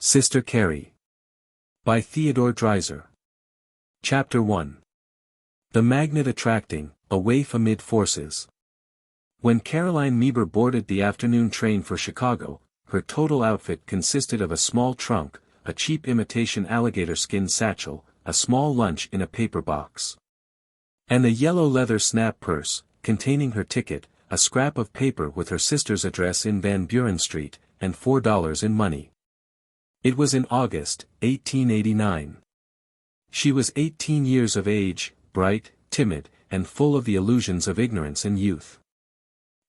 Sister Carrie. By Theodore Dreiser. Chapter 1. The Magnet Attracting, a Waif Amid Forces. When Caroline Meeber boarded the afternoon train for Chicago, her total outfit consisted of a small trunk, a cheap imitation alligator skin satchel, a small lunch in a paper box, and a yellow leather snap purse, containing her ticket, a scrap of paper with her sister's address in Van Buren Street, and $4 in money. It was in August, 1889. She was 18 years of age, bright, timid, and full of the illusions of ignorance and youth.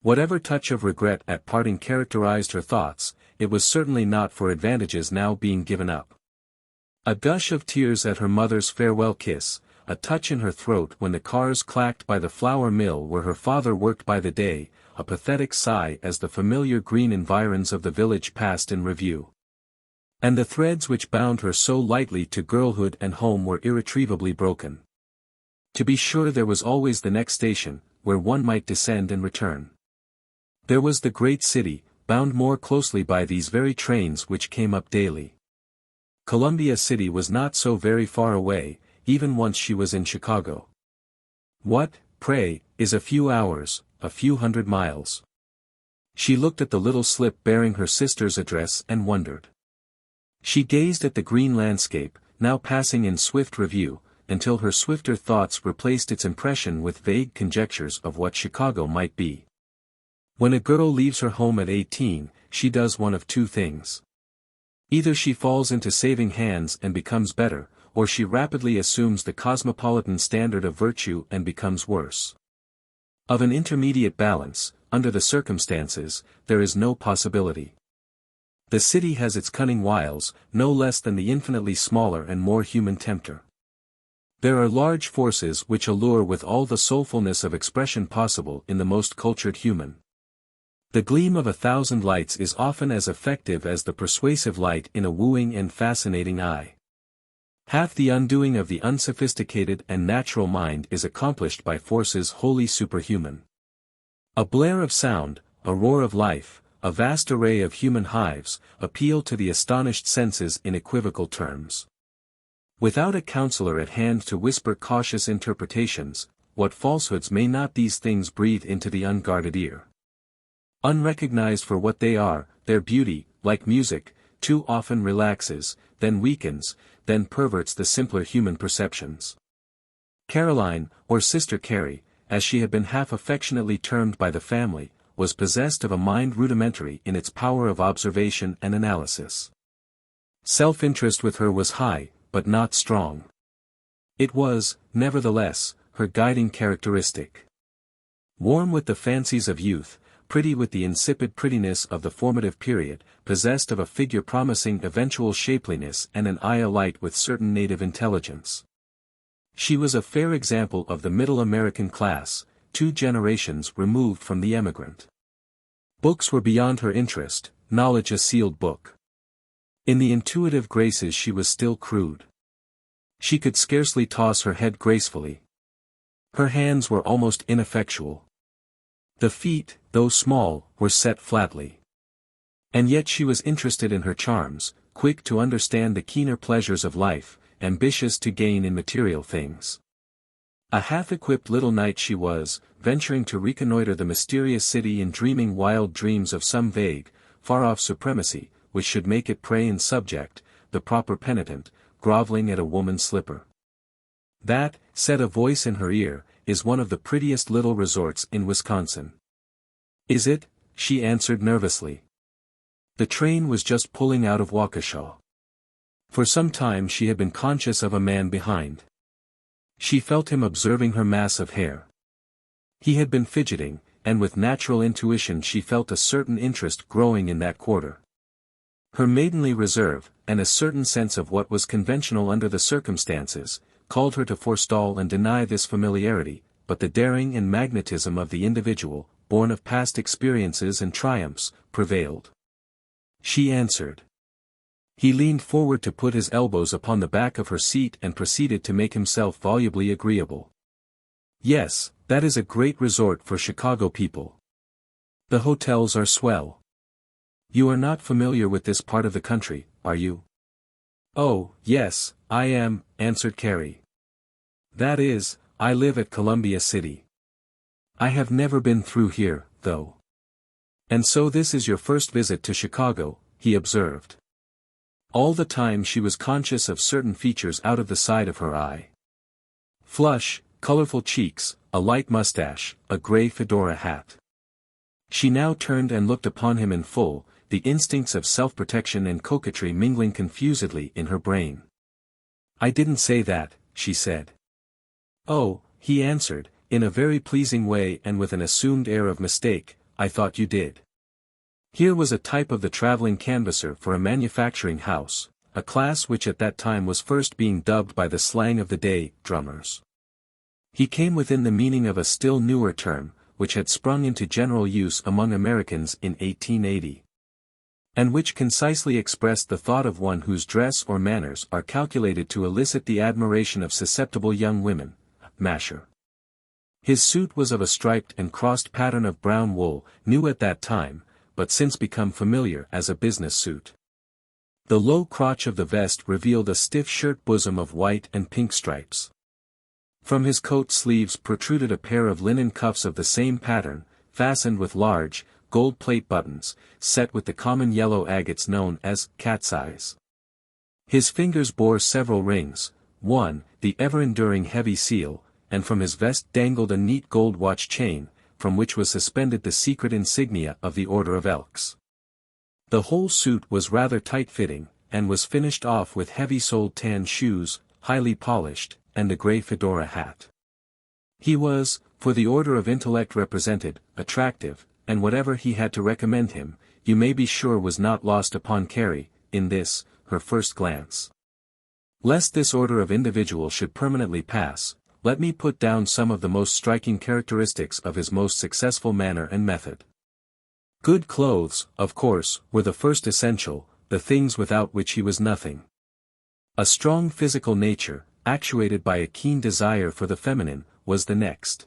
Whatever touch of regret at parting characterized her thoughts, it was certainly not for advantages now being given up. A gush of tears at her mother's farewell kiss, a touch in her throat when the cars clacked by the flour mill where her father worked by the day, a pathetic sigh as the familiar green environs of the village passed in review. And the threads which bound her so lightly to girlhood and home were irretrievably broken. To be sure, there was always the next station, where one might descend and return. There was the great city, bound more closely by these very trains which came up daily. Columbia City was not so very far away, even once she was in Chicago. What, pray, is a few hours, a few hundred miles? She looked at the little slip bearing her sister's address and wondered. She gazed at the green landscape, now passing in swift review, until her swifter thoughts replaced its impression with vague conjectures of what Chicago might be. When a girl leaves her home at 18, she does one of two things. Either she falls into saving hands and becomes better, or she rapidly assumes the cosmopolitan standard of virtue and becomes worse. Of an intermediate balance, under the circumstances, there is no possibility. The city has its cunning wiles, no less than the infinitely smaller and more human tempter. There are large forces which allure with all the soulfulness of expression possible in the most cultured human. The gleam of 1,000 lights is often as effective as the persuasive light in a wooing and fascinating eye. Half the undoing of the unsophisticated and natural mind is accomplished by forces wholly superhuman. A blare of sound, a roar of life, a vast array of human hives, appeal to the astonished senses in equivocal terms. Without a counselor at hand to whisper cautious interpretations, what falsehoods may not these things breathe into the unguarded ear? Unrecognized for what they are, their beauty, like music, too often relaxes, then weakens, then perverts the simpler human perceptions. Caroline, or Sister Carrie, as she had been half affectionately termed by the family, was possessed of a mind rudimentary in its power of observation and analysis. Self-interest with her was high, but not strong. It was, nevertheless, her guiding characteristic. Warm with the fancies of youth, pretty with the insipid prettiness of the formative period, possessed of a figure promising eventual shapeliness and an eye alight with certain native intelligence. She was a fair example of the middle American class, 2 generations removed from the emigrant. Books were beyond her interest, knowledge a sealed book. In the intuitive graces she was still crude. She could scarcely toss her head gracefully. Her hands were almost ineffectual. The feet, though small, were set flatly. And yet she was interested in her charms, quick to understand the keener pleasures of life, ambitious to gain in material things. A half-equipped little knight she was, venturing to reconnoiter the mysterious city and dreaming wild dreams of some vague, far-off supremacy, which should make it prey and subject, the proper penitent, groveling at a woman's slipper. That, said a voice in her ear, is one of the prettiest little resorts in Wisconsin. Is it? She answered nervously. The train was just pulling out of Waukesha. For some time she had been conscious of a man behind. She felt him observing her mass of hair. He had been fidgeting, and with natural intuition she felt a certain interest growing in that quarter. Her maidenly reserve, and a certain sense of what was conventional under the circumstances, called her to forestall and deny this familiarity, but the daring and magnetism of the individual, born of past experiences and triumphs, prevailed. She answered. He leaned forward to put his elbows upon the back of her seat and proceeded to make himself volubly agreeable. Yes, that is a great resort for Chicago people. The hotels are swell. You are not familiar with this part of the country, are you?" "Oh, yes, I am," answered Carrie. "That is, I live at Columbia City. I have never been through here, though." "And so this is your first visit to Chicago," he observed. All the time she was conscious of certain features out of the side of her eye. Flush, colorful cheeks, a light mustache, a gray fedora hat. She now turned and looked upon him in full, the instincts of self-protection and coquetry mingling confusedly in her brain. "I didn't say that," she said. "Oh," he answered, in a very pleasing way and with an assumed air of mistake, "I thought you did." Here was a type of the traveling canvasser for a manufacturing house, a class which at that time was first being dubbed by the slang of the day, drummers. He came within the meaning of a still newer term, which had sprung into general use among Americans in 1880. And which concisely expressed the thought of one whose dress or manners are calculated to elicit the admiration of susceptible young women, masher. His suit was of a striped and crossed pattern of brown wool, new at that time, but since become familiar as a business suit. The low crotch of the vest revealed a stiff shirt bosom of white and pink stripes. From his coat sleeves protruded a pair of linen cuffs of the same pattern, fastened with large, gold plate buttons, set with the common yellow agates known as cat's eyes. His fingers bore several rings, one, the ever-enduring heavy seal, and from his vest dangled a neat gold watch chain, from which was suspended the secret insignia of the Order of Elks. The whole suit was rather tight-fitting, and was finished off with heavy-soled tan shoes, highly polished, and a grey fedora hat. He was, for the order of intellect represented, attractive, and whatever he had to recommend him, you may be sure was not lost upon Carrie, in this, her first glance. Lest this order of individual should permanently pass, let me put down some of the most striking characteristics of his most successful manner and method. Good clothes, of course, were the first essential, the things without which he was nothing. A strong physical nature, actuated by a keen desire for the feminine, was the next.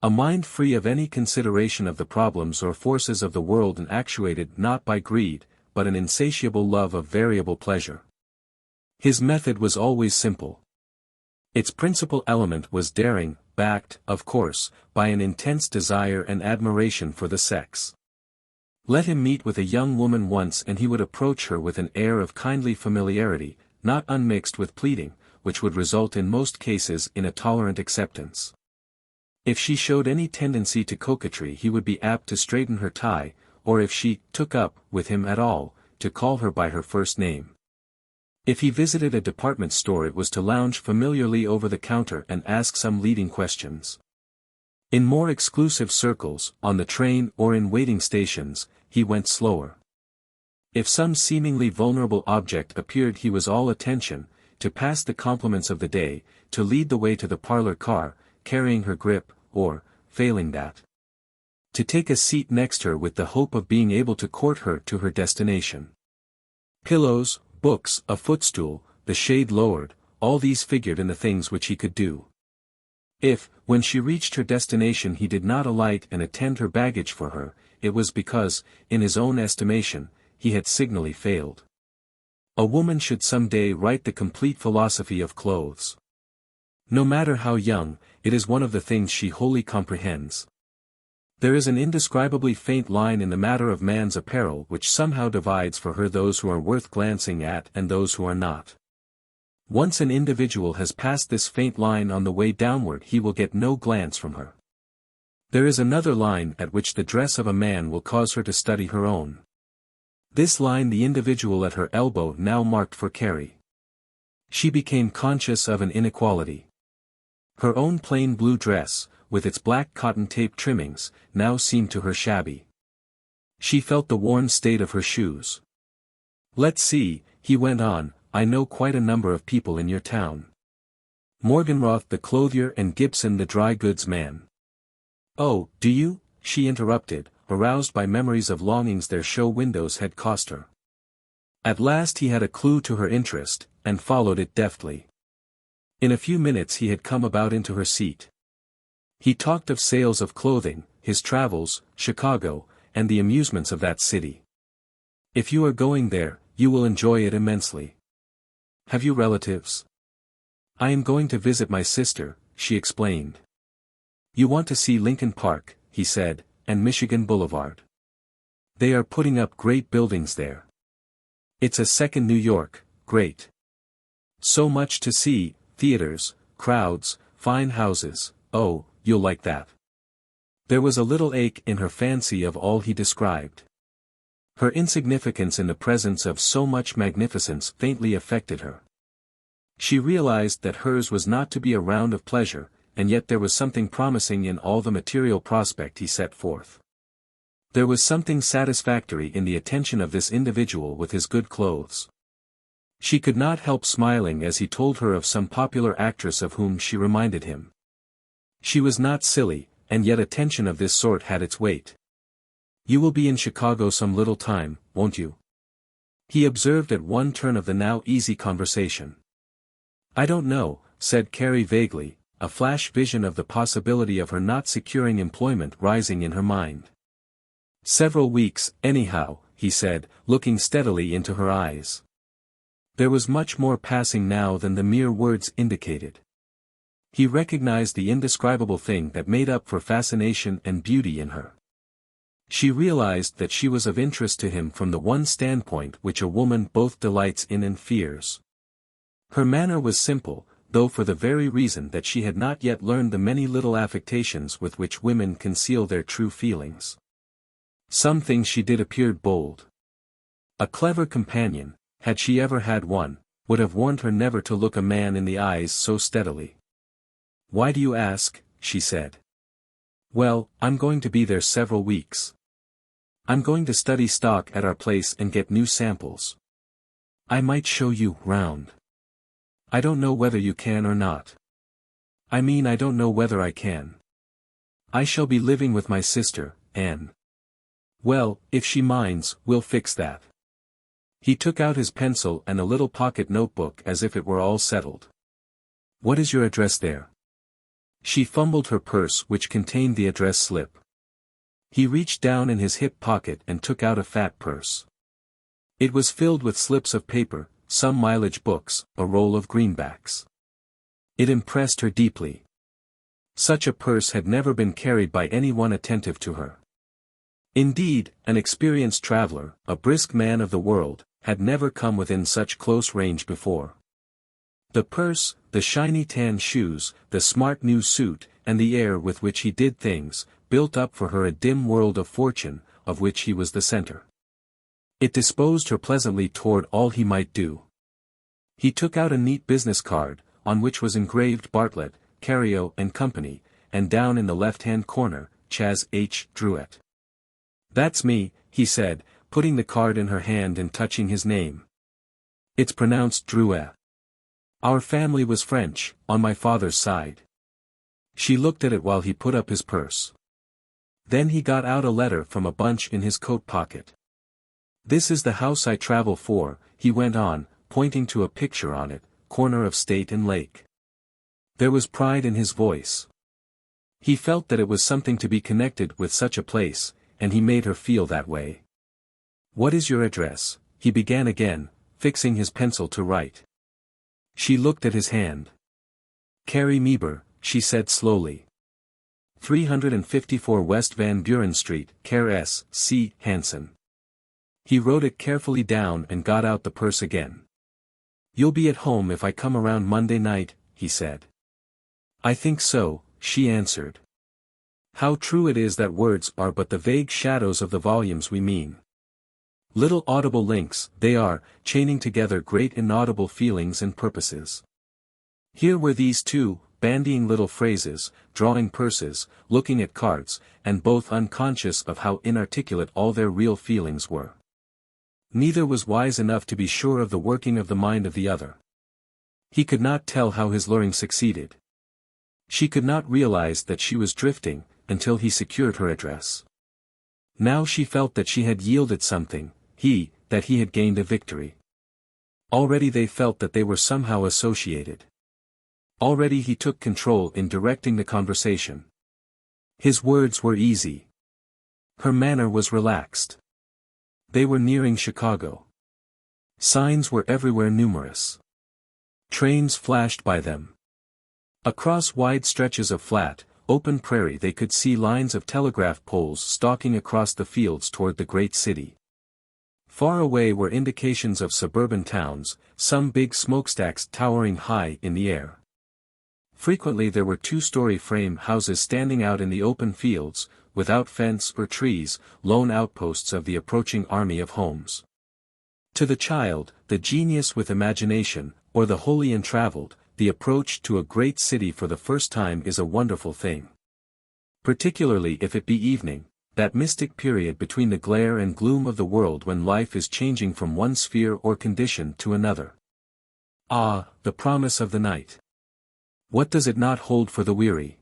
A mind free of any consideration of the problems or forces of the world and actuated not by greed, but an insatiable love of variable pleasure. His method was always simple. Its principal element was daring, backed, of course, by an intense desire and admiration for the sex. Let him meet with a young woman once and he would approach her with an air of kindly familiarity, not unmixed with pleading, which would result in most cases in a tolerant acceptance. If she showed any tendency to coquetry he would be apt to straighten her tie, or if she took up with him at all, to call her by her first name. If he visited a department store it was to lounge familiarly over the counter and ask some leading questions. In more exclusive circles, on the train or in waiting stations, he went slower. If some seemingly vulnerable object appeared he was all attention, to pass the compliments of the day, to lead the way to the parlor car, carrying her grip, or, failing that, to take a seat next her with the hope of being able to court her to her destination. Pillows, books, a footstool, the shade lowered, all these figured in the things which he could do. If, when she reached her destination he did not alight and attend her baggage for her, it was because, in his own estimation, he had signally failed. A woman should some day write the complete philosophy of clothes. No matter how young, it is one of the things she wholly comprehends. There is an indescribably faint line in the matter of man's apparel which somehow divides for her those who are worth glancing at and those who are not. Once an individual has passed this faint line on the way downward he will get no glance from her. There is another line at which the dress of a man will cause her to study her own. This line the individual at her elbow now marked for Carrie. She became conscious of an inequality. Her own plain blue dress, with its black cotton tape trimmings, now seemed to her shabby. She felt the worn state of her shoes. "Let's see," he went on, "I know quite a number of people in your town. Morganroth the clothier and Gibson the dry goods man." "Oh, do you?" she interrupted, aroused by memories of longings their show windows had cost her. At last he had a clue to her interest, and followed it deftly. In a few minutes he had come about into her seat. He talked of sales of clothing, his travels, Chicago, and the amusements of that city. "If you are going there," you will enjoy it immensely. Have you relatives? I am going to visit my sister, she explained. You want to see Lincoln Park, he said, and Michigan Boulevard. They are putting up great buildings there. It's a second New York, great. So much to see, theaters, crowds, fine houses, oh, you'll like that. There was a little ache in her fancy of all he described. Her insignificance in the presence of so much magnificence faintly affected her. She realized that hers was not to be a round of pleasure, and yet there was something promising in all the material prospect he set forth. There was something satisfactory in the attention of this individual with his good clothes. She could not help smiling as he told her of some popular actress of whom she reminded him. She was not silly, and yet attention of this sort had its weight. You will be in Chicago some little time, won't you? He observed at one turn of the now easy conversation. I don't know, said Carrie vaguely, a flash vision of the possibility of her not securing employment rising in her mind. Several weeks, anyhow, he said, looking steadily into her eyes. There was much more passing now than the mere words indicated. He recognized the indescribable thing that made up for fascination and beauty in her. She realized that she was of interest to him from the one standpoint which a woman both delights in and fears. Her manner was simple, though for the very reason that she had not yet learned the many little affectations with which women conceal their true feelings. Some things she did appeared bold. A clever companion, had she ever had one, would have warned her never to look a man in the eyes so steadily. Why do you ask? She said. Well, I'm going to be there several weeks. I'm going to study stock at our place and get new samples. I might show you round. I don't know whether you can or not. I mean, I don't know whether I can. I shall be living with my sister, Anne. Well, if she minds, we'll fix that. He took out his pencil and a little pocket notebook as if it were all settled. What is your address there? She fumbled her purse which contained the address slip. He reached down in his hip pocket and took out a fat purse. It was filled with slips of paper, some mileage books, a roll of greenbacks. It impressed her deeply. Such a purse had never been carried by anyone attentive to her. Indeed, an experienced traveler, a brisk man of the world, had never come within such close range before. The purse, the shiny tan shoes, the smart new suit, and the air with which he did things, built up for her a dim world of fortune, of which he was the center. It disposed her pleasantly toward all he might do. He took out a neat business card, on which was engraved Bartlett, Carrio and Company, and down in the left-hand corner, Chas. H. Drouet. That's me, he said, putting the card in her hand and touching his name. It's pronounced Drouet. Our family was French, on my father's side. She looked at it while he put up his purse. Then he got out a letter from a bunch in his coat pocket. This is the house I travel for, he went on, pointing to a picture on it, corner of State and Lake. There was pride in his voice. He felt that it was something to be connected with such a place, and he made her feel that way. What is your address? He began again, fixing his pencil to write. She looked at his hand. Carrie Meeber, she said slowly. 354 West Van Buren Street, Care S. C. Hanson. He wrote it carefully down and got out the purse again. You'll be at home if I come around Monday night, he said. I think so, she answered. How true it is that words are but the vague shadows of the volumes we mean. Little audible links, they are, chaining together great inaudible feelings and purposes. Here were these two, bandying little phrases, drawing purses, looking at cards, and both unconscious of how inarticulate all their real feelings were. Neither was wise enough to be sure of the working of the mind of the other. He could not tell how his luring succeeded. She could not realize that she was drifting, until he secured her address. Now she felt that she had yielded something, that he had gained a victory. Already they felt that they were somehow associated. Already he took control in directing the conversation. His words were easy. Her manner was relaxed. They were nearing Chicago. Signs were everywhere numerous. Trains flashed by them. Across wide stretches of flat, open prairie they could see lines of telegraph poles stalking across the fields toward the great city. Far away were indications of suburban towns, some big smokestacks towering high in the air. Frequently there were two-story frame houses standing out in the open fields, without fence or trees, lone outposts of the approaching army of homes. To the child, the genius with imagination, or the wholly untraveled, the approach to a great city for the first time is a wonderful thing. Particularly if it be evening, that mystic period between the glare and gloom of the world when life is changing from one sphere or condition to another. Ah, the promise of the night! What does it not hold for the weary?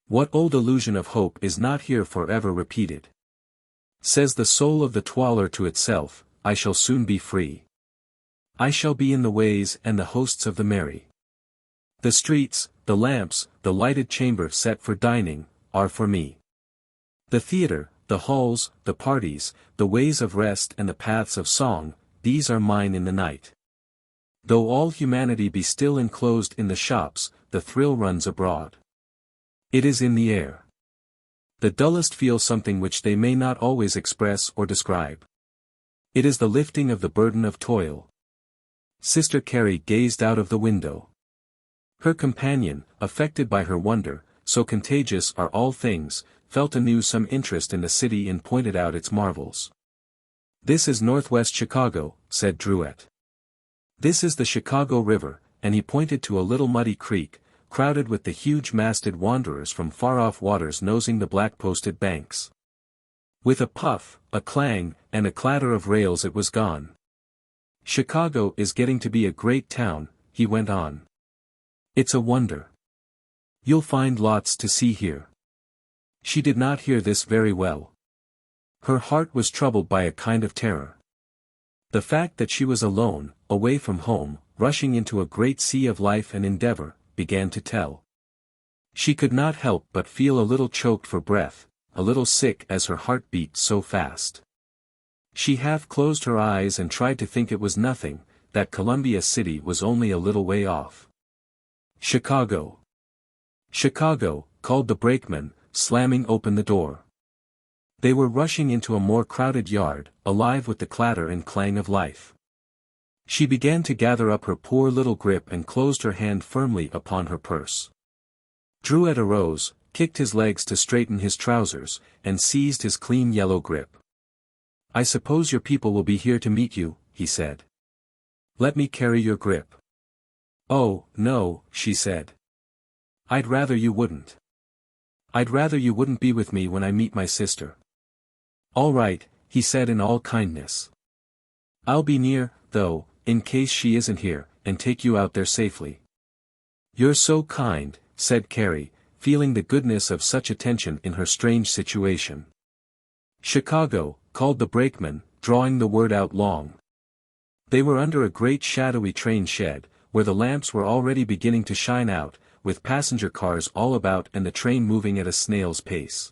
What old illusion of hope is not here forever repeated? Says the soul of the toiler to itself, I shall soon be free. I shall be in the ways and the hosts of the merry. The streets, the lamps, the lighted chamber set for dining, are for me. The theater, the halls, the parties, the ways of rest and the paths of song, these are mine in the night. Though all humanity be still enclosed in the shops, the thrill runs abroad. It is in the air. The dullest feel something which they may not always express or describe. It is the lifting of the burden of toil. Sister Carrie gazed out of the window. Her companion, affected by her wonder, so contagious are all things, felt anew some interest in the city and pointed out its marvels. This is northwest Chicago, said Drouet. This is the Chicago River, and he pointed to a little muddy creek, crowded with the huge masted wanderers from far-off waters nosing the black-posted banks. With a puff, a clang, and a clatter of rails it was gone. Chicago is getting to be a great town, he went on. It's a wonder. You'll find lots to see here. She did not hear this very well. Her heart was troubled by a kind of terror. The fact that she was alone, away from home, rushing into a great sea of life and endeavor, began to tell. She could not help but feel a little choked for breath, a little sick as her heart beat so fast. She half closed her eyes and tried to think it was nothing, that Columbia City was only a little way off. Chicago. Chicago, called the brakeman, slamming open the door. They were rushing into a more crowded yard, alive with the clatter and clang of life. She began to gather up her poor little grip and closed her hand firmly upon her purse. Drouet arose, kicked his legs to straighten his trousers, and seized his clean yellow grip. I suppose your people will be here to meet you, he said. Let me carry your grip. Oh, no, she said. I'd rather you wouldn't. I'd rather you wouldn't be with me when I meet my sister. All right, he said in all kindness. I'll be near, though, in case she isn't here, and take you out there safely. You're so kind, said Carrie, feeling the goodness of such attention in her strange situation. Chicago, called the brakeman, drawing the word out long. They were under a great shadowy train shed, where the lamps were already beginning to shine out, with passenger cars all about and the train moving at a snail's pace.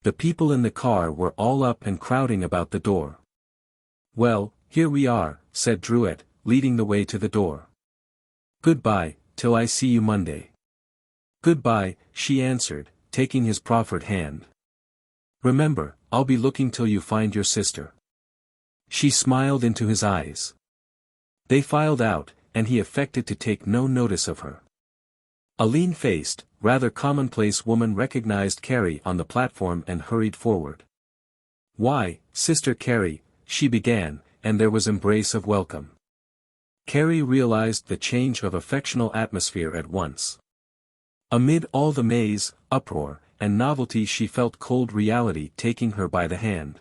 The people in the car were all up and crowding about the door. Well, here we are, said Drouet, leading the way to the door. Goodbye, till I see you Monday. Goodbye, she answered, taking his proffered hand. Remember, I'll be looking till you find your sister. She smiled into his eyes. They filed out, and he affected to take no notice of her. A lean-faced, rather commonplace woman recognized Carrie on the platform and hurried forward. Why, Sister Carrie, she began, and there was embrace of welcome. Carrie realized the change of affectional atmosphere at once. Amid all the maze, uproar, and novelty she felt cold reality taking her by the hand.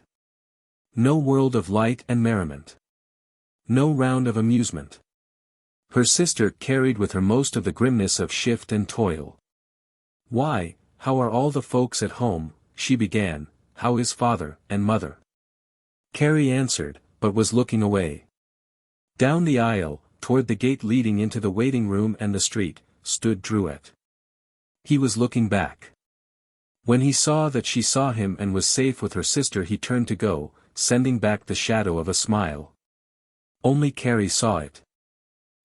No world of light and merriment. No round of amusement. Her sister carried with her most of the grimness of shift and toil. Why, how are all the folks at home, she began, how is father and mother? Carrie answered, but was looking away. Down the aisle, toward the gate leading into the waiting room and the street, stood Drouet. He was looking back. When he saw that she saw him and was safe with her sister he turned to go, sending back the shadow of a smile. Only Carrie saw it.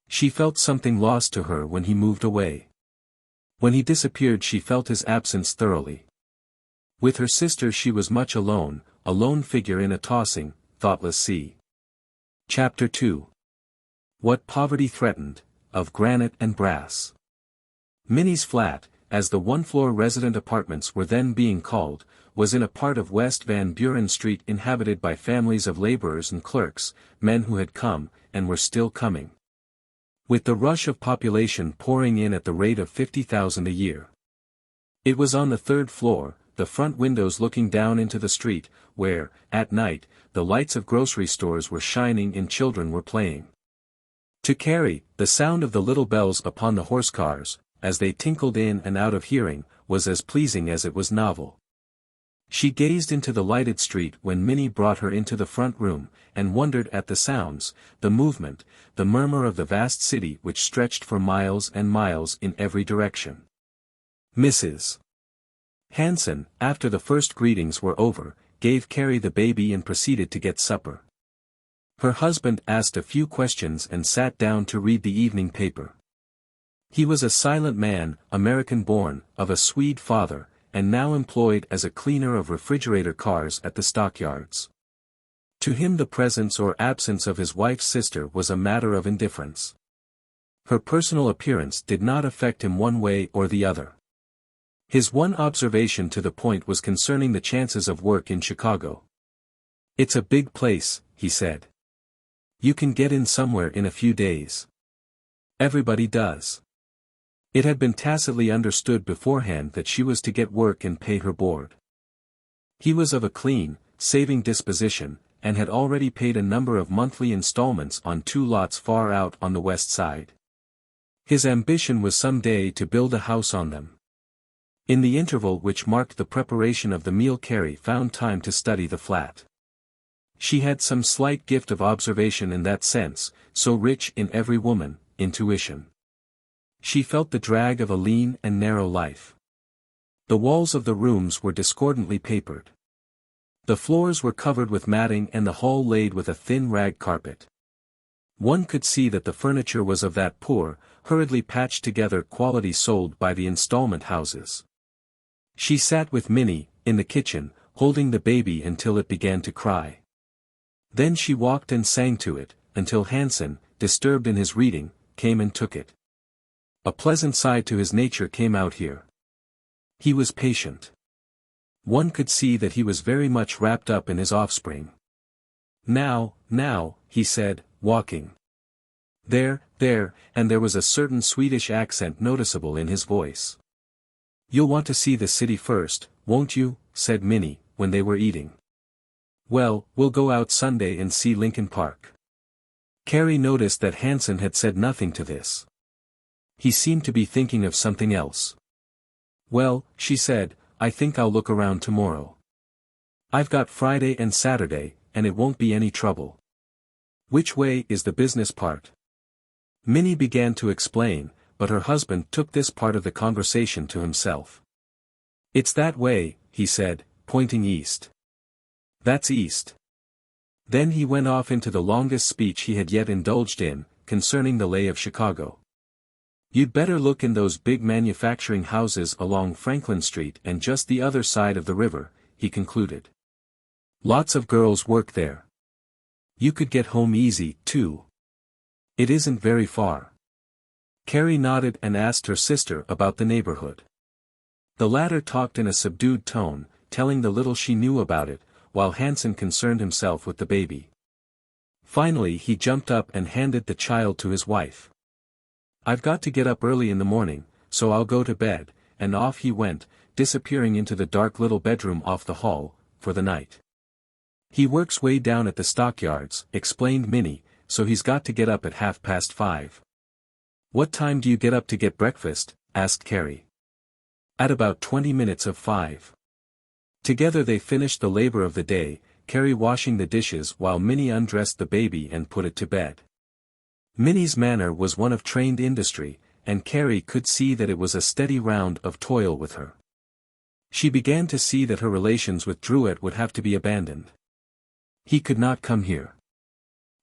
She felt something lost to her when he moved away. When he disappeared she felt his absence thoroughly. With her sister she was much alone, a lone figure in a tossing, thoughtless sea. Chapter 2. What Poverty Threatened, of Granite and Brass. Minnie's flat, as the one-floor resident apartments were then being called, was in a part of West Van Buren Street inhabited by families of laborers and clerks, men who had come, and were still coming. With the rush of population pouring in at the rate of 50,000 a year. It was on the third floor, the front windows looking down into the street, where, at night, the lights of grocery stores were shining and children were playing. To Carrie, the sound of the little bells upon the horse cars, as they tinkled in and out of hearing, was as pleasing as it was novel. She gazed into the lighted street when Minnie brought her into the front room, and wondered at the sounds, the movement, the murmur of the vast city which stretched for miles and miles in every direction. Mrs. Hanson, after the first greetings were over, gave Carrie the baby and proceeded to get supper. Her husband asked a few questions and sat down to read the evening paper. He was a silent man, American-born, of a Swede father, and now employed as a cleaner of refrigerator cars at the stockyards. To him the presence or absence of his wife's sister was a matter of indifference. Her personal appearance did not affect him one way or the other. His one observation to the point was concerning the chances of work in Chicago. "It's a big place," he said. "You can get in somewhere in a few days. Everybody does." It had been tacitly understood beforehand that she was to get work and pay her board. He was of a clean, saving disposition, and had already paid a number of monthly installments on 2 lots far out on the west side. His ambition was some day to build a house on them. In the interval which marked the preparation of the meal Carrie found time to study the flat. She had some slight gift of observation in that sense, so rich in every woman, intuition. She felt the drag of a lean and narrow life. The walls of the rooms were discordantly papered. The floors were covered with matting and the hall laid with a thin rag carpet. One could see that the furniture was of that poor, hurriedly patched together quality sold by the installment houses. She sat with Minnie, in the kitchen, holding the baby until it began to cry. Then she walked and sang to it, until Hanson, disturbed in his reading, came and took it. A pleasant side to his nature came out here. He was patient. One could see that he was very much wrapped up in his offspring. Now, he said, walking. There, and there was a certain Swedish accent noticeable in his voice. "You'll want to see the city first, won't you?" said Minnie, when they were eating. "Well, we'll go out Sunday and see Lincoln Park." Carrie noticed that Hanson had said nothing to this. He seemed to be thinking of something else. "Well," she said, "I think I'll look around tomorrow. I've got Friday and Saturday, and it won't be any trouble." "Which way is the business part?" Minnie began to explain, but her husband took this part of the conversation to himself. "It's that way," he said, pointing east. "That's east." Then he went off into the longest speech he had yet indulged in, concerning the lay of Chicago. "You'd better look in those big manufacturing houses along Franklin Street and just the other side of the river," he concluded. "Lots of girls work there. You could get home easy, too. It isn't very far." Carrie nodded and asked her sister about the neighborhood. The latter talked in a subdued tone, telling the little she knew about it, while Hanson concerned himself with the baby. Finally he jumped up and handed the child to his wife. "I've got to get up early in the morning, so I'll go to bed," and off he went, disappearing into the dark little bedroom off the hall, for the night. "He works way down at the stockyards," explained Minnie, "so he's got to get up at 5:30. "What time do you get up to get breakfast?" asked Carrie. "At about 20 minutes of 5. Together they finished the labor of the day, Carrie washing the dishes while Minnie undressed the baby and put it to bed. Minnie's manner was one of trained industry, and Carrie could see that it was a steady round of toil with her. She began to see that her relations with Druitt would have to be abandoned. He could not come here.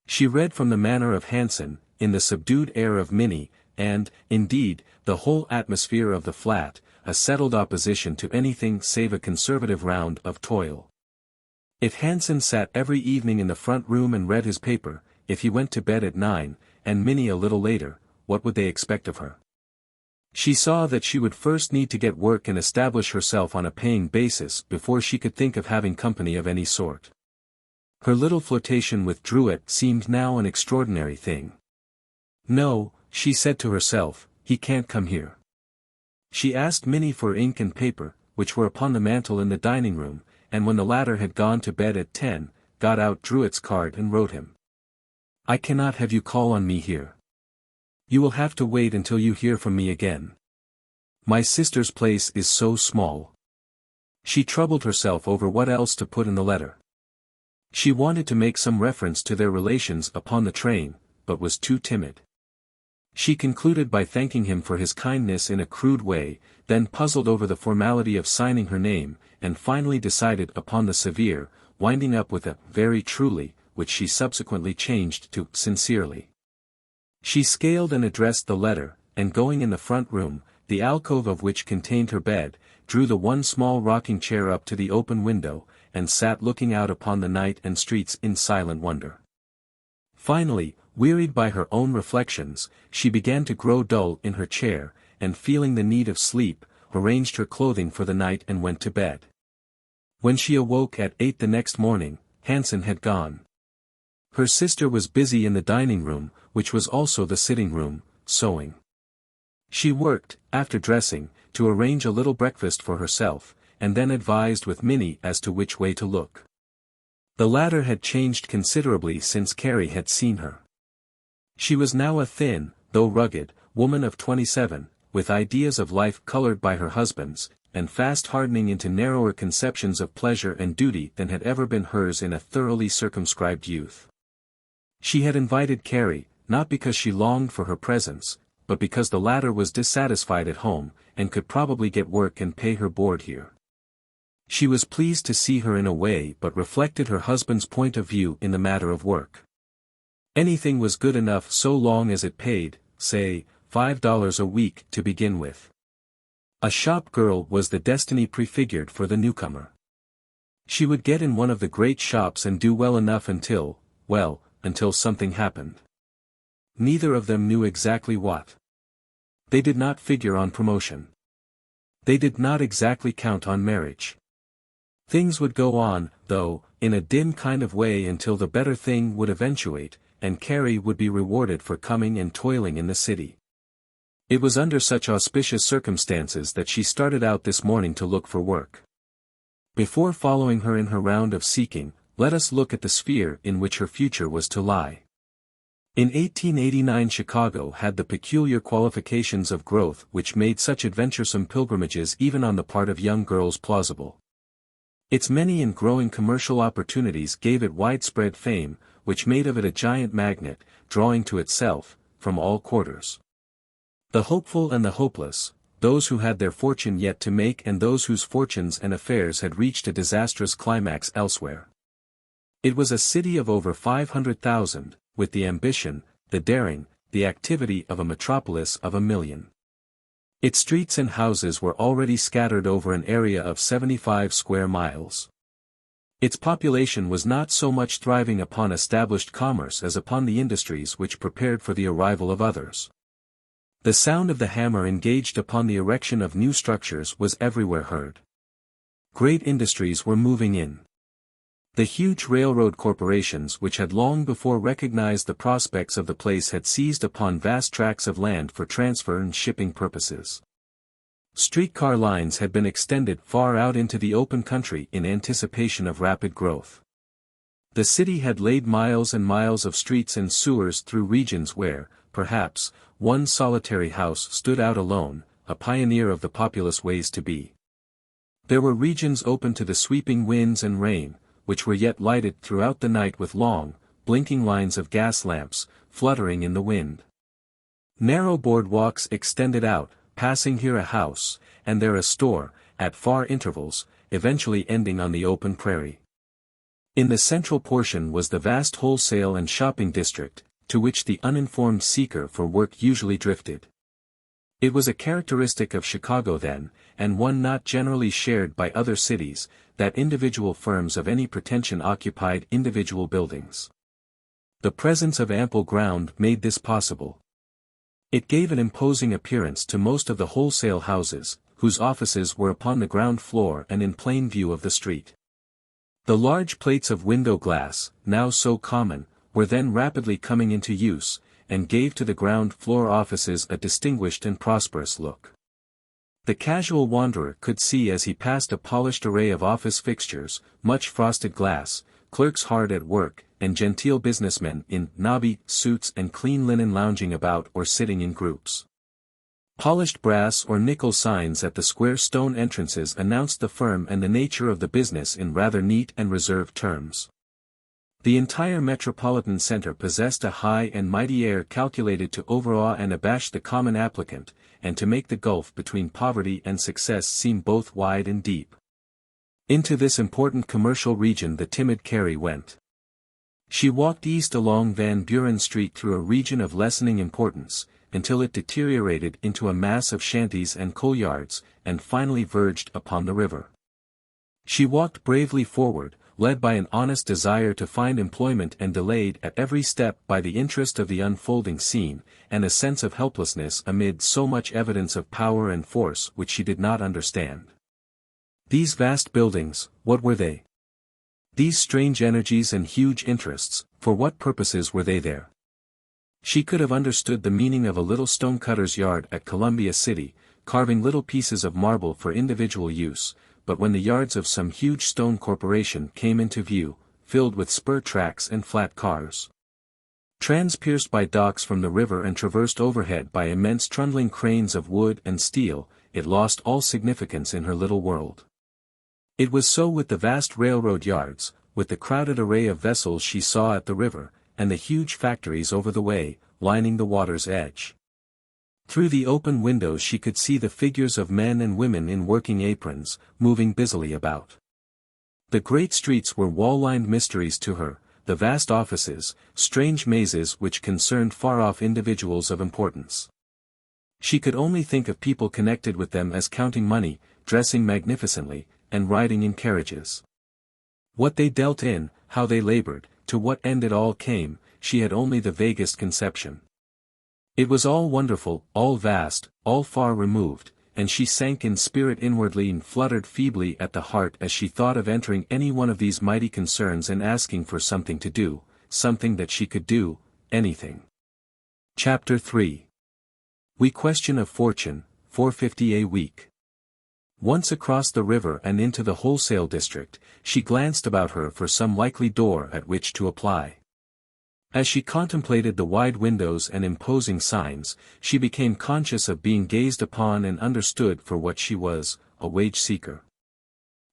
She read from the manner of Hansen, in the subdued air of Minnie, and, indeed, the whole atmosphere of the flat, a settled opposition to anything save a conservative round of toil. If Hansen sat every evening in the front room and read his paper, if he went to bed at 9, and Minnie a little later, what would they expect of her? She saw that she would first need to get work and establish herself on a paying basis before she could think of having company of any sort. Her little flirtation with Druitt seemed now an extraordinary thing. No, she said to herself, he can't come here. She asked Minnie for ink and paper, which were upon the mantel in the dining room, and when the latter had gone to bed at 10, got out Druitt's card and wrote him. I cannot have you call on me here. You will have to wait until you hear from me again. My sister's place is so small. She troubled herself over what else to put in the letter. She wanted to make some reference to their relations upon the train, but was too timid. She concluded by thanking him for his kindness in a crude way, then puzzled over the formality of signing her name, and finally decided upon the severe, winding up with a very truly, which she subsequently changed to sincerely. She scaled and addressed the letter, and going in the front room, the alcove of which contained her bed, drew the one small rocking chair up to the open window, and sat looking out upon the night and streets in silent wonder. Finally, wearied by her own reflections, she began to grow dull in her chair, and feeling the need of sleep, arranged her clothing for the night and went to bed. When she awoke at 8 the next morning, Hansen had gone. Her sister was busy in the dining room, which was also the sitting room, sewing. She worked, after dressing, to arrange a little breakfast for herself, and then advised with Minnie as to which way to look. The latter had changed considerably since Carrie had seen her. She was now a thin, though rugged, woman of 27, with ideas of life colored by her husband's, and fast hardening into narrower conceptions of pleasure and duty than had ever been hers in a thoroughly circumscribed youth. She had invited Carrie, not because she longed for her presence, but because the latter was dissatisfied at home, and could probably get work and pay her board here. She was pleased to see her in a way but reflected her husband's point of view in the matter of work. Anything was good enough so long as it paid, say, $5 a week to begin with. A shop girl was the destiny prefigured for the newcomer. She would get in one of the great shops and do well enough until something happened. Neither of them knew exactly what. They did not figure on promotion. They did not exactly count on marriage. Things would go on, though, in a dim kind of way until the better thing would eventuate, and Carrie would be rewarded for coming and toiling in the city. It was under such auspicious circumstances that she started out this morning to look for work. Before following her in her round of seeking, let us look at the sphere in which her future was to lie. In 1889 Chicago had the peculiar qualifications of growth which made such adventuresome pilgrimages even on the part of young girls plausible. Its many and growing commercial opportunities gave it widespread fame, which made of it a giant magnet, drawing to itself, from all quarters, the hopeful and the hopeless, those who had their fortune yet to make and those whose fortunes and affairs had reached a disastrous climax elsewhere. It was a city of over 500,000, with the ambition, the daring, the activity of a metropolis of 1,000,000. Its streets and houses were already scattered over an area of 75 square miles. Its population was not so much thriving upon established commerce as upon the industries which prepared for the arrival of others. The sound of the hammer engaged upon the erection of new structures was everywhere heard. Great industries were moving in. The huge railroad corporations which had long before recognized the prospects of the place had seized upon vast tracts of land for transfer and shipping purposes. Streetcar lines had been extended far out into the open country in anticipation of rapid growth. The city had laid miles and miles of streets and sewers through regions where, perhaps, one solitary house stood out alone, a pioneer of the populous ways to be. There were regions open to the sweeping winds and rain, which were yet lighted throughout the night with long, blinking lines of gas lamps, fluttering in the wind. Narrow boardwalks extended out, passing here a house, and there a store, at far intervals, eventually ending on the open prairie. In the central portion was the vast wholesale and shopping district, to which the uninformed seeker for work usually drifted. It was a characteristic of Chicago then, and one not generally shared by other cities, that individual firms of any pretension occupied individual buildings. The presence of ample ground made this possible. It gave an imposing appearance to most of the wholesale houses, whose offices were upon the ground floor and in plain view of the street. The large plates of window glass, now so common, were then rapidly coming into use, and gave to the ground floor offices a distinguished and prosperous look. The casual wanderer could see as he passed a polished array of office fixtures, much frosted glass, clerks hard at work, and genteel businessmen in nobby suits and clean linen lounging about or sitting in groups. Polished brass or nickel signs at the square stone entrances announced the firm and the nature of the business in rather neat and reserved terms. The entire metropolitan center possessed a high and mighty air calculated to overawe and abash the common applicant, and to make the gulf between poverty and success seem both wide and deep. Into this important commercial region the timid Carrie went. She walked east along Van Buren Street through a region of lessening importance, until it deteriorated into a mass of shanties and coal yards, and finally verged upon the river. She walked bravely forward, led by an honest desire to find employment and delayed at every step by the interest of the unfolding scene, and a sense of helplessness amid so much evidence of power and force which she did not understand. These vast buildings, what were they? These strange energies and huge interests, for what purposes were they there? She could have understood the meaning of a little stonecutter's yard at Columbia City, carving little pieces of marble for individual use, but when the yards of some huge stone corporation came into view, filled with spur tracks and flat cars, transpierced by docks from the river and traversed overhead by immense trundling cranes of wood and steel, it lost all significance in her little world. It was so with the vast railroad yards, with the crowded array of vessels she saw at the river, and the huge factories over the way, lining the water's edge. Through the open windows she could see the figures of men and women in working aprons, moving busily about. The great streets were wall-lined mysteries to her, the vast offices, strange mazes which concerned far-off individuals of importance. She could only think of people connected with them as counting money, dressing magnificently, and riding in carriages. What they dealt in, how they labored, to what end it all came, she had only the vaguest conception. It was all wonderful, all vast, all far removed, and she sank in spirit inwardly and fluttered feebly at the heart as she thought of entering any one of these mighty concerns and asking for something to do, something that she could do, anything. Chapter 3. We Question of Fortune, $4.50 a week. Once across the river and into the wholesale district, she glanced about her for some likely door at which to apply. As she contemplated the wide windows and imposing signs, she became conscious of being gazed upon and understood for what she was, a wage seeker.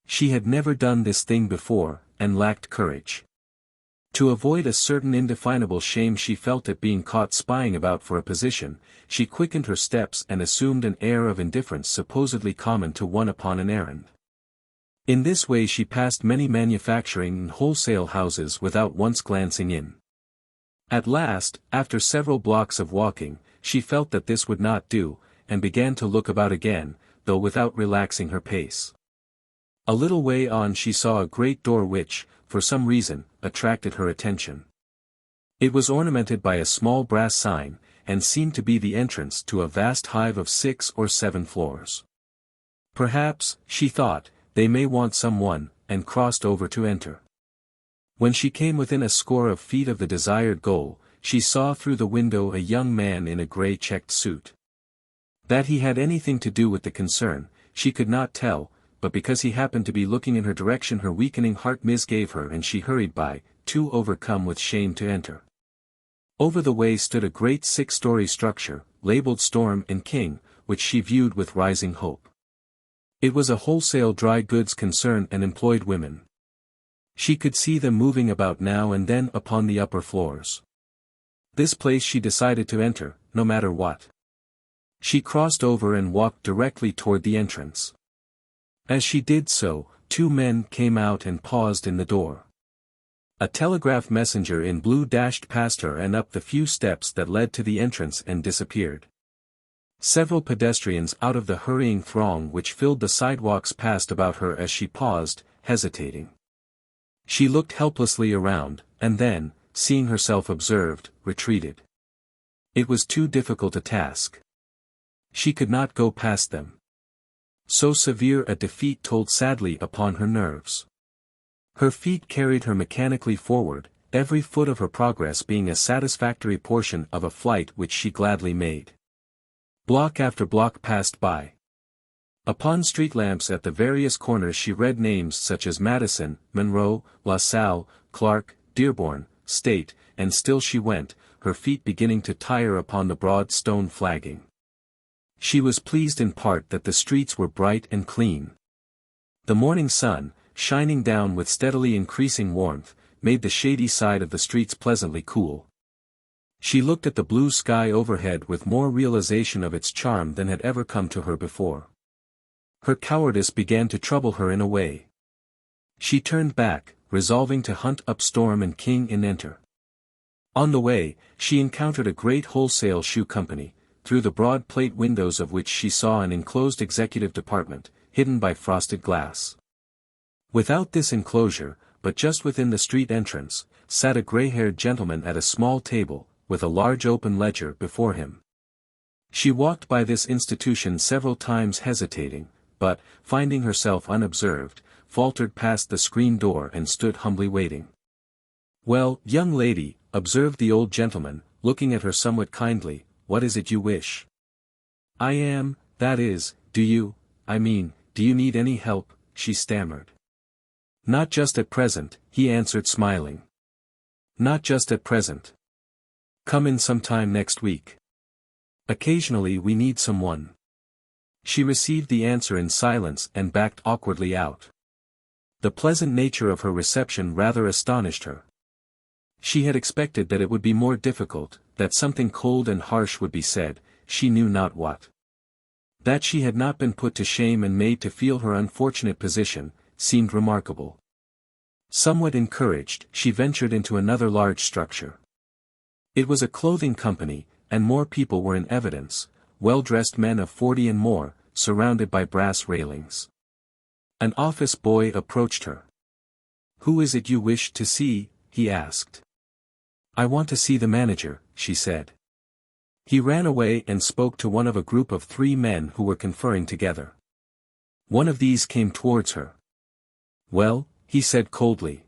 She had never done this thing before, and lacked courage. To avoid a certain indefinable shame she felt at being caught spying about for a position, she quickened her steps and assumed an air of indifference supposedly common to one upon an errand. In this way she passed many manufacturing and wholesale houses without once glancing in. At last, after several blocks of walking, she felt that this would not do, and began to look about again, though without relaxing her pace. A little way on she saw a great door which, for some reason, attracted her attention. It was ornamented by a small brass sign, and seemed to be the entrance to a vast hive of 6 or 7 floors. Perhaps, she thought, they may want someone, and crossed over to enter. When she came within a score of feet of the desired goal, she saw through the window a young man in a grey checked suit. That he had anything to do with the concern, she could not tell, but because he happened to be looking in her direction her weakening heart misgave her and she hurried by, too overcome with shame to enter. Over the way stood a great 6-story structure, labeled Storm and King, which she viewed with rising hope. It was a wholesale dry goods concern and employed women. She could see them moving about now and then upon the upper floors. This place she decided to enter, no matter what. She crossed over and walked directly toward the entrance. As she did so, 2 men came out and paused in the door. A telegraph messenger in blue dashed past her and up the few steps that led to the entrance and disappeared. Several pedestrians out of the hurrying throng which filled the sidewalks passed about her as she paused, hesitating. She looked helplessly around, and then, seeing herself observed, retreated. It was too difficult a task. She could not go past them. So severe a defeat told sadly upon her nerves. Her feet carried her mechanically forward, every foot of her progress being a satisfactory portion of a flight which she gladly made. Block after block passed by. Upon street lamps at the various corners she read names such as Madison, Monroe, LaSalle, Clark, Dearborn, State, and still she went, her feet beginning to tire upon the broad stone flagging. She was pleased in part that the streets were bright and clean. The morning sun, shining down with steadily increasing warmth, made the shady side of the streets pleasantly cool. She looked at the blue sky overhead with more realization of its charm than had ever come to her before. Her cowardice began to trouble her in a way. She turned back, resolving to hunt up Storm and King and enter. On the way, she encountered a great wholesale shoe company, through the broad plate windows of which she saw an enclosed executive department, hidden by frosted glass. Without this enclosure, but just within the street entrance, sat a gray-haired gentleman at a small table, with a large open ledger before him. She walked by this institution several times hesitating, but, finding herself unobserved, faltered past the screen door and stood humbly waiting. "Well, young lady," observed the old gentleman, looking at her somewhat kindly, "what is it you wish?" "I am, that is, do you need any help?" she stammered. "Not just at present," he answered smiling. "Not just at present. Come in sometime next week. Occasionally we need someone." She received the answer in silence and backed awkwardly out. The pleasant nature of her reception rather astonished her. She had expected that it would be more difficult, that something cold and harsh would be said, she knew not what. That she had not been put to shame and made to feel her unfortunate position, seemed remarkable. Somewhat encouraged, she ventured into another large structure. It was a clothing company, and more people were in evidence, well-dressed men of 40 and more, surrounded by brass railings. An office boy approached her. "Who is it you wish to see?" he asked. "I want to see the manager," she said. He ran away and spoke to one of a group of 3 men who were conferring together. One of these came towards her. "Well," he said coldly.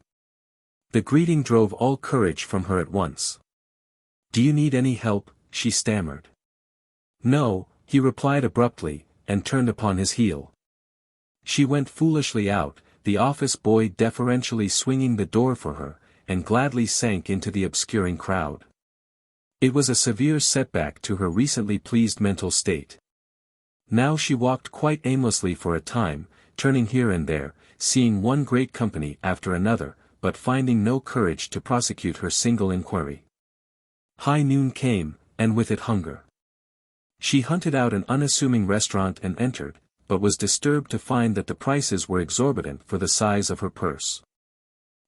The greeting drove all courage from her at once. "Do you need any help?" she stammered. "No," he replied abruptly, and turned upon his heel. She went foolishly out, the office boy deferentially swinging the door for her, and gladly sank into the obscuring crowd. It was a severe setback to her recently pleased mental state. Now she walked quite aimlessly for a time, turning here and there, seeing one great company after another, but finding no courage to prosecute her single inquiry. High noon came, and with it hunger. She hunted out an unassuming restaurant and entered, but was disturbed to find that the prices were exorbitant for the size of her purse.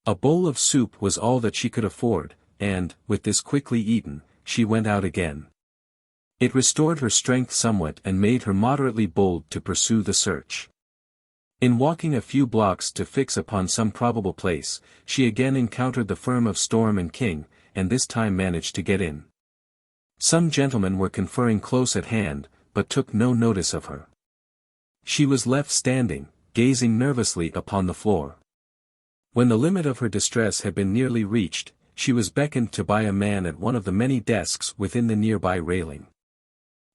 A bowl of soup was all that she could afford, and, with this quickly eaten, she went out again. It restored her strength somewhat and made her moderately bold to pursue the search. In walking a few blocks to fix upon some probable place, she again encountered the firm of Storm and King, and this time managed to get in. Some gentlemen were conferring close at hand, but took no notice of her. She was left standing, gazing nervously upon the floor. When the limit of her distress had been nearly reached, she was beckoned to by a man at one of the many desks within the nearby railing.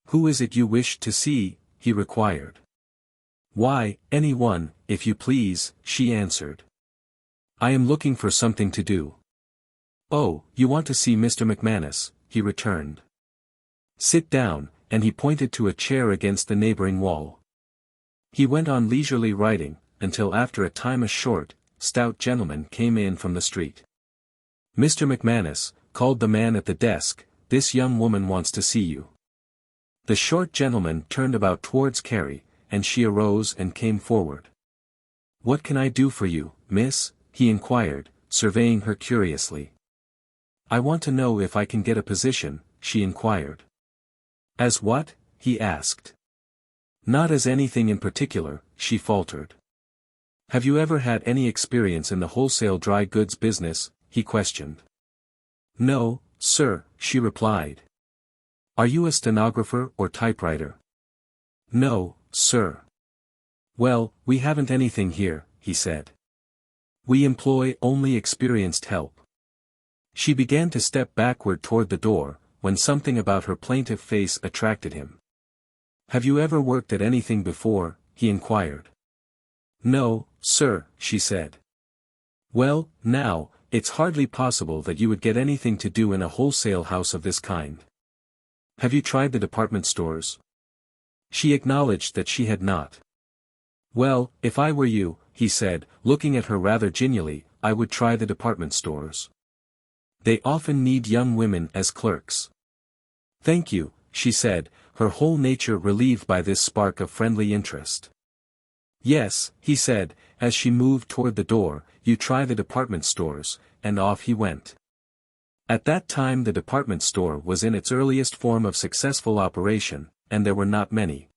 "Who is it you wish to see?" he required. "Why, any one, if you please," she answered. "I am looking for something to do." "Oh, you want to see Mr. McManus," he returned. "Sit down," and he pointed to a chair against the neighboring wall. He went on leisurely writing, until after a time a short, stout gentleman came in from the street. "Mr. McManus," called the man at the desk, "this young woman wants to see you." The short gentleman turned about towards Carrie, and she arose and came forward. "What can I do for you, miss?" he inquired, surveying her curiously. "I want to know if I can get a position," she inquired. "As what?" he asked. "Not as anything in particular," she faltered. "Have you ever had any experience in the wholesale dry goods business?" he questioned. "No, sir," she replied. "Are you a stenographer or typewriter?" "No, sir." "Well, we haven't anything here," he said. "We employ only experienced help." She began to step backward toward the door, when something about her plaintive face attracted him. "Have you ever worked at anything before?" he inquired. "No, sir," she said. "Well, now, it's hardly possible that you would get anything to do in a wholesale house of this kind. Have you tried the department stores?" She acknowledged that she had not. "Well, if I were you," he said, looking at her rather genially, "I would try the department stores. They often need young women as clerks." "Thank you," she said, her whole nature relieved by this spark of friendly interest. "Yes," he said, as she moved toward the door, "you try the department stores," and off he went. At that time the department store was in its earliest form of successful operation, and there were not many.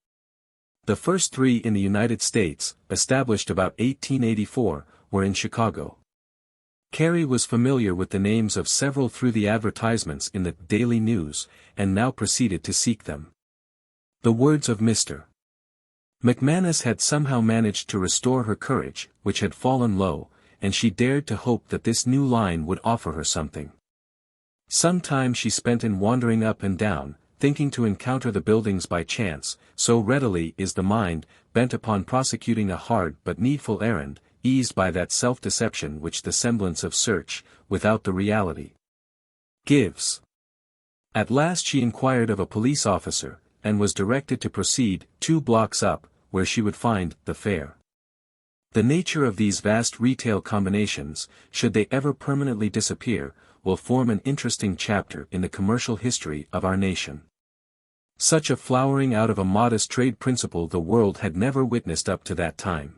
The first three in the United States, established about 1884, were in Chicago. Carrie was familiar with the names of several through the advertisements in the Daily News, and now proceeded to seek them. The words of Mr. McManus had somehow managed to restore her courage, which had fallen low, and she dared to hope that this new line would offer her something. Some time she spent in wandering up and down, thinking to encounter the buildings by chance, so readily is the mind, bent upon prosecuting a hard but needful errand, eased by that self-deception which the semblance of search, without the reality, gives. At last she inquired of a police officer, and was directed to proceed 2 blocks up, where she would find the fair. The nature of these vast retail combinations, should they ever permanently disappear, will form an interesting chapter in the commercial history of our nation. Such a flowering out of a modest trade principle the world had never witnessed up to that time.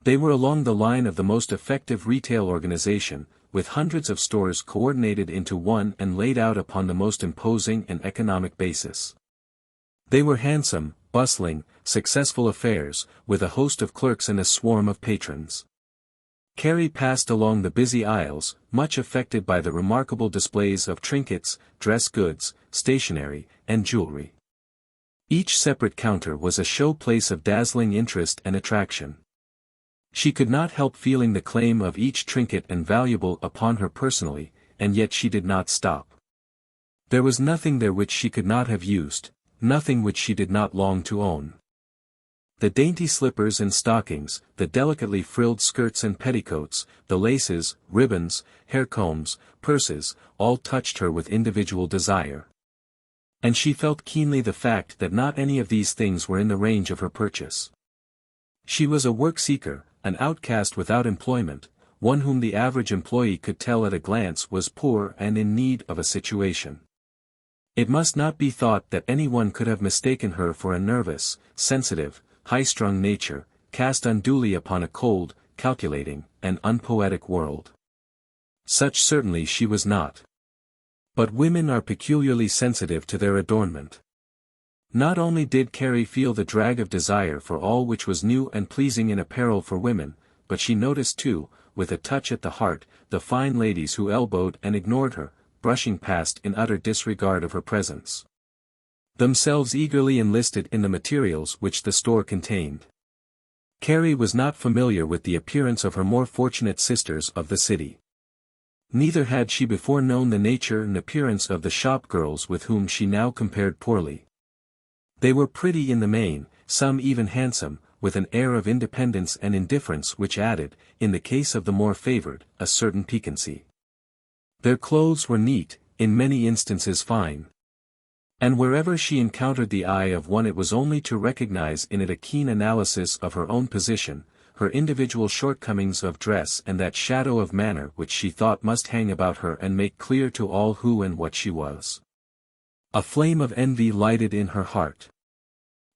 They were along the line of the most effective retail organization, with hundreds of stores coordinated into one and laid out upon the most imposing and economic basis. They were handsome, bustling, successful affairs, with a host of clerks and a swarm of patrons. Carrie passed along the busy aisles, much affected by the remarkable displays of trinkets, dress goods, stationery, and jewelry. Each separate counter was a show place of dazzling interest and attraction. She could not help feeling the claim of each trinket and valuable upon her personally, and yet she did not stop. There was nothing there which she could not have used, nothing which she did not long to own. The dainty slippers and stockings, the delicately frilled skirts and petticoats, the laces, ribbons, hair combs, purses, all touched her with individual desire. And she felt keenly the fact that not any of these things were in the range of her purchase. She was a work-seeker, an outcast without employment, one whom the average employee could tell at a glance was poor and in need of a situation. It must not be thought that anyone could have mistaken her for a nervous, sensitive, high-strung nature, cast unduly upon a cold, calculating, and unpoetic world. Such certainly she was not. But women are peculiarly sensitive to their adornment. Not only did Carrie feel the drag of desire for all which was new and pleasing in apparel for women, but she noticed too, with a touch at the heart, the fine ladies who elbowed and ignored her, brushing past in utter disregard of her presence. Themselves eagerly enlisted in the materials which the store contained. Carrie was not familiar with the appearance of her more fortunate sisters of the city. Neither had she before known the nature and appearance of the shop girls with whom she now compared poorly. They were pretty in the main, some even handsome, with an air of independence and indifference which added, in the case of the more favored, a certain piquancy. Their clothes were neat, in many instances fine. And wherever she encountered the eye of one it was only to recognize in it a keen analysis of her own position, her individual shortcomings of dress and that shadow of manner which she thought must hang about her and make clear to all who and what she was. A flame of envy lighted in her heart.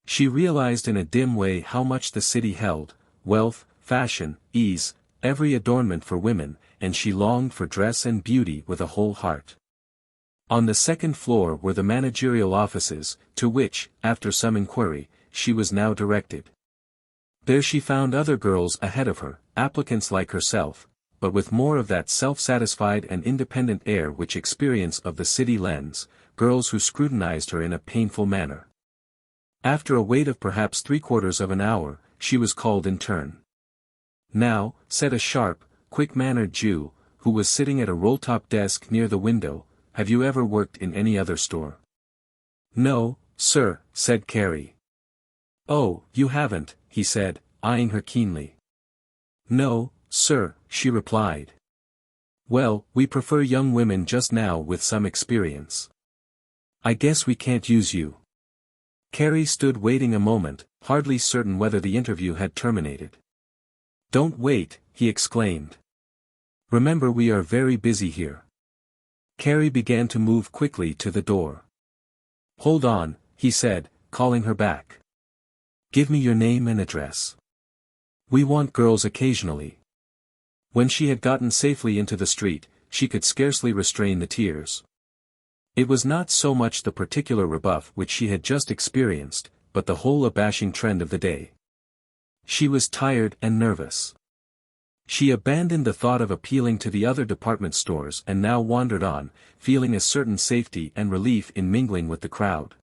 She realized in a dim way how much the city held: wealth, fashion, ease, every adornment for women, and she longed for dress and beauty with a whole heart. On the second floor were the managerial offices, to which, after some inquiry, she was now directed. There she found other girls ahead of her, applicants like herself, but with more of that self-satisfied and independent air which experience of the city lends, girls who scrutinized her in a painful manner. After a wait of perhaps 3/4 of an hour, she was called in turn. "Now," said a sharp, quick-mannered Jew, who was sitting at a roll-top desk near the window, "have you ever worked in any other store?" "No, sir," said Carrie. "Oh, you haven't," he said, eyeing her keenly. "No, sir," she replied. "Well, we prefer young women just now with some experience. I guess we can't use you." Carrie stood waiting a moment, hardly certain whether the interview had terminated. "Don't wait," he exclaimed. "Remember we are very busy here." Carrie began to move quickly to the door. "Hold on," he said, calling her back. "Give me your name and address. We want girls occasionally." When she had gotten safely into the street, she could scarcely restrain the tears. It was not so much the particular rebuff which she had just experienced, but the whole abashing trend of the day. She was tired and nervous. She abandoned the thought of appealing to the other department stores and now wandered on, feeling a certain safety and relief in mingling with the crowd.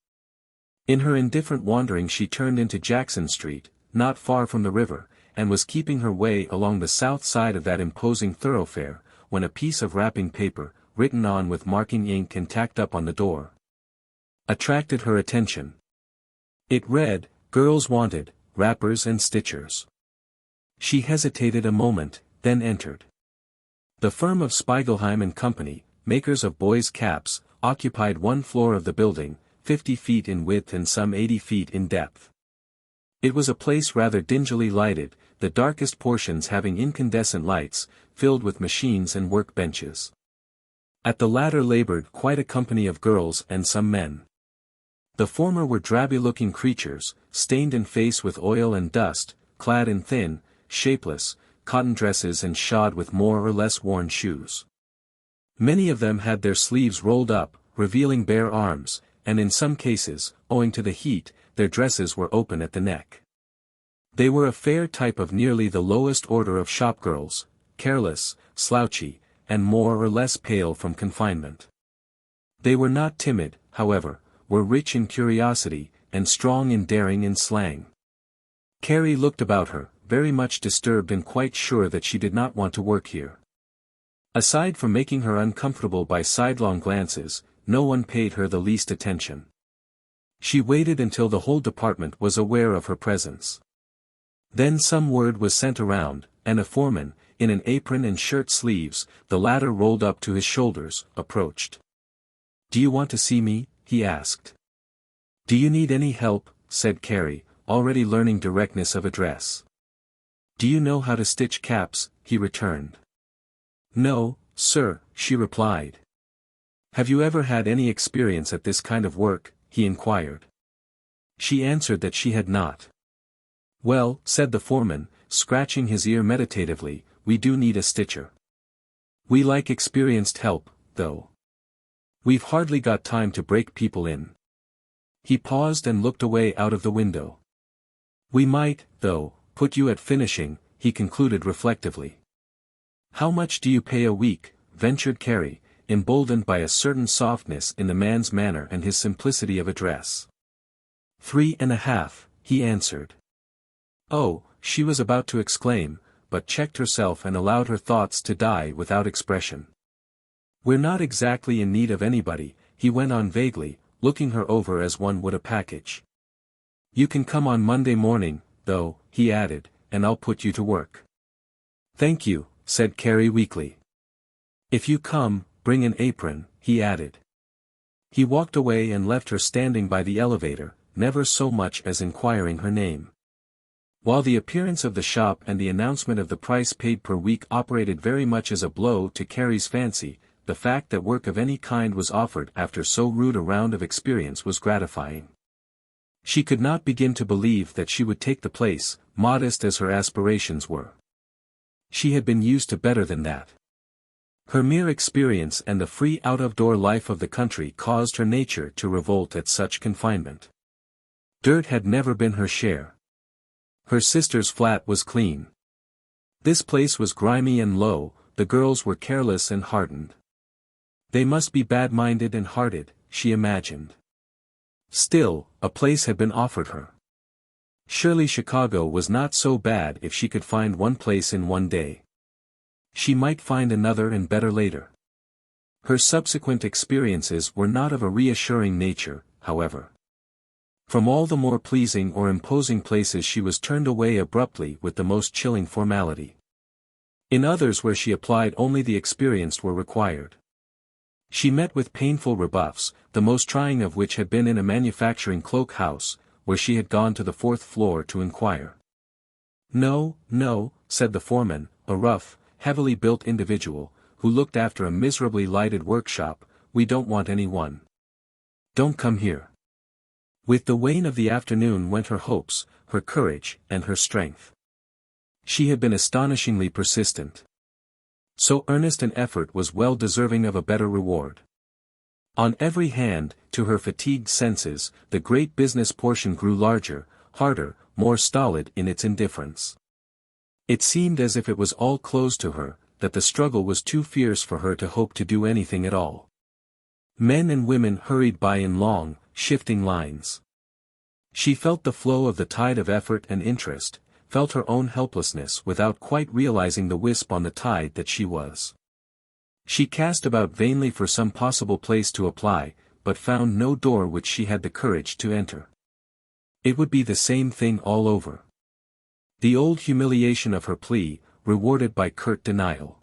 In her indifferent wandering she turned into Jackson Street, not far from the river, and was keeping her way along the south side of that imposing thoroughfare, when a piece of wrapping paper, written on with marking ink and tacked up on the door, attracted her attention. It read, "Girls wanted, wrappers and stitchers." She hesitated a moment, then entered. The firm of Spiegelheim and Company, makers of boys' caps, occupied one floor of the building, 50 feet in width and some 80 feet in depth. It was a place rather dingily lighted, the darkest portions having incandescent lights, filled with machines and work benches. At the latter labored quite a company of girls and some men. The former were drabby-looking creatures, stained in face with oil and dust, clad in thin, shapeless, cotton dresses and shod with more or less worn shoes. Many of them had their sleeves rolled up, revealing bare arms, and in some cases, owing to the heat, their dresses were open at the neck. They were a fair type of nearly the lowest order of shopgirls, careless, slouchy, and more or less pale from confinement. They were not timid, however, were rich in curiosity, and strong in daring and slang. Carrie looked about her, very much disturbed and quite sure that she did not want to work here. Aside from making her uncomfortable by sidelong glances, no one paid her the least attention. She waited until the whole department was aware of her presence. Then some word was sent around, and a foreman, in an apron and shirt sleeves, the latter rolled up to his shoulders, approached. "Do you want to see me?" he asked. "Do you need any help?" said Carrie, already learning directness of address. "Do you know how to stitch caps?" he returned. "No, sir," she replied. "Have you ever had any experience at this kind of work?" he inquired. She answered that she had not. "Well," said the foreman, scratching his ear meditatively, "we do need a stitcher. We like experienced help, though. We've hardly got time to break people in." He paused and looked away out of the window. "We might, though, put you at finishing," he concluded reflectively. "How much do you pay a week?" ventured Carrie, emboldened by a certain softness in the man's manner and his simplicity of address. "3.5, he answered. "Oh," she was about to exclaim, but checked herself and allowed her thoughts to die without expression. "We're not exactly in need of anybody," he went on vaguely, looking her over as one would a package. "You can come on Monday morning, though," he added, "and I'll put you to work." "Thank you," said Carrie weakly. "If you come, bring an apron," he added. He walked away and left her standing by the elevator, never so much as inquiring her name. While the appearance of the shop and the announcement of the price paid per week operated very much as a blow to Carrie's fancy, the fact that work of any kind was offered after so rude a round of experience was gratifying. She could not begin to believe that she would take the place, modest as her aspirations were. She had been used to better than that. Her mere experience and the free out-of-door life of the country caused her nature to revolt at such confinement. Dirt had never been her share. Her sister's flat was clean. This place was grimy and low, the girls were careless and hardened. They must be bad-minded and hearted, she imagined. Still, a place had been offered her. Surely Chicago was not so bad if she could find one place in one day. She might find another and better later. Her subsequent experiences were not of a reassuring nature, however. From all the more pleasing or imposing places she was turned away abruptly with the most chilling formality. In others where she applied only the experienced were required. She met with painful rebuffs, the most trying of which had been in a manufacturing cloak house, where she had gone to the 4th floor to inquire. "No, no," said the foreman, a rough, heavily built individual, who looked after a miserably lighted workshop, "we don't want anyone. Don't come here." With the wane of the afternoon went her hopes, her courage, and her strength. She had been astonishingly persistent. So earnest an effort was well deserving of a better reward. On every hand, to her fatigued senses, the great business portion grew larger, harder, more stolid in its indifference. It seemed as if it was all closed to her, that the struggle was too fierce for her to hope to do anything at all. Men and women hurried by in long, shifting lines. She felt the flow of the tide of effort and interest, felt her own helplessness without quite realizing the wisp on the tide that she was. She cast about vainly for some possible place to apply, but found no door which she had the courage to enter. It would be the same thing all over. The old humiliation of her plea, rewarded by curt denial.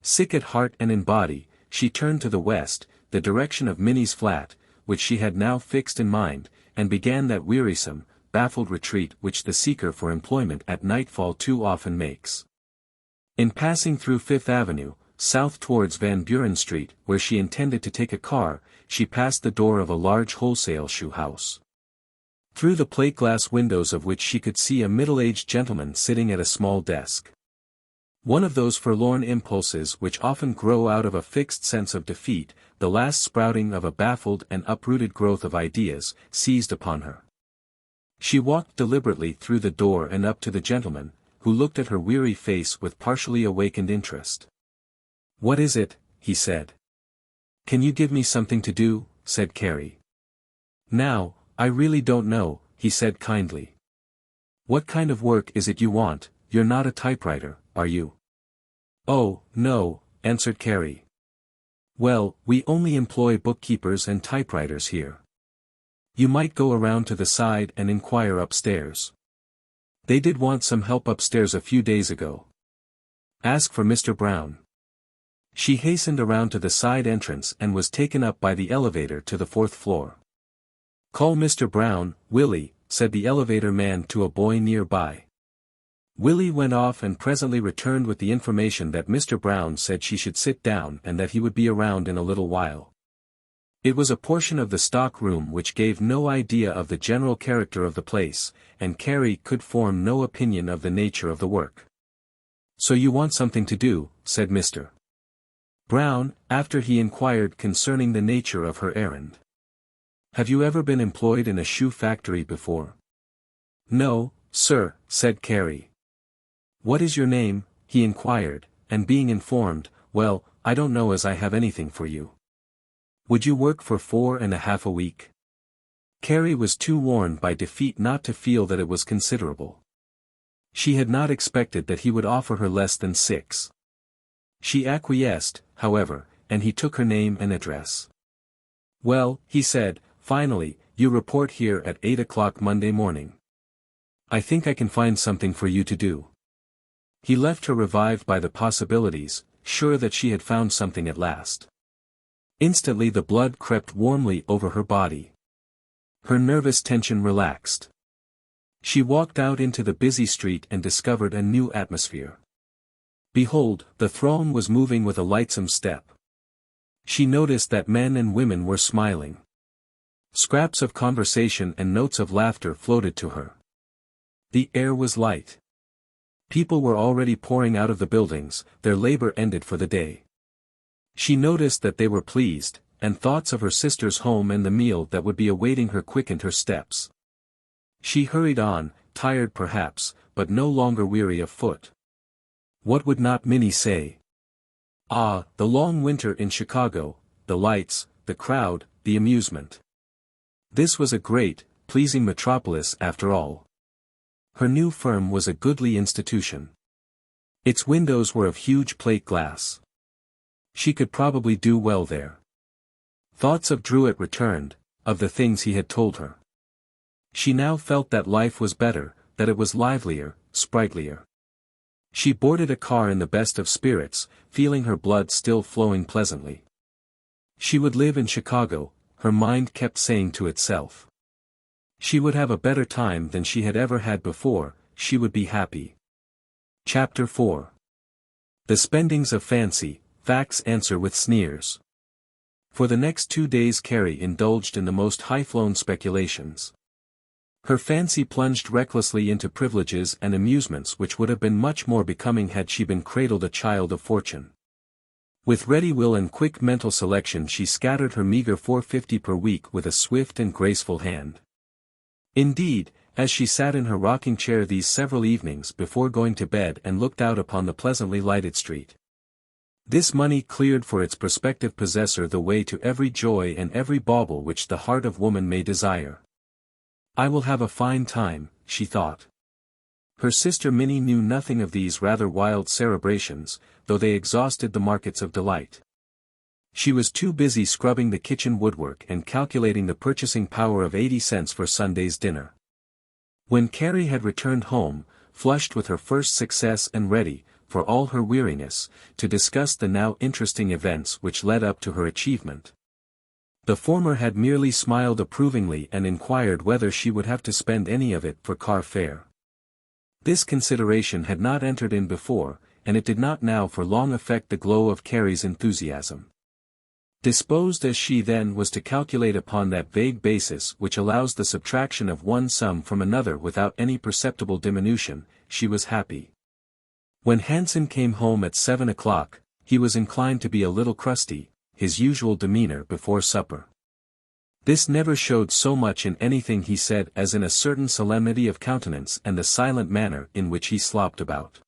Sick at heart and in body, she turned to the west, the direction of Minnie's flat, which she had now fixed in mind, and began that wearisome, baffled retreat which the seeker for employment at nightfall too often makes. In passing through Fifth Avenue, south towards Van Buren Street, where she intended to take a car, she passed the door of a large wholesale shoe house. Through the plate-glass windows of which she could see a middle-aged gentleman sitting at a small desk. One of those forlorn impulses which often grow out of a fixed sense of defeat, the last sprouting of a baffled and uprooted growth of ideas, seized upon her. She walked deliberately through the door and up to the gentleman, who looked at her weary face with partially awakened interest. "What is it?" he said. "Can you give me something to do?" said Carrie. "Now, I really don't know," he said kindly. "What kind of work is it you want? You're not a typewriter, are you?" "Oh, no," answered Carrie. "Well, we only employ bookkeepers and typewriters here. You might go around to the side and inquire upstairs. They did want some help upstairs a few days ago. Ask for Mr. Brown." She hastened around to the side entrance and was taken up by the elevator to the 4th floor. "Call Mr. Brown, Willie," said the elevator man to a boy nearby. Willie went off and presently returned with the information that Mr. Brown said she should sit down and that he would be around in a little while. It was a portion of the stock room which gave no idea of the general character of the place, and Carrie could form no opinion of the nature of the work. "So you want something to do," said Mr. Brown, after he inquired concerning the nature of her errand. "Have you ever been employed in a shoe factory before?" "No, sir," said Carrie. "What is your name?" he inquired, and being informed, "Well, I don't know as I have anything for you. Would you work for 4.5 a week?" Carrie was too worn by defeat not to feel that it was considerable. She had not expected that he would offer her less than 6. She acquiesced, however, and he took her name and address. "Well," he said, finally, "you report here at 8 o'clock Monday morning. I think I can find something for you to do." He left her revived by the possibilities, sure that she had found something at last. Instantly the blood crept warmly over her body. Her nervous tension relaxed. She walked out into the busy street and discovered a new atmosphere. Behold, the throng was moving with a lightsome step. She noticed that men and women were smiling. Scraps of conversation and notes of laughter floated to her. The air was light. People were already pouring out of the buildings, their labor ended for the day. She noticed that they were pleased, and thoughts of her sister's home and the meal that would be awaiting her quickened her steps. She hurried on, tired perhaps, but no longer weary of foot. What would not Minnie say? Ah, the long winter in Chicago, the lights, the crowd, the amusement. This was a great, pleasing metropolis after all. Her new firm was a goodly institution. Its windows were of huge plate glass. She could probably do well there. Thoughts of Druitt returned, of the things he had told her. She now felt that life was better, that it was livelier, sprightlier. She boarded a car in the best of spirits, feeling her blood still flowing pleasantly. She would live in Chicago, her mind kept saying to itself. She would have a better time than she had ever had before, she would be happy. Chapter 4. The spendings of fancy, facts answer with sneers. For the next 2 days Carrie indulged in the most high-flown speculations. Her fancy plunged recklessly into privileges and amusements which would have been much more becoming had she been cradled a child of fortune. With ready will and quick mental selection she scattered her meager $4.50 per week with a swift and graceful hand. Indeed, as she sat in her rocking chair these several evenings before going to bed and looked out upon the pleasantly lighted street, this money cleared for its prospective possessor the way to every joy and every bauble which the heart of woman may desire. I will have a fine time, she thought. Her sister Minnie knew nothing of these rather wild cerebrations, though they exhausted the markets of delight. She was too busy scrubbing the kitchen woodwork and calculating the purchasing power of 80 cents for Sunday's dinner. When Carrie had returned home, flushed with her first success and ready, for all her weariness, to discuss the now interesting events which led up to her achievement, the former had merely smiled approvingly and inquired whether she would have to spend any of it for car fare. This consideration had not entered in before, and it did not now for long affect the glow of Carrie's enthusiasm. Disposed as she then was to calculate upon that vague basis which allows the subtraction of one sum from another without any perceptible diminution, she was happy. When Hanson came home at 7 o'clock, he was inclined to be a little crusty, his usual demeanor before supper. This never showed so much in anything he said as in a certain solemnity of countenance and the silent manner in which he slopped about.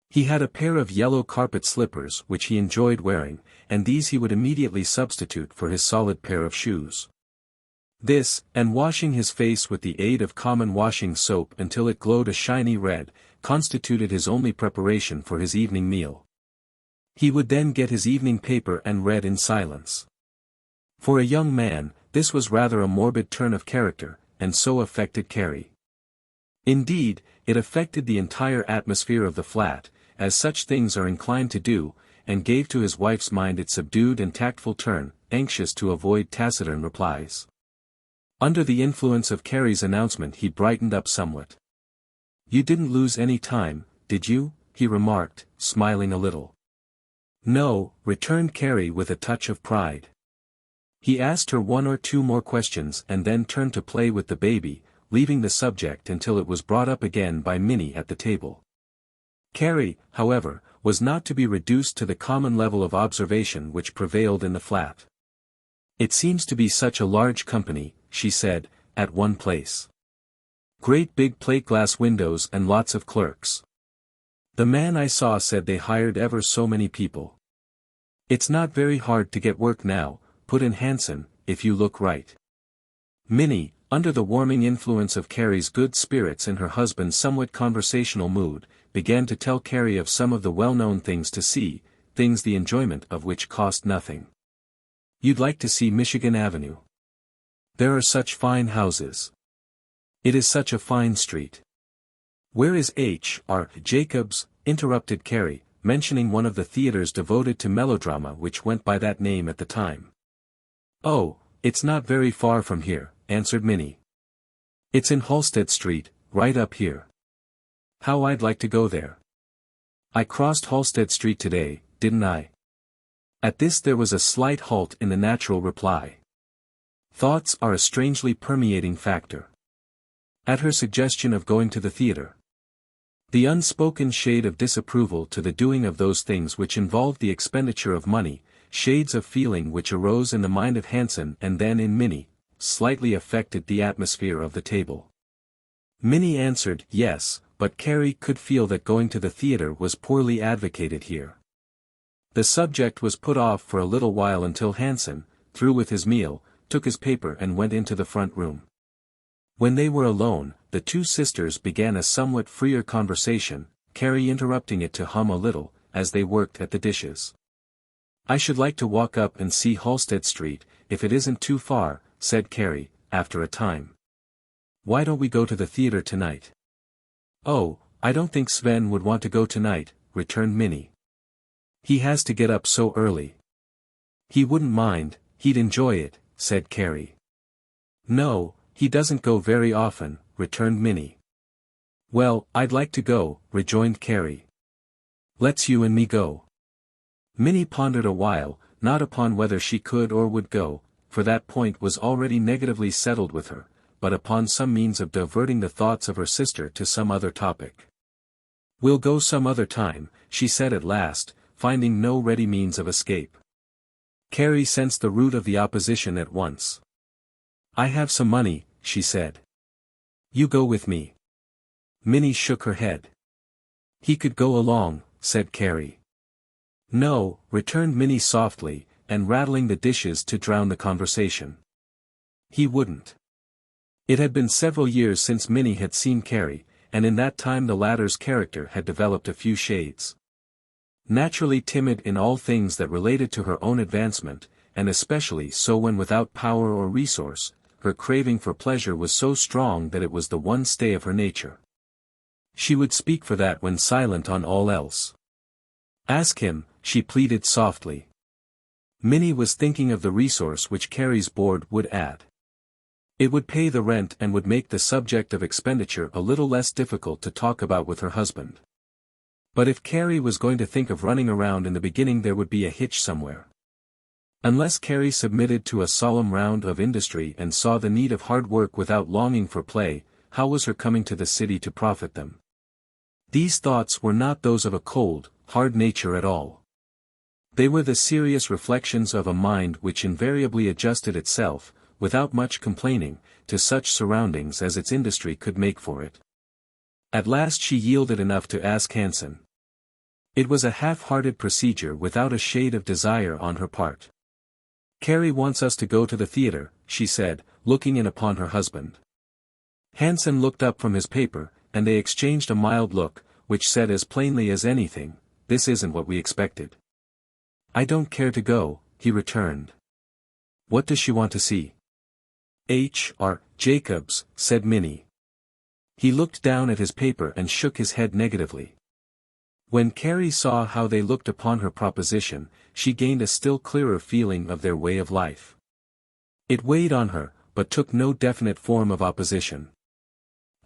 He had a pair of yellow carpet slippers which he enjoyed wearing, and these he would immediately substitute for his solid pair of shoes. This, and washing his face with the aid of common washing soap until it glowed a shiny red, constituted his only preparation for his evening meal. He would then get his evening paper and read in silence. For a young man, this was rather a morbid turn of character, and so affected Carrie. Indeed, it affected the entire atmosphere of the flat, as such things are inclined to do, and gave to his wife's mind its subdued and tactful turn, anxious to avoid taciturn replies. Under the influence of Carrie's announcement he brightened up somewhat. "You didn't lose any time, did you?" he remarked, smiling a little. "No," returned Carrie with a touch of pride. He asked her 1 or 2 more questions and then turned to play with the baby, leaving the subject until it was brought up again by Minnie at the table. Carrie, however, was not to be reduced to the common level of observation which prevailed in the flat. "It seems to be such a large company," she said, at one place. "Great big plate-glass windows and lots of clerks. The man I saw said they hired ever so many people." "It's not very hard to get work now," put in Hanson, "if you look right." Minnie, under the warming influence of Carrie's good spirits and her husband's somewhat conversational mood, began to tell Carrie of some of the well-known things to see, things the enjoyment of which cost nothing. "You'd like to see Michigan Avenue. There are such fine houses. It is such a fine street." "Where is H.R. Jacobs?" interrupted Carrie, mentioning one of the theaters devoted to melodrama which went by that name at the time. "Oh, it's not very far from here," answered Minnie. "It's in Halsted Street, right up here. How I'd like to go there. I crossed Halsted Street today, didn't I?" At this there was a slight halt in the natural reply. Thoughts are a strangely permeating factor. At her suggestion of going to the theater, The unspoken shade of disapproval to the doing of those things which involved the expenditure of money, shades of feeling which arose in the mind of Hansen and then in Minnie, slightly affected the atmosphere of the table. Minnie answered yes, but Carrie could feel that going to the theater was poorly advocated here. The subject was put off for a little while until Hansen, through with his meal, took his paper and went into the front room. When they were alone, the two sisters began a somewhat freer conversation, Carrie interrupting it to hum a little, as they worked at the dishes. "I should like to walk up and see Halsted Street, if it isn't too far," said Carrie, after a time. "Why don't we go to the theater tonight?" "Oh, I don't think Sven would want to go tonight," returned Minnie. "He has to get up so early." "He wouldn't mind, he'd enjoy it," said Carrie. "No, he doesn't go very often," returned Minnie. "Well, I'd like to go," rejoined Carrie. "Let's you and me go." Minnie pondered a while, not upon whether she could or would go, for that point was already negatively settled with her, but upon some means of diverting the thoughts of her sister to some other topic. "We'll go some other time," she said at last, finding no ready means of escape. Carrie sensed the root of the opposition at once. "I have some money," she said. "You go with me." Minnie shook her head. "He could go along," said Carrie. "No," returned Minnie softly, and rattling the dishes to drown the conversation. "He wouldn't." It had been several years since Minnie had seen Carrie, and in that time the latter's character had developed a few shades. Naturally timid in all things that related to her own advancement, and especially so when without power or resource, her craving for pleasure was so strong that it was the one stay of her nature. She would speak for that when silent on all else. "Ask him," she pleaded softly. Minnie was thinking of the resource which Carrie's board would add. It would pay the rent and would make the subject of expenditure a little less difficult to talk about with her husband. But if Carrie was going to think of running around in the beginning, there would be a hitch somewhere. Unless Carrie submitted to a solemn round of industry and saw the need of hard work without longing for play, how was her coming to the city to profit them? These thoughts were not those of a cold, hard nature at all. They were the serious reflections of a mind which invariably adjusted itself, without much complaining, to such surroundings as its industry could make for it. At last she yielded enough to ask Hansen. It was a half-hearted procedure without a shade of desire on her part. "Carrie wants us to go to the theater," she said, looking in upon her husband. Hansen looked up from his paper, and they exchanged a mild look, which said as plainly as anything, "This isn't what we expected." "I don't care to go," he returned. "What does she want to see?" "H.R. Jacobs," said Minnie. He looked down at his paper and shook his head negatively. When Carrie saw how they looked upon her proposition, she gained a still clearer feeling of their way of life. It weighed on her, but took no definite form of opposition.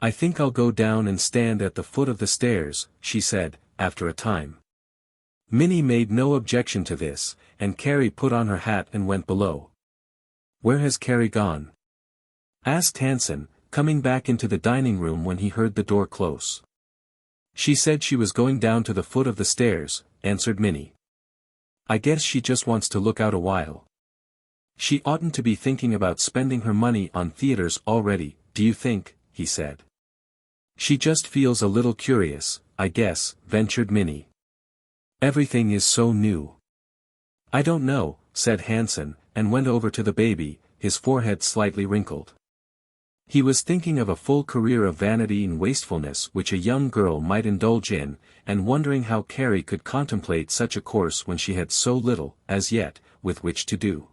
"I think I'll go down and stand at the foot of the stairs," she said, after a time. Minnie made no objection to this, and Carrie put on her hat and went below. "Where has Carrie gone?" asked Hansen, coming back into the dining room when he heard the door close. "She said she was going down to the foot of the stairs," answered Minnie. "I guess she just wants to look out a while. She oughtn't to be thinking about spending her money on theaters already, do you think?" he said. "She just feels a little curious, I guess," ventured Minnie. "Everything is so new." "I don't know," said Hansen, and went over to the baby, his forehead slightly wrinkled. He was thinking of a full career of vanity and wastefulness which a young girl might indulge in, and wondering how Carrie could contemplate such a course when she had so little, as yet, with which to do.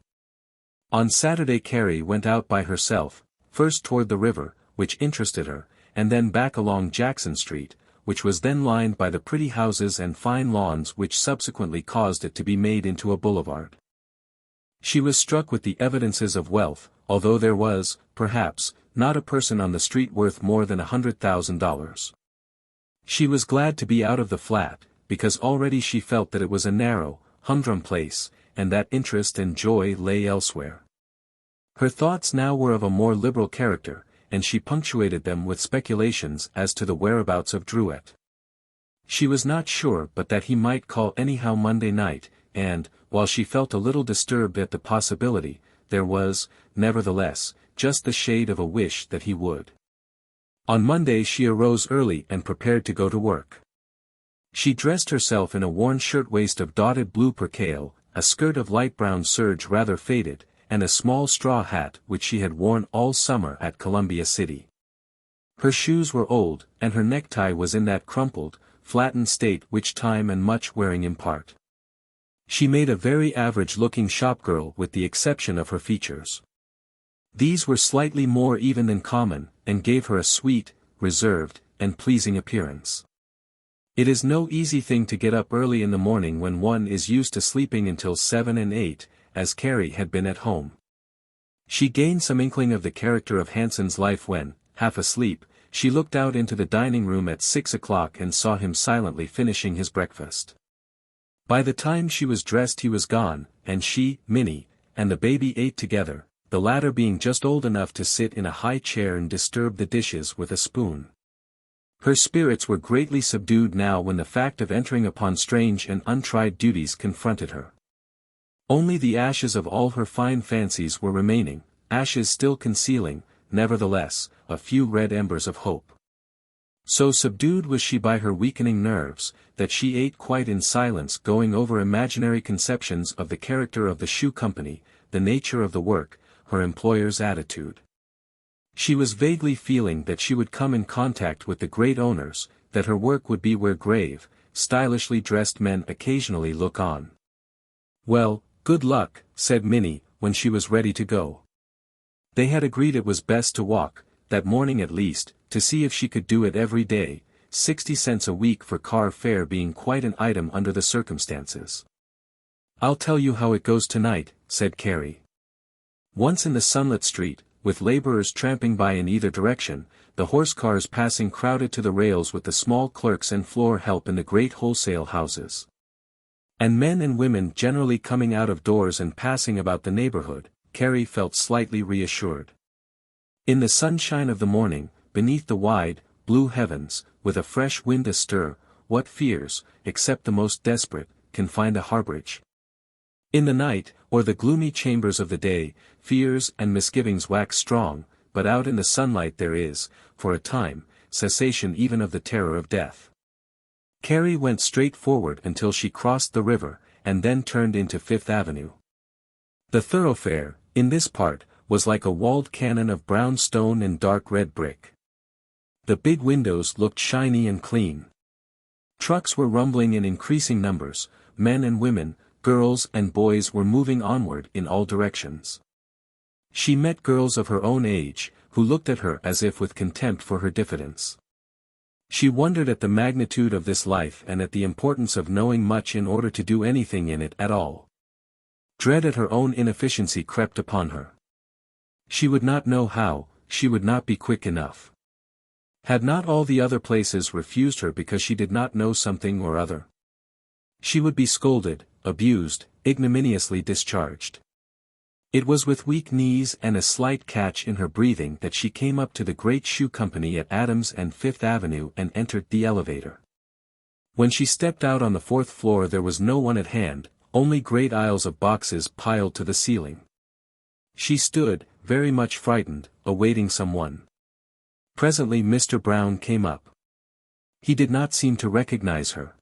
On Saturday Carrie went out by herself, first toward the river, which interested her, and then back along Jackson Street, which was then lined by the pretty houses and fine lawns which subsequently caused it to be made into a boulevard. She was struck with the evidences of wealth, although there was, perhaps, not a person on the street worth more than $100,000. She was glad to be out of the flat, because already she felt that it was a narrow, humdrum place, and that interest and joy lay elsewhere. Her thoughts now were of a more liberal character, and she punctuated them with speculations as to the whereabouts of Druet. She was not sure but that he might call anyhow Monday night, and, while she felt a little disturbed at the possibility, there was, nevertheless, just the shade of a wish that he would. On Monday she arose early and prepared to go to work. She dressed herself in a worn shirtwaist of dotted blue percale, a skirt of light brown serge rather faded, and a small straw hat which she had worn all summer at Columbia City. Her shoes were old, and her necktie was in that crumpled, flattened state which time and much wearing impart. She made a very average-looking shopgirl with the exception of her features. These were slightly more even than common, and gave her a sweet, reserved, and pleasing appearance. It is no easy thing to get up early in the morning when one is used to sleeping until 7 and 8, as Carrie had been at home. She gained some inkling of the character of Hanson's life when, half asleep, she looked out into the dining room at 6 o'clock and saw him silently finishing his breakfast. By the time she was dressed he was gone, and she, Minnie, and the baby ate together, the latter being just old enough to sit in a high chair and disturb the dishes with a spoon. Her spirits were greatly subdued now when the fact of entering upon strange and untried duties confronted her. Only the ashes of all her fine fancies were remaining, ashes still concealing, nevertheless, a few red embers of hope. So subdued was she by her weakening nerves, that she ate quite in silence, going over imaginary conceptions of the character of the shoe company, the nature of the work, her employer's attitude. She was vaguely feeling that she would come in contact with the great owners, that her work would be where grave, stylishly dressed men occasionally look on. "Well, good luck," said Minnie, when she was ready to go. They had agreed it was best to walk, that morning at least, to see if she could do it every day, 60 cents a week for car fare being quite an item under the circumstances. "I'll tell you how it goes tonight," said Carrie. Once in the sunlit street, with laborers tramping by in either direction, the horse cars passing crowded to the rails with the small clerks and floor help in the great wholesale houses, and men and women generally coming out of doors and passing about the neighborhood, Carrie felt slightly reassured. In the sunshine of the morning, beneath the wide, blue heavens, with a fresh wind astir, what fears, except the most desperate, can find a harborage? In the night, or the gloomy chambers of the day, fears and misgivings wax strong, but out in the sunlight there is, for a time, cessation even of the terror of death. Carrie went straight forward until she crossed the river, and then turned into Fifth Avenue. The thoroughfare, in this part, was like a walled cannon of brown stone and dark red brick. The big windows looked shiny and clean. Trucks were rumbling in increasing numbers, men and women, girls and boys were moving onward in all directions. She met girls of her own age, who looked at her as if with contempt for her diffidence. She wondered at the magnitude of this life and at the importance of knowing much in order to do anything in it at all. Dread at her own inefficiency crept upon her. She would not know how, she would not be quick enough. Had not all the other places refused her because she did not know something or other? She would be scolded, abused, ignominiously discharged. It was with weak knees and a slight catch in her breathing that she came up to the great shoe company at Adams and Fifth Avenue and entered the elevator. When she stepped out on the 4th floor there was no one at hand, only great aisles of boxes piled to the ceiling. She stood, very much frightened, awaiting someone. Presently Mr. Brown came up. He did not seem to recognize her.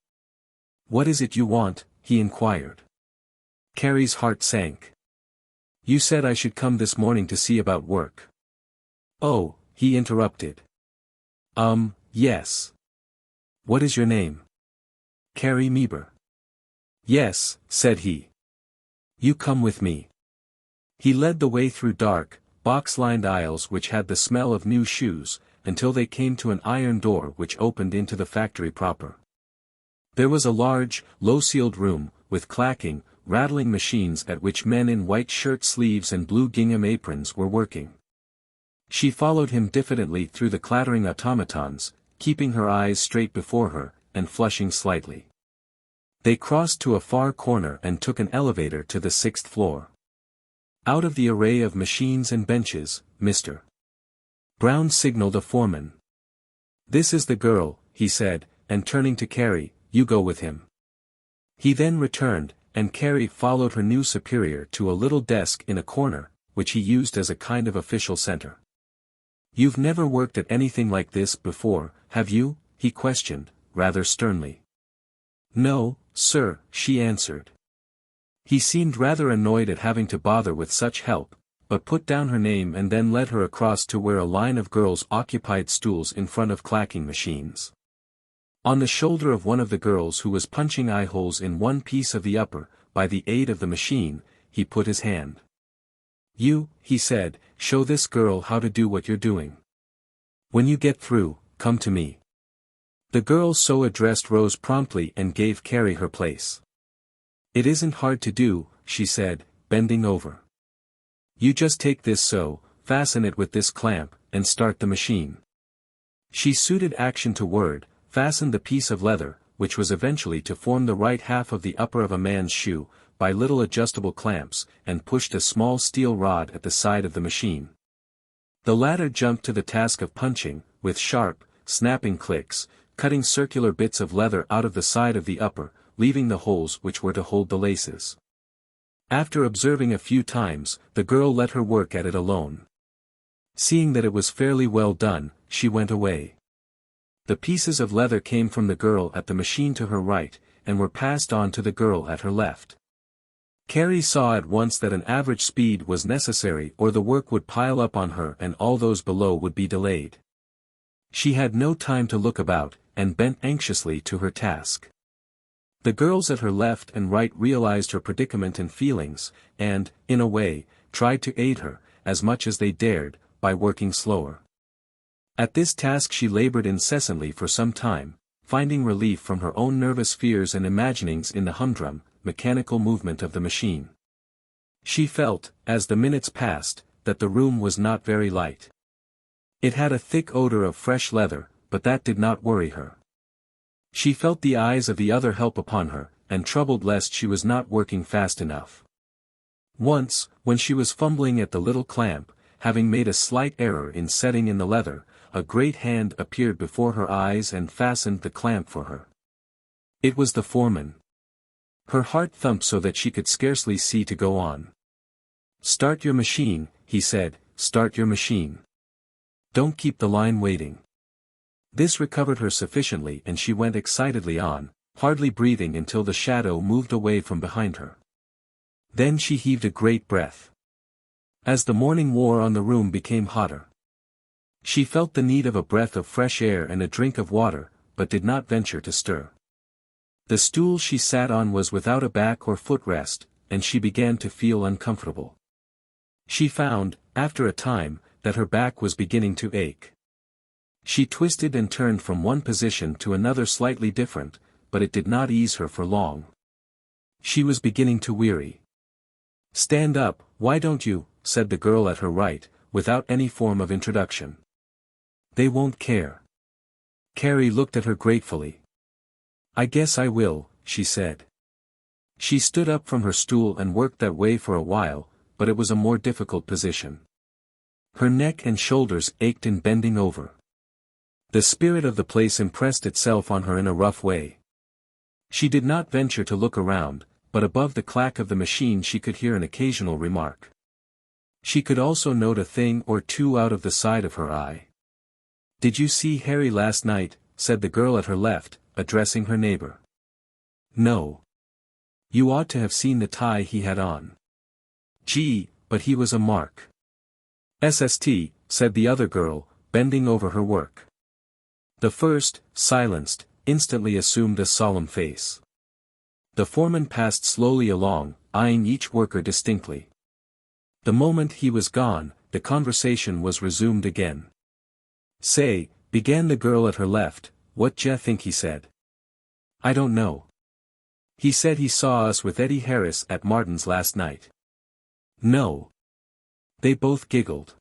"What is it you want?" he inquired. Carrie's heart sank. "You said I should come this morning to see about work." "Oh," he interrupted. Yes. What is your name?" "Carrie Meeber." "Yes," said he. "You come with me." He led the way through dark, box-lined aisles which had the smell of new shoes, until they came to an iron door which opened into the factory proper. There was a large, low-ceiled room, with clacking, rattling machines at which men in white shirt sleeves and blue gingham aprons were working. She followed him diffidently through the clattering automatons, keeping her eyes straight before her, and flushing slightly. They crossed to a far corner and took an elevator to the 6th floor. Out of the array of machines and benches, Mr. Brown signaled a foreman. "This is the girl," he said, and turning to Carrie, "You go with him." He then returned, and Carrie followed her new superior to a little desk in a corner, which he used as a kind of official center. "You've never worked at anything like this before, have you?" he questioned, rather sternly. "No, sir," she answered. He seemed rather annoyed at having to bother with such help, but put down her name and then led her across to where a line of girls occupied stools in front of clacking machines. On the shoulder of one of the girls who was punching eye holes in one piece of the upper, by the aid of the machine, he put his hand. "You," he said, "show this girl how to do what you're doing. When you get through, come to me." The girl so addressed rose promptly and gave Carrie her place. "It isn't hard to do," she said, bending over. "You just take this so, fasten it with this clamp, and start the machine." She suited action to word, fastened the piece of leather, which was eventually to form the right half of the upper of a man's shoe, by little adjustable clamps, and pushed a small steel rod at the side of the machine. The latter jumped to the task of punching, with sharp, snapping clicks, cutting circular bits of leather out of the side of the upper, leaving the holes which were to hold the laces. After observing a few times, the girl let her work at it alone. Seeing that it was fairly well done, she went away. The pieces of leather came from the girl at the machine to her right, and were passed on to the girl at her left. Carrie saw at once that an average speed was necessary or the work would pile up on her and all those below would be delayed. She had no time to look about, and bent anxiously to her task. The girls at her left and right realized her predicament and feelings, and, in a way, tried to aid her, as much as they dared, by working slower. At this task she labored incessantly for some time, finding relief from her own nervous fears and imaginings in the humdrum, mechanical movement of the machine. She felt, as the minutes passed, that the room was not very light. It had a thick odor of fresh leather, but that did not worry her. She felt the eyes of the other help upon her, and troubled lest she was not working fast enough. Once, when she was fumbling at the little clamp, having made a slight error in setting in the leather, a great hand appeared before her eyes and fastened the clamp for her. It was the foreman. Her heart thumped so that she could scarcely see to go on. "Start your machine," he said, "start your machine. Don't keep the line waiting." This recovered her sufficiently and she went excitedly on, hardly breathing until the shadow moved away from behind her. Then she heaved a great breath. As the morning wore on the room became hotter. She felt the need of a breath of fresh air and a drink of water, but did not venture to stir. The stool she sat on was without a back or footrest, and she began to feel uncomfortable. She found, after a time, that her back was beginning to ache. She twisted and turned from one position to another slightly different, but it did not ease her for long. She was beginning to weary. "Stand up, why don't you?" said the girl at her right, without any form of introduction. "They won't care." Carrie looked at her gratefully. "I guess I will," she said. She stood up from her stool and worked that way for a while, but it was a more difficult position. Her neck and shoulders ached in bending over. The spirit of the place impressed itself on her in a rough way. She did not venture to look around, but above the clack of the machine she could hear an occasional remark. She could also note a thing or two out of the side of her eye. "Did you see Harry last night?" said the girl at her left, addressing her neighbor. "No. You ought to have seen the tie he had on. Gee, but he was a mark." "SST," said the other girl, bending over her work. The first, silenced, instantly assumed a solemn face. The foreman passed slowly along, eyeing each worker distinctly. The moment he was gone, the conversation was resumed again. "Say," began the girl at her left, "what d'ya think he said?" "I don't know. He said he saw us with Eddie Harris at Martin's last night." "No." They both giggled.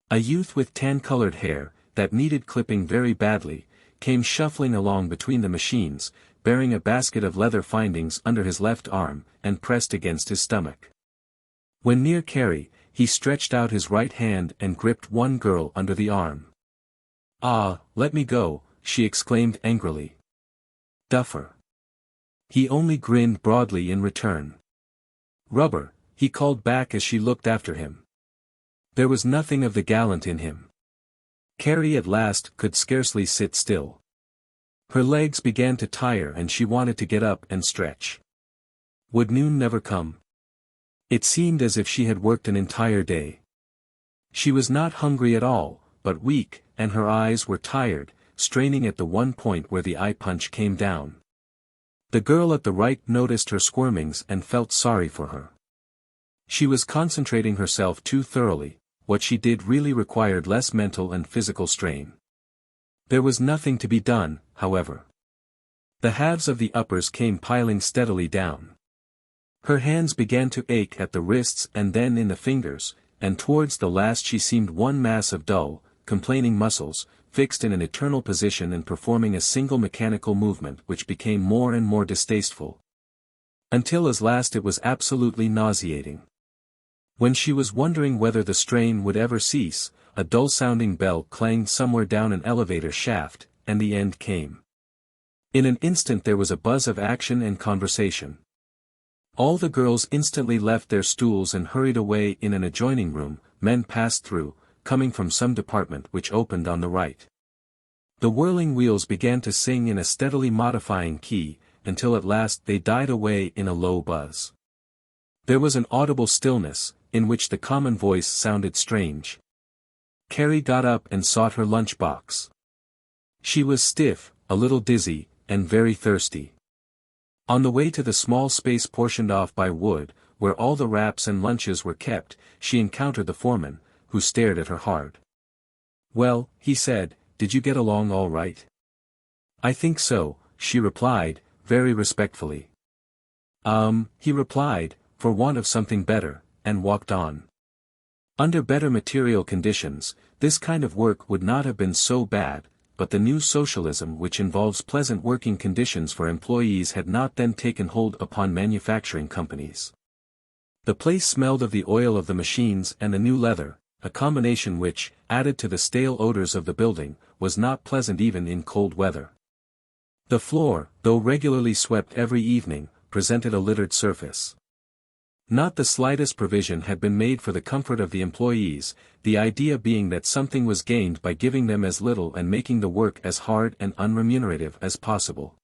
A youth with tan-colored hair, that needed clipping very badly, came shuffling along between the machines, bearing a basket of leather findings under his left arm, and pressed against his stomach. When near Carrie, he stretched out his right hand and gripped one girl under the arm. "Ah, let me go," she exclaimed angrily. Duffer. He only grinned broadly in return. Rubber, he called back as she looked after him. There was nothing of the gallant in him. Carrie at last could scarcely sit still. Her legs began to tire and she wanted to get up and stretch. Would noon never come? It seemed as if she had worked an entire day. She was not hungry at all, but weak, and her eyes were tired, straining at the one point where the eye punch came down. The girl at the right noticed her squirmings and felt sorry for her. She was concentrating herself too thoroughly. What she did really required less mental and physical strain. There was nothing to be done, however. The halves of the uppers came piling steadily down. Her hands began to ache at the wrists and then in the fingers, and towards the last she seemed one mass of dull, complaining muscles, fixed in an eternal position and performing a single mechanical movement which became more and more distasteful. Until at last it was absolutely nauseating. When she was wondering whether the strain would ever cease, a dull-sounding bell clanged somewhere down an elevator shaft, and the end came. In an instant there was a buzz of action and conversation. All the girls instantly left their stools and hurried away. In an adjoining room, men passed through, coming from some department which opened on the right. The whirling wheels began to sing in a steadily modifying key, until at last they died away in a low buzz. There was an audible stillness, in which the common voice sounded strange. Carrie got up and sought her lunch-box. She was stiff, a little dizzy, and very thirsty. On the way to the small space portioned off by wood, where all the wraps and lunches were kept, she encountered the foreman, who stared at her hard. "Well," he said, "did you get along all right?" "I think so," she replied, very respectfully. He replied, for want of something better, and walked on. Under better material conditions, this kind of work would not have been so bad, but the new socialism which involves pleasant working conditions for employees had not then taken hold upon manufacturing companies. The place smelled of the oil of the machines and the new leather, a combination which, added to the stale odors of the building, was not pleasant even in cold weather. The floor, though regularly swept every evening, presented a littered surface. Not the slightest provision had been made for the comfort of the employees, the idea being that something was gained by giving them as little and making the work as hard and unremunerative as possible.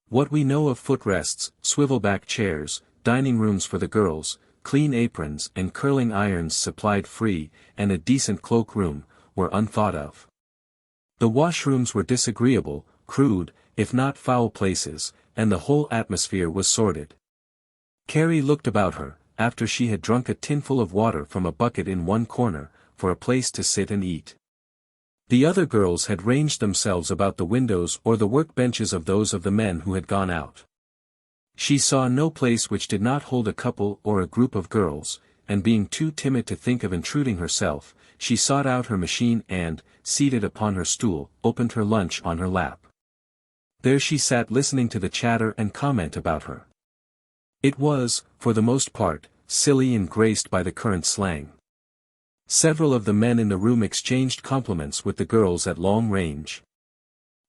What we know of footrests, swivel-back chairs, dining rooms for the girls, clean aprons and curling irons supplied free, and a decent cloak-room, were unthought of. The washrooms were disagreeable, crude, if not foul places, and the whole atmosphere was sordid. Carrie looked about her, after she had drunk a tinful of water from a bucket in one corner, for a place to sit and eat. The other girls had ranged themselves about the windows or the work-benches of those of the men who had gone out. She saw no place which did not hold a couple or a group of girls, and being too timid to think of intruding herself, she sought out her machine and, seated upon her stool, opened her lunch on her lap. There she sat listening to the chatter and comment about her. It was, for the most part, silly and graced by the current slang. Several of the men in the room exchanged compliments with the girls at long range.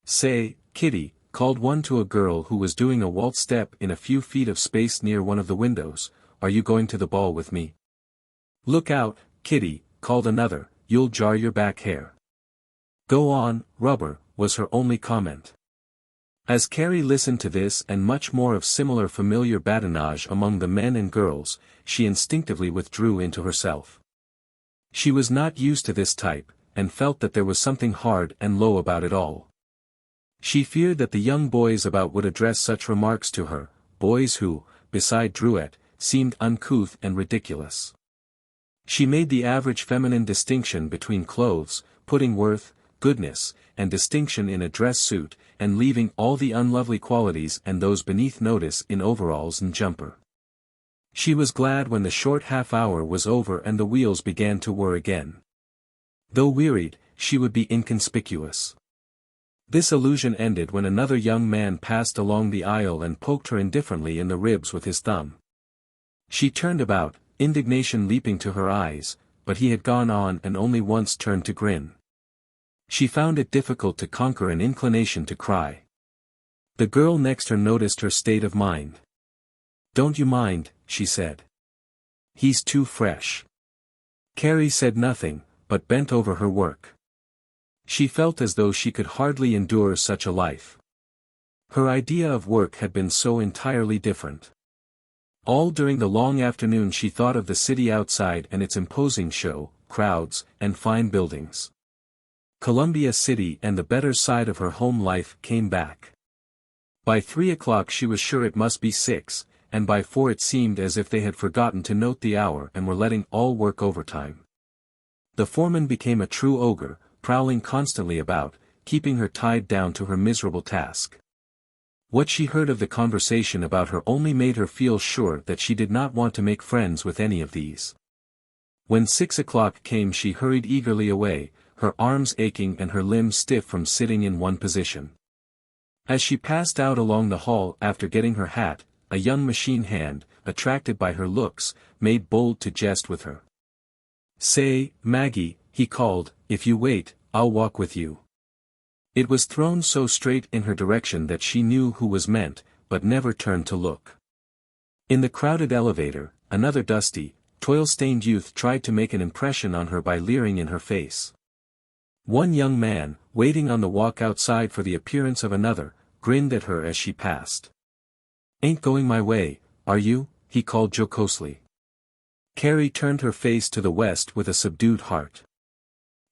"Say, Kitty," called one to a girl who was doing a waltz step in a few feet of space near one of the windows, "are you going to the ball with me?" "Look out, Kitty," called another, "you'll jar your back hair." "Go on, Rubber," was her only comment. As Carrie listened to this and much more of similar familiar badinage among the men and girls, she instinctively withdrew into herself. She was not used to this type, and felt that there was something hard and low about it all. She feared that the young boys about would address such remarks to her, boys who, beside Drouet, seemed uncouth and ridiculous. She made the average feminine distinction between clothes, putting worth, goodness, and distinction in a dress suit, and leaving all the unlovely qualities and those beneath notice in overalls and jumper. She was glad when the short half-hour was over and the wheels began to whir again. Though wearied, she would be inconspicuous. This illusion ended when another young man passed along the aisle and poked her indifferently in the ribs with his thumb. She turned about, indignation leaping to her eyes, but he had gone on and only once turned to grin. She found it difficult to conquer an inclination to cry. The girl next her noticed her state of mind. "Don't you mind," she said. "He's too fresh." Carrie said nothing, but bent over her work. She felt as though she could hardly endure such a life. Her idea of work had been so entirely different. All during the long afternoon she thought of the city outside and its imposing show, crowds, and fine buildings. Columbia City and the better side of her home life came back. By 3 o'clock she was sure it must be 6, and by 4 it seemed as if they had forgotten to note the hour and were letting all work overtime. The foreman became a true ogre, prowling constantly about, keeping her tied down to her miserable task. What she heard of the conversation about her only made her feel sure that she did not want to make friends with any of these. When 6 o'clock came she hurried eagerly away, her arms aching and her limbs stiff from sitting in one position. As she passed out along the hall after getting her hat, a young machine hand, attracted by her looks, made bold to jest with her. "Say, Maggie," he called, "if you wait, I'll walk with you." It was thrown so straight in her direction that she knew who was meant, but never turned to look. In the crowded elevator, another dusty, toil-stained youth tried to make an impression on her by leering in her face. One young man, waiting on the walk outside for the appearance of another, grinned at her as she passed. "Ain't going my way, are you?" he called jocosely. Carrie turned her face to the west with a subdued heart.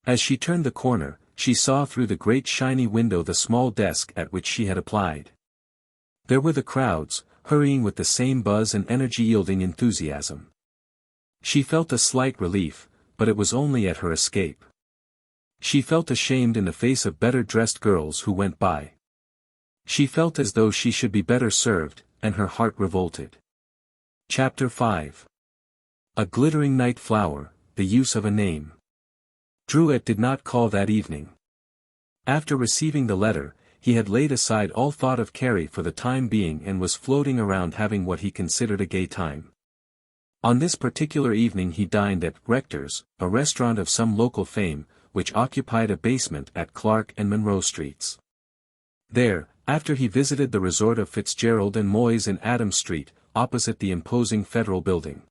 As she turned the corner, she saw through the great shiny window the small desk at which she had applied. There were the crowds, hurrying with the same buzz and energy-yielding enthusiasm. She felt a slight relief, but it was only at her escape. She felt ashamed in the face of better-dressed girls who went by. She felt as though she should be better served, and her heart revolted. Chapter 5. A glittering night flower, the use of a name. Drouet did not call that evening. After receiving the letter, he had laid aside all thought of Carrie for the time being and was floating around having what he considered a gay time. On this particular evening he dined at Rector's, a restaurant of some local fame, which occupied a basement at Clark and Monroe Streets. There, after he visited the resort of Fitzgerald and Moyes in Adams Street, opposite the imposing Federal Building.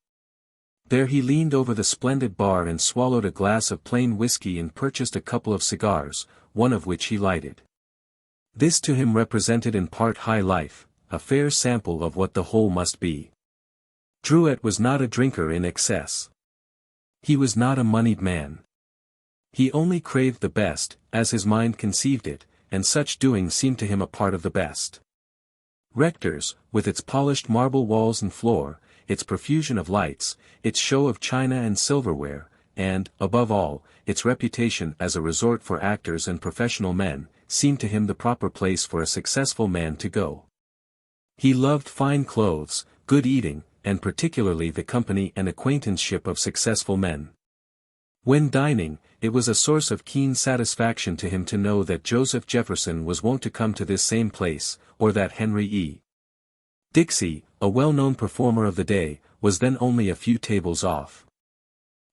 There he leaned over the splendid bar and swallowed a glass of plain whiskey and purchased a couple of cigars, one of which he lighted. This to him represented in part high life, a fair sample of what the whole must be. Drouet was not a drinker in excess. He was not a moneyed man. He only craved the best, as his mind conceived it, and such doing seemed to him a part of the best. Rector's, with its polished marble walls and floor, its profusion of lights, its show of china and silverware, and, above all, its reputation as a resort for actors and professional men, seemed to him the proper place for a successful man to go. He loved fine clothes, good eating, and particularly the company and acquaintanceship of successful men. When dining, it was a source of keen satisfaction to him to know that Joseph Jefferson was wont to come to this same place, or that Henry E. Dixie, a well-known performer of the day, was then only a few tables off.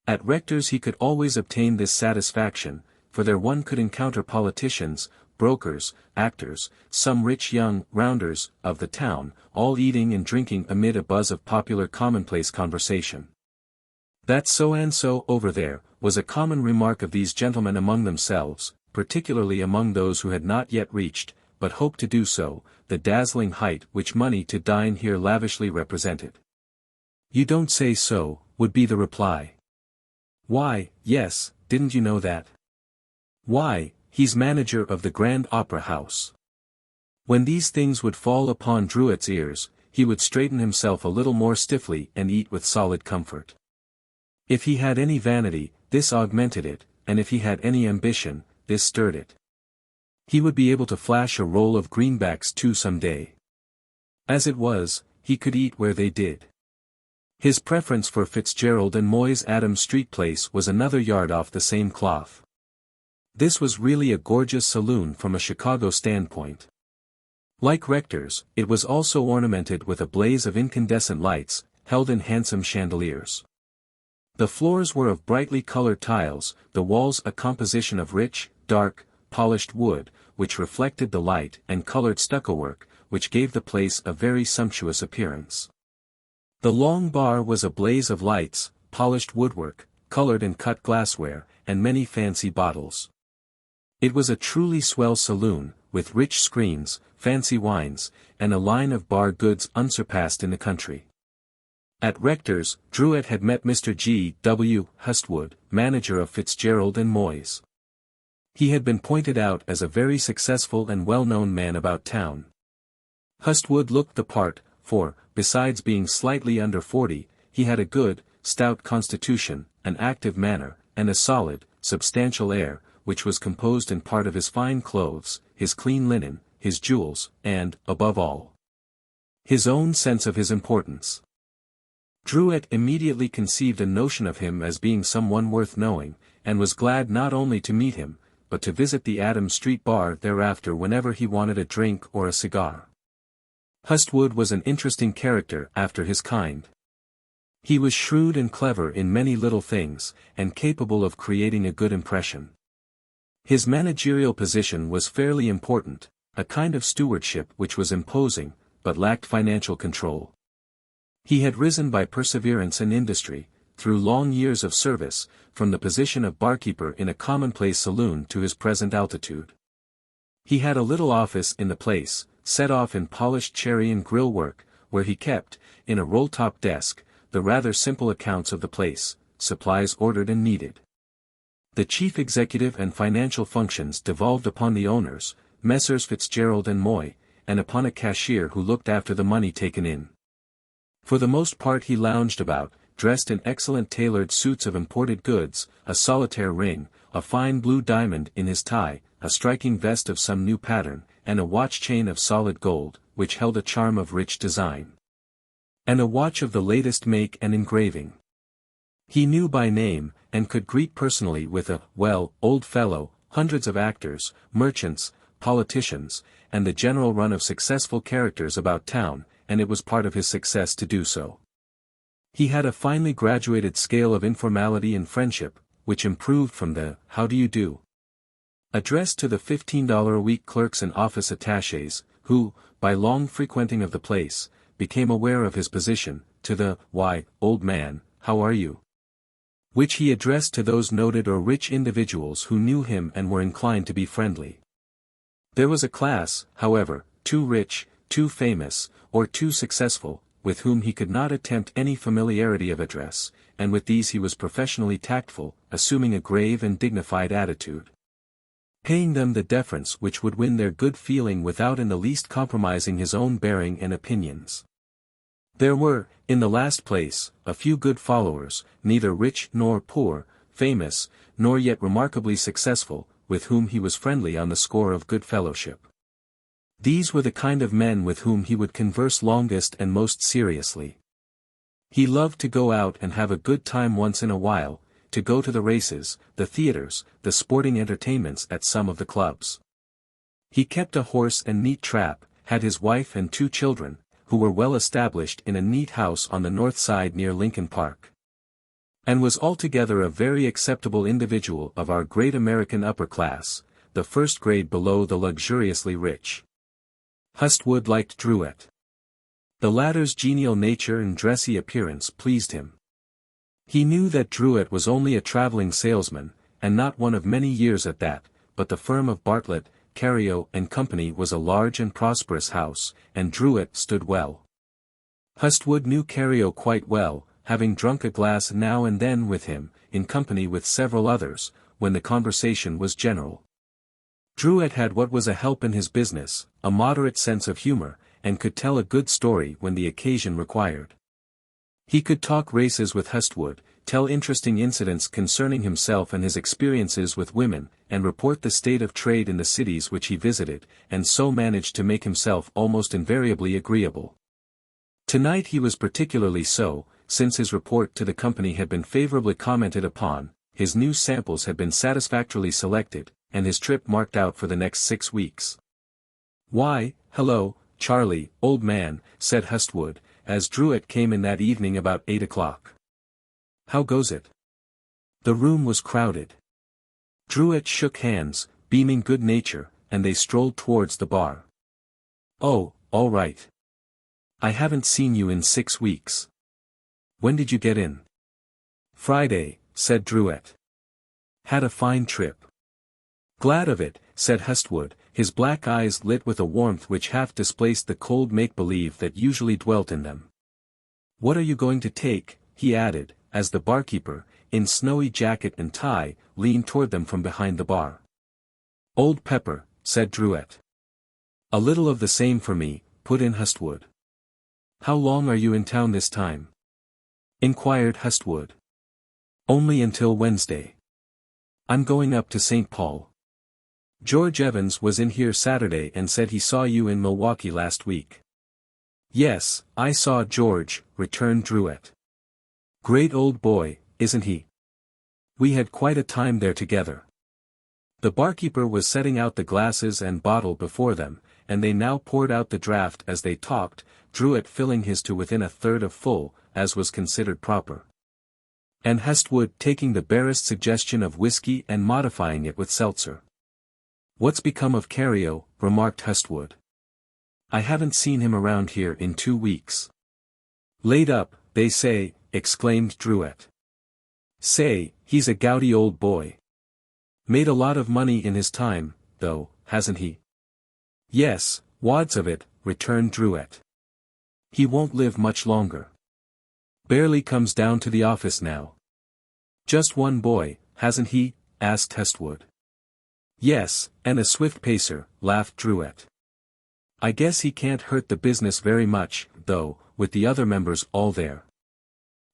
At Rector's he could always obtain this satisfaction, for there one could encounter politicians, brokers, actors, some rich young rounders of the town, all eating and drinking amid a buzz of popular commonplace conversation. "That's so-and-so over there," was a common remark of these gentlemen among themselves, particularly among those who had not yet reached, but hoped to do so, the dazzling height which money to dine here lavishly represented. "You don't say so," would be the reply. "Why, yes, didn't you know that? Why, he's manager of the Grand Opera House." When these things would fall upon Drouet's ears, he would straighten himself a little more stiffly and eat with solid comfort. If he had any vanity, this augmented it, and if he had any ambition, this stirred it. He would be able to flash a roll of greenbacks too some day. As it was, he could eat where they did. His preference for Fitzgerald and Moyes Adams Street Place was another yard off the same cloth. This was really a gorgeous saloon from a Chicago standpoint. Like Rector's, it was also ornamented with a blaze of incandescent lights, held in handsome chandeliers. The floors were of brightly colored tiles, the walls a composition of rich, dark, polished wood, which reflected the light, and colored stucco-work, which gave the place a very sumptuous appearance. The long bar was a blaze of lights, polished woodwork, colored and cut glassware, and many fancy bottles. It was a truly swell saloon, with rich screens, fancy wines, and a line of bar goods unsurpassed in the country. At Rector's, Druitt had met Mr. G. W. Hustwood, manager of Fitzgerald and Moyes. He had been pointed out as a very successful and well-known man about town. Hustwood looked the part, for, besides being slightly under 40, he had a good, stout constitution, an active manner, and a solid, substantial air, which was composed in part of his fine clothes, his clean linen, his jewels, and, above all, his own sense of his importance. Druitt immediately conceived a notion of him as being someone worth knowing, and was glad not only to meet him, but to visit the Adams Street bar thereafter whenever he wanted a drink or a cigar. Hustwood was an interesting character after his kind. He was shrewd and clever in many little things, and capable of creating a good impression. His managerial position was fairly important, a kind of stewardship which was imposing, but lacked financial control. He had risen by perseverance and industry, through long years of service, from the position of barkeeper in a commonplace saloon to his present altitude. He had a little office in the place, set off in polished cherry and grill work, where he kept, in a roll-top desk, the rather simple accounts of the place, supplies ordered and needed. The chief executive and financial functions devolved upon the owners, Messrs. Fitzgerald and Moy, and upon a cashier who looked after the money taken in. For the most part he lounged about, dressed in excellent tailored suits of imported goods, a solitaire ring, a fine blue diamond in his tie, a striking vest of some new pattern, and a watch chain of solid gold, which held a charm of rich design. And a watch of the latest make and engraving. He knew by name, and could greet personally with a, well, old fellow, hundreds of actors, merchants, politicians, and the general run of successful characters about town, and it was part of his success to do so. He had a finely graduated scale of informality and friendship, which improved from the, how do you do? Addressed to the $15 a week clerks and office attachés, who, by long frequenting of the place, became aware of his position, to the, why, old man, how are you? Which he addressed to those noted or rich individuals who knew him and were inclined to be friendly. There was a class, however, too rich, too famous, or too successful, with whom he could not attempt any familiarity of address, and with these he was professionally tactful, assuming a grave and dignified attitude. Paying them the deference which would win their good feeling without in the least compromising his own bearing and opinions. There were, in the last place, a few good followers, neither rich nor poor, famous, nor yet remarkably successful, with whom he was friendly on the score of good fellowship. These were the kind of men with whom he would converse longest and most seriously. He loved to go out and have a good time once in a while, to go to the races, the theaters, the sporting entertainments at some of the clubs. He kept a horse and neat trap, had his wife and 2 children, who were well established in a neat house on the north side near Lincoln Park. And was altogether a very acceptable individual of our great American upper class, the first grade below the luxuriously rich. Hustwood liked Druitt. The latter's genial nature and dressy appearance pleased him. He knew that Druitt was only a traveling salesman, and not one of many years at that, but the firm of Bartlett, Carrie and Company was a large and prosperous house, and Druitt stood well. Hustwood knew Carrie quite well, having drunk a glass now and then with him, in company with several others, when the conversation was general. Druitt had what was a help in his business, a moderate sense of humor, and could tell a good story when the occasion required. He could talk races with Hustwood, tell interesting incidents concerning himself and his experiences with women, and report the state of trade in the cities which he visited, and so managed to make himself almost invariably agreeable. Tonight he was particularly so, since his report to the company had been favorably commented upon, his new samples had been satisfactorily selected, and his trip marked out for the next 6 weeks. "Why, hello, Charlie, old man," said Hustwood, as Druitt came in that evening about 8 o'clock. "How goes it?" The room was crowded. Druitt shook hands, beaming good nature, and they strolled towards the bar. "Oh, all right. I haven't seen you in 6 weeks. When did you get in?" "Friday," said Drouet. "Had a fine trip." "Glad of it," said Hestwood, his black eyes lit with a warmth which half displaced the cold make-believe that usually dwelt in them. "What are you going to take?" he added, as the barkeeper, in snowy jacket and tie, leaned toward them from behind the bar. "Old Pepper," said Drouet. "A little of the same for me," put in Hestwood. "How long are you in town this time?" inquired Hestwood. "Only until Wednesday. I'm going up to St. Paul. George Evans was in here Saturday and said he saw you in Milwaukee last week." "Yes, I saw George," returned Drouet. "Great old boy, isn't he? We had quite a time there together." The barkeeper was setting out the glasses and bottle before them, and they now poured out the draught as they talked, Drouet filling his to within a third of full, as was considered proper. And Hestwood taking the barest suggestion of whiskey and modifying it with seltzer. "What's become of Carrie?" remarked Hestwood. "I haven't seen him around here in 2 weeks." "Laid up, they say," exclaimed Drouet. "Say, he's a gouty old boy. Made a lot of money in his time, though, hasn't he?" "Yes, wads of it," returned Drouet. "He won't live much longer. Barely comes down to the office now." "Just one boy, hasn't he?" asked Hestwood. "Yes, and a swift pacer," laughed Drouet. "I guess he can't hurt the business very much, though, with the other members all there."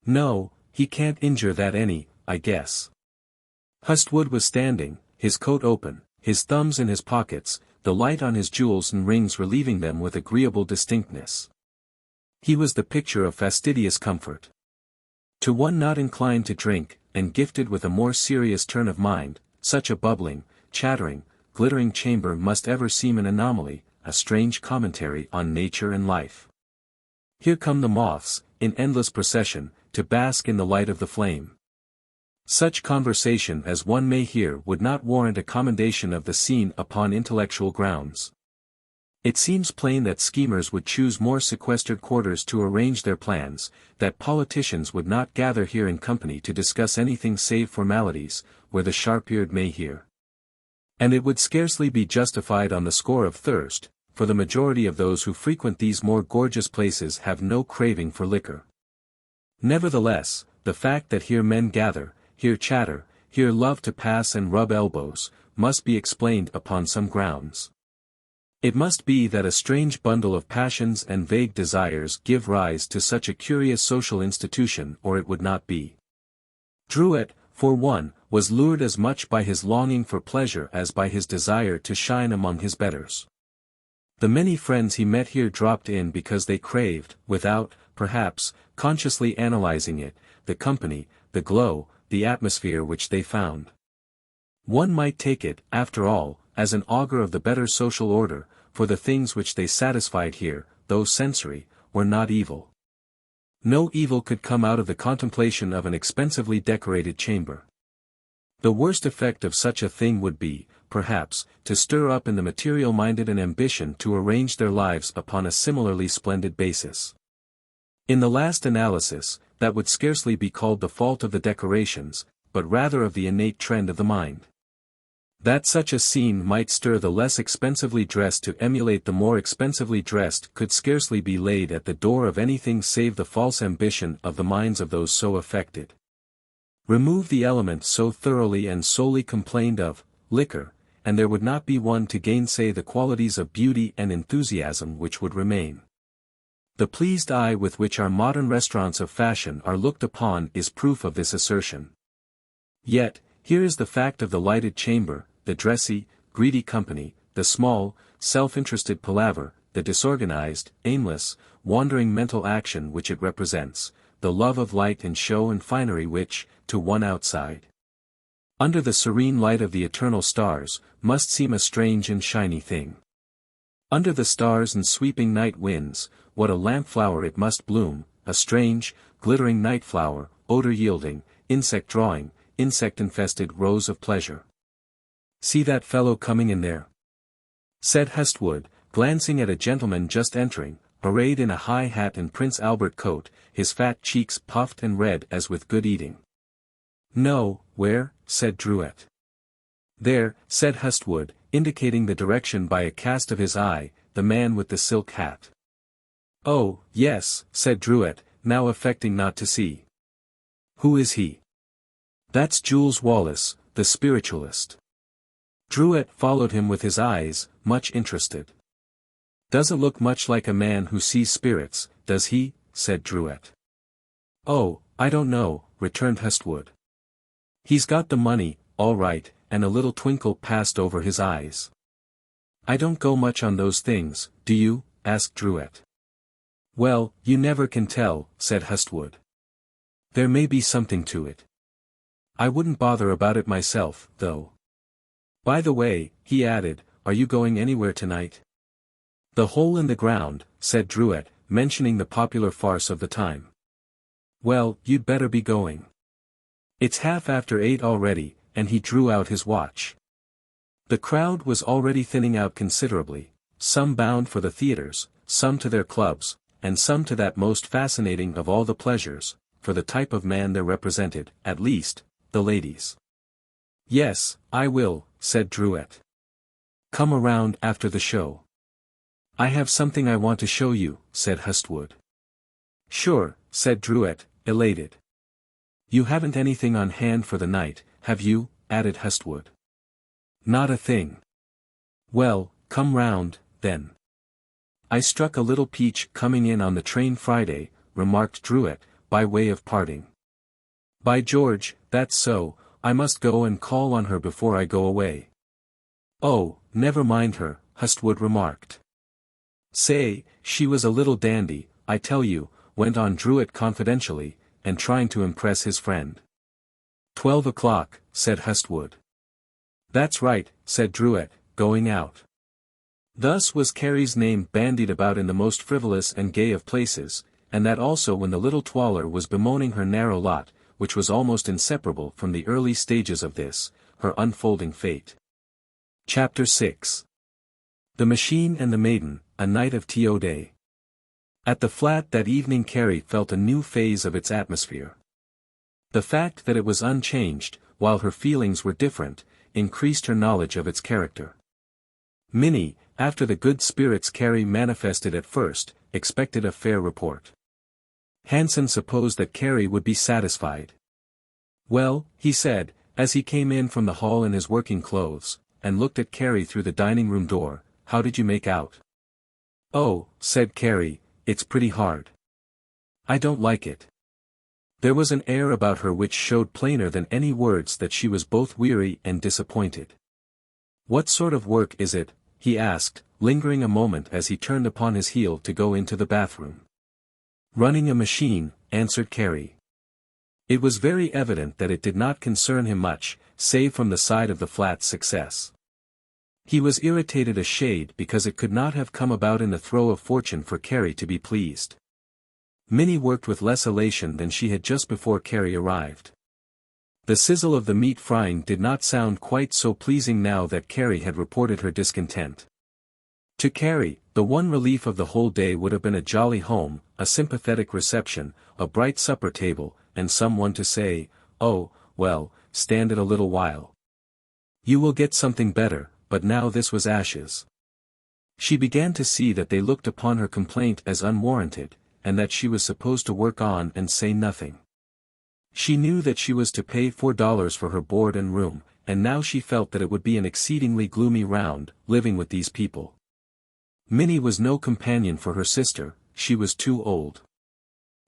"No, he can't injure that any, I guess." Hestwood was standing, his coat open, his thumbs in his pockets, the light on his jewels and rings relieving them with agreeable distinctness. He was the picture of fastidious comfort. To one not inclined to drink, and gifted with a more serious turn of mind, such a bubbling, chattering, glittering chamber must ever seem an anomaly, a strange commentary on nature and life. Here come the moths, in endless procession, to bask in the light of the flame. Such conversation as one may hear would not warrant a commendation of the scene upon intellectual grounds. It seems plain that schemers would choose more sequestered quarters to arrange their plans, that politicians would not gather here in company to discuss anything save formalities, where the sharp-eared may hear. And it would scarcely be justified on the score of thirst, for the majority of those who frequent these more gorgeous places have no craving for liquor. Nevertheless, the fact that here men gather, here chatter, here love to pass and rub elbows, must be explained upon some grounds. It must be that a strange bundle of passions and vague desires give rise to such a curious social institution, or it would not be. Drouet, for one, was lured as much by his longing for pleasure as by his desire to shine among his betters. The many friends he met here dropped in because they craved, without, perhaps, consciously analyzing it, the company, the glow, the atmosphere which they found. One might take it, after all, as an augur of the better social order, for the things which they satisfied here, though sensory, were not evil. No evil could come out of the contemplation of an expensively decorated chamber. The worst effect of such a thing would be, perhaps, to stir up in the material-minded an ambition to arrange their lives upon a similarly splendid basis. In the last analysis, that would scarcely be called the fault of the decorations, but rather of the innate trend of the mind. That such a scene might stir the less expensively dressed to emulate the more expensively dressed could scarcely be laid at the door of anything save the false ambition of the minds of those so affected. Remove the element so thoroughly and solely complained of, liquor, and there would not be one to gainsay the qualities of beauty and enthusiasm which would remain. The pleased eye with which our modern restaurants of fashion are looked upon is proof of this assertion. Yet, here is the fact of the lighted chamber, the dressy, greedy company, the small, self-interested palaver, the disorganized, aimless, wandering mental action which it represents, the love of light and show and finery which, to one outside, under the serene light of the eternal stars, must seem a strange and shiny thing. Under the stars and sweeping night winds, what a lamp-flower it must bloom, a strange, glittering night-flower, odor-yielding, insect-drawing, insect-infested rose of pleasure. See that fellow coming in there. said Hestwood, glancing at a gentleman just entering, arrayed in a high hat and Prince Albert coat, his fat cheeks puffed and red as with good eating. No, where? Said Drouet. There, said Hestwood, indicating the direction by a cast of his eye, the man with the silk hat. Oh, yes, said Drouet, now affecting not to see. Who is he? That's Jules Wallace, the spiritualist. Drouet followed him with his eyes, much interested. Doesn't look much like a man who sees spirits, does he? Said Drouet. Oh, I don't know, returned Hestwood. He's got the money, all right, and a little twinkle passed over his eyes. I don't go much on those things, do you? Asked Drouet. Well, you never can tell, said Hestwood. There may be something to it. I wouldn't bother about it myself, though. By the way, he added, are you going anywhere tonight? The Hole in the Ground, said Drouet, mentioning the popular farce of the time. Well, you'd better be going. It's 8:30 already, and he drew out his watch. The crowd was already thinning out considerably, some bound for the theaters, some to their clubs, and some to that most fascinating of all the pleasures, for the type of man there represented, at least, the ladies. Yes, I will, said Drouet. Come around after the show. I have something I want to show you, said Hestwood. Sure, said Drouet, elated. You haven't anything on hand for the night, have you? Added Hestwood. Not a thing. Well, come round, then. I struck a little peach coming in on the train Friday, remarked Drouet, by way of parting. By George, that's so, I must go and call on her before I go away. Oh, never mind her, Hestwood remarked. Say, she was a little dandy, I tell you, went on Drouet confidentially, and trying to impress his friend. 12 o'clock, said Hestwood. That's right, said Drouet, going out. Thus was Carrie's name bandied about in the most frivolous and gay of places, and that also when the little twaller was bemoaning her narrow lot, which was almost inseparable from the early stages of this, her unfolding fate. Chapter 6. The Machine and the Maiden, a Night of Theodore. At the flat that evening Carrie felt a new phase of its atmosphere. The fact that it was unchanged, while her feelings were different, increased her knowledge of its character. Minnie, after the good spirits Carrie manifested at first, expected a fair report. Hanson supposed that Carrie would be satisfied. Well, he said, as he came in from the hall in his working clothes, and looked at Carrie through the dining room door, how did you make out? Oh, said Carrie, it's pretty hard. I don't like it. There was an air about her which showed plainer than any words that she was both weary and disappointed. What sort of work is it? He asked, lingering a moment as he turned upon his heel to go into the bathroom. Running a machine, answered Carrie. It was very evident that it did not concern him much, save from the side of the flat's success. He was irritated a shade because it could not have come about in the throe of fortune for Carrie to be pleased. Minnie worked with less elation than she had just before Carrie arrived. The sizzle of the meat frying did not sound quite so pleasing now that Carrie had reported her discontent. To Carrie, the one relief of the whole day would have been a jolly home, a sympathetic reception, a bright supper table, and someone to say, oh, well, stand it a little while. You will get something better, but now this was ashes. She began to see that they looked upon her complaint as unwarranted, and that she was supposed to work on and say nothing. She knew that she was to pay $4 for her board and room, and now she felt that it would be an exceedingly gloomy round, living with these people. Minnie was no companion for her sister, she was too old.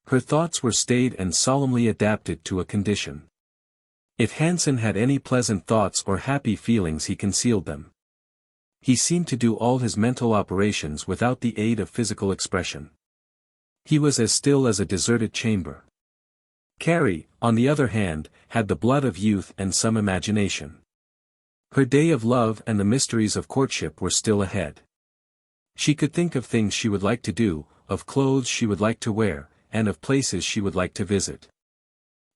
Her thoughts were staid and solemnly adapted to a condition. If Hanson had any pleasant thoughts or happy feelings he concealed them. He seemed to do all his mental operations without the aid of physical expression. He was as still as a deserted chamber. Carrie, on the other hand, had the blood of youth and some imagination. Her day of love and the mysteries of courtship were still ahead. She could think of things she would like to do, of clothes she would like to wear, and of places she would like to visit.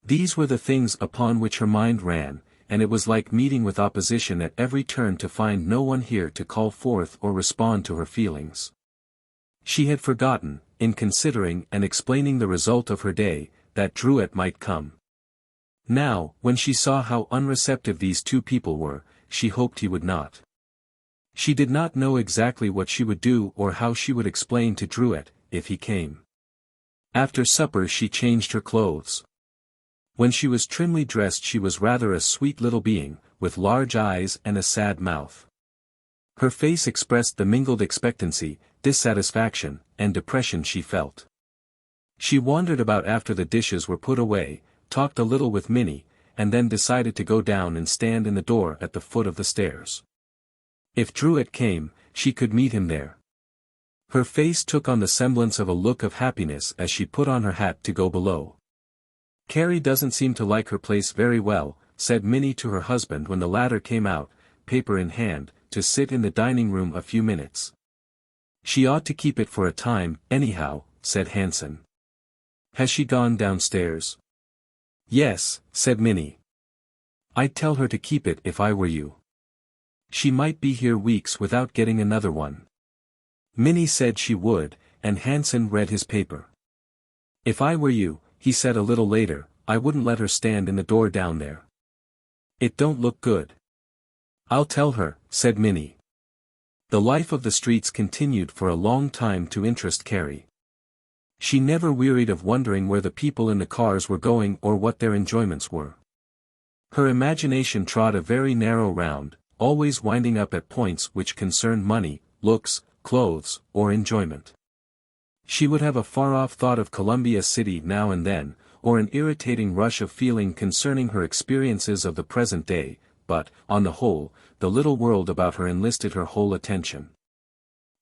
These were the things upon which her mind ran, and it was like meeting with opposition at every turn to find no one here to call forth or respond to her feelings. She had forgotten, in considering and explaining the result of her day, that Druitt might come. Now, when she saw how unreceptive these two people were, she hoped he would not. She did not know exactly what she would do or how she would explain to Druitt, if he came. After supper she changed her clothes. When she was trimly dressed she was rather a sweet little being, with large eyes and a sad mouth. Her face expressed the mingled expectancy, dissatisfaction, and depression she felt. She wandered about after the dishes were put away, talked a little with Minnie, and then decided to go down and stand in the door at the foot of the stairs. If Druitt came, she could meet him there. Her face took on the semblance of a look of happiness as she put on her hat to go below. "Carrie doesn't seem to like her place very well," said Minnie to her husband when the latter came out, paper in hand, to sit in the dining room a few minutes. "She ought to keep it for a time, anyhow," said Hansen. "Has she gone downstairs?" "Yes," said Minnie. "I'd tell her to keep it if I were you. She might be here weeks without getting another one." Minnie said she would, and Hansen read his paper. "If I were you," he said a little later, "I wouldn't let her stand in the door down there. It don't look good." "I'll tell her," said Minnie. The life of the streets continued for a long time to interest Carrie. She never wearied of wondering where the people in the cars were going or what their enjoyments were. Her imagination trod a very narrow round, always winding up at points which concerned money, looks, clothes, or enjoyment. She would have a far-off thought of Columbia City now and then, or an irritating rush of feeling concerning her experiences of the present day, but, on the whole, the little world about her enlisted her whole attention.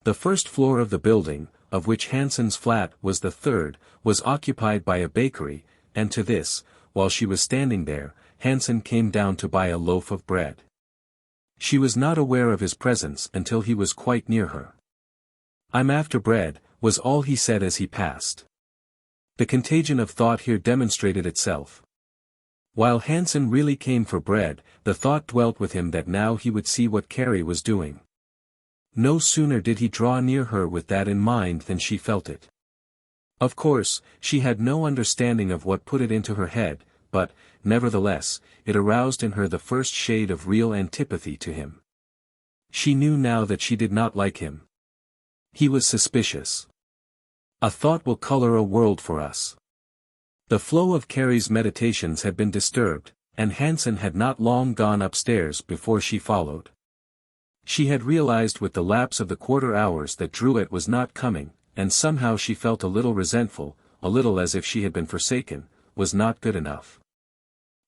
The first floor of the building, of which Hansen's flat was the third, was occupied by a bakery, and to this, while she was standing there, Hansen came down to buy a loaf of bread. She was not aware of his presence until he was quite near her. "I'm after bread," was all he said as he passed. The contagion of thought here demonstrated itself. While Hansen really came for bread, the thought dwelt with him that now he would see what Carrie was doing. No sooner did he draw near her with that in mind than she felt it. Of course, she had no understanding of what put it into her head, but, nevertheless, it aroused in her the first shade of real antipathy to him. She knew now that she did not like him. He was suspicious. A thought will color a world for us. The flow of Carrie's meditations had been disturbed, and Hansen had not long gone upstairs before she followed. She had realized with the lapse of the quarter hours that Druitt was not coming, and somehow she felt a little resentful, a little as if she had been forsaken, was not good enough.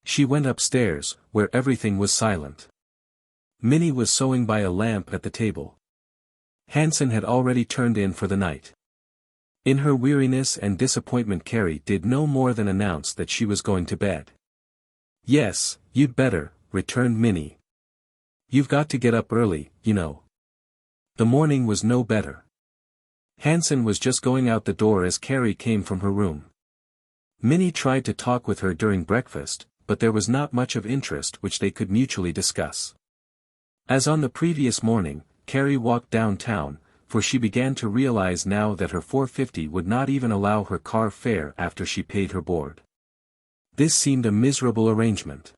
She went upstairs, where everything was silent. Minnie was sewing by a lamp at the table. Hansen had already turned in for the night. In her weariness and disappointment Carrie did no more than announce that she was going to bed. "Yes, you'd better," returned Minnie. "You've got to get up early, you know." The morning was no better. Hansen was just going out the door as Carrie came from her room. Minnie tried to talk with her during breakfast, but there was not much of interest which they could mutually discuss. As on the previous morning, Carrie walked downtown, for she began to realize now that her $4.50 would not even allow her car fare after she paid her board. This seemed a miserable arrangement.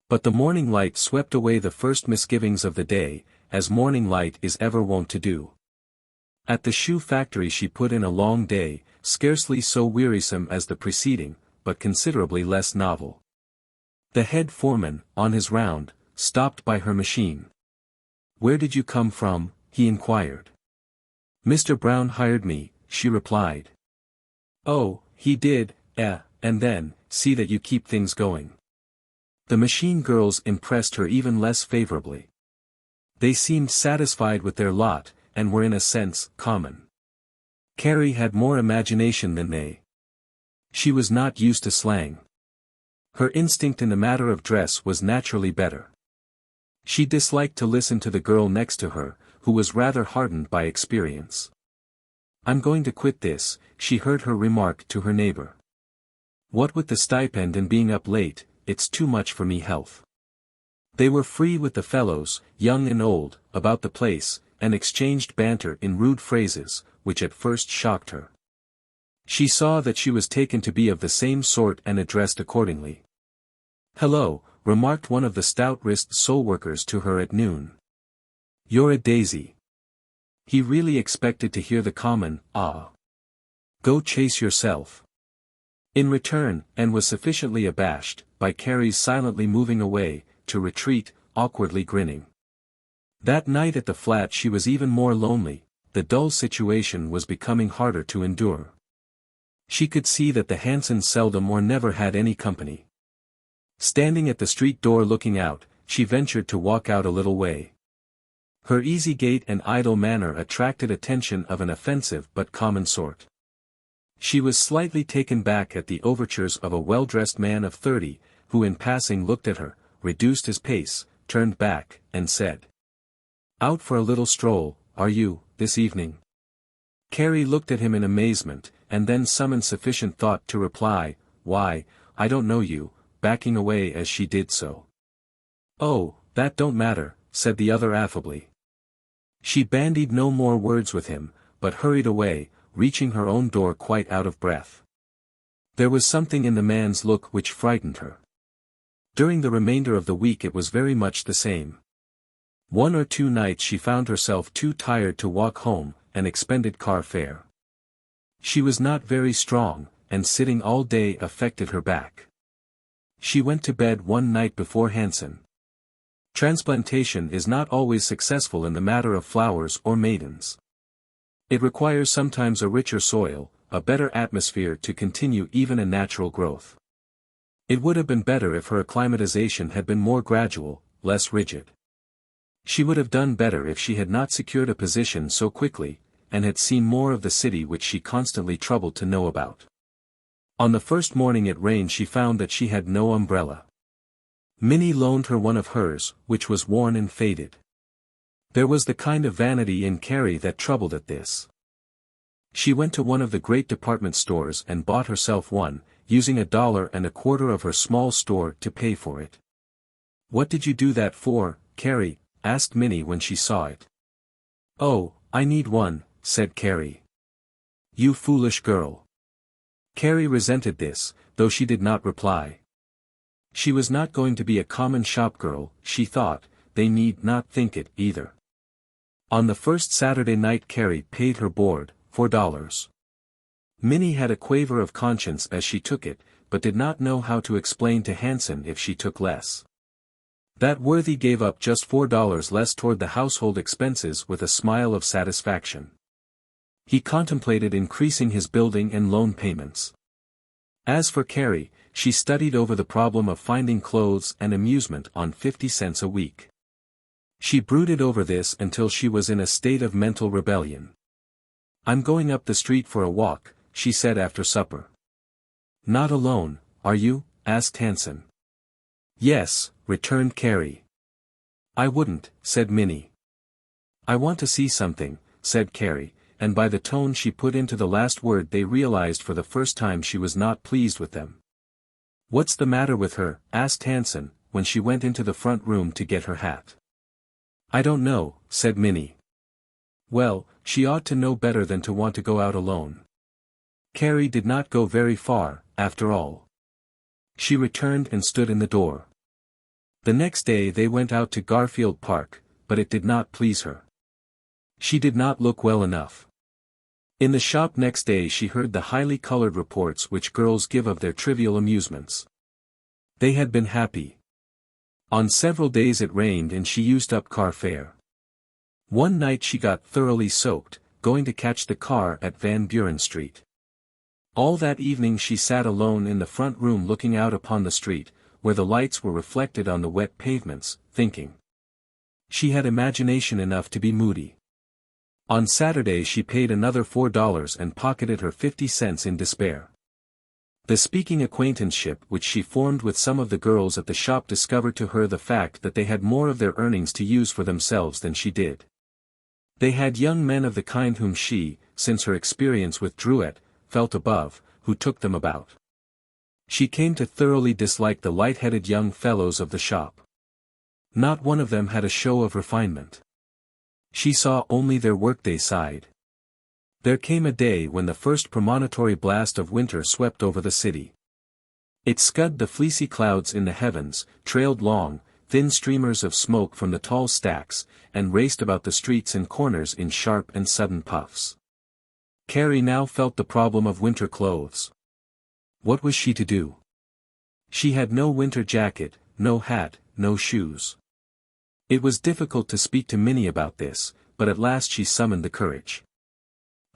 But the morning light swept away the first misgivings of the day, as morning light is ever wont to do. At the shoe factory she put in a long day, scarcely so wearisome as the preceding, but considerably less novel. The head foreman, on his round, stopped by her machine. "Where did you come from?" he inquired. "Mr. Brown hired me," she replied. "Oh, he did, and then, see that you keep things going." The machine girls impressed her even less favorably. They seemed satisfied with their lot, and were in a sense, common. Carrie had more imagination than they. She was not used to slang. Her instinct in the matter of dress was naturally better. She disliked to listen to the girl next to her, who was rather hardened by experience. "I'm going to quit this," she heard her remark to her neighbor. "What with the stipend and being up late, it's too much for me health. They were free with the fellows, young and old, about the place, and exchanged banter in rude phrases, which at first shocked her. She saw that she was taken to be of the same sort and addressed accordingly. "Hello," remarked one of the stout-wristed soul-workers to her at noon. "You're a daisy." He really expected to hear the common, "Ah. Go chase yourself." In return, and was sufficiently abashed, by Carrie's silently moving away, to retreat, awkwardly grinning. That night at the flat she was even more lonely, the dull situation was becoming harder to endure. She could see that the Hansons seldom or never had any company. Standing at the street door looking out, she ventured to walk out a little way. Her easy gait and idle manner attracted attention of an offensive but common sort. She was slightly taken back at the overtures of a well-dressed man of 30, who in passing looked at her, reduced his pace, turned back, and said, "Out for a little stroll, are you, this evening?" Carrie looked at him in amazement, and then summoned sufficient thought to reply, "Why, I don't know you," backing away as she did so. "Oh, that don't matter," said the other affably. She bandied no more words with him, but hurried away, reaching her own door quite out of breath. There was something in the man's look which frightened her. During the remainder of the week it was very much the same. One or two nights she found herself too tired to walk home, and expended car fare. She was not very strong, and sitting all day affected her back. She went to bed one night before Hansen. Transplantation is not always successful in the matter of flowers or maidens. It requires sometimes a richer soil, a better atmosphere to continue even a natural growth. It would have been better if her acclimatization had been more gradual, less rigid. She would have done better if she had not secured a position so quickly, and had seen more of the city which she constantly troubled to know about. On the first morning it rained she found that she had no umbrella. Minnie loaned her one of hers, which was worn and faded. There was the kind of vanity in Carrie that troubled at this. She went to one of the great department stores and bought herself one, using $1.25 of her small store to pay for it. "What did you do that for, Carrie?" asked Minnie when she saw it. "Oh, I need one," said Carrie. "You foolish girl." Carrie resented this, though she did not reply. She was not going to be a common shop girl, she thought, they need not think it, either. On the first Saturday night Carrie paid her board, $4. Minnie had a quaver of conscience as she took it, but did not know how to explain to Hansen if she took less. That worthy gave up just $4 less toward the household expenses with a smile of satisfaction. He contemplated increasing his building and loan payments. As for Carrie, she studied over the problem of finding clothes and amusement on 50 cents a week. She brooded over this until she was in a state of mental rebellion. "I'm going up the street for a walk," she said after supper. "Not alone, are you?" asked Hansen. "Yes," returned Carrie. "I wouldn't," said Minnie. "I want to see something," said Carrie, and by the tone she put into the last word they realized for the first time she was not pleased with them. "What's the matter with her?" asked Hansen, when she went into the front room to get her hat. "I don't know," said Minnie. "Well, she ought to know better than to want to go out alone." Carrie did not go very far, after all. She returned and stood in the door. The next day they went out to Garfield Park, but it did not please her. She did not look well enough. In the shop next day she heard the highly colored reports which girls give of their trivial amusements. They had been happy. On several days it rained and she used up car fare. One night she got thoroughly soaked, going to catch the car at Van Buren Street. All that evening she sat alone in the front room looking out upon the street, where the lights were reflected on the wet pavements, thinking. She had imagination enough to be moody. On Saturday she paid another $4 and pocketed her 50 cents in despair. The speaking acquaintanceship which she formed with some of the girls at the shop discovered to her the fact that they had more of their earnings to use for themselves than she did. They had young men of the kind whom she, since her experience with Druet, felt above, who took them about. She came to thoroughly dislike the light-headed young fellows of the shop. Not one of them had a show of refinement. She saw only their workday side. There came a day when the first premonitory blast of winter swept over the city. It scudded the fleecy clouds in the heavens, trailed long, thin streamers of smoke from the tall stacks, and raced about the streets and corners in sharp and sudden puffs. Carrie now felt the problem of winter clothes. What was she to do? She had no winter jacket, no hat, no shoes. It was difficult to speak to Minnie about this, but at last she summoned the courage.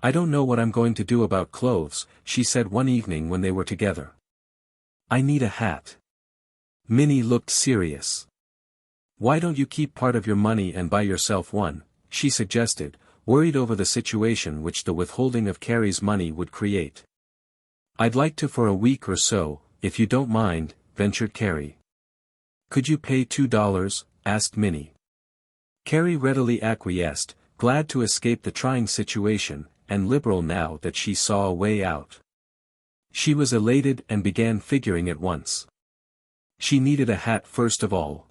"I don't know what I'm going to do about clothes," she said one evening when they were together. "I need a hat." Minnie looked serious. "Why don't you keep part of your money and buy yourself one?" she suggested, worried over the situation which the withholding of Carrie's money would create. "I'd like to for a week or so, if you don't mind," ventured Carrie. "Could you pay $2? Asked Minnie. Carrie readily acquiesced, glad to escape the trying situation, and liberal now that she saw a way out. She was elated and began figuring at once. She needed a hat first of all.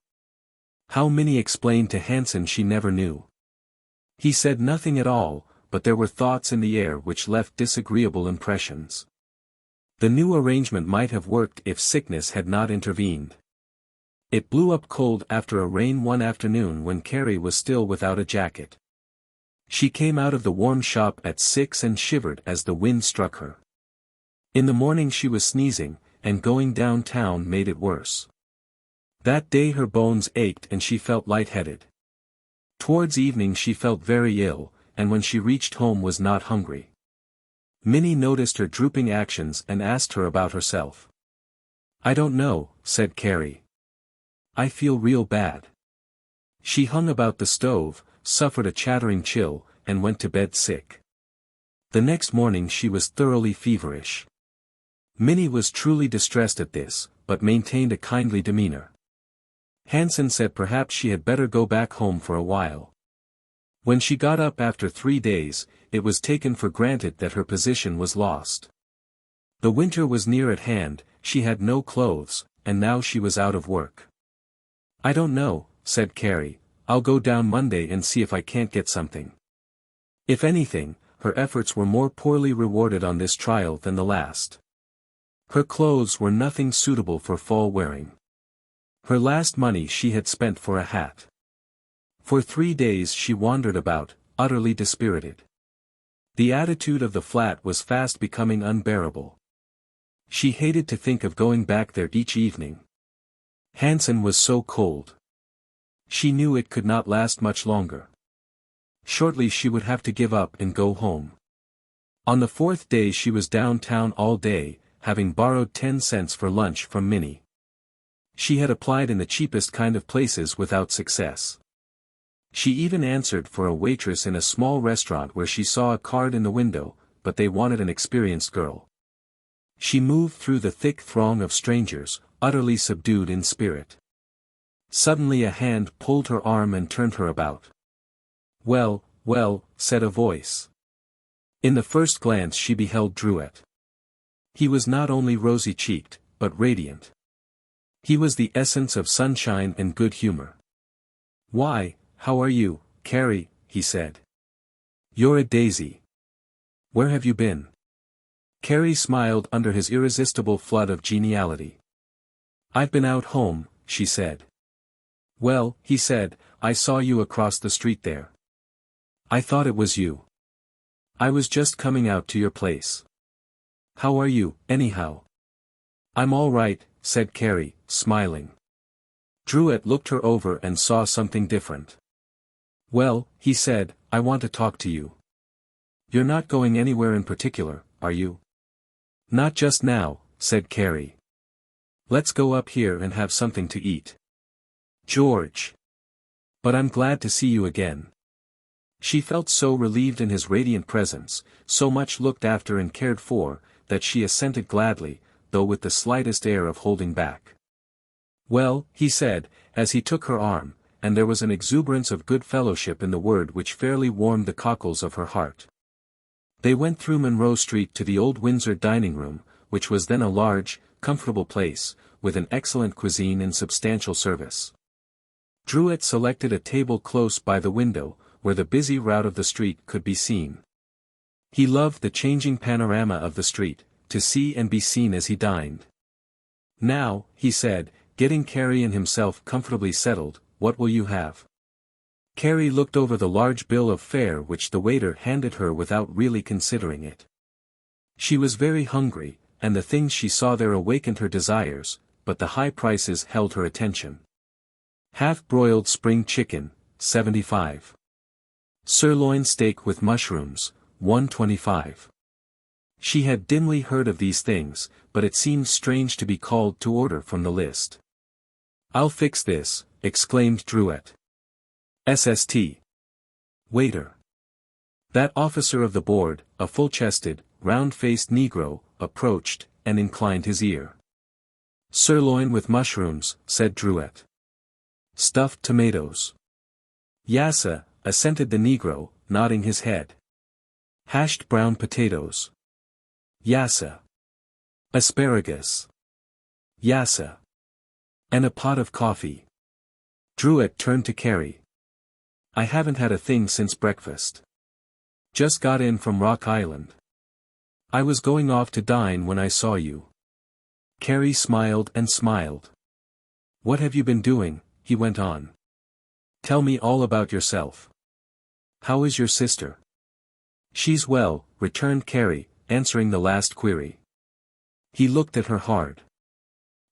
How Minnie explained to Hansen she never knew. He said nothing at all, but there were thoughts in the air which left disagreeable impressions. The new arrangement might have worked if sickness had not intervened. It blew up cold after a rain one afternoon when Carrie was still without a jacket. She came out of the warm shop at 6 and shivered as the wind struck her. In the morning she was sneezing, and going downtown made it worse. That day her bones ached and she felt lightheaded. Towards evening she felt very ill, and when she reached home was not hungry. Minnie noticed her drooping actions and asked her about herself. "I don't know," said Carrie. "I feel real bad." She hung about the stove, suffered a chattering chill, and went to bed sick. The next morning she was thoroughly feverish. Minnie was truly distressed at this, but maintained a kindly demeanor. Hansen said perhaps she had better go back home for a while. When she got up after 3 days, it was taken for granted that her position was lost. The winter was near at hand, she had no clothes, and now she was out of work. "I don't know," said Carrie, "I'll go down Monday and see if I can't get something." If anything, her efforts were more poorly rewarded on this trial than the last. Her clothes were nothing suitable for fall wearing. Her last money she had spent for a hat. For 3 days she wandered about, utterly dispirited. The attitude of the flat was fast becoming unbearable. She hated to think of going back there each evening. Hansen was so cold. She knew it could not last much longer. Shortly she would have to give up and go home. On the 4th day she was downtown all day, having borrowed 10 cents for lunch from Minnie. She had applied in the cheapest kind of places without success. She even answered for a waitress in a small restaurant where she saw a card in the window, but they wanted an experienced girl. She moved through the thick throng of strangers, utterly subdued in spirit. Suddenly a hand pulled her arm and turned her about. "Well, well," said a voice. In the first glance she beheld Druitt. He was not only rosy-cheeked, but radiant. He was the essence of sunshine and good humor. "Why, how are you, Carrie?" he said. "You're a daisy. Where have you been?" Carrie smiled under his irresistible flood of geniality. "I've been out home," she said. "Well," he said, "I saw you across the street there. I thought it was you. I was just coming out to your place. How are you, anyhow?" "I'm all right," said Carrie, smiling. Druitt looked her over and saw something different. "Well," he said, "I want to talk to you. You're not going anywhere in particular, are you?" "Not just now," said Carrie. "Let's go up here and have something to eat." "George! But I'm glad to see you again." She felt so relieved in his radiant presence, so much looked after and cared for, that she assented gladly, though with the slightest air of holding back. "Well," he said, as he took her arm, and there was an exuberance of good fellowship in the word which fairly warmed the cockles of her heart. They went through Monroe Street to the old Windsor dining room, which was then a large, comfortable place, with an excellent cuisine and substantial service. Druitt selected a table close by the window, where the busy route of the street could be seen. He loved the changing panorama of the street, to see and be seen as he dined. "Now," he said, getting Carrie and himself comfortably settled, "what will you have?" Carrie looked over the large bill of fare which the waiter handed her without really considering it. She was very hungry, and the things she saw there awakened her desires, but the high prices held her attention. Half-broiled spring chicken, $75. Sirloin steak with mushrooms, $125. She had dimly heard of these things, but it seemed strange to be called to order from the list. "I'll fix this," exclaimed Druitt. "SST. Waiter." That officer of the board, a full-chested, round-faced Negro, approached, and inclined his ear. "Sirloin with mushrooms," said Druitt. "Stuffed tomatoes." "Yassa," assented the Negro, nodding his head. "Hashed brown potatoes." "Yassa." "Asparagus." "Yassa." "And a pot of coffee." Druitt turned to Carrie. "I haven't had a thing since breakfast. Just got in from Rock Island. I was going off to dine when I saw you." Carrie smiled and smiled. "What have you been doing?" he went on. "Tell me all about yourself. How is your sister?" "She's well," returned Carrie, answering the last query. He looked at her hard.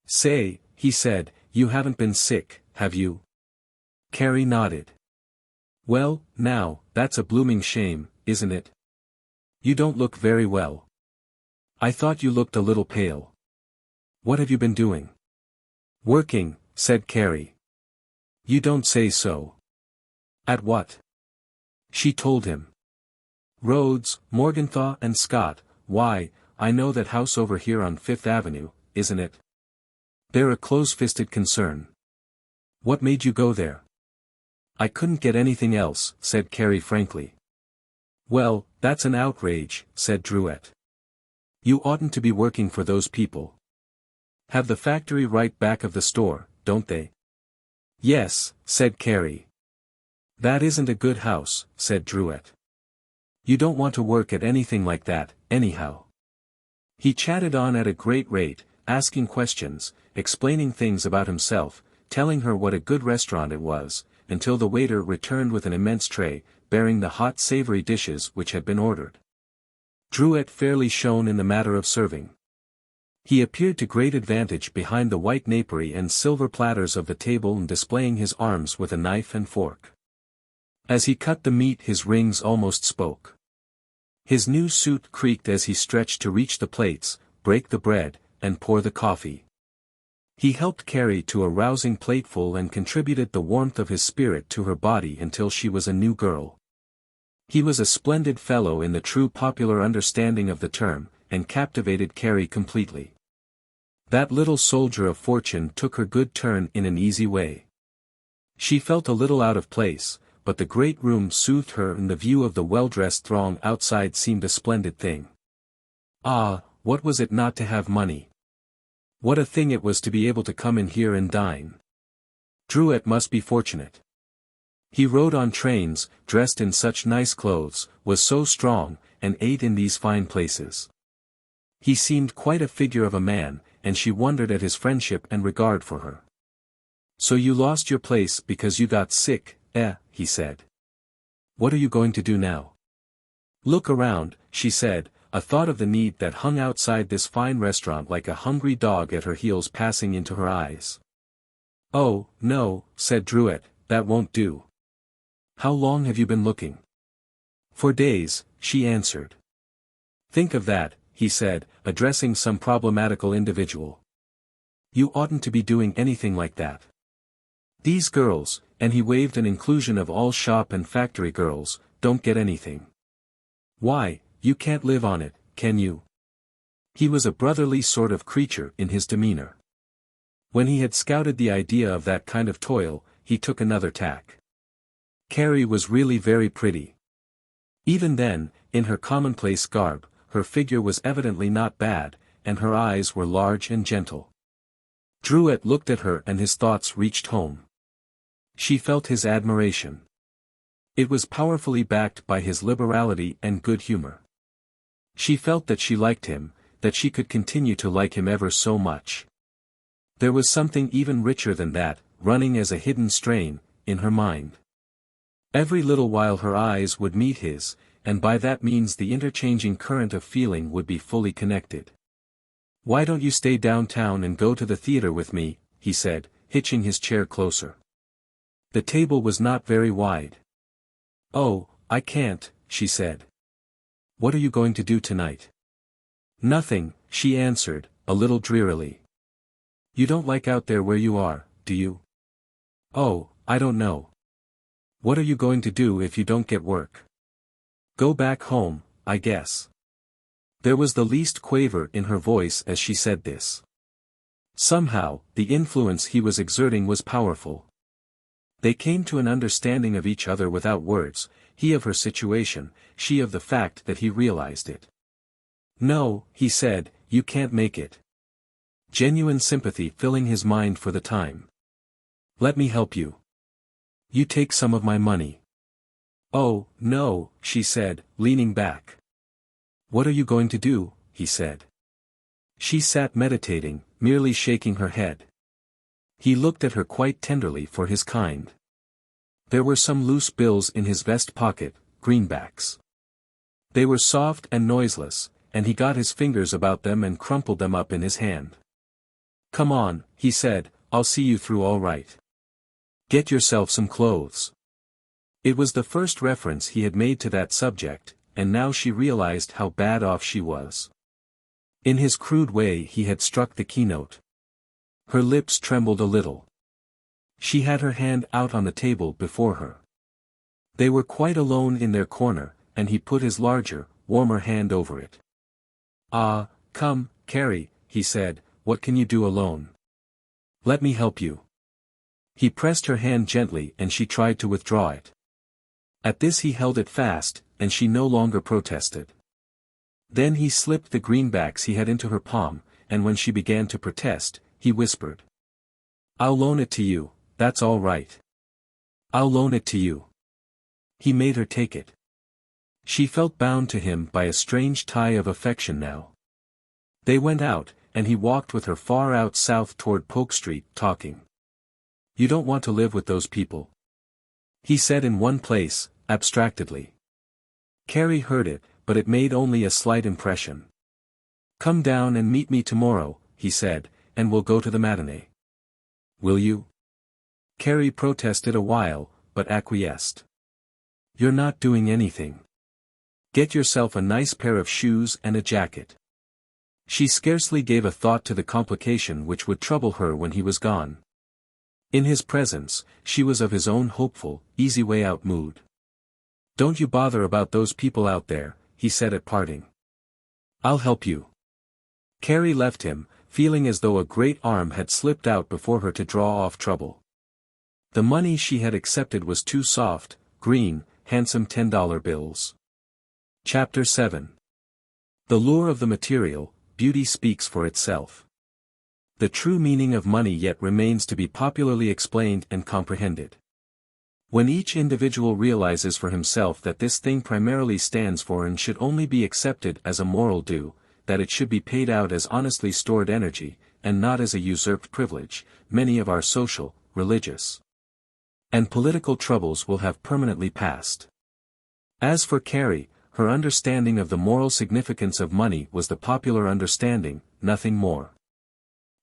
"Say," he said, "you haven't been sick, have you?" Carrie nodded. "Well, now, that's a blooming shame, isn't it? You don't look very well. I thought you looked a little pale. What have you been doing?" "Working," said Carrie. "You don't say so. At what?" She told him. "Rhodes, Morgenthau and Scott. Why, I know that house over here on Fifth Avenue, isn't it? They're a close-fisted concern. What made you go there?" "I couldn't get anything else," said Carrie frankly. "Well, that's an outrage," said Druitt. "You oughtn't to be working for those people. Have the factory right back of the store, don't they?" "Yes," said Carrie. "That isn't a good house," said Druitt. "You don't want to work at anything like that, anyhow." He chatted on at a great rate, asking questions, explaining things about himself, telling her what a good restaurant it was, until the waiter returned with an immense tray, bearing the hot savory dishes which had been ordered. Druitt fairly shone in the matter of serving. He appeared to great advantage behind the white napery and silver platters of the table and displaying his arms with a knife and fork. As he cut the meat his rings almost spoke. His new suit creaked as he stretched to reach the plates, break the bread, and pour the coffee. He helped Carrie to a rousing plateful and contributed the warmth of his spirit to her body until she was a new girl. He was a splendid fellow in the true popular understanding of the term, and captivated Carrie completely. That little soldier of fortune took her good turn in an easy way. She felt a little out of place, but the great room soothed her and the view of the well-dressed throng outside seemed a splendid thing. Ah, what was it not to have money? What a thing it was to be able to come in here and dine. Druitt must be fortunate. He rode on trains, dressed in such nice clothes, was so strong, and ate in these fine places. He seemed quite a figure of a man, and she wondered at his friendship and regard for her. "So you lost your place because you got sick, he said. "What are you going to do now?" "Look around," she said, a thought of the need that hung outside this fine restaurant like a hungry dog at her heels passing into her eyes. "Oh, no," said Druitt, "that won't do." "How long have you been looking?" "For days," she answered. "Think of that," he said, addressing some problematical individual. "You oughtn't to be doing anything like that. These girls," and he waved an inclusion of all shop and factory girls, "don't get anything. Why, you can't live on it, can you?" He was a brotherly sort of creature in his demeanor. When he had scouted the idea of that kind of toil, he took another tack. Carrie was really very pretty. Even then, in her commonplace garb, her figure was evidently not bad, and her eyes were large and gentle. Druitt looked at her and his thoughts reached home. She felt his admiration. It was powerfully backed by his liberality and good humor. She felt that she liked him, that she could continue to like him ever so much. There was something even richer than that, running as a hidden strain, in her mind. Every little while her eyes would meet his, and by that means the interchanging current of feeling would be fully connected. "Why don't you stay downtown and go to the theater with me?" he said, hitching his chair closer. The table was not very wide. "Oh, I can't," she said. "What are you going to do tonight?" "Nothing," she answered, a little drearily. "You don't like out there where you are, do you?" "Oh, I don't know." "What are you going to do if you don't get work?" "Go back home, I guess." There was the least quaver in her voice as she said this. Somehow, the influence he was exerting was powerful. They came to an understanding of each other without words, he of her situation, she of the fact that he realized it. "No," he said, "you can't make it." Genuine sympathy filling his mind for the time. "Let me help you. You take some of my money." "Oh, no," she said, leaning back. "What are you going to do?" he said. She sat meditating, merely shaking her head. He looked at her quite tenderly for his kind. There were some loose bills in his vest pocket, greenbacks. They were soft and noiseless, and he got his fingers about them and crumpled them up in his hand. "Come on," he said, "I'll see you through all right. Get yourself some clothes." It was the first reference he had made to that subject, and now she realized how bad off she was. In his crude way he had struck the keynote. Her lips trembled a little. She had her hand out on the table before her. They were quite alone in their corner, and he put his larger, warmer hand over it. "Ah, come, Carrie," he said, "what can you do alone? Let me help you." He pressed her hand gently and she tried to withdraw it. At this he held it fast, and she no longer protested. Then he slipped the greenbacks he had into her palm, and when she began to protest, he whispered. "I'll loan it to you, that's all right. I'll loan it to you." He made her take it. She felt bound to him by a strange tie of affection now. They went out, and he walked with her far out south toward Polk Street, talking. "You don't want to live with those people," he said in one place, abstractedly. Carrie heard it, but it made only a slight impression. "Come down and meet me tomorrow," he said, "and we'll go to the matinee." "Will you?" Carrie protested a while, but acquiesced. "You're not doing anything. Get yourself a nice pair of shoes and a jacket." She scarcely gave a thought to the complication which would trouble her when he was gone. In his presence, she was of his own hopeful, easy way out mood. "Don't you bother about those people out there," he said at parting. "I'll help you." Carrie left him, feeling as though a great arm had slipped out before her to draw off trouble. The money she had accepted was two soft, green, handsome $10 bills. Chapter 7. The lure of the material, beauty speaks for itself. The true meaning of money yet remains to be popularly explained and comprehended. When each individual realizes for himself that this thing primarily stands for and should only be accepted as a moral due, that it should be paid out as honestly stored energy, and not as a usurped privilege, many of our social, religious, and political troubles will have permanently passed. As for Carrie, her understanding of the moral significance of money was the popular understanding, nothing more.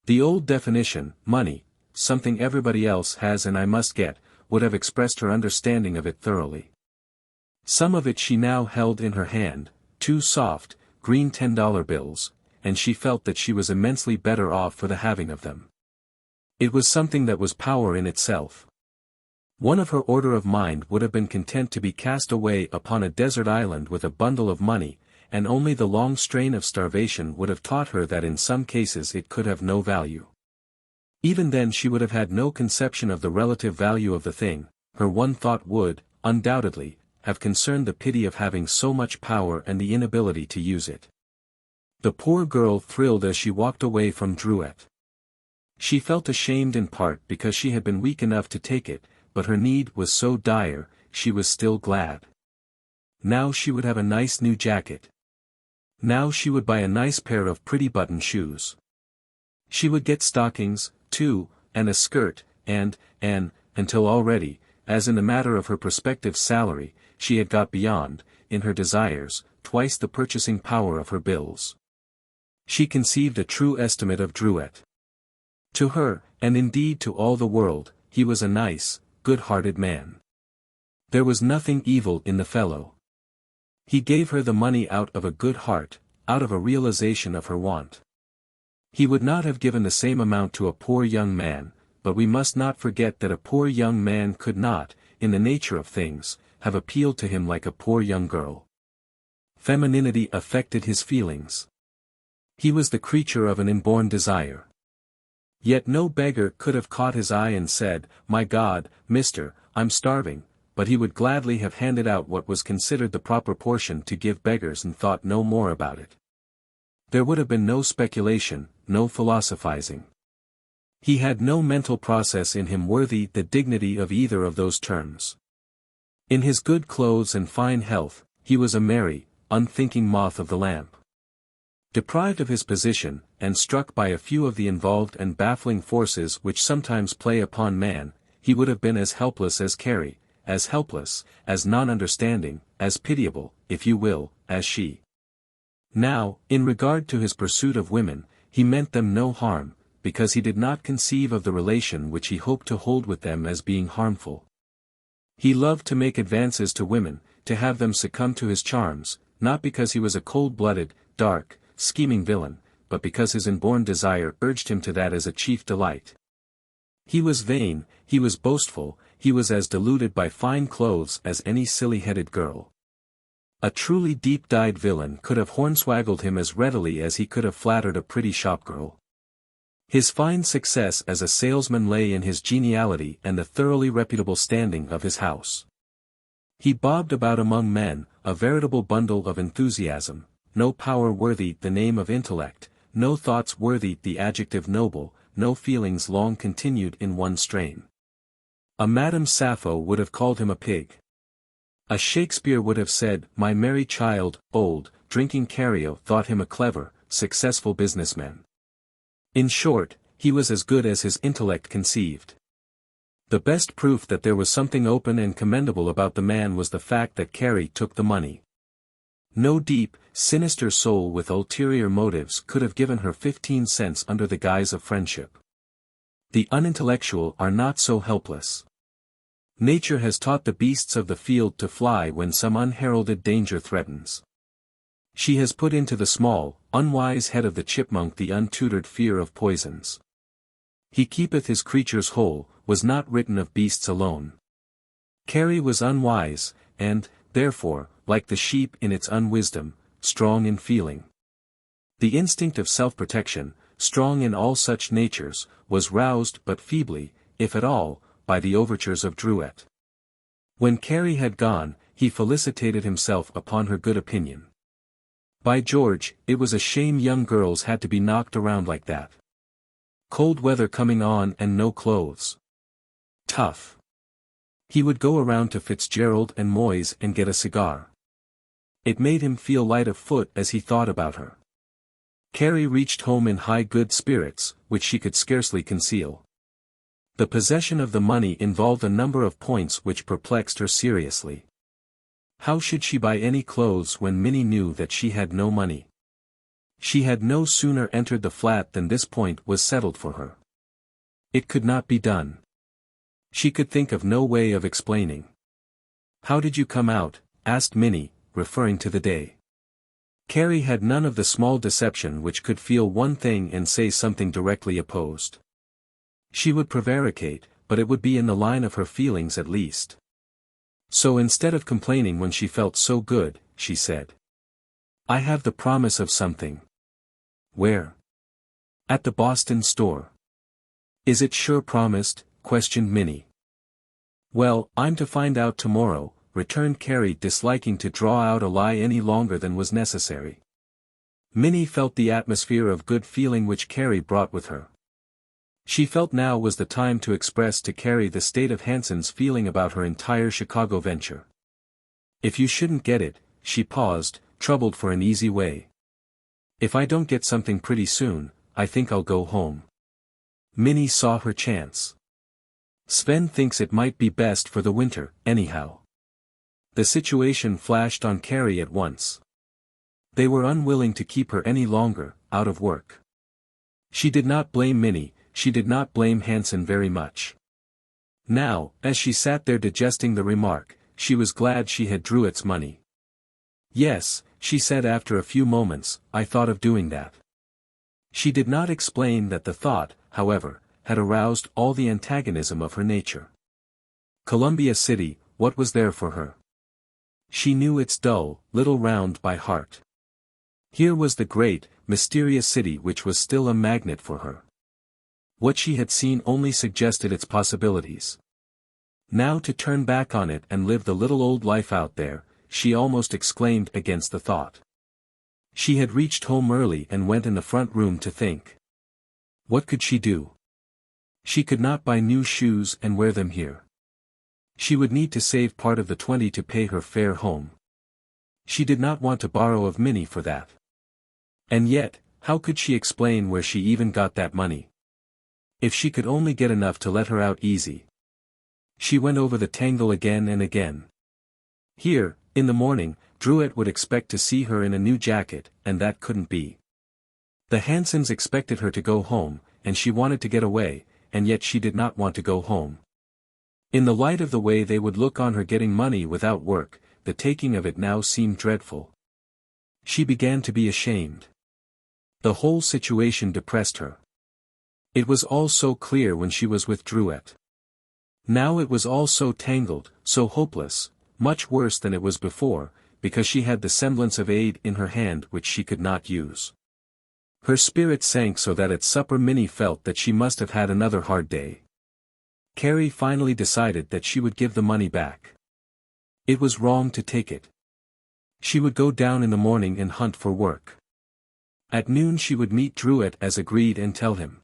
The old definition, money, something everybody else has and I must get, would have expressed her understanding of it thoroughly. Some of it she now held in her hand, two soft, green $10 bills, and she felt that she was immensely better off for the having of them. It was something that was power in itself. One of her order of mind would have been content to be cast away upon a desert island with a bundle of money, and only the long strain of starvation would have taught her that in some cases it could have no value. Even then she would have had no conception of the relative value of the thing. Her one thought would, undoubtedly, have concerned the pity of having so much power and the inability to use it. The poor girl thrilled as she walked away from Druet. She felt ashamed in part because she had been weak enough to take it, but her need was so dire, she was still glad. Now she would have a nice new jacket. Now she would buy a nice pair of pretty button shoes. She would get stockings, too, and a skirt, and, until already, as in the matter of her prospective salary, she had got beyond, in her desires, twice the purchasing power of her bills. She conceived a true estimate of Drouet. To her, and indeed to all the world, he was a nice, good-hearted man. There was nothing evil in the fellow. He gave her the money out of a good heart, out of a realization of her want. He would not have given the same amount to a poor young man, but we must not forget that a poor young man could not, in the nature of things, have appealed to him like a poor young girl. Femininity affected his feelings. He was the creature of an inborn desire. Yet no beggar could have caught his eye and said, "My God, mister, I'm starving," but he would gladly have handed out what was considered the proper portion to give beggars and thought no more about it. There would have been no speculation, no philosophizing. He had no mental process in him worthy the dignity of either of those terms. In his good clothes and fine health, he was a merry, unthinking moth of the lamp. Deprived of his position, and struck by a few of the involved and baffling forces which sometimes play upon man, he would have been as helpless as Carrie, as helpless, as non-understanding, as pitiable, if you will, as she. Now, in regard to his pursuit of women, he meant them no harm, because he did not conceive of the relation which he hoped to hold with them as being harmful. He loved to make advances to women, to have them succumb to his charms, not because he was a cold-blooded, dark, scheming villain, but because his inborn desire urged him to that as a chief delight. He was vain, he was boastful, he was as deluded by fine clothes as any silly-headed girl. A truly deep-dyed villain could have hornswaggled him as readily as he could have flattered a pretty shopgirl. His fine success as a salesman lay in his geniality and the thoroughly reputable standing of his house. He bobbed about among men, a veritable bundle of enthusiasm, no power worthy the name of intellect, no thoughts worthy the adjective noble, no feelings long continued in one strain. A Madame Sappho would have called him a pig. A Shakespeare would have said, "My merry child, old, drinking Cario," thought him a clever, successful businessman. In short, he was as good as his intellect conceived. The best proof that there was something open and commendable about the man was the fact that Carrie took the money. No deep, sinister soul with ulterior motives could have given her 15 cents under the guise of friendship. The unintellectual are not so helpless. Nature has taught the beasts of the field to fly when some unheralded danger threatens. She has put into the small, unwise head of the chipmunk the untutored fear of poisons. "He keepeth his creatures whole," was not written of beasts alone. Carrie was unwise, and, therefore, like the sheep in its unwisdom, strong in feeling. The instinct of self-protection, strong in all such natures, was roused but feebly, if at all, by the overtures of Drouet. When Carrie had gone, he felicitated himself upon her good opinion. By George, it was a shame young girls had to be knocked around like that. Cold weather coming on and no clothes. Tough. He would go around to Fitzgerald and Moy's and get a cigar. It made him feel light of foot as he thought about her. Carrie reached home in high good spirits, which she could scarcely conceal. The possession of the money involved a number of points which perplexed her seriously. How should she buy any clothes when Minnie knew that she had no money? She had no sooner entered the flat than this point was settled for her. It could not be done. She could think of no way of explaining. "How did you come out?" asked Minnie, referring to the day. Carrie had none of the small deception which could feel one thing and say something directly opposed. She would prevaricate, but it would be in the line of her feelings at least. So instead of complaining when she felt so good, she said, "I have the promise of something." "Where?" "At the Boston store." "Is it sure promised?" questioned Minnie. "Well, I'm to find out tomorrow," returned Carrie, disliking to draw out a lie any longer than was necessary. Minnie felt the atmosphere of good feeling which Carrie brought with her. She felt now was the time to express to Carrie the state of Hanson's feeling about her entire Chicago venture. If you shouldn't get it, she paused, troubled for an easy way. If I don't get something pretty soon, I think I'll go home. Minnie saw her chance. Sven thinks it might be best for the winter, anyhow. The situation flashed on Carrie at once. They were unwilling to keep her any longer, out of work. She did not blame Minnie, she did not blame Hanson very much. Now, as she sat there digesting the remark, she was glad she had Druitt's money. Yes, she said after a few moments, I thought of doing that. She did not explain that the thought, however, had aroused all the antagonism of her nature. Columbia City, what was there for her? She knew its dull, little round by heart. Here was the great, mysterious city which was still a magnet for her. What she had seen only suggested its possibilities. Now to turn back on it and live the little old life out there, she almost exclaimed against the thought. She had reached home early and went in the front room to think. What could she do? She could not buy new shoes and wear them here. She would need to save part of the 20 to pay her fare home. She did not want to borrow of Minnie for that. And yet, how could she explain where she even got that money? If she could only get enough to let her out easy. She went over the tangle again and again. Here, in the morning, Druitt would expect to see her in a new jacket, and that couldn't be. The Hansons expected her to go home, and she wanted to get away, and yet she did not want to go home. In the light of the way they would look on her getting money without work, the taking of it now seemed dreadful. She began to be ashamed. The whole situation depressed her. It was all so clear when she was with Druitt. Now it was all so tangled, so hopeless, much worse than it was before, because she had the semblance of aid in her hand which she could not use. Her spirit sank so that at supper Minnie felt that she must have had another hard day. Carrie finally decided that she would give the money back. It was wrong to take it. She would go down in the morning and hunt for work. At noon she would meet Druitt as agreed and tell him.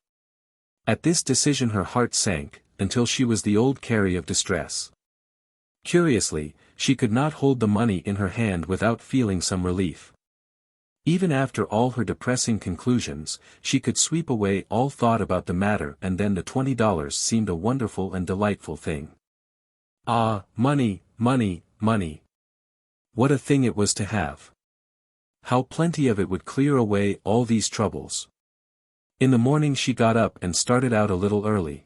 At this decision her heart sank, until she was the old Carrie of distress. Curiously, she could not hold the money in her hand without feeling some relief. Even after all her depressing conclusions, she could sweep away all thought about the matter, and then the $20 seemed a wonderful and delightful thing. Ah, money, money, money. What a thing it was to have. How plenty of it would clear away all these troubles. In the morning she got up and started out a little early.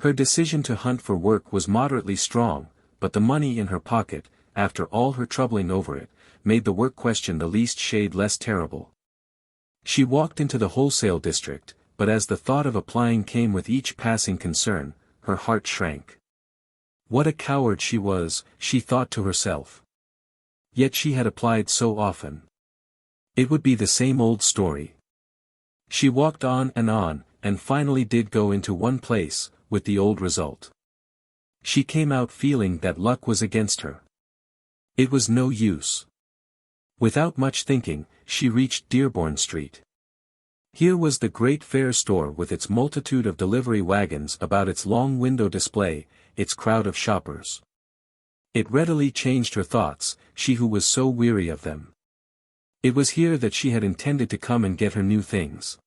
Her decision to hunt for work was moderately strong, but the money in her pocket, after all her troubling over it, made the work question the least shade less terrible. She walked into the wholesale district, but as the thought of applying came with each passing concern, her heart shrank. What a coward she was, she thought to herself. Yet she had applied so often. It would be the same old story. She walked on, and finally did go into one place, with the old result. She came out feeling that luck was against her. It was no use. Without much thinking, she reached Dearborn Street. Here was the great fair store with its multitude of delivery wagons about its long window display, its crowd of shoppers. It readily changed her thoughts, she who was so weary of them. It was here that she had intended to come and get her new things.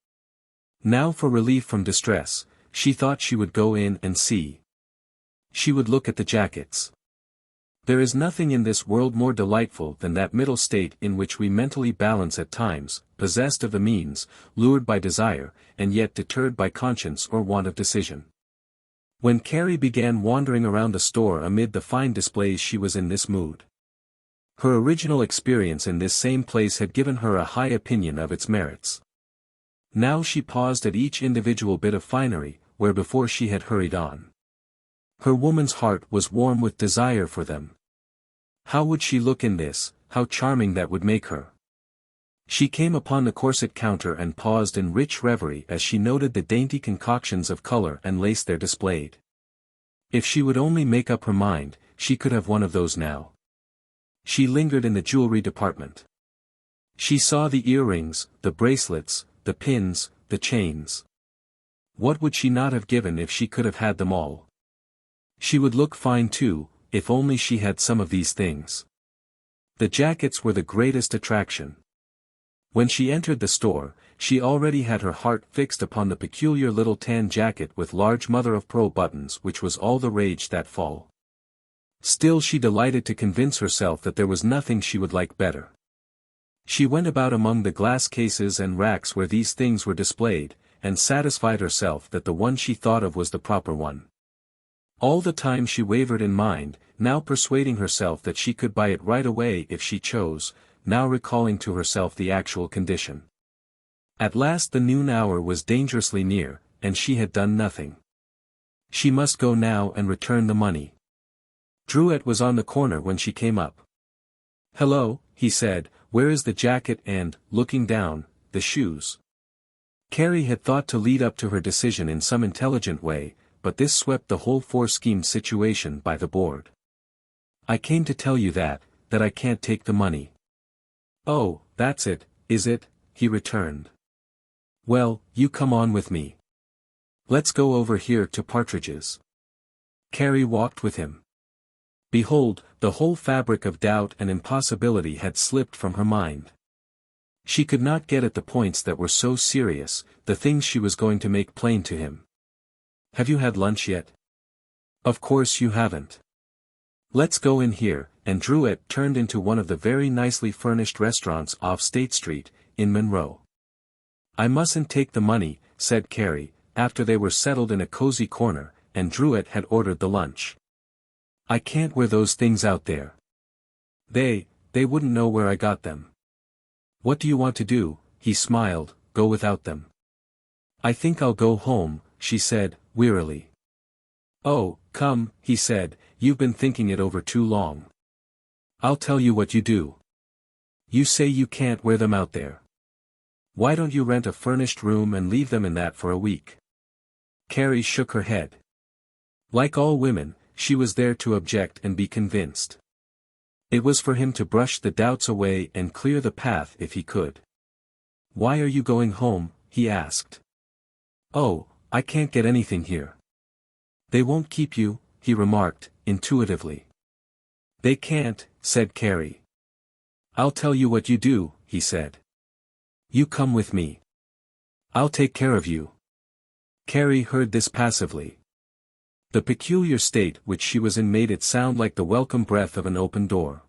Now for relief from distress, she thought she would go in and see. She would look at the jackets. There is nothing in this world more delightful than that middle state in which we mentally balance at times, possessed of the means, lured by desire, and yet deterred by conscience or want of decision. When Carrie began wandering around the store amid the fine displays she was in this mood. Her original experience in this same place had given her a high opinion of its merits. Now she paused at each individual bit of finery, where before she had hurried on. Her woman's heart was warm with desire for them. How would she look in this, how charming that would make her. She came upon the corset counter and paused in rich reverie as she noted the dainty concoctions of color and lace there displayed. If she would only make up her mind, she could have one of those now. She lingered in the jewelry department. She saw the earrings, the bracelets, the pins, the chains. What would she not have given if she could have had them all? She would look fine too, if only she had some of these things. The jackets were the greatest attraction. When she entered the store, she already had her heart fixed upon the peculiar little tan jacket with large mother-of-pearl buttons which was all the rage that fall. Still she delighted to convince herself that there was nothing she would like better. She went about among the glass cases and racks where these things were displayed, and satisfied herself that the one she thought of was the proper one. All the time she wavered in mind, now persuading herself that she could buy it right away if she chose, now recalling to herself the actual condition. At last the noon hour was dangerously near, and she had done nothing. She must go now and return the money. Drouet was on the corner when she came up. "Hello," he said, "where is the jacket and, looking down, the shoes?" Carrie had thought to lead up to her decision in some intelligent way, but this swept the whole foreschemed situation by the board. "I came to tell you that I can't take the money." "Oh, that's it, is it?" he returned. "Well, you come on with me. Let's go over here to Partridge's." Carrie walked with him. Behold, the whole fabric of doubt and impossibility had slipped from her mind. She could not get at the points that were so serious, the things she was going to make plain to him. "Have you had lunch yet?" "Of course you haven't." "Let's go in here," and Drouet turned into one of the very nicely furnished restaurants off State Street, in Monroe. "I mustn't take the money," said Carrie, after they were settled in a cozy corner, and Drouet had ordered the lunch. "I can't wear those things out there. They wouldn't know where I got them." "What do you want to do?" he smiled, "go without them?" "I think I'll go home," she said, wearily. "Oh, come," he said, "you've been thinking it over too long. I'll tell you what you do. You say you can't wear them out there. Why don't you rent a furnished room and leave them in that for a week?" Carrie shook her head. Like all women, she was there to object and be convinced. It was for him to brush the doubts away and clear the path if he could. "Why are you going home?" he asked. "Oh, I can't get anything here." "They won't keep you," he remarked, intuitively. "They can't," said Carrie. "I'll tell you what you do," he said. "You come with me. I'll take care of you." Carrie heard this passively. The peculiar state which she was in made it sound like the welcome breath of an open door.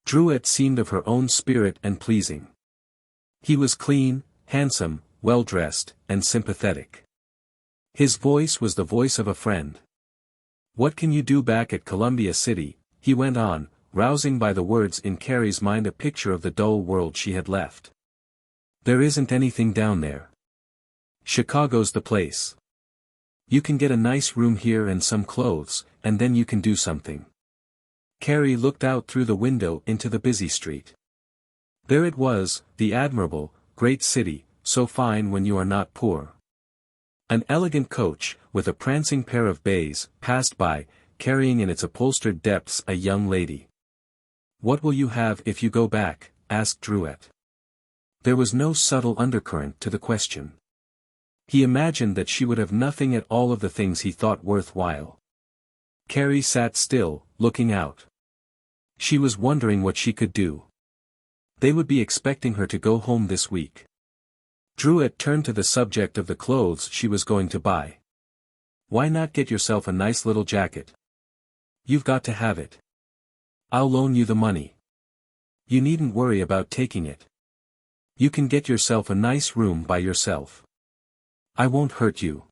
Drouet seemed of her own spirit and pleasing. He was clean, handsome, well-dressed, and sympathetic. His voice was the voice of a friend. "What can you do back at Columbia City?" he went on, rousing by the words in Carrie's mind a picture of the dull world she had left. "There isn't anything down there. Chicago's the place. You can get a nice room here and some clothes, and then you can do something." Carrie looked out through the window into the busy street. There it was, the admirable, great city, so fine when you are not poor. An elegant coach, with a prancing pair of bays, passed by, carrying in its upholstered depths a young lady. "What will you have if you go back?" asked Drouet. There was no subtle undercurrent to the question. He imagined that she would have nothing at all of the things he thought worthwhile. Carrie sat still, looking out. She was wondering what she could do. They would be expecting her to go home this week. Drouet turned to the subject of the clothes she was going to buy. "Why not get yourself a nice little jacket? You've got to have it. I'll loan you the money. You needn't worry about taking it. You can get yourself a nice room by yourself. I won't hurt you."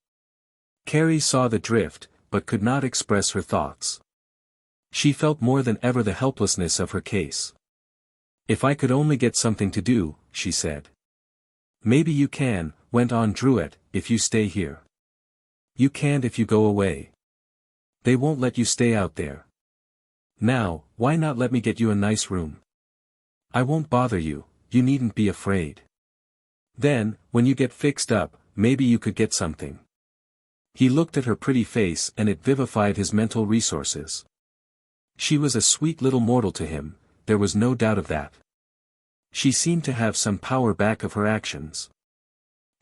Carrie saw the drift, but could not express her thoughts. She felt more than ever the helplessness of her case. "If I could only get something to do," she said. "Maybe you can," went on Drouet, "if you stay here. You can't if you go away. They won't let you stay out there. Now, why not let me get you a nice room? I won't bother you, you needn't be afraid. Then, when you get fixed up, maybe you could get something." He looked at her pretty face and it vivified his mental resources. She was a sweet little mortal to him, there was no doubt of that. She seemed to have some power back of her actions.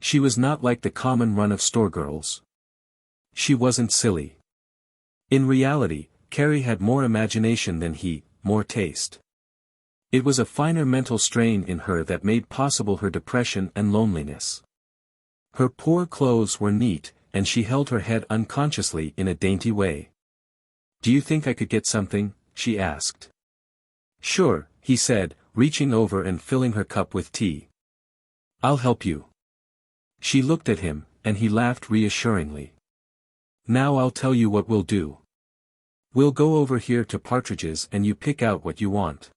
She was not like the common run of store girls. She wasn't silly. In reality, Carrie had more imagination than he, more taste. It was a finer mental strain in her that made possible her depression and loneliness. Her poor clothes were neat, and she held her head unconsciously in a dainty way. "Do you think I could get something?" she asked. "Sure," he said, reaching over and filling her cup with tea. "I'll help you." She looked at him, and he laughed reassuringly. "Now I'll tell you what we'll do. We'll go over here to Partridge's and you pick out what you want.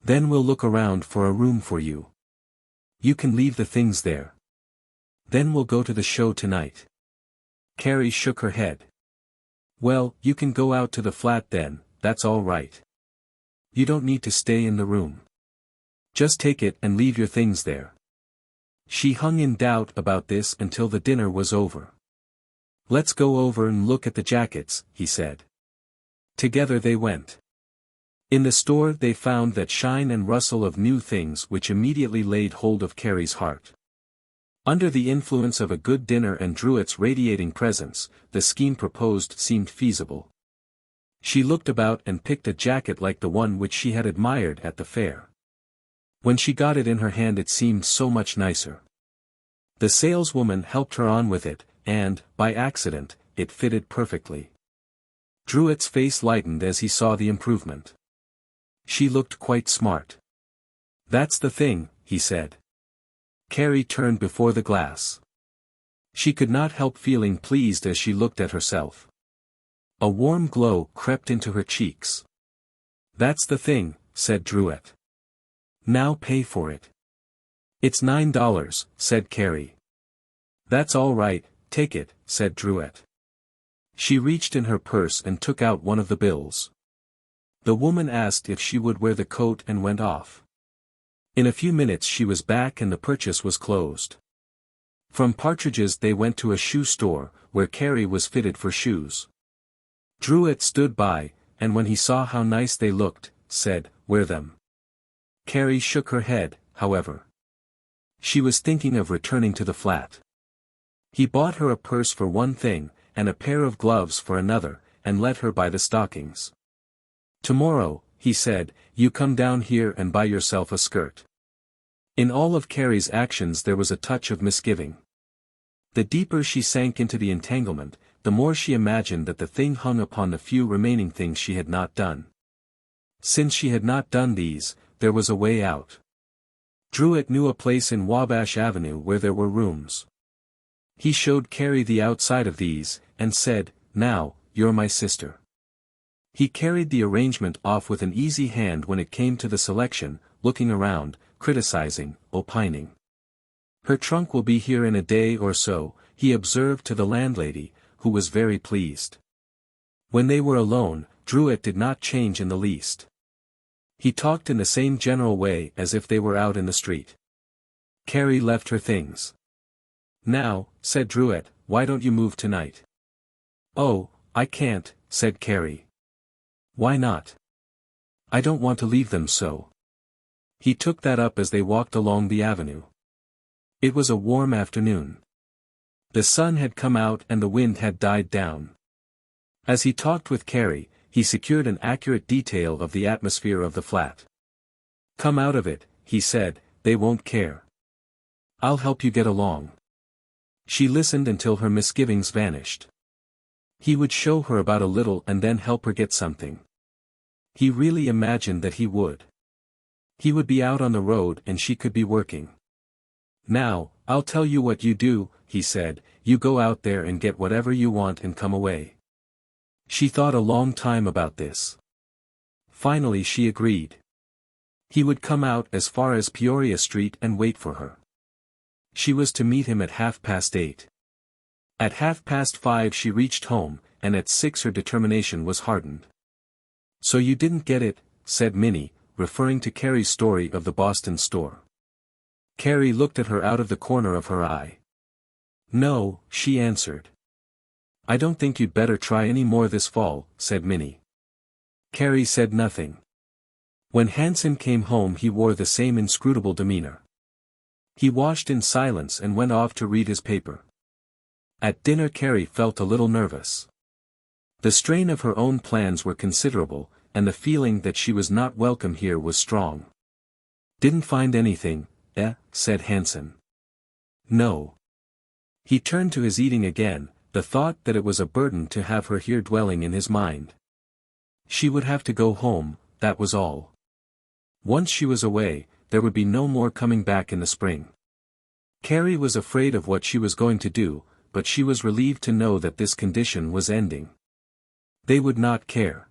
Then we'll look around for a room for you. You can leave the things there. Then we'll go to the show tonight." Carrie shook her head. "Well, you can go out to the flat then, that's all right. You don't need to stay in the room. Just take it and leave your things there." She hung in doubt about this until the dinner was over. "Let's go over and look at the jackets," he said. Together they went. In the store they found that shine and rustle of new things which immediately laid hold of Carrie's heart. Under the influence of a good dinner and Druitt's radiating presence, the scheme proposed seemed feasible. She looked about and picked a jacket like the one which she had admired at the fair. When she got it in her hand it seemed so much nicer. The saleswoman helped her on with it, and, by accident, it fitted perfectly. Druitt's face lightened as he saw the improvement. She looked quite smart. "That's the thing," he said. Carrie turned before the glass. She could not help feeling pleased as she looked at herself. A warm glow crept into her cheeks. "That's the thing," said Druitt. "Now pay for it." "It's $9, said Carrie. "That's all right, take it," said Druitt. She reached in her purse and took out one of the bills. The woman asked if she would wear the coat and went off. In a few minutes she was back and the purchase was closed. From Partridge's they went to a shoe store, where Carrie was fitted for shoes. Druitt stood by, and when he saw how nice they looked, said, "Wear them." Carrie shook her head, however. She was thinking of returning to the flat. He bought her a purse for one thing, and a pair of gloves for another, and let her buy the stockings. "Tomorrow," he said, "you come down here and buy yourself a skirt." In all of Carrie's actions there was a touch of misgiving. The deeper she sank into the entanglement, the more she imagined that the thing hung upon the few remaining things she had not done. Since she had not done these, there was a way out. Druitt knew a place in Wabash Avenue where there were rooms. He showed Carrie the outside of these, and said, "Now, you're my sister." He carried the arrangement off with an easy hand when it came to the selection, looking around, criticizing, opining. "Her trunk will be here in a day or so," he observed to the landlady, who was very pleased. When they were alone, Druitt did not change in the least. He talked in the same general way as if they were out in the street. Carrie left her things. "Now," said Druitt, "why don't you move tonight?" "Oh, I can't," said Carrie. "Why not?" "I don't want to leave them so." He took that up as they walked along the avenue. It was a warm afternoon. The sun had come out and the wind had died down. As he talked with Carrie, he secured an accurate detail of the atmosphere of the flat. "Come out of it," he said, "they won't care. I'll help you get along." She listened until her misgivings vanished. He would show her about a little and then help her get something. He really imagined that he would. He would be out on the road and she could be working. "Now, I'll tell you what you do," he said, "you go out there and get whatever you want and come away." She thought a long time about this. Finally she agreed. He would come out as far as Peoria Street and wait for her. She was to meet him at 8:30. At 5:30 she reached home, and at 6 her determination was hardened. "So you didn't get it," said Minnie, referring to Carrie's story of the Boston store. Carrie looked at her out of the corner of her eye. "No," she answered. "I don't think you'd better try any more this fall," said Minnie. Carrie said nothing. When Hanson came home he wore the same inscrutable demeanor. He washed in silence and went off to read his paper. At dinner Carrie felt a little nervous. The strain of her own plans were considerable, and the feeling that she was not welcome here was strong. "Didn't find anything, said Hansen. "No." He turned to his eating again, the thought that it was a burden to have her here dwelling in his mind. She would have to go home, that was all. Once she was away, there would be no more coming back in the spring. Carrie was afraid of what she was going to do, but she was relieved to know that this condition was ending. They would not care.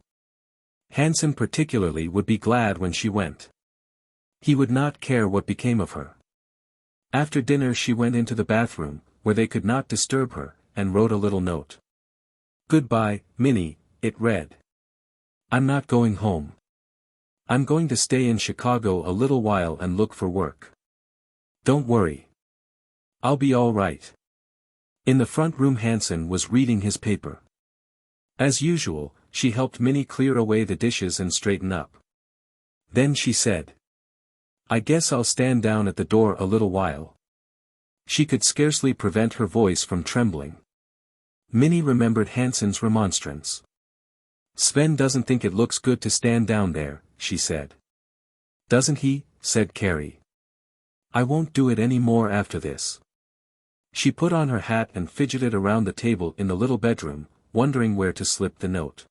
Hansen particularly would be glad when she went. He would not care what became of her. After dinner she went into the bathroom, where they could not disturb her, and wrote a little note. "Goodbye, Minnie," it read. "I'm not going home. I'm going to stay in Chicago a little while and look for work. Don't worry. I'll be all right." In the front room Hansen was reading his paper. As usual, she helped Minnie clear away the dishes and straighten up. Then she said, "I guess I'll stand down at the door a little while." She could scarcely prevent her voice from trembling. Minnie remembered Hansen's remonstrance. "Sven doesn't think it looks good to stand down there," she said. "Doesn't he?" said Carrie. "I won't do it any more after this." She put on her hat and fidgeted around the table in the little bedroom, wondering where to slip the note.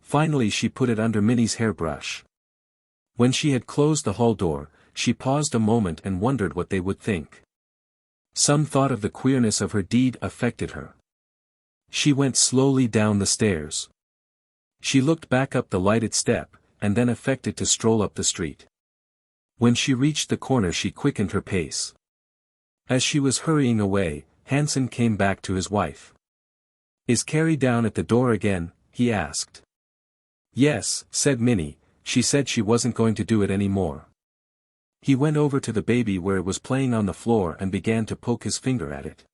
Finally she put it under Minnie's hairbrush. When she had closed the hall door, she paused a moment and wondered what they would think. Some thought of the queerness of her deed affected her. She went slowly down the stairs. She looked back up the lighted step, and then affected to stroll up the street. When she reached the corner she quickened her pace. As she was hurrying away, Hansen came back to his wife. "Is Carrie down at the door again?" he asked. "Yes," said Minnie, "she said she wasn't going to do it any more." He went over to the baby where it was playing on the floor and began to poke his finger at it.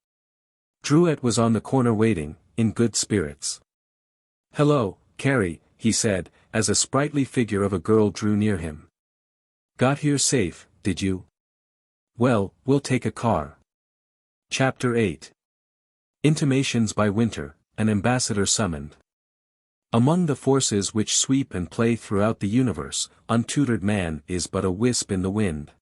Druette was on the corner waiting, in good spirits. "Hello, Carrie," he said, as a sprightly figure of a girl drew near him. "Got here safe, did you? Well, we'll take a car." Chapter 8. Intimations by Winter, an ambassador summoned. Among the forces which sweep and play throughout the universe, untutored man is but a wisp in the wind.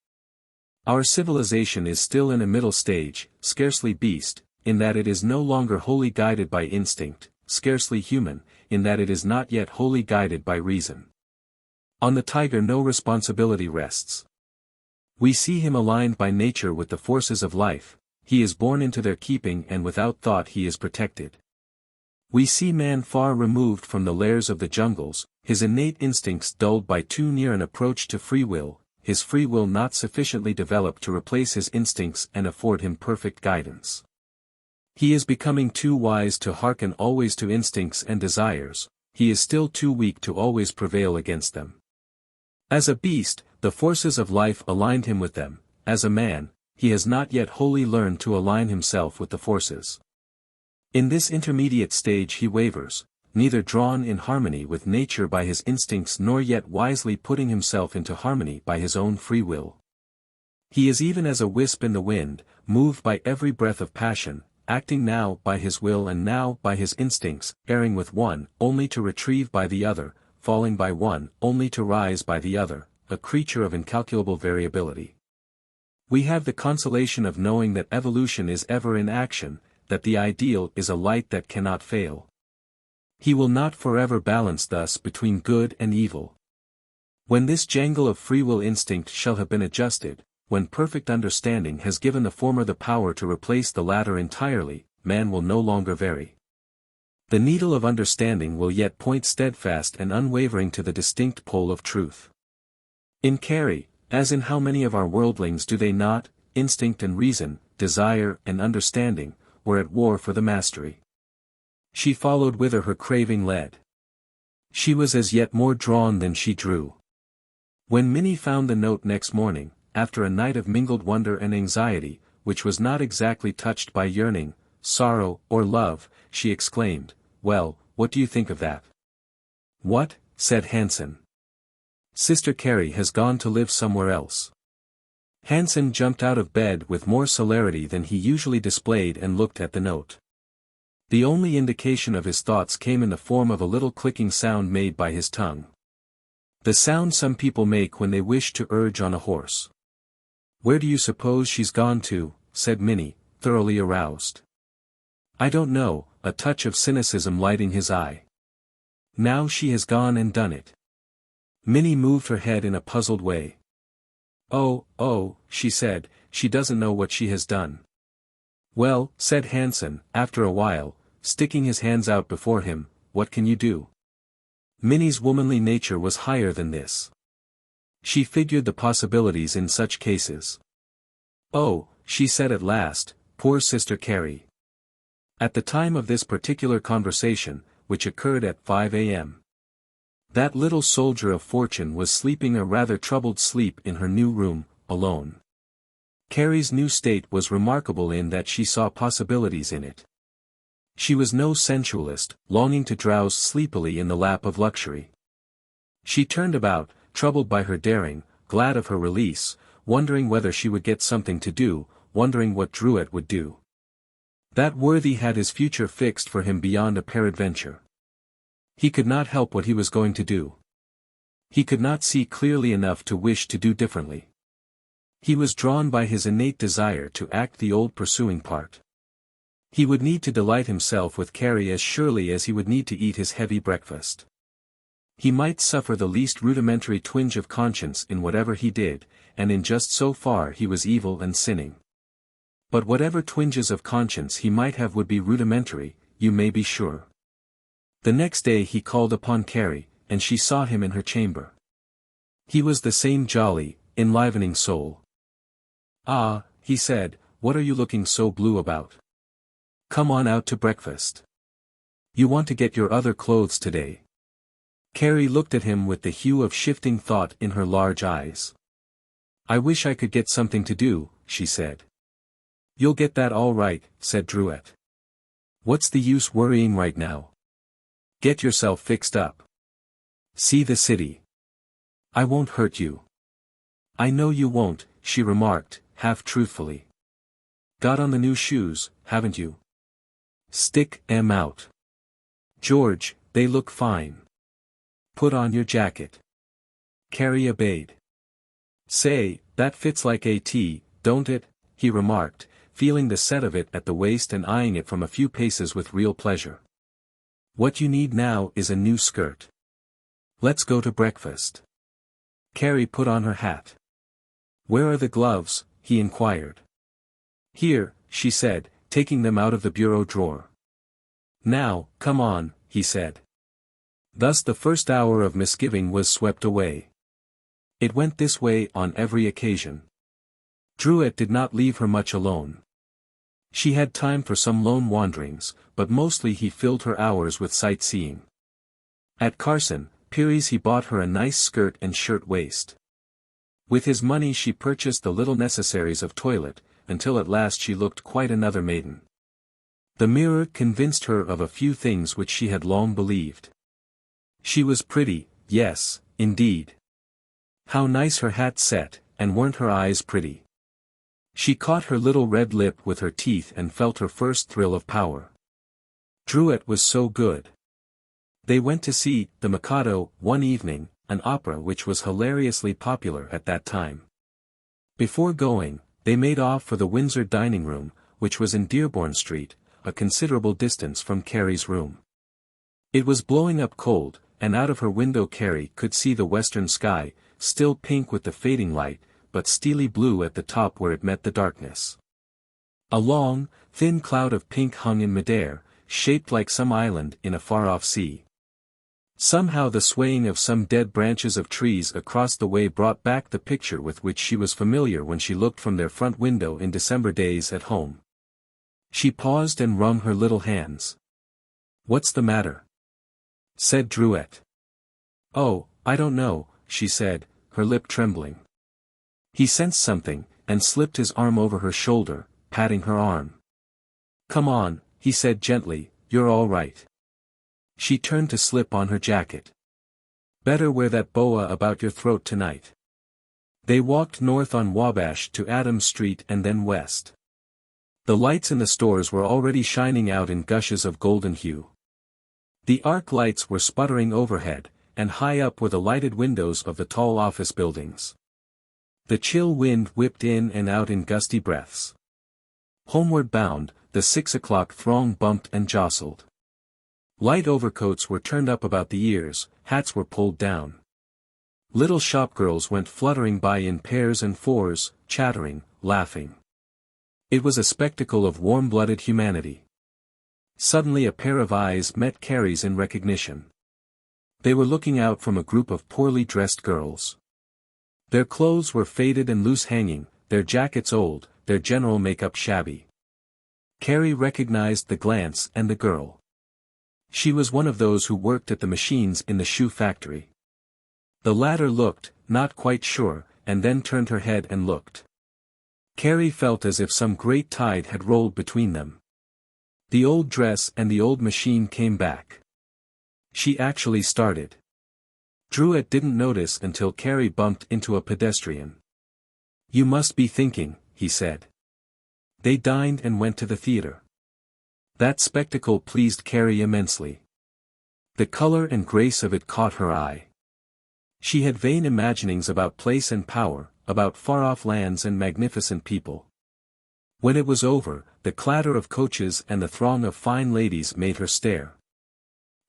Our civilization is still in a middle stage, scarcely beast, in that it is no longer wholly guided by instinct, scarcely human, in that it is not yet wholly guided by reason. On the tiger no responsibility rests. We see him aligned by nature with the forces of life, he is born into their keeping and without thought he is protected. We see man far removed from the lairs of the jungles, his innate instincts dulled by too near an approach to free will, his free will not sufficiently developed to replace his instincts and afford him perfect guidance. He is becoming too wise to hearken always to instincts and desires, he is still too weak to always prevail against them. As a beast, the forces of life aligned him with them, as a man, he has not yet wholly learned to align himself with the forces. In this intermediate stage he wavers, neither drawn in harmony with nature by his instincts nor yet wisely putting himself into harmony by his own free will. He is even as a wisp in the wind, moved by every breath of passion, acting now by his will and now by his instincts, erring with one, only to retrieve by the other, falling by one, only to rise by the other, a creature of incalculable variability. We have the consolation of knowing that evolution is ever in action, that the ideal is a light that cannot fail. He will not forever balance thus between good and evil. When this jangle of free will instinct shall have been adjusted, when perfect understanding has given the former the power to replace the latter entirely, man will no longer vary. The needle of understanding will yet point steadfast and unwavering to the distinct pole of truth. In Carrie, as in how many of our worldlings do they not, instinct and reason, desire and understanding, were at war for the mastery. She followed whither her craving led. She was as yet more drawn than she drew. When Minnie found the note next morning, after a night of mingled wonder and anxiety, which was not exactly touched by yearning, sorrow, or love, she exclaimed, "Well, what do you think of that?" "What?" said Hansen. "Sister Carrie has gone to live somewhere else." Hansen jumped out of bed with more celerity than he usually displayed and looked at the note. The only indication of his thoughts came in the form of a little clicking sound made by his tongue. The sound some people make when they wish to urge on a horse. "Where do you suppose she's gone to?" said Minnie, thoroughly aroused. "I don't know," a touch of cynicism lighting his eye. "Now she has gone and done it." Minnie moved her head in a puzzled way. Oh, she said, "she doesn't know what she has done." "Well," said Hansen, after a while, sticking his hands out before him, "what can you do?" Minnie's womanly nature was higher than this. She figured the possibilities in such cases. "Oh," she said at last, "poor Sister Carrie." At the time of this particular conversation, which occurred at 5 a.m., that little soldier of fortune was sleeping a rather troubled sleep in her new room, alone. Carrie's new state was remarkable in that she saw possibilities in it. She was no sensualist, longing to drowse sleepily in the lap of luxury. She turned about, troubled by her daring, glad of her release, wondering whether she would get something to do, wondering what Druitt would do. That worthy had his future fixed for him beyond a peradventure. He could not help what he was going to do. He could not see clearly enough to wish to do differently. He was drawn by his innate desire to act the old pursuing part. He would need to delight himself with Carrie as surely as he would need to eat his heavy breakfast. He might suffer the least rudimentary twinge of conscience in whatever he did, and in just so far he was evil and sinning. But whatever twinges of conscience he might have would be rudimentary, you may be sure. The next day he called upon Carrie, and she saw him in her chamber. He was the same jolly, enlivening soul. "Ah," he said, "what are you looking so blue about? Come on out to breakfast. You want to get your other clothes today." Carrie looked at him with the hue of shifting thought in her large eyes. "I wish I could get something to do," she said. "You'll get that all right," said Druitt. "What's the use worrying right now? Get yourself fixed up. See the city. I won't hurt you." "I know you won't," she remarked, half truthfully. "Got on the new shoes, haven't you? Stick 'em out. George, they look fine. Put on your jacket." Carrie obeyed. "Say, that fits like a.t., don't it?" he remarked, feeling the set of it at the waist and eyeing it from a few paces with real pleasure. "What you need now is a new skirt. Let's go to breakfast." Carrie put on her hat. "Where are the gloves?" he inquired. "Here," she said, taking them out of the bureau drawer. "Now, come on," he said. Thus the first hour of misgiving was swept away. It went this way on every occasion. Druitt did not leave her much alone. She had time for some lone wanderings, but mostly he filled her hours with sightseeing. At Carson, Peary's he bought her a nice skirt and shirt waist. With his money she purchased the little necessaries of toilet, until at last she looked quite another maiden. The mirror convinced her of a few things which she had long believed. She was pretty, yes, indeed. How nice her hat set, and weren't her eyes pretty? She caught her little red lip with her teeth and felt her first thrill of power. Druitt was so good. They went to see The Mikado one evening, an opera which was hilariously popular at that time. Before going, they made off for the Windsor dining room, which was in Dearborn Street, a considerable distance from Carrie's room. It was blowing up cold, and out of her window Carrie could see the western sky, still pink with the fading light, but steely blue at the top where it met the darkness. A long, thin cloud of pink hung in midair, shaped like some island in a far-off sea. Somehow the swaying of some dead branches of trees across the way brought back the picture with which she was familiar when she looked from their front window in December days at home. She paused and wrung her little hands. "What's the matter?" said Druitt. "Oh, I don't know," she said, her lip trembling. He sensed something, and slipped his arm over her shoulder, patting her arm. "Come on," he said gently, "you're all right." She turned to slip on her jacket. "Better wear that boa about your throat tonight. They walked north on Wabash to Adams Street and then west. The lights in the stores were already shining out in gushes of golden hue. The arc lights were sputtering overhead, and high up were the lighted windows of the tall office buildings. The chill wind whipped in and out in gusty breaths. Homeward bound, the 6 o'clock throng bumped and jostled. Light overcoats were turned up about the ears, hats were pulled down. Little shopgirls went fluttering by in pairs and fours, chattering, laughing. It was a spectacle of warm-blooded humanity. Suddenly a pair of eyes met Carrie's in recognition. They were looking out from a group of poorly dressed girls. Their clothes were faded and loose-hanging, their jackets old, their general makeup shabby. Carrie recognized the glance and the girl. She was one of those who worked at the machines in the shoe factory. The latter looked, not quite sure, and then turned her head and looked. Carrie felt as if some great tide had rolled between them. The old dress and the old machine came back. She actually started. Druitt didn't notice until Carrie bumped into a pedestrian. "You must be thinking," he said. They dined and went to the theater. That spectacle pleased Carrie immensely. The color and grace of it caught her eye. She had vain imaginings about place and power, about far-off lands and magnificent people. When it was over, the clatter of coaches and the throng of fine ladies made her stare.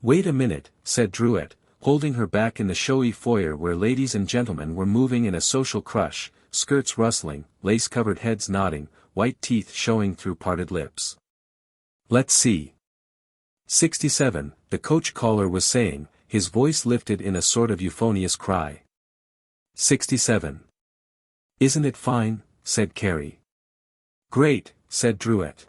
"Wait a minute," said Druitt, holding her back in the showy foyer where ladies and gentlemen were moving in a social crush, skirts rustling, lace-covered heads nodding, white teeth showing through parted lips. "Let's see." 67, the coach caller was saying, his voice lifted in a sort of euphonious cry. 67. "Isn't it fine?" said Carrie. "Great," said Druitt.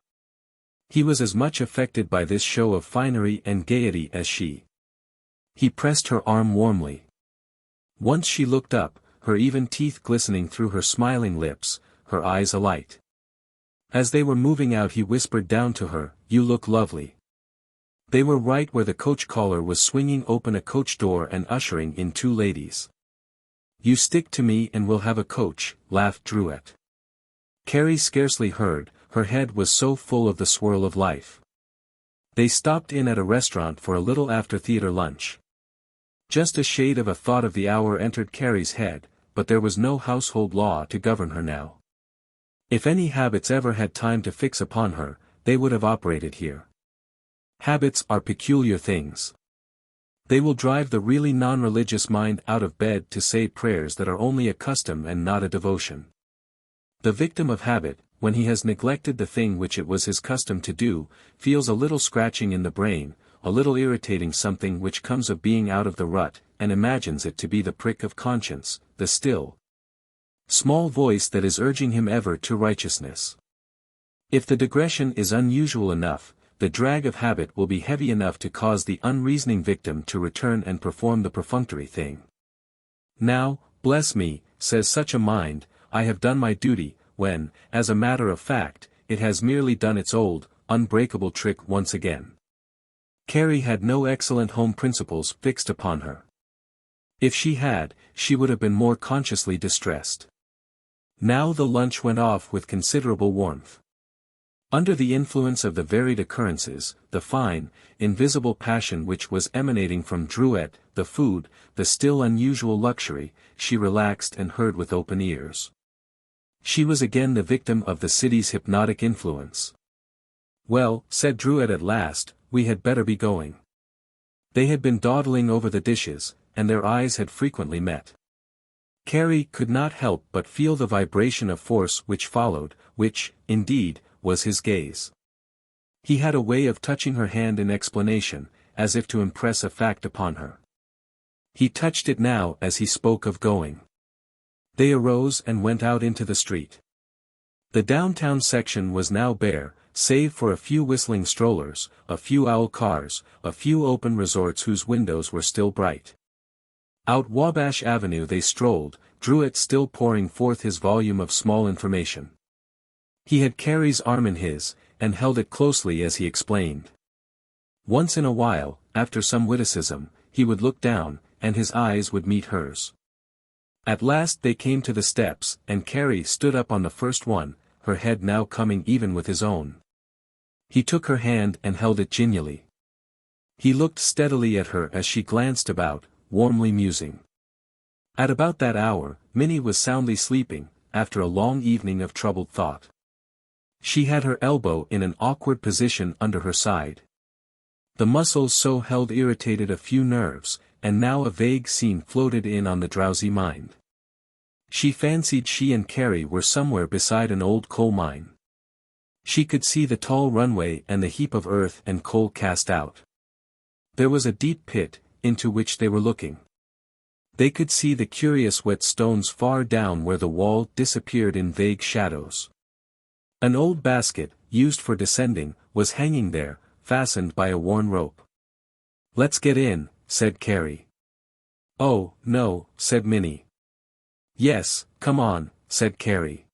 He was as much affected by this show of finery and gaiety as she. He pressed her arm warmly. Once she looked up, her even teeth glistening through her smiling lips, her eyes alight. As they were moving out he whispered down to her, "You look lovely." They were right where the coach caller was swinging open a coach door and ushering in two ladies. "You stick to me and we'll have a coach," laughed Druitt. Carrie scarcely heard, her head was so full of the swirl of life. They stopped in at a restaurant for a little after-theater lunch. Just a shade of a thought of the hour entered Carrie's head, but there was no household law to govern her now. If any habits ever had time to fix upon her, they would have operated here. Habits are peculiar things. They will drive the really non-religious mind out of bed to say prayers that are only a custom and not a devotion. The victim of habit, when he has neglected the thing which it was his custom to do, feels a little scratching in the brain, a little irritating something which comes of being out of the rut, and imagines it to be the prick of conscience, the still, small voice that is urging him ever to righteousness. If the digression is unusual enough, the drag of habit will be heavy enough to cause the unreasoning victim to return and perform the perfunctory thing. Now, bless me, says such a mind, I have done my duty, when, as a matter of fact, it has merely done its old, unbreakable trick once again. Carrie had no excellent home principles fixed upon her. If she had, she would have been more consciously distressed. Now the lunch went off with considerable warmth. Under the influence of the varied occurrences, the fine, invisible passion which was emanating from Druitt, the food, the still unusual luxury, she relaxed and heard with open ears. She was again the victim of the city's hypnotic influence. "Well," said Druitt at last, "we had better be going." They had been dawdling over the dishes, and their eyes had frequently met. Carrie could not help but feel the vibration of force which followed, which, indeed, was his gaze. He had a way of touching her hand in explanation, as if to impress a fact upon her. He touched it now as he spoke of going. They arose and went out into the street. The downtown section was now bare, save for a few whistling strollers, a few owl cars, a few open resorts whose windows were still bright. Out Wabash Avenue they strolled, Druitt still pouring forth his volume of small information. He had Carrie's arm in his, and held it closely as he explained. Once in a while, after some witticism, he would look down, and his eyes would meet hers. At last they came to the steps, and Carrie stood up on the first one, her head now coming even with his own. He took her hand and held it genially. He looked steadily at her as she glanced about, warmly musing. At about that hour, Minnie was soundly sleeping, after a long evening of troubled thought. She had her elbow in an awkward position under her side. The muscles so held irritated a few nerves, and now a vague scene floated in on the drowsy mind. She fancied she and Carrie were somewhere beside an old coal mine. She could see the tall runway and the heap of earth and coal cast out. There was a deep pit, into which they were looking. They could see the curious wet stones far down where the wall disappeared in vague shadows. An old basket, used for descending, was hanging there, fastened by a worn rope. "Let's get in," said Carrie. "Oh, no," said Minnie. "Yes, come on," said Carrie.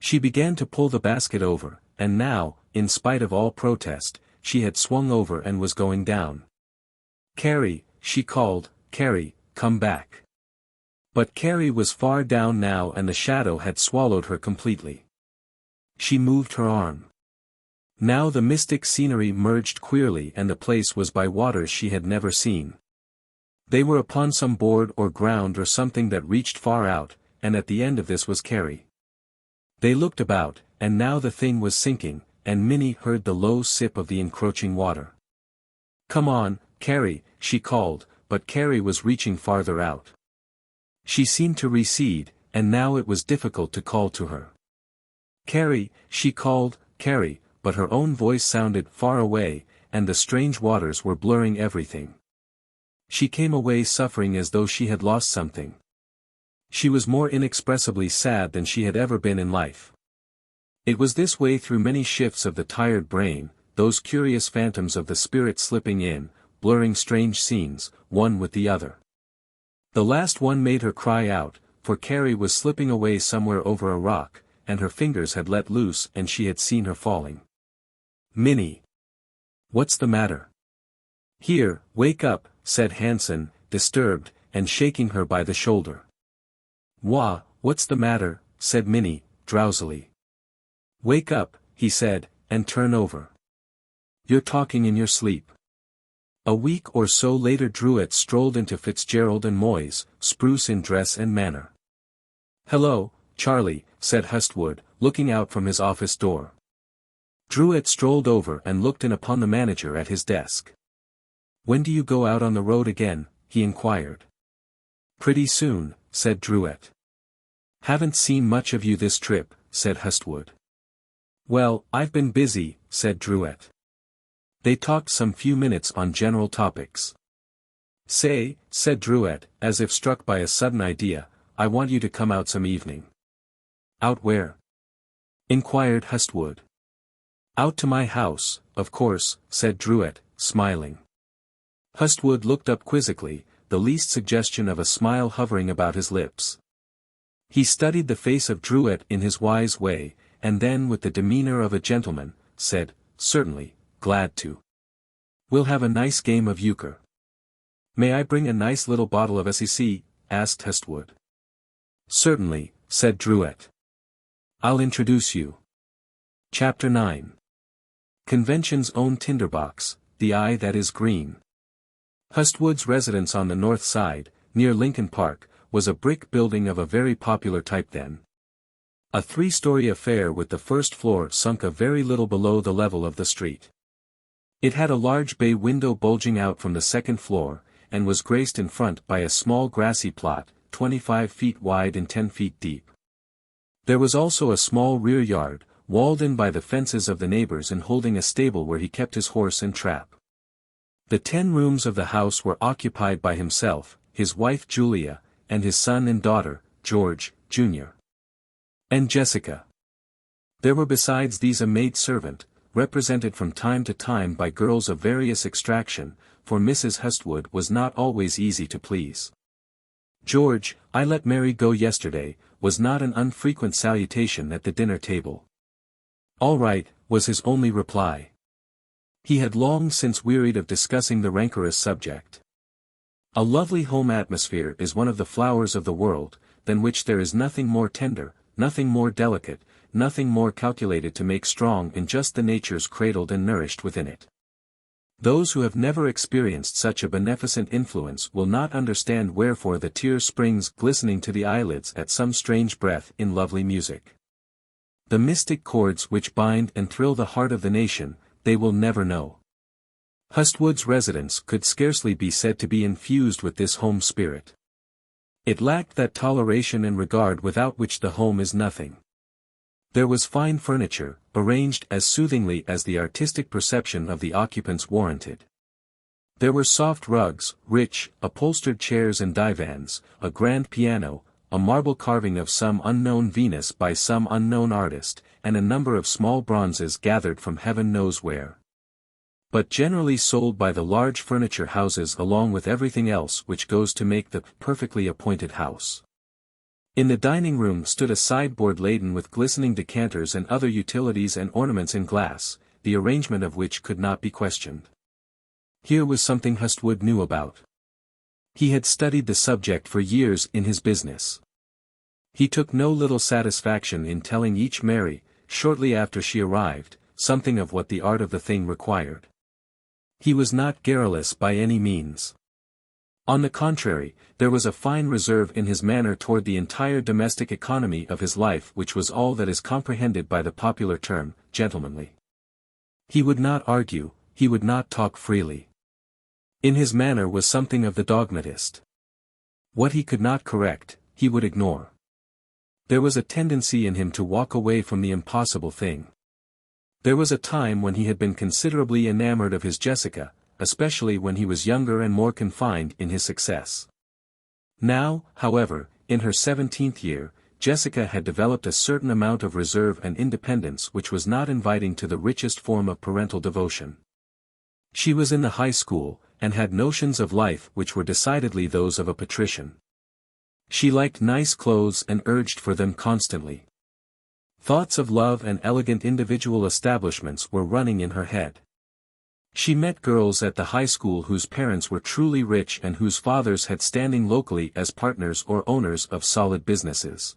She began to pull the basket over, and now, in spite of all protest, she had swung over and was going down. "Carrie," she called, "Carrie, come back." But Carrie was far down now and the shadow had swallowed her completely. She moved her arm. Now the mystic scenery merged queerly and the place was by waters she had never seen. They were upon some board or ground or something that reached far out, and at the end of this was Carrie. They looked about, and now the thing was sinking, and Minnie heard the low sip of the encroaching water. "Come on, Carrie," she called, but Carrie was reaching farther out. She seemed to recede, and now it was difficult to call to her. "Carrie," she called, "Carrie," but her own voice sounded far away, and the strange waters were blurring everything. She came away suffering as though she had lost something. She was more inexpressibly sad than she had ever been in life. It was this way through many shifts of the tired brain, those curious phantoms of the spirit slipping in, blurring strange scenes, one with the other. The last one made her cry out, for Carrie was slipping away somewhere over a rock, and her fingers had let loose and she had seen her falling. "Minnie! What's the matter?" "Here, wake up," said Hansen, disturbed, and shaking her by the shoulder. What's the matter?" said Minnie, drowsily. "Wake up," he said, "and turn over. You're talking in your sleep." A week or so later Druitt strolled into Fitzgerald and Moy's, spruce in dress and manner. "Hello, Charlie," said Hustwood, looking out from his office door. Druitt strolled over and looked in upon the manager at his desk. "When do you go out on the road again?" he inquired. "Pretty soon," said Druitt. "Haven't seen much of you this trip," said Hustwood. "Well, I've been busy," said Druitt. They talked some few minutes on general topics. "Say," said Druitt, as if struck by a sudden idea, "I want you to come out some evening." "Out where?" inquired Hustwood. "Out to my house, of course," said Druitt, smiling. Hustwood looked up quizzically, the least suggestion of a smile hovering about his lips. He studied the face of Druitt in his wise way, and then with the demeanor of a gentleman, said, "Certainly, glad to. We'll have a nice game of euchre." "May I bring a nice little bottle of XXIII?" asked Hustwood. "Certainly," said Druitt. "I'll introduce you." Chapter 9. Convention's own tinderbox, the eye that is green. Hustwood's residence on the north side, near Lincoln Park, was a brick building of a very popular type then. A three-story affair with the first floor sunk a very little below the level of the street. It had a large bay window bulging out from the second floor, and was graced in front by a small grassy plot, 25 feet wide and 10 feet deep. There was also a small rear yard, walled in by the fences of the neighbors and holding a stable where he kept his horse and trap. The 10 rooms of the house were occupied by himself, his wife Julia, and his son and daughter, George, Jr. and Jessica. There were besides these a maid-servant, represented from time to time by girls of various extraction, for Mrs. Hustwood was not always easy to please. "George, I let Mary go yesterday," was not an unfrequent salutation at the dinner table. "All right," was his only reply. He had long since wearied of discussing the rancorous subject. A lovely home atmosphere is one of the flowers of the world, than which there is nothing more tender, nothing more delicate, nothing more calculated to make strong in just the natures cradled and nourished within it. Those who have never experienced such a beneficent influence will not understand wherefore the tear springs glistening to the eyelids at some strange breath in lovely music. The mystic chords which bind and thrill the heart of the nation, they will never know. Hustwood's residence could scarcely be said to be infused with this home spirit. It lacked that toleration and regard without which the home is nothing. There was fine furniture, arranged as soothingly as the artistic perception of the occupants warranted. There were soft rugs, rich, upholstered chairs and divans, a grand piano, a marble carving of some unknown Venus by some unknown artist, and a number of small bronzes gathered from heaven knows where. But generally sold by the large furniture houses along with everything else which goes to make the perfectly appointed house. In the dining room stood a sideboard laden with glistening decanters and other utilities and ornaments in glass, the arrangement of which could not be questioned. Here was something Hustwood knew about. He had studied the subject for years in his business. He took no little satisfaction in telling each Mary, shortly after she arrived, something of what the art of the thing required. He was not garrulous by any means. On the contrary, there was a fine reserve in his manner toward the entire domestic economy of his life which was all that is comprehended by the popular term, gentlemanly. He would not argue, he would not talk freely. In his manner was something of the dogmatist. What he could not correct, he would ignore. There was a tendency in him to walk away from the impossible thing. There was a time when he had been considerably enamored of his Jessica, especially when he was younger and more confined in his success. Now, however, in her 17th year, Jessica had developed a certain amount of reserve and independence which was not inviting to the richest form of parental devotion. She was in the high school, and had notions of life which were decidedly those of a patrician. She liked nice clothes and urged for them constantly. Thoughts of love and elegant individual establishments were running in her head. She met girls at the high school whose parents were truly rich and whose fathers had standing locally as partners or owners of solid businesses.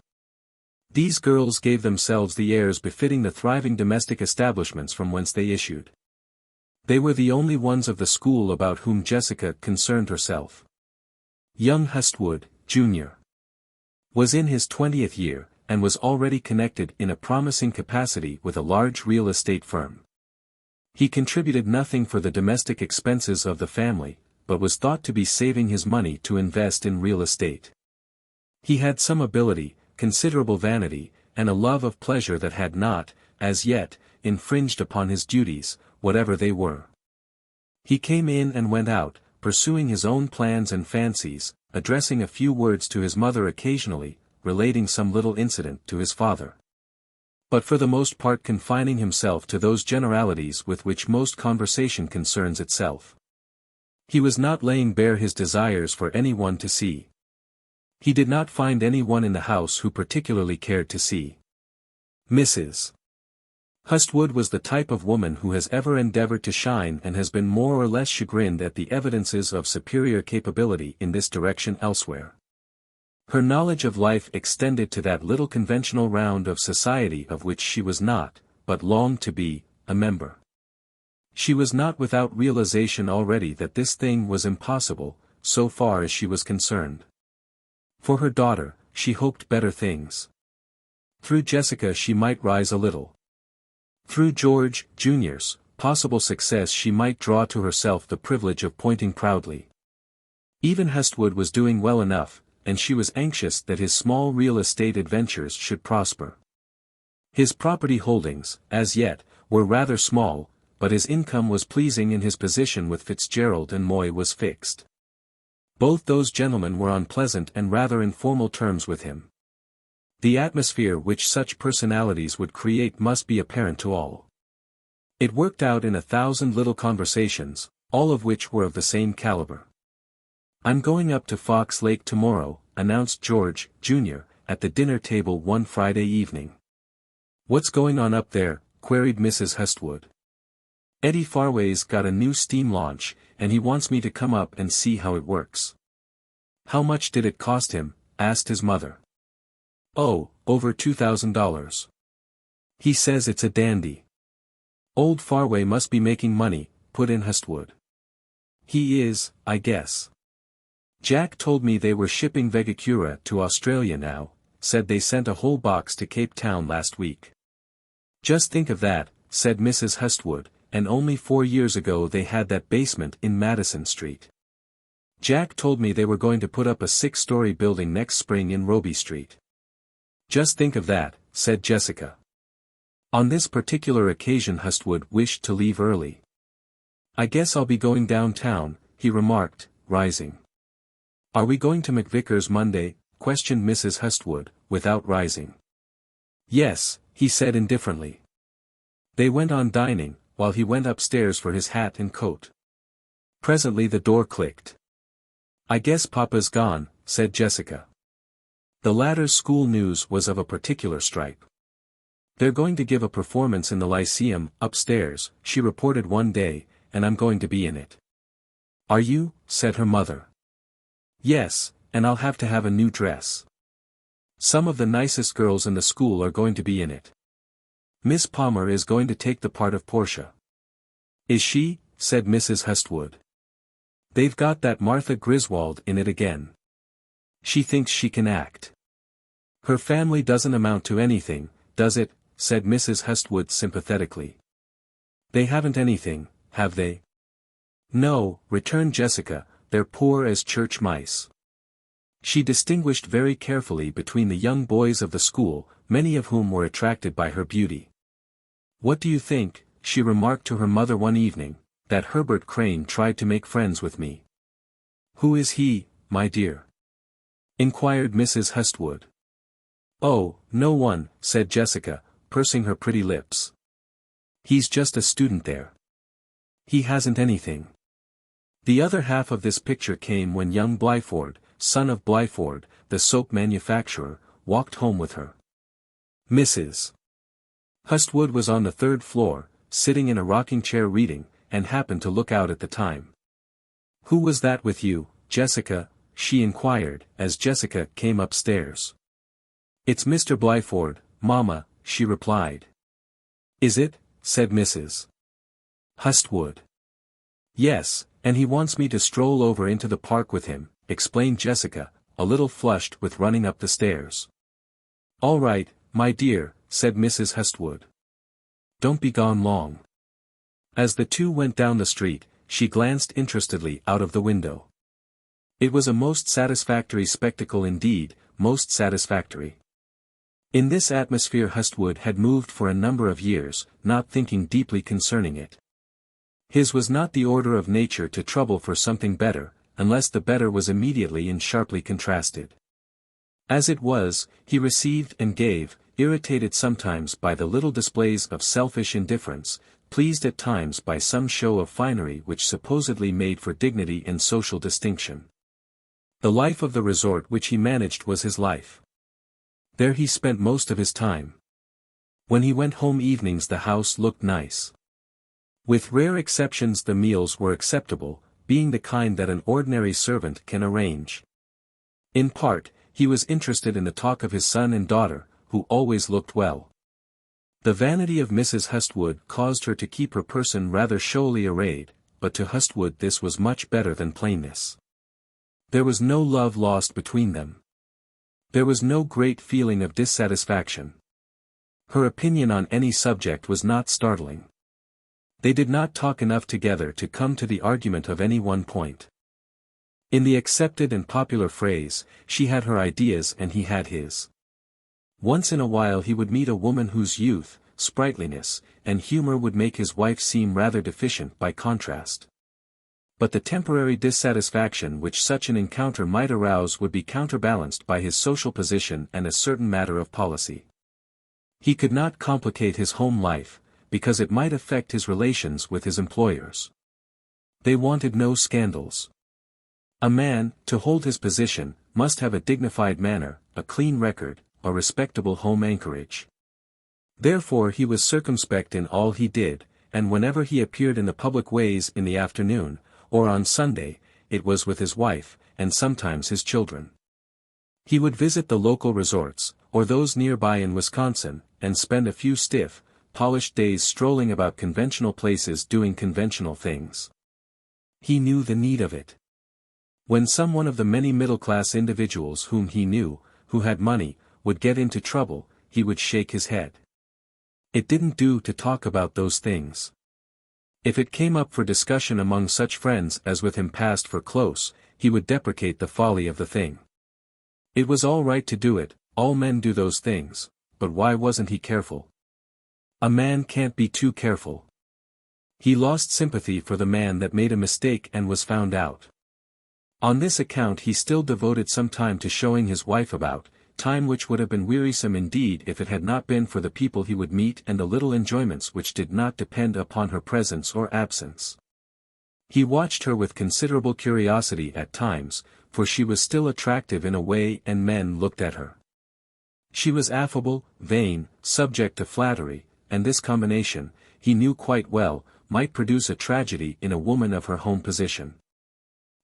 These girls gave themselves the airs befitting the thriving domestic establishments from whence they issued. They were the only ones of the school about whom Jessica concerned herself. Young Hustwood, Jr. was in his 20th year, and was already connected in a promising capacity with a large real estate firm. He contributed nothing for the domestic expenses of the family, but was thought to be saving his money to invest in real estate. He had some ability, considerable vanity, and a love of pleasure that had not, as yet, infringed upon his duties, whatever they were. He came in and went out, pursuing his own plans and fancies, addressing a few words to his mother occasionally, relating some little incident to his father. But for the most part confining himself to those generalities with which most conversation concerns itself. He was not laying bare his desires for anyone to see. He did not find anyone in the house who particularly cared to see. Mrs. Hustwood was the type of woman who has ever endeavored to shine and has been more or less chagrined at the evidences of superior capability in this direction elsewhere. Her knowledge of life extended to that little conventional round of society of which she was not, but longed to be, a member. She was not without realization already that this thing was impossible, so far as she was concerned. For her daughter, she hoped better things. Through Jessica she might rise a little. Through George, Jr.'s possible success she might draw to herself the privilege of pointing proudly. Even Hustwood was doing well enough, and she was anxious that his small real estate adventures should prosper. His property holdings, as yet, were rather small, but his income was pleasing and his position with Fitzgerald and Moy was fixed. Both those gentlemen were on pleasant and rather informal terms with him. The atmosphere which such personalities would create must be apparent to all. It worked out in 1,000 little conversations, all of which were of the same caliber. "I'm going up to Fox Lake tomorrow," announced George, Jr., at the dinner table one Friday evening. "What's going on up there?" queried Mrs. Hustwood. "Eddie Farway's got a new steam launch, and he wants me to come up and see how it works." How much did it cost him? Asked his mother. Oh, over $2,000. He says it's a dandy. Old Farway must be making money, put in Hustwood. He is, I guess. Jack told me they were shipping Vegacura to Australia now, said they sent a whole box to Cape Town last week. Just think of that, said Mrs. Hustwood, and only 4 years ago they had that basement in Madison Street. Jack told me they were going to put up a 6-story building next spring in Roby Street. Just think of that, said Jessica. On this particular occasion Hustwood wished to leave early. I guess I'll be going downtown, he remarked, rising. Are we going to McVicker's Monday? Questioned Mrs. Hustwood, without rising. Yes, he said indifferently. They went on dining, while he went upstairs for his hat and coat. Presently the door clicked. I guess Papa's gone, said Jessica. The latter's school news was of a particular stripe. They're going to give a performance in the Lyceum, upstairs, she reported one day, and I'm going to be in it. Are you? Said her mother. Yes, and I'll have to have a new dress. Some of the nicest girls in the school are going to be in it. Miss Palmer is going to take the part of Portia. Is she? Said Mrs. Hustwood. They've got that Martha Griswold in it again. She thinks she can act. Her family doesn't amount to anything, does it? Said Mrs. Hustwood sympathetically. They haven't anything, have they? No, returned Jessica, they're poor as church mice. She distinguished very carefully between the young boys of the school, many of whom were attracted by her beauty. What do you think, she remarked to her mother one evening, that Herbert Crane tried to make friends with me. Who is he, my dear? Inquired Mrs. Hustwood. Oh, no one, said Jessica, pursing her pretty lips. He's just a student there. He hasn't anything. The other half of this picture came when young Blyford, son of Blyford, the soap manufacturer, walked home with her. Mrs. Hustwood was on the 3rd floor, sitting in a rocking chair reading, and happened to look out at the time. Who was that with you, Jessica? She inquired, as Jessica came upstairs. It's Mr. Blyford, Mamma, she replied. Is it? Said Mrs. Hustwood. Yes, and he wants me to stroll over into the park with him, explained Jessica, a little flushed with running up the stairs. All right, my dear, said Mrs. Hustwood. Don't be gone long. As the two went down the street, she glanced interestedly out of the window. It was a most satisfactory spectacle indeed, most satisfactory. In this atmosphere Hustwood had moved for a number of years, not thinking deeply concerning it. His was not the order of nature to trouble for something better, unless the better was immediately and sharply contrasted. As it was, he received and gave, irritated sometimes by the little displays of selfish indifference, pleased at times by some show of finery which supposedly made for dignity and social distinction. The life of the resort which he managed was his life. There he spent most of his time. When he went home evenings the house looked nice. With rare exceptions the meals were acceptable, being the kind that an ordinary servant can arrange. In part, he was interested in the talk of his son and daughter, who always looked well. The vanity of Mrs. Hustwood caused her to keep her person rather showily arrayed, but to Hustwood this was much better than plainness. There was no love lost between them. There was no great feeling of dissatisfaction. Her opinion on any subject was not startling. They did not talk enough together to come to the argument of any one point. In the accepted and popular phrase, she had her ideas and he had his. Once in a while he would meet a woman whose youth, sprightliness, and humor would make his wife seem rather deficient by contrast. But the temporary dissatisfaction which such an encounter might arouse would be counterbalanced by his social position and a certain matter of policy. He could not complicate his home life, because it might affect his relations with his employers. They wanted no scandals. A man, to hold his position, must have a dignified manner, a clean record, a respectable home anchorage. Therefore he was circumspect in all he did, and whenever he appeared in the public ways in the afternoon, or on Sunday, it was with his wife, and sometimes his children. He would visit the local resorts, or those nearby in Wisconsin, and spend a few stiff, polished days strolling about conventional places doing conventional things. He knew the need of it. When some one of the many middle-class individuals whom he knew, who had money, would get into trouble, he would shake his head. It didn't do to talk about those things. If it came up for discussion among such friends as with him passed for close, he would deprecate the folly of the thing. It was all right to do it, all men do those things, but why wasn't he careful? A man can't be too careful. He lost sympathy for the man that made a mistake and was found out. On this account he still devoted some time to showing his wife about, time which would have been wearisome indeed if it had not been for the people he would meet and the little enjoyments which did not depend upon her presence or absence. He watched her with considerable curiosity at times, for she was still attractive in a way and men looked at her. She was affable, vain, subject to flattery, and this combination, he knew quite well, might produce a tragedy in a woman of her home position.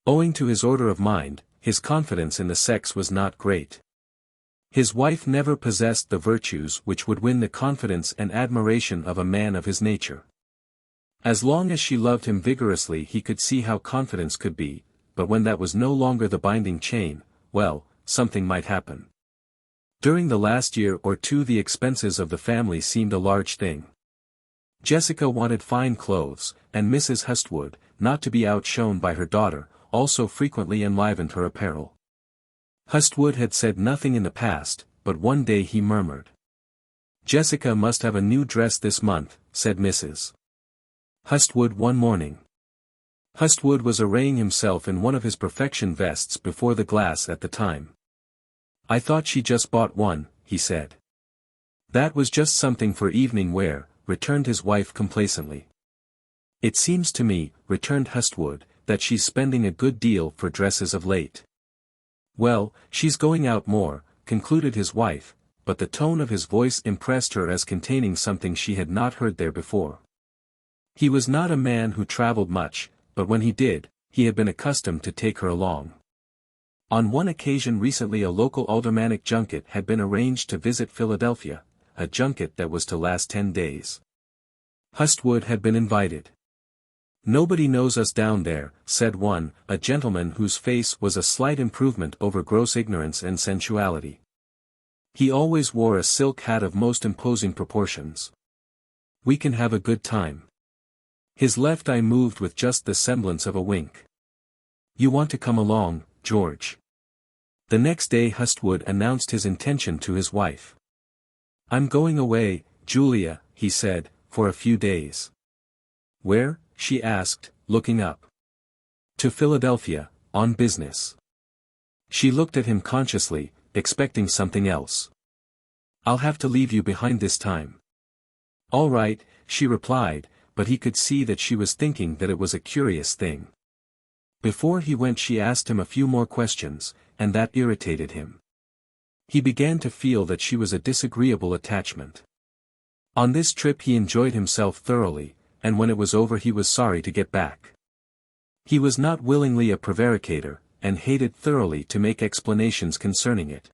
Owing to his order of mind, his confidence in the sex was not great. His wife never possessed the virtues which would win the confidence and admiration of a man of his nature. As long as she loved him vigorously he could see how confidence could be, but when that was no longer the binding chain, well, something might happen. During the last year or two the expenses of the family seemed a large thing. Jessica wanted fine clothes, and Mrs. Hustwood, not to be outshone by her daughter, also frequently enlivened her apparel. Hustwood had said nothing in the past, but one day he murmured. "Jessica must have a new dress this month," said Mrs. Hustwood one morning. Hustwood was arraying himself in one of his perfection vests before the glass at the time. "I thought she just bought one," he said. "That was just something for evening wear," returned his wife complacently. "It seems to me," returned Hustwood, "that she's spending a good deal for dresses of late." "Well, she's going out more," concluded his wife, but the tone of his voice impressed her as containing something she had not heard there before. He was not a man who traveled much, but when he did, he had been accustomed to take her along. On one occasion recently a local aldermanic junket had been arranged to visit Philadelphia, a junket that was to last 10 days. Hustwood had been invited. "Nobody knows us down there," said one, a gentleman whose face was a slight improvement over gross ignorance and sensuality. He always wore a silk hat of most imposing proportions. "We can have a good time." His left eye moved with just the semblance of a wink. "You want to come along, George?" The next day Hustwood announced his intention to his wife. "I'm going away, Julia," he said, "for a few days." "Where?" she asked, looking up. "To Philadelphia, on business." She looked at him consciously, expecting something else. "I'll have to leave you behind this time." "All right," she replied, but he could see that she was thinking that it was a curious thing. Before he went she asked him a few more questions, and that irritated him. He began to feel that she was a disagreeable attachment. On this trip he enjoyed himself thoroughly, and when it was over he was sorry to get back. He was not willingly a prevaricator, and hated thoroughly to make explanations concerning it.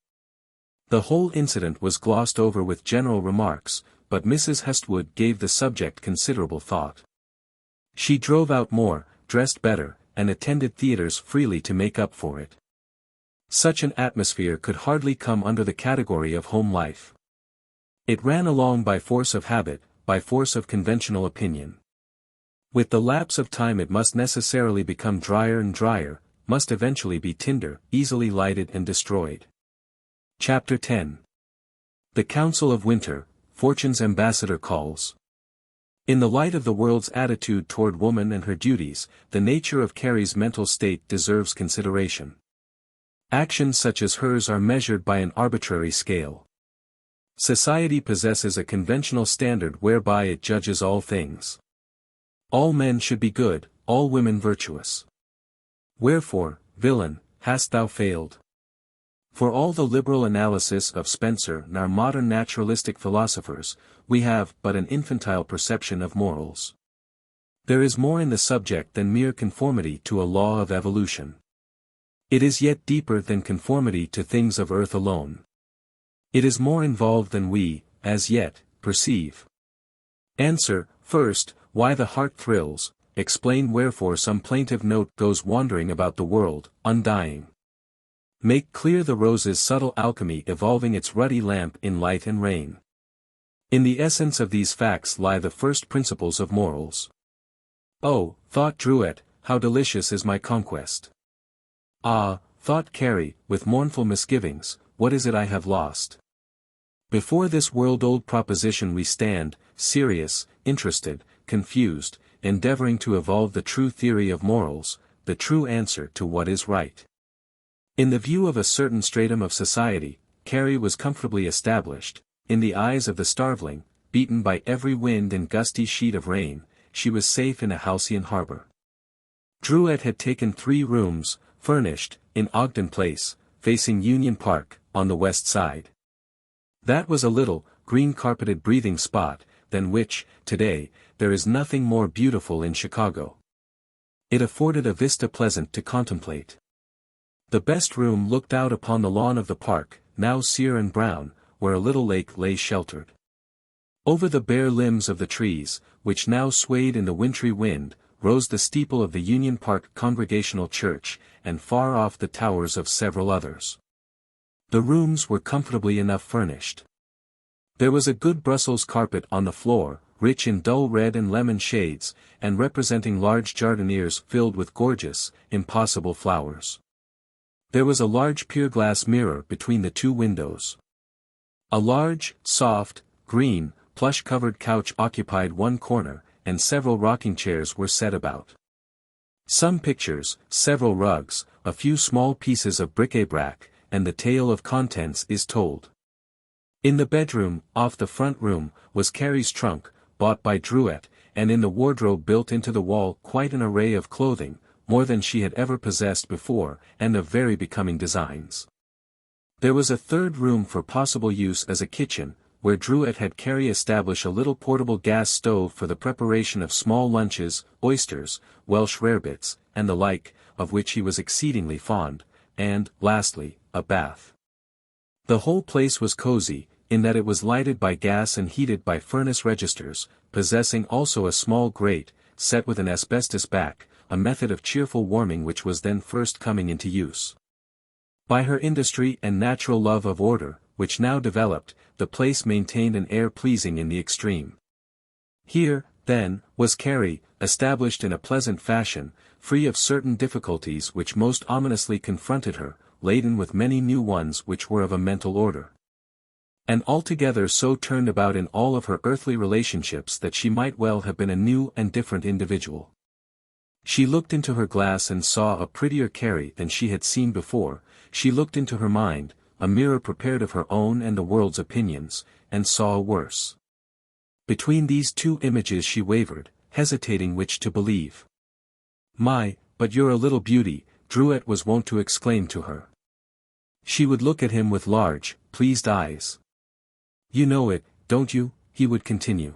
The whole incident was glossed over with general remarks, but Mrs. Hustwood gave the subject considerable thought. She drove out more, dressed better, and attended theaters freely to make up for it. Such an atmosphere could hardly come under the category of home life. It ran along by force of habit, by force of conventional opinion. With the lapse of time it must necessarily become drier and drier, must eventually be tinder, easily lighted and destroyed. Chapter 10. The Council of Winter, Fortune's Ambassador calls. In the light of the world's attitude toward woman and her duties, the nature of Carrie's mental state deserves consideration. Actions such as hers are measured by an arbitrary scale. Society possesses a conventional standard whereby it judges all things. All men should be good, all women virtuous. Wherefore, villain, hast thou failed? For all the liberal analysis of Spencer and our modern naturalistic philosophers, we have but an infantile perception of morals. There is more in the subject than mere conformity to a law of evolution. It is yet deeper than conformity to things of earth alone. It is more involved than we, as yet, perceive. Answer, first, why the heart thrills, explain wherefore some plaintive note goes wandering about the world, undying. Make clear the rose's subtle alchemy evolving its ruddy lamp in light and rain. In the essence of these facts lie the first principles of morals. Oh, thought Drouet, how delicious is my conquest! Ah, thought Carrie, with mournful misgivings, what is it I have lost? Before this world-old proposition we stand, serious, interested, confused, endeavoring to evolve the true theory of morals, the true answer to what is right. In the view of a certain stratum of society, Carrie was comfortably established. In the eyes of the starveling, beaten by every wind and gusty sheet of rain, she was safe in a halcyon harbor. Drouet had taken 3 rooms, furnished, in Ogden Place, facing Union Park, on the west side. That was a little, green-carpeted breathing spot, than which, today, there is nothing more beautiful in Chicago. It afforded a vista pleasant to contemplate. The best room looked out upon the lawn of the park, now sere and brown, where a little lake lay sheltered. Over the bare limbs of the trees, which now swayed in the wintry wind, rose the steeple of the Union Park Congregational Church, and far off the towers of several others. The rooms were comfortably enough furnished. There was a good Brussels carpet on the floor, rich in dull red and lemon shades, and representing large jardinières filled with gorgeous, impossible flowers. There was a large pier-glass mirror between the 2 windows. A large, soft, green, plush-covered couch occupied one corner, and several rocking chairs were set about. Some pictures, several rugs, a few small pieces of bric-a-brac, and the tale of contents is told. In the bedroom, off the front room, was Carrie's trunk, bought by Drouet, and in the wardrobe built into the wall quite an array of clothing, more than she had ever possessed before, and of very becoming designs. There was a 3rd room for possible use as a kitchen, where Drouet had Carrie establish a little portable gas stove for the preparation of small lunches, oysters, Welsh rarebits, and the like, of which he was exceedingly fond, and, lastly, a bath. The whole place was cozy, in that it was lighted by gas and heated by furnace registers, possessing also a small grate, set with an asbestos back, a method of cheerful warming which was then first coming into use. By her industry and natural love of order, which now developed, the place maintained an air pleasing in the extreme. Here, then, was Carrie, established in a pleasant fashion, free of certain difficulties which most ominously confronted her, laden with many new ones which were of a mental order. And altogether so turned about in all of her earthly relationships that she might well have been a new and different individual. She looked into her glass and saw a prettier Carrie than she had seen before. She looked into her mind, a mirror prepared of her own and the world's opinions, and saw a worse. Between these 2 images she wavered, hesitating which to believe. "My, but you're a little beauty," Drouet was wont to exclaim to her. She would look at him with large, pleased eyes. "You know it, don't you?" he would continue.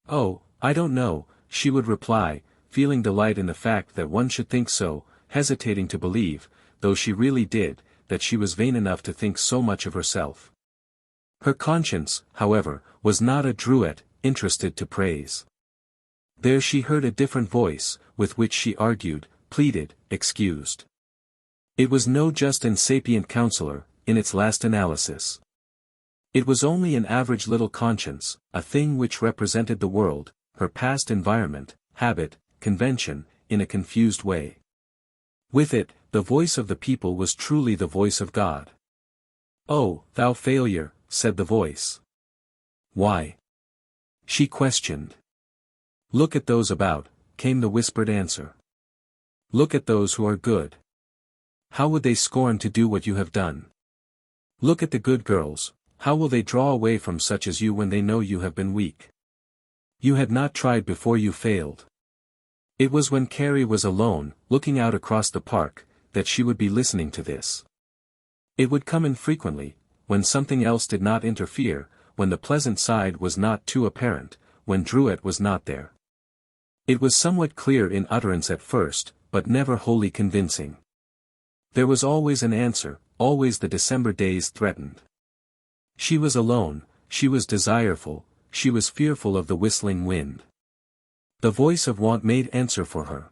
"Oh, I don't know," she would reply, feeling delight in the fact that one should think so, hesitating to believe, though she really did, that she was vain enough to think so much of herself. Her conscience, however, was not a Drouet, interested to praise. There she heard a different voice, with which she argued, pleaded, excused. It was no just and sapient counselor, in its last analysis. It was only an average little conscience, a thing which represented the world, her past environment, habit, convention, in a confused way. With it, the voice of the people was truly the voice of God. "Oh, thou failure," said the voice. "Why?" she questioned. "Look at those about," came the whispered answer. "Look at those who are good. How would they scorn to do what you have done? Look at the good girls, how will they draw away from such as you when they know you have been weak? You had not tried before you failed." It was when Carrie was alone, looking out across the park, that she would be listening to this. It would come infrequently, when something else did not interfere, when the pleasant side was not too apparent, when Drouet was not there. It was somewhat clear in utterance at first, but never wholly convincing. There was always an answer, always the December days threatened. She was alone, she was desireful, she was fearful of the whistling wind. The voice of want made answer for her.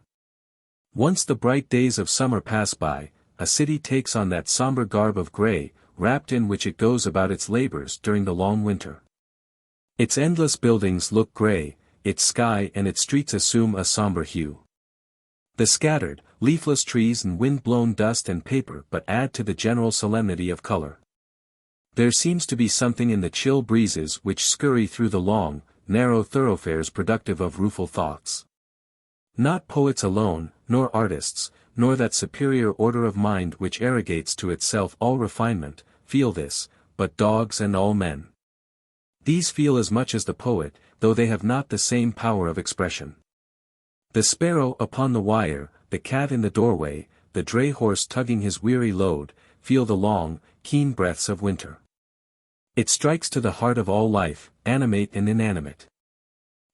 Once the bright days of summer pass by, a city takes on that somber garb of grey, wrapped in which it goes about its labours during the long winter. Its endless buildings look grey, its sky and its streets assume a sombre hue. The scattered, leafless trees and wind-blown dust and paper but add to the general solemnity of colour. There seems to be something in the chill breezes which scurry through the long, narrow thoroughfares productive of rueful thoughts. Not poets alone, nor artists, nor that superior order of mind which arrogates to itself all refinement, feel this, but dogs and all men. These feel as much as the poet, though they have not the same power of expression. The sparrow upon the wire, the cat in the doorway, the dray horse tugging his weary load, feel the long, keen breaths of winter. It strikes to the heart of all life, animate and inanimate.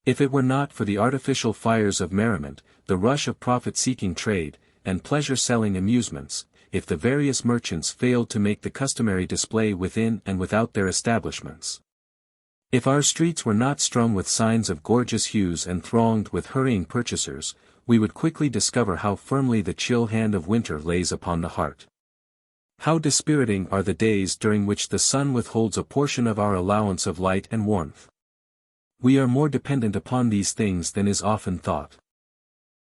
If it were not for the artificial fires of merriment, the rush of profit-seeking trade, and pleasure-selling amusements, if the various merchants failed to make the customary display within and without their establishments. If our streets were not strung with signs of gorgeous hues and thronged with hurrying purchasers, we would quickly discover how firmly the chill hand of winter lays upon the heart. How dispiriting are the days during which the sun withholds a portion of our allowance of light and warmth. We are more dependent upon these things than is often thought.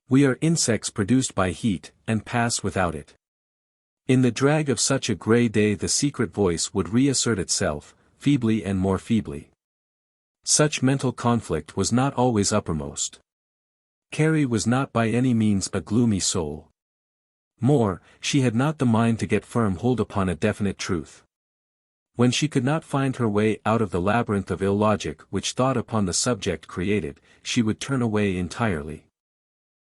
We are insects produced by heat, and pass without it. In the drag of such a grey day the secret voice would reassert itself, feebly and more feebly. Such mental conflict was not always uppermost. Carrie was not by any means a gloomy soul. More, she had not the mind to get firm hold upon a definite truth. When she could not find her way out of the labyrinth of illogic which thought upon the subject created, she would turn away entirely.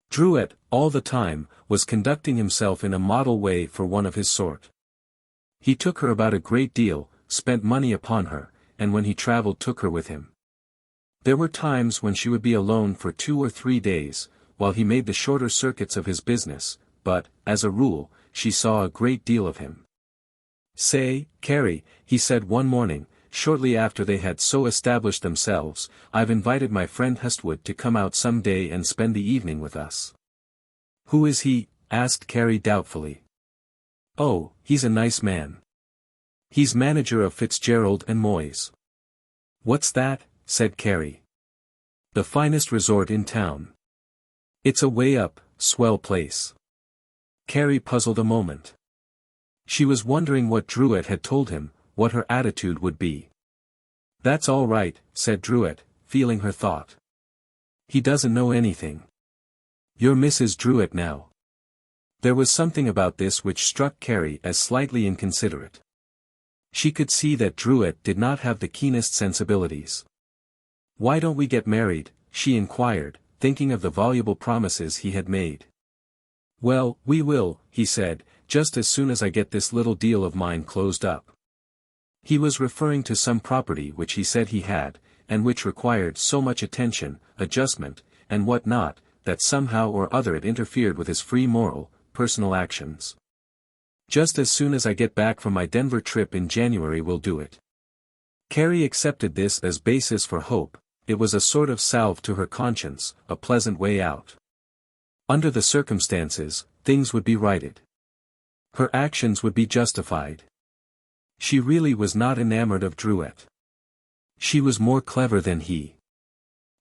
Drouet, all the time, was conducting himself in a model way for one of his sort. He took her about a great deal, spent money upon her, and when he travelled took her with him. There were times when she would be alone for 2 or 3 days, while he made the shorter circuits of his business, but, as a rule, she saw a great deal of him. "Say, Carrie," he said one morning, shortly after they had so established themselves, "I've invited my friend Hestwood to come out some day and spend the evening with us." "Who is he?" asked Carrie doubtfully. "Oh, he's a nice man. He's manager of Fitzgerald and Moyes." "What's that?" said Carrie. "The finest resort in town. It's a way up, swell place." Carrie puzzled a moment. She was wondering what Drouet had told him, what her attitude would be. "That's all right," said Drouet, feeling her thought. "He doesn't know anything. You're Mrs. Drouet now." There was something about this which struck Carrie as slightly inconsiderate. She could see that Drouet did not have the keenest sensibilities. "Why don't we get married?" she inquired, thinking of the voluble promises he had made. "Well, we will," he said, "just as soon as I get this little deal of mine closed up." He was referring to some property which he said he had, and which required so much attention, adjustment, and what not, that somehow or other it interfered with his free moral, personal actions. "Just as soon as I get back from my Denver trip in January we'll do it." Carrie accepted this as basis for hope. It was a sort of salve to her conscience, a pleasant way out. Under the circumstances, things would be righted. Her actions would be justified. She really was not enamored of Drouet. She was more clever than he.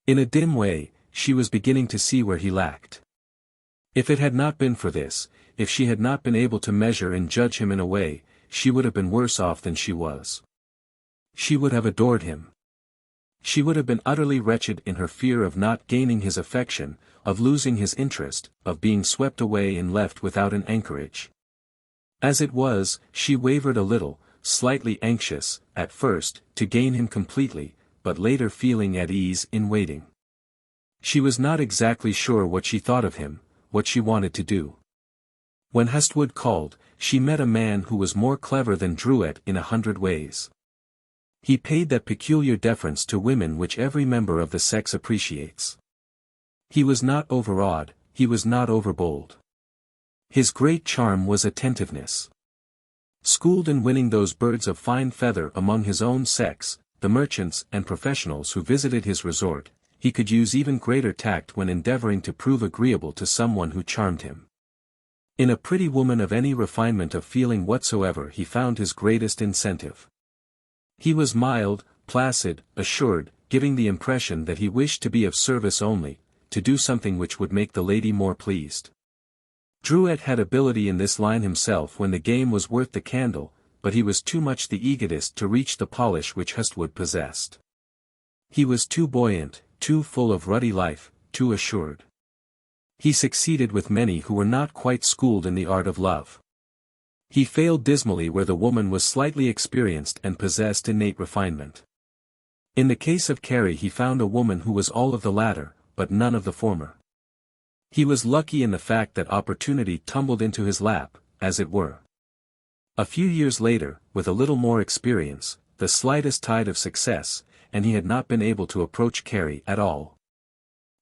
In a dim way, she was beginning to see where he lacked. If it had not been for this, if she had not been able to measure and judge him in a way, she would have been worse off than she was. She would have adored him. She would have been utterly wretched in her fear of not gaining his affection, of losing his interest, of being swept away and left without an anchorage. As it was, she wavered a little, slightly anxious, at first, to gain him completely, but later feeling at ease in waiting. She was not exactly sure what she thought of him, what she wanted to do. When Hestwood called, she met a man who was more clever than Drouet in 100 ways. He paid that peculiar deference to women which every member of the sex appreciates. He was not overawed, he was not overbold. His great charm was attentiveness. Schooled in winning those birds of fine feather among his own sex, the merchants and professionals who visited his resort, he could use even greater tact when endeavoring to prove agreeable to someone who charmed him. In a pretty woman of any refinement of feeling whatsoever he found his greatest incentive. He was mild, placid, assured, giving the impression that he wished to be of service only, to do something which would make the lady more pleased. Drouet had ability in this line himself when the game was worth the candle, but he was too much the egotist to reach the polish which Hestwood possessed. He was too buoyant, too full of ruddy life, too assured. He succeeded with many who were not quite schooled in the art of love. He failed dismally where the woman was slightly experienced and possessed innate refinement. In the case of Carrie he found a woman who was all of the latter, but none of the former. He was lucky in the fact that opportunity tumbled into his lap, as it were. A few years later, with a little more experience, the slightest tide of success, and he had not been able to approach Carrie at all.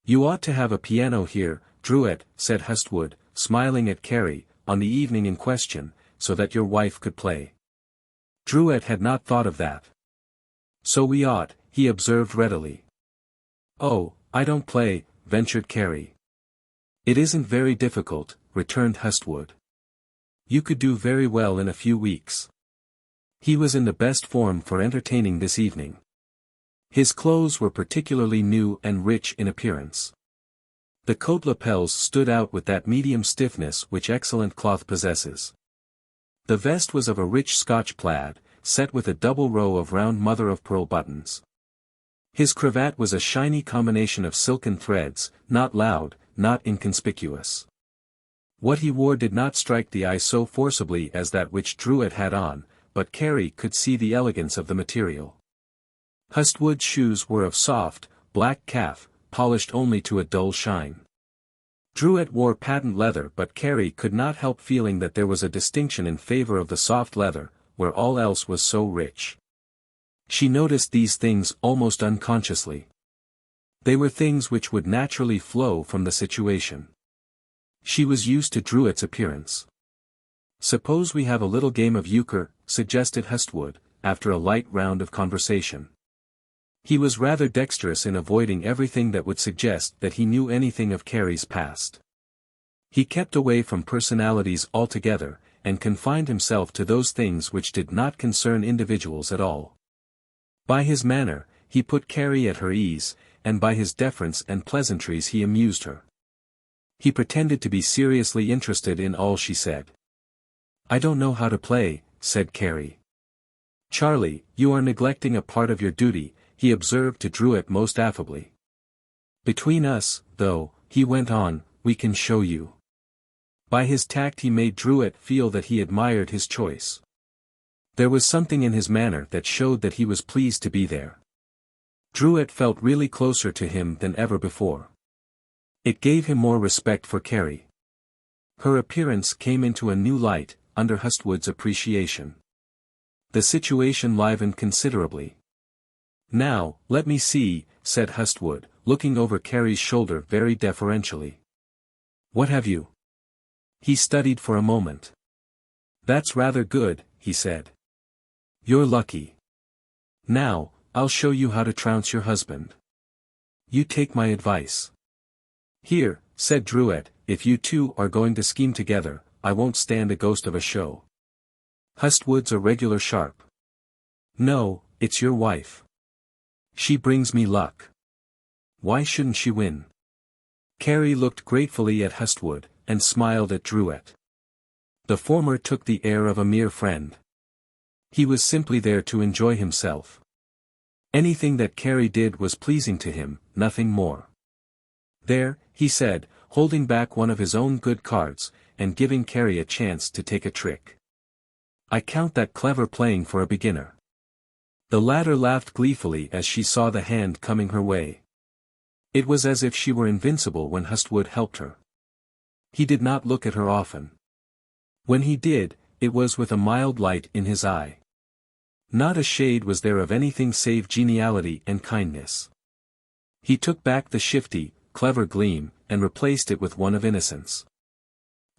"You ought to have a piano here, Drouet," said Hestwood, smiling at Carrie, on the evening in question, "so that your wife could play." Drouet had not thought of that. "So we ought," he observed readily. "Oh, I don't play," ventured Carrie. "It isn't very difficult," returned Hestwood. "You could do very well in a few weeks." He was in the best form for entertaining this evening. His clothes were particularly new and rich in appearance. The coat lapels stood out with that medium stiffness which excellent cloth possesses. The vest was of a rich Scotch plaid, set with a double row of round mother-of-pearl buttons. His cravat was a shiny combination of silken threads, not loud, not inconspicuous. What he wore did not strike the eye so forcibly as that which Drouet had on, but Carrie could see the elegance of the material. Hestwood's shoes were of soft, black calf, polished only to a dull shine. Drouet wore patent leather, but Carrie could not help feeling that there was a distinction in favor of the soft leather, where all else was so rich. She noticed these things almost unconsciously. They were things which would naturally flow from the situation. She was used to Drouet's appearance. "Suppose we have a little game of euchre," suggested Hestwood, after a light round of conversation. He was rather dexterous in avoiding everything that would suggest that he knew anything of Carrie's past. He kept away from personalities altogether, and confined himself to those things which did not concern individuals at all. By his manner, he put Carrie at her ease, and by his deference and pleasantries he amused her. He pretended to be seriously interested in all she said. "I don't know how to play," said Carrie. "Charlie, you are neglecting a part of your duty," he observed to Drouet most affably. "Between us, though," he went on, "we can show you." By his tact he made Drouet feel that he admired his choice. There was something in his manner that showed that he was pleased to be there. Drouet felt really closer to him than ever before. It gave him more respect for Carrie. Her appearance came into a new light, under Hestwood's appreciation. The situation livened considerably. "Now, let me see," said Hestwood, looking over Carrie's shoulder very deferentially. "What have you?" He studied for a moment. "That's rather good," he said. "You're lucky. Now, I'll show you how to trounce your husband. You take my advice." "Here," said Drouet, "if you two are going to scheme together, I won't stand a ghost of a show. Hestwood's a regular sharp. No, it's your wife. She brings me luck. Why shouldn't she win?" Carrie looked gratefully at Hestwood, and smiled at Drouet. The former took the air of a mere friend. He was simply there to enjoy himself. Anything that Carrie did was pleasing to him, nothing more. "There," he said, holding back one of his own good cards, and giving Carrie a chance to take a trick. "I count that clever playing for a beginner." The latter laughed gleefully as she saw the hand coming her way. It was as if she were invincible when Hestwood helped her. He did not look at her often. When he did, it was with a mild light in his eye. Not a shade was there of anything save geniality and kindness. He took back the shifty, clever gleam, and replaced it with one of innocence.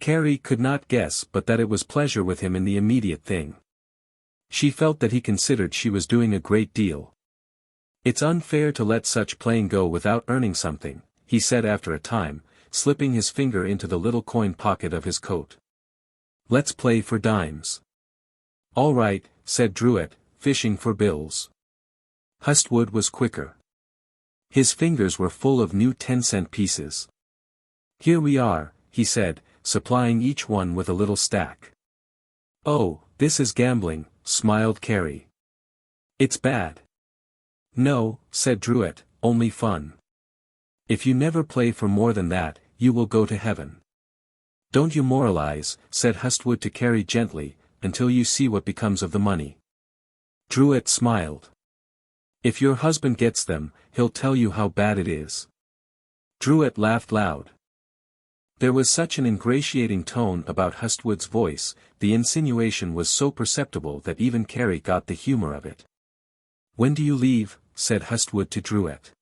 Carrie could not guess but that it was pleasure with him in the immediate thing. She felt that he considered she was doing a great deal. "It's unfair to let such playing go without earning something," he said after a time, slipping his finger into the little coin pocket of his coat. "Let's play for dimes." "All right," said Druitt, fishing for bills. Hustwood was quicker. His fingers were full of new 10-cent pieces. "Here we are," he said, supplying each one with a little stack. "Oh, this is gambling," smiled Carrie. "It's bad." "No," said Druitt, "only fun. If you never play for more than that, you will go to heaven." "Don't you moralize," said Hustwood to Carrie gently, "until you see what becomes of the money." Druitt smiled. "If your husband gets them, he'll tell you how bad it is." Druitt laughed loud. There was such an ingratiating tone about Hustwood's voice, the insinuation was so perceptible that even Carrie got the humor of it. "When do you leave?" said Hustwood to Druitt.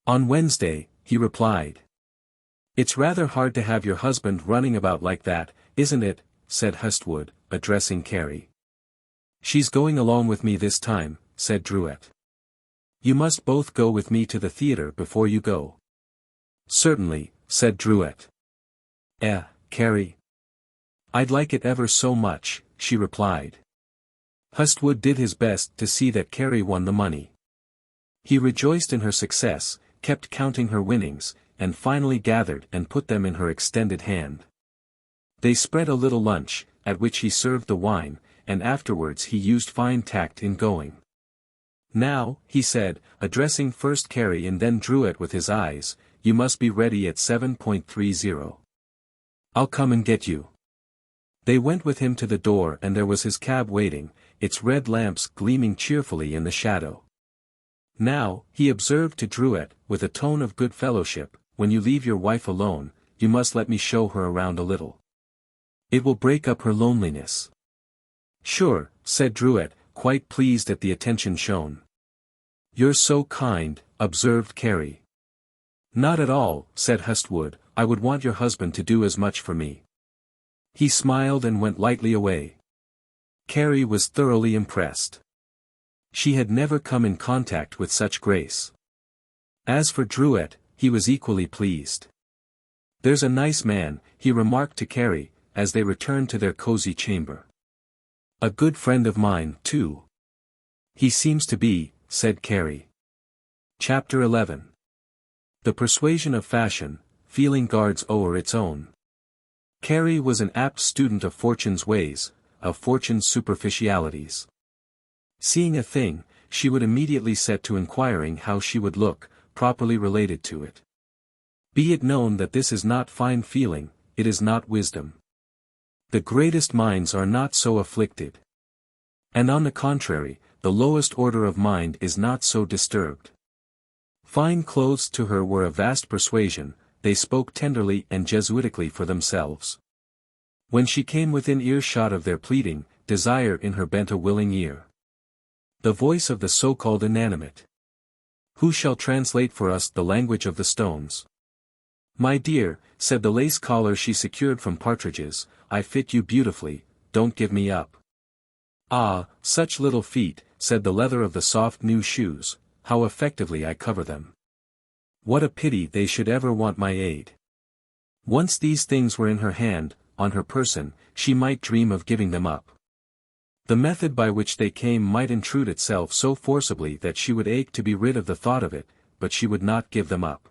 "On Wednesday," he replied. "It's rather hard to have your husband running about like that, isn't it?" said Hustwood, addressing Carrie. "She's going along with me this time," said Druitt. "You must both go with me to the theater before you go." "Certainly," said Druitt. Carrie. "I'd like it ever so much," she replied. Hustwood did his best to see that Carrie won the money. He rejoiced in her success, kept counting her winnings, and finally gathered and put them in her extended hand. They spread a little lunch, at which he served the wine, and afterwards he used fine tact in going. "Now," he said, addressing first Carrie and then Druitt with his eyes, "you must be ready at 7:30. I'll come and get you." They went with him to the door and there was his cab waiting, its red lamps gleaming cheerfully in the shadow. "Now," he observed to Druitt, with a tone of good fellowship, "when you leave your wife alone, you must let me show her around a little. It will break up her loneliness." "Sure," said Druitt, quite pleased at the attention shown. "You're so kind," observed Carrie. "Not at all," said Hustwood, "I would want your husband to do as much for me." He smiled and went lightly away. Carrie was thoroughly impressed. She had never come in contact with such grace. As for Druitt, he was equally pleased. "There's a nice man," he remarked to Carrie, as they returned to their cozy chamber. "A good friend of mine, too." "He seems to be," said Carrie. Chapter 11. The Persuasion of Fashion, Feeling Guards O'er Its Own. Carrie was an apt student of fortune's ways, of fortune's superficialities. Seeing a thing, she would immediately set to inquiring how she would look, properly related to it. Be it known that this is not fine feeling, it is not wisdom. The greatest minds are not so afflicted. And on the contrary, the lowest order of mind is not so disturbed. Fine clothes to her were a vast persuasion, they spoke tenderly and Jesuitically for themselves. When she came within earshot of their pleading, desire in her bent a willing ear. The voice of the so-called inanimate. Who shall translate for us the language of the stones? "My dear," said the lace collar she secured from Partridge's, "I fit you beautifully, don't give me up." "Ah, such little feet," said the leather of the soft new shoes, "how effectively I cover them. What a pity they should ever want my aid." Once these things were in her hand, on her person, she might dream of giving them up. The method by which they came might intrude itself so forcibly that she would ache to be rid of the thought of it, but she would not give them up.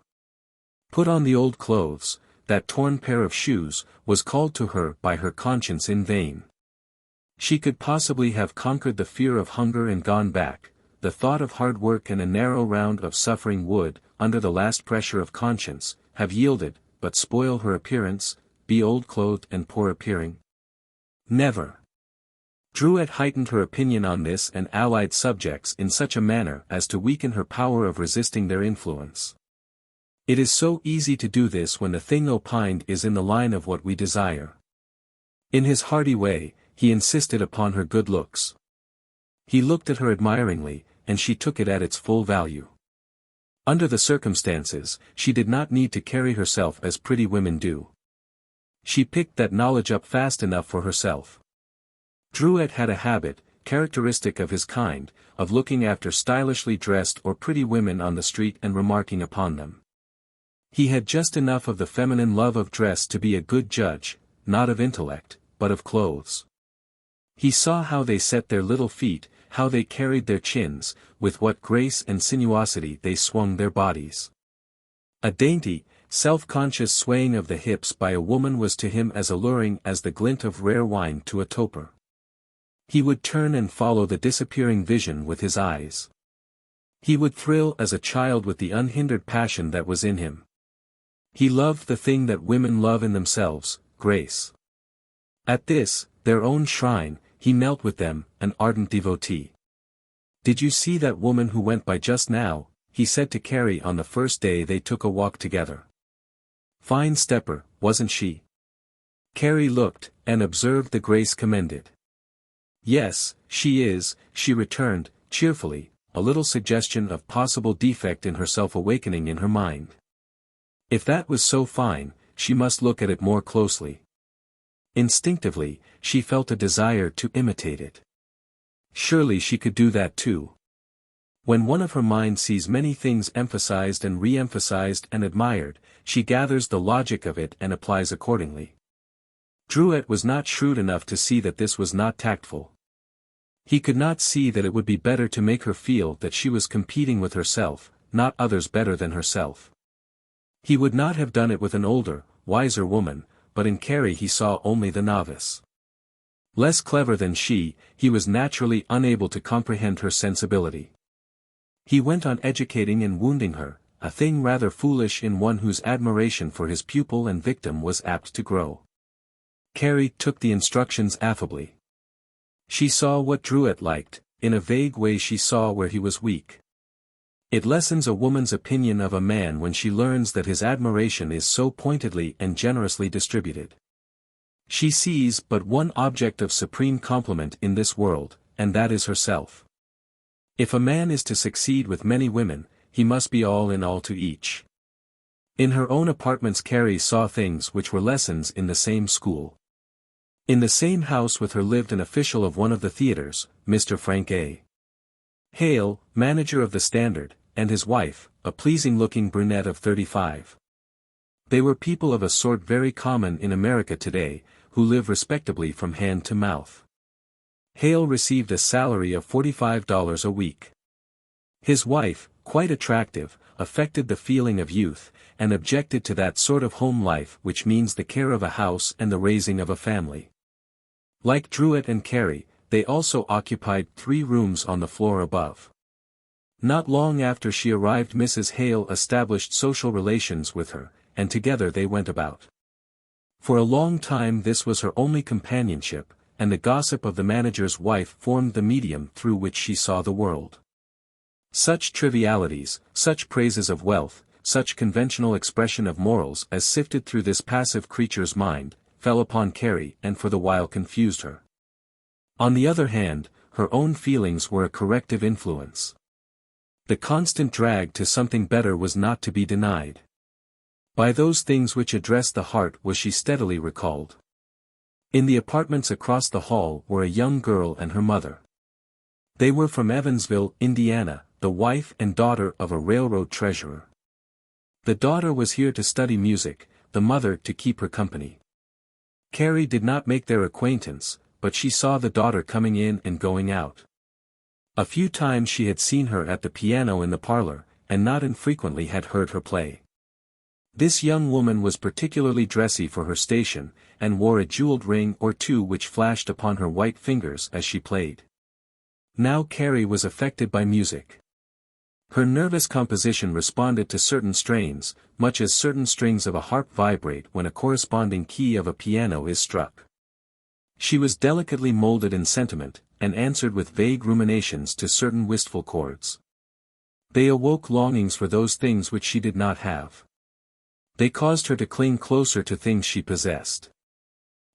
Put on the old clothes, that torn pair of shoes, was called to her by her conscience in vain. She could possibly have conquered the fear of hunger and gone back, the thought of hard work and a narrow round of suffering would, under the last pressure of conscience, have yielded, but spoil her appearance, be old-clothed and poor-appearing? Never. Druitt heightened her opinion on this and allied subjects in such a manner as to weaken her power of resisting their influence. It is so easy to do this when the thing opined is in the line of what we desire. In his hearty way, he insisted upon her good looks. He looked at her admiringly, and she took it at its full value. Under the circumstances, she did not need to carry herself as pretty women do. She picked that knowledge up fast enough for herself. Druet had a habit, characteristic of his kind, of looking after stylishly dressed or pretty women on the street and remarking upon them. He had just enough of the feminine love of dress to be a good judge, not of intellect, but of clothes. He saw how they set their little feet, how they carried their chins, with what grace and sinuosity they swung their bodies. A dainty, self-conscious swaying of the hips by a woman was to him as alluring as the glint of rare wine to a toper. He would turn and follow the disappearing vision with his eyes. He would thrill as a child with the unhindered passion that was in him. He loved the thing that women love in themselves, grace. At this, their own shrine, he knelt with them, an ardent devotee. "Did you see that woman who went by just now?" he said to Carrie on the first day they took a walk together. "Fine stepper, wasn't she?" Carrie looked, and observed the grace commended. "Yes, she is," she returned, cheerfully, a little suggestion of possible defect in herself awakening in her mind. If that was so fine, she must look at it more closely. Instinctively, she felt a desire to imitate it. Surely she could do that too. When one of her mind sees many things emphasized and re-emphasized and admired, she gathers the logic of it and applies accordingly. Druet was not shrewd enough to see that this was not tactful. He could not see that it would be better to make her feel that she was competing with herself, not others better than herself. He would not have done it with an older, wiser woman, but in Carrie he saw only the novice. Less clever than she, he was naturally unable to comprehend her sensibility. He went on educating and wounding her, a thing rather foolish in one whose admiration for his pupil and victim was apt to grow. Carrie took the instructions affably. She saw what Druet liked, in a vague way she saw where he was weak. It lessens a woman's opinion of a man when she learns that his admiration is so pointedly and generously distributed. She sees but one object of supreme compliment in this world, and that is herself. If a man is to succeed with many women, he must be all in all to each. In her own apartments Carrie saw things which were lessons in the same school. In the same house with her lived an official of one of the theaters, Mr. Frank A. Hale, manager of the Standard, and his wife, a pleasing-looking brunette of 35. They were people of a sort very common in America today, who live respectably from hand to mouth. Hale received a salary of $45 a week. His wife, quite attractive, affected the feeling of youth, and objected to that sort of home life which means the care of a house and the raising of a family. Like Druet and Carrie, they also occupied 3 rooms on the floor above. Not long after she arrived Mrs. Hale established social relations with her, and together they went about. For a long time this was her only companionship, and the gossip of the manager's wife formed the medium through which she saw the world. Such trivialities, such praises of wealth, such conventional expression of morals as sifted through this passive creature's mind, fell upon Carrie and for the while confused her. On the other hand, her own feelings were a corrective influence. The constant drag to something better was not to be denied. By those things which addressed the heart was she steadily recalled. In the apartments across the hall were a young girl and her mother. They were from Evansville, Indiana, the wife and daughter of a railroad treasurer. The daughter was here to study music, the mother to keep her company. Carrie did not make their acquaintance, but she saw the daughter coming in and going out. A few times she had seen her at the piano in the parlor, and not infrequently had heard her play. This young woman was particularly dressy for her station, and wore a jeweled ring or two which flashed upon her white fingers as she played. Now Carrie was affected by music. Her nervous composition responded to certain strains, much as certain strings of a harp vibrate when a corresponding key of a piano is struck. She was delicately molded in sentiment, and answered with vague ruminations to certain wistful chords. They awoke longings for those things which she did not have. They caused her to cling closer to things she possessed.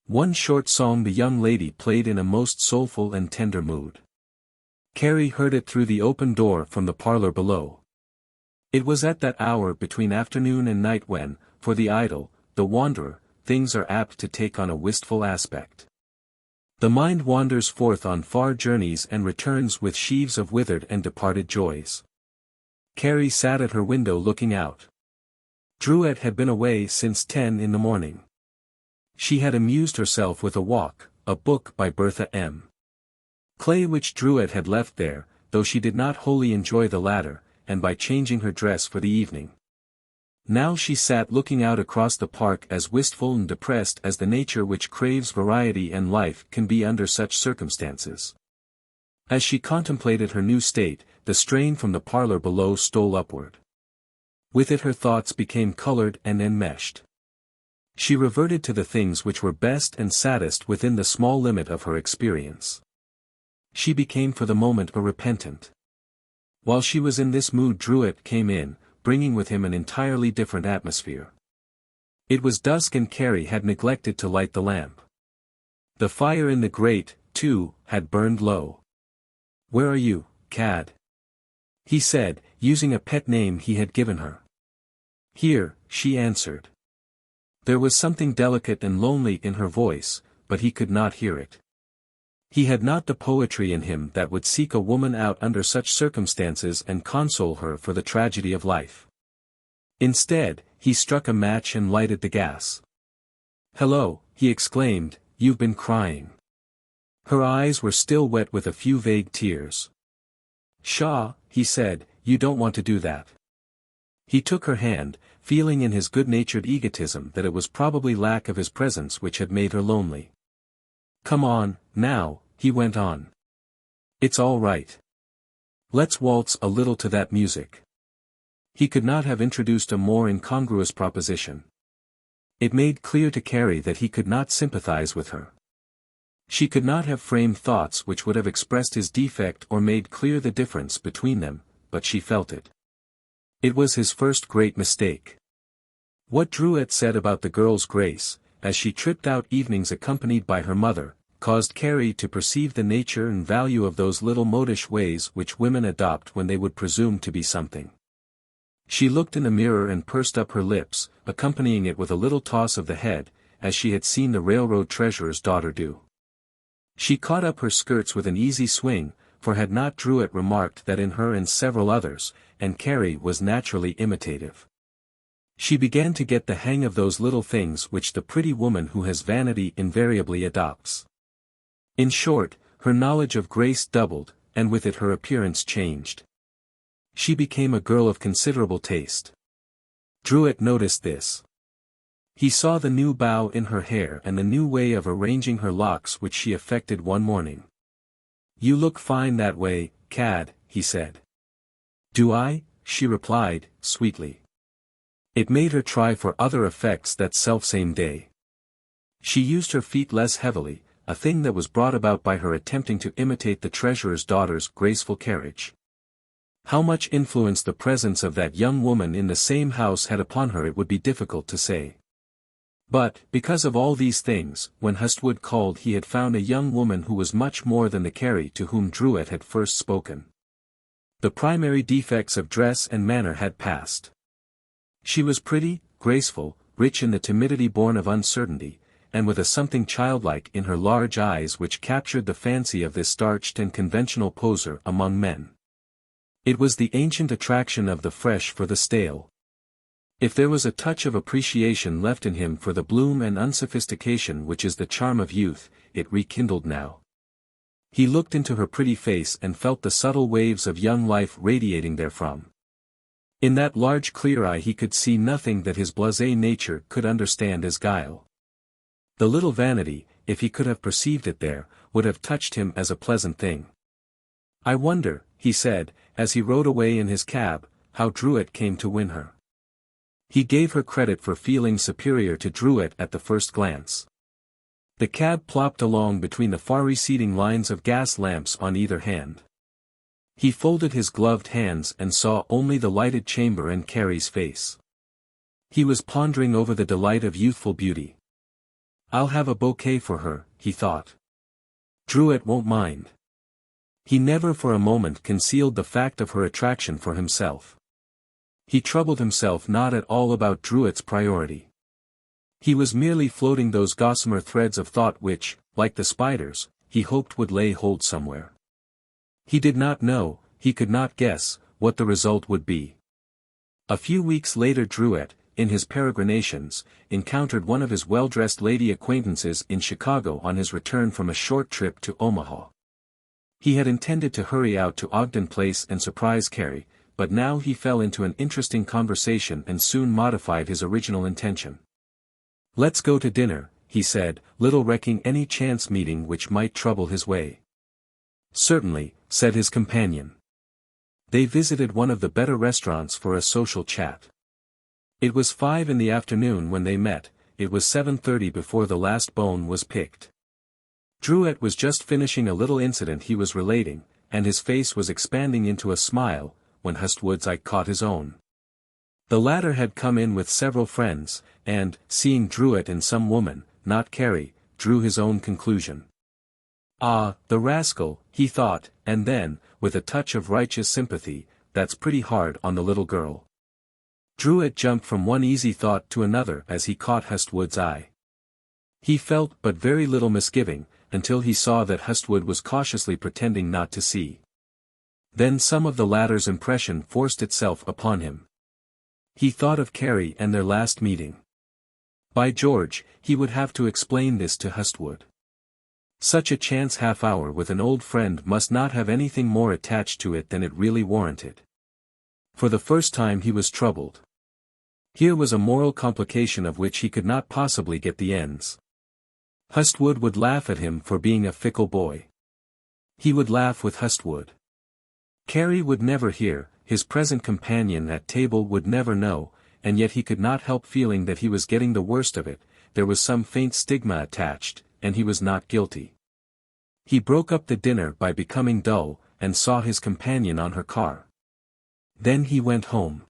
One short song the young lady played in a most soulful and tender mood. Carrie heard it through the open door from the parlor below. It was at that hour between afternoon and night when, for the idle, the wanderer, things are apt to take on a wistful aspect. The mind wanders forth on far journeys and returns with sheaves of withered and departed joys. Carrie sat at her window looking out. Druitt had been away since 10 in the morning. She had amused herself with a walk, a book by Bertha M. Clay which Druitt had left there, though she did not wholly enjoy the latter, and by changing her dress for the evening. Now she sat looking out across the park as wistful and depressed as the nature which craves variety and life can be under such circumstances. As she contemplated her new state, the strain from the parlor below stole upward. With it her thoughts became colored and enmeshed. She reverted to the things which were best and saddest within the small limit of her experience. She became for the moment a repentant. While she was in this mood Druitt came in, bringing with him an entirely different atmosphere. It was dusk and Carrie had neglected to light the lamp. The fire in the grate, too, had burned low. "Where are you, Cad?" he said, using a pet name he had given her. "Here," she answered. There was something delicate and lonely in her voice, but he could not hear it. He had not the poetry in him that would seek a woman out under such circumstances and console her for the tragedy of life. Instead, he struck a match and lighted the gas. "Hello," he exclaimed, "you've been crying." Her eyes were still wet with a few vague tears. "Pshaw," he said, "you don't want to do that." He took her hand, feeling in his good-natured egotism that it was probably lack of his presence which had made her lonely. "Come on, now," he went on. "It's all right. Let's waltz a little to that music." He could not have introduced a more incongruous proposition. It made clear to Carrie that he could not sympathize with her. She could not have framed thoughts which would have expressed his defect or made clear the difference between them, but she felt it. It was his first great mistake. What Druitt said about the girl's grace, as she tripped out evenings accompanied by her mother, caused Carrie to perceive the nature and value of those little modish ways which women adopt when they would presume to be something. She looked in the mirror and pursed up her lips, accompanying it with a little toss of the head, as she had seen the railroad treasurer's daughter do. She caught up her skirts with an easy swing, for had not Druitt remarked that in her and several others, and Carrie was naturally imitative. She began to get the hang of those little things which the pretty woman who has vanity invariably adopts. In short, her knowledge of grace doubled, and with it her appearance changed. She became a girl of considerable taste. Druitt noticed this. He saw the new bow in her hair and the new way of arranging her locks which she affected one morning. "You look fine that way, Cad," he said. "Do I?" she replied, sweetly. It made her try for other effects that selfsame day. She used her feet less heavily, a thing that was brought about by her attempting to imitate the treasurer's daughter's graceful carriage. How much influence the presence of that young woman in the same house had upon her it would be difficult to say. But, because of all these things, when Hustwood called he had found a young woman who was much more than the Carrie to whom Druitt had first spoken. The primary defects of dress and manner had passed. She was pretty, graceful, rich in the timidity born of uncertainty, and with a something childlike in her large eyes which captured the fancy of this starched and conventional poser among men. It was the ancient attraction of the fresh for the stale. If there was a touch of appreciation left in him for the bloom and unsophistication which is the charm of youth, it rekindled now. He looked into her pretty face and felt the subtle waves of young life radiating therefrom. In that large clear eye he could see nothing that his blasé nature could understand as guile. The little vanity, if he could have perceived it there, would have touched him as a pleasant thing. "I wonder," he said, as he rode away in his cab, "how Druitt came to win her." He gave her credit for feeling superior to Druitt at the first glance. The cab plopped along between the far-receding lines of gas lamps on either hand. He folded his gloved hands and saw only the lighted chamber and Carrie's face. He was pondering over the delight of youthful beauty. "I'll have a bouquet for her," he thought. "Druitt won't mind." He never for a moment concealed the fact of her attraction for himself. He troubled himself not at all about Druitt's priority. He was merely floating those gossamer threads of thought which, like the spiders, he hoped would lay hold somewhere. He did not know, he could not guess, what the result would be. A few weeks later Druitt, in his peregrinations, encountered one of his well-dressed lady acquaintances in Chicago on his return from a short trip to Omaha. He had intended to hurry out to Ogden Place and surprise Carrie, but now he fell into an interesting conversation and soon modified his original intention. "Let's go to dinner," he said, little recking any chance meeting which might trouble his way. "Certainly," said his companion. They visited one of the better restaurants for a social chat. It was 5 in the afternoon when they met. It was 7:30 before the last bone was picked. Druitt was just finishing a little incident he was relating, and his face was expanding into a smile, when Hustwood's eye caught his own. The latter had come in with several friends, and, seeing Druitt and some woman, not Carrie, drew his own conclusion. "Ah, the rascal," he thought, and then, with a touch of righteous sympathy, "that's pretty hard on the little girl." Druitt jumped from one easy thought to another as he caught Hustwood's eye. He felt but very little misgiving, until he saw that Hustwood was cautiously pretending not to see. Then some of the latter's impression forced itself upon him. He thought of Carrie and their last meeting. By George, he would have to explain this to Hustwood. Such a chance half-hour with an old friend must not have anything more attached to it than it really warranted. For the first time he was troubled. Here was a moral complication of which he could not possibly get the ends. Hustwood would laugh at him for being a fickle boy. He would laugh with Hustwood. Carrie would never hear, his present companion at table would never know, and yet he could not help feeling that he was getting the worst of it. There was some faint stigma attached, and he was not guilty. He broke up the dinner by becoming dull, and saw his companion on her car. Then he went home.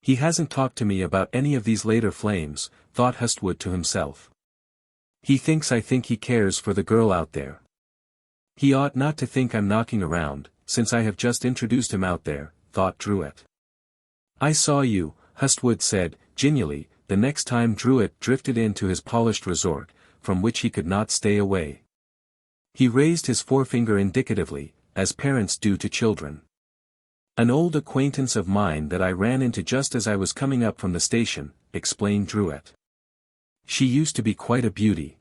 "He hasn't talked to me about any of these later flames," thought Hustwood to himself. "He thinks I think he cares for the girl out there. He ought not to think I'm knocking around, since I have just introduced him out there," thought Druitt. "I saw you," Hustwood said, genially, the next time Druitt drifted into his polished resort, from which he could not stay away. He raised his forefinger indicatively, as parents do to children. "An old acquaintance of mine that I ran into just as I was coming up from the station," explained Druitt. "She used to be quite a beauty."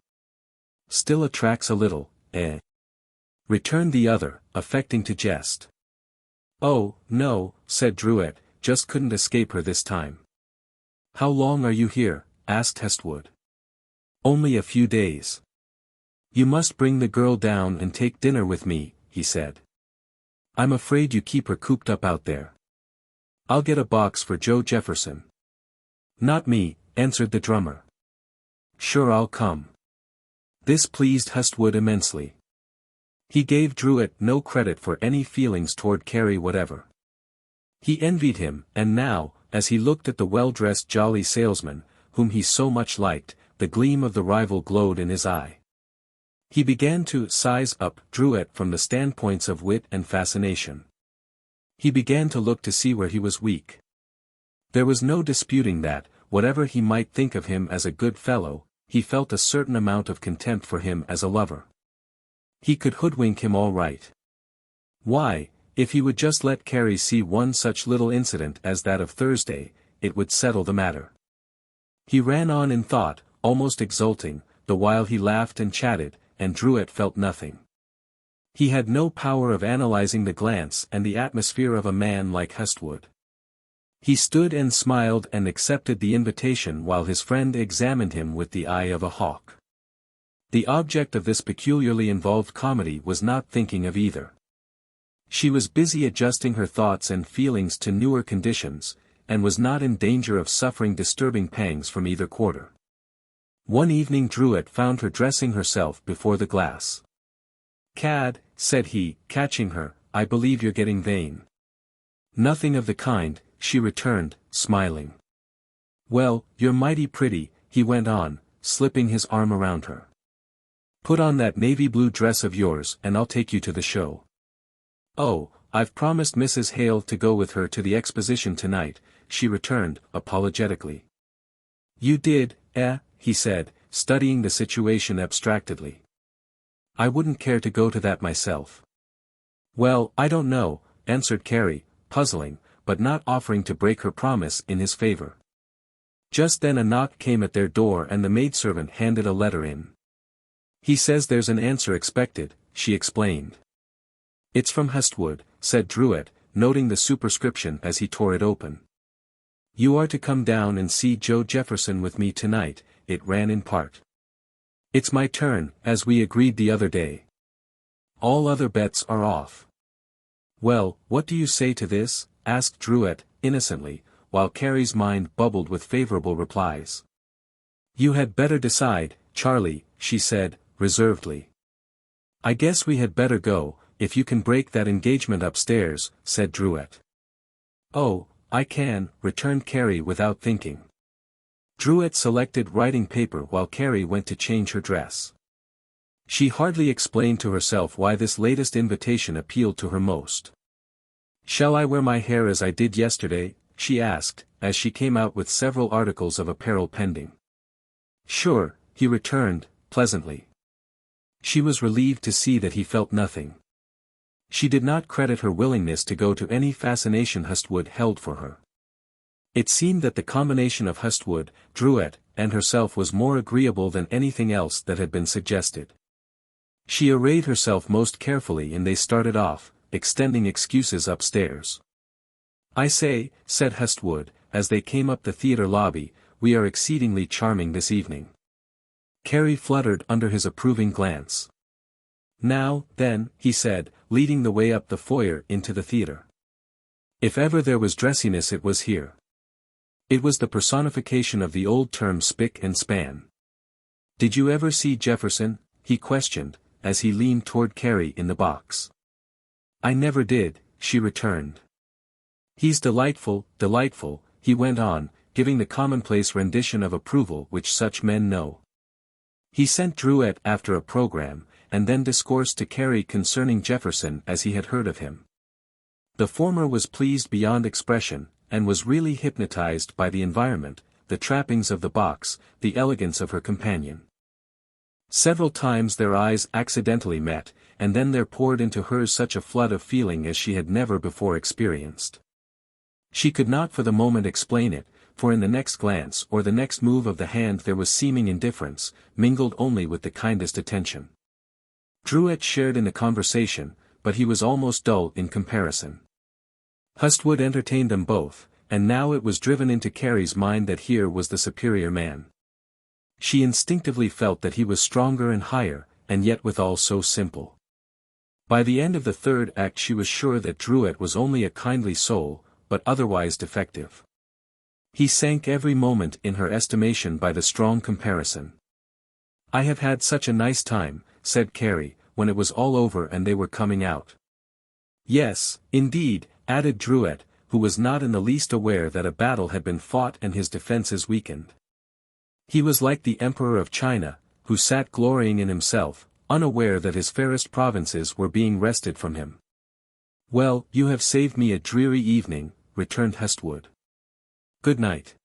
"Still attracts a little, eh?" returned the other, affecting to jest. "Oh, no," said Druitt, "just couldn't escape her this time." "How long are you here?" asked Hustwood. "Only a few days." "You must bring the girl down and take dinner with me," he said. "I'm afraid you keep her cooped up out there." "I'll get a box for Joe Jefferson." "Not me," answered the drummer. "Sure, I'll come." This pleased Hustwood immensely. He gave Druitt no credit for any feelings toward Carrie whatever. He envied him, and now, as he looked at the well-dressed jolly salesman, whom he so much liked, the gleam of the rival glowed in his eye. He began to size up Druitt from the standpoints of wit and fascination. He began to look to see where he was weak. There was no disputing that, whatever he might think of him as a good fellow, he felt a certain amount of contempt for him as a lover. He could hoodwink him all right. Why, if he would just let Carrie see one such little incident as that of Thursday, it would settle the matter. He ran on in thought, almost exulting, the while he laughed and chatted, and Druitt felt nothing. He had no power of analyzing the glance and the atmosphere of a man like Hustwood. He stood and smiled and accepted the invitation while his friend examined him with the eye of a hawk. The object of this peculiarly involved comedy was not thinking of either. She was busy adjusting her thoughts and feelings to newer conditions, and was not in danger of suffering disturbing pangs from either quarter. One evening Druitt found her dressing herself before the glass. "Cad," said he, catching her, "I believe you're getting vain." "Nothing of the kind," she returned, smiling. "Well, you're mighty pretty," he went on, slipping his arm around her. "Put on that navy blue dress of yours and I'll take you to the show." "Oh, I've promised Mrs. Hale to go with her to the exposition tonight," she returned, apologetically. "You did, eh?" he said, studying the situation abstractedly. I wouldn't care to go to that myself. Well, I don't know, answered Carrie, puzzling, but not offering to break her promise in his favor. Just then a knock came at their door and the maidservant handed a letter in. He says there's an answer expected, she explained. It's from Hestwood, said Druitt, noting the superscription as he tore it open. You are to come down and see Joe Jefferson with me tonight, it ran in part. It's my turn, as we agreed the other day. All other bets are off. Well, what do you say to this? Asked Druitt, innocently, while Carrie's mind bubbled with favorable replies. You had better decide, Charlie, she said, reservedly. I guess we had better go, if you can break that engagement upstairs, said Druitt. Oh, I can, returned Carrie without thinking. Druitt selected writing paper while Carrie went to change her dress. She hardly explained to herself why this latest invitation appealed to her most. Shall I wear my hair as I did yesterday? She asked, as she came out with several articles of apparel pending. Sure, he returned, pleasantly. She was relieved to see that he felt nothing. She did not credit her willingness to go to any fascination Hestwood held for her. It seemed that the combination of Hestwood, Druitt, and herself was more agreeable than anything else that had been suggested. She arrayed herself most carefully and they started off, extending excuses upstairs. I say, said Hestwood, as they came up the theater lobby, we are exceedingly charming this evening. Carrie fluttered under his approving glance. Now, then, he said, leading the way up the foyer into the theater. If ever there was dressiness it was here. It was the personification of the old term spick and span. Did you ever see Jefferson? He questioned, as he leaned toward Carrie in the box. I never did, she returned. He's delightful, delightful, he went on, giving the commonplace rendition of approval which such men know. He sent Druitt after a program, and then discoursed to Carrie concerning Jefferson as he had heard of him. The former was pleased beyond expression, and was really hypnotized by the environment, the trappings of the box, the elegance of her companion. Several times their eyes accidentally met, and then there poured into hers such a flood of feeling as she had never before experienced. She could not for the moment explain it, for in the next glance or the next move of the hand there was seeming indifference, mingled only with the kindest attention. Druitt shared in the conversation, but he was almost dull in comparison. Hestwood entertained them both, and now it was driven into Carrie's mind that here was the superior man. She instinctively felt that he was stronger and higher, and yet withal so simple. By the end of the third act she was sure that Druitt was only a kindly soul, but otherwise defective. He sank every moment in her estimation by the strong comparison. I have had such a nice time, said Carrie, when it was all over and they were coming out. Yes, indeed, added Druitt, who was not in the least aware that a battle had been fought and his defenses weakened. He was like the Emperor of China, who sat glorying in himself, unaware that his fairest provinces were being wrested from him. Well, you have saved me a dreary evening, returned Hestwood. Good night.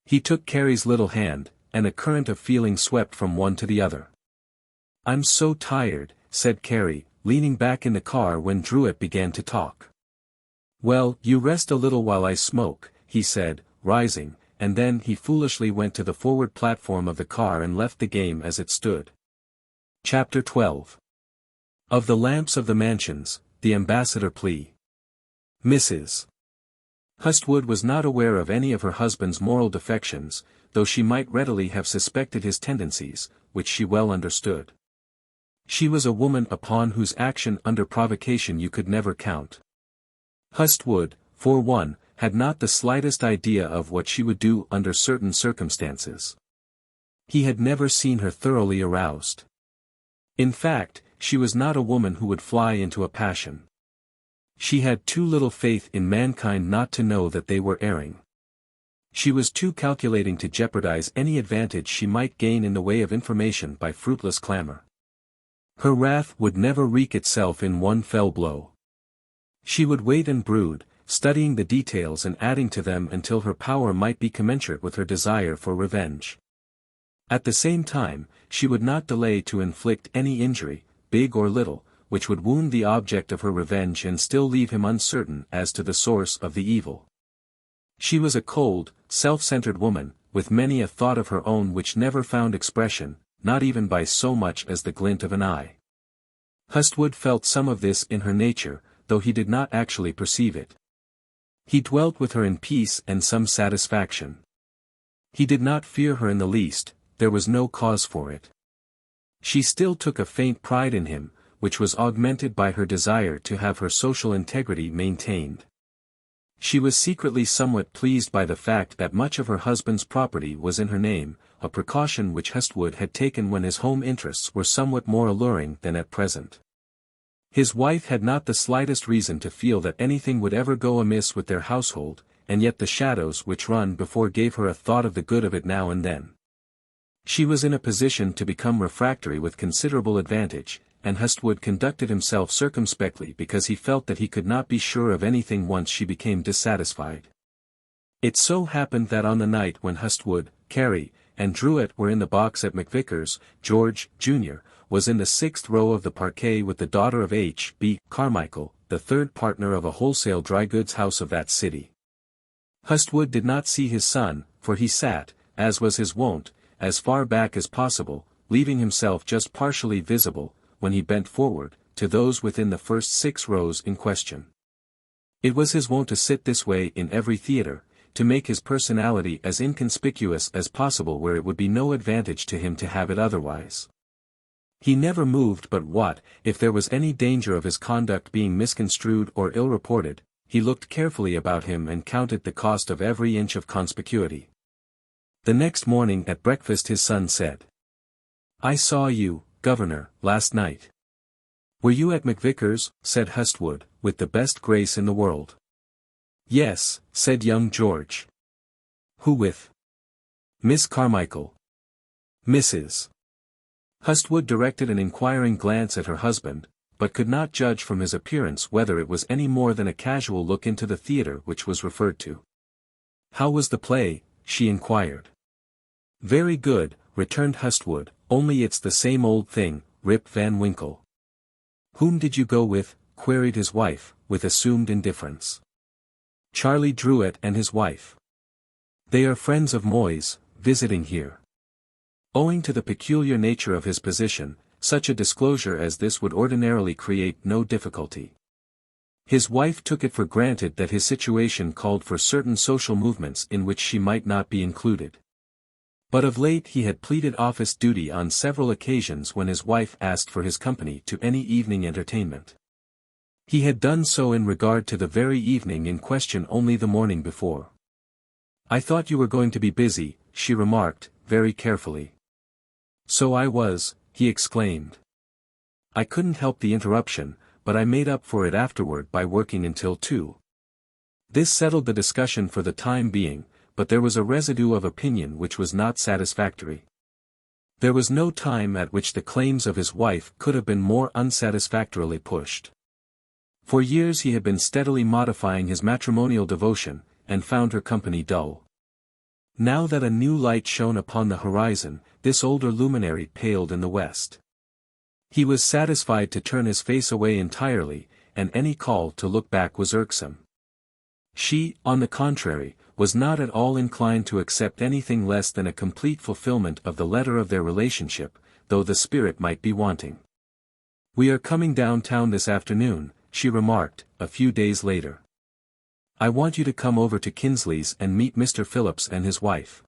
He took Carrie's little hand, and a current of feeling swept from one to the other. I'm so tired, said Carrie, leaning back in the car when Druitt began to talk. Well, you rest a little while I smoke, he said, rising, and then he foolishly went to the forward platform of the car and left the game as it stood. Chapter 12. Of the lamps of the mansions, the ambassador plea. Mrs. Hestwood was not aware of any of her husband's moral defections, though she might readily have suspected his tendencies, which she well understood. She was a woman upon whose action under provocation you could never count. Hestwood, for one, had not the slightest idea of what she would do under certain circumstances. He had never seen her thoroughly aroused. In fact, she was not a woman who would fly into a passion. She had too little faith in mankind not to know that they were erring. She was too calculating to jeopardize any advantage she might gain in the way of information by fruitless clamor. Her wrath would never wreak itself in one fell blow. She would wait and brood, studying the details and adding to them until her power might be commensurate with her desire for revenge. At the same time, she would not delay to inflict any injury, big or little, which would wound the object of her revenge and still leave him uncertain as to the source of the evil. She was a cold, self-centered woman, with many a thought of her own which never found expression, not even by so much as the glint of an eye. Hustwood felt some of this in her nature, though he did not actually perceive it. He dwelt with her in peace and some satisfaction. He did not fear her in the least, there was no cause for it. She still took a faint pride in him, which was augmented by her desire to have her social integrity maintained. She was secretly somewhat pleased by the fact that much of her husband's property was in her name, a precaution which Hustwood had taken when his home interests were somewhat more alluring than at present. His wife had not the slightest reason to feel that anything would ever go amiss with their household, and yet the shadows which run before gave her a thought of the good of it now and then. She was in a position to become refractory with considerable advantage, and Hustwood conducted himself circumspectly because he felt that he could not be sure of anything once she became dissatisfied. It so happened that on the night when Hustwood, Carrie, and Druitt were in the box at McVicker's, George, Jr., was in the 6th row of the parquet with the daughter of H. B. Carmichael, the third partner of a wholesale dry goods house of that city. Hustwood did not see his son, for he sat, as was his wont, as far back as possible, leaving himself just partially visible, when he bent forward, to those within the first 6 rows in question. It was his wont to sit this way in every theatre, to make his personality as inconspicuous as possible where it would be no advantage to him to have it otherwise. He never moved but what, if there was any danger of his conduct being misconstrued or ill-reported, he looked carefully about him and counted the cost of every inch of conspicuity. The next morning at breakfast his son said, "I saw you, Governor, last night." "Were you at McVicker's?" said Hustwood, with the best grace in the world. "Yes," said young George. "Who with?" "Miss Carmichael." "Mrs." Hustwood directed an inquiring glance at her husband, but could not judge from his appearance whether it was any more than a casual look into the theatre which was referred to. "How was the play?" she inquired. "Very good," returned Hustwood, "only it's the same old thing, Rip Van Winkle." "Whom did you go with?" queried his wife, with assumed indifference. "Charlie Druitt and his wife. They are friends of Moy's, visiting here." Owing to the peculiar nature of his position, such a disclosure as this would ordinarily create no difficulty. His wife took it for granted that his situation called for certain social movements in which she might not be included. But of late he had pleaded office duty on several occasions when his wife asked for his company to any evening entertainment. He had done so in regard to the very evening in question only the morning before. "I thought you were going to be busy," she remarked, very carefully. "So I was," he exclaimed. "I couldn't help the interruption, but I made up for it afterward by working until 2. This settled the discussion for the time being, but there was a residue of opinion which was not satisfactory. There was no time at which the claims of his wife could have been more unsatisfactorily pushed. For years he had been steadily modifying his matrimonial devotion, and found her company dull. Now that a new light shone upon the horizon, this older luminary paled in the west. He was satisfied to turn his face away entirely, and any call to look back was irksome. She, on the contrary, was not at all inclined to accept anything less than a complete fulfillment of the letter of their relationship, though the spirit might be wanting. "We are coming downtown this afternoon," she remarked, a few days later. "I want you to come over to Kinsley's and meet Mr. Phillips and his wife.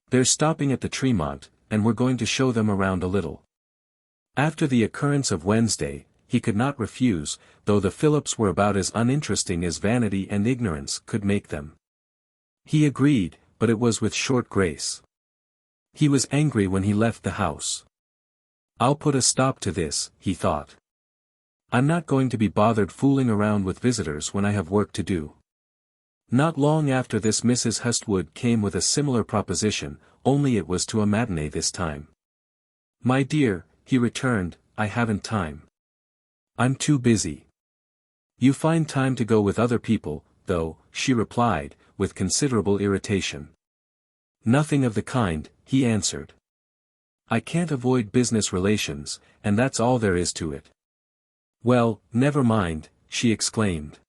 They're stopping at the Tremont, and we're going to show them around a little." After the occurrence of Wednesday, he could not refuse, though the Phillips were about as uninteresting as vanity and ignorance could make them. He agreed, but it was with short grace. He was angry when he left the house. "I'll put a stop to this," he thought. "I'm not going to be bothered fooling around with visitors when I have work to do." Not long after this Mrs. Hustwood came with a similar proposition, only it was to a matinee this time. "My dear," he returned, "I haven't time. I'm too busy." "You find time to go with other people, though," she replied, with considerable irritation. "Nothing of the kind," he answered. I can't avoid business relations, and that's all there is to it." "Well, never mind," she exclaimed.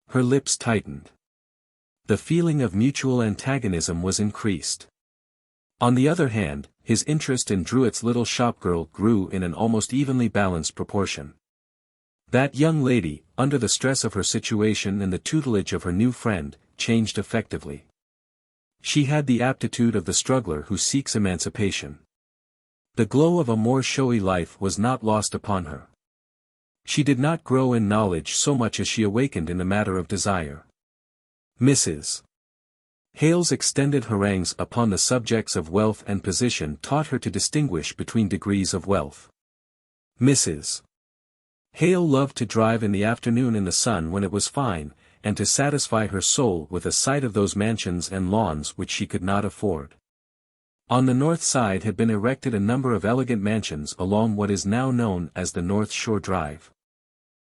Her lips tightened. The feeling of mutual antagonism was increased. On the other hand, his interest in Druitt's little shopgirl grew in an almost evenly balanced proportion. That young lady, under the stress of her situation and the tutelage of her new friend, changed effectively. She had the aptitude of the struggler who seeks emancipation. The glow of a more showy life was not lost upon her. She did not grow in knowledge so much as she awakened in the matter of desire. Mrs. Hale's extended harangues upon the subjects of wealth and position taught her to distinguish between degrees of wealth. Mrs. Hale loved to drive in the afternoon in the sun when it was fine, and to satisfy her soul with a sight of those mansions and lawns which she could not afford. On the north side had been erected a number of elegant mansions along what is now known as the North Shore Drive.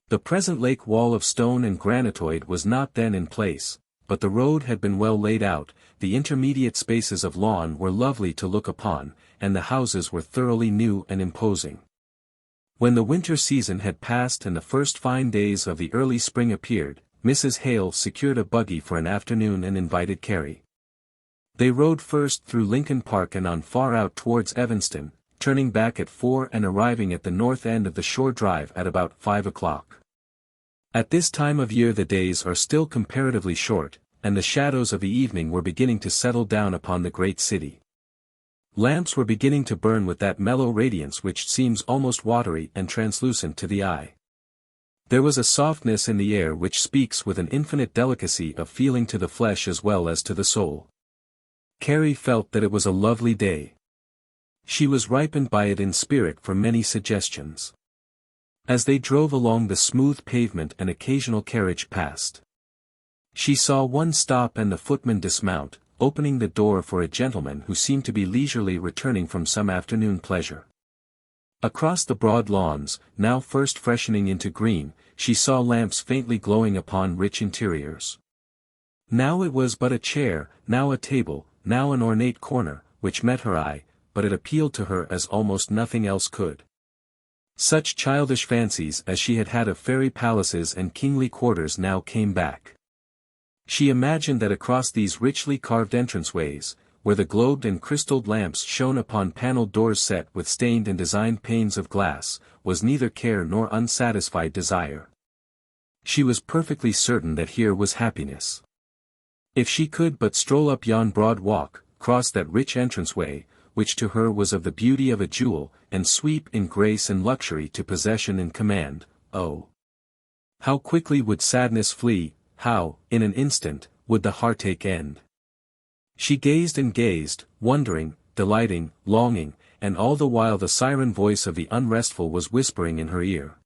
The present lake wall of stone and granitoid was not then in place, but the road had been well laid out, the intermediate spaces of lawn were lovely to look upon, and the houses were thoroughly new and imposing. When the winter season had passed and the first fine days of the early spring appeared, Mrs. Hale secured a buggy for an afternoon and invited Carrie. They rode first through Lincoln Park and on far out towards Evanston, turning back at 4 and arriving at the north end of the shore drive at about 5 o'clock. At this time of year the days are still comparatively short, and the shadows of the evening were beginning to settle down upon the great city. Lamps were beginning to burn with that mellow radiance which seems almost watery and translucent to the eye. There was a softness in the air which speaks with an infinite delicacy of feeling to the flesh as well as to the soul. Carrie felt that it was a lovely day. She was ripened by it in spirit for many suggestions. As they drove along the smooth pavement an occasional carriage passed. She saw one stop and the footman dismount, opening the door for a gentleman who seemed to be leisurely returning from some afternoon pleasure. Across the broad lawns, now first freshening into green, she saw lamps faintly glowing upon rich interiors. Now it was but a chair, now a table, now an ornate corner, which met her eye, but it appealed to her as almost nothing else could. Such childish fancies as she had had of fairy palaces and kingly quarters now came back. She imagined that across these richly carved entranceways, where the globed and crystalled lamps shone upon paneled doors set with stained and designed panes of glass, was neither care nor unsatisfied desire. She was perfectly certain that here was happiness. If she could but stroll up yon broad walk, cross that rich entranceway, which to her was of the beauty of a jewel, and sweep in grace and luxury to possession and command, oh! How quickly would sadness flee, how, in an instant, would the heartache end! She gazed and gazed, wondering, delighting, longing, and all the while the siren voice of the unrestful was whispering in her ear.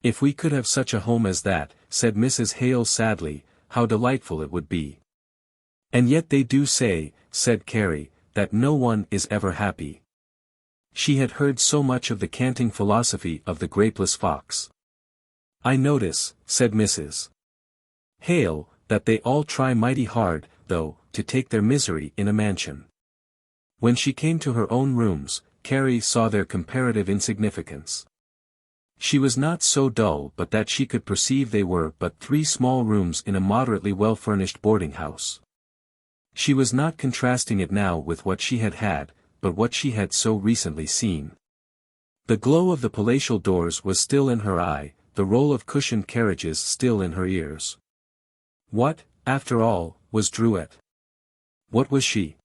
"If we could have such a home as that," said Mrs. Hale sadly, "how delightful it would be." "And yet they do say," said Carrie, "that no one is ever happy." She had heard so much of the canting philosophy of the grapeless fox. "I notice," said Mrs. Hale, "that they all try mighty hard, though, to take their misery in a mansion." When she came to her own rooms, Carrie saw their comparative insignificance. She was not so dull but that she could perceive they were but 3 small rooms in a moderately well-furnished boarding house. She was not contrasting it now with what she had had, but what she had so recently seen. The glow of the palatial doors was still in her eye, the roll of cushioned carriages still in her ears. What, after all, was Druitt? What was she?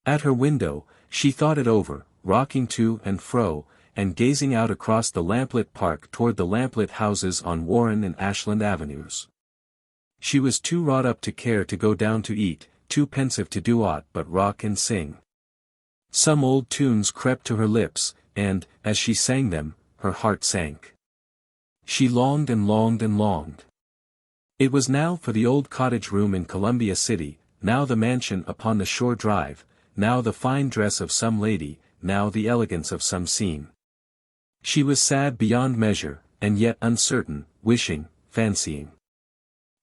At her window, she thought it over, rocking to and fro, and gazing out across the lamplit park toward the lamplit houses on Warren and Ashland avenues. She was too wrought up to care to go down to eat, too pensive to do aught but rock and sing. Some old tunes crept to her lips, and, as she sang them, her heart sank. She longed and longed and longed. It was now for the old cottage room in Columbia City, now the mansion upon the shore drive, now the fine dress of some lady, now the elegance of some scene. She was sad beyond measure, and yet uncertain, wishing, fancying.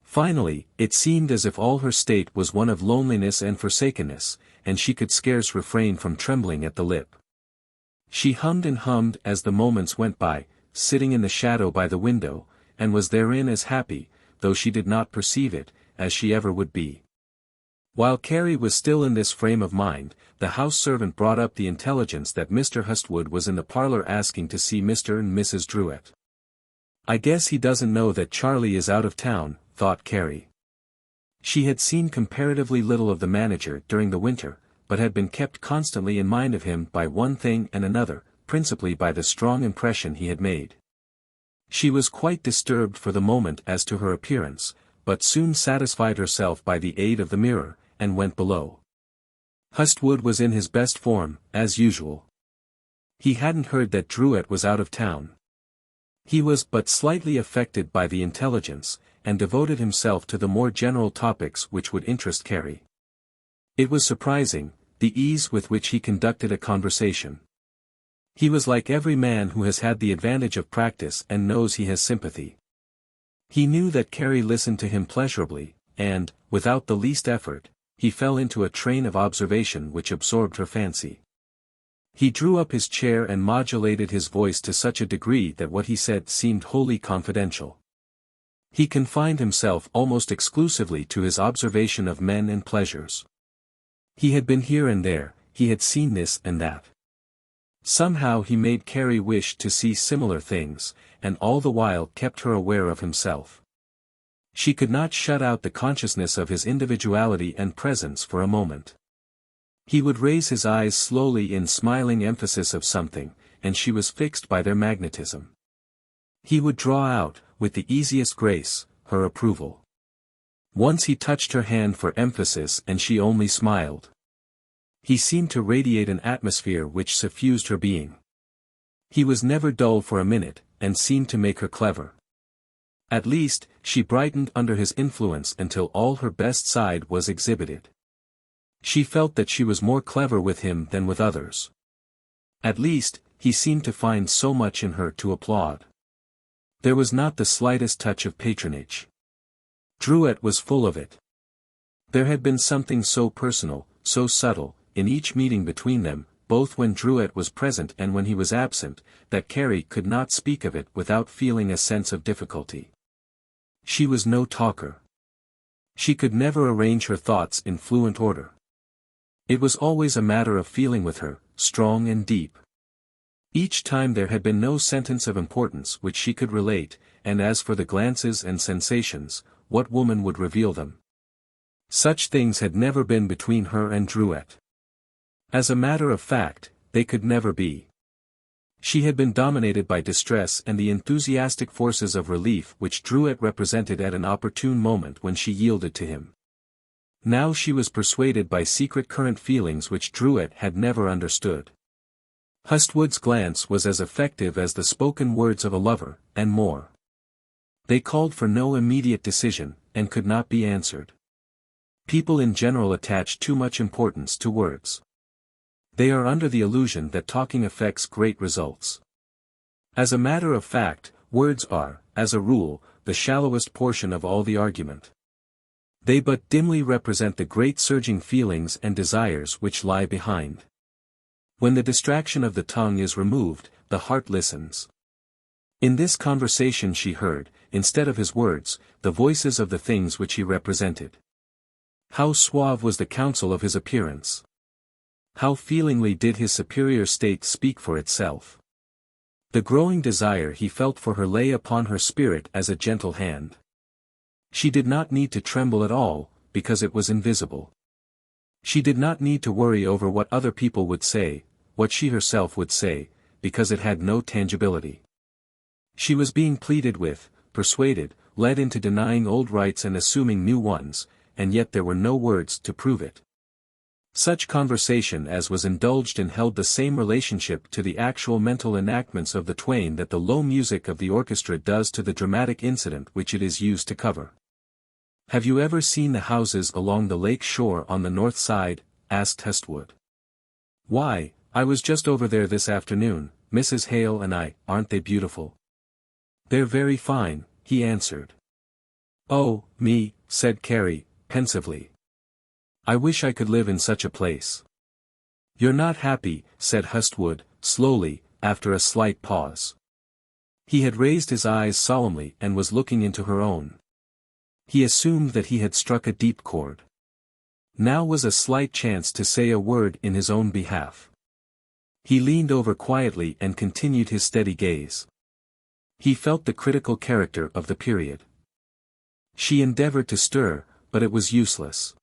Finally, it seemed as if all her state was one of loneliness and forsakenness, and she could scarce refrain from trembling at the lip. She hummed and hummed as the moments went by, sitting in the shadow by the window, and was therein as happy, though she did not perceive it, as she ever would be. While Carrie was still in this frame of mind, the house servant brought up the intelligence that Mr. Hustwood was in the parlor asking to see Mr. and Mrs. Druitt. "I guess he doesn't know that Charlie is out of town," thought Carrie. She had seen comparatively little of the manager during the winter, but had been kept constantly in mind of him by one thing and another, principally by the strong impression he had made. She was quite disturbed for the moment as to her appearance, but soon satisfied herself by the aid of the mirror, and went below. Hustwood was in his best form, as usual. He hadn't heard that Druitt was out of town. He was but slightly affected by the intelligence, and devoted himself to the more general topics which would interest Carrie. It was surprising, the ease with which he conducted a conversation. He was like every man who has had the advantage of practice and knows he has sympathy. He knew that Carrie listened to him pleasurably, and, without the least effort, he fell into a train of observation which absorbed her fancy. He drew up his chair and modulated his voice to such a degree that what he said seemed wholly confidential. He confined himself almost exclusively to his observation of men and pleasures. He had been here and there, he had seen this and that. Somehow he made Carrie wish to see similar things, and all the while kept her aware of himself. She could not shut out the consciousness of his individuality and presence for a moment. He would raise his eyes slowly in smiling emphasis of something, and she was fixed by their magnetism. He would draw out, with the easiest grace, her approval. Once he touched her hand for emphasis and she only smiled. He seemed to radiate an atmosphere which suffused her being. He was never dull for a minute, and seemed to make her clever. At least, she brightened under his influence until all her best side was exhibited. She felt that she was more clever with him than with others. At least, he seemed to find so much in her to applaud. There was not the slightest touch of patronage. Druitt was full of it. There had been something so personal, so subtle, in each meeting between them, both when Druitt was present and when he was absent, that Carrie could not speak of it without feeling a sense of difficulty. She was no talker. She could never arrange her thoughts in fluent order. It was always a matter of feeling with her, strong and deep. Each time there had been no sentence of importance which she could relate, and as for the glances and sensations, what woman would reveal them? Such things had never been between her and Druitt. As a matter of fact, they could never be. She had been dominated by distress and the enthusiastic forces of relief which Druitt represented at an opportune moment when she yielded to him. Now she was persuaded by secret current feelings which Druitt had never understood. Hustwood's glance was as effective as the spoken words of a lover, and more. They called for no immediate decision, and could not be answered. People in general attach too much importance to words. They are under the illusion that talking effects great results. As a matter of fact, words are, as a rule, the shallowest portion of all the argument. They but dimly represent the great surging feelings and desires which lie behind. When the distraction of the tongue is removed, the heart listens. In this conversation she heard, instead of his words, the voices of the things which he represented. How suave was the counsel of his appearance! How feelingly did his superior state speak for itself! The growing desire he felt for her lay upon her spirit as a gentle hand. She did not need to tremble at all, because it was invisible. She did not need to worry over what other people would say, what she herself would say, because it had no tangibility. She was being pleaded with, persuaded, led into denying old rights and assuming new ones, and yet there were no words to prove it. Such conversation as was indulged in held the same relationship to the actual mental enactments of the twain that the low music of the orchestra does to the dramatic incident which it is used to cover. "Have you ever seen the houses along the lake shore on the north side?" asked Hustwood. "Why, I was just over there this afternoon, Mrs. Hale and I. Aren't they beautiful?" "They're very fine," he answered. "Oh, me," said Carrie, pensively. "I wish I could live in such a place." "You're not happy," said Hustwood, slowly, after a slight pause. He had raised his eyes solemnly and was looking into her own. He assumed that he had struck a deep chord. Now was a slight chance to say a word in his own behalf. He leaned over quietly and continued his steady gaze. He felt the critical character of the period. She endeavored to stir, but it was useless.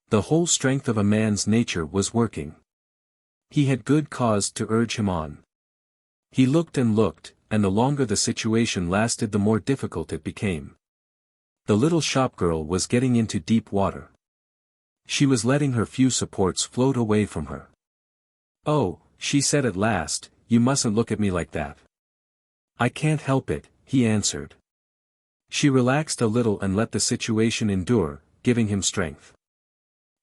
The whole strength of a man's nature was working. He had good cause to urge him on. He looked, and the longer the situation lasted the more difficult it became. The little shopgirl was getting into deep water. She was letting her few supports float away from her. "Oh," she said at last, "you mustn't look at me like that." "I can't help it," he answered. She relaxed a little and let the situation endure, giving him strength.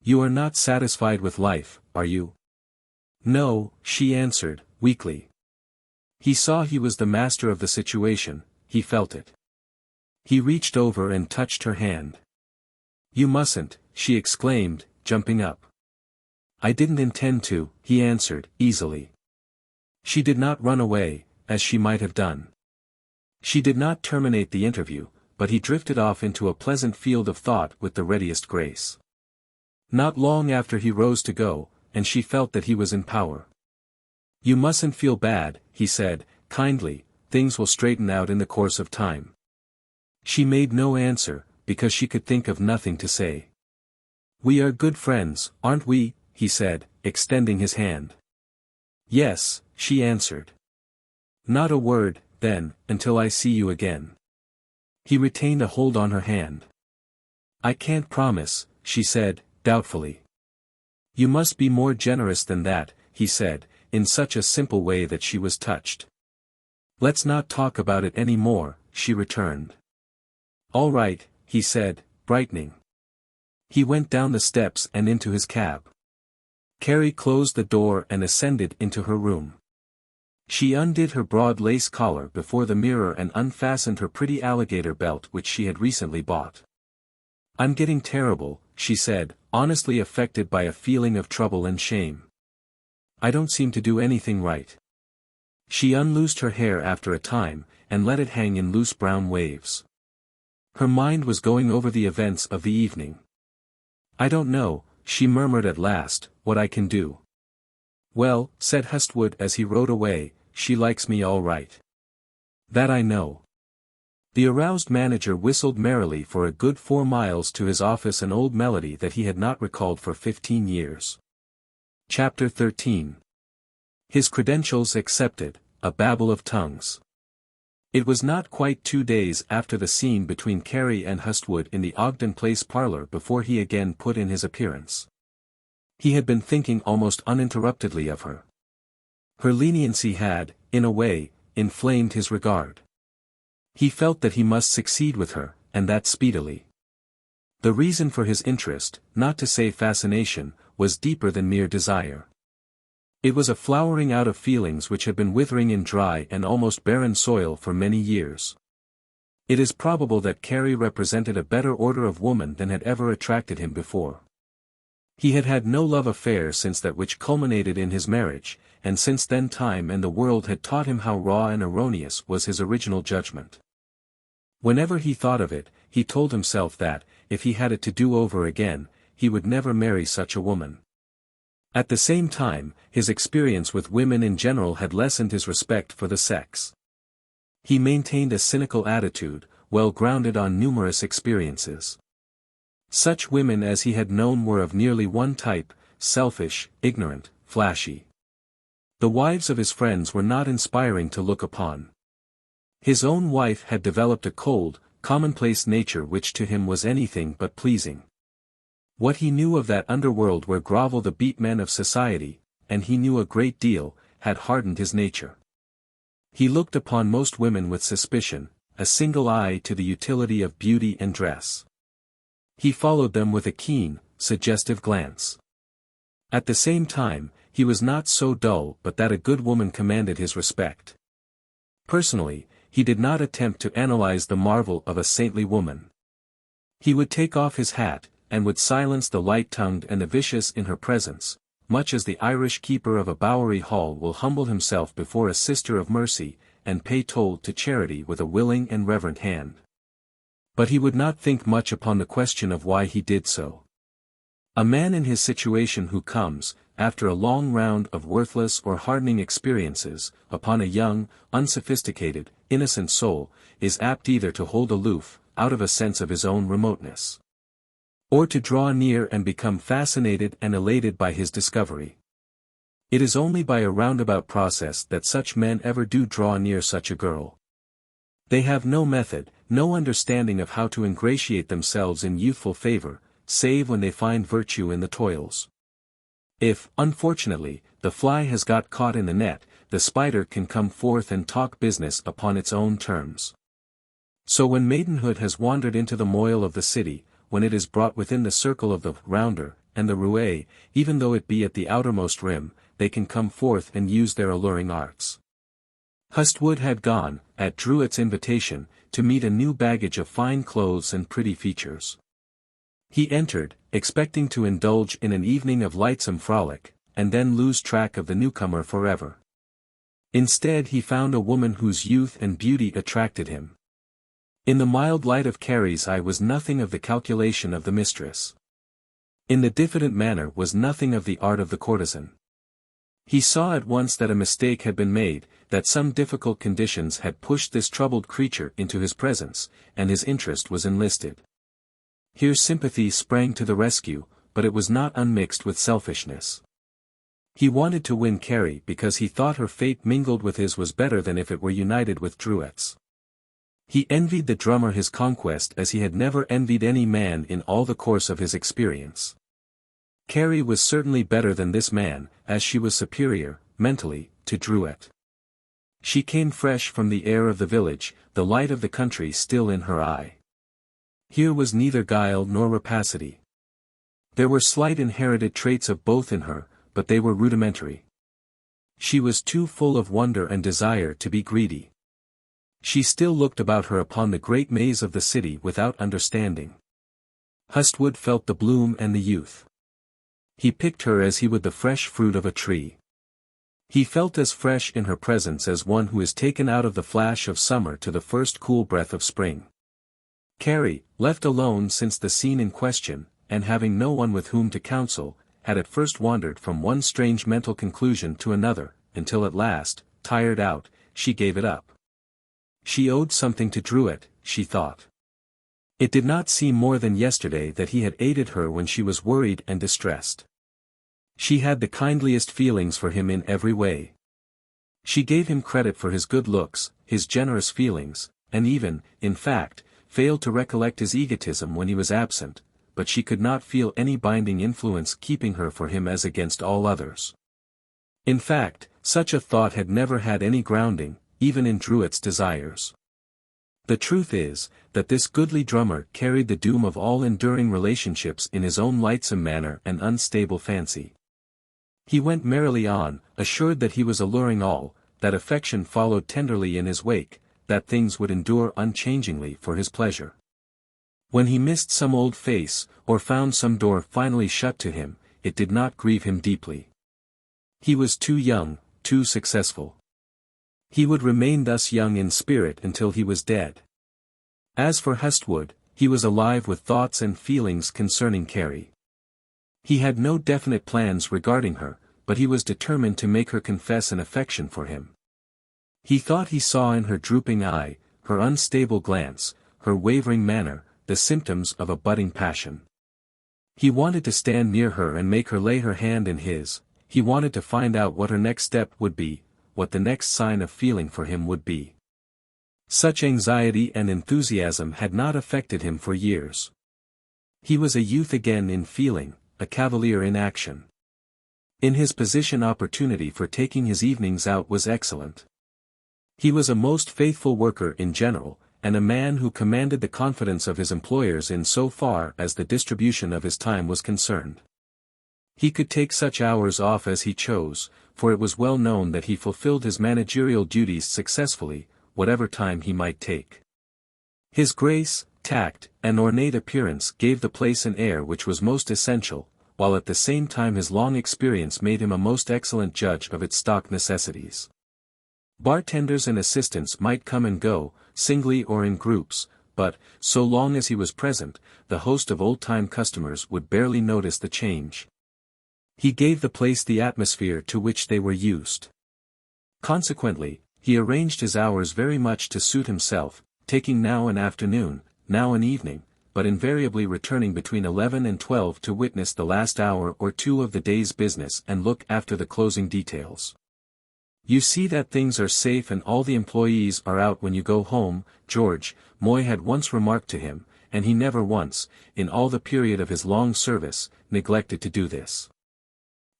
"You are not satisfied with life, are you?" "No," she answered, weakly. He saw he was the master of the situation, he felt it. He reached over and touched her hand. "You mustn't," she exclaimed, jumping up. "I didn't intend to," he answered, easily. She did not run away, as she might have done. She did not terminate the interview, but he drifted off into a pleasant field of thought with the readiest grace. Not long after he rose to go, and she felt that he was in power. "You mustn't feel bad," he said, kindly, "things will straighten out in the course of time." She made no answer, because she could think of nothing to say. "We are good friends, aren't we?" he said, extending his hand. "Yes," she answered. "Not a word, then, until I see you again." He retained a hold on her hand. "I can't promise," she said, doubtfully. "You must be more generous than that," he said, in such a simple way that she was touched. "Let's not talk about it any more," she returned. "All right," he said, brightening. He went down the steps and into his cab. Carrie closed the door and ascended into her room. She undid her broad lace collar before the mirror and unfastened her pretty alligator belt which she had recently bought. "I'm getting terrible," she said, honestly affected by a feeling of trouble and shame. "I don't seem to do anything right." She unloosed her hair after a time, and let it hang in loose brown waves. Her mind was going over the events of the evening. "I don't know," she murmured at last, "what I can do." "Well," said Hustwood as he rode away, "she likes me all right. That I know." The aroused manager whistled merrily for a good 4 miles to his office, an old melody that he had not recalled for 15 years. Chapter 13. His credentials accepted, a babble of tongues. It was not quite 2 days after the scene between Carrie and Hustwood in the Ogden Place parlor before he again put in his appearance. He had been thinking almost uninterruptedly of her. Her leniency had, in a way, inflamed his regard. He felt that he must succeed with her, and that speedily. The reason for his interest, not to say fascination, was deeper than mere desire. It was a flowering out of feelings which had been withering in dry and almost barren soil for many years. It is probable that Carrie represented a better order of woman than had ever attracted him before. He had had no love affair since that which culminated in his marriage, and since then time and the world had taught him how raw and erroneous was his original judgment. Whenever he thought of it, he told himself that, if he had it to do over again, he would never marry such a woman. At the same time, his experience with women in general had lessened his respect for the sex. He maintained a cynical attitude, well grounded on numerous experiences. Such women as he had known were of nearly one type: selfish, ignorant, flashy. The wives of his friends were not inspiring to look upon. His own wife had developed a cold, commonplace nature which to him was anything but pleasing. What he knew of that underworld where grovel the beat-men of society, and he knew a great deal, had hardened his nature. He looked upon most women with suspicion, a single eye to the utility of beauty and dress. He followed them with a keen, suggestive glance. At the same time, he was not so dull but that a good woman commanded his respect. Personally, he did not attempt to analyze the marvel of a saintly woman. He would take off his hat, and would silence the light-tongued and the vicious in her presence, much as the Irish keeper of a Bowery hall will humble himself before a sister of mercy, and pay toll to charity with a willing and reverent hand. But he would not think much upon the question of why he did so. A man in his situation who comes, after a long round of worthless or hardening experiences, upon a young, unsophisticated, innocent soul, is apt either to hold aloof, out of a sense of his own remoteness, or to draw near and become fascinated and elated by his discovery. It is only by a roundabout process that such men ever do draw near such a girl. They have no method, no understanding of how to ingratiate themselves in youthful favor, save when they find virtue in the toils. If, unfortunately, the fly has got caught in the net, the spider can come forth and talk business upon its own terms. So when maidenhood has wandered into the moil of the city, when it is brought within the circle of the rounder and the roué, even though it be at the outermost rim, they can come forth and use their alluring arts. Hustwood had gone, at Druitt's invitation, to meet a new baggage of fine clothes and pretty features. He entered, expecting to indulge in an evening of lightsome frolic, and then lose track of the newcomer forever. Instead he found a woman whose youth and beauty attracted him. In the mild light of Carrie's eye was nothing of the calculation of the mistress. In the diffident manner was nothing of the art of the courtesan. He saw at once that a mistake had been made, that some difficult conditions had pushed this troubled creature into his presence, and his interest was enlisted. Here sympathy sprang to the rescue, but it was not unmixed with selfishness. He wanted to win Carrie because he thought her fate mingled with his was better than if it were united with Druitt's. He envied the drummer his conquest as he had never envied any man in all the course of his experience. Carrie was certainly better than this man, as she was superior, mentally, to Druitt. She came fresh from the air of the village, the light of the country still in her eye. Here was neither guile nor rapacity. There were slight inherited traits of both in her, but they were rudimentary. She was too full of wonder and desire to be greedy. She still looked about her upon the great maze of the city without understanding. Hustwood felt the bloom and the youth. He picked her as he would the fresh fruit of a tree. He felt as fresh in her presence as one who is taken out of the flash of summer to the first cool breath of spring. Carrie, left alone since the scene in question, and having no one with whom to counsel, had at first wandered from one strange mental conclusion to another, until at last, tired out, she gave it up. She owed something to Druitt, she thought. It did not seem more than yesterday that he had aided her when she was worried and distressed. She had the kindliest feelings for him in every way. She gave him credit for his good looks, his generous feelings, and even, in fact, failed to recollect his egotism when he was absent, but she could not feel any binding influence keeping her for him as against all others. In fact, such a thought had never had any grounding, even in Druitt's desires. The truth is, that this goodly drummer carried the doom of all enduring relationships in his own lightsome manner and unstable fancy. He went merrily on, assured that he was alluring all, that affection followed tenderly in his wake, that things would endure unchangingly for his pleasure. When he missed some old face, or found some door finally shut to him, it did not grieve him deeply. He was too young, too successful. He would remain thus young in spirit until he was dead. As for Hustwood, he was alive with thoughts and feelings concerning Carrie. He had no definite plans regarding her, but he was determined to make her confess an affection for him. He thought he saw in her drooping eye, her unstable glance, her wavering manner, the symptoms of a budding passion. He wanted to stand near her and make her lay her hand in his. He wanted to find out what her next step would be, what the next sign of feeling for him would be. Such anxiety and enthusiasm had not affected him for years. He was a youth again in feeling, a cavalier in action. In his position opportunity for taking his evenings out was excellent. He was a most faithful worker in general, and a man who commanded the confidence of his employers in so far as the distribution of his time was concerned. He could take such hours off as he chose, for it was well known that he fulfilled his managerial duties successfully, whatever time he might take. His grace, tact, and ornate appearance gave the place an air which was most essential, while at the same time his long experience made him a most excellent judge of its stock necessities. Bartenders and assistants might come and go, singly or in groups, but, so long as he was present, the host of old-time customers would barely notice the change. He gave the place the atmosphere to which they were used. Consequently, he arranged his hours very much to suit himself, taking now an afternoon, now an evening, but invariably returning between 11 and 12 to witness the last hour or two of the day's business and look after the closing details. "You see that things are safe and all the employees are out when you go home, George," Moy had once remarked to him, and he never once, in all the period of his long service, neglected to do this.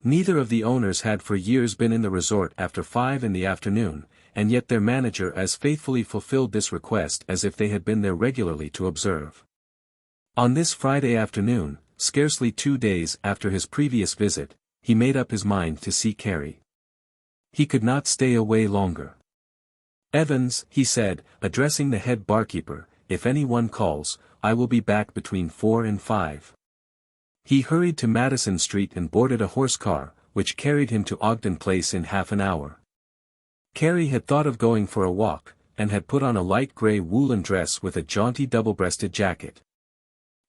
Neither of the owners had for years been in the resort after 5 in the afternoon, and yet their manager as faithfully fulfilled this request as if they had been there regularly to observe. On this Friday afternoon, scarcely 2 days after his previous visit, he made up his mind to see Carrie. He could not stay away longer. "Evans," he said, addressing the head barkeeper, "if any one calls, I will be back between 4 and 5. He hurried to Madison Street and boarded a horse car, which carried him to Ogden Place in half an hour. Carrie had thought of going for a walk, and had put on a light grey woolen dress with a jaunty double-breasted jacket.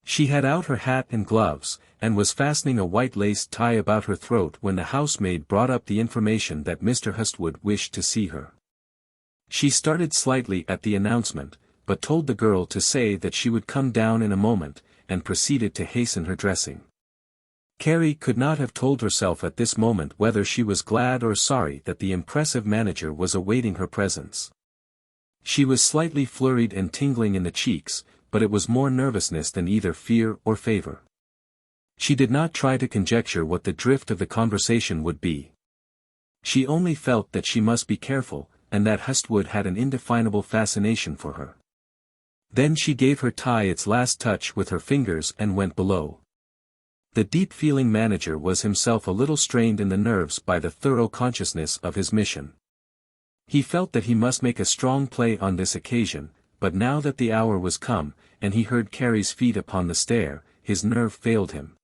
She had out her hat and gloves, and was fastening a white lace tie about her throat when the housemaid brought up the information that Mr. Hustwood wished to see her. She started slightly at the announcement, but told the girl to say that she would come down in a moment, and proceeded to hasten her dressing. Carrie could not have told herself at this moment whether she was glad or sorry that the impressive manager was awaiting her presence. She was slightly flurried and tingling in the cheeks, but it was more nervousness than either fear or favor. She did not try to conjecture what the drift of the conversation would be. She only felt that she must be careful, and that Hustwood had an indefinable fascination for her. Then she gave her tie its last touch with her fingers and went below. The deep-feeling manager was himself a little strained in the nerves by the thorough consciousness of his mission. He felt that he must make a strong play on this occasion, but now that the hour was come, and he heard Carrie's feet upon the stair, his nerve failed him.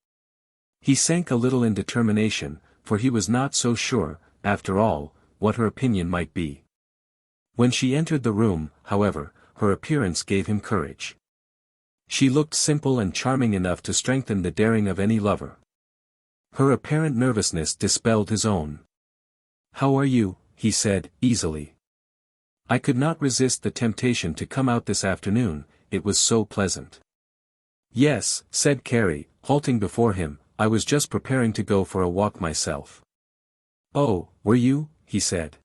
He sank a little in determination, for he was not so sure, after all, what her opinion might be. When she entered the room, however, her appearance gave him courage. She looked simple and charming enough to strengthen the daring of any lover. Her apparent nervousness dispelled his own. "How are you?" he said, easily. "I could not resist the temptation to come out this afternoon, it was so pleasant." "Yes," said Carrie, halting before him, "I was just preparing to go for a walk myself." "Oh, were you?" he said.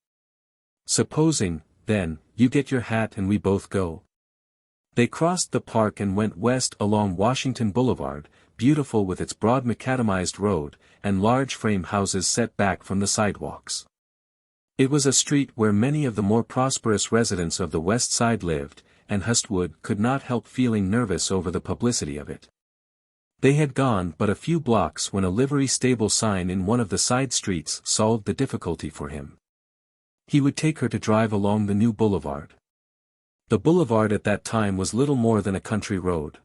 "Supposing, then, you get your hat and we both go." They crossed the park and went west along Washington Boulevard, beautiful with its broad macadamized road, and large frame houses set back from the sidewalks. It was a street where many of the more prosperous residents of the West Side lived, and Hustwood could not help feeling nervous over the publicity of it. They had gone but a few blocks when a livery stable sign in one of the side streets solved the difficulty for him. He would take her to drive along the new boulevard. The boulevard at that time was little more than a country road.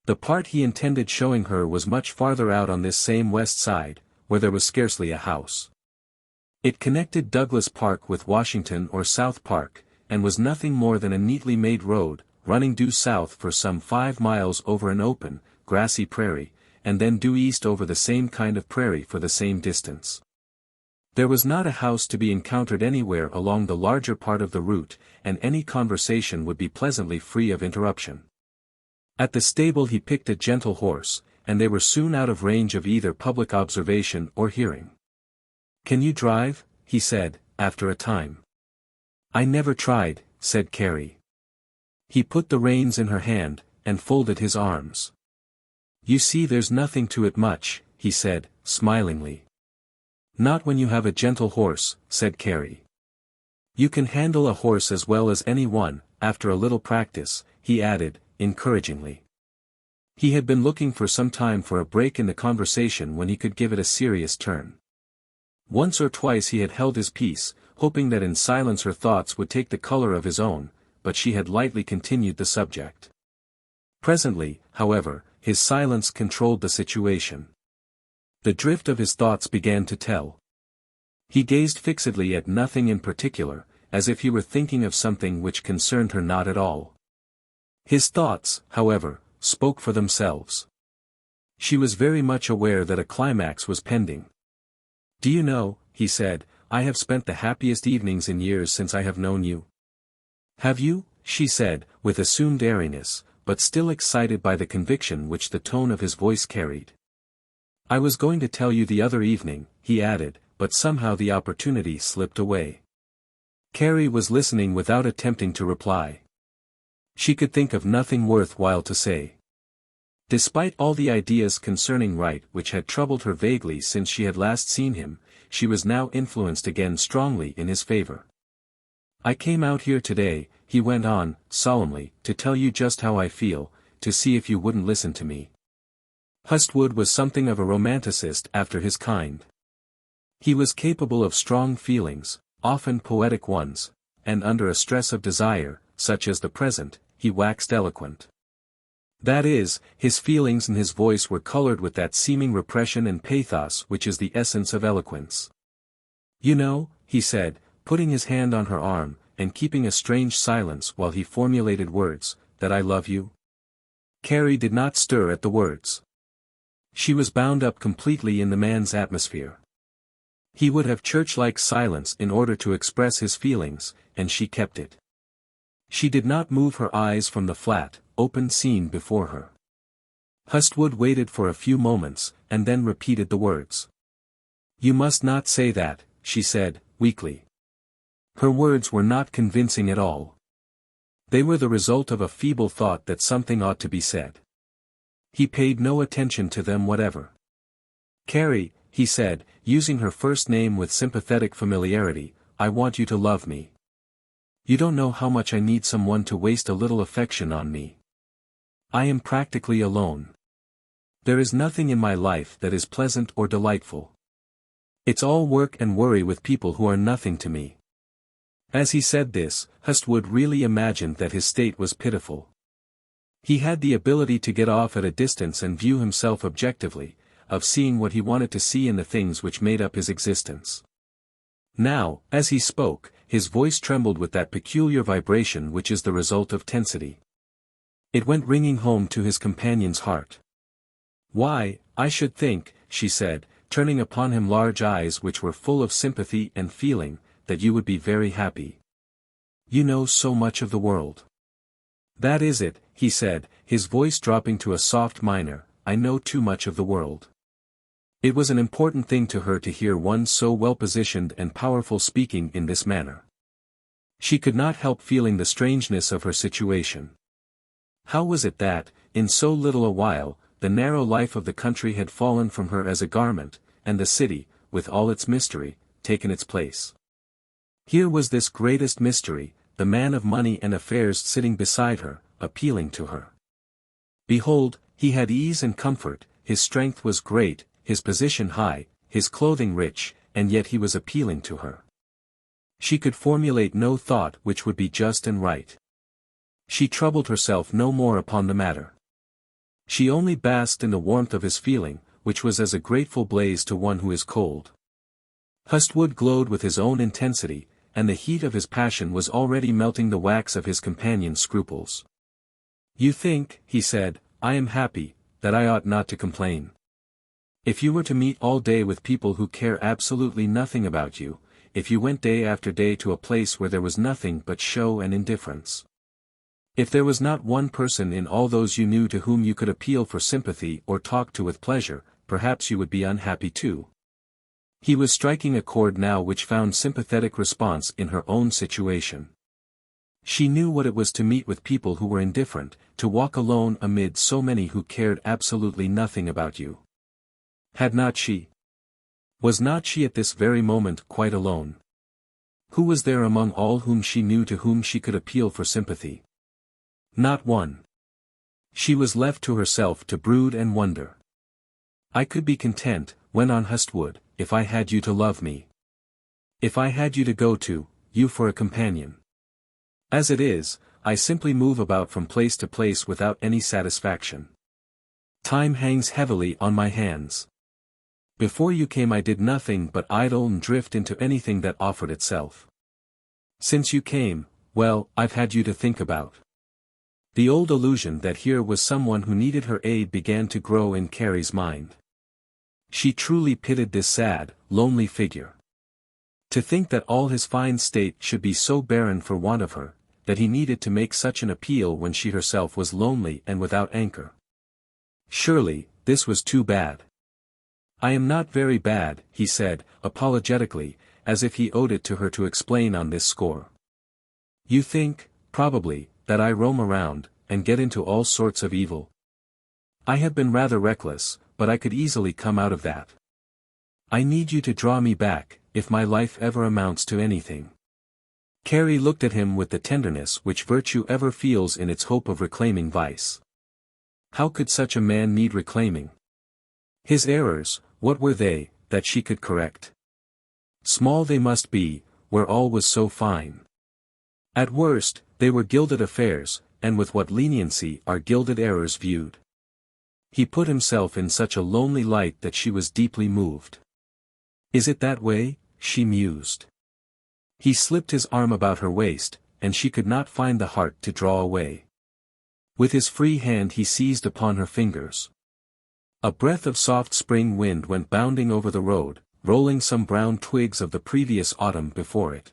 The part he intended showing her was much farther out on this same west side, where there was scarcely a house. It connected Douglas Park with Washington or South Park, and was nothing more than a neatly made road, running due south for some 5 miles over an open, grassy prairie, and then due east over the same kind of prairie for the same distance. There was not a house to be encountered anywhere along the larger part of the route, and any conversation would be pleasantly free of interruption. At the stable he picked a gentle horse, and they were soon out of range of either public observation or hearing. "Can you drive?" he said, after a time. "I never tried," said Carrie. He put the reins in her hand, and folded his arms. "You see there's nothing to it much," he said, smilingly. "Not when you have a gentle horse," said Carrie. "You can handle a horse as well as any one, after a little practice," he added, encouragingly. He had been looking for some time for a break in the conversation when he could give it a serious turn. Once or twice he had held his peace, hoping that in silence her thoughts would take the color of his own, but she had lightly continued the subject. Presently, however, his silence controlled the situation. The drift of his thoughts began to tell. He gazed fixedly at nothing in particular, as if he were thinking of something which concerned her not at all. His thoughts, however, spoke for themselves. She was very much aware that a climax was pending. "Do you know," he said, "I have spent the happiest evenings in years since I have known you." "Have you?" she said, with assumed airiness, but still excited by the conviction which the tone of his voice carried. "I was going to tell you the other evening," he added, but somehow the opportunity slipped away. Carrie was listening without attempting to reply. She could think of nothing worthwhile to say. Despite all the ideas concerning Wright which had troubled her vaguely since she had last seen him, she was now influenced again strongly in his favor. "I came out here today," he went on, solemnly, "to tell you just how I feel, to see if you wouldn't listen to me." Hustwood was something of a romanticist after his kind. He was capable of strong feelings, often poetic ones, and under a stress of desire, such as the present, he waxed eloquent. That is, his feelings and his voice were colored with that seeming repression and pathos which is the essence of eloquence. "You know," he said, putting his hand on her arm, and keeping a strange silence while he formulated words, "that I love you?" Carrie did not stir at the words. She was bound up completely in the man's atmosphere. He would have church-like silence in order to express his feelings, and she kept it. She did not move her eyes from the flat, open scene before her. Hustwood waited for a few moments, and then repeated the words. "You must not say that," she said, weakly. Her words were not convincing at all. They were the result of a feeble thought that something ought to be said. He paid no attention to them whatever. "Carrie," he said, using her first name with sympathetic familiarity, "I want you to love me. You don't know how much I need someone to waste a little affection on me. I am practically alone. There is nothing in my life that is pleasant or delightful. It's all work and worry with people who are nothing to me." As he said this, Hustwood really imagined that his state was pitiful. He had the ability to get off at a distance and view himself objectively, of seeing what he wanted to see in the things which made up his existence. Now, as he spoke, his voice trembled with that peculiar vibration which is the result of tensity. It went ringing home to his companion's heart. "Why, I should think," she said, turning upon him large eyes which were full of sympathy and feeling, "that you would be very happy. You know so much of the world." "That is it," he said, his voice dropping to a soft minor, "I know too much of the world." It was an important thing to her to hear one so well-positioned and powerful speaking in this manner. She could not help feeling the strangeness of her situation. How was it that, in so little a while, the narrow life of the country had fallen from her as a garment, and the city, with all its mystery, taken its place? Here was this greatest mystery, the man of money and affairs sitting beside her, appealing to her. Behold, he had ease and comfort, his strength was great, his position high, his clothing rich, and yet he was appealing to her. She could formulate no thought which would be just and right. She troubled herself no more upon the matter. She only basked in the warmth of his feeling, which was as a grateful blaze to one who is cold. Hustwood glowed with his own intensity, and the heat of his passion was already melting the wax of his companion's scruples. "You think," he said, "I am happy, that I ought not to complain. If you were to meet all day with people who care absolutely nothing about you, if you went day after day to a place where there was nothing but show and indifference. If there was not one person in all those you knew to whom you could appeal for sympathy or talk to with pleasure, perhaps you would be unhappy too." He was striking a chord now which found sympathetic response in her own situation. She knew what it was to meet with people who were indifferent, to walk alone amid so many who cared absolutely nothing about you. Had not she? Was not she at this very moment quite alone? Who was there among all whom she knew to whom she could appeal for sympathy? Not one. She was left to herself to brood and wonder. "I could be content," went on Hustwood, "if I had you to love me. If I had you to go to, you for a companion. As it is, I simply move about from place to place without any satisfaction. Time hangs heavily on my hands. Before you came I did nothing but idle and drift into anything that offered itself. Since you came, well, I've had you to think about. The old illusion that here was someone who needed her aid began to grow in Carrie's mind. She truly pitied this sad, lonely figure. To think that all his fine state should be so barren for want of her, that he needed to make such an appeal when she herself was lonely and without anchor. Surely, this was too bad. I am not very bad, he said, apologetically, as if he owed it to her to explain on this score. You think, probably, that I roam around, and get into all sorts of evil. I have been rather reckless, but I could easily come out of that. I need you to draw me back, if my life ever amounts to anything. Carrie looked at him with the tenderness which virtue ever feels in its hope of reclaiming vice. How could such a man need reclaiming? His errors, what were they, that she could correct? Small they must be, where all was so fine. At worst, they were gilded affairs, and with what leniency are gilded errors viewed. He put himself in such a lonely light that she was deeply moved. Is it that way? She mused. He slipped his arm about her waist, and she could not find the heart to draw away. With his free hand he seized upon her fingers. A breath of soft spring wind went bounding over the road, rolling some brown twigs of the previous autumn before it.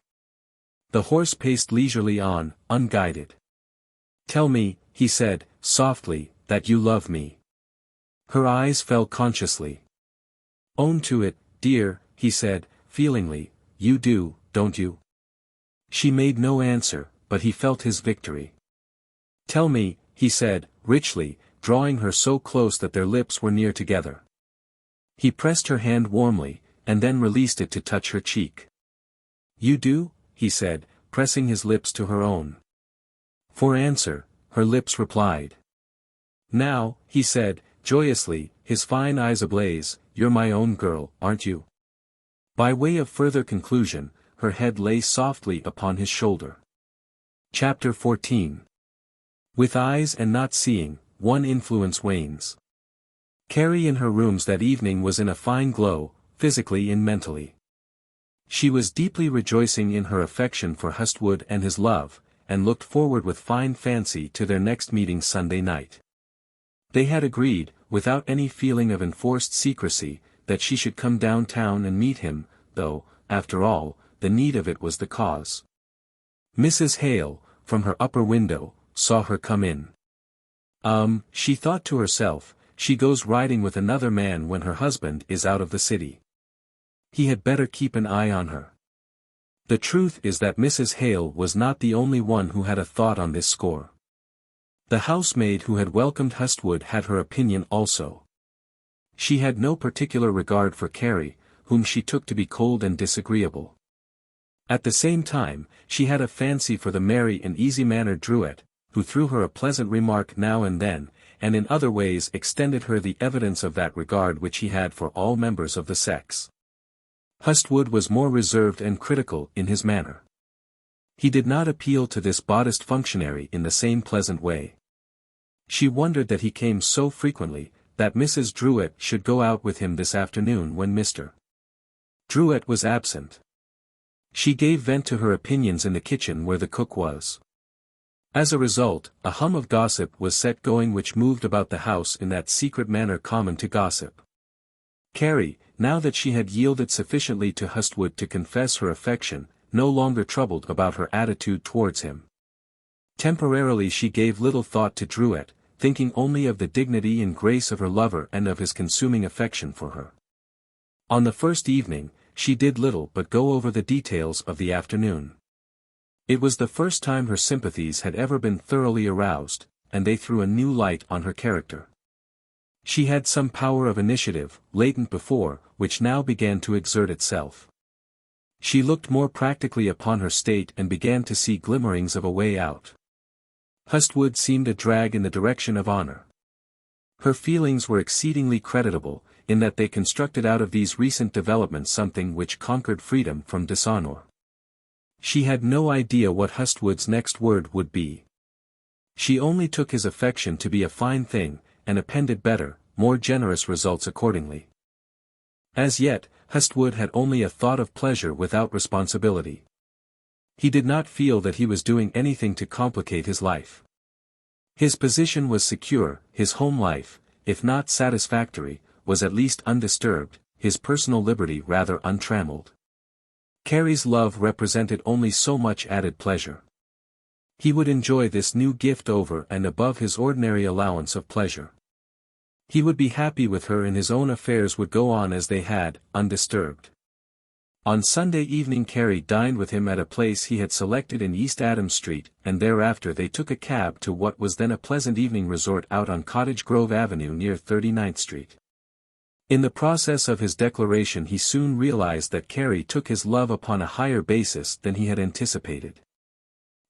The horse paced leisurely on, unguided. Tell me, he said, softly, that you love me. Her eyes fell consciously. Own to it, dear, he said, feelingly, you do, don't you? She made no answer, but he felt his victory. Tell me, he said, richly, drawing her so close that their lips were near together. He pressed her hand warmly, and then released it to touch her cheek. You do? He said, pressing his lips to her own. For answer, her lips replied. Now, he said, joyously, his fine eyes ablaze, you're my own girl, aren't you? By way of further conclusion, her head lay softly upon his shoulder. Chapter 14. With eyes and not seeing, one influence wanes. Carrie in her rooms that evening was in a fine glow, physically and mentally. She was deeply rejoicing in her affection for Hustwood and his love, and looked forward with fine fancy to their next meeting Sunday night. They had agreed, without any feeling of enforced secrecy, that she should come downtown and meet him, though, after all, the need of it was the cause. Mrs. Hale, from her upper window, saw her come in. She thought to herself, she goes riding with another man when her husband is out of the city. He had better keep an eye on her. The truth is that Mrs. Hale was not the only one who had a thought on this score. The housemaid who had welcomed Hustwood had her opinion also. She had no particular regard for Carrie, whom she took to be cold and disagreeable. At the same time, she had a fancy for the merry and easy-mannered Druitt, who threw her a pleasant remark now and then, and in other ways extended her the evidence of that regard which he had for all members of the sex. Hustwood was more reserved and critical in his manner. He did not appeal to this bodiced functionary in the same pleasant way. She wondered that he came so frequently, that Mrs. Druitt should go out with him this afternoon when Mr. Druitt was absent. She gave vent to her opinions in the kitchen where the cook was. As a result, a hum of gossip was set going which moved about the house in that secret manner common to gossip. Carrie, now that she had yielded sufficiently to Hustwood to confess her affection, no longer troubled about her attitude towards him. Temporarily she gave little thought to Druitt, thinking only of the dignity and grace of her lover and of his consuming affection for her. On the first evening, she did little but go over the details of the afternoon. It was the first time her sympathies had ever been thoroughly aroused, and they threw a new light on her character. She had some power of initiative, latent before, which now began to exert itself. She looked more practically upon her state and began to see glimmerings of a way out. Hustwood seemed a drag in the direction of honor. Her feelings were exceedingly creditable, in that they constructed out of these recent developments something which conquered freedom from dishonor. She had no idea what Hustwood's next word would be. She only took his affection to be a fine thing, and appended better, more generous results accordingly. As yet, Hestwood had only a thought of pleasure without responsibility. He did not feel that he was doing anything to complicate his life. His position was secure, his home life, if not satisfactory, was at least undisturbed, his personal liberty rather untrammeled. Carrie's love represented only so much added pleasure. He would enjoy this new gift over and above his ordinary allowance of pleasure. He would be happy with her and his own affairs would go on as they had, undisturbed. On Sunday evening Carrie dined with him at a place he had selected in East Adams Street, and thereafter they took a cab to what was then a pleasant evening resort out on Cottage Grove Avenue near 39th Street. In the process of his declaration he soon realized that Carrie took his love upon a higher basis than he had anticipated.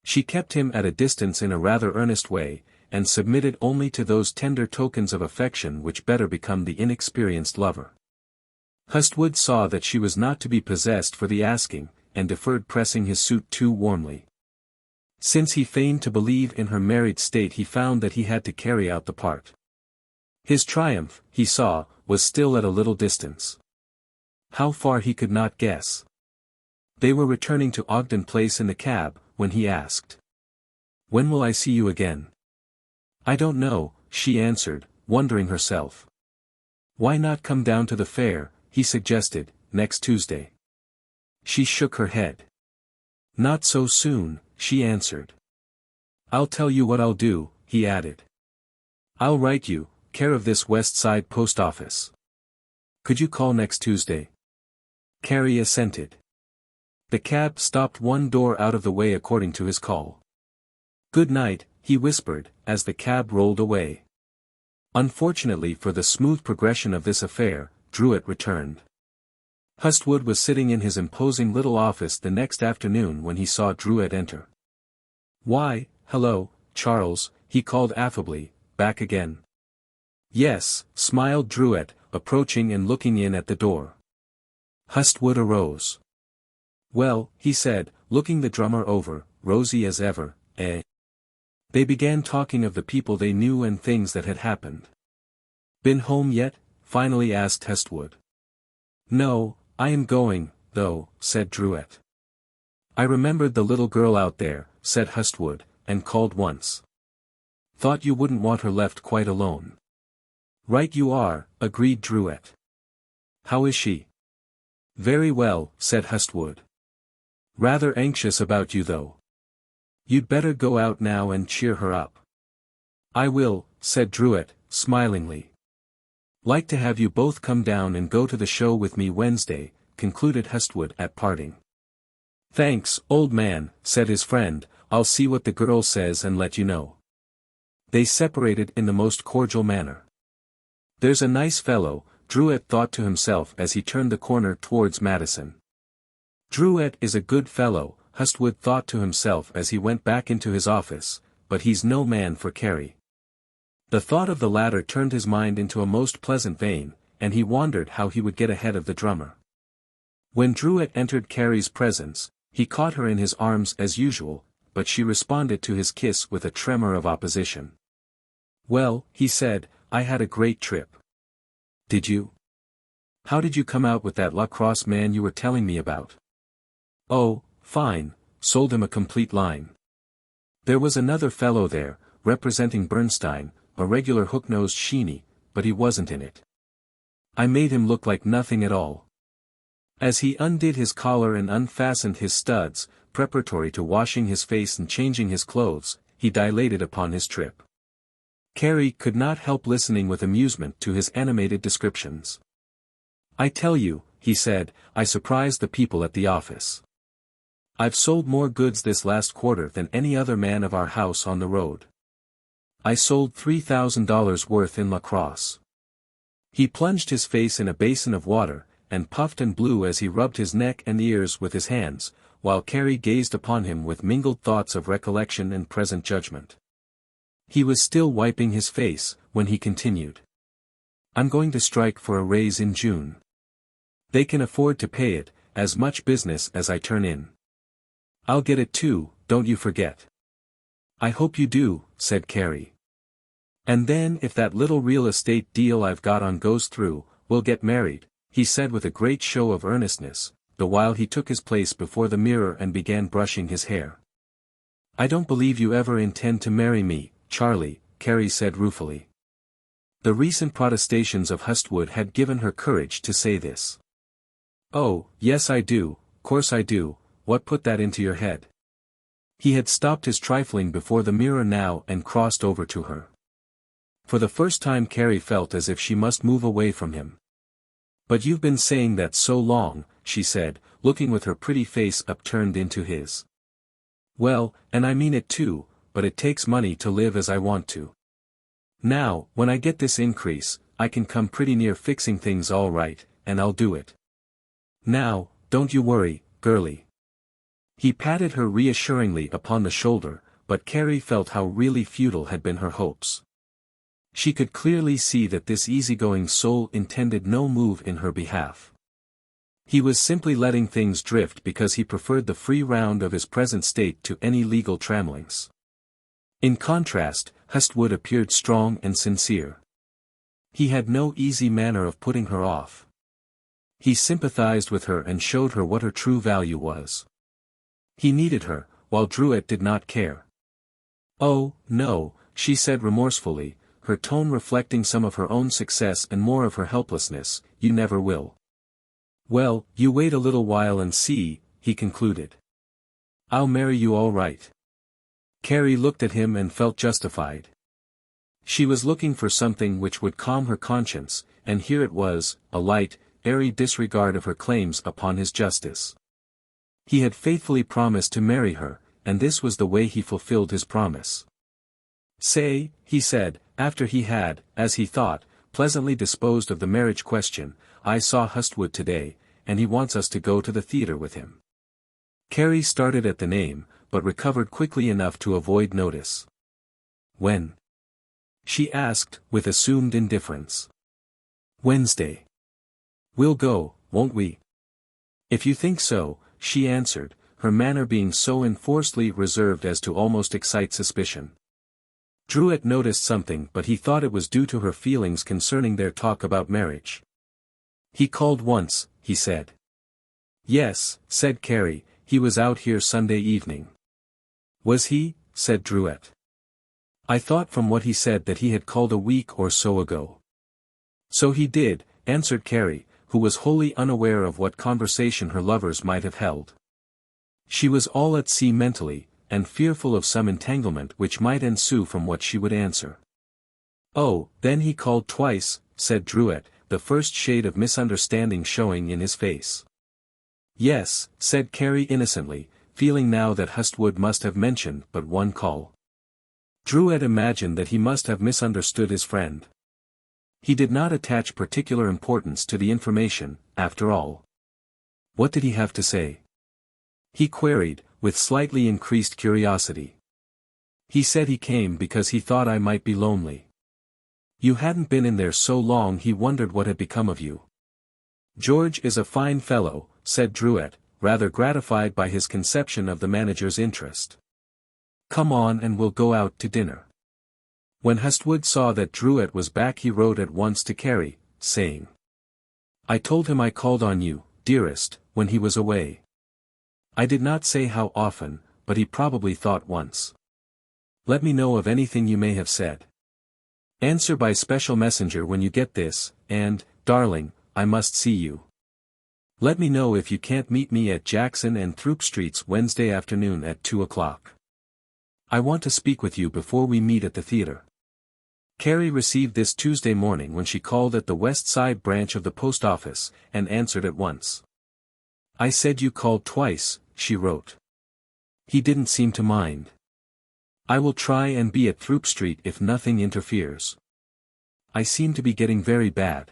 She kept him at a distance in a rather earnest way, and submitted only to those tender tokens of affection which better become the inexperienced lover. Hestwood saw that she was not to be possessed for the asking, and deferred pressing his suit too warmly. Since he feigned to believe in her married state he found that he had to carry out the part. His triumph, he saw, was still at a little distance. How far he could not guess. They were returning to Ogden Place in the cab, when he asked, "When will I see you again?" "I don't know," she answered, wondering herself. "Why not come down to the fair?" he suggested, "next Tuesday." She shook her head. "Not so soon," she answered. "I'll tell you what I'll do," he added. "I'll write you, care of this West Side post office. Could you call next Tuesday?" Carrie assented. The cab stopped one door out of the way according to his call. "Good night," he whispered, as the cab rolled away. Unfortunately for the smooth progression of this affair, Druitt returned. Hestwood was sitting in his imposing little office the next afternoon when he saw Druitt enter. "Why, hello, Charles," he called affably, "back again?" "Yes," smiled Druitt, approaching and looking in at the door. Hestwood arose. "Well," he said, looking the drummer over, rosy as ever, "eh?" They began talking of the people they knew and things that had happened. "Been home yet?" finally asked Hestwood. "No, I am going, though," said Druitt. "I remembered the little girl out there," said Hestwood, "and called once. Thought you wouldn't want her left quite alone." "Right you are," agreed Druitt. "How is she?" "Very well," said Hestwood. "Rather anxious about you though. You'd better go out now and cheer her up." "I will," said Druitt, smilingly. "Like to have you both come down and go to the show with me Wednesday," concluded Hestwood at parting. "Thanks, old man," said his friend, "I'll see what the girl says and let you know." They separated in the most cordial manner. "There's a nice fellow," Druitt thought to himself as he turned the corner towards Madison. "Druitt is a good fellow," Hestwood thought to himself as he went back into his office, "but he's no man for Carrie." The thought of the latter turned his mind into a most pleasant vein, and he wondered how he would get ahead of the drummer. When Druitt entered Carrie's presence, he caught her in his arms as usual, but she responded to his kiss with a tremor of opposition. "Well," he said, "I had a great trip." "Did you? How did you come out with that lacrosse man you were telling me about?" "Oh, fine, sold him a complete line. There was another fellow there, representing Bernstein, a regular hook-nosed sheeny, but he wasn't in it. I made him look like nothing at all." As he undid his collar and unfastened his studs, preparatory to washing his face and changing his clothes, he dilated upon his trip. Carrie could not help listening with amusement to his animated descriptions. "I tell you," he said, "I surprised the people at the office. I've sold more goods this last quarter than any other man of our house on the road. I sold $3,000 worth in lacrosse." He plunged his face in a basin of water, and puffed and blew as he rubbed his neck and ears with his hands, while Carrie gazed upon him with mingled thoughts of recollection and present judgment. He was still wiping his face, when he continued. "I'm going to strike for a raise in June. They can afford to pay it, as much business as I turn in. I'll get it too, don't you forget." "I hope you do," said Carrie. "And then if that little real estate deal I've got on goes through, we'll get married," he said with a great show of earnestness, the while he took his place before the mirror and began brushing his hair. "I don't believe you ever intend to marry me, Charlie," Carrie said ruefully. The recent protestations of Hustwood had given her courage to say this. "Oh, yes I do, course I do, what put that into your head?" He had stopped his trifling before the mirror now and crossed over to her. For the first time Carrie felt as if she must move away from him. "But you've been saying that so long," she said, looking with her pretty face upturned into his. "Well, and I mean it too, but it takes money to live as I want to. Now, when I get this increase, I can come pretty near fixing things all right, and I'll do it. Now, don't you worry, girlie." He patted her reassuringly upon the shoulder, but Carrie felt how really futile had been her hopes. She could clearly see that this easygoing soul intended no move in her behalf. He was simply letting things drift because he preferred the free round of his present state to any legal trammelings. In contrast, Hustwood appeared strong and sincere. He had no easy manner of putting her off. He sympathized with her and showed her what her true value was. He needed her, while Druitt did not care. "Oh, no," she said remorsefully, her tone reflecting some of her own success and more of her helplessness, "you never will." "Well, you wait a little while and see," he concluded. "I'll marry you all right." Carrie looked at him and felt justified. She was looking for something which would calm her conscience, and here it was, a light, airy disregard of her claims upon his justice. He had faithfully promised to marry her, and this was the way he fulfilled his promise. "Say," he said, after he had, as he thought, pleasantly disposed of the marriage question, "I saw Hustwood today, and he wants us to go to the theatre with him." Carrie started at the name, but recovered quickly enough to avoid notice. "When?" she asked, with assumed indifference. "Wednesday. We'll go, won't we?" "If you think so," she answered, her manner being so enforcedly reserved as to almost excite suspicion. Druitt noticed something, but he thought it was due to her feelings concerning their talk about marriage. "He called once," he said. "Yes," said Carrie, "he was out here Sunday evening." "Was he?" said Druitt. "I thought from what he said that he had called a week or so ago." "So he did," answered Carrie, who was wholly unaware of what conversation her lovers might have held. She was all at sea mentally, and fearful of some entanglement which might ensue from what she would answer. "Oh, then he called twice," said Druitt, the first shade of misunderstanding showing in his face. "Yes," said Carrie innocently, feeling now that Hustwood must have mentioned but one call. Druitt imagined that he must have misunderstood his friend. He did not attach particular importance to the information, after all. "What did he have to say?" he queried, with slightly increased curiosity. "He said he came because he thought I might be lonely. You hadn't been in there so long he wondered what had become of you." "George is a fine fellow," said Druitt, rather gratified by his conception of the manager's interest. "Come on and we'll go out to dinner." When Hustwood saw that Druitt was back he wrote at once to Carrie, saying, "I told him I called on you, dearest, when he was away. I did not say how often, but he probably thought once. Let me know of anything you may have said. Answer by special messenger when you get this, and, darling, I must see you. Let me know if you can't meet me at Jackson and Throop Streets Wednesday afternoon at 2 o'clock. I want to speak with you before we meet at the theatre." Carrie received this Tuesday morning when she called at the West Side branch of the post office, and answered at once. "I said you called twice," she wrote. "He didn't seem to mind. I will try and be at Throop Street if nothing interferes. I seem to be getting very bad.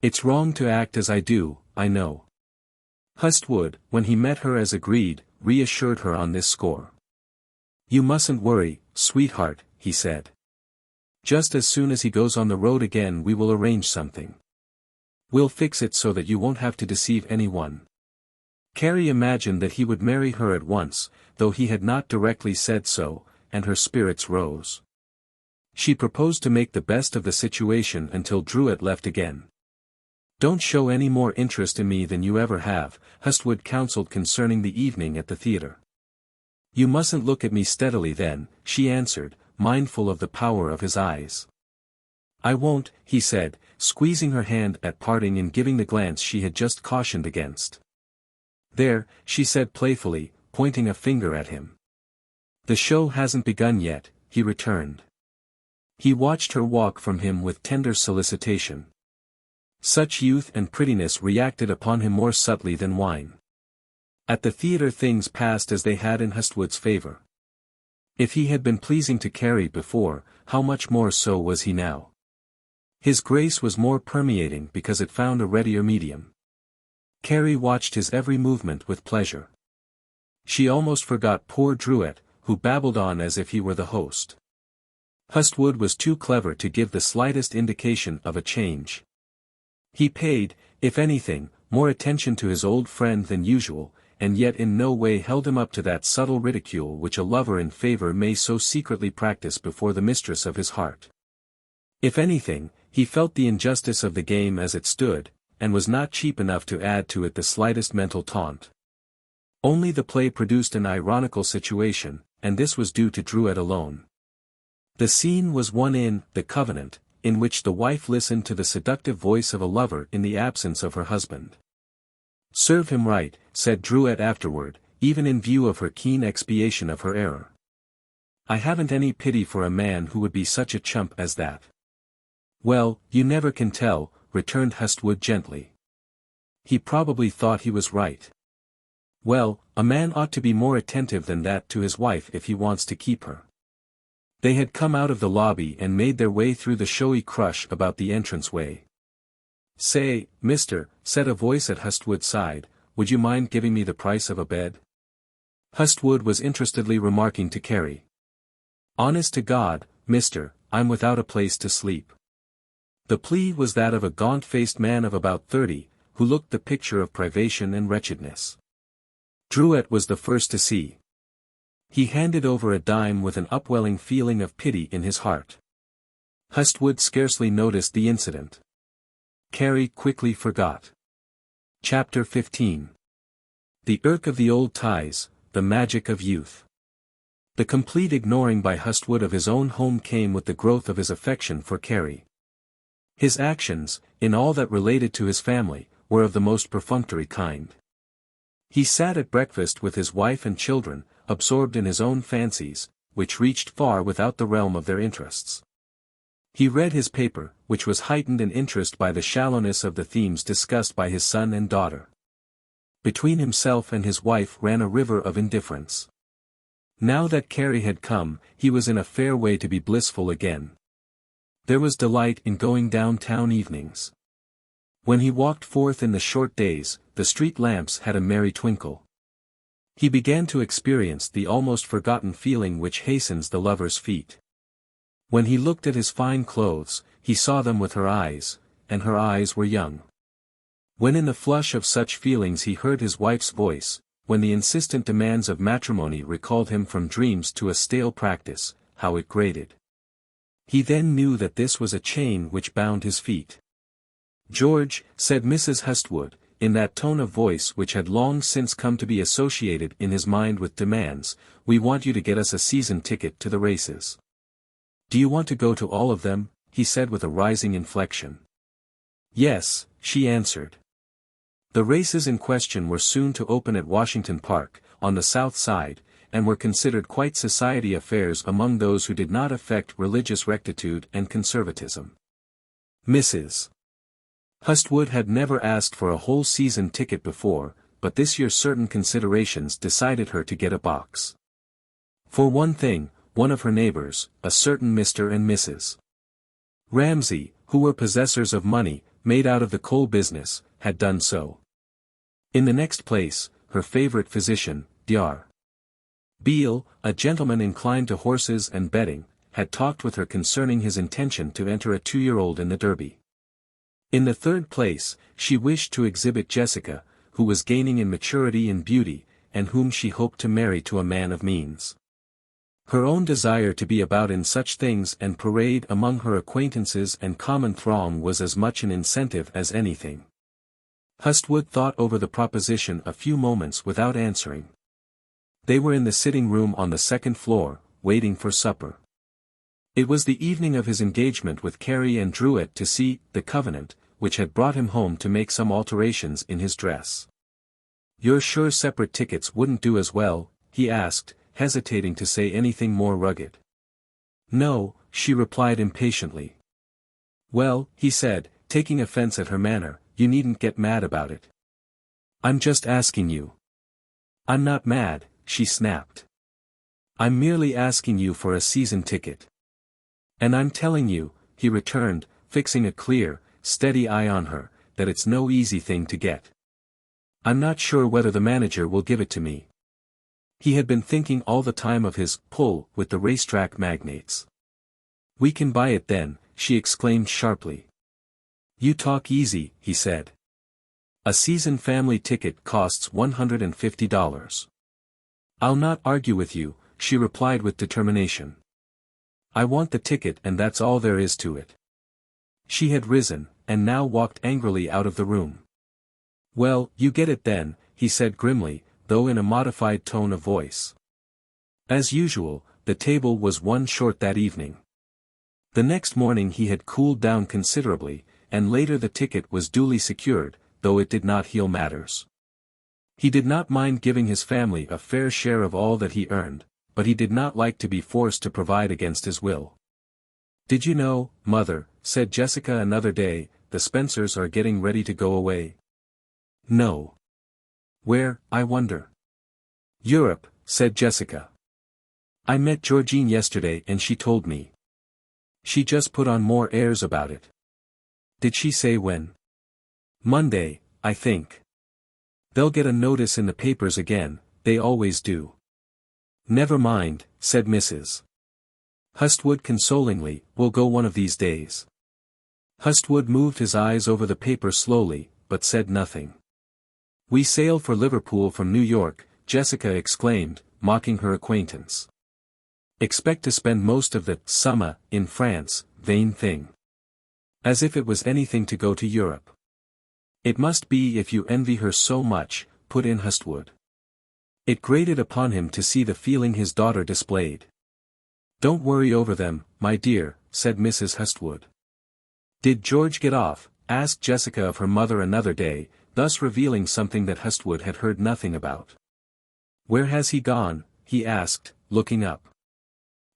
It's wrong to act as I do, I know." Hustwood, when he met her as agreed, reassured her on this score. "You mustn't worry, sweetheart," he said. "Just as soon as he goes on the road again we will arrange something. We'll fix it so that you won't have to deceive anyone." Carrie imagined that he would marry her at once, though he had not directly said so, and her spirits rose. She proposed to make the best of the situation until Druitt left again. Don't show any more interest in me than you ever have, Hustwood counseled concerning the evening at the theatre. You mustn't look at me steadily then, she answered, mindful of the power of his eyes. I won't, he said, squeezing her hand at parting and giving the glance she had just cautioned against. There, she said playfully, pointing a finger at him. The show hasn't begun yet, he returned. He watched her walk from him with tender solicitation. Such youth and prettiness reacted upon him more subtly than wine. At the theatre things passed as they had in Hustwood's favour. If he had been pleasing to Carrie before, how much more so was he now? His grace was more permeating because it found a readier medium. Carrie watched his every movement with pleasure. She almost forgot poor Druitt, who babbled on as if he were the host. Hustwood was too clever to give the slightest indication of a change. He paid, if anything, more attention to his old friend than usual, and yet in no way held him up to that subtle ridicule which a lover in favour may so secretly practice before the mistress of his heart. If anything, he felt the injustice of the game as it stood, and was not cheap enough to add to it the slightest mental taunt. Only the play produced an ironical situation, and this was due to Druitt alone. The scene was one in The Covenant, in which the wife listened to the seductive voice of a lover in the absence of her husband. Serve him right, said Druitt afterward, even in view of her keen expiation of her error. I haven't any pity for a man who would be such a chump as that. Well, you never can tell, returned Hustwood gently. He probably thought he was right. Well, a man ought to be more attentive than that to his wife if he wants to keep her. They had come out of the lobby and made their way through the showy crush about the entranceway. Say, mister, said a voice at Hustwood's side, would you mind giving me the price of a bed? Hustwood was interestedly remarking to Carrie. Honest to God, mister, I'm without a place to sleep. The plea was that of a gaunt-faced man of about 30, who looked the picture of privation and wretchedness. Druitt was the first to see. He handed over a dime with an upwelling feeling of pity in his heart. Hustwood scarcely noticed the incident. Carrie quickly forgot. Chapter 15. The irk of the old ties, the magic of youth. The complete ignoring by Hustwood of his own home came with the growth of his affection for Carrie. His actions, in all that related to his family, were of the most perfunctory kind. He sat at breakfast with his wife and children, absorbed in his own fancies, which reached far without the realm of their interests. He read his paper, which was heightened in interest by the shallowness of the themes discussed by his son and daughter. Between himself and his wife ran a river of indifference. Now that Carrie had come, he was in a fair way to be blissful again. There was delight in going downtown evenings. When he walked forth in the short days, the street lamps had a merry twinkle. He began to experience the almost forgotten feeling which hastens the lover's feet. When he looked at his fine clothes, he saw them with her eyes, and her eyes were young. When in the flush of such feelings he heard his wife's voice, when the insistent demands of matrimony recalled him from dreams to a stale practice, how it grated. He then knew that this was a chain which bound his feet. George, said Mrs. Hustwood, in that tone of voice which had long since come to be associated in his mind with demands, we want you to get us a season ticket to the races. Do you want to go to all of them? He said with a rising inflection. Yes, she answered. The races in question were soon to open at Washington Park, on the south side, and were considered quite society affairs among those who did not affect religious rectitude and conservatism. Mrs. Hustwood had never asked for a whole season ticket before, but this year certain considerations decided her to get a box. For one thing, one of her neighbors, a certain Mr. and Mrs. Ramsay, who were possessors of money, made out of the coal business, had done so. In the next place, her favorite physician, Dr. Beale, a gentleman inclined to horses and betting, had talked with her concerning his intention to enter a 2-year-old in the Derby. In the third place, she wished to exhibit Jessica, who was gaining in maturity and beauty, and whom she hoped to marry to a man of means. Her own desire to be about in such things and parade among her acquaintances and common throng was as much an incentive as anything. Hustwood thought over the proposition a few moments without answering. They were in the sitting room on the second floor, waiting for supper. It was the evening of his engagement with Carrie and Druitt to see The Covenant, which had brought him home to make some alterations in his dress. "You're sure separate tickets wouldn't do as well?" he asked, hesitating to say anything more rugged. "No," she replied impatiently. "Well," he said, taking offense at her manner, "you needn't get mad about it. I'm just asking you." "I'm not mad," she snapped. "I'm merely asking you for a season ticket." "And I'm telling you," he returned, fixing a clear, steady eye on her, "that it's no easy thing to get. I'm not sure whether the manager will give it to me." He had been thinking all the time of his pull with the racetrack magnates. "We can buy it then," she exclaimed sharply. "You talk easy," he said. "A season family ticket costs $150. "I'll not argue with you," she replied with determination. "I want the ticket and that's all there is to it." She had risen, and now walked angrily out of the room. "Well, you get it then," he said grimly, though in a modified tone of voice. As usual, the table was one short that evening. The next morning he had cooled down considerably, and later the ticket was duly secured, though it did not heal matters. He did not mind giving his family a fair share of all that he earned, but he did not like to be forced to provide against his will. "Did you know, Mother," said Jessica another day, "the Spencers are getting ready to go away?" "No." "Where, I wonder?" "Europe," said Jessica. "I met Georgine yesterday and she told me. She just put on more airs about it." "Did she say when?" "Monday, I think. They'll get a notice in the papers again, they always do." "Never mind," said Mrs. Hustwood consolingly, "we'll go one of these days." Hustwood moved his eyes over the paper slowly, but said nothing. "We sail for Liverpool from New York," Jessica exclaimed, mocking her acquaintance. "Expect to spend most of the summer in France, vain thing. As if it was anything to go to Europe." "It must be if you envy her so much," put in Hustwood. It grated upon him to see the feeling his daughter displayed. "Don't worry over them, my dear," said Mrs. Hustwood. "Did George get off?" asked Jessica of her mother another day, thus revealing something that Hustwood had heard nothing about. "Where has he gone?" he asked, looking up.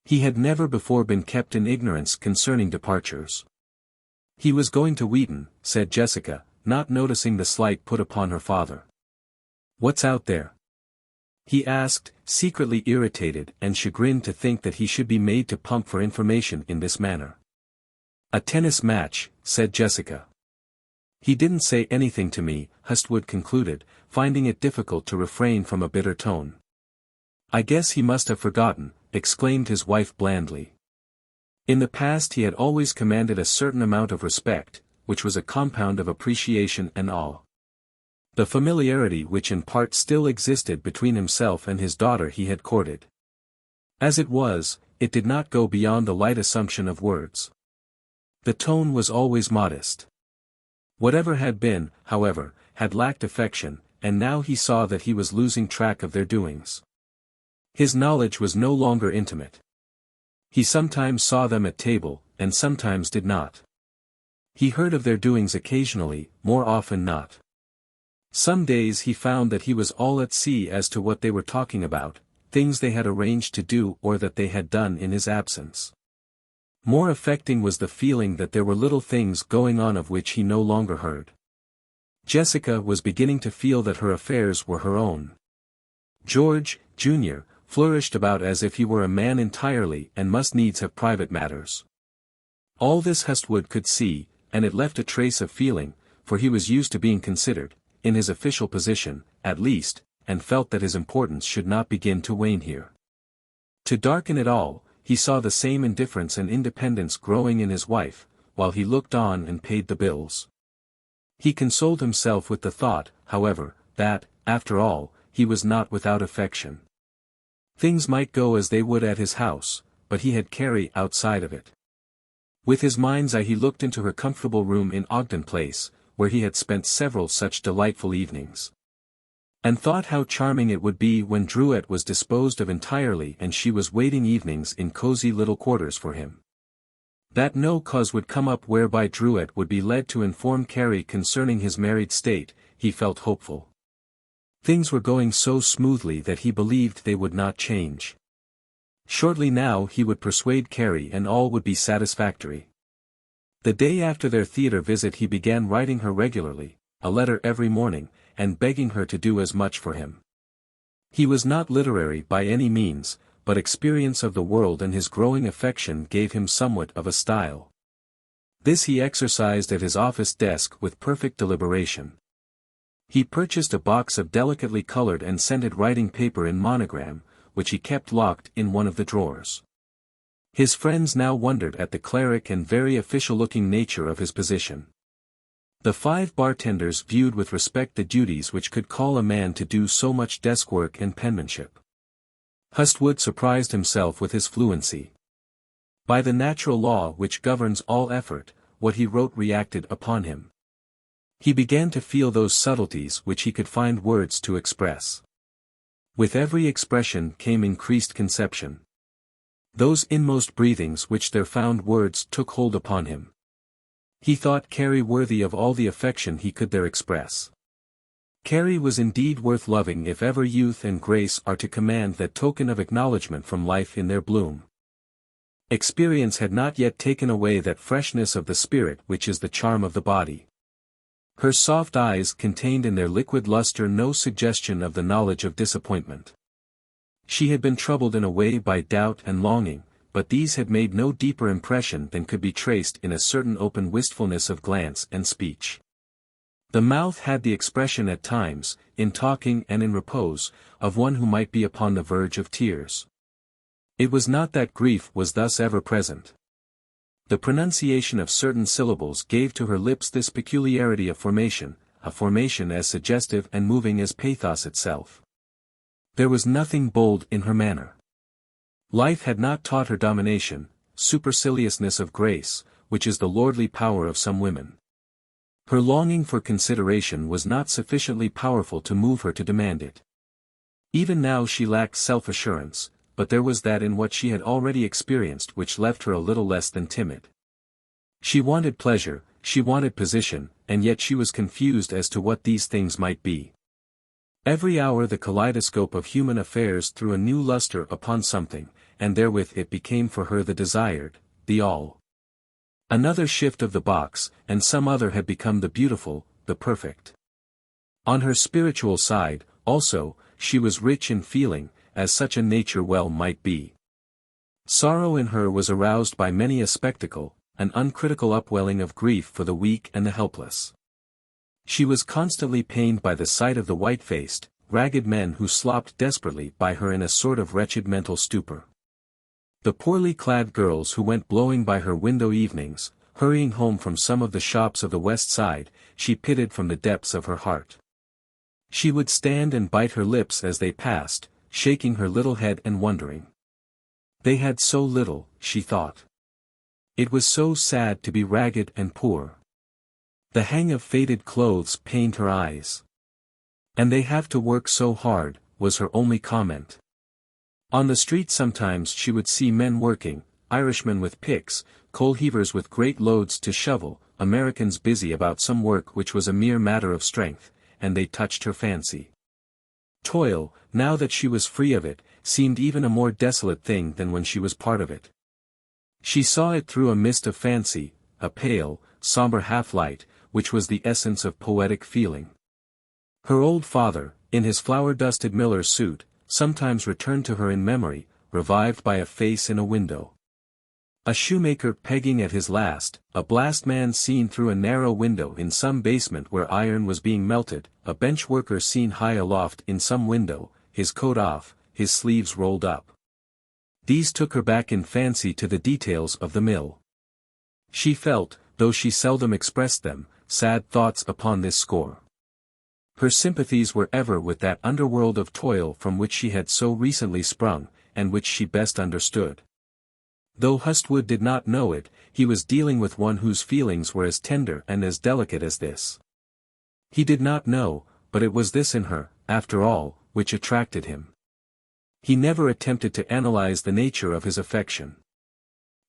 He had never before been kept in ignorance concerning departures. "He was going to Wheaton," said Jessica, not noticing the slight put upon her father. "What's out there?" he asked, secretly irritated and chagrined to think that he should be made to pump for information in this manner. "A tennis match," said Jessica. "He didn't say anything to me," Hustwood concluded, finding it difficult to refrain from a bitter tone. "I guess he must have forgotten," exclaimed his wife blandly. In the past he had always commanded a certain amount of respect, which was a compound of appreciation and awe. The familiarity which in part still existed between himself and his daughter he had courted. As it was, it did not go beyond the light assumption of words. The tone was always modest. Whatever had been, however, had lacked affection, and now he saw that he was losing track of their doings. His knowledge was no longer intimate. He sometimes saw them at table, and sometimes did not. He heard of their doings occasionally, more often not. Some days he found that he was all at sea as to what they were talking about, things they had arranged to do or that they had done in his absence. More affecting was the feeling that there were little things going on of which he no longer heard. Jessica was beginning to feel that her affairs were her own. George, Jr., flourished about as if he were a man entirely and must needs have private matters. All this Hustwood could see, and it left a trace of feeling, for he was used to being considered, in his official position, at least, and felt that his importance should not begin to wane here. To darken it all, he saw the same indifference and independence growing in his wife, while he looked on and paid the bills. He consoled himself with the thought, however, that, after all, he was not without affection. Things might go as they would at his house, but he had Carrie outside of it. With his mind's eye he looked into her comfortable room in Ogden Place, where he had spent several such delightful evenings. And thought how charming it would be when Druitt was disposed of entirely and she was waiting evenings in cozy little quarters for him. That no cause would come up whereby Druitt would be led to inform Carrie concerning his married state, he felt hopeful. Things were going so smoothly that he believed they would not change. Shortly now he would persuade Carrie and all would be satisfactory. The day after their theater visit he began writing her regularly, a letter every morning, and begging her to do as much for him. He was not literary by any means, but experience of the world and his growing affection gave him somewhat of a style. This he exercised at his office desk with perfect deliberation. He purchased a box of delicately colored and scented writing paper in monogram, which he kept locked in one of the drawers. His friends now wondered at the cleric and very official-looking nature of his position. The 5 bartenders viewed with respect the duties which could call a man to do so much desk work and penmanship. Hustwood surprised himself with his fluency. By the natural law which governs all effort, what he wrote reacted upon him. He began to feel those subtleties which he could find words to express. With every expression came increased conception. Those inmost breathings which there found words took hold upon him. He thought Carrie worthy of all the affection he could there express. Carrie was indeed worth loving if ever youth and grace are to command that token of acknowledgment from life in their bloom. Experience had not yet taken away that freshness of the spirit which is the charm of the body. Her soft eyes contained in their liquid luster no suggestion of the knowledge of disappointment. She had been troubled in a way by doubt and longing, but these had made no deeper impression than could be traced in a certain open wistfulness of glance and speech. The mouth had the expression at times, in talking and in repose, of one who might be upon the verge of tears. It was not that grief was thus ever present. The pronunciation of certain syllables gave to her lips this peculiarity of formation, a formation as suggestive and moving as pathos itself. There was nothing bold in her manner. Life had not taught her domination, superciliousness of grace, which is the lordly power of some women. Her longing for consideration was not sufficiently powerful to move her to demand it. Even now she lacked self-assurance, but there was that in what she had already experienced which left her a little less than timid. She wanted pleasure, she wanted position, and yet she was confused as to what these things might be. Every hour the kaleidoscope of human affairs threw a new luster upon something, and therewith it became for her the desired, the all. Another shift of the box, and some other had become the beautiful, the perfect. On her spiritual side, also, she was rich in feeling, as such a nature well might be. Sorrow in her was aroused by many a spectacle, an uncritical upwelling of grief for the weak and the helpless. She was constantly pained by the sight of the white-faced, ragged men who slopped desperately by her in a sort of wretched mental stupor. The poorly clad girls who went blowing by her window evenings, hurrying home from some of the shops of the West Side, she pitied from the depths of her heart. She would stand and bite her lips as they passed, shaking her little head and wondering. They had so little, she thought. It was so sad to be ragged and poor. The hang of faded clothes pained her eyes. And they have to work so hard, was her only comment. On the street sometimes she would see men working, Irishmen with picks, coal heavers with great loads to shovel, Americans busy about some work which was a mere matter of strength, and they touched her fancy. Toil, now that she was free of it, seemed even a more desolate thing than when she was part of it. She saw it through a mist of fancy, a pale, somber half-light, which was the essence of poetic feeling. Her old father, in his flower-dusted miller's suit, sometimes returned to her in memory, revived by a face in a window. A shoemaker pegging at his last, a blast man seen through a narrow window in some basement where iron was being melted, a bench worker seen high aloft in some window, his coat off, his sleeves rolled up. These took her back in fancy to the details of the mill. She felt, though she seldom expressed them, sad thoughts upon this score. Her sympathies were ever with that underworld of toil from which she had so recently sprung, and which she best understood. Though Hustwood did not know it, he was dealing with one whose feelings were as tender and as delicate as this. He did not know, but it was this in her, after all, which attracted him. He never attempted to analyze the nature of his affection.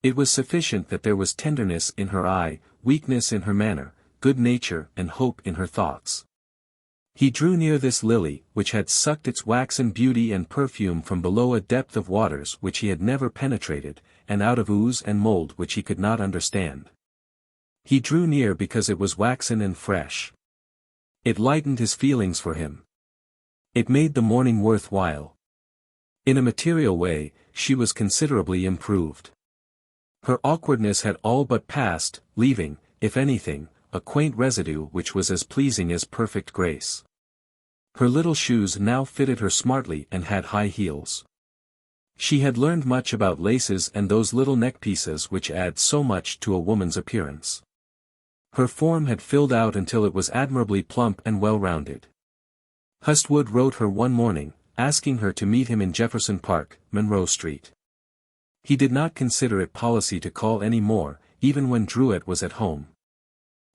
It was sufficient that there was tenderness in her eye, weakness in her manner, good nature and hope in her thoughts. He drew near this lily, which had sucked its waxen beauty and perfume from below a depth of waters which he had never penetrated, and out of ooze and mold which he could not understand. He drew near because it was waxen and fresh. It lightened his feelings for him. It made the morning worth while. In a material way, she was considerably improved. Her awkwardness had all but passed, leaving, if anything, a quaint residue which was as pleasing as perfect grace. Her little shoes now fitted her smartly and had high heels. She had learned much about laces and those little neck pieces which add so much to a woman's appearance. Her form had filled out until it was admirably plump and well-rounded. Hustwood wrote her one morning, asking her to meet him in Jefferson Park, Monroe Street. He did not consider it policy to call any more, even when Druitt was at home.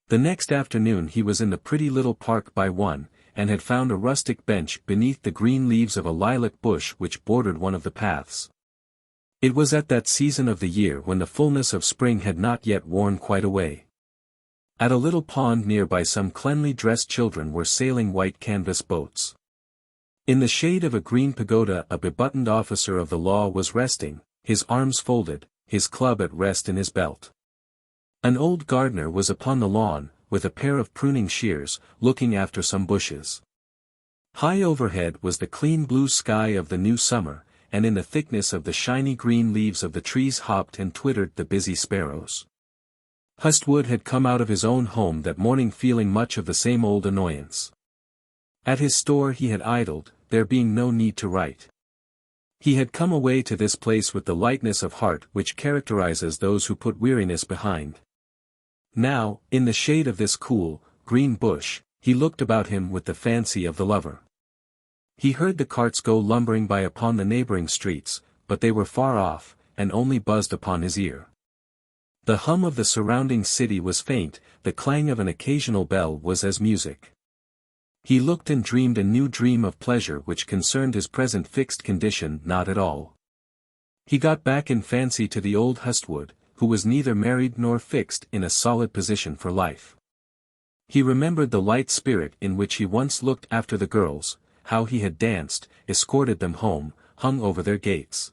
The next afternoon he was in the pretty little park by one, and had found a rustic bench beneath the green leaves of a lilac bush which bordered one of the paths. It was at that season of the year when the fullness of spring had not yet worn quite away. At a little pond near by some cleanly dressed children were sailing white canvas boats. In the shade of a green pagoda a bebuttoned officer of the law was resting, his arms folded, his club at rest in his belt. An old gardener was upon the lawn, with a pair of pruning shears, looking after some bushes. High overhead was the clean blue sky of the new summer, and in the thickness of the shiny green leaves of the trees hopped and twittered the busy sparrows. Hustwood had come out of his own home that morning feeling much of the same old annoyance. At his store he had idled, there being no need to write. He had come away to this place with the lightness of heart which characterizes those who put weariness behind. Now, in the shade of this cool, green bush, he looked about him with the fancy of the lover. He heard the carts go lumbering by upon the neighboring streets, but they were far off, and only buzzed upon his ear. The hum of the surrounding city was faint, the clang of an occasional bell was as music. He looked and dreamed a new dream of pleasure which concerned his present fixed condition not at all. He got back in fancy to the old Hustwood, who was neither married nor fixed in a solid position for life. He remembered the light spirit in which he once looked after the girls, how he had danced, escorted them home, hung over their gates.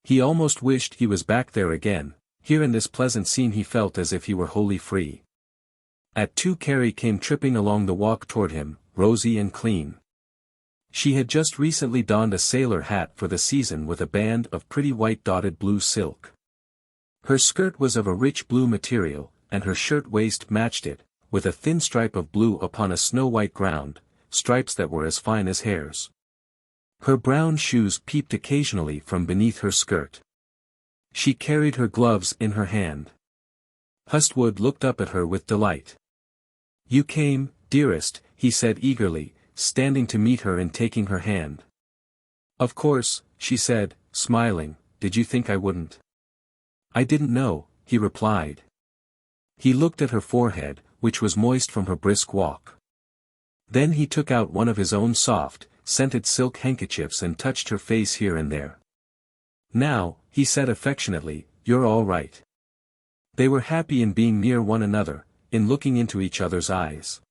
He almost wished he was back there again. Here in this pleasant scene he felt as if he were wholly free. At 2 Carrie came tripping along the walk toward him, rosy and clean. She had just recently donned a sailor hat for the season with a band of pretty white dotted blue silk. Her skirt was of a rich blue material, and her shirt-waist matched it, with a thin stripe of blue upon a snow-white ground, stripes that were as fine as hairs. Her brown shoes peeped occasionally from beneath her skirt. She carried her gloves in her hand. Hustwood looked up at her with delight. "You came, dearest," he said eagerly, standing to meet her and taking her hand. "Of course," she said, smiling, "did you think I wouldn't?" "I didn't know," he replied. He looked at her forehead, which was moist from her brisk walk. Then he took out one of his own soft, scented silk handkerchiefs and touched her face here and there. "Now," he said affectionately, "you're all right." They were happy in being near one another, in looking into each other's eyes.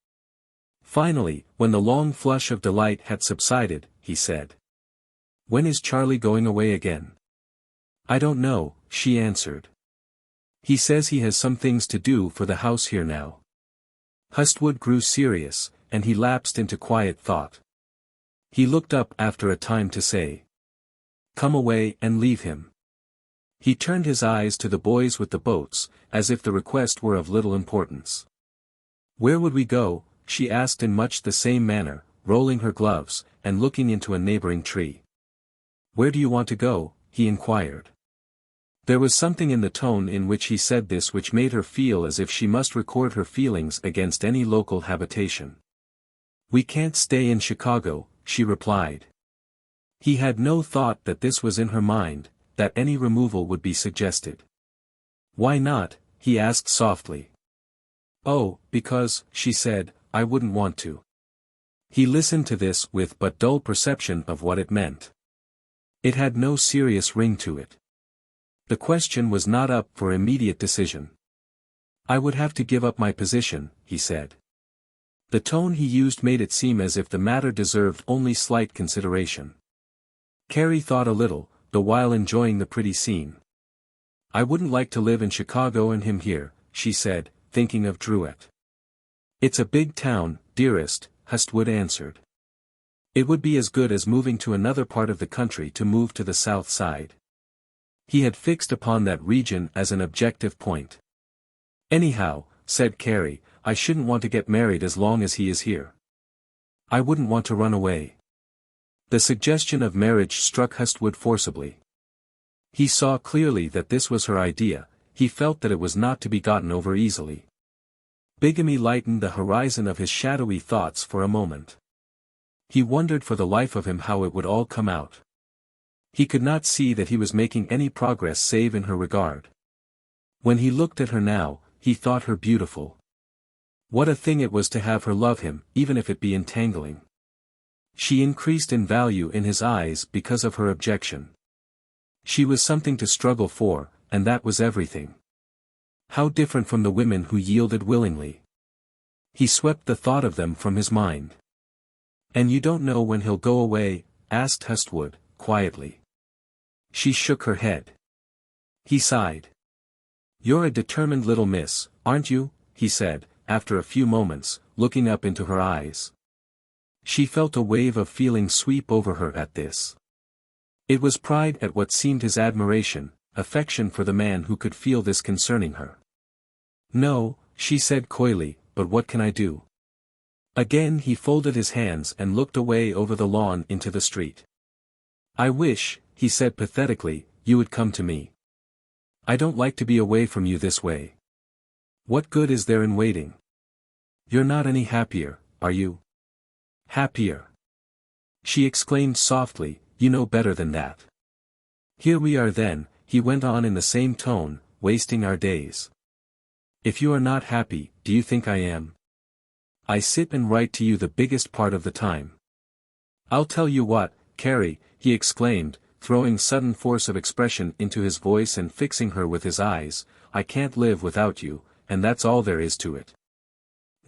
Finally, when the long flush of delight had subsided, he said, "When is Charlie going away again?" "I don't know," she answered. "He says he has some things to do for the house here now." Hustwood grew serious, and he lapsed into quiet thought. He looked up after a time to say, "Come away and leave him." He turned his eyes to the boys with the boats, as if the request were of little importance. "Where would we go?" she asked in much the same manner, rolling her gloves, and looking into a neighboring tree. "Where do you want to go?" he inquired. There was something in the tone in which he said this which made her feel as if she must record her feelings against any local habitation. "We can't stay in Chicago," she replied. He had no thought that this was in her mind, that any removal would be suggested. "Why not?" he asked softly. "Oh, because," she said, I wouldn't want to. He listened to this with but dull perception of what it meant. It had no serious ring to it. The question was not up for immediate decision. I would have to give up my position, he said. The tone he used made it seem as if the matter deserved only slight consideration. Carrie thought a little, the while enjoying the pretty scene. I wouldn't like to live in Chicago and him here, she said, thinking of Druitt. It's a big town, dearest, Hustwood answered. It would be as good as moving to another part of the country to move to the south side. He had fixed upon that region as an objective point. Anyhow, said Carrie, I shouldn't want to get married as long as he is here. I wouldn't want to run away. The suggestion of marriage struck Hustwood forcibly. He saw clearly that this was her idea, he felt that it was not to be gotten over easily. Bigamy lightened the horizon of his shadowy thoughts for a moment. He wondered for the life of him how it would all come out. He could not see that he was making any progress save in her regard. When he looked at her now, he thought her beautiful. What a thing it was to have her love him, even if it be entangling. She increased in value in his eyes because of her objection. She was something to struggle for, and that was everything. How different from the women who yielded willingly. He swept the thought of them from his mind. And you don't know when he'll go away? Asked Hustwood, quietly. She shook her head. He sighed. You're a determined little miss, aren't you? He said, after a few moments, looking up into her eyes. She felt a wave of feeling sweep over her at this. It was pride at what seemed his admiration, affection for the man who could feel this concerning her. No, she said coyly, but what can I do? Again he folded his hands and looked away over the lawn into the street. I wish, he said pathetically, you would come to me. I don't like to be away from you this way. What good is there in waiting? You're not any happier, are you? Happier? She exclaimed softly, you know better than that. Here we are then, he went on in the same tone, wasting our days. If you are not happy, do you think I am? I sit and write to you the biggest part of the time. I'll tell you what, Carrie, he exclaimed, throwing sudden force of expression into his voice and fixing her with his eyes, I can't live without you, and that's all there is to it.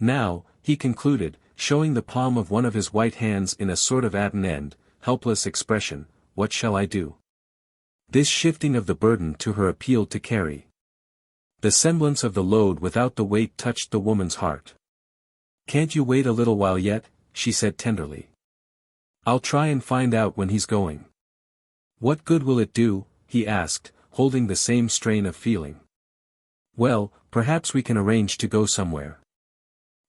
Now, he concluded, showing the palm of one of his white hands in a sort of at-an-end, helpless expression, what shall I do? This shifting of the burden to her appealed to Carrie. The semblance of the load without the weight touched the woman's heart. Can't you wait a little while yet? She said tenderly. I'll try and find out when he's going. What good will it do? He asked, holding the same strain of feeling. Well, perhaps we can arrange to go somewhere.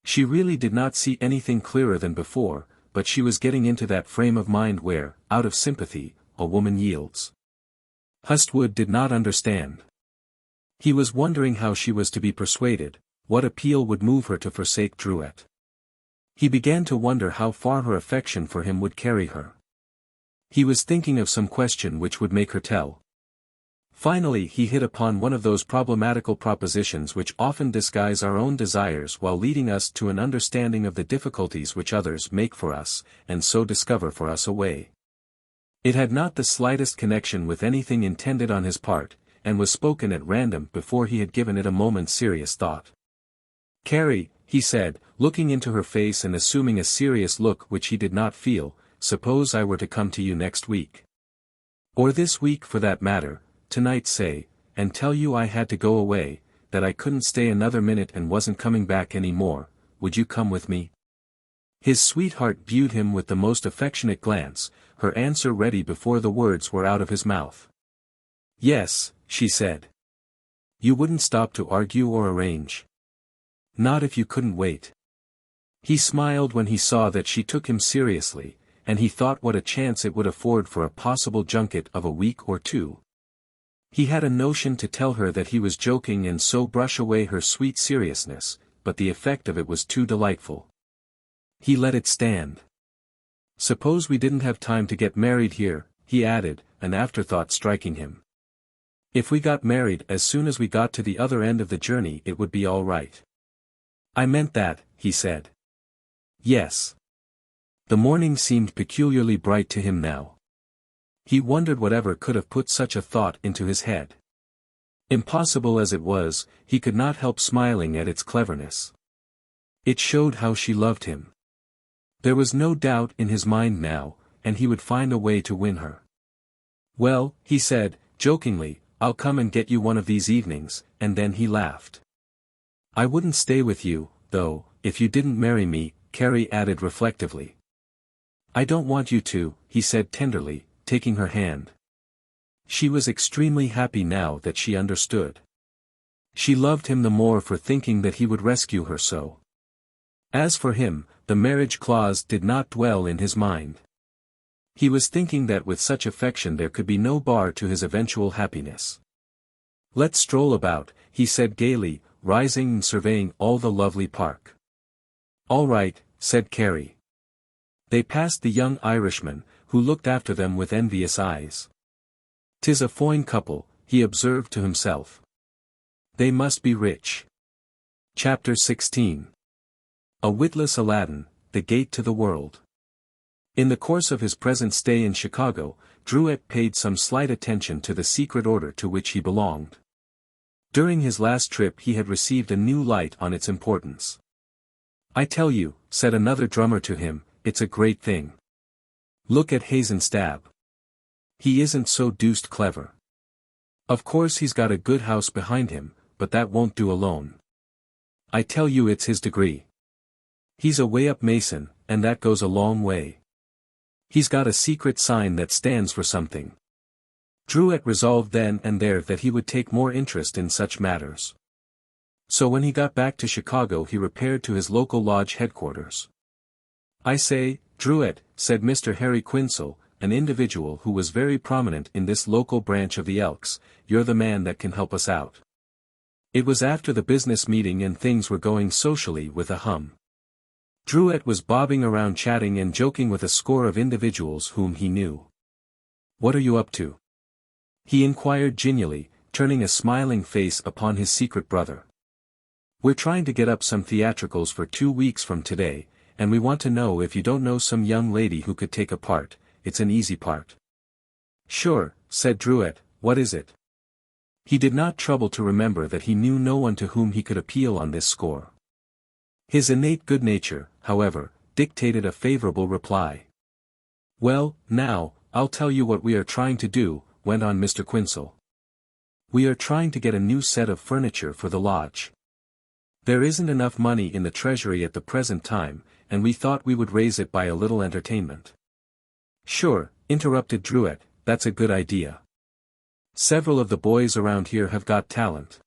She really did not see anything clearer than before, but she was getting into that frame of mind where, out of sympathy, a woman yields. Hustwood did not understand. He was wondering how she was to be persuaded, what appeal would move her to forsake Druitt. He began to wonder how far her affection for him would carry her. He was thinking of some question which would make her tell. Finally he hit upon one of those problematical propositions which often disguise our own desires while leading us to an understanding of the difficulties which others make for us, and so discover for us a way. It had not the slightest connection with anything intended on his part, and was spoken at random before he had given it a moment's serious thought. Carrie, he said, looking into her face and assuming a serious look which he did not feel, suppose I were to come to you next week. Or this week for that matter, tonight say, and tell you I had to go away, that I couldn't stay another minute and wasn't coming back any more, would you come with me? His sweetheart viewed him with the most affectionate glance, her answer ready before the words were out of his mouth. Yes, she said. You wouldn't stop to argue or arrange. Not if you couldn't wait. He smiled when he saw that she took him seriously, and he thought what a chance it would afford for a possible junket of a week or two. He had a notion to tell her that he was joking and so brush away her sweet seriousness, but the effect of it was too delightful. He let it stand. Suppose we didn't have time to get married here, he added, an afterthought striking him. If we got married as soon as we got to the other end of the journey it would be all right. I meant that, he said. Yes. The morning seemed peculiarly bright to him now. He wondered whatever could have put such a thought into his head. Impossible as it was, he could not help smiling at its cleverness. It showed how she loved him. There was no doubt in his mind now, and he would find a way to win her. "Well," he said, jokingly, "I'll come and get you one of these evenings," and then he laughed. "I wouldn't stay with you, though, if you didn't marry me," Carrie added reflectively. "I don't want you to," he said tenderly, taking her hand. She was extremely happy now that she understood. She loved him the more for thinking that he would rescue her so. As for him, the marriage clause did not dwell in his mind. He was thinking that with such affection there could be no bar to his eventual happiness. "Let's stroll about," he said gaily, rising and surveying all the lovely park. "All right," said Carrie. They passed the young Irishman, who looked after them with envious eyes. "'Tis a foine couple," he observed to himself. "They must be rich." Chapter 16. A Witless Aladdin, the Gate to the World. In the course of his present stay in Chicago, Drouet paid some slight attention to the secret order to which he belonged. During his last trip he had received a new light on its importance. "I tell you," said another drummer to him, "it's a great thing. Look at Hazenstab. He isn't so deuced clever. Of course he's got a good house behind him, but that won't do alone. I tell you it's his degree. He's a way-up Mason, and that goes a long way. He's got a secret sign that stands for something." Drouet resolved then and there that he would take more interest in such matters. So when he got back to Chicago he repaired to his local lodge headquarters. "I say, Drouet," said Mr. Harry Quinsel, an individual who was very prominent in this local branch of the Elks, "you're the man that can help us out." It was after the business meeting and things were going socially with a hum. Drouet was bobbing around chatting and joking with a score of individuals whom he knew. "What are you up to?" he inquired genially, turning a smiling face upon his secret brother. "We're trying to get up some theatricals for 2 weeks from today, and we want to know if you don't know some young lady who could take a part. It's an easy part." "Sure," said Drouet, "what is it?" He did not trouble to remember that he knew no one to whom he could appeal on this score. His innate good nature, however, dictated a favorable reply. "Well, now, I'll tell you what we are trying to do," went on Mr. Quinsel. "We are trying to get a new set of furniture for the lodge. There isn't enough money in the treasury at the present time, and we thought we would raise it by a little entertainment." "Sure," interrupted Drouet, "that's a good idea. Several of the boys around here have got talent.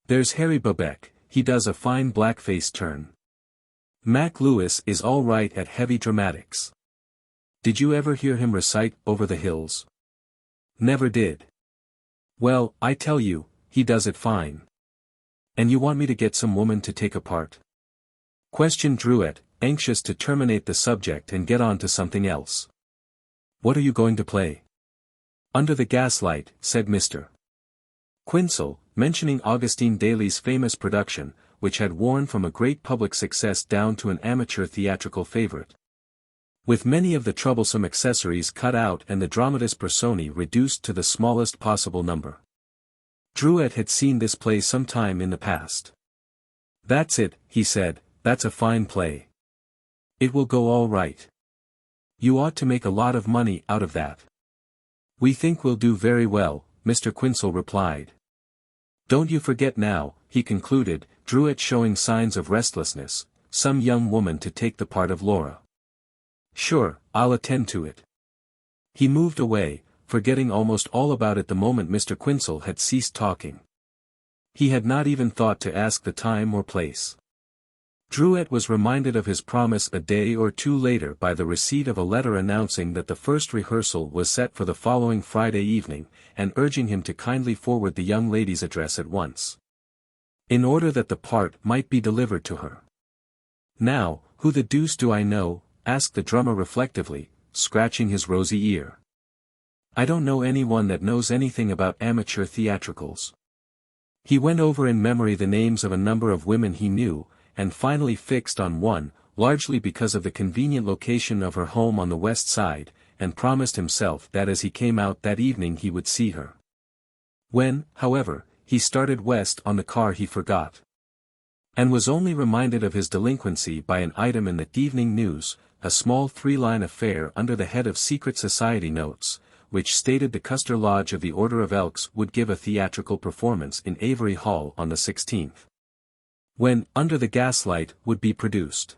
There's Harry Babeck, he does a fine blackface turn. Mac Lewis is all right at heavy dramatics. Did you ever hear him recite Over the Hills?" "Never did." "Well, I tell you, he does it fine." "And you want me to get some woman to take a part?" questioned Drouet, anxious to terminate the subject and get on to something else. "What are you going to play?" "Under the Gaslight," said Mr. Quinsel, mentioning Augustine Daly's famous production, which had worn from a great public success down to an amateur theatrical favorite. With many of the troublesome accessories cut out and the dramatis personae reduced to the smallest possible number. Drouet had seen this play some time in the past. "That's it," he said, "that's a fine play. It will go all right. You ought to make a lot of money out of that." "We think we'll do very well," Mr. Quinsel replied. "Don't you forget now," he concluded, Drouet showing signs of restlessness, "some young woman to take the part of Laura." "Sure, I'll attend to it." He moved away, forgetting almost all about it the moment Mr. Quinsel had ceased talking. He had not even thought to ask the time or place. Drouet was reminded of his promise a day or two later by the receipt of a letter announcing that the first rehearsal was set for the following Friday evening, and urging him to kindly forward the young lady's address at once, in order that the part might be delivered to her. "Now, who the deuce do I know?" asked the drummer reflectively, scratching his rosy ear. "I don't know anyone that knows anything about amateur theatricals." He went over in memory the names of a number of women he knew, and finally fixed on one, largely because of the convenient location of her home on the west side, and promised himself that as he came out that evening he would see her. When, however, he started west on the car he forgot. And was only reminded of his delinquency by an item in the evening news, a small 3-line affair under the head of secret society notes, which stated the Custer Lodge of the Order of Elks would give a theatrical performance in Avery Hall on the 16th. When Under the Gaslight would be produced.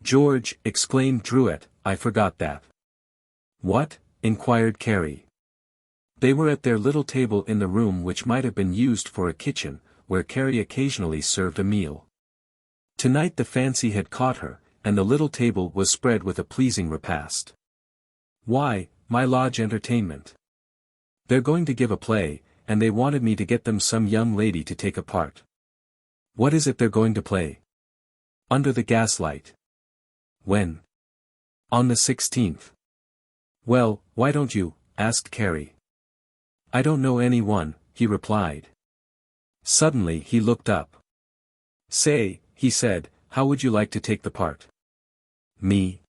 "George," exclaimed Druitt, "I forgot that." "What?" inquired Carrie. They were at their little table in the room which might have been used for a kitchen, where Carrie occasionally served a meal. Tonight the fancy had caught her, and the little table was spread with a pleasing repast. "Why, my lodge entertainment. They're going to give a play, and they wanted me to get them some young lady to take a part." "What is it they're going to play?" "Under the Gaslight." "When?" "On the 16th. "Well, why don't you?" asked Carrie. "I don't know anyone," he replied. Suddenly he looked up. "Say," he said, "how would you like to take the part?" "Me?"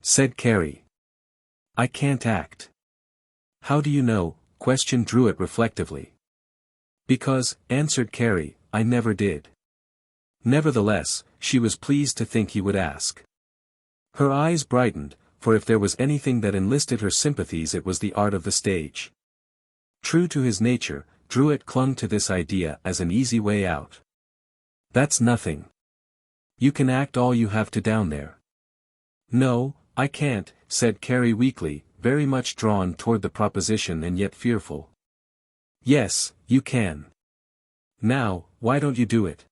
said Carrie. "I can't act." "How do you know?" questioned Druitt reflectively. "Because," answered Carrie, "I never did." Nevertheless, she was pleased to think he would ask. Her eyes brightened, for if there was anything that enlisted her sympathies it was the art of the stage. True to his nature, Druitt clung to this idea as an easy way out. "That's nothing. You can act all you have to down there." "No, I can't," said Carrie weakly, very much drawn toward the proposition and yet fearful. "Yes, you can. Now, why don't you do it?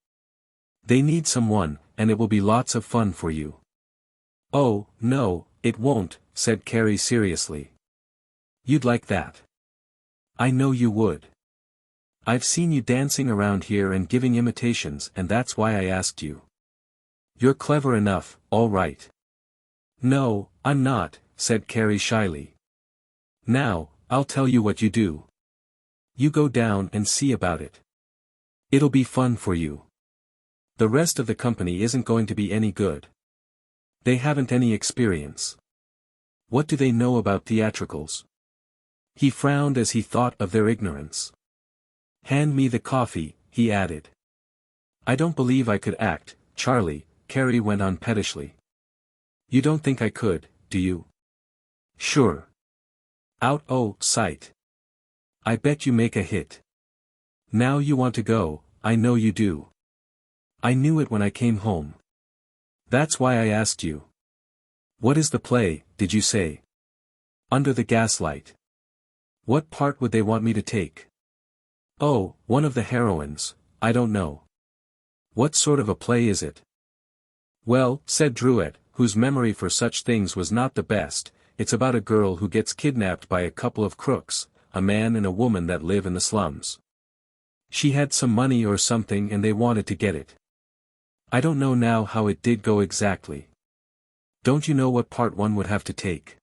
They need someone, and it will be lots of fun for you." "Oh, no, it won't," said Carrie seriously. "You'd like that. I know you would. I've seen you dancing around here and giving imitations, and that's why I asked you. You're clever enough, all right." "No, I'm not," said Carrie shyly. "Now, I'll tell you what you do. You go down and see about it. It'll be fun for you. The rest of the company isn't going to be any good. They haven't any experience. What do they know about theatricals?" He frowned as he thought of their ignorance. "Hand me the coffee," he added. "I don't believe I could act, Charlie," Carrie went on pettishly. "You don't think I could, do you?" "Sure. Out o' sight. I bet you make a hit. Now you want to go, I know you do. I knew it when I came home. That's why I asked you. What is the play, did you say?" "Under the Gaslight." "What part would they want me to take?" "Oh, one of the heroines, I don't know." "What sort of a play is it?" "Well," said Druitt, whose memory for such things was not the best, "it's about a girl who gets kidnapped by a couple of crooks, a man and a woman that live in the slums. She had some money or something and they wanted to get it. I don't know now how it did go exactly." "Don't you know what part one would have to take?"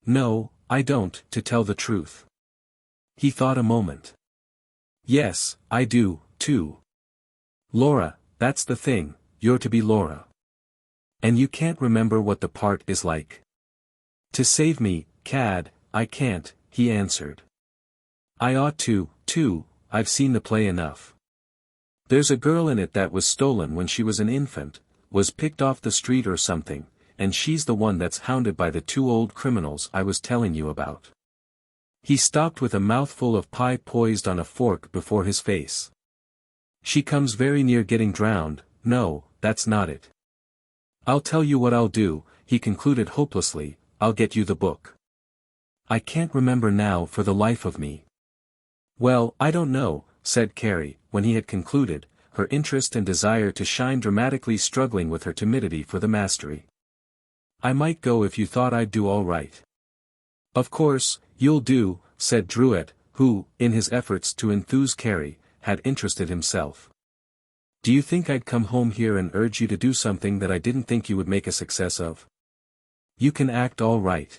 "No, I don't, to tell the truth." He thought a moment. "Yes, I do, too. Laura, that's the thing, you're to be Laura. And you can't remember what the part is like." "To save me, Cad, I can't," he answered. "I ought to, too, I've seen the play enough. There's a girl in it that was stolen when she was an infant, was picked off the street or something, and she's the one that's hounded by the 2 old criminals I was telling you about." He stopped with a mouthful of pie poised on a fork before his face. "She comes very near getting drowned. No, that's not it. I'll tell you what I'll do," he concluded hopelessly, "I'll get you the book. I can't remember now for the life of me." "Well, I don't know," said Carrie, when he had concluded, her interest and desire to shine dramatically struggling with her timidity for the mastery. "I might go if you thought I'd do all right." "Of course, you'll do," said Druitt, who, in his efforts to enthuse Carrie, had interested himself. "Do you think I'd come home here and urge you to do something that I didn't think you would make a success of? You can act all right.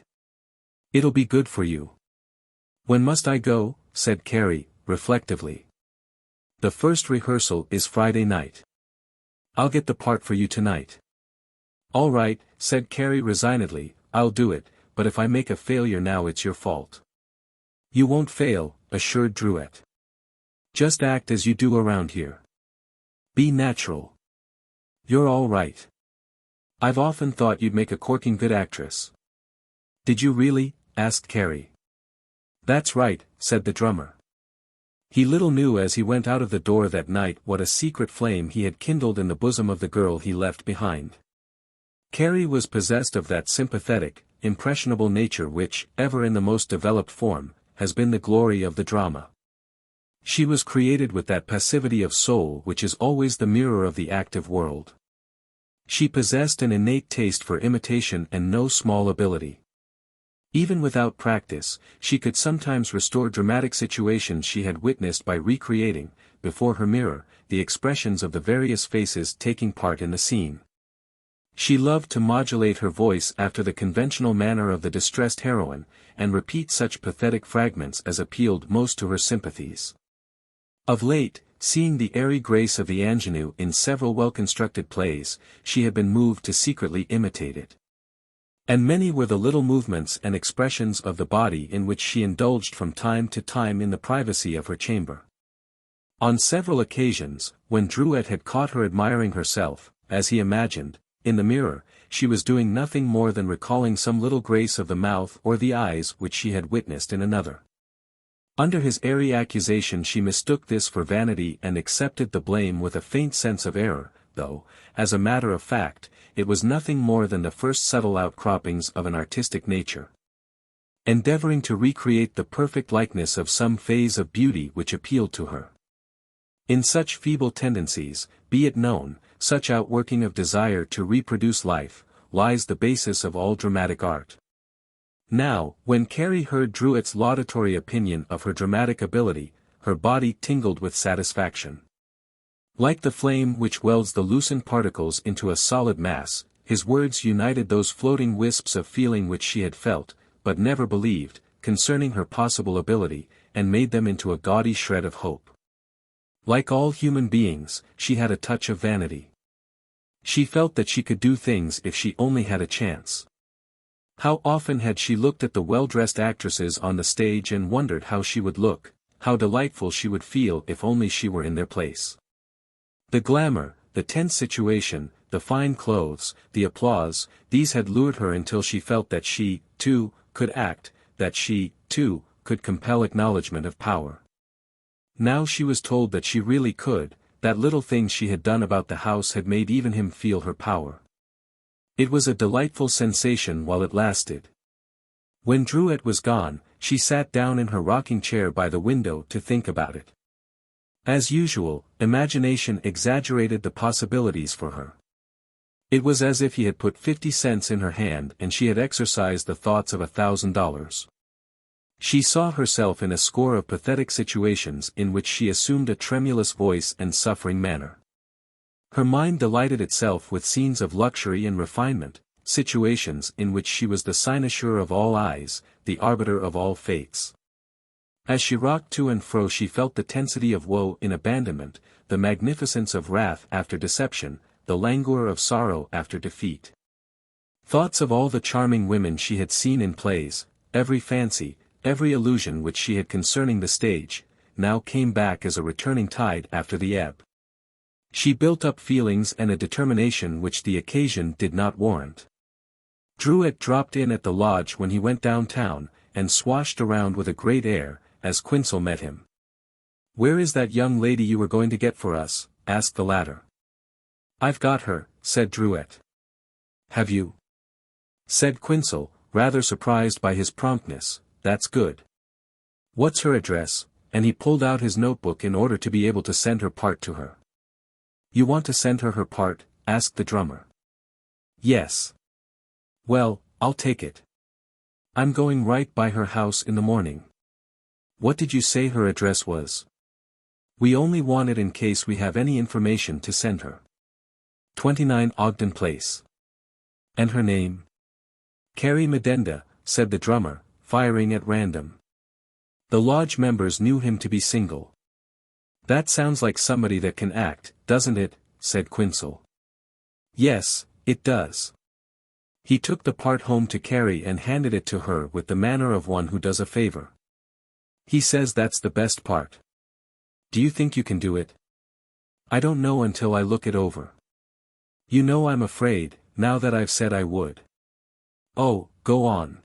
It'll be good for you." "When must I go?" said Carrie, reflectively. "The first rehearsal is Friday night. I'll get the part for you tonight." All right, said Carrie resignedly, I'll do it, but if I make a failure now it's your fault. You won't fail, assured Druet. Just act as you do around here. Be natural. You're all right. I've often thought you'd make a corking good actress. Did you really? Asked Carrie. That's right, said the drummer. He little knew as he went out of the door that night what a secret flame he had kindled in the bosom of the girl he left behind. Carrie was possessed of that sympathetic, impressionable nature which, ever in the most developed form, has been the glory of the drama. She was created with that passivity of soul which is always the mirror of the active world. She possessed an innate taste for imitation and no small ability. Even without practice, she could sometimes restore dramatic situations she had witnessed by recreating, before her mirror, the expressions of the various faces taking part in the scene. She loved to modulate her voice after the conventional manner of the distressed heroine, and repeat such pathetic fragments as appealed most to her sympathies. Of late, seeing the airy grace of the ingenue in several well-constructed plays, she had been moved to secretly imitate it. And many were the little movements and expressions of the body in which she indulged from time to time in the privacy of her chamber. On several occasions, when Druet had caught her admiring herself, as he imagined, in the mirror, she was doing nothing more than recalling some little grace of the mouth or the eyes which she had witnessed in another. Under his airy accusation she mistook this for vanity and accepted the blame with a faint sense of error, though, as a matter of fact, it was nothing more than the first subtle outcroppings of an artistic nature, endeavoring to recreate the perfect likeness of some phase of beauty which appealed to her. In such feeble tendencies, be it known, such outworking of desire to reproduce life, lies the basis of all dramatic art. Now, when Carrie heard Druet's laudatory opinion of her dramatic ability, her body tingled with satisfaction. Like the flame which welds the loosened particles into a solid mass, his words united those floating wisps of feeling which she had felt, but never believed, concerning her possible ability, and made them into a gaudy shred of hope. Like all human beings, she had a touch of vanity. She felt that she could do things if she only had a chance. How often had she looked at the well-dressed actresses on the stage and wondered how she would look, how delightful she would feel if only she were in their place. The glamour, the tense situation, the fine clothes, the applause, these had lured her until she felt that she, too, could act, that she, too, could compel acknowledgement of power. Now she was told that she really could, that little things she had done about the house had made even him feel her power. It was a delightful sensation while it lasted. When Druet was gone, she sat down in her rocking chair by the window to think about it. As usual, imagination exaggerated the possibilities for her. It was as if he had put 50 cents in her hand and she had exercised the thoughts of $1,000. She saw herself in a score of pathetic situations in which she assumed a tremulous voice and suffering manner. Her mind delighted itself with scenes of luxury and refinement, situations in which she was the cynosure of all eyes, the arbiter of all fates. As she rocked to and fro she felt the tensity of woe in abandonment, the magnificence of wrath after deception, the languor of sorrow after defeat. Thoughts of all the charming women she had seen in plays, every fancy, every illusion which she had concerning the stage, now came back as a returning tide after the ebb. She built up feelings and a determination which the occasion did not warrant. Druet dropped in at the lodge when he went downtown, and swashed around with a great air, as Quinzel met him. "Where is that young lady you were going to get for us?" asked the latter. "I've got her," said Druet. "Have you?" said Quinzel, rather surprised by his promptness. "That's good. What's her address?" and he pulled out his notebook in order to be able to send her part to her. "You want to send her part?" asked the drummer. "Yes." "Well, I'll take it. I'm going right by her house in the morning." "What did you say her address was?" "We only want it in case we have any information to send her." 29 Ogden Place. "And her name?" "Carrie Medenda," said the drummer, firing at random. The lodge members knew him to be single. "That sounds like somebody that can act, doesn't it?" said Quinzel. "Yes, it does. He took the part home to Carrie and handed it to her with the manner of one who does a favor. He says that's the best part. Do you think you can do it? I don't know until I look it over. You know I'm afraid, now that I've said I would. Oh, go on.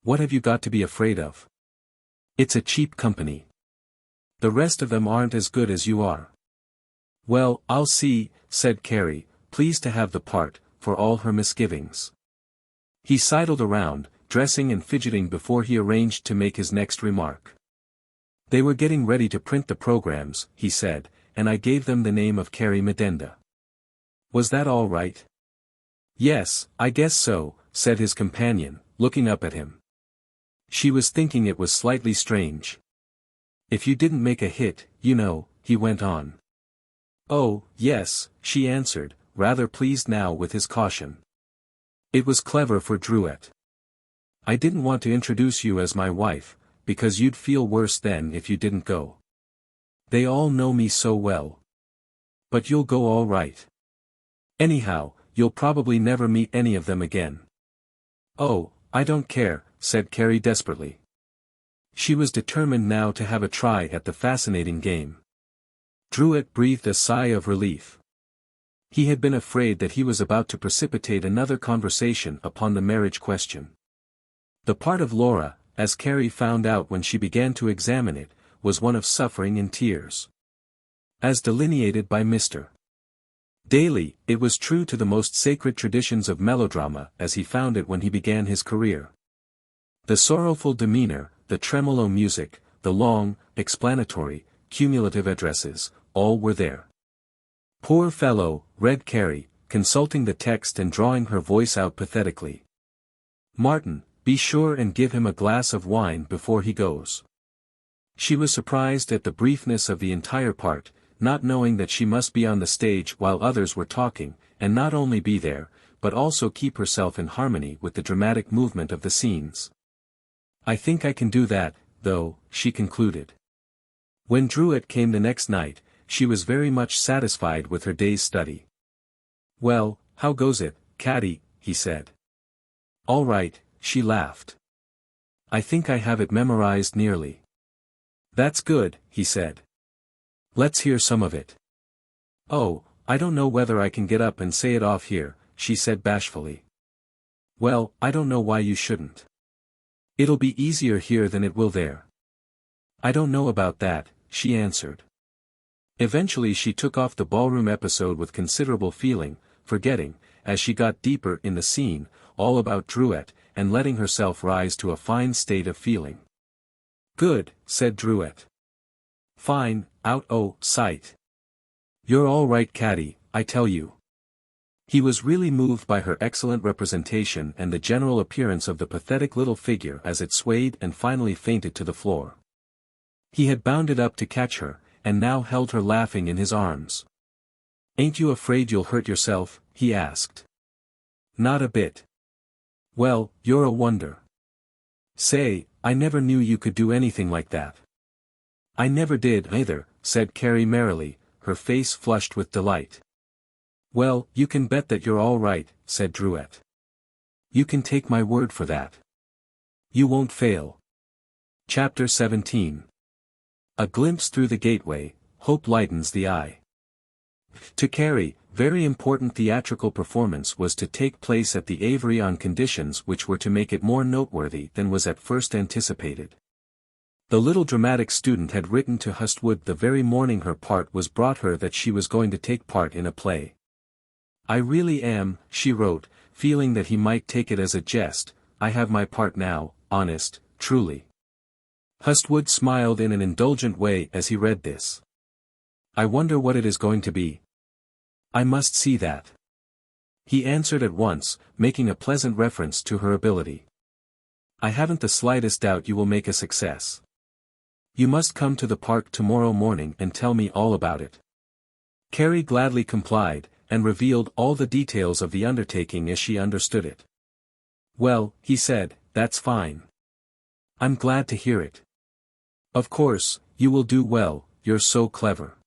What have you got to be afraid of? It's a cheap company. The rest of them aren't as good as you are. Well, I'll see, said Carrie, pleased to have the part, for all her misgivings. He sidled around, dressing and fidgeting before he arranged to make his next remark. They were getting ready to print the programs, he said, and I gave them the name of Carrie Medenda. Was that all right? Yes, I guess so, said his companion, looking up at him. She was thinking it was slightly strange. If you didn't make a hit, you know, he went on. Oh, yes, she answered, rather pleased now with his caution. It was clever for Drouet. I didn't want to introduce you as my wife, because you'd feel worse then if you didn't go. They all know me so well. But you'll go all right. Anyhow, you'll probably never meet any of them again. Oh, I don't care, said Carrie desperately. She was determined now to have a try at the fascinating game. Drouet breathed a sigh of relief. He had been afraid that he was about to precipitate another conversation upon the marriage question. The part of Laura, as Carrie found out when she began to examine it, was one of suffering and tears. As delineated by Mr. Daly, it was true to the most sacred traditions of melodrama as he found it when he began his career. The sorrowful demeanor, the tremolo music, the long, explanatory, cumulative addresses, all were there. Poor fellow, read Carrie, consulting the text and drawing her voice out pathetically. Martin, be sure and give him a glass of wine before he goes. She was surprised at the briefness of the entire part, not knowing that she must be on the stage while others were talking, and not only be there, but also keep herself in harmony with the dramatic movement of the scenes. I think I can do that, though, she concluded. When Drouet came the next night, she was very much satisfied with her day's study. Well, how goes it, Catty? He said. All right, she laughed. I think I have it memorized nearly. That's good, he said. Let's hear some of it. Oh, I don't know whether I can get up and say it off here, she said bashfully. Well, I don't know why you shouldn't. It'll be easier here than it will there. I don't know about that, she answered. Eventually she took off the ballroom episode with considerable feeling, forgetting, as she got deeper in the scene, all about Drouet, and letting herself rise to a fine state of feeling. Good, said Drouet. Fine, out o' sight. You're all right, Catty, I tell you. He was really moved by her excellent representation and the general appearance of the pathetic little figure as it swayed and finally fainted to the floor. He had bounded up to catch her, and now held her laughing in his arms. Ain't you afraid you'll hurt yourself? He asked. Not a bit. Well, you're a wonder. Say, I never knew you could do anything like that. I never did either, said Carrie merrily, her face flushed with delight. Well, you can bet that you're all right, said Drouet. You can take my word for that. You won't fail. Chapter 17. A glimpse through the gateway, hope lightens the eye. To Carrie, very important theatrical performance was to take place at the Avery on conditions which were to make it more noteworthy than was at first anticipated. The little dramatic student had written to Hustwood the very morning her part was brought her that she was going to take part in a play. I really am, she wrote, feeling that he might take it as a jest, I have my part now, honest, truly. Hustwood smiled in an indulgent way as he read this. I wonder what it is going to be. I must see that. He answered at once, making a pleasant reference to her ability. I haven't the slightest doubt you will make a success. You must come to the park tomorrow morning and tell me all about it. Carrie gladly complied, and revealed all the details of the undertaking as she understood it. Well, he said, that's fine. I'm glad to hear it. Of course, you will do well, you're so clever.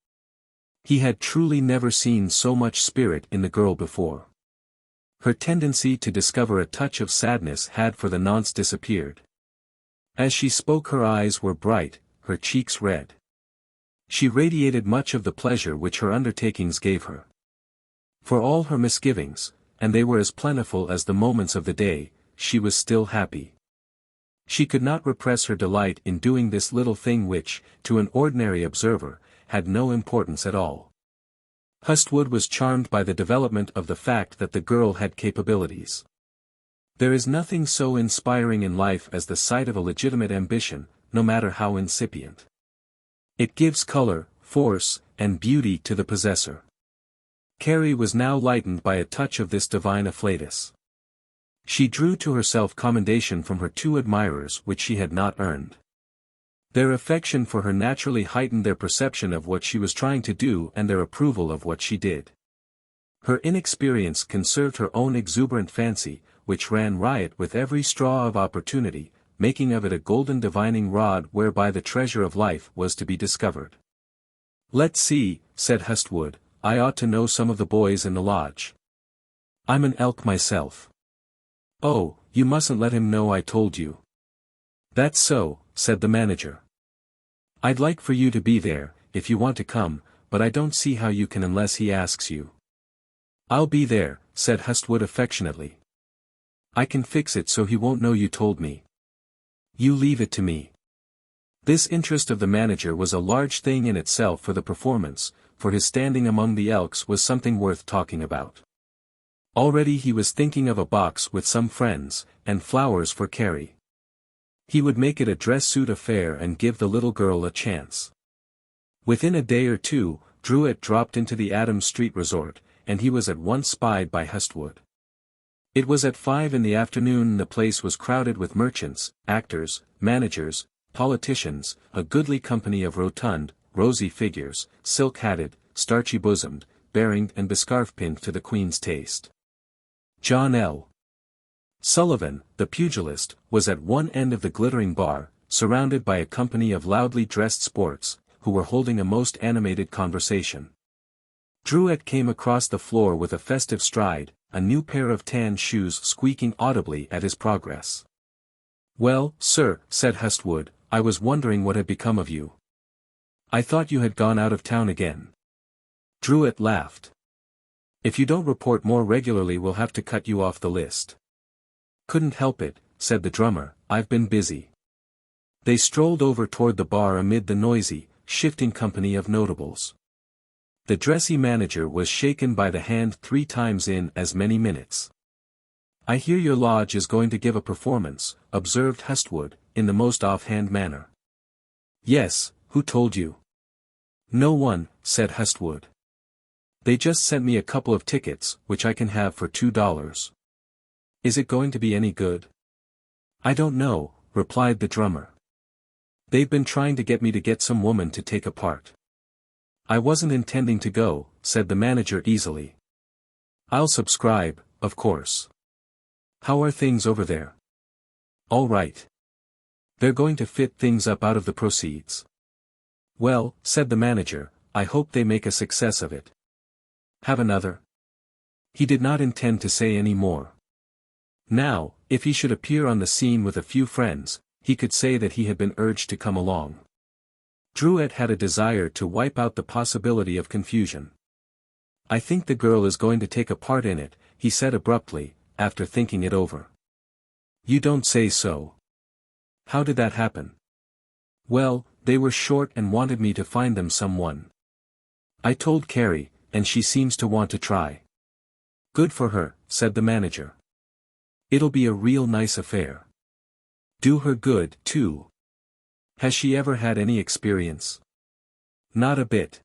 He had truly never seen so much spirit in the girl before. Her tendency to discover a touch of sadness had for the nonce disappeared. As she spoke her eyes were bright, her cheeks red. She radiated much of the pleasure which her undertakings gave her. For all her misgivings, and they were as plentiful as the moments of the day, she was still happy. She could not repress her delight in doing this little thing which, to an ordinary observer, had no importance at all. Hustwood was charmed by the development of the fact that the girl had capabilities. There is nothing so inspiring in life as the sight of a legitimate ambition, no matter how incipient. It gives color, force, and beauty to the possessor. Carrie was now lightened by a touch of this divine afflatus. She drew to herself commendation from her two admirers which she had not earned. Their affection for her naturally heightened their perception of what she was trying to do and their approval of what she did. Her inexperience conserved her own exuberant fancy, which ran riot with every straw of opportunity, making of it a golden divining rod whereby the treasure of life was to be discovered. "Let's see," said Hustwood, "I ought to know some of the boys in the lodge. I'm an elk myself." "Oh, you mustn't let him know I told you." "That's so," said the manager. "I'd like for you to be there, if you want to come, but I don't see how you can unless he asks you." "I'll be there," said Hustwood affectionately. "I can fix it so he won't know you told me. You leave it to me." This interest of the manager was a large thing in itself for the performance, for his standing among the elks was something worth talking about. Already he was thinking of a box with some friends, and flowers for Carrie. He would make it a dress suit affair and give the little girl a chance. Within a day or two, Druitt dropped into the Adams Street resort, and he was at once spied by Hustwood. It was at 5 in the afternoon and the place was crowded with merchants, actors, managers, politicians, a goodly company of rotund, rosy figures, silk-hatted, starchy-bosomed, bearing and bescarf-pinned to the Queen's taste. John L. Sullivan, the pugilist, was at one end of the glittering bar, surrounded by a company of loudly dressed sports, who were holding a most animated conversation. Druitt came across the floor with a festive stride, a new pair of tan shoes squeaking audibly at his progress. "Well, sir," said Hustwood, "I was wondering what had become of you. I thought you had gone out of town again." Druitt laughed. "If you don't report more regularly we'll have to cut you off the list." "Couldn't help it," said the drummer, "I've been busy." They strolled over toward the bar amid the noisy, shifting company of notables. The dressy manager was shaken by the hand 3 times in as many minutes. "I hear your lodge is going to give a performance," observed Hustwood, in the most offhand manner. "Yes, who told you?" "No one," said Hustwood. "They just sent me a couple of tickets, which I can have for $2. Is it going to be any good?" "I don't know," replied the drummer. "They've been trying to get me to get some woman to take a part." "I wasn't intending to go," said the manager easily. "I'll subscribe, of course. How are things over there?" "All right. They're going to fit things up out of the proceeds." "Well," said the manager, "I hope they make a success of it." "Have another?" He did not intend to say any more. Now, if he should appear on the scene with a few friends, he could say that he had been urged to come along. Druitt had a desire to wipe out the possibility of confusion. "I think the girl is going to take a part in it," he said abruptly, after thinking it over. "You don't say so. How did that happen?" "Well, they were short and wanted me to find them someone. I told Carrie, and she seems to want to try." "Good for her," said the manager. "It'll be a real nice affair. Do her good, too. Has she ever had any experience?" "Not a bit."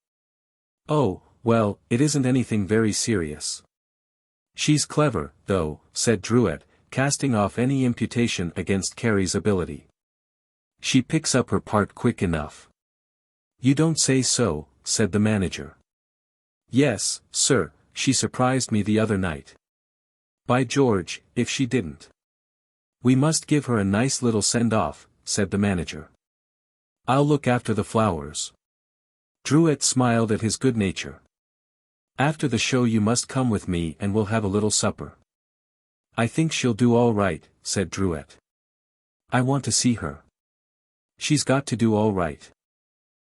"Oh, well, it isn't anything very serious." "She's clever, though," said Druitt, casting off any imputation against Carrie's ability. "She picks up her part quick enough." "You don't say so," said the manager. "Yes, sir, she surprised me the other night. By George, if she didn't. We must give her a nice little send-off," said the manager. "I'll look after the flowers." Druitt smiled at his good nature. "After the show you must come with me and we'll have a little supper. I think she'll do all right, said Drouet. I want to see her. She's got to do all right.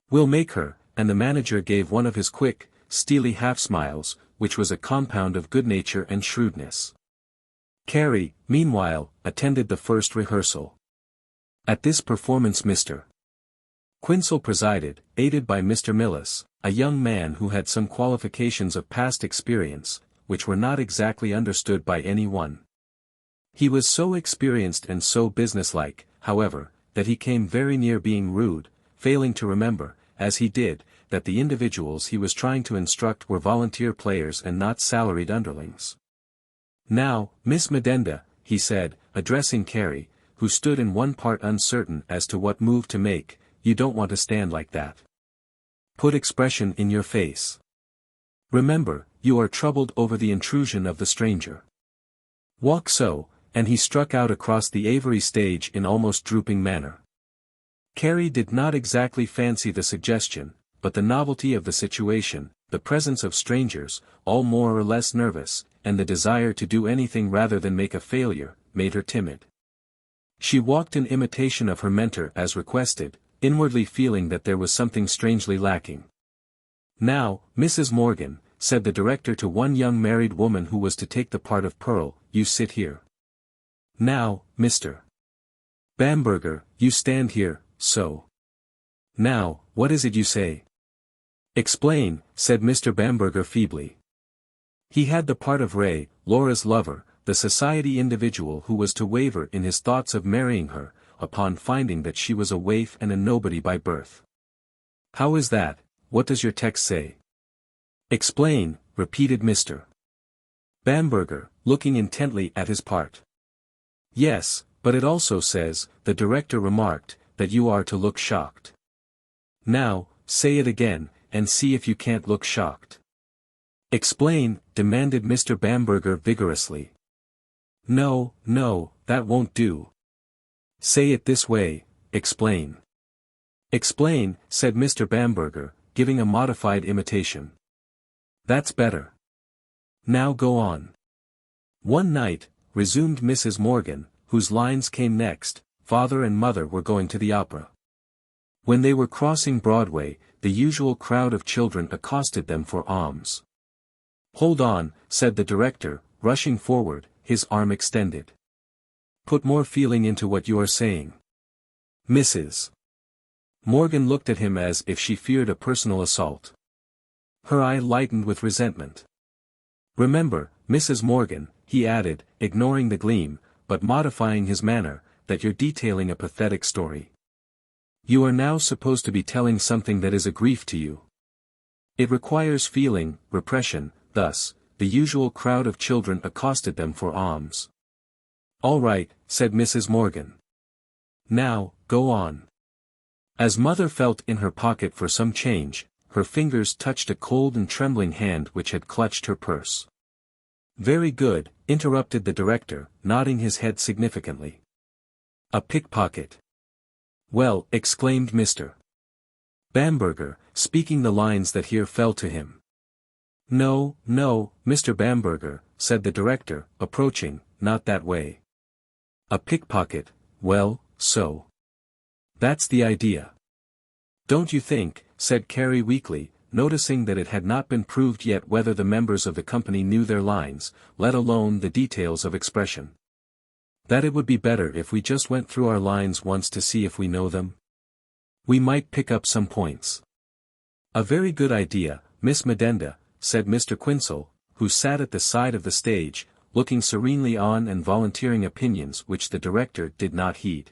We'll make her, and the manager gave one of his quick, steely half-smiles, which was a compound of good nature and shrewdness. Carrie, meanwhile, attended the first rehearsal. At this performance Mr. Quinsel presided, aided by Mr. Millis, a young man who had some qualifications of past experience, which were not exactly understood by any one. He was so experienced and so businesslike, however, that he came very near being rude, failing to remember, as he did, that the individuals he was trying to instruct were volunteer players and not salaried underlings. Now, Miss Medenda, he said, addressing Carrie, who stood in one part uncertain as to what move to make, you don't want to stand like that. Put expression in your face. Remember, you are troubled over the intrusion of the stranger. Walk so, and he struck out across the Avery stage in almost drooping manner. Carrie did not exactly fancy the suggestion, but the novelty of the situation, the presence of strangers, all more or less nervous, and the desire to do anything rather than make a failure, made her timid. She walked in imitation of her mentor as requested, inwardly feeling that there was something strangely lacking. Now, Mrs. Morgan, said the director to one young married woman who was to take the part of Pearl, you sit here. Now, Mr. Bamberger, you stand here, so. Now, what is it you say? Explain, said Mr. Bamberger feebly. He had the part of Ray, Laura's lover, the society individual who was to waver in his thoughts of marrying her, upon finding that she was a waif and a nobody by birth. How is that? What does your text say? Explain, repeated Mr. Bamberger, looking intently at his part. Yes, but it also says, the director remarked, that you are to look shocked. Now, say it again, and see if you can't look shocked. Explain, demanded Mr. Bamberger vigorously. No, no, that won't do. Say it this way, explain. Explain, said Mr. Bamberger, giving a modified imitation. That's better. Now go on. One night, resumed Mrs. Morgan, whose lines came next, father and mother were going to the opera. When they were crossing Broadway, the usual crowd of children accosted them for alms. Hold on, said the director, rushing forward, his arm extended. Put more feeling into what you are saying. Mrs. Morgan looked at him as if she feared a personal assault. Her eye lightened with resentment. Remember, Mrs. Morgan, he added, ignoring the gleam, but modifying his manner, that you're detailing a pathetic story. You are now supposed to be telling something that is a grief to you. It requires feeling, repression, thus, the usual crowd of children accosted them for alms. All right, said Mrs. Morgan. Now, go on. As mother felt in her pocket for some change, her fingers touched a cold and trembling hand which had clutched her purse. Very good, interrupted the director, nodding his head significantly. A pickpocket. Well, exclaimed Mr. Bamberger, speaking the lines that here fell to him. No, no, Mr. Bamberger, said the director, approaching, not that way. A pickpocket, well, so. That's the idea. Don't you think, said Carrie weakly, noticing that it had not been proved yet whether the members of the company knew their lines, let alone the details of expression. That it would be better if we just went through our lines once to see if we know them? We might pick up some points. A very good idea, Miss Medenda, said Mr. Quinsel, who sat at the side of the stage, looking serenely on and volunteering opinions which the director did not heed.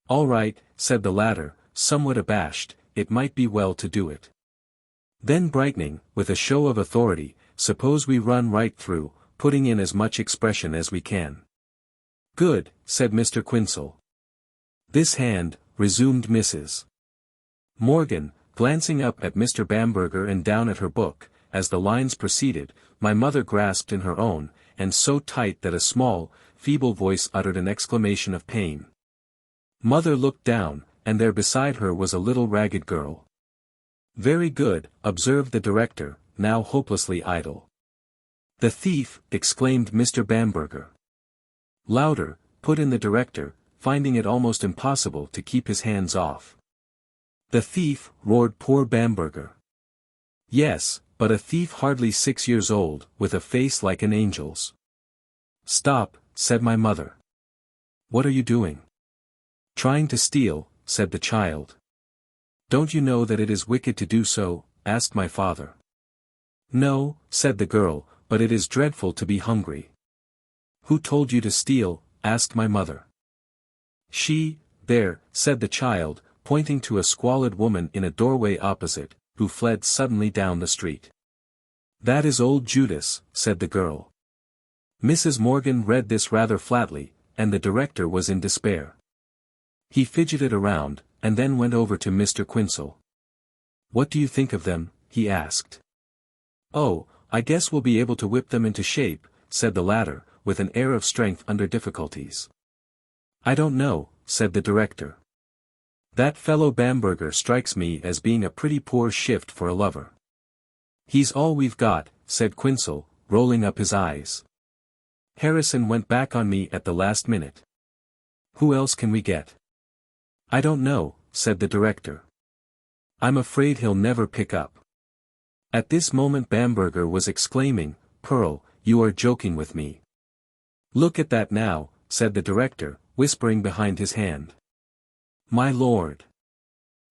All right, said the latter, somewhat abashed, it might be well to do it. Then brightening, with a show of authority, suppose we run right through, putting in as much expression as we can. Good, said Mr. Quinsel. This hand, resumed Mrs. Morgan, glancing up at Mr. Bamberger and down at her book, as the lines proceeded, my mother grasped in her own, and so tight that a small, feeble voice uttered an exclamation of pain. Mother looked down, and there beside her was a little ragged girl. Very good, observed the director, now hopelessly idle. The thief, exclaimed Mr. Bamberger. Louder, put in the director, finding it almost impossible to keep his hands off. The thief, roared poor Bamberger. Yes, but a thief hardly 6 years old, with a face like an angel's. Stop, said my mother. What are you doing? Trying to steal, said the child. Don't you know that it is wicked to do so? Asked my father. No, said the girl, but it is dreadful to be hungry. Who told you to steal? Asked my mother. She, there, said the child, pointing to a squalid woman in a doorway opposite, who fled suddenly down the street. That is old Judas, said the girl. Mrs. Morgan read this rather flatly, and the director was in despair. He fidgeted around, and then went over to Mr. Quinsel. What do you think of them? He asked. Oh, I guess we'll be able to whip them into shape, said the latter, with an air of strength under difficulties. I don't know, said the director. That fellow Bamberger strikes me as being a pretty poor shift for a lover. He's all we've got, said Quinsel, rolling up his eyes. Harrison went back on me at the last minute. Who else can we get? I don't know, said the director. I'm afraid he'll never pick up. At this moment Bamberger was exclaiming, Pearl, you are joking with me. Look at that now, said the director, whispering behind his hand. My lord.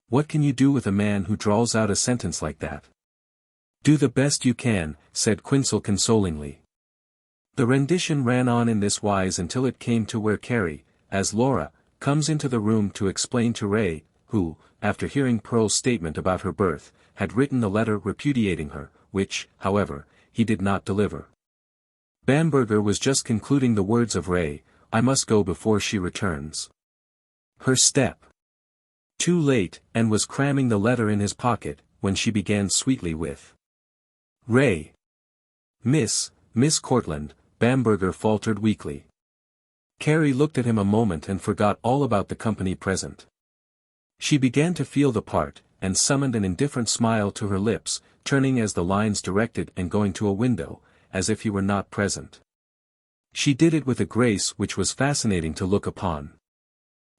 What can you do with a man who drawls out a sentence like that? Do the best you can, said Quinsel consolingly. The rendition ran on in this wise until it came to where Carrie, as Laura, comes into the room to explain to Ray, who, after hearing Pearl's statement about her birth, had written the letter repudiating her, which, however, he did not deliver. Bamberger was just concluding the words of Ray, I must go before she returns. Her step. Too late, and was cramming the letter in his pocket, when she began sweetly with. Ray. Miss Cortland, Bamberger faltered weakly. Carrie looked at him a moment and forgot all about the company present. She began to feel the part, and summoned an indifferent smile to her lips, turning as the lines directed and going to a window, as if he were not present. She did it with a grace which was fascinating to look upon.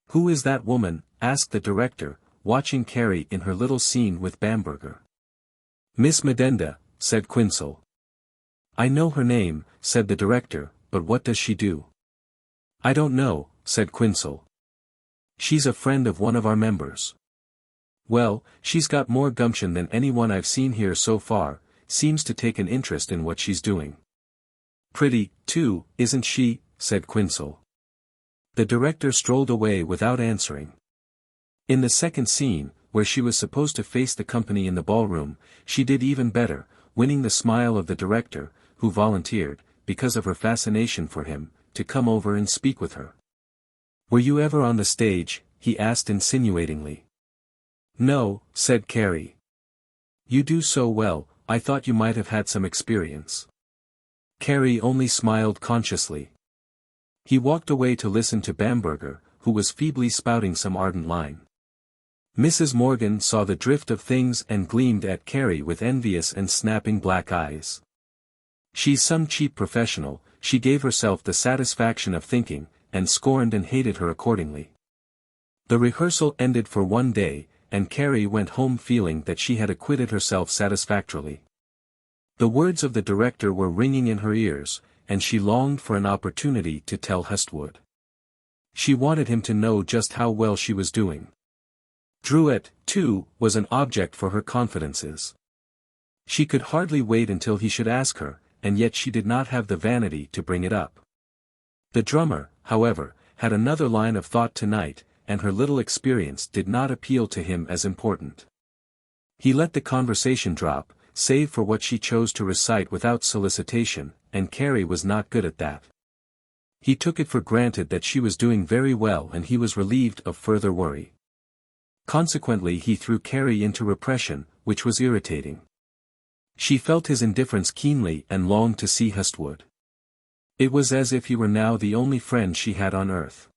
Who is that woman? Asked the director, watching Carrie in her little scene with Bamberger. Miss Medenda, said Quinsel. I know her name, said the director, but what does she do? I don't know, said Quinsel. She's a friend of one of our members. Well, she's got more gumption than anyone I've seen here so far, seems to take an interest in what she's doing. Pretty, too, isn't she? Said Quinsel. The director strolled away without answering. In the second scene, where she was supposed to face the company in the ballroom, she did even better, winning the smile of the director, who volunteered, because of her fascination for him, to come over and speak with her. Were you ever on the stage? He asked insinuatingly. No, said Carrie. You do so well, I thought you might have had some experience. Carrie only smiled consciously. He walked away to listen to Bamberger, who was feebly spouting some ardent line. Mrs. Morgan saw the drift of things and gleamed at Carrie with envious and snapping black eyes. She's some cheap professional, she gave herself the satisfaction of thinking, and scorned and hated her accordingly. The rehearsal ended for one day, and Carrie went home feeling that she had acquitted herself satisfactorily. The words of the director were ringing in her ears, and she longed for an opportunity to tell Hestwood. She wanted him to know just how well she was doing. Druitt, too, was an object for her confidences. She could hardly wait until he should ask her, and yet she did not have the vanity to bring it up. The drummer, however, had another line of thought tonight, and her little experience did not appeal to him as important. He let the conversation drop, save for what she chose to recite without solicitation, and Carrie was not good at that. He took it for granted that she was doing very well and he was relieved of further worry. Consequently he threw Carrie into repression, which was irritating. She felt his indifference keenly and longed to see Hestwood. It was as if he were now the only friend she had on earth.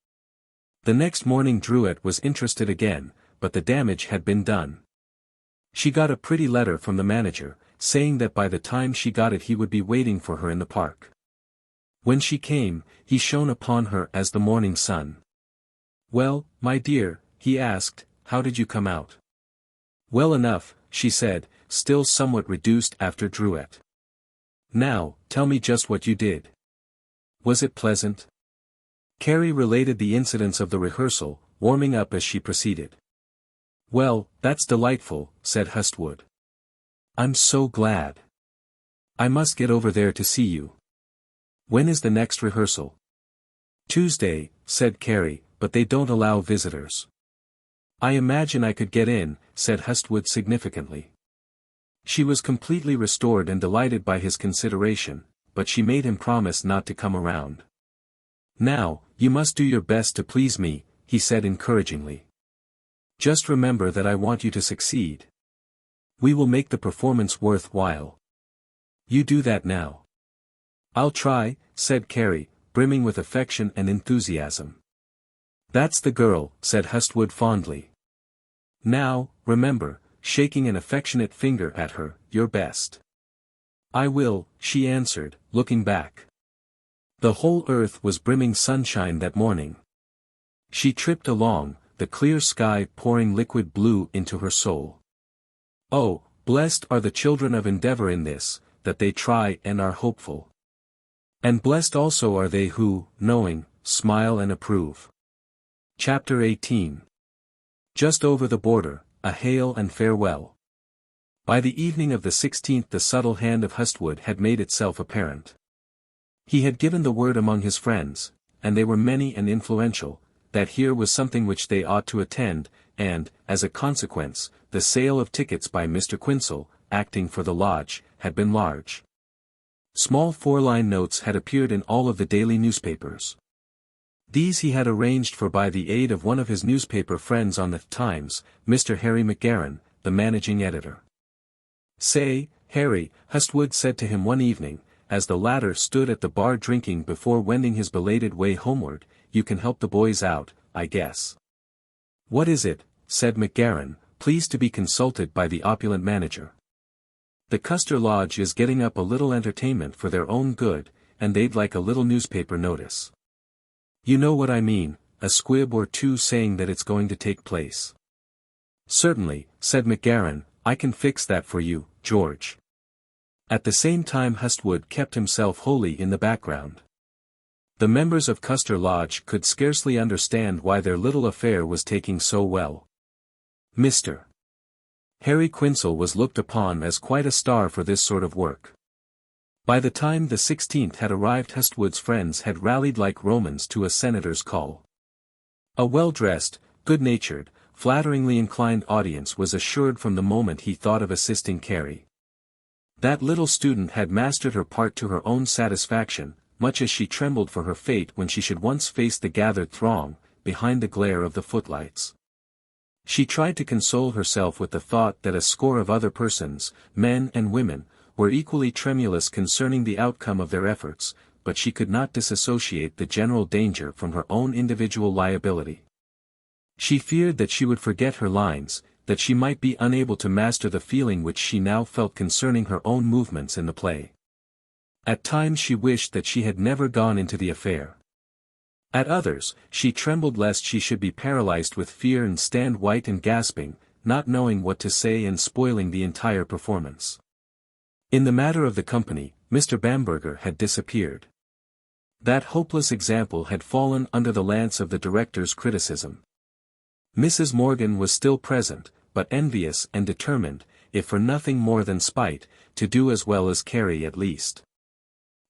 The next morning Druitt was interested again, but the damage had been done. She got a pretty letter from the manager, saying that by the time she got it he would be waiting for her in the park. When she came, he shone upon her as the morning sun. "Well, my dear," he asked, "how did you come out?" "Well enough," she said, still somewhat reduced after Druet. "Now, tell me just what you did. Was it pleasant?" Carrie related the incidents of the rehearsal, warming up as she proceeded. "Well, that's delightful," said Hustwood. "I'm so glad. I must get over there to see you. When is the next rehearsal?" "Tuesday," said Carrie, "but they don't allow visitors." "I imagine I could get in," said Hustwood significantly. She was completely restored and delighted by his consideration, but she made him promise not to come around. "Now, you must do your best to please me," he said encouragingly. "Just remember that I want you to succeed. We will make the performance worth while. You do that now." "I'll try," said Carrie, brimming with affection and enthusiasm. "That's the girl," said Hustwood fondly. "Now, remember," shaking an affectionate finger at her, "your best." "I will," she answered, looking back. The whole earth was brimming sunshine that morning. She tripped along, the clear sky pouring liquid blue into her soul. "Oh, blessed are the children of endeavor in this, that they try and are hopeful. And blessed also are they who, knowing, smile and approve." Chapter 18. Just over the border, a hail and farewell. By the evening of the 16th the subtle hand of Hustwood had made itself apparent. He had given the word among his friends, and they were many and influential, that here was something which they ought to attend, and, as a consequence, the sale of tickets by Mr. Quinsel, acting for the lodge, had been large. Small four-line notes had appeared in all of the daily newspapers. These he had arranged for by the aid of one of his newspaper friends on the Times, Mr. Harry McGarren, the managing editor. "Say, Harry," Hustwood said to him one evening, as the latter stood at the bar drinking before wending his belated way homeward, "you can help the boys out, I guess." "What is it?" said McGarren, pleased to be consulted by the opulent manager. "The Custer Lodge is getting up a little entertainment for their own good, and they'd like a little newspaper notice. You know what I mean, a squib or two saying that it's going to take place." "Certainly," said McGarren, "I can fix that for you, George." At the same time Hustwood kept himself wholly in the background. The members of Custer Lodge could scarcely understand why their little affair was taking so well. Mr. Harry Quinsel was looked upon as quite a star for this sort of work. By the time the 16th had arrived Hustwood's friends had rallied like Romans to a senator's call. A well-dressed, good-natured, flatteringly inclined audience was assured from the moment he thought of assisting Carrie. That little student had mastered her part to her own satisfaction, much as she trembled for her fate when she should once face the gathered throng, behind the glare of the footlights. She tried to console herself with the thought that a score of other persons, men and women, were equally tremulous concerning the outcome of their efforts, but she could not disassociate the general danger from her own individual liability. She feared that she would forget her lines, that she might be unable to master the feeling which she now felt concerning her own movements in the play. At times she wished that she had never gone into the affair. At others, she trembled lest she should be paralyzed with fear and stand white and gasping, not knowing what to say and spoiling the entire performance. In the matter of the company, Mr. Bamberger had disappeared. That hopeless example had fallen under the lance of the director's criticism. Mrs. Morgan was still present, but envious and determined, if for nothing more than spite, to do as well as Carrie at least.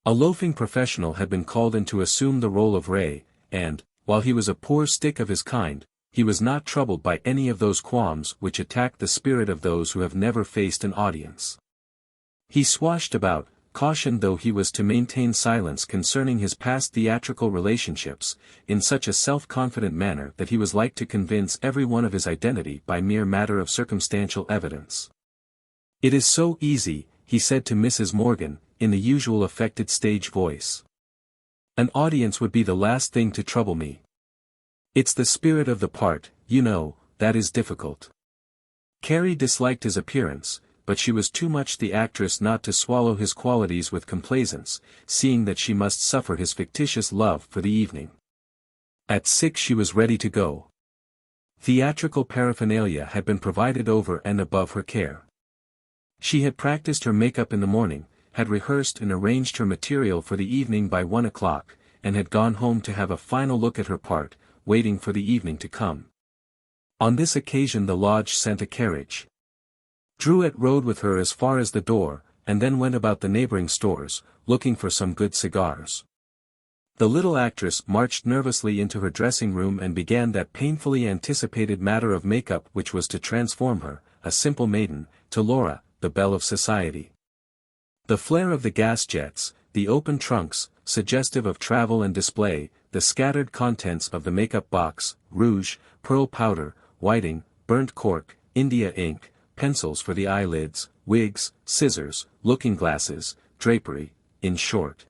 A loafing professional had been called in to assume the role of Ray, and, while he was a poor stick of his kind, he was not troubled by any of those qualms which attack the spirit of those who have never faced an audience. He swashed about, cautioned though he was to maintain silence concerning his past theatrical relationships, in such a self-confident manner that he was like to convince every one of his identity by mere matter of circumstantial evidence. "It is so easy," he said to Mrs. Morgan, in the usual affected stage voice. "An audience would be the last thing to trouble me. It's the spirit of the part, you know, that is difficult." Carrie disliked his appearance, but she was too much the actress not to swallow his qualities with complaisance, seeing that she must suffer his fictitious love for the evening. At 6 she was ready to go. Theatrical paraphernalia had been provided over and above her care. She had practiced her makeup in the morning, had rehearsed and arranged her material for the evening by 1 o'clock, and had gone home to have a final look at her part, waiting for the evening to come. On this occasion the lodge sent a carriage. Drouet rode with her as far as the door, and then went about the neighboring stores, looking for some good cigars. The little actress marched nervously into her dressing room and began that painfully anticipated matter of makeup which was to transform her, a simple maiden, to Laura, the belle of society. The flare of the gas jets, the open trunks, suggestive of travel and display, the scattered contents of the makeup box, rouge, pearl powder, whiting, burnt cork, India ink, pencils for the eyelids, wigs, scissors, looking-glasses, drapery, in short.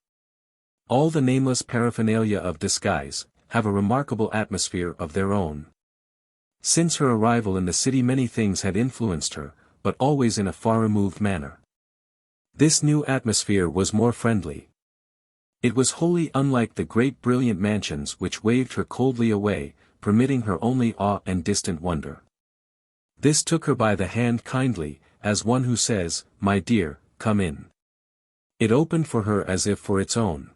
All the nameless paraphernalia of disguise, have a remarkable atmosphere of their own. Since her arrival in the city many things had influenced her, but always in a far-removed manner. This new atmosphere was more friendly. It was wholly unlike the great brilliant mansions which waved her coldly away, permitting her only awe and distant wonder. This took her by the hand kindly, as one who says, "My dear, come in." It opened for her as if for its own.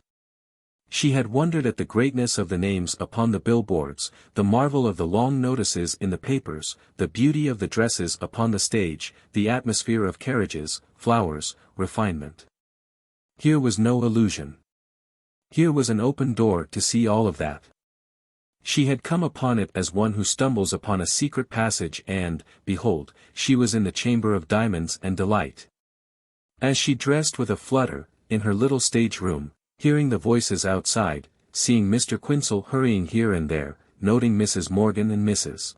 She had wondered at the greatness of the names upon the billboards, the marvel of the long notices in the papers, the beauty of the dresses upon the stage, the atmosphere of carriages, flowers, refinement. Here was no illusion. Here was an open door to see all of that. She had come upon it as one who stumbles upon a secret passage and, behold, she was in the chamber of diamonds and delight. As she dressed with a flutter, in her little stage room, hearing the voices outside, seeing Mr. Quinsel hurrying here and there, noting Mrs. Morgan and Mrs.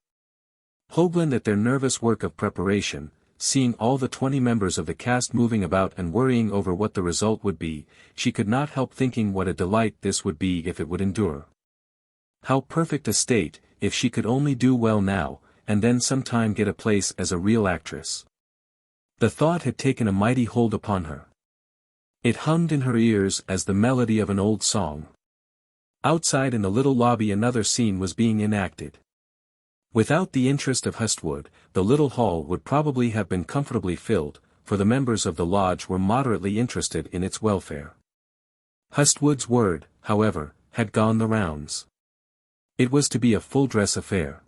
Hoagland at their nervous work of preparation, seeing all the 20 members of the cast moving about and worrying over what the result would be, she could not help thinking what a delight this would be if it would endure. How perfect a state, if she could only do well now, and then sometime get a place as a real actress. The thought had taken a mighty hold upon her. It hummed in her ears as the melody of an old song. Outside in the little lobby another scene was being enacted. Without the interest of Hustwood, the little hall would probably have been comfortably filled, for the members of the lodge were moderately interested in its welfare. Hustwood's word, however, had gone the rounds. It was to be a full-dress affair.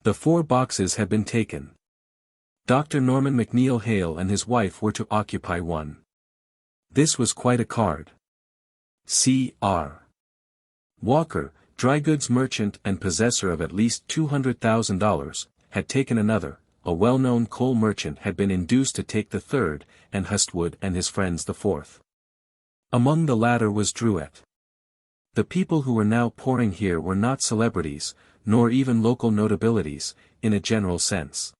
The 4 boxes had been taken. Dr. Norman McNeill Hale and his wife were to occupy one. This was quite a card. C.R. Walker, dry goods merchant and possessor of at least $200,000, had taken another, a well-known coal merchant had been induced to take the third, and Hustwood and his friends the fourth. Among the latter was Drouet. The people who were now pouring here were not celebrities, nor even local notabilities, in a general sense.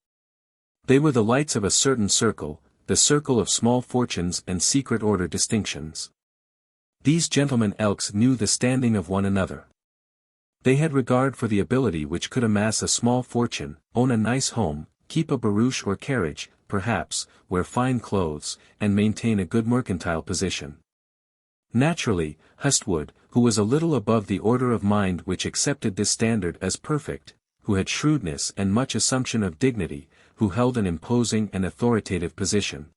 They were the lights of a certain circle, the circle of small fortunes and secret order distinctions. These gentlemen Elks knew the standing of one another. They had regard for the ability which could amass a small fortune, own a nice home, keep a barouche or carriage, perhaps, wear fine clothes, and maintain a good mercantile position. Naturally, Hustwood, who was a little above the order of mind which accepted this standard as perfect, who had shrewdness and much assumption of dignity, who held an imposing and authoritative position,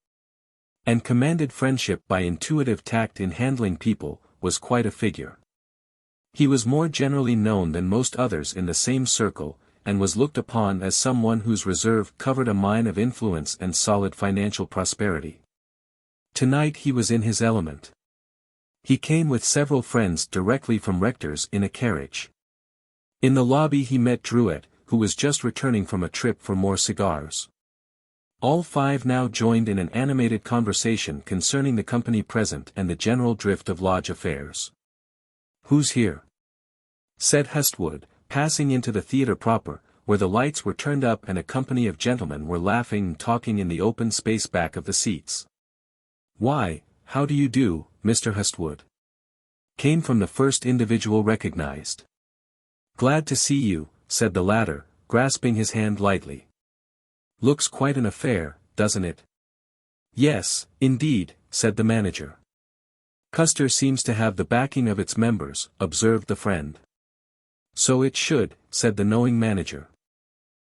and commanded friendship by intuitive tact in handling people, was quite a figure. He was more generally known than most others in the same circle, and was looked upon as someone whose reserve covered a mine of influence and solid financial prosperity. Tonight he was in his element. He came with several friends directly from Rector's in a carriage. In the lobby he met Drouet, who was just returning from a trip for more cigars. All 5 now joined in an animated conversation concerning the company present and the general drift of lodge affairs. "Who's here?" said Hustwood, passing into the theatre proper, where the lights were turned up and a company of gentlemen were laughing and talking in the open space back of the seats. "Why, how do you do, Mr. Hustwood?" came from the first individual recognized. "Glad to see you," said the latter, grasping his hand lightly. "Looks quite an affair, doesn't it?" Yes, indeed, said the manager. Custer seems to have the backing of its members, observed the friend. So it should, said the knowing manager.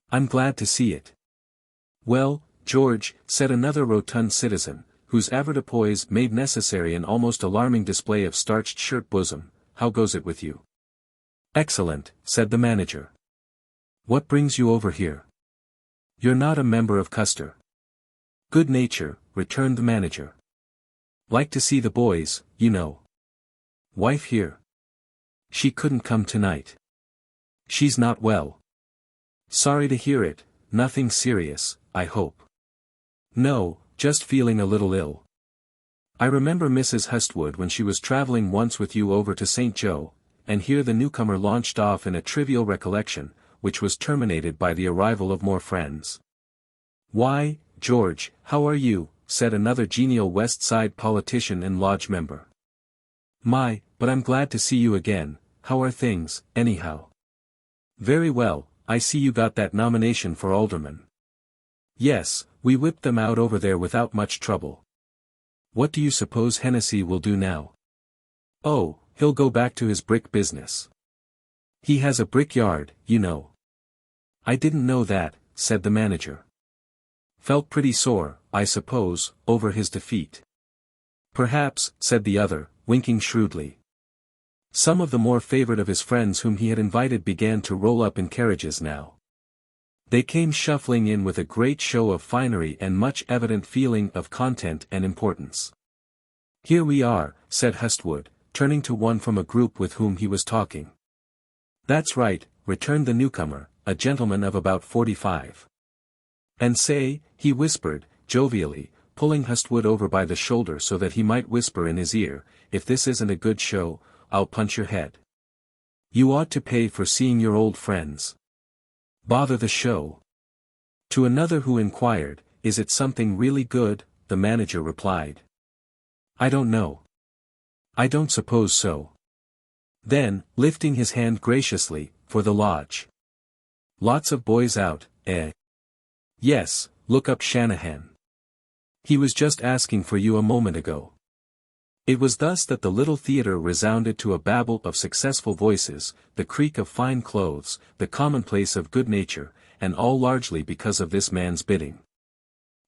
I'm glad to see it. Well, George, said another rotund citizen, whose avoirdupois made necessary an almost alarming display of starched shirt bosom, how goes it with you? Excellent, said the manager. What brings you over here? You're not a member of Custer. Good nature, returned the manager. Like to see the boys, you know. Wife here? She couldn't come tonight. She's not well. Sorry to hear it, nothing serious, I hope. No, just feeling a little ill. I remember Mrs. Hustwood when she was traveling once with you over to St. Joe, and here the newcomer launched off in a trivial recollection, which was terminated by the arrival of more friends. Why, George, how are you? Said another genial West Side politician and lodge member. My, but I'm glad to see you again, how are things, anyhow? Very well, I see you got that nomination for alderman. Yes, we whipped them out over there without much trouble. What do you suppose Hennessy will do now? Oh, he'll go back to his brick business. He has a brickyard, you know. I didn't know that, said the manager. Felt pretty sore, I suppose, over his defeat. Perhaps, said the other, winking shrewdly. Some of the more favored of his friends whom he had invited began to roll up in carriages now. They came shuffling in with a great show of finery and much evident feeling of content and importance. Here we are, said Hustwood, turning to one from a group with whom he was talking. That's right, returned the newcomer, a gentleman of about 45. And say, he whispered, jovially, pulling Hustwood over by the shoulder so that he might whisper in his ear, if this isn't a good show, I'll punch your head. You ought to pay for seeing your old friends. Bother the show. To another who inquired, is it something really good, the manager replied. I don't know. I don't suppose so. Then, lifting his hand graciously, for the lodge. Lots of boys out, eh? Yes, look up Shanahan. He was just asking for you a moment ago. It was thus that the little theatre resounded to a babble of successful voices, the creak of fine clothes, the commonplace of good nature, and all largely because of this man's bidding.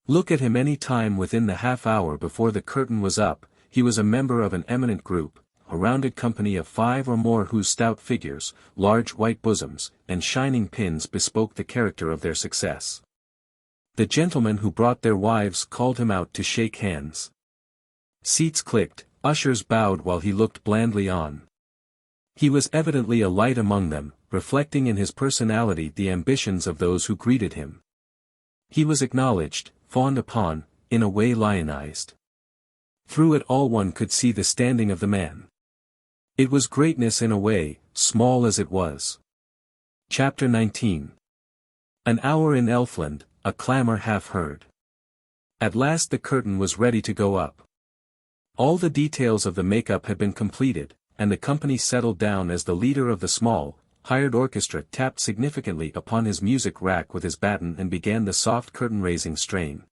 Look at him any time within the half hour before the curtain was up, he was a member of an eminent group, a rounded company of 5 or more whose stout figures, large white bosoms, and shining pins bespoke the character of their success. The gentlemen who brought their wives called him out to shake hands. Seats clicked, ushers bowed while he looked blandly on. He was evidently a light among them, reflecting in his personality the ambitions of those who greeted him. He was acknowledged, fawned upon, in a way lionized. Through it all one could see the standing of the man. It was greatness in a way, small as it was. Chapter 19. An hour in Elfland, a clamor half heard. At last the curtain was ready to go up. All the details of the make-up had been completed, and the company settled down as the leader of the small, hired orchestra tapped significantly upon his music rack with his baton and began the soft curtain-raising strain.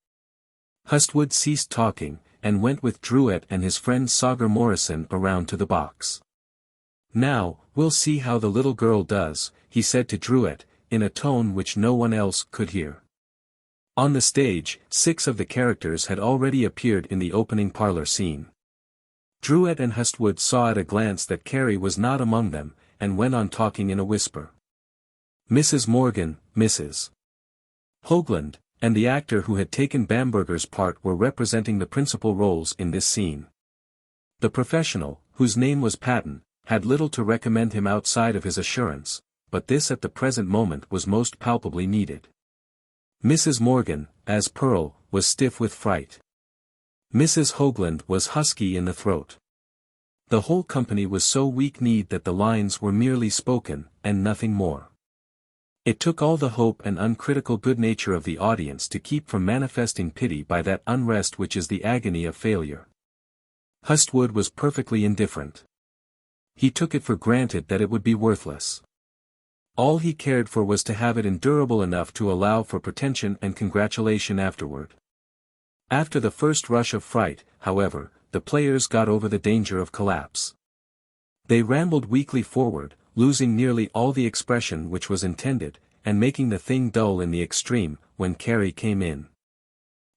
Hustwood ceased talking, and went with Druitt and his friend Sauger Morrison around to the box. Now, we'll see how the little girl does, he said to Druitt, in a tone which no one else could hear. On the stage, 6 of the characters had already appeared in the opening parlor scene. Druitt and Hustwood saw at a glance that Carrie was not among them, and went on talking in a whisper. Mrs. Morgan, Mrs. Hoagland, and the actor who had taken Bamberger's part were representing the principal roles in this scene. The professional, whose name was Patton, had little to recommend him outside of his assurance, but this at the present moment was most palpably needed. Mrs. Morgan, as Pearl, was stiff with fright. Mrs. Hoagland was husky in the throat. The whole company was so weak-kneed that the lines were merely spoken, and nothing more. It took all the hope and uncritical good nature of the audience to keep from manifesting pity by that unrest which is the agony of failure. Hustwood was perfectly indifferent. He took it for granted that it would be worthless. All he cared for was to have it endurable enough to allow for pretension and congratulation afterward. After the first rush of fright, however, the players got over the danger of collapse. They rambled weakly forward, losing nearly all the expression which was intended, and making the thing dull in the extreme, when Carrie came in.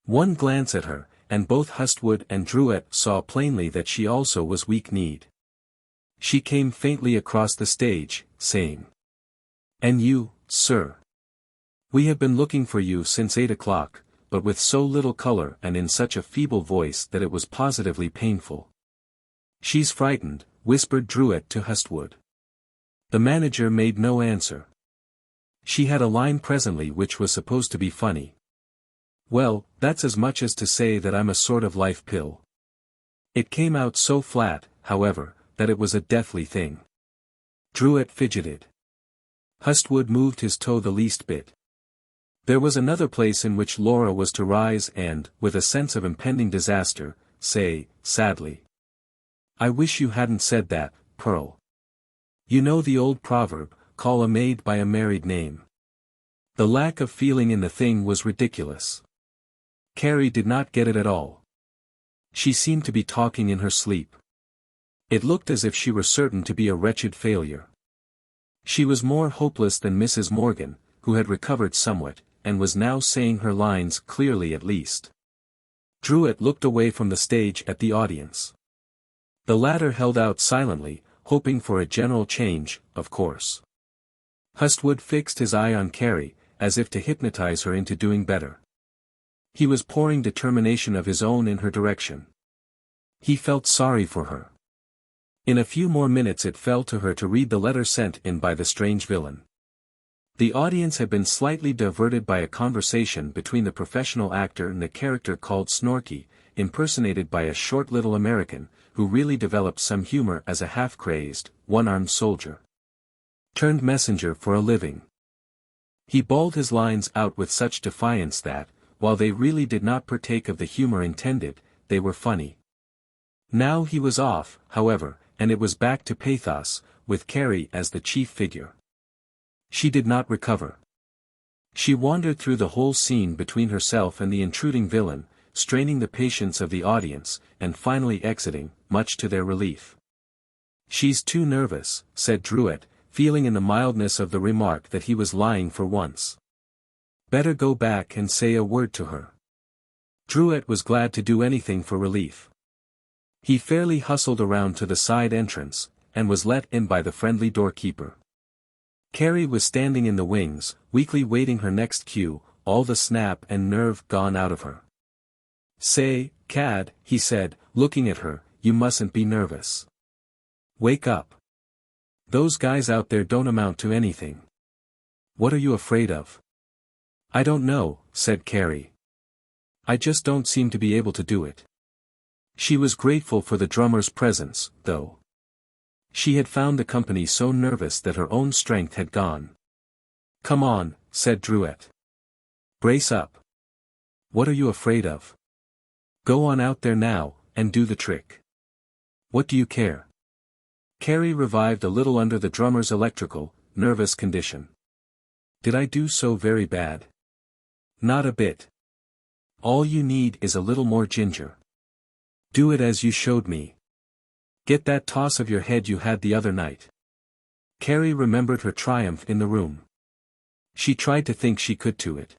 One glance at her, and both Hustwood and Druet saw plainly that she also was weak-kneed. She came faintly across the stage, saying, "And you, sir? We have been looking for you since 8 o'clock, but with so little color and in such a feeble voice that it was positively painful." "She's frightened," whispered Druet to Hustwood. The manager made no answer. She had a line presently which was supposed to be funny. "Well, that's as much as to say that I'm a sort of life pill." It came out so flat, however, that it was a deathly thing. Druet fidgeted. Hustwood moved his toe the least bit. There was another place in which Laura was to rise and, with a sense of impending disaster, say, sadly, "I wish you hadn't said that, Pearl. You know the old proverb, call a maid by a married name." The lack of feeling in the thing was ridiculous. Carrie did not get it at all. She seemed to be talking in her sleep. It looked as if she were certain to be a wretched failure. She was more hopeless than Mrs. Morgan, who had recovered somewhat, and was now saying her lines clearly at least. Druet looked away from the stage at the audience. The latter held out silently, hoping for a general change, of course. Hustwood fixed his eye on Carrie, as if to hypnotize her into doing better. He was pouring determination of his own in her direction. He felt sorry for her. In a few more minutes it fell to her to read the letter sent in by the strange villain. The audience had been slightly diverted by a conversation between the professional actor and the character called Snorky, impersonated by a short little American, who really developed some humor as a half-crazed, one-armed soldier. Turned messenger for a living. He bawled his lines out with such defiance that, while they really did not partake of the humor intended, they were funny. Now he was off, however, and it was back to pathos, with Carrie as the chief figure. She did not recover. She wandered through the whole scene between herself and the intruding villain, straining the patience of the audience, and finally exiting, much to their relief. "She's too nervous," said Druet, feeling in the mildness of the remark that he was lying for once. "Better go back and say a word to her." Druet was glad to do anything for relief. He fairly hustled around to the side entrance, and was let in by the friendly doorkeeper. Carrie was standing in the wings, weakly waiting her next cue, all the snap and nerve gone out of her. "Say, Cad," he said, looking at her, "you mustn't be nervous. Wake up. Those guys out there don't amount to anything. What are you afraid of?" "I don't know," said Carrie. "I just don't seem to be able to do it." She was grateful for the drummer's presence, though. She had found the company so nervous that her own strength had gone. "Come on," said Druet. "Brace up. What are you afraid of? Go on out there now, and do the trick. What do you care?" Carrie revived a little under the drummer's electrical, nervous condition. "Did I do so very bad?" "Not a bit. All you need is a little more ginger. Do it as you showed me. Get that toss of your head you had the other night." Carrie remembered her triumph in the room. She tried to think she could do it.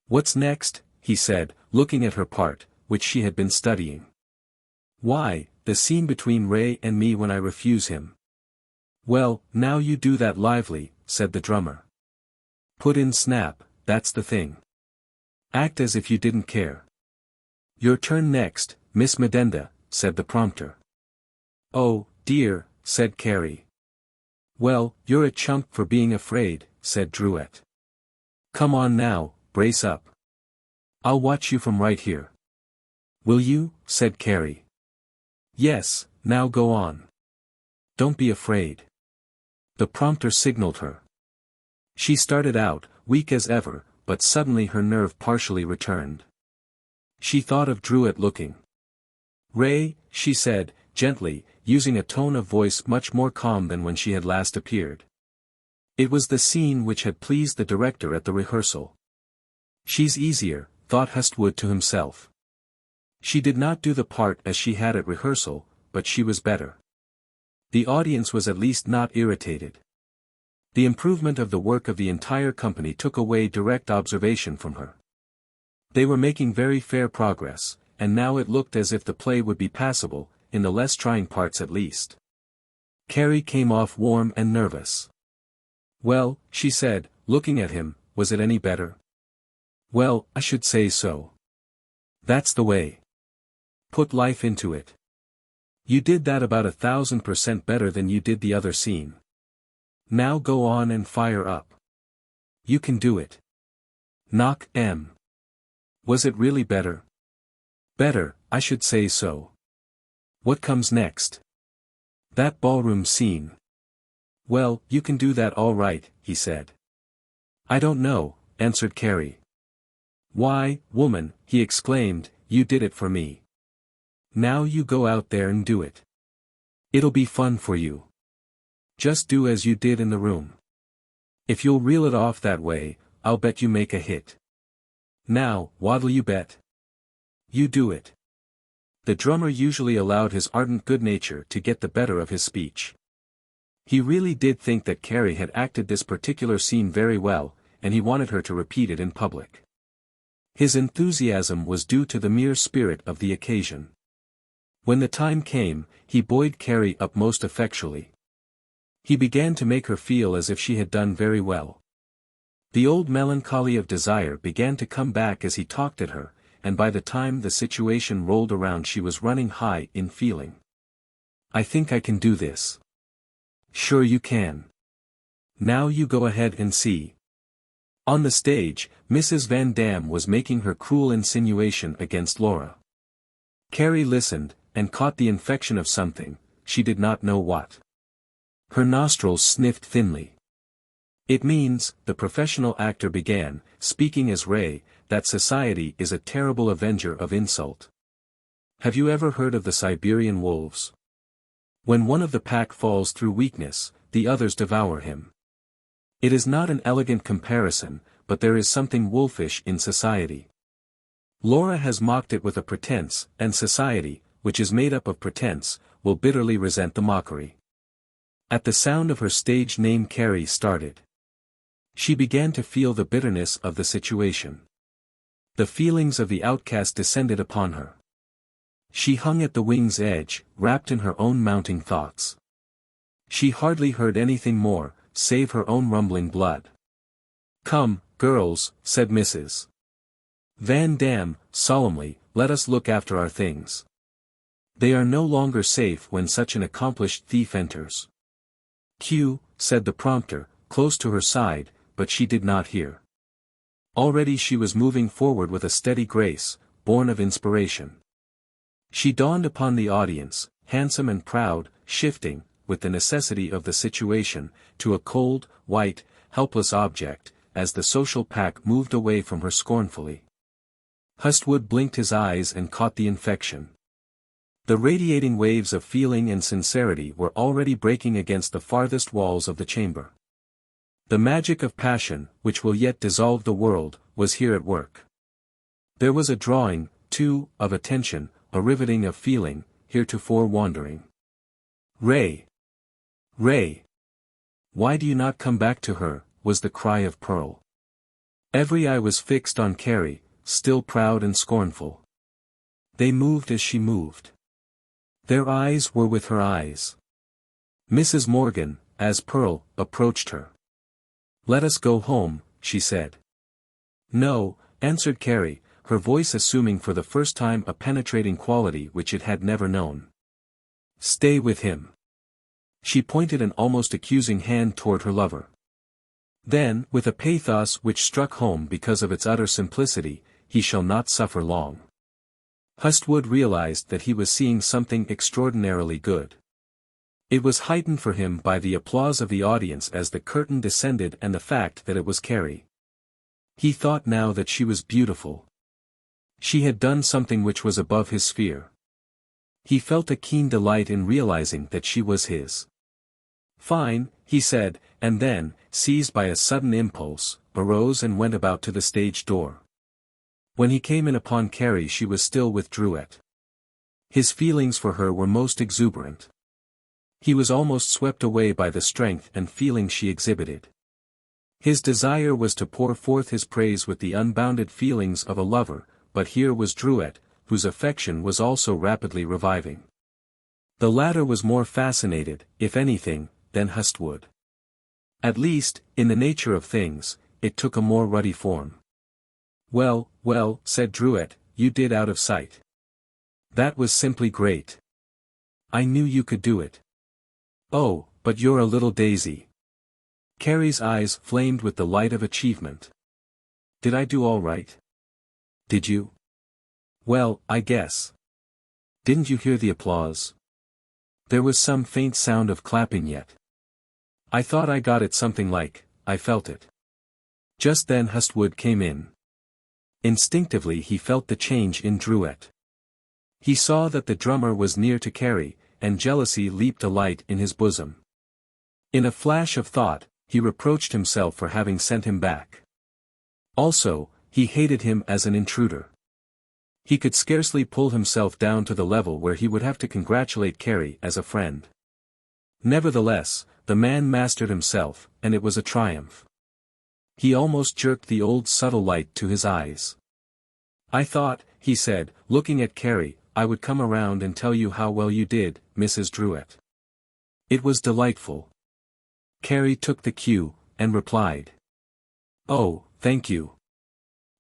"What's next?" he said, looking at her part, which she had been studying. "Why, the scene between Ray and me when I refuse him." "Well, now you do that lively," said the drummer. "Put in snap, that's the thing. Act as if you didn't care." "Your turn next, Miss Medenda," said the prompter. "Oh, dear," said Carrie. "Well, you're a chump for being afraid," said Druet. "Come on now, brace up. I'll watch you from right here." "Will you?" said Carrie. "Yes, now go on. Don't be afraid." The prompter signaled her. She started out, weak as ever, but suddenly her nerve partially returned. She thought of Druet looking. "Ray," she said, gently, using a tone of voice much more calm than when she had last appeared. It was the scene which had pleased the director at the rehearsal. "She's easier," thought Hustwood to himself. She did not do the part as she had at rehearsal, but she was better. The audience was at least not irritated. The improvement of the work of the entire company took away direct observation from her. They were making very fair progress, and now it looked as if the play would be passable, in the less trying parts at least. Carrie came off warm and nervous. "Well," she said, looking at him, "was it any better?" "Well, I should say so. That's the way. Put life into it. You did that about 1,000% better than you did the other scene. Now go on and fire up. You can do it. Knock 'em. Was it really better?" "Better, I should say so. What comes next?" "That ballroom scene." "Well, you can do that all right," he said. "I don't know," answered Carrie. "Why, woman," he exclaimed, "you did it for me. Now you go out there and do it. It'll be fun for you. Just do as you did in the room. If you'll reel it off that way, I'll bet you make a hit. Now, what'll you bet?" "You do it." The drummer usually allowed his ardent good nature to get the better of his speech. He really did think that Carrie had acted this particular scene very well, and he wanted her to repeat it in public. His enthusiasm was due to the mere spirit of the occasion. When the time came, he buoyed Carrie up most effectually. He began to make her feel as if she had done very well. The old melancholy of desire began to come back as he talked at her, and by the time the situation rolled around she was running high in feeling. "I think I can do this." "Sure you can. Now you go ahead and see." On the stage, Mrs. Van Dam was making her cruel insinuation against Laura. Carrie listened, and caught the infection of something, she did not know what. Her nostrils sniffed thinly. "It means," the professional actor began, speaking as Ray, "that society is a terrible avenger of insult. Have you ever heard of the Siberian wolves? When one of the pack falls through weakness, the others devour him. It is not an elegant comparison, but there is something wolfish in society. Laura has mocked it with a pretense, and society, which is made up of pretense, will bitterly resent the mockery." At the sound of her stage name Carrie started. She began to feel the bitterness of the situation. The feelings of the outcast descended upon her. She hung at the wing's edge, wrapped in her own mounting thoughts. She hardly heard anything more, save her own rumbling blood. "Come, girls," said Mrs. Van Dam, solemnly, "let us look after our things. They are no longer safe when such an accomplished thief enters." "Q," said the prompter, close to her side, but she did not hear. Already she was moving forward with a steady grace, born of inspiration. She dawned upon the audience, handsome and proud, shifting, with the necessity of the situation, to a cold, white, helpless object, as the social pack moved away from her scornfully. Hustwood blinked his eyes and caught the infection. The radiating waves of feeling and sincerity were already breaking against the farthest walls of the chamber. The magic of passion, which will yet dissolve the world, was here at work. There was a drawing, too, of attention, a riveting of feeling, heretofore wandering. "Ray! Ray! Why do you not come back to her?" was the cry of Pearl. Every eye was fixed on Carrie, still proud and scornful. They moved as she moved. Their eyes were with her eyes. Mrs. Morgan, as Pearl, approached her. "Let us go home," she said. "No," answered Carrie, her voice assuming for the first time a penetrating quality which it had never known. "Stay with him." She pointed an almost accusing hand toward her lover. Then, with a pathos which struck home because of its utter simplicity, "He shall not suffer long." Hustwood realized that he was seeing something extraordinarily good. It was heightened for him by the applause of the audience as the curtain descended and the fact that it was Carrie. He thought now that she was beautiful. She had done something which was above his sphere. He felt a keen delight in realizing that she was his. "Fine," he said, and then, seized by a sudden impulse, arose and went about to the stage door. When he came in upon Carrie she was still with Druet. His feelings for her were most exuberant. He was almost swept away by the strength and feeling she exhibited. His desire was to pour forth his praise with the unbounded feelings of a lover, but here was Druet, whose affection was also rapidly reviving. The latter was more fascinated, if anything, than Hustwood. At least, in the nature of things, it took a more ruddy form. "Well, well," said Druet, "you did out of sight. That was simply great. I knew you could do it. Oh, but you're a little daisy." Carrie's eyes flamed with the light of achievement. "Did I do all right?" "Did you?" "Well, I guess." "Didn't you hear the applause?" "There was some faint sound of clapping yet. I thought I got it something like, I felt it." Just then Hustwood came in. Instinctively he felt the change in Druet. He saw that the drummer was near to Carrie, and jealousy leaped alight in his bosom. In a flash of thought, he reproached himself for having sent him back. Also, he hated him as an intruder. He could scarcely pull himself down to the level where he would have to congratulate Carrie as a friend. Nevertheless, the man mastered himself, and it was a triumph. He almost jerked the old subtle light to his eyes. "I thought," he said, looking at Carrie, "I would come around and tell you how well you did, Mrs. Druet. It was delightful." Carrie took the cue, and replied. "Oh, thank you.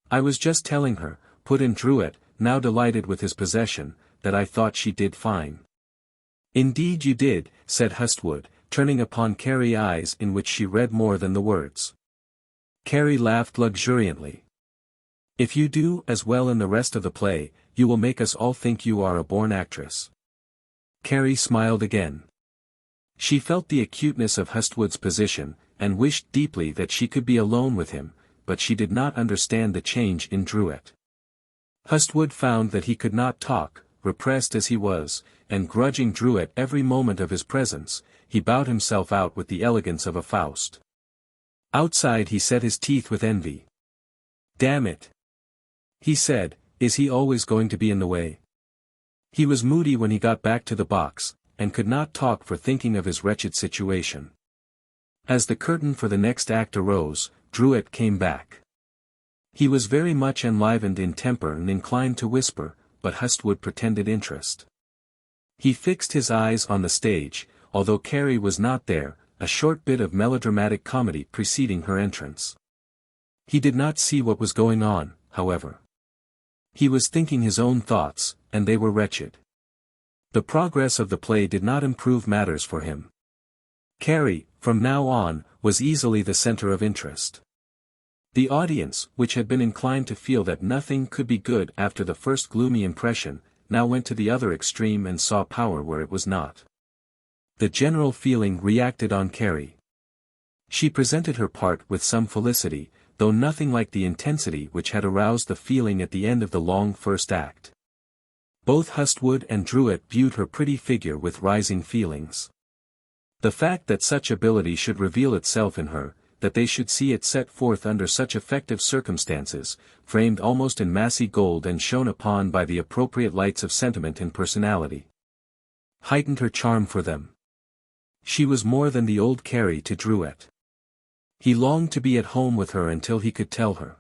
I was just telling her," put in Druet, now delighted with his possession, "that I thought she did fine." "Indeed you did," said Hustwood, turning upon Carrie eyes in which she read more than the words. Carrie laughed luxuriantly. "If you do as well in the rest of the play, you will make us all think you are a born actress." Carrie smiled again. She felt the acuteness of Hustwood's position, and wished deeply that she could be alone with him, but she did not understand the change in Druet. Hustwood found that he could not talk, repressed as he was, and grudging Druet every moment of his presence, he bowed himself out with the elegance of a Faust. Outside he set his teeth with envy. "Damn it," he said, "is he always going to be in the way?" He was moody when he got back to the box, and could not talk for thinking of his wretched situation. As the curtain for the next act arose, Druet came back. He was very much enlivened in temper and inclined to whisper, but Hustwood pretended interest. He fixed his eyes on the stage, although Carrie was not there, a short bit of melodramatic comedy preceding her entrance. He did not see what was going on, however. He was thinking his own thoughts, and they were wretched. The progress of the play did not improve matters for him. Carrie, from now on, was easily the center of interest. The audience, which had been inclined to feel that nothing could be good after the first gloomy impression, now went to the other extreme and saw power where it was not. The general feeling reacted on Carrie. She presented her part with some felicity, though nothing like the intensity which had aroused the feeling at the end of the long first act. Both Hustwood and Druet viewed her pretty figure with rising feelings. The fact that such ability should reveal itself in her, that they should see it set forth under such effective circumstances, framed almost in massy gold and shone upon by the appropriate lights of sentiment and personality, heightened her charm for them. She was more than the old Carrie to Druet. He longed to be at home with her until he could tell her.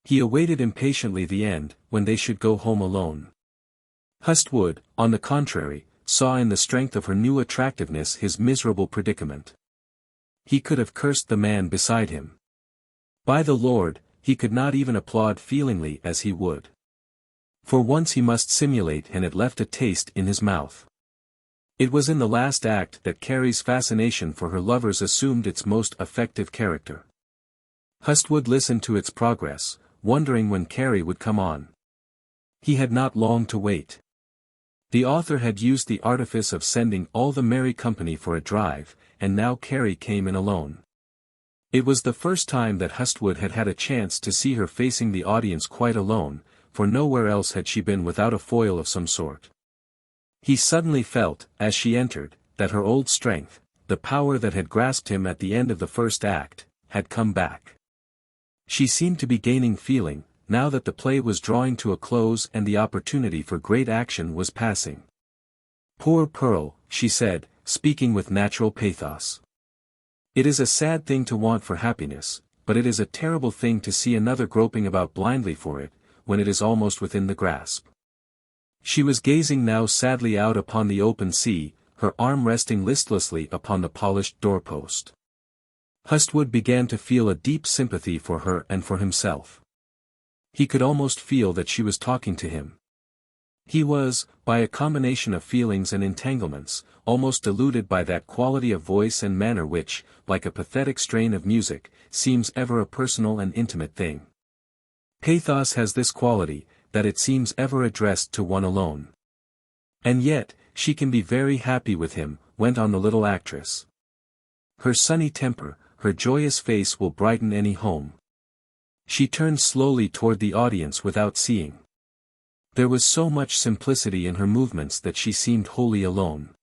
He awaited impatiently the end, when they should go home alone. Hustwood, on the contrary, saw in the strength of her new attractiveness his miserable predicament. He could have cursed the man beside him. By the Lord, he could not even applaud feelingly as he would. For once he must simulate, and it left a taste in his mouth. It was in the last act that Carrie's fascination for her lovers assumed its most effective character. Hustwood listened to its progress, wondering when Carrie would come on. He had not long to wait. The author had used the artifice of sending all the merry company for a drive, and now Carrie came in alone. It was the first time that Hustwood had had a chance to see her facing the audience quite alone, for nowhere else had she been without a foil of some sort. He suddenly felt, as she entered, that her old strength, the power that had grasped him at the end of the first act, had come back. She seemed to be gaining feeling, now that the play was drawing to a close and the opportunity for great action was passing. "Poor Pearl," she said, speaking with natural pathos. "It is a sad thing to want for happiness, but it is a terrible thing to see another groping about blindly for it, when it is almost within the grasp." She was gazing now sadly out upon the open sea, her arm resting listlessly upon the polished doorpost. Hustwood began to feel a deep sympathy for her and for himself. He could almost feel that she was talking to him. He was, by a combination of feelings and entanglements, almost deluded by that quality of voice and manner which, like a pathetic strain of music, seems ever a personal and intimate thing. Pathos has this quality, that it seems ever addressed to one alone. "And yet, she can be very happy with him," went on the little actress. "Her sunny temper, her joyous face will brighten any home." She turned slowly toward the audience without seeing. There was so much simplicity in her movements that she seemed wholly alone.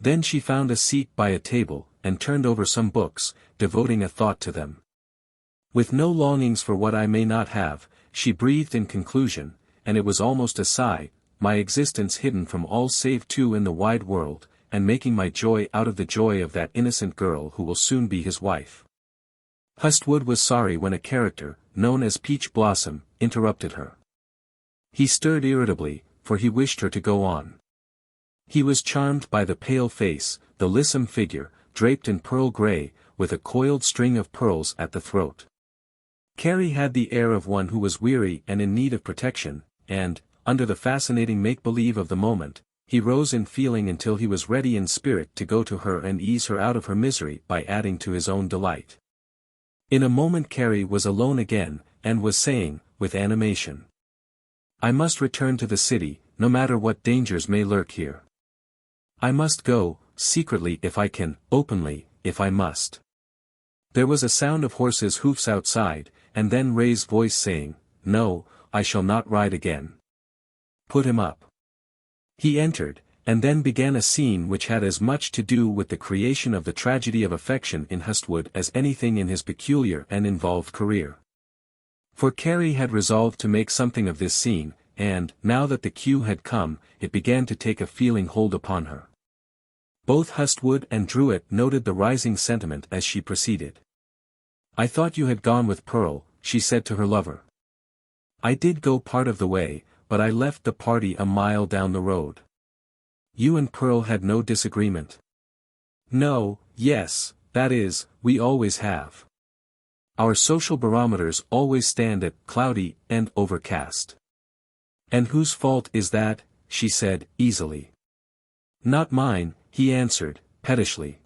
Then she found a seat by a table, and turned over some books, devoting a thought to them. "With no longings for what I may not have," she breathed in conclusion, and it was almost a sigh, "my existence hidden from all save two in the wide world, and making my joy out of the joy of that innocent girl who will soon be his wife." Hustwood was sorry when a character, known as Peach Blossom, interrupted her. He stirred irritably, for he wished her to go on. He was charmed by the pale face, the lissom figure, draped in pearl grey, with a coiled string of pearls at the throat. Carrie had the air of one who was weary and in need of protection, and, under the fascinating make-believe of the moment, he rose in feeling until he was ready in spirit to go to her and ease her out of her misery by adding to his own delight. In a moment Carrie was alone again, and was saying, with animation, "I must return to the city, no matter what dangers may lurk here. I must go, secretly if I can, openly, if I must." There was a sound of horses' hoofs outside, and then Ray's voice saying, "No, I shall not ride again. Put him up." He entered, and then began a scene which had as much to do with the creation of the tragedy of affection in Hustwood as anything in his peculiar and involved career. For Carrie had resolved to make something of this scene, and, now that the cue had come, it began to take a feeling hold upon her. Both Hustwood and Druitt noted the rising sentiment as she proceeded. "I thought you had gone with Pearl," she said to her lover. "I did go part of the way, but I left the party a mile down the road." "You and Pearl had no disagreement?" "No, yes, that is, we always have. Our social barometers always stand at cloudy and overcast." "And whose fault is that?" she said, easily. "Not mine," he answered, pettishly.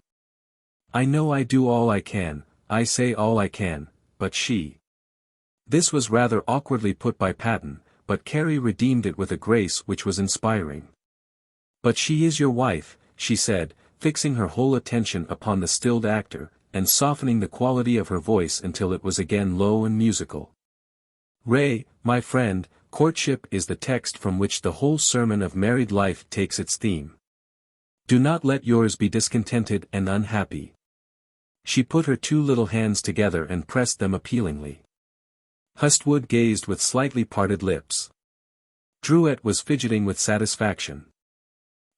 "I know I do all I can, I say all I can, but she—" This was rather awkwardly put by Patton, but Carrie redeemed it with a grace which was inspiring. "But she is your wife," she said, fixing her whole attention upon the stilled actor, and softening the quality of her voice until it was again low and musical. "Ray, my friend, courtship is the text from which the whole sermon of married life takes its theme. Do not let yours be discontented and unhappy." She put her two little hands together and pressed them appealingly. Hustwood gazed with slightly parted lips. Druitt was fidgeting with satisfaction.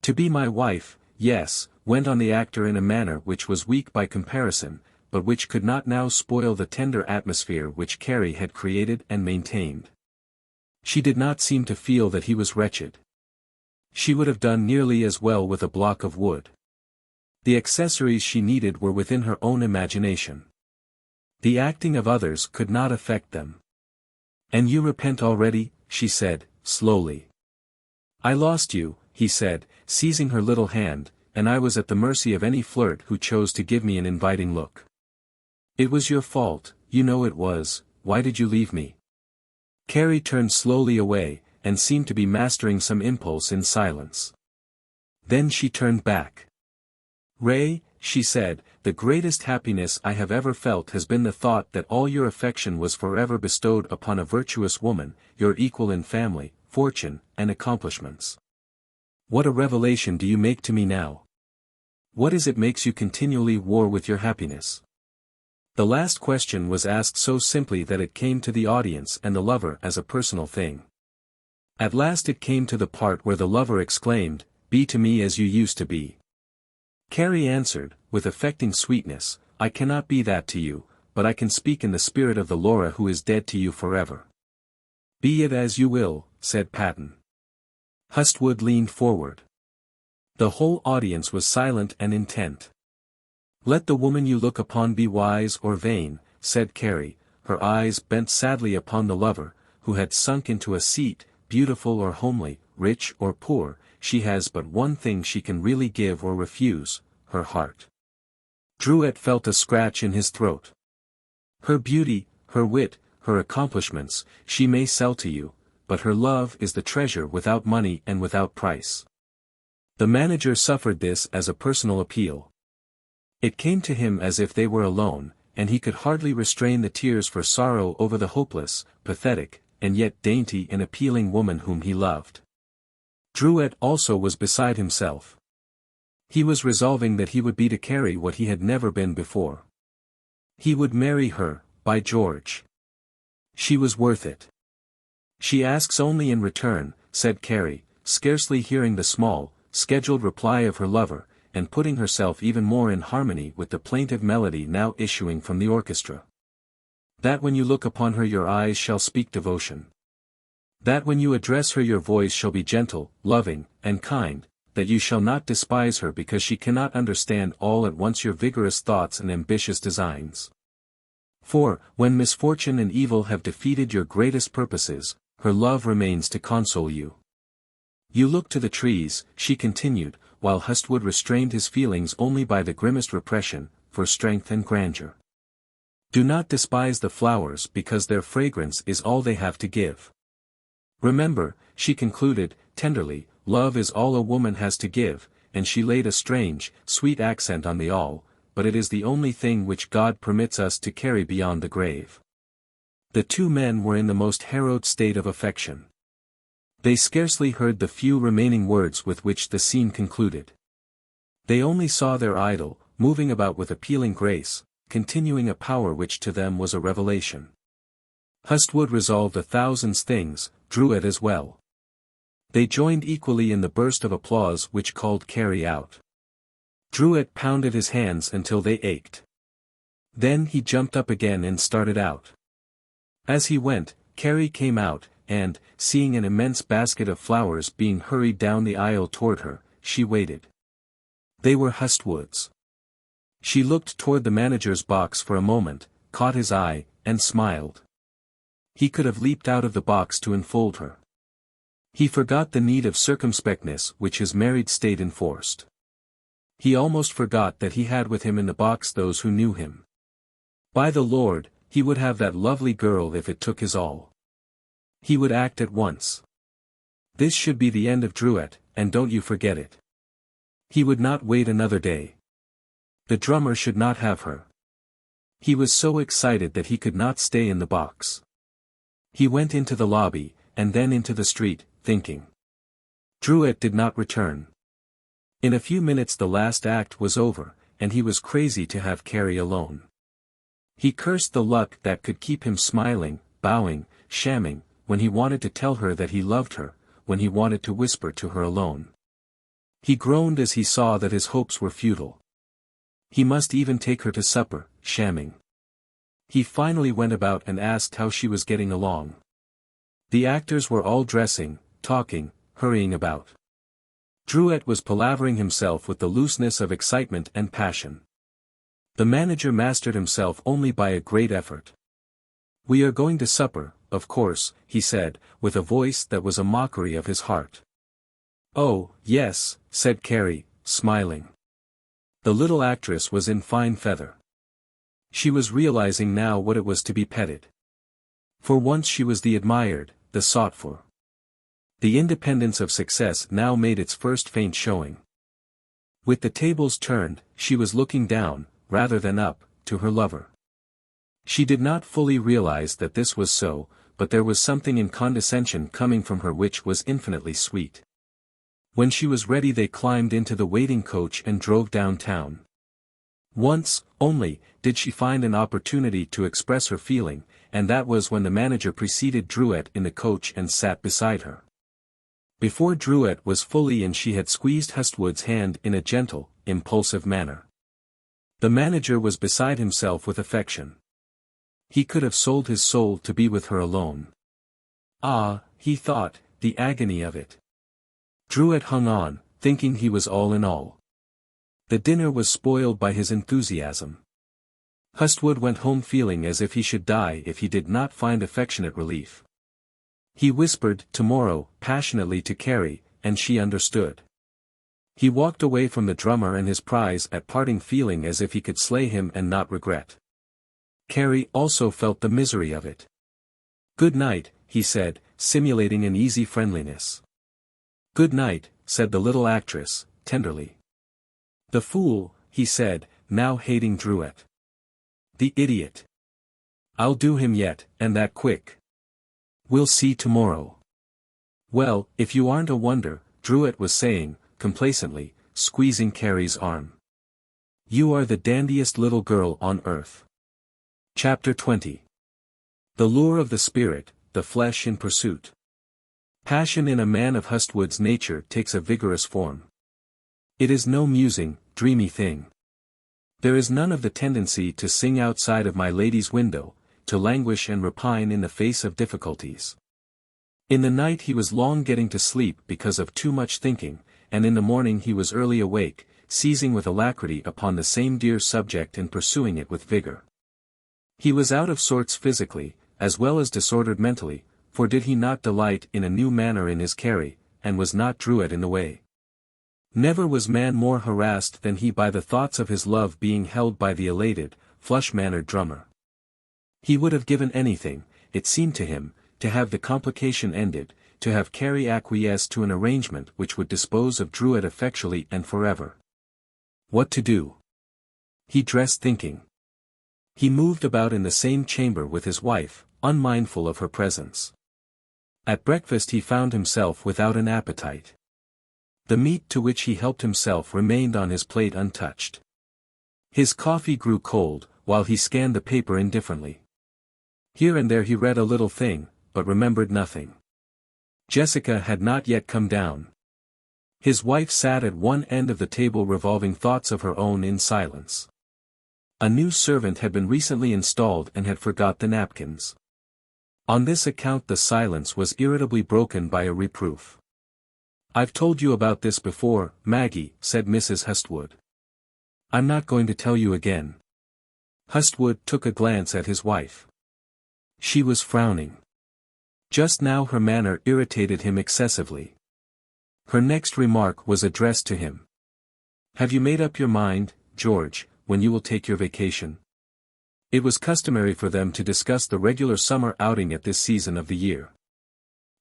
"To be my wife, yes," went on the actor in a manner which was weak by comparison, but which could not now spoil the tender atmosphere which Carrie had created and maintained. She did not seem to feel that he was wretched. She would have done nearly as well with a block of wood. The accessories she needed were within her own imagination. The acting of others could not affect them. "And you repent already?" she said, slowly. "I lost you," he said, seizing her little hand, "and I was at the mercy of any flirt who chose to give me an inviting look. It was your fault, you know it was. Why did you leave me?" Carrie turned slowly away, and seemed to be mastering some impulse in silence. Then she turned back. "Ray," she said, "the greatest happiness I have ever felt has been the thought that all your affection was forever bestowed upon a virtuous woman, your equal in family, fortune, and accomplishments. What a revelation do you make to me now? What is it makes you continually war with your happiness? The last question was asked so simply that it came to the audience and the lover as a personal thing. At last it came to the part where the lover exclaimed, "Be to me as you used to be." Carrie answered, with affecting sweetness, "I cannot be that to you, but I can speak in the spirit of the Laura who is dead to you forever." "Be it as you will," said Patten. Hustwood leaned forward. The whole audience was silent and intent. "Let the woman you look upon be wise or vain," said Carrie, her eyes bent sadly upon the lover, who had sunk into a seat, "beautiful or homely, rich or poor, she has but one thing she can really give or refuse, her heart." Druitt felt a scratch in his throat. "Her beauty, her wit, her accomplishments, she may sell to you, but her love is the treasure without money and without price." The manager suffered this as a personal appeal. It came to him as if they were alone, and he could hardly restrain the tears for sorrow over the hopeless, pathetic, and yet dainty and appealing woman whom he loved. Druitt also was beside himself. He was resolving that he would be to Carrie what he had never been before. He would marry her, by George. She was worth it. "She asks only in return," said Carrie, scarcely hearing the small, scheduled reply of her lover, and putting herself even more in harmony with the plaintive melody now issuing from the orchestra. "That when you look upon her your eyes shall speak devotion. That when you address her your voice shall be gentle, loving, and kind, that you shall not despise her because she cannot understand all at once your vigorous thoughts and ambitious designs. For, when misfortune and evil have defeated your greatest purposes, her love remains to console you. You look to the trees," she continued, while Hustwood restrained his feelings only by the grimmest repression, "for strength and grandeur. Do not despise the flowers because their fragrance is all they have to give. Remember," she concluded, tenderly, "love is all a woman has to give," and she laid a strange, sweet accent on the all, "but it is the only thing which God permits us to carry beyond the grave." The two men were in the most harrowed state of affection. They scarcely heard the few remaining words with which the scene concluded. They only saw their idol, moving about with appealing grace, continuing a power which to them was a revelation. Hustwood resolved 1,000 things, Druitt as well. They joined equally in the burst of applause which called Carrie out. Druitt pounded his hands until they ached. Then he jumped up again and started out. As he went, Carrie came out, and, seeing an immense basket of flowers being hurried down the aisle toward her, she waited. They were Hustwood's. She looked toward the manager's box for a moment, caught his eye, and smiled. He could have leaped out of the box to enfold her. He forgot the need of circumspectness which his married state enforced. He almost forgot that he had with him in the box those who knew him. By the Lord, he would have that lovely girl if it took his all. He would act at once. This should be the end of Druitt, and don't you forget it. He would not wait another day. The drummer should not have her. He was so excited that he could not stay in the box. He went into the lobby, and then into the street, thinking. Druitt did not return. In a few minutes the last act was over, and he was crazy to have Carrie alone. He cursed the luck that could keep him smiling, bowing, shamming, when he wanted to tell her that he loved her, when he wanted to whisper to her alone. He groaned as he saw that his hopes were futile. He must even take her to supper, shamming. He finally went about and asked how she was getting along. The actors were all dressing, talking, hurrying about. Druitt was palavering himself with the looseness of excitement and passion. The manager mastered himself only by a great effort. "We are going to supper, of course," he said, with a voice that was a mockery of his heart. "Oh, yes," said Carrie, smiling. The little actress was in fine feather. She was realizing now what it was to be petted. For once she was the admired, the sought for. The independence of success now made its first faint showing. With the tables turned, she was looking down, rather than up, to her lover. She did not fully realize that this was so, but there was something in condescension coming from her which was infinitely sweet. When she was ready they climbed into the waiting coach and drove downtown. Once, only, did she find an opportunity to express her feeling, and that was when the manager preceded Druitt in the coach and sat beside her. Before Druitt was fully in she had squeezed Hustwood's hand in a gentle, impulsive manner. The manager was beside himself with affection. He could have sold his soul to be with her alone. Ah, he thought, the agony of it. Druitt hung on, thinking he was all in all. The dinner was spoiled by his enthusiasm. Hustwood went home feeling as if he should die if he did not find affectionate relief. He whispered "tomorrow" passionately to Carrie, and she understood. He walked away from the drummer and his prize at parting feeling as if he could slay him and not regret. Carrie also felt the misery of it. "Good night," he said, simulating an easy friendliness. "Good night," said the little actress, tenderly. "The fool," he said, now hating Druitt. "The idiot. I'll do him yet, and that quick. We'll see tomorrow." "Well, if you aren't a wonder," Druitt was saying, complacently, squeezing Carrie's arm. "You are the dandiest little girl on earth." Chapter 20. The lure of the spirit, the flesh in pursuit. Passion in a man of Hustwood's nature takes a vigorous form. It is no musing, dreamy thing. There is none of the tendency to sing outside of my lady's window, to languish and repine in the face of difficulties. In the night he was long getting to sleep because of too much thinking, and in the morning he was early awake, seizing with alacrity upon the same dear subject and pursuing it with vigor. He was out of sorts physically, as well as disordered mentally, for did he not delight in a new manner in his Carrie, and was not Druitt in the way? Never was man more harassed than he by the thoughts of his love being held by the elated, flush-mannered drummer. He would have given anything, it seemed to him, to have the complication ended, to have Carrie acquiesce to an arrangement which would dispose of Druitt effectually and forever. What to do? He dressed thinking. He moved about in the same chamber with his wife, unmindful of her presence. At breakfast he found himself without an appetite. The meat to which he helped himself remained on his plate untouched. His coffee grew cold, while he scanned the paper indifferently. Here and there he read a little thing, but remembered nothing. Jessica had not yet come down. His wife sat at one end of the table revolving thoughts of her own in silence. A new servant had been recently installed and had forgot the napkins. On this account the silence was irritably broken by a reproof. "I've told you about this before, Maggie," said Mrs. Hustwood. "I'm not going to tell you again." Hustwood took a glance at his wife. She was frowning. Just now her manner irritated him excessively. Her next remark was addressed to him. "Have you made up your mind, George, when you will take your vacation?" It was customary for them to discuss the regular summer outing at this season of the year.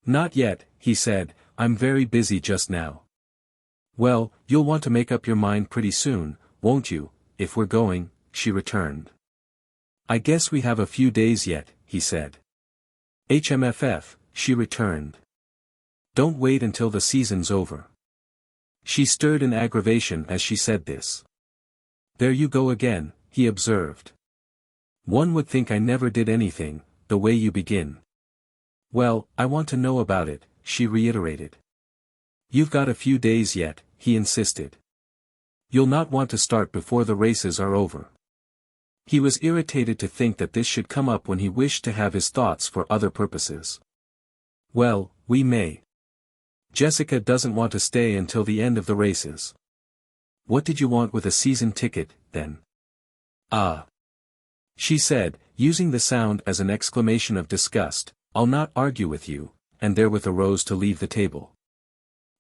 "Not yet," he said, "I'm very busy just now." "Well, you'll want to make up your mind pretty soon, won't you, if we're going," she returned. "I guess we have a few days yet," he said. "HMFF," she returned. "Don't wait until the season's over." She stirred in aggravation as she said this. "There you go again," he observed. "One would think I never did anything, the way you begin." "Well, I want to know about it," she reiterated. "You've got a few days yet," he insisted. "You'll not want to start before the races are over." He was irritated to think that this should come up when he wished to have his thoughts for other purposes. "Well, we may. Jessica doesn't want to stay until the end of the races." "What did you want with a season ticket, then?" "Ah," she said, using the sound as an exclamation of disgust, "I'll not argue with you," and therewith arose to leave the table.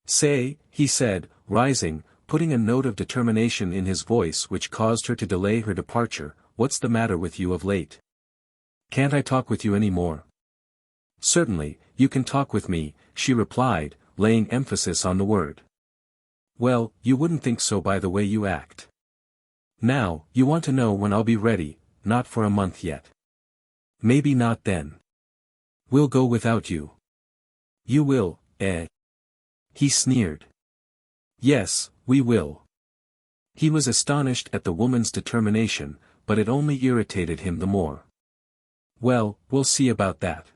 "Say," he said, rising, putting a note of determination in his voice which caused her to delay her departure, "what's the matter with you of late? Can't I talk with you any more?" "Certainly, you can talk with me," she replied, laying emphasis on the word. "Well, you wouldn't think so by the way you act. Now, you want to know when I'll be ready, not for a month yet. Maybe not then. We'll go without you." "You will, eh?" He sneered. "Yes, we will. He was astonished at the woman's determination, but it only irritated him the more. "Well, we'll see about that.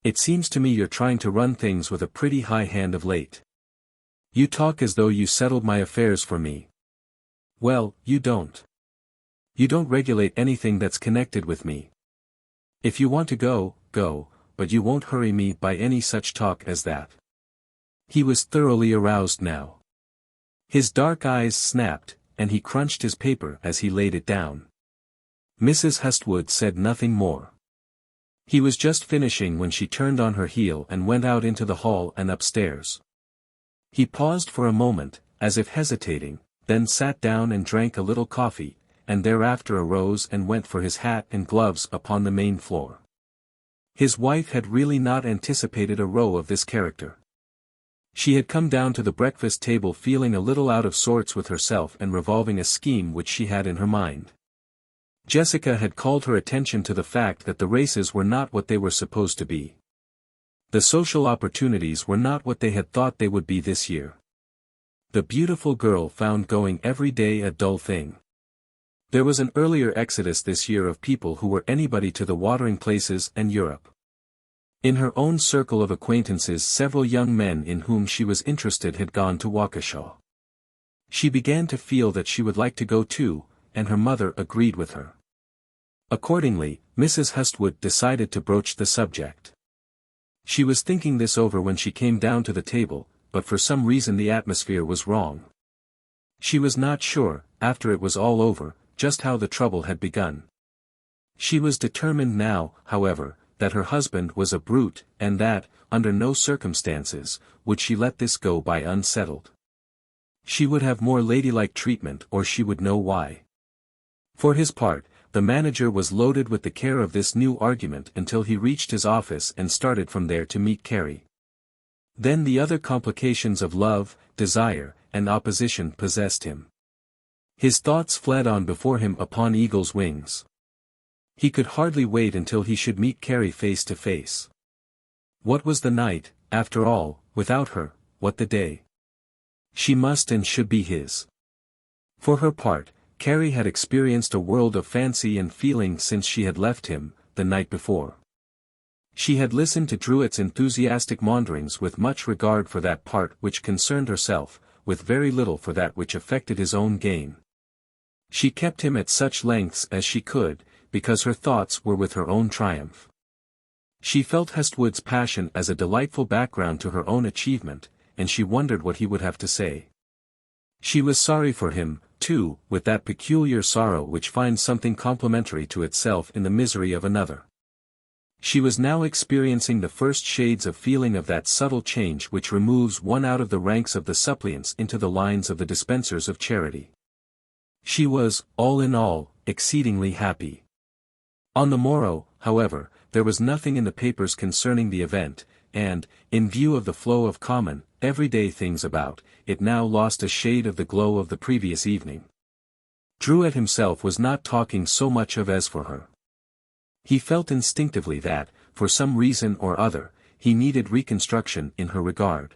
It seems to me you're trying to run things with a pretty high hand of late. You talk as though you settled my affairs for me. Well, you don't. You don't regulate anything that's connected with me. If you want to go, go, but you won't hurry me by any such talk as that." He was thoroughly aroused now. His dark eyes snapped, and he crunched his paper as he laid it down. Mrs. Hestwood said nothing more. He was just finishing when she turned on her heel and went out into the hall and upstairs. He paused for a moment, as if hesitating, then sat down and drank a little coffee, and thereafter arose and went for his hat and gloves upon the main floor. His wife had really not anticipated a row of this character. She had come down to the breakfast table feeling a little out of sorts with herself and revolving a scheme which she had in her mind. Jessica had called her attention to the fact that the races were not what they were supposed to be. The social opportunities were not what they had thought they would be this year. The beautiful girl found going every day a dull thing. There was an earlier exodus this year of people who were anybody to the watering places and Europe. In her own circle of acquaintances several young men in whom she was interested had gone to Waukesha. She began to feel that she would like to go too, and her mother agreed with her. Accordingly, Mrs. Hestwood decided to broach the subject. She was thinking this over when she came down to the table, but for some reason the atmosphere was wrong. She was not sure, after it was all over, just how the trouble had begun. She was determined now, however, that her husband was a brute, and that, under no circumstances, would she let this go by unsettled. She would have more ladylike treatment or she would know why. For his part, the manager was loaded with the care of this new argument until he reached his office and started from there to meet Carrie. Then the other complications of love, desire, and opposition possessed him. His thoughts fled on before him upon eagle's wings. He could hardly wait until he should meet Carrie face to face. What was the night, after all, without her, what the day? She must and should be his. For her part, Carrie had experienced a world of fancy and feeling since she had left him, the night before. She had listened to Druitt's enthusiastic maunderings with much regard for that part which concerned herself, with very little for that which affected his own gain. She kept him at such lengths as she could, because her thoughts were with her own triumph. She felt Hestwood's passion as a delightful background to her own achievement, and she wondered what he would have to say. She was sorry for him, too, with that peculiar sorrow which finds something complementary to itself in the misery of another. She was now experiencing the first shades of feeling of that subtle change which removes one out of the ranks of the suppliants into the lines of the dispensers of charity. She was, all in all, exceedingly happy. On the morrow, however, there was nothing in the papers concerning the event, and, in view of the flow of common, everyday things about, it now lost a shade of the glow of the previous evening. Druitt himself was not talking so much of as for her. He felt instinctively that, for some reason or other, he needed reconstruction in her regard.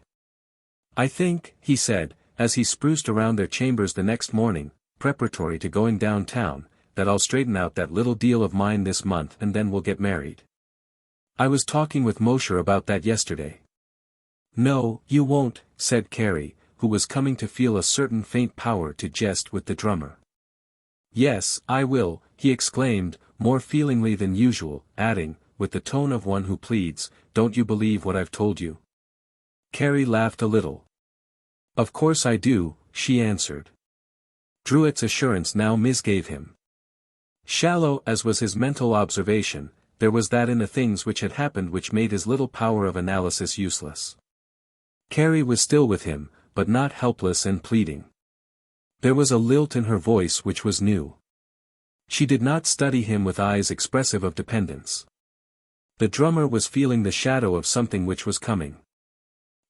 "I think," he said, as he spruced around their chambers the next morning, preparatory to going downtown, "that I'll straighten out that little deal of mine this month and then we'll get married. I was talking with Mosher about that yesterday." "No, you won't," said Carrie, who was coming to feel a certain faint power to jest with the drummer. "Yes, I will," he exclaimed, more feelingly than usual, adding, with the tone of one who pleads, "Don't you believe what I've told you?" Carrie laughed a little. "Of course I do," she answered. Druitt's assurance now misgave him. Shallow as was his mental observation, there was that in the things which had happened which made his little power of analysis useless. Carrie was still with him, but not helpless and pleading. There was a lilt in her voice which was new. She did not study him with eyes expressive of dependence. The drummer was feeling the shadow of something which was coming.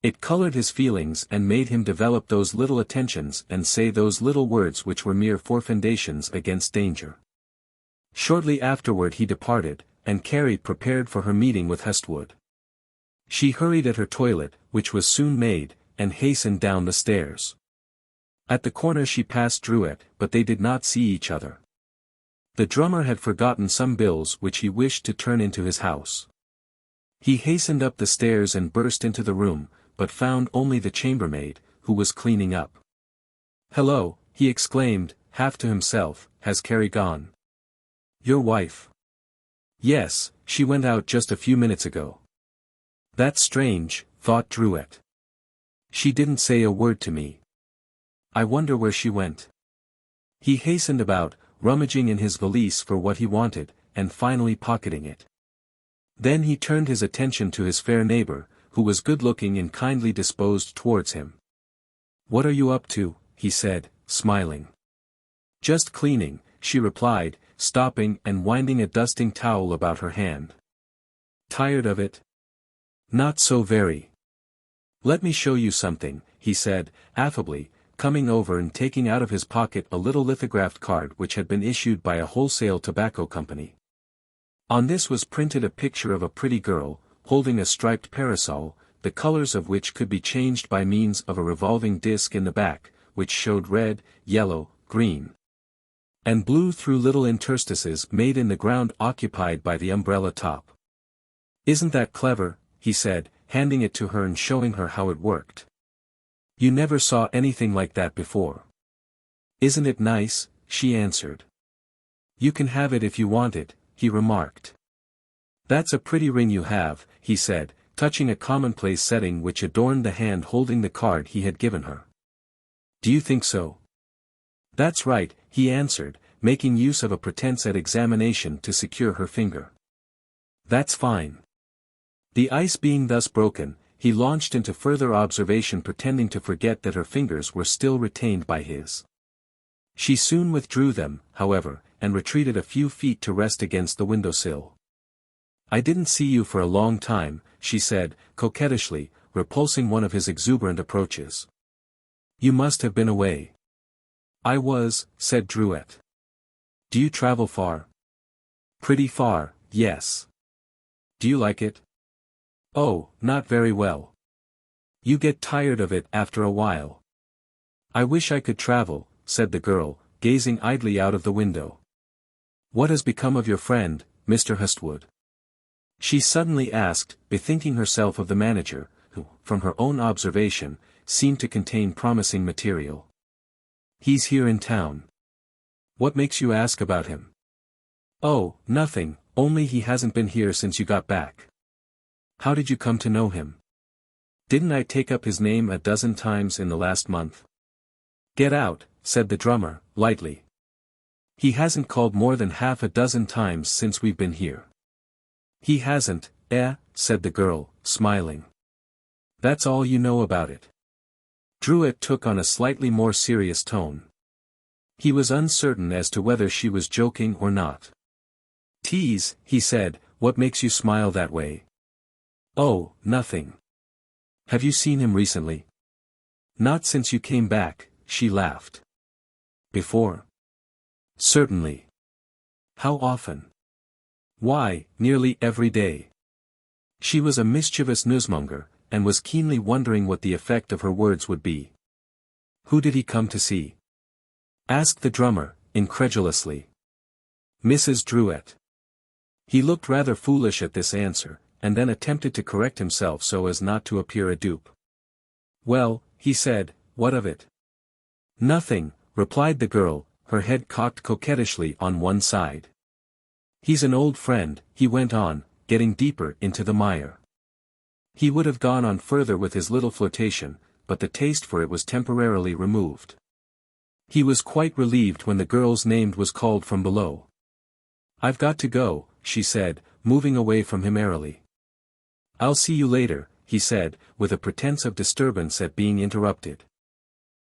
It colored his feelings and made him develop those little attentions and say those little words which were mere forfendations against danger. Shortly afterward he departed, and Carrie prepared for her meeting with Hestwood. She hurried at her toilet, which was soon made, and hastened down the stairs. At the corner she passed Druet, but they did not see each other. The drummer had forgotten some bills which he wished to turn into his house. He hastened up the stairs and burst into the room, but found only the chambermaid, who was cleaning up. "Hello," he exclaimed, half to himself, "has Carrie gone?" "Your wife?" "Yes, she went out just a few minutes ago." "That's strange," thought Druet. "She didn't say a word to me. I wonder where she went." He hastened about, rummaging in his valise for what he wanted, and finally pocketing it. Then he turned his attention to his fair neighbor, who was good-looking and kindly disposed towards him. "What are you up to?" he said, smiling. "Just cleaning," she replied, stopping and winding a dusting towel about her hand. "Tired of it?" "Not so very." "Let me show you something," he said, affably, coming over and taking out of his pocket a little lithographed card which had been issued by a wholesale tobacco company. On this was printed a picture of a pretty girl, holding a striped parasol, the colors of which could be changed by means of a revolving disc in the back, which showed red, yellow, green, and blue through little interstices made in the ground occupied by the umbrella top. "Isn't that clever?" he said, handing it to her and showing her how it worked. "You never saw anything like that before." "Isn't it nice?" she answered. "You can have it if you want it," he remarked. "That's a pretty ring you have," he said, touching a commonplace setting which adorned the hand holding the card he had given her. "Do you think so?" "That's right," he answered, making use of a pretense at examination to secure her finger. "That's fine." The ice being thus broken, he launched into further observation, pretending to forget that her fingers were still retained by his. She soon withdrew them, however, and retreated a few feet to rest against the windowsill. "I didn't see you for a long time," she said, coquettishly, repulsing one of his exuberant approaches. "You must have been away." "I was," said Druet. "Do you travel far?" "Pretty far, yes." "Do you like it?" "Oh, not very well. You get tired of it after a while." "I wish I could travel," said the girl, gazing idly out of the window. "What has become of your friend, Mr. Hustwood?" she suddenly asked, bethinking herself of the manager, who, from her own observation, seemed to contain promising material. "He's here in town." "What makes you ask about him?" "Oh, nothing, only he hasn't been here since you got back." "How did you come to know him?" "Didn't I take up his name a dozen times in the last month?" "Get out," said the drummer, lightly. "He hasn't called more than half a dozen times since we've been here." "He hasn't, eh?" said the girl, smiling. "That's all you know about it?" Druet took on a slightly more serious tone. He was uncertain as to whether she was joking or not. "Tease," he said, "what makes you smile that way?" "Oh, nothing." "Have you seen him recently?" "Not since you came back," she laughed. "Before?" "Certainly." "How often?" "Why, nearly every day." She was a mischievous newsmonger, and was keenly wondering what the effect of her words would be. "Who did he come to see?" asked the drummer, incredulously. "Mrs. Druet." He looked rather foolish at this answer, and then attempted to correct himself so as not to appear a dupe. "Well," he said, "what of it?" "Nothing," replied the girl, her head cocked coquettishly on one side. "He's an old friend," he went on, getting deeper into the mire. He would have gone on further with his little flirtation, but the taste for it was temporarily removed. He was quite relieved when the girl's name was called from below. "I've got to go," she said, moving away from him airily. "I'll see you later," he said, with a pretense of disturbance at being interrupted.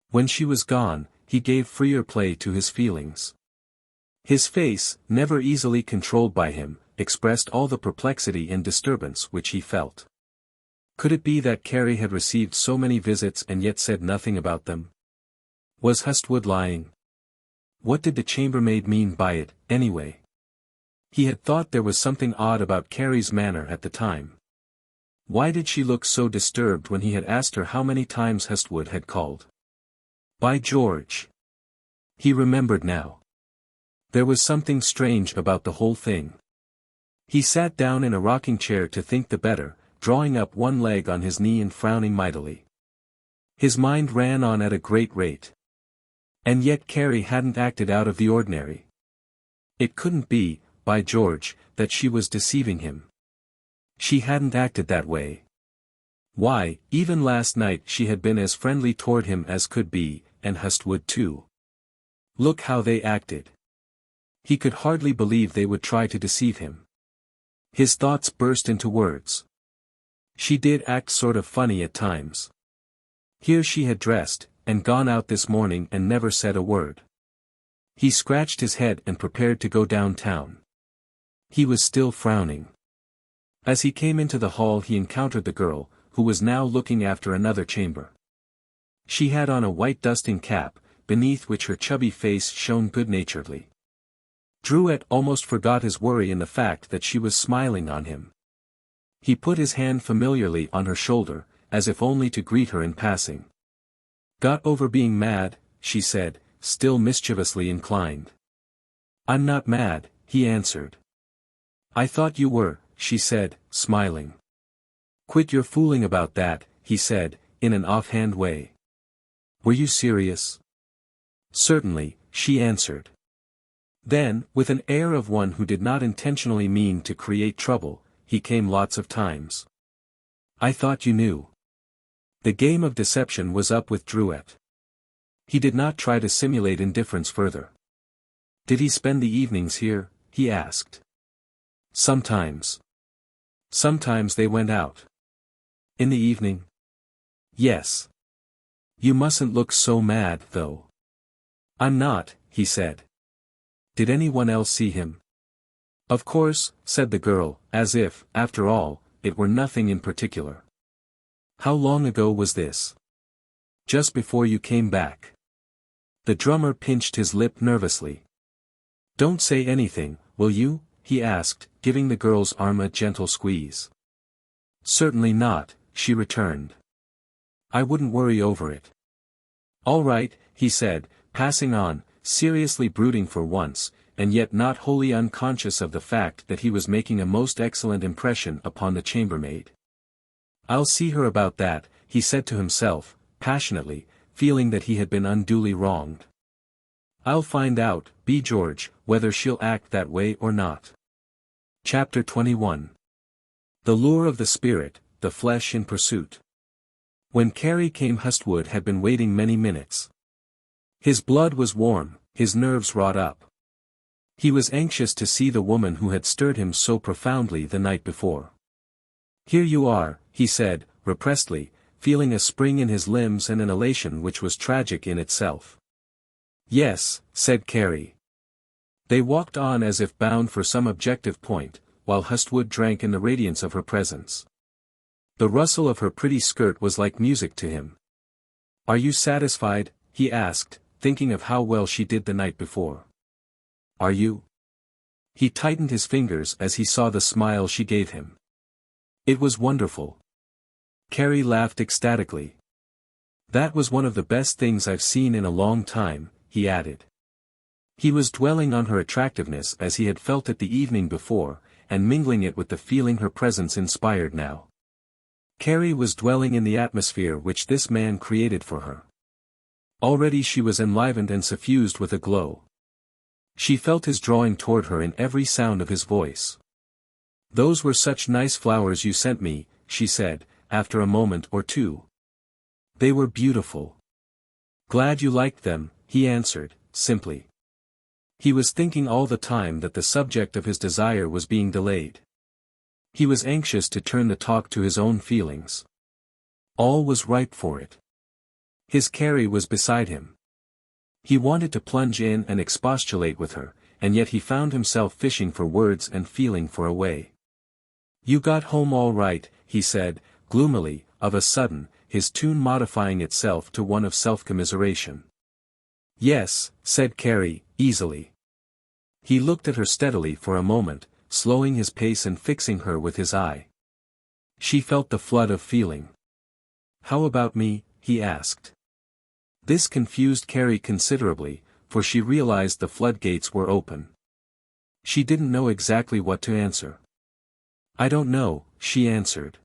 When she was gone, he gave freer play to his feelings. His face, never easily controlled by him, expressed all the perplexity and disturbance which he felt. Could it be that Carrie had received so many visits and yet said nothing about them? Was Hustwood lying? What did the chambermaid mean by it, anyway? He had thought there was something odd about Carrie's manner at the time. Why did she look so disturbed when he had asked her how many times Hustwood had called? By George! He remembered now. There was something strange about the whole thing. He sat down in a rocking chair to think the better, drawing up one leg on his knee and frowning mightily. His mind ran on at a great rate. And yet Carrie hadn't acted out of the ordinary. It couldn't be, by George, that she was deceiving him. She hadn't acted that way. Why, even last night she had been as friendly toward him as could be, and Hustwood too. Look how they acted. He could hardly believe they would try to deceive him. His thoughts burst into words. She did act sort of funny at times. Here she had dressed, and gone out this morning and never said a word. He scratched his head and prepared to go downtown. He was still frowning. As he came into the hall he encountered the girl, who was now looking after another chamber. She had on a white dusting cap, beneath which her chubby face shone good-naturedly. Drouet almost forgot his worry in the fact that she was smiling on him. He put his hand familiarly on her shoulder, as if only to greet her in passing. "Got over being mad," she said, still mischievously inclined. "I'm not mad," he answered. "I thought you were," she said, smiling. "Quit your fooling about that," he said, in an offhand way. "Were you serious?" "Certainly," she answered. Then, with an air of one who did not intentionally mean to create trouble, he came lots of times. "I thought you knew." The game of deception was up with Drouet. He did not try to simulate indifference further. "Did he spend the evenings here?" he asked. "Sometimes. Sometimes they went out." "In the evening?" "Yes." "You mustn't look so mad, though." "I'm not," he said. "Did anyone else see him?" "Of course," said the girl, as if, after all, it were nothing in particular. "How long ago was this?" "Just before you came back." The drummer pinched his lip nervously. "Don't say anything, will you?" he asked, giving the girl's arm a gentle squeeze. "Certainly not," she returned. "I wouldn't worry over it." "All right," he said, passing on, seriously brooding for once, and yet not wholly unconscious of the fact that he was making a most excellent impression upon the chambermaid. "I'll see her about that," he said to himself, passionately, feeling that he had been unduly wronged. "I'll find out, by George, whether she'll act that way or not." Chapter 21. The lure of the spirit, the flesh in pursuit. When Carrie came Hustwood had been waiting many minutes. His blood was warm, his nerves wrought up. He was anxious to see the woman who had stirred him so profoundly the night before. "Here you are," he said, repressedly, feeling a spring in his limbs and an elation which was tragic in itself. "Yes," said Carrie. They walked on as if bound for some objective point, while Hustwood drank in the radiance of her presence. The rustle of her pretty skirt was like music to him. "Are you satisfied?" he asked, thinking of how well she did the night before. "Are you?" He tightened his fingers as he saw the smile she gave him. It was wonderful. Carrie laughed ecstatically. "That was one of the best things I've seen in a long time," he added. He was dwelling on her attractiveness as he had felt it the evening before, and mingling it with the feeling her presence inspired now. Carrie was dwelling in the atmosphere which this man created for her. Already she was enlivened and suffused with a glow. She felt his drawing toward her in every sound of his voice. "Those were such nice flowers you sent me," she said, after a moment or two. "They were beautiful." "Glad you liked them," he answered, simply. He was thinking all the time that the subject of his desire was being delayed. He was anxious to turn the talk to his own feelings. All was ripe for it. His Carrie was beside him. He wanted to plunge in and expostulate with her, and yet he found himself fishing for words and feeling for a way. "You got home all right," he said, gloomily, of a sudden, his tune modifying itself to one of self-commiseration. "Yes," said Carrie, easily. He looked at her steadily for a moment, slowing his pace and fixing her with his eye. She felt the flood of feeling. "How about me?" he asked. This confused Carrie considerably, for she realized the floodgates were open. She didn't know exactly what to answer. "I don't know," she answered.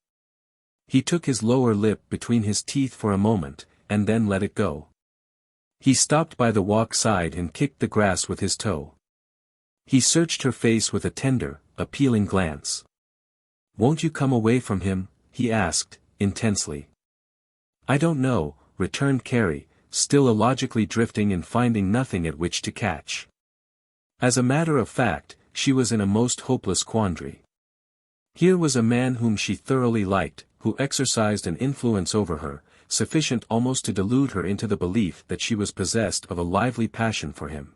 He took his lower lip between his teeth for a moment, and then let it go. He stopped by the walk side and kicked the grass with his toe. He searched her face with a tender, appealing glance. "Won't you come away from him?" he asked, intensely. "I don't know," returned Carrie, still illogically drifting and finding nothing at which to catch. As a matter of fact, she was in a most hopeless quandary. Here was a man whom she thoroughly liked, who exercised an influence over her, sufficient almost to delude her into the belief that she was possessed of a lively passion for him.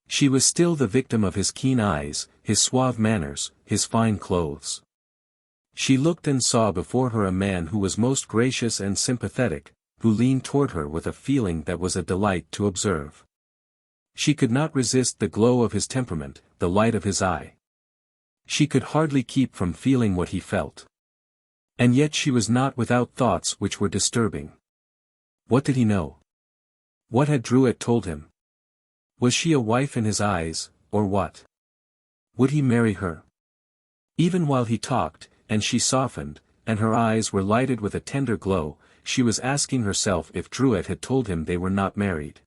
She was still the victim of his keen eyes, his suave manners, his fine clothes. She looked and saw before her a man who was most gracious and sympathetic, who leaned toward her with a feeling that was a delight to observe. She could not resist the glow of his temperament, the light of his eye. She could hardly keep from feeling what he felt. And yet she was not without thoughts which were disturbing. What did he know? What had Druitt told him? Was she a wife in his eyes, or what? Would he marry her? Even while he talked, and she softened, and her eyes were lighted with a tender glow, she was asking herself if Druitt had told him they were not married.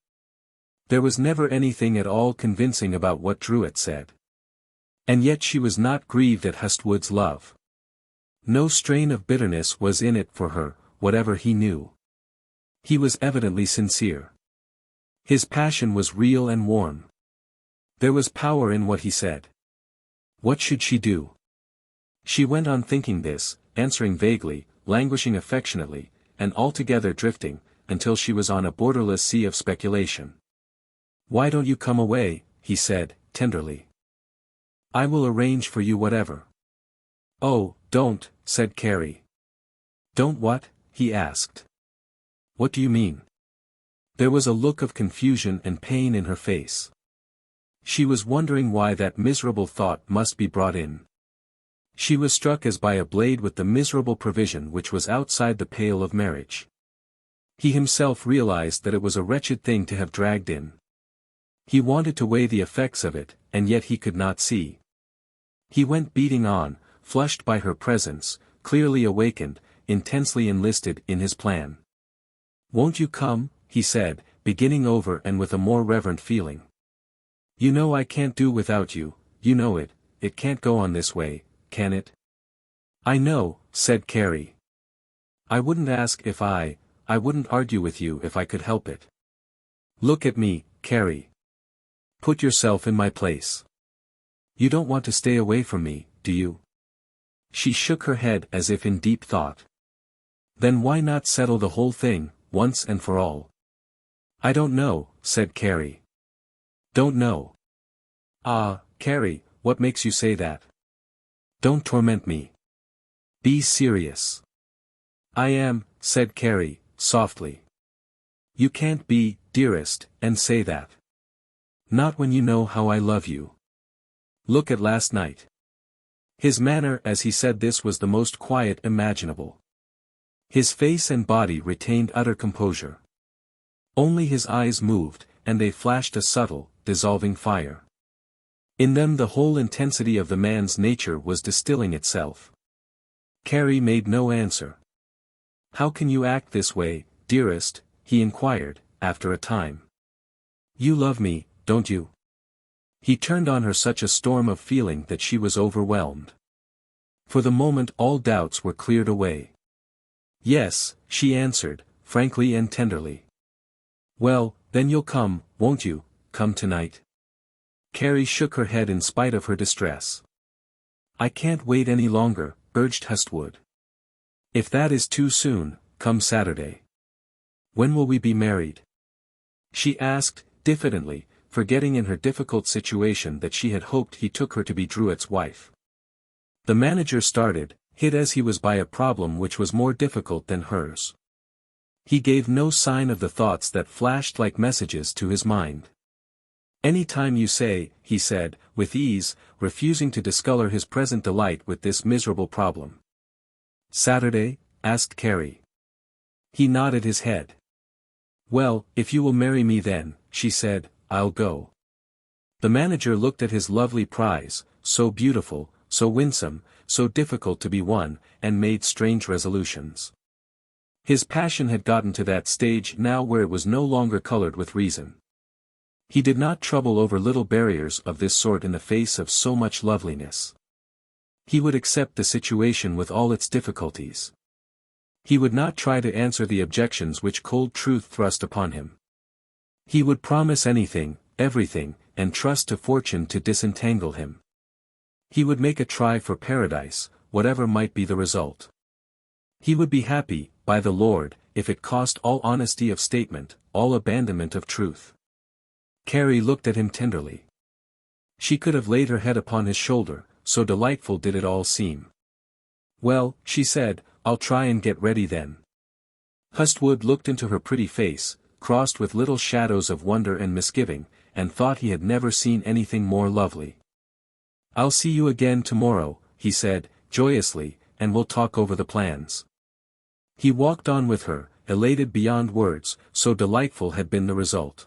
There was never anything at all convincing about what Druitt said. And yet she was not grieved at Hestwood's love. No strain of bitterness was in it for her, whatever he knew. He was evidently sincere. His passion was real and warm. There was power in what he said. What should she do? She went on thinking this, answering vaguely, languishing affectionately, and altogether drifting, until she was on a borderless sea of speculation. "Why don't you come away?" he said, tenderly. "I will arrange for you whatever." "Oh, don't," said Carrie. "Don't what?" he asked. "What do you mean?" There was a look of confusion and pain in her face. She was wondering why that miserable thought must be brought in. She was struck as by a blade with the miserable provision which was outside the pale of marriage. He himself realized that it was a wretched thing to have dragged in. He wanted to weigh the effects of it, and yet he could not see. He went beating on, flushed by her presence, clearly awakened, intensely enlisted in his plan. "Won't you come?" he said, beginning over and with a more reverent feeling. "You know I can't do without you, you know it can't go on this way, can it?" "I know," said Carrie. "I wouldn't ask if I wouldn't argue with you if I could help it. Look at me, Carrie. Put yourself in my place. You don't want to stay away from me, do you?" She shook her head as if in deep thought. "Then why not settle the whole thing, once and for all?" "I don't know," said Carrie. "Don't know? Ah, Carrie, what makes you say that? Don't torment me. Be serious." "I am," said Carrie, softly. "You can't be, dearest, and say that. Not when you know how I love you. Look at last night." His manner as he said this was the most quiet imaginable. His face and body retained utter composure. Only his eyes moved, and they flashed a subtle, dissolving fire. In them the whole intensity of the man's nature was distilling itself. Carrie made no answer. "How can you act this way, dearest?" he inquired, after a time. "You love me, don't you?" He turned on her such a storm of feeling that she was overwhelmed. For the moment all doubts were cleared away. "Yes," she answered, frankly and tenderly. "Well, then you'll come, won't you, come tonight?" Carrie shook her head in spite of her distress. "I can't wait any longer," urged Hestwood. "If that is too soon, come Saturday." "When will we be married?" she asked, diffidently, forgetting in her difficult situation that she had hoped he took her to be Druitt's wife. The manager started, hit as he was by a problem which was more difficult than hers. He gave no sign of the thoughts that flashed like messages to his mind. "Any time you say," he said, with ease, refusing to discolor his present delight with this miserable problem. "Saturday?" asked Carrie. He nodded his head. Well, if you will marry me then, she said, I'll go. The manager looked at his lovely prize, so beautiful, so winsome, so difficult to be won, and made strange resolutions. His passion had gotten to that stage now where it was no longer colored with reason. He did not trouble over little barriers of this sort in the face of so much loveliness. He would accept the situation with all its difficulties. He would not try to answer the objections which cold truth thrust upon him. He would promise anything, everything, and trust to fortune to disentangle him. He would make a try for paradise, whatever might be the result. He would be happy, by the Lord, if it cost all honesty of statement, all abandonment of truth. Carrie looked at him tenderly. She could have laid her head upon his shoulder, so delightful did it all seem. Well, she said, I'll try and get ready then. Hustwood looked into her pretty face, crossed with little shadows of wonder and misgiving, and thought he had never seen anything more lovely. I'll see you again tomorrow, he said, joyously, and we'll talk over the plans. He walked on with her, elated beyond words, so delightful had been the result.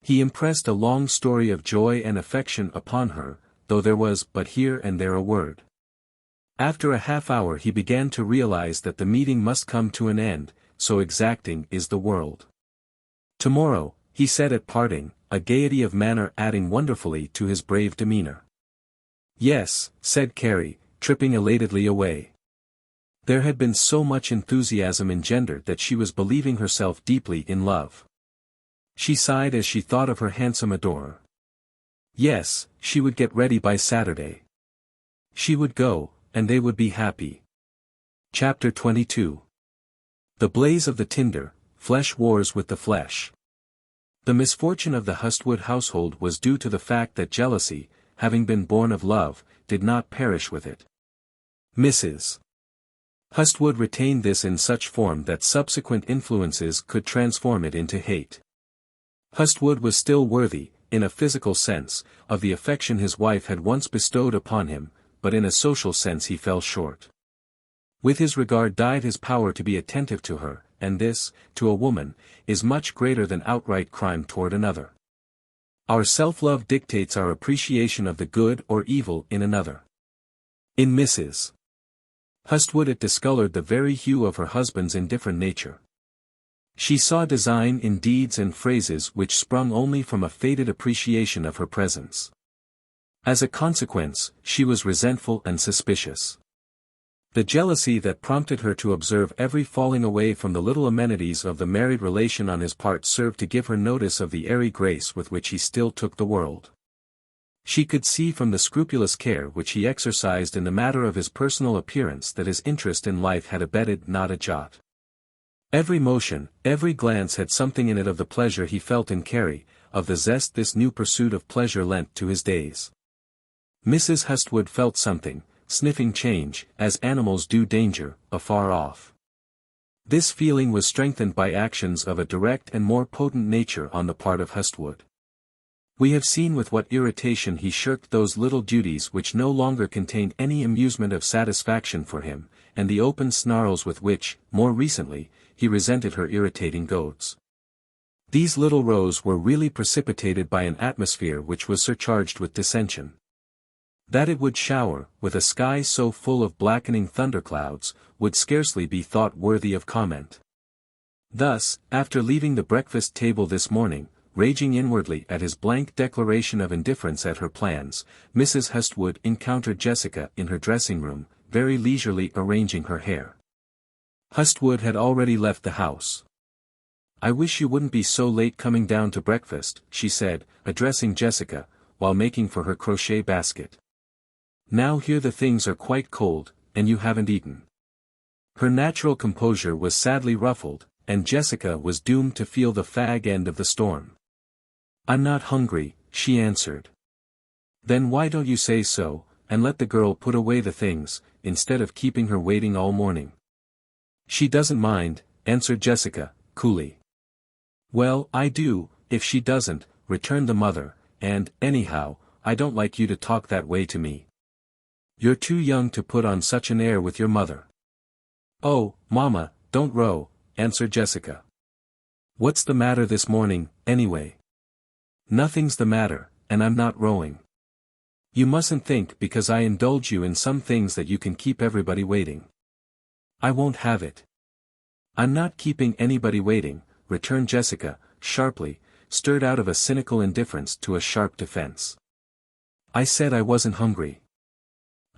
He impressed a long story of joy and affection upon her, though there was but here and there a word. After a half-hour he began to realize that the meeting must come to an end, so exacting is the world. Tomorrow, he said at parting, a gaiety of manner adding wonderfully to his brave demeanor. Yes, said Carrie, tripping elatedly away. There had been so much enthusiasm engendered that she was believing herself deeply in love. She sighed as she thought of her handsome adorer. Yes, she would get ready by Saturday. She would go, and they would be happy. Chapter 22. The blaze of the tinder, flesh wars with the flesh. The misfortune of the Hustwood household was due to the fact that jealousy, having been born of love, did not perish with it. Mrs. Hustwood retained this in such form that subsequent influences could transform it into hate. Hustwood was still worthy, in a physical sense, of the affection his wife had once bestowed upon him, but in a social sense he fell short. With his regard died his power to be attentive to her, and this, to a woman, is much greater than outright crime toward another. Our self-love dictates our appreciation of the good or evil in another. In Mrs. Hustwood it discolored the very hue of her husband's indifferent nature. She saw design in deeds and phrases which sprung only from a faded appreciation of her presence. As a consequence, she was resentful and suspicious. The jealousy that prompted her to observe every falling away from the little amenities of the married relation on his part served to give her notice of the airy grace with which he still took the world. She could see from the scrupulous care which he exercised in the matter of his personal appearance that his interest in life had abated not a jot. Every motion, every glance had something in it of the pleasure he felt in Carrie, of the zest this new pursuit of pleasure lent to his days. Mrs. Hustwood felt something, sniffing change, as animals do danger, afar off. This feeling was strengthened by actions of a direct and more potent nature on the part of Hustwood. We have seen with what irritation he shirked those little duties which no longer contained any amusement of satisfaction for him, and the open snarls with which, more recently, he resented her irritating goads. These little rows were really precipitated by an atmosphere which was surcharged with dissension. That it would shower, with a sky so full of blackening thunderclouds, would scarcely be thought worthy of comment. Thus, after leaving the breakfast table this morning, raging inwardly at his blank declaration of indifference at her plans, Mrs. Hustwood encountered Jessica in her dressing-room, very leisurely arranging her hair. Hustwood had already left the house. "I wish you wouldn't be so late coming down to breakfast," she said, addressing Jessica, while making for her crochet basket. "Now here the things are quite cold, and you haven't eaten." Her natural composure was sadly ruffled, and Jessica was doomed to feel the fag end of the storm. "I'm not hungry," she answered. "Then why don't you say so, and let the girl put away the things, instead of keeping her waiting all morning?" "She doesn't mind," answered Jessica, coolly. "Well, I do, if she doesn't," returned the mother, "and, anyhow, I don't like you to talk that way to me. You're too young to put on such an air with your mother." "Oh, Mama, don't row," answered Jessica. What's the matter this morning, anyway? Nothing's the matter, and I'm not rowing. You mustn't think because I indulge you in some things that you can keep everybody waiting. I won't have it. I'm not keeping anybody waiting, returned Jessica, sharply, stirred out of a cynical indifference to a sharp defense. I said I wasn't hungry.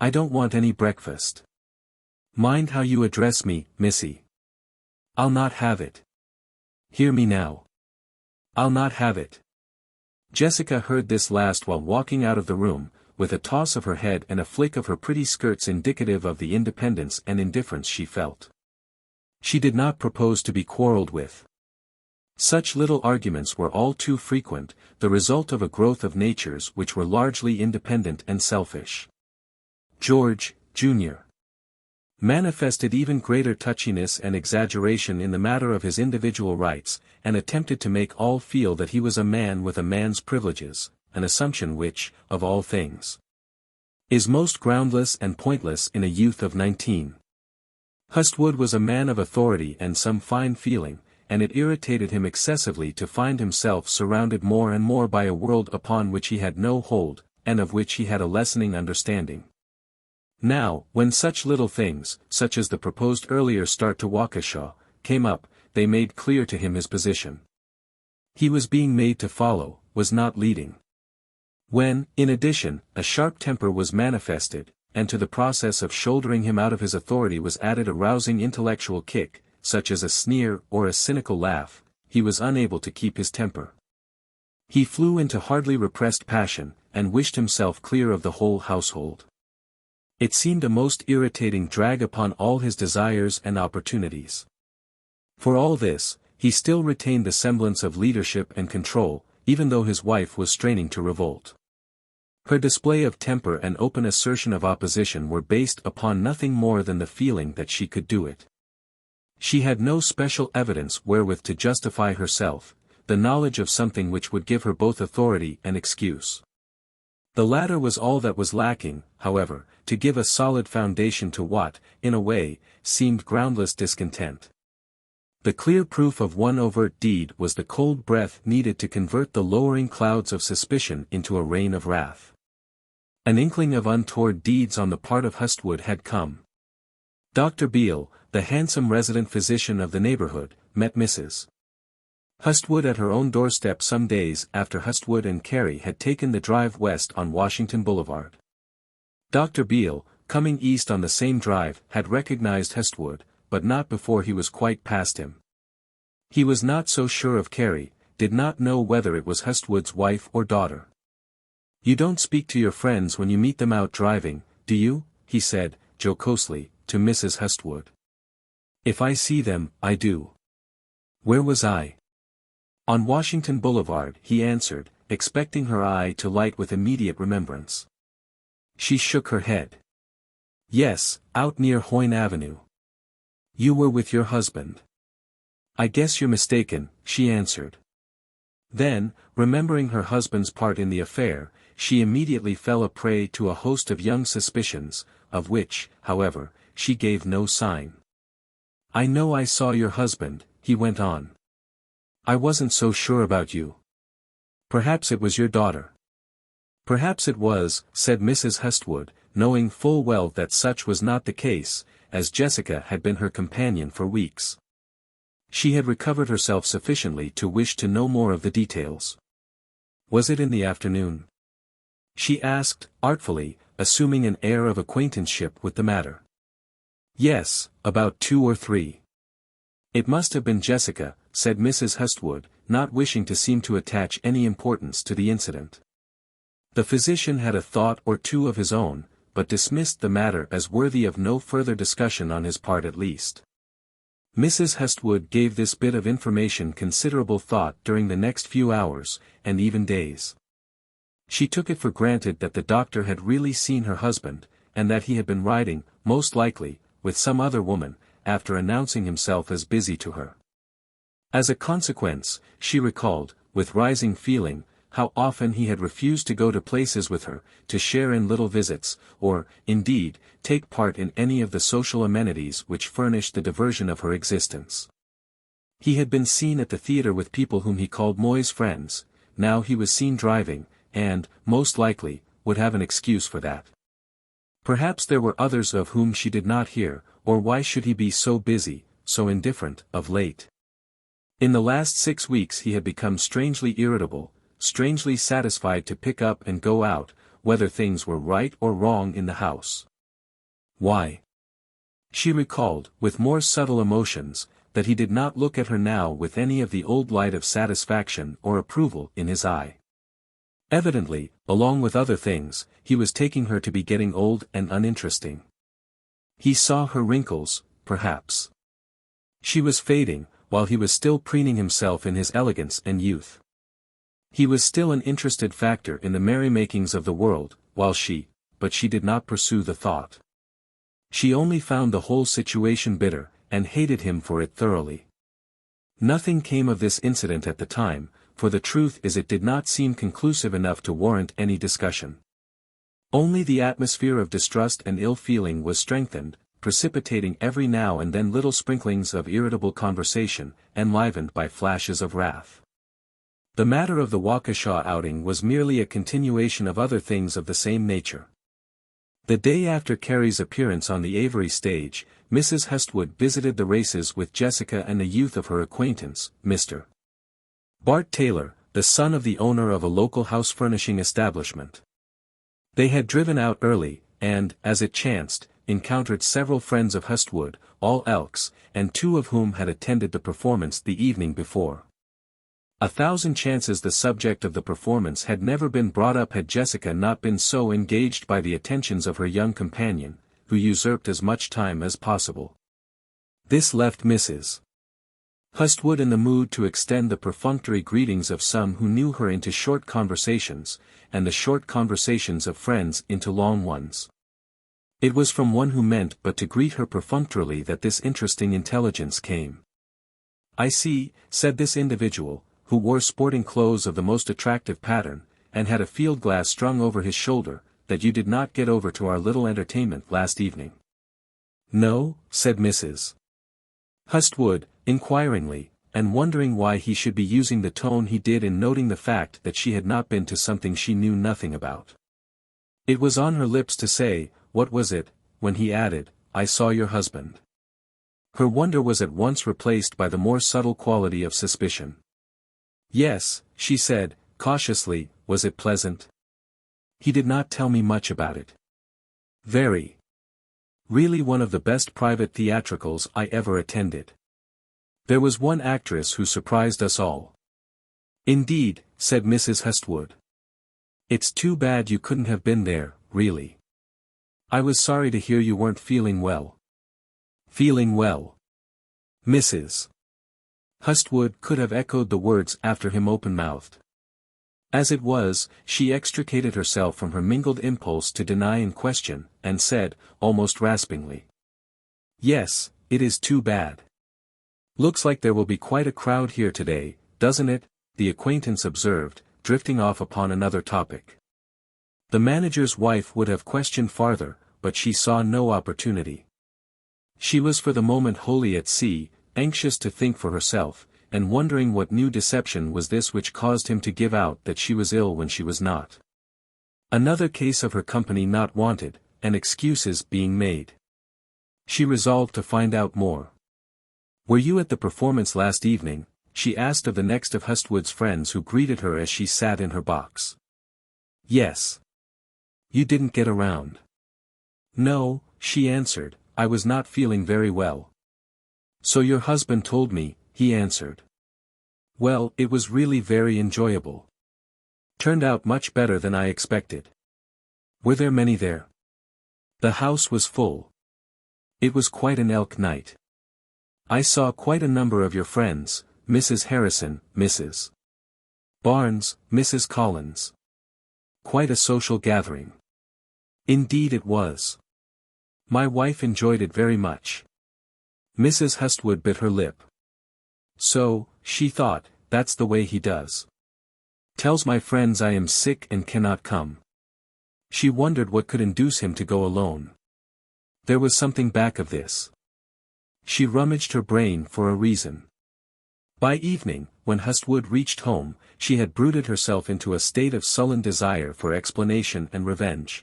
I don't want any breakfast. Mind how you address me, missy. I'll not have it. Hear me now. I'll not have it. Jessica heard this last while walking out of the room, with a toss of her head and a flick of her pretty skirts indicative of the independence and indifference she felt. She did not propose to be quarrelled with. Such little arguments were all too frequent, the result of a growth of natures which were largely independent and selfish. George, Jr. manifested even greater touchiness and exaggeration in the matter of his individual rights, and attempted to make all feel that he was a man with a man's privileges, an assumption which, of all things, is most groundless and pointless in a youth of 19. Hustwood was a man of authority and some fine feeling, and it irritated him excessively to find himself surrounded more and more by a world upon which he had no hold, and of which he had a lessening understanding. Now, when such little things, such as the proposed earlier start to Waukesha, came up, they made clear to him his position. He was being made to follow, was not leading. When, in addition, a sharp temper was manifested, and to the process of shouldering him out of his authority was added a rousing intellectual kick, such as a sneer or a cynical laugh, he was unable to keep his temper. He flew into hardly repressed passion, and wished himself clear of the whole household. It seemed a most irritating drag upon all his desires and opportunities. For all this, he still retained the semblance of leadership and control, even though his wife was straining to revolt. Her display of temper and open assertion of opposition were based upon nothing more than the feeling that she could do it. She had no special evidence wherewith to justify herself, the knowledge of something which would give her both authority and excuse. The latter was all that was lacking, however, to give a solid foundation to what, in a way, seemed groundless discontent. The clear proof of one overt deed was the cold breath needed to convert the lowering clouds of suspicion into a rain of wrath. An inkling of untoward deeds on the part of Hustwood had come. Dr. Beale, the handsome resident physician of the neighborhood, met Mrs. Hustwood at her own doorstep some days after Hustwood and Carrie had taken the drive west on Washington Boulevard. Dr. Beale, coming east on the same drive, had recognized Hustwood, but not before he was quite past him. He was not so sure of Carrie, did not know whether it was Hustwood's wife or daughter. "You don't speak to your friends when you meet them out driving, do you?" he said, jocosely, to Mrs. Hustwood. "If I see them, I do." "Where was I?" "On Washington Boulevard," he answered, expecting her eye to light with immediate remembrance. She shook her head. "Yes, out near Hoyne Avenue." "You were with your husband." "I guess you're mistaken," she answered. Then, remembering her husband's part in the affair, she immediately fell a prey to a host of young suspicions, of which, however, she gave no sign. "I know I saw your husband," he went on. "I wasn't so sure about you. Perhaps it was your daughter." "Perhaps it was," said Mrs. Hustwood, knowing full well that such was not the case, as Jessica had been her companion for weeks. She had recovered herself sufficiently to wish to know more of the details. "Was it in the afternoon?" she asked, artfully, assuming an air of acquaintanceship with the matter. "Yes, about 2 or 3. "It must have been Jessica," said Mrs. Hustwood, not wishing to seem to attach any importance to the incident. The physician had a thought or two of his own, but dismissed the matter as worthy of no further discussion on his part at least. Mrs. Hustwood gave this bit of information considerable thought during the next few hours, and even days. She took it for granted that the doctor had really seen her husband, and that he had been riding, most likely, with some other woman, after announcing himself as busy to her. As a consequence, she recalled, with rising feeling, how often he had refused to go to places with her, to share in little visits, or, indeed, take part in any of the social amenities which furnished the diversion of her existence. He had been seen at the theater with people whom he called Moy's friends, now he was seen driving, and, most likely, would have an excuse for that. Perhaps there were others of whom she did not hear, or why should he be so busy, so indifferent, of late? In the last 6 weeks he had become strangely irritable, strangely satisfied to pick up and go out, whether things were right or wrong in the house. Why? She recalled, with more subtle emotions, that he did not look at her now with any of the old light of satisfaction or approval in his eye. Evidently, along with other things, he was taking her to be getting old and uninteresting. He saw her wrinkles, perhaps. She was fading, while he was still preening himself in his elegance and youth. He was still an interested factor in the merrymakings of the world, but she did not pursue the thought. She only found the whole situation bitter, and hated him for it thoroughly. Nothing came of this incident at the time, for the truth is it did not seem conclusive enough to warrant any discussion. Only the atmosphere of distrust and ill feeling was strengthened, precipitating every now and then little sprinklings of irritable conversation, enlivened by flashes of wrath. The matter of the Waukesha outing was merely a continuation of other things of the same nature. The day after Carrie's appearance on the Avery stage, Mrs. Hestwood visited the races with Jessica and a youth of her acquaintance, Mr. Bart Taylor, the son of the owner of a local house furnishing establishment. They had driven out early, and, as it chanced, encountered several friends of Hestwood, all Elks, and 2 of whom had attended the performance the evening before. 1,000 chances the subject of the performance had never been brought up had Jessica not been so engaged by the attentions of her young companion, who usurped as much time as possible. This left Mrs. Hestwood in the mood to extend the perfunctory greetings of some who knew her into short conversations, and the short conversations of friends into long ones. It was from one who meant but to greet her perfunctorily that this interesting intelligence came. "I see," said this individual, who wore sporting clothes of the most attractive pattern, and had a field glass strung over his shoulder, "that you did not get over to our little entertainment last evening." "No," said Mrs. Hestwood, inquiringly, and wondering why he should be using the tone he did in noting the fact that she had not been to something she knew nothing about. It was on her lips to say, "What was it?" when he added, "I saw your husband." Her wonder was at once replaced by the more subtle quality of suspicion. "Yes," she said, cautiously, "was it pleasant?" "He did not tell me much about it." "Very. Really one of the best private theatricals I ever attended. There was one actress who surprised us all." "Indeed," said Mrs. Hestwood. "It's too bad you couldn't have been there, really. I was sorry to hear you weren't feeling well." "Feeling well?" Mrs. Hestwood could have echoed the words after him open-mouthed. As it was, she extricated herself from her mingled impulse to deny and question, and said, almost raspingly, "Yes, it is too bad." "Looks like there will be quite a crowd here today, doesn't it?" the acquaintance observed, drifting off upon another topic. The manager's wife would have questioned farther, but she saw no opportunity. She was for the moment wholly at sea, anxious to think for herself, and wondering what new deception was this which caused him to give out that she was ill when she was not. Another case of her company not wanted, and excuses being made. She resolved to find out more. "Were you at the performance last evening?" she asked of the next of Hestwood's friends who greeted her as she sat in her box. "Yes." "You didn't get around?" "No," she answered, "I was not feeling very well." "So your husband told me," he answered. "Well, it was really very enjoyable. Turned out much better than I expected." "Were there many there?" "The house was full. It was quite an elk night. I saw quite a number of your friends, Mrs. Harrison, Mrs. Barnes, Mrs. Collins. Quite a social gathering." "Indeed it was. My wife enjoyed it very much." Mrs. Hestwood bit her lip. "So," she thought, "that's the way he does. Tells my friends I am sick and cannot come." She wondered what could induce him to go alone. There was something back of this. She rummaged her brain for a reason. By evening, when Hustwood reached home, she had brooded herself into a state of sullen desire for explanation and revenge.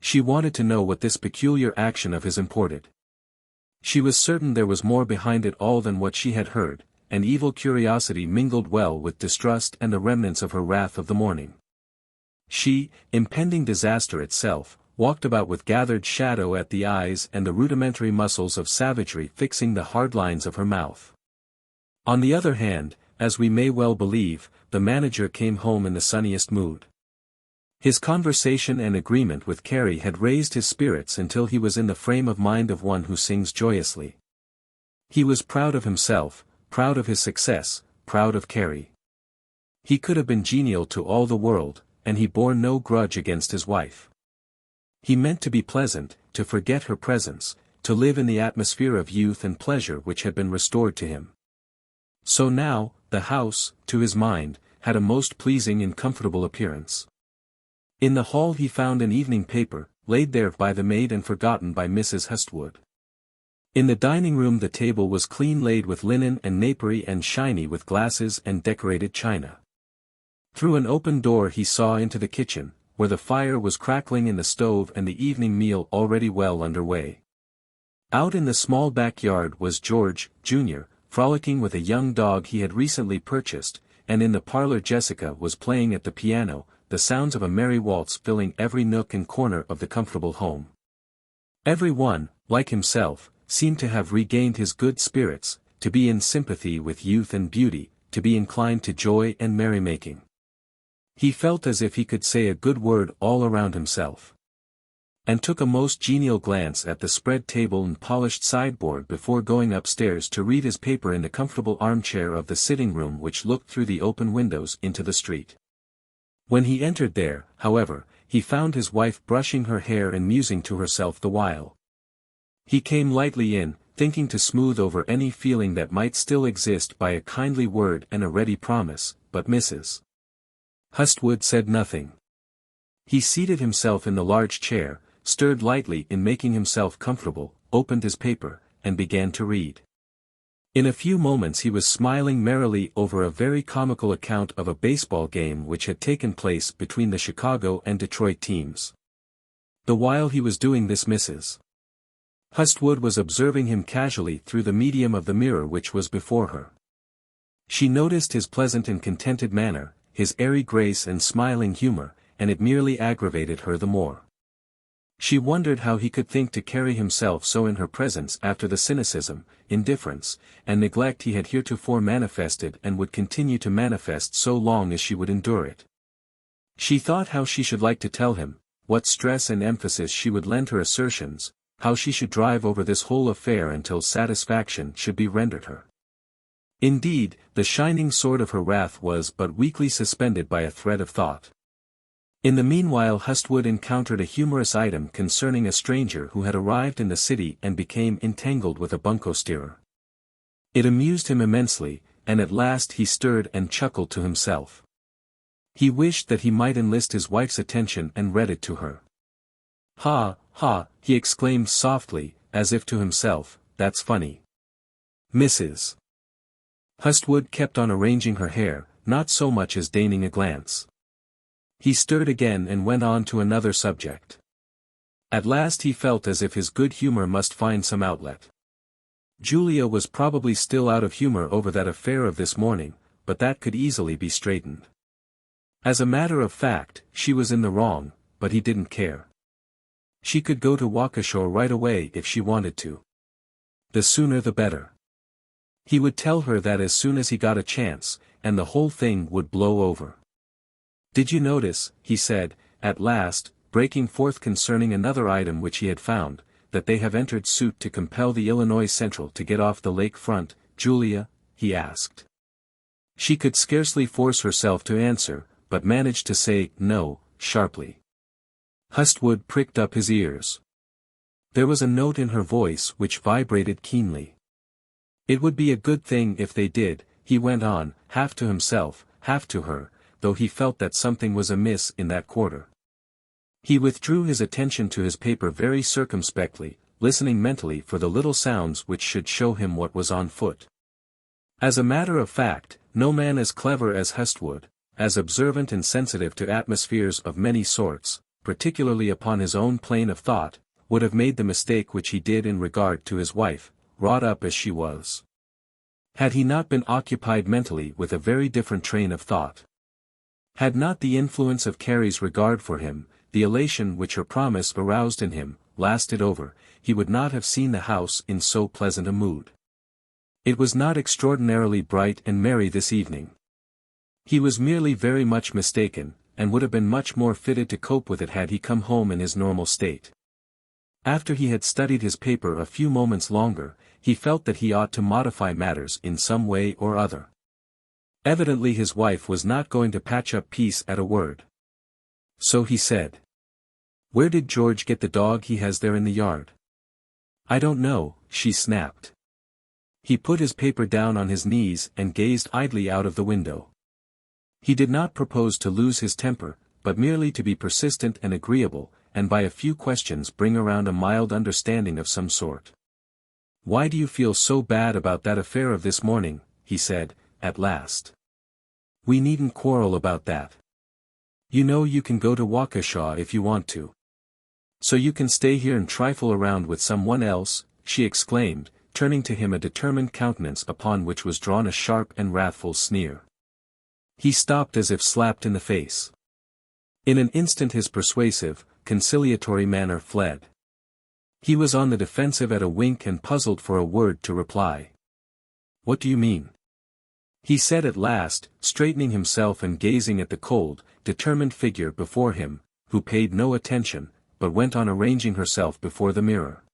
She wanted to know what this peculiar action of his imported. She was certain there was more behind it all than what she had heard, and evil curiosity mingled well with distrust and the remnants of her wrath of the morning. She, impending disaster itself, walked about with gathered shadow at the eyes and the rudimentary muscles of savagery fixing the hard lines of her mouth. On the other hand, as we may well believe, the manager came home in the sunniest mood. His conversation and agreement with Carrie had raised his spirits until he was in the frame of mind of one who sings joyously. He was proud of himself, proud of his success, proud of Carrie. He could have been genial to all the world, and he bore no grudge against his wife. He meant to be pleasant, to forget her presence, to live in the atmosphere of youth and pleasure which had been restored to him. So now, the house, to his mind, had a most pleasing and comfortable appearance. In the hall he found an evening paper, laid there by the maid and forgotten by Mrs. Hustwood. In the dining room the table was clean laid with linen and napery and shiny with glasses and decorated china. Through an open door he saw into the kitchen, where the fire was crackling in the stove and the evening meal already well under way. Out in the small backyard was George, Jr., frolicking with a young dog he had recently purchased, and in the parlor Jessica was playing at the piano, the sounds of a merry waltz filling every nook and corner of the comfortable home. Every one, like himself, seemed to have regained his good spirits, to be in sympathy with youth and beauty, to be inclined to joy and merrymaking. He felt as if he could say a good word all around himself. And took a most genial glance at the spread table and polished sideboard before going upstairs to read his paper in the comfortable armchair of the sitting room which looked through the open windows into the street. When he entered there, however, he found his wife brushing her hair and musing to herself the while. He came lightly in, thinking to smooth over any feeling that might still exist by a kindly word and a ready promise, but Mrs. Hustwood said nothing. He seated himself in the large chair, stirred lightly in making himself comfortable, opened his paper, and began to read. In a few moments he was smiling merrily over a very comical account of a baseball game which had taken place between the Chicago and Detroit teams. The while he was doing this Mrs. Hustwood was observing him casually through the medium of the mirror which was before her. She noticed his pleasant and contented manner, his airy grace and smiling humor, and it merely aggravated her the more. She wondered how he could think to carry himself so in her presence after the cynicism, indifference, and neglect he had heretofore manifested and would continue to manifest so long as she would endure it. She thought how she should like to tell him, what stress and emphasis she would lend her assertions, how she should drive over this whole affair until satisfaction should be rendered her. Indeed, the shining sword of her wrath was but weakly suspended by a thread of thought. In the meanwhile Hustwood encountered a humorous item concerning a stranger who had arrived in the city and became entangled with a bunco steerer. It amused him immensely, and at last he stirred and chuckled to himself. He wished that he might enlist his wife's attention and read it to her. "Ha, ha," he exclaimed softly, as if to himself, "that's funny." Mrs. Hustwood kept on arranging her hair, not so much as deigning a glance. He stirred again and went on to another subject. At last he felt as if his good humor must find some outlet. Julia was probably still out of humor over that affair of this morning, but that could easily be straightened. As a matter of fact, she was in the wrong, but he didn't care. She could go to Waukesha right away if she wanted to. The sooner the better. He would tell her that as soon as he got a chance, and the whole thing would blow over. "Did you notice," he said, at last, breaking forth concerning another item which he had found, "that they have entered suit to compel the Illinois Central to get off the lake front, Julia?" he asked. She could scarcely force herself to answer, but managed to say "no," sharply. Hustwood pricked up his ears. There was a note in her voice which vibrated keenly. "It would be a good thing if they did," he went on, half to himself, half to her, though he felt that something was amiss in that quarter. He withdrew his attention to his paper very circumspectly, listening mentally for the little sounds which should show him what was on foot. As a matter of fact, no man as clever as Hestwood, as observant and sensitive to atmospheres of many sorts, particularly upon his own plane of thought, would have made the mistake which he did in regard to his wife, wrought up as she was. Had he not been occupied mentally with a very different train of thought. Had not the influence of Carrie's regard for him, the elation which her promise aroused in him, lasted over, he would not have seen the house in so pleasant a mood. It was not extraordinarily bright and merry this evening. He was merely very much mistaken, and would have been much more fitted to cope with it had he come home in his normal state. After he had studied his paper a few moments longer, he felt that he ought to modify matters in some way or other. Evidently his wife was not going to patch up peace at a word. So he said. "Where did George get the dog he has there in the yard?" "I don't know," she snapped. He put his paper down on his knees and gazed idly out of the window. He did not propose to lose his temper, but merely to be persistent and agreeable, and by a few questions bring around a mild understanding of some sort. "Why do you feel so bad about that affair of this morning?" he said, at last. "We needn't quarrel about that. You know you can go to Waukesha if you want to. So you can stay here and trifle around with someone else," she exclaimed, turning to him a determined countenance upon which was drawn a sharp and wrathful sneer. He stopped as if slapped in the face. In an instant his persuasive, conciliatory manner fled. He was on the defensive at a wink and puzzled for a word to reply. "What do you mean?" he said at last, straightening himself and gazing at the cold, determined figure before him, who paid no attention, but went on arranging herself before the mirror.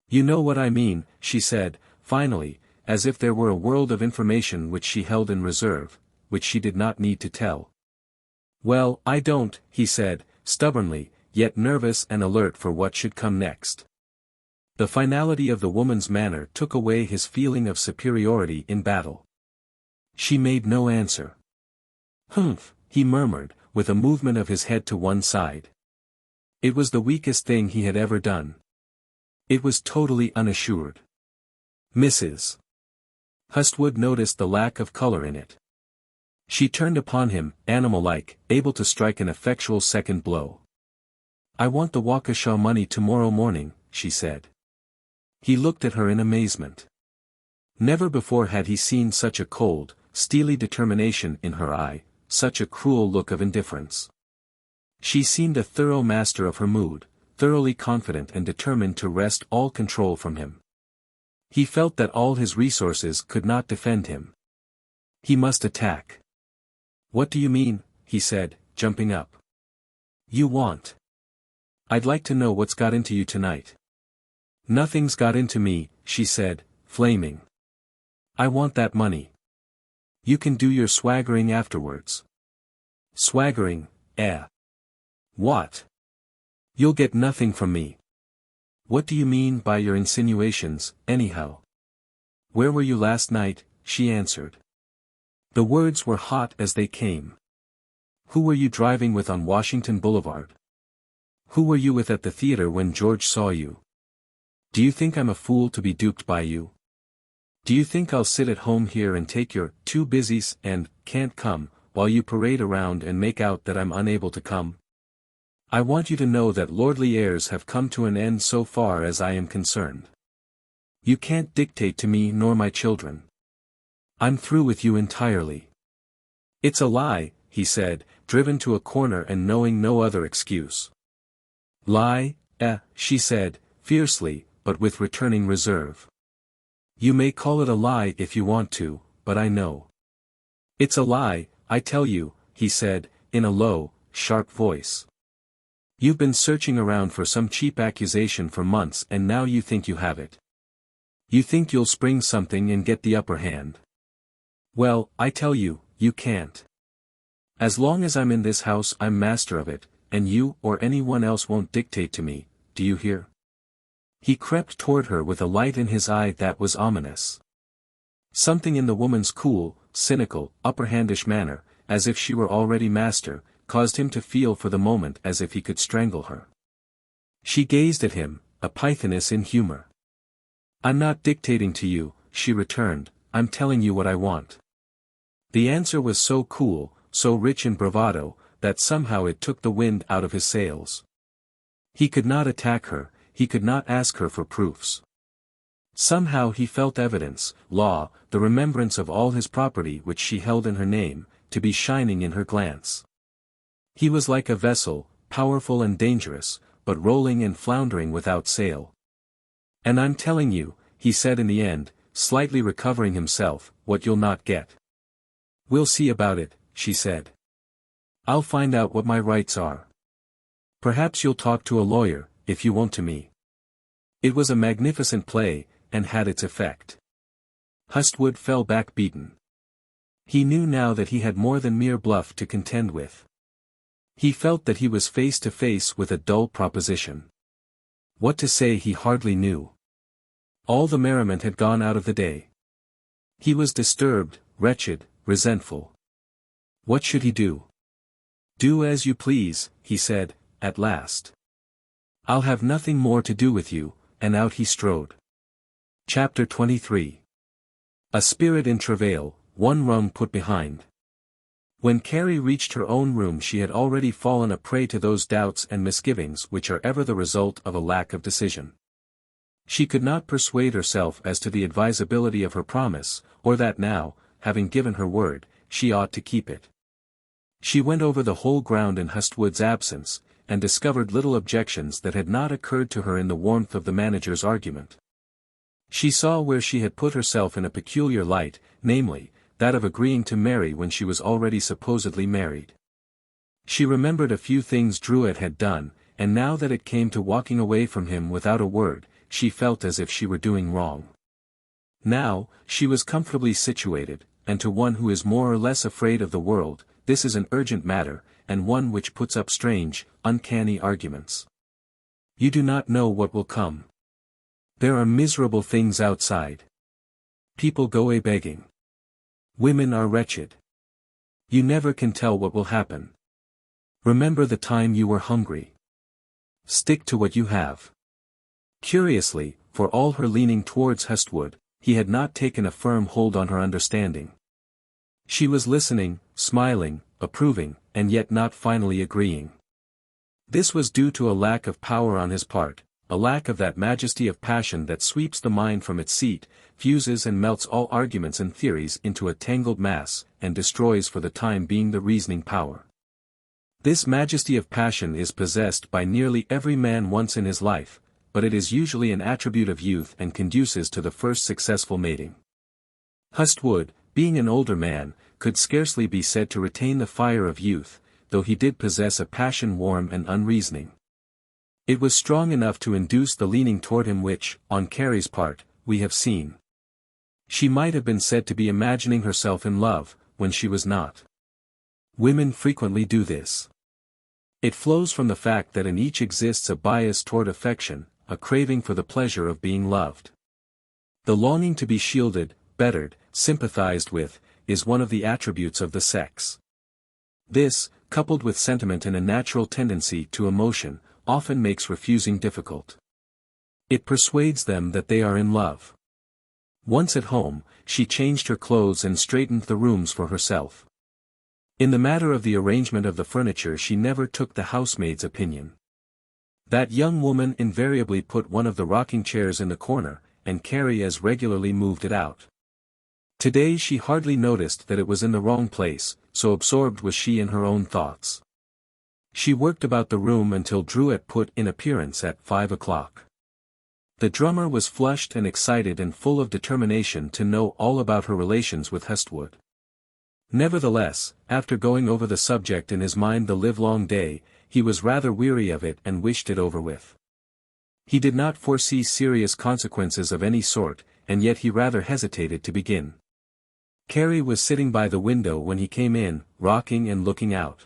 "You know what I mean," she said, finally, as if there were a world of information which she held in reserve, which she did not need to tell. "Well, I don't," he said, stubbornly, yet nervous and alert for what should come next. The finality of the woman's manner took away his feeling of superiority in battle. She made no answer. "Humph," he murmured, with a movement of his head to one side. It was the weakest thing he had ever done. It was totally unassured. "Mrs. Hestwood noticed the lack of color in it. She turned upon him, animal-like, able to strike an effectual second blow. "I want the Waukesha money tomorrow morning," she said. He looked at her in amazement. Never before had he seen such a cold, steely determination in her eye, such a cruel look of indifference. She seemed a thorough master of her mood, thoroughly confident and determined to wrest all control from him. He felt that all his resources could not defend him. He must attack. "What do you mean?" he said, jumping up. "You want? I'd like to know what's got into you tonight." "Nothing's got into me," she said, flaming. "I want that money. You can do your swaggering afterwards." "Swaggering, eh? What? You'll get nothing from me." "What do you mean by your insinuations, anyhow?" "Where were you last night?" she answered. The words were hot as they came. "Who were you driving with on Washington Boulevard? Who were you with at the theater when George saw you? Do you think I'm a fool to be duped by you? Do you think I'll sit at home here and take your too busies and can't come, while you parade around and make out that I'm unable to come? I want you to know that lordly airs have come to an end so far as I am concerned. You can't dictate to me nor my children. I'm through with you entirely." "It's a lie," he said, driven to a corner and knowing no other excuse. "Lie, she said, fiercely, but with returning reserve. "You may call it a lie if you want to, but I know. It's a lie, I tell you," he said, in a low, sharp voice. "You've been searching around for some cheap accusation for months and now you think you have it. You think you'll spring something and get the upper hand. Well, I tell you, you can't. As long as I'm in this house I'm master of it, and you or anyone else won't dictate to me, do you hear?" He crept toward her with a light in his eye that was ominous. Something in the woman's cool, cynical, upperhandish manner, as if she were already master, caused him to feel for the moment as if he could strangle her. She gazed at him, a pythoness in humor. "I'm not dictating to you," she returned, I'm telling you what I want." The answer was so cool, so rich in bravado, that somehow it took the wind out of his sails. He could not attack her, he could not ask her for proofs. Somehow he felt evidence, law, the remembrance of all his property which she held in her name, to be shining in her glance. He was like a vessel, powerful and dangerous, but rolling and floundering without sail. "And I'm telling you," he said in the end, slightly recovering himself, "what you'll not get." "We'll see about it," she said. "I'll find out what my rights are. Perhaps you'll talk to a lawyer, if you won't to me." It was a magnificent play, and had its effect. Hustwood fell back beaten. He knew now that he had more than mere bluff to contend with. He felt that he was face to face with a dull proposition. What to say he hardly knew. All the merriment had gone out of the day. He was disturbed, wretched, resentful. What should he do? "Do as you please," he said, at last. "I'll have nothing more to do with you," and out he strode. Chapter 23. A spirit in travail, one rung put behind. When Carrie reached her own room she had already fallen a prey to those doubts and misgivings which are ever the result of a lack of decision. She could not persuade herself as to the advisability of her promise, or that now, having given her word, she ought to keep it. She went over the whole ground in Hustwood's absence, and discovered little objections that had not occurred to her in the warmth of the manager's argument. She saw where she had put herself in a peculiar light, namely, that of agreeing to marry when she was already supposedly married. She remembered a few things Druitt had done, and now that it came to walking away from him without a word, she felt as if she were doing wrong. Now, she was comfortably situated, and to one who is more or less afraid of the world, this is an urgent matter, and one which puts up strange, uncanny arguments. You do not know what will come. There are miserable things outside. People go a-begging. Women are wretched. You never can tell what will happen. Remember the time you were hungry. Stick to what you have. Curiously, for all her leaning towards Hustwood, he had not taken a firm hold on her understanding. She was listening, smiling, approving, and yet not finally agreeing. This was due to a lack of power on his part, a lack of that majesty of passion that sweeps the mind from its seat, fuses and melts all arguments and theories into a tangled mass, and destroys for the time being the reasoning power. This majesty of passion is possessed by nearly every man once in his life, but it is usually an attribute of youth and conduces to the first successful mating. Hustwood, being an older man, could scarcely be said to retain the fire of youth, though he did possess a passion warm and unreasoning. It was strong enough to induce the leaning toward him which, on Carrie's part, we have seen. She might have been said to be imagining herself in love, when she was not. Women frequently do this. It flows from the fact that in each exists a bias toward affection, a craving for the pleasure of being loved. The longing to be shielded, bettered, sympathized with, is one of the attributes of the sex. This, coupled with sentiment and a natural tendency to emotion, often makes refusing difficult. It persuades them that they are in love. Once at home, she changed her clothes and straightened the rooms for herself. In the matter of the arrangement of the furniture she never took the housemaid's opinion. That young woman invariably put one of the rocking chairs in the corner, and Carrie as regularly moved it out. Today she hardly noticed that it was in the wrong place, so absorbed was she in her own thoughts. She worked about the room until Druitt put in appearance at 5 o'clock. The drummer was flushed and excited and full of determination to know all about her relations with Hustwood. Nevertheless, after going over the subject in his mind the livelong day, he was rather weary of it and wished it over with. He did not foresee serious consequences of any sort, and yet he rather hesitated to begin. Carrie was sitting by the window when he came in, rocking and looking out.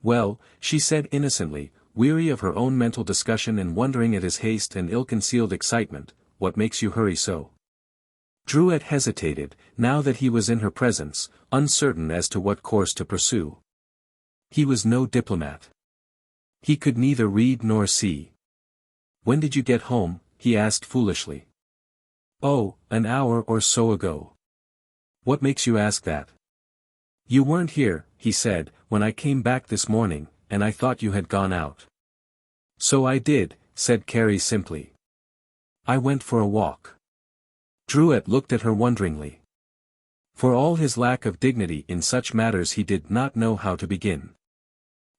"Well," she said innocently, weary of her own mental discussion and wondering at his haste and ill-concealed excitement, "what makes you hurry so?" Druitt hesitated, now that he was in her presence, uncertain as to what course to pursue. He was no diplomat. He could neither read nor see. "When did you get home?" he asked foolishly. "Oh, an hour or so ago." What makes you ask that? You weren't here, he said, when I came back this morning, and I thought you had gone out. So I did, said Carrie simply. I went for a walk. Druitt looked at her wonderingly. For all his lack of dignity in such matters he did not know how to begin.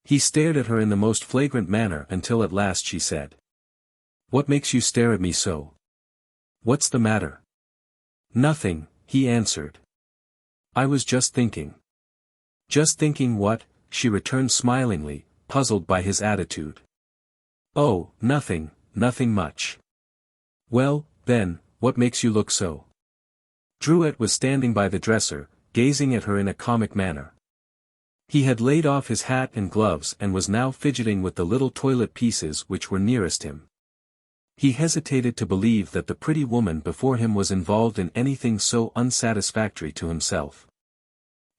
He stared at her in the most flagrant manner until at last she said. What makes you stare at me so? What's the matter? Nothing, he answered. I was just thinking. Just thinking what? She returned smilingly, puzzled by his attitude. Oh, nothing, nothing much. Well, then, what makes you look so? Druitt was standing by the dresser, gazing at her in a comic manner. He had laid off his hat and gloves and was now fidgeting with the little toilet pieces which were nearest him. He hesitated to believe that the pretty woman before him was involved in anything so unsatisfactory to himself.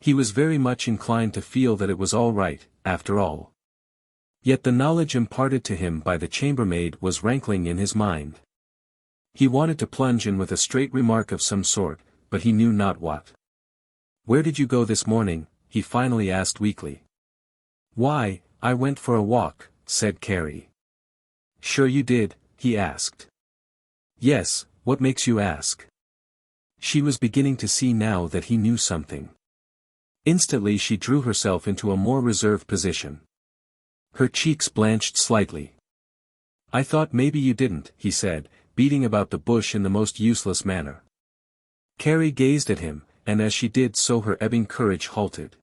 He was very much inclined to feel that it was all right, after all. Yet the knowledge imparted to him by the chambermaid was rankling in his mind. He wanted to plunge in with a straight remark of some sort, but he knew not what. Where did you go this morning? He finally asked weakly. Why, I went for a walk, said Carrie. Sure you did, he asked. Yes, what makes you ask? She was beginning to see now that he knew something. Instantly she drew herself into a more reserved position. Her cheeks blanched slightly. I thought maybe you didn't, he said, beating about the bush in the most useless manner. Carrie gazed at him, and as she did so her ebbing courage halted.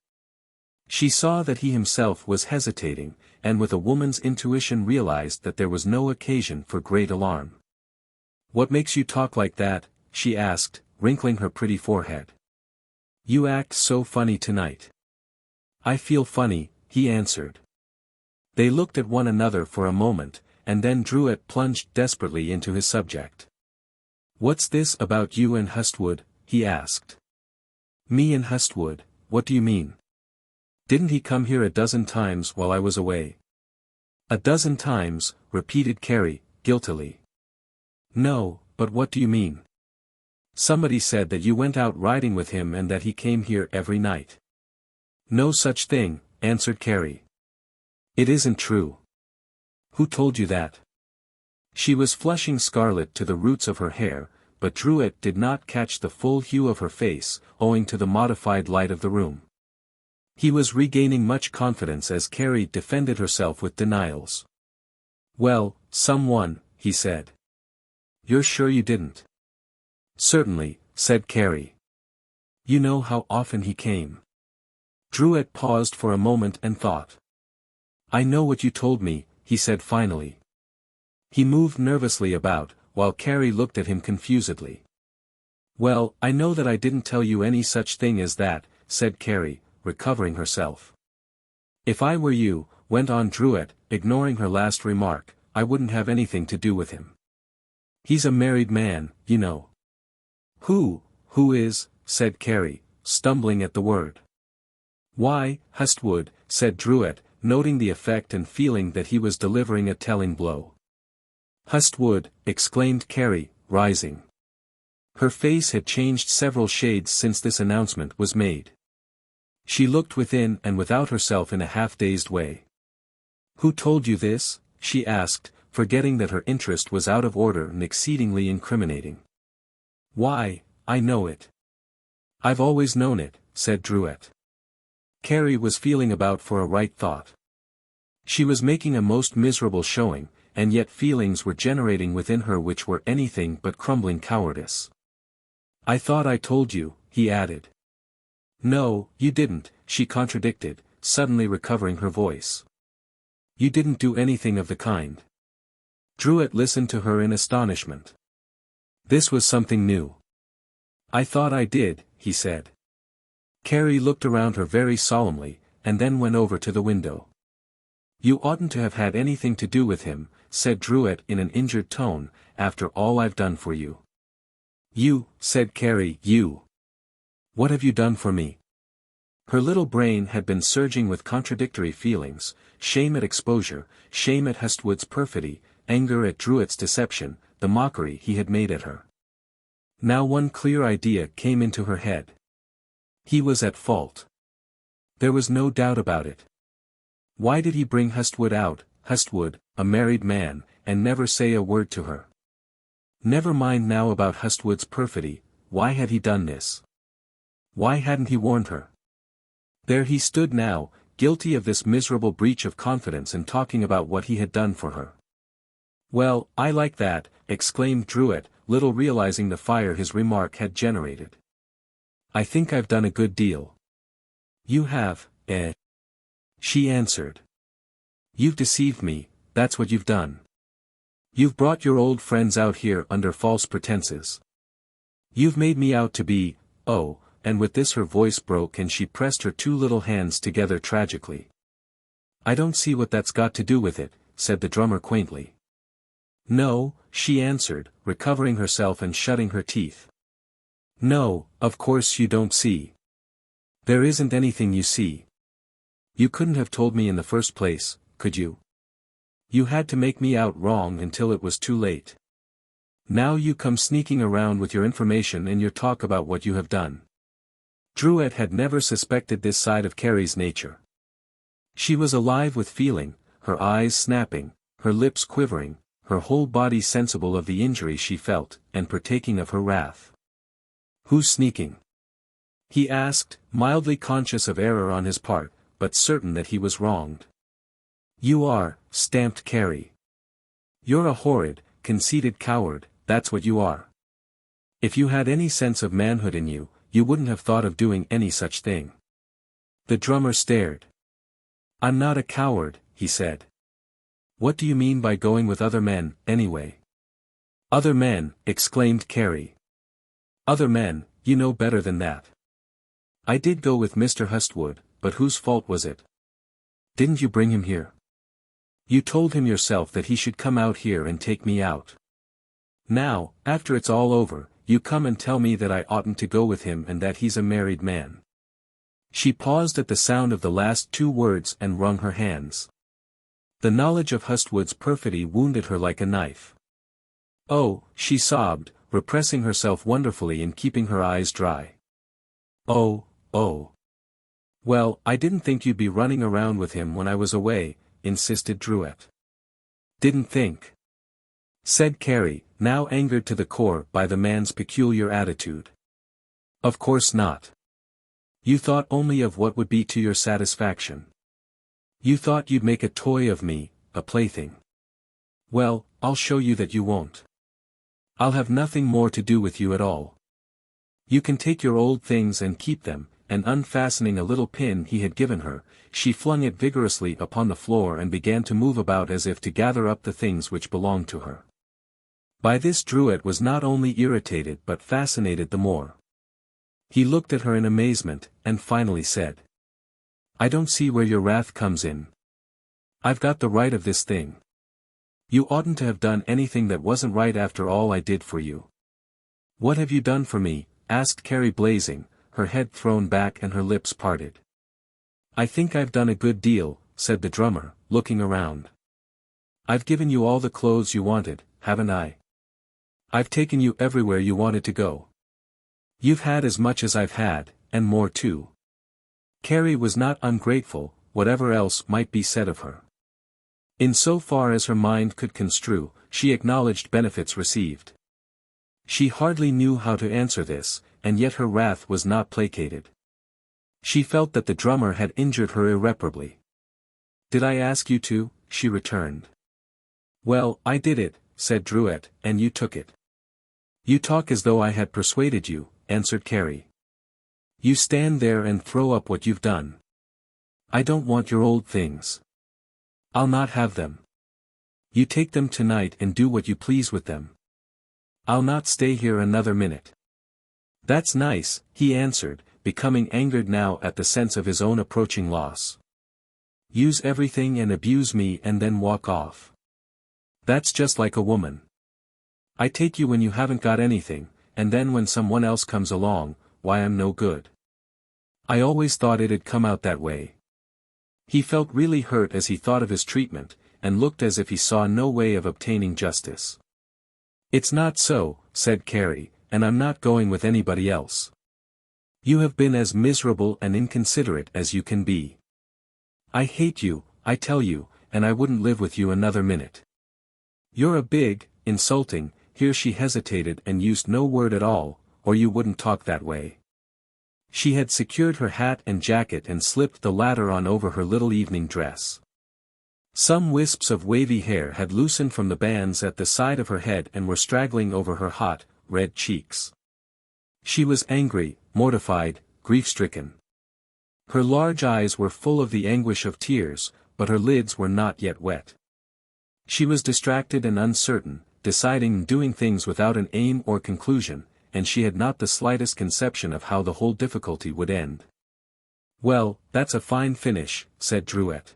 She saw that he himself was hesitating, and with a woman's intuition realized that there was no occasion for great alarm. What makes you talk like that? She asked, wrinkling her pretty forehead. You act so funny tonight. I feel funny, he answered. They looked at one another for a moment, and then Druitt plunged desperately into his subject. What's this about you and Hustwood? He asked. Me and Hustwood, what do you mean? Didn't he come here a dozen times while I was away? A dozen times, repeated Carrie, guiltily. No, but what do you mean? Somebody said that you went out riding with him and that he came here every night. No such thing, answered Carrie. It isn't true. Who told you that? She was flushing scarlet to the roots of her hair, but Druitt did not catch the full hue of her face, owing to the modified light of the room. He was regaining much confidence as Carrie defended herself with denials. Well, someone, he said. You're sure you didn't? Certainly, said Carrie. You know how often he came. Druitt paused for a moment and thought. I know what you told me, he said finally. He moved nervously about, while Carrie looked at him confusedly. Well, I know that I didn't tell you any such thing as that, said Carrie, recovering herself. If I were you, went on Druitt, ignoring her last remark, I wouldn't have anything to do with him. He's a married man, you know. Who is, said Carrie, stumbling at the word. Why, Hustwood, said Druitt, noting the effect and feeling that he was delivering a telling blow. Hustwood, exclaimed Carrie, rising. Her face had changed several shades since this announcement was made. She looked within and without herself in a half-dazed way. Who told you this? She asked, forgetting that her interest was out of order and exceedingly incriminating. Why, I know it. I've always known it, said Druitt. Carrie was feeling about for a right thought. She was making a most miserable showing, and yet feelings were generating within her which were anything but crumbling cowardice. I thought I told you, he added. No, you didn't, she contradicted, suddenly recovering her voice. You didn't do anything of the kind. Druitt listened to her in astonishment. This was something new. I thought I did, he said. Carrie looked around her very solemnly, and then went over to the window. You oughtn't to have had anything to do with him, said Druitt in an injured tone, after all I've done for you. You, said Carrie, you. What have you done for me? Her little brain had been surging with contradictory feelings, shame at exposure, shame at Hustwood's perfidy, anger at Druitt's deception, the mockery he had made at her. Now one clear idea came into her head. He was at fault. There was no doubt about it. Why did he bring Hustwood out, Hustwood, a married man, and never say a word to her? Never mind now about Hustwood's perfidy, why had he done this? Why hadn't he warned her? There he stood now, guilty of this miserable breach of confidence and talking about what he had done for her. "Well, I like that," exclaimed Druitt, little realizing the fire his remark had generated. "I think I've done a good deal." "You have, eh?" she answered. "You've deceived me, that's what you've done. You've brought your old friends out here under false pretenses. You've made me out to be, oh," and with this her voice broke and she pressed her two little hands together tragically. "I don't see what that's got to do with it," said the drummer quaintly. "No," she answered, recovering herself and shutting her teeth. "No, of course you don't see. There isn't anything you see. You couldn't have told me in the first place, could you? You had to make me out wrong until it was too late. Now you come sneaking around with your information and your talk about what you have done." Druitt had never suspected this side of Carrie's nature. She was alive with feeling, her eyes snapping, her lips quivering, her whole body sensible of the injury she felt, and partaking of her wrath. "Who's sneaking?" he asked, mildly conscious of error on his part, but certain that he was wronged. "You are," stamped Carrie. "You're a horrid, conceited coward, that's what you are. If you had any sense of manhood in you, you wouldn't have thought of doing any such thing." The drummer stared. "I'm not a coward," he said. "What do you mean by going with other men, anyway?" "Other men," exclaimed Carrie. "Other men, you know better than that. I did go with Mr. Hustwood, but whose fault was it? Didn't you bring him here? You told him yourself that he should come out here and take me out. Now, after it's all over, you come and tell me that I oughtn't to go with him and that he's a married man." She paused at the sound of the last two words and wrung her hands. The knowledge of Hustwood's perfidy wounded her like a knife. "Oh," she sobbed, repressing herself wonderfully and keeping her eyes dry. "Oh, oh. Well, I didn't think you'd be running around with him when I was away," insisted Druitt. "Didn't think?" said Carrie, now angered to the core by the man's peculiar attitude. "Of course not. You thought only of what would be to your satisfaction. You thought you'd make a toy of me, a plaything. Well, I'll show you that you won't. I'll have nothing more to do with you at all. You can take your old things and keep them," and unfastening a little pin he had given her, she flung it vigorously upon the floor and began to move about as if to gather up the things which belonged to her. By this Druitt was not only irritated but fascinated the more. He looked at her in amazement, and finally said, "I don't see where your wrath comes in. I've got the right of this thing. You oughtn't to have done anything that wasn't right after all I did for you." "What have you done for me?" asked Carrie blazing, her head thrown back and her lips parted. "I think I've done a good deal," said the drummer, looking around. "I've given you all the clothes you wanted, haven't I? I've taken you everywhere you wanted to go. You've had as much as I've had, and more too." Carrie was not ungrateful, whatever else might be said of her. In so far as her mind could construe, she acknowledged benefits received. She hardly knew how to answer this, and yet her wrath was not placated. She felt that the drummer had injured her irreparably. "Did I ask you to?" she returned. "Well, I did it," said Druitt, "and you took it." "You talk as though I had persuaded you," answered Carrie. "You stand there and throw up what you've done. I don't want your old things. I'll not have them. You take them tonight and do what you please with them. I'll not stay here another minute." "That's nice," he answered, becoming angered now at the sense of his own approaching loss. "Use everything and abuse me and then walk off. That's just like a woman. I take you when you haven't got anything, and then when someone else comes along, why I'm no good. I always thought it'd come out that way." He felt really hurt as he thought of his treatment, and looked as if he saw no way of obtaining justice. "It's not so," said Carrie, "and I'm not going with anybody else." You have been as miserable and inconsiderate as you can be. I hate you, I tell you, and I wouldn't live with you another minute. You're a big, insulting," here she hesitated and used no word at all, "or you wouldn't talk that way." She had secured her hat and jacket and slipped the latter on over her little evening dress. Some wisps of wavy hair had loosened from the bands at the side of her head and were straggling over her hot, red cheeks. She was angry, mortified, grief-stricken. Her large eyes were full of the anguish of tears, but her lids were not yet wet. She was distracted and uncertain, deciding and doing things without an aim or conclusion, and she had not the slightest conception of how the whole difficulty would end. "Well, that's a fine finish," said Drouet.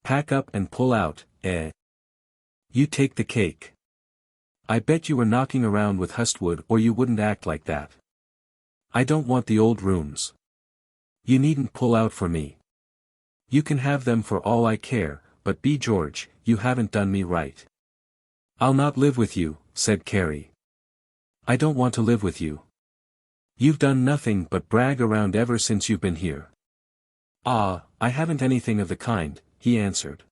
"Pack up and pull out, eh? You take the cake. I bet you were knocking around with Hustwood or you wouldn't act like that. I don't want the old rooms. You needn't pull out for me. You can have them for all I care, but B. George, you haven't done me right." "I'll not live with you," said Carrie. "I don't want to live with you. You've done nothing but brag around ever since you've been here." "Ah, I haven't anything of the kind," he answered.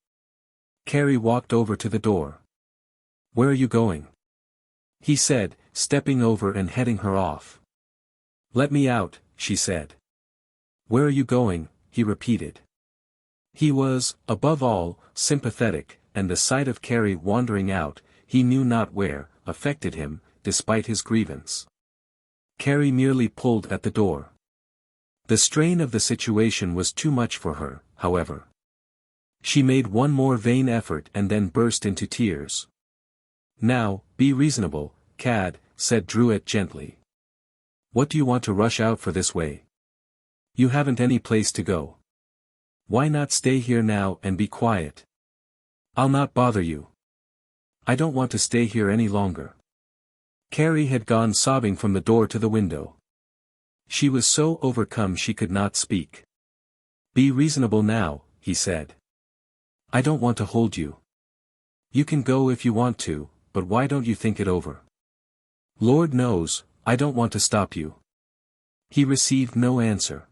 Carrie walked over to the door. "Where are you going?" he said, stepping over and heading her off. "Let me out," she said. "Where are you going?" he repeated. He was, above all, sympathetic, and the sight of Carrie wandering out, he knew not where, affected him, despite his grievance. Carrie merely pulled at the door. The strain of the situation was too much for her, however. She made one more vain effort and then burst into tears. "Now, be reasonable, cad," said Drouet gently. "What do you want to rush out for this way? You haven't any place to go. Why not stay here now and be quiet? I'll not bother you. I don't want to stay here any longer." Carrie had gone sobbing from the door to the window. She was so overcome she could not speak. "Be reasonable now," he said. "I don't want to hold you. You can go if you want to, but why don't you think it over? Lord knows, I don't want to stop you." He received no answer.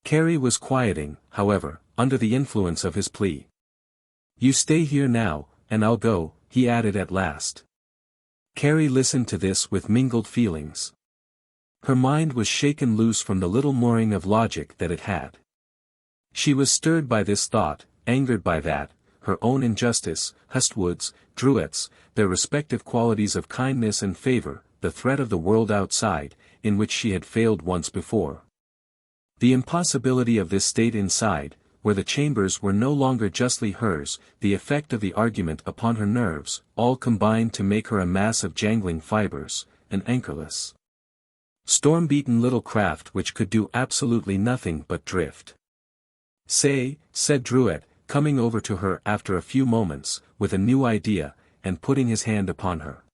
Carrie was quieting, however, under the influence of his plea. "You stay here now, and I'll go," he added at last. Carrie listened to this with mingled feelings. Her mind was shaken loose from the little mooring of logic that it had. She was stirred by this thought, angered by that, her own injustice, Hustwood's, Drouet's, their respective qualities of kindness and favor, the threat of the world outside, in which she had failed once before. The impossibility of this state inside, where the chambers were no longer justly hers, the effect of the argument upon her nerves, all combined to make her a mass of jangling fibers, an anchorless, storm-beaten little craft which could do absolutely nothing but drift. "Say," said Drouet, coming over to her after a few moments, with a new idea, and putting his hand upon her.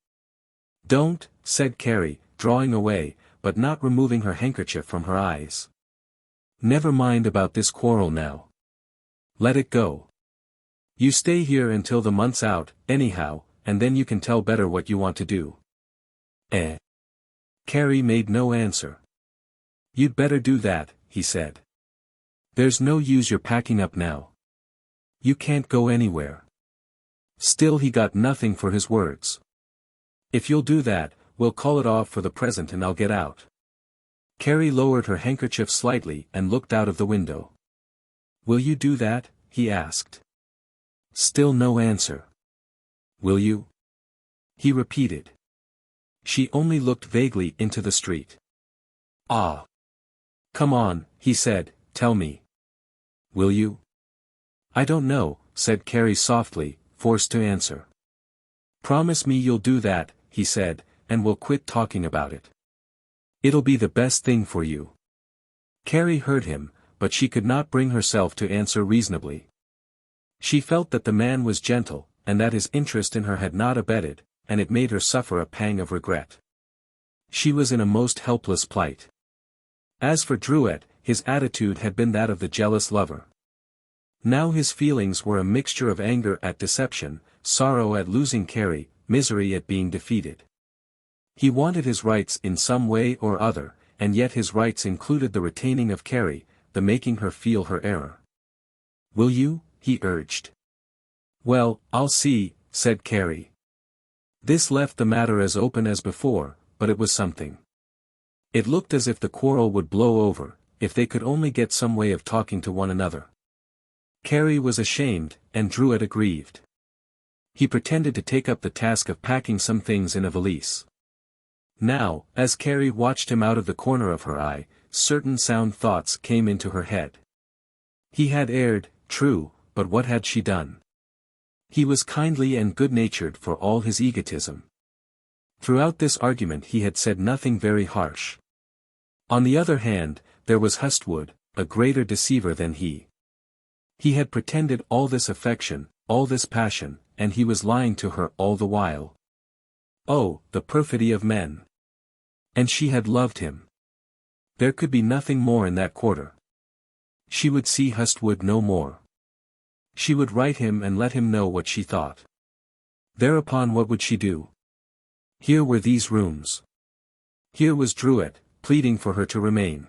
"Don't," said Carrie, drawing away, but not removing her handkerchief from her eyes. "Never mind about this quarrel now. Let it go. You stay here until the month's out, anyhow, and then you can tell better what you want to do." "Eh?" Carrie made no answer. "You'd better do that," he said. "There's no use your packing up now. You can't go anywhere." Still he got nothing for his words. "If you'll do that, we'll call it off for the present and I'll get out." Carrie lowered her handkerchief slightly and looked out of the window. "Will you do that?" he asked. Still no answer. "Will you?" he repeated. She only looked vaguely into the street. "Ah. Come on," he said, "tell me. Will you?" "I don't know," said Carrie softly, forced to answer. "Promise me you'll do that," he said, "and we'll quit talking about it. It'll be the best thing for you." Carrie heard him, but she could not bring herself to answer reasonably. She felt that the man was gentle, and that his interest in her had not abated, and it made her suffer a pang of regret. She was in a most helpless plight. As for Drouet, his attitude had been that of the jealous lover. Now his feelings were a mixture of anger at deception, sorrow at losing Carrie, misery at being defeated. He wanted his rights in some way or other, and yet his rights included the retaining of Carrie, the making her feel her error. "Will you?" he urged. "Well, I'll see," said Carrie. This left the matter as open as before, but it was something. It looked as if the quarrel would blow over, if they could only get some way of talking to one another. Carrie was ashamed, and Druitt aggrieved. He pretended to take up the task of packing some things in a valise. Now, as Carrie watched him out of the corner of her eye, certain sound thoughts came into her head. He had erred, true, but what had she done? He was kindly and good-natured for all his egotism. Throughout this argument he had said nothing very harsh. On the other hand, there was Hustwood, a greater deceiver than he. He had pretended all this affection, all this passion, and he was lying to her all the while. Oh, the perfidy of men! And she had loved him. There could be nothing more in that quarter. She would see Hustwood no more. She would write him and let him know what she thought. Thereupon what would she do? Here were these rooms. Here was Druitt, pleading for her to remain.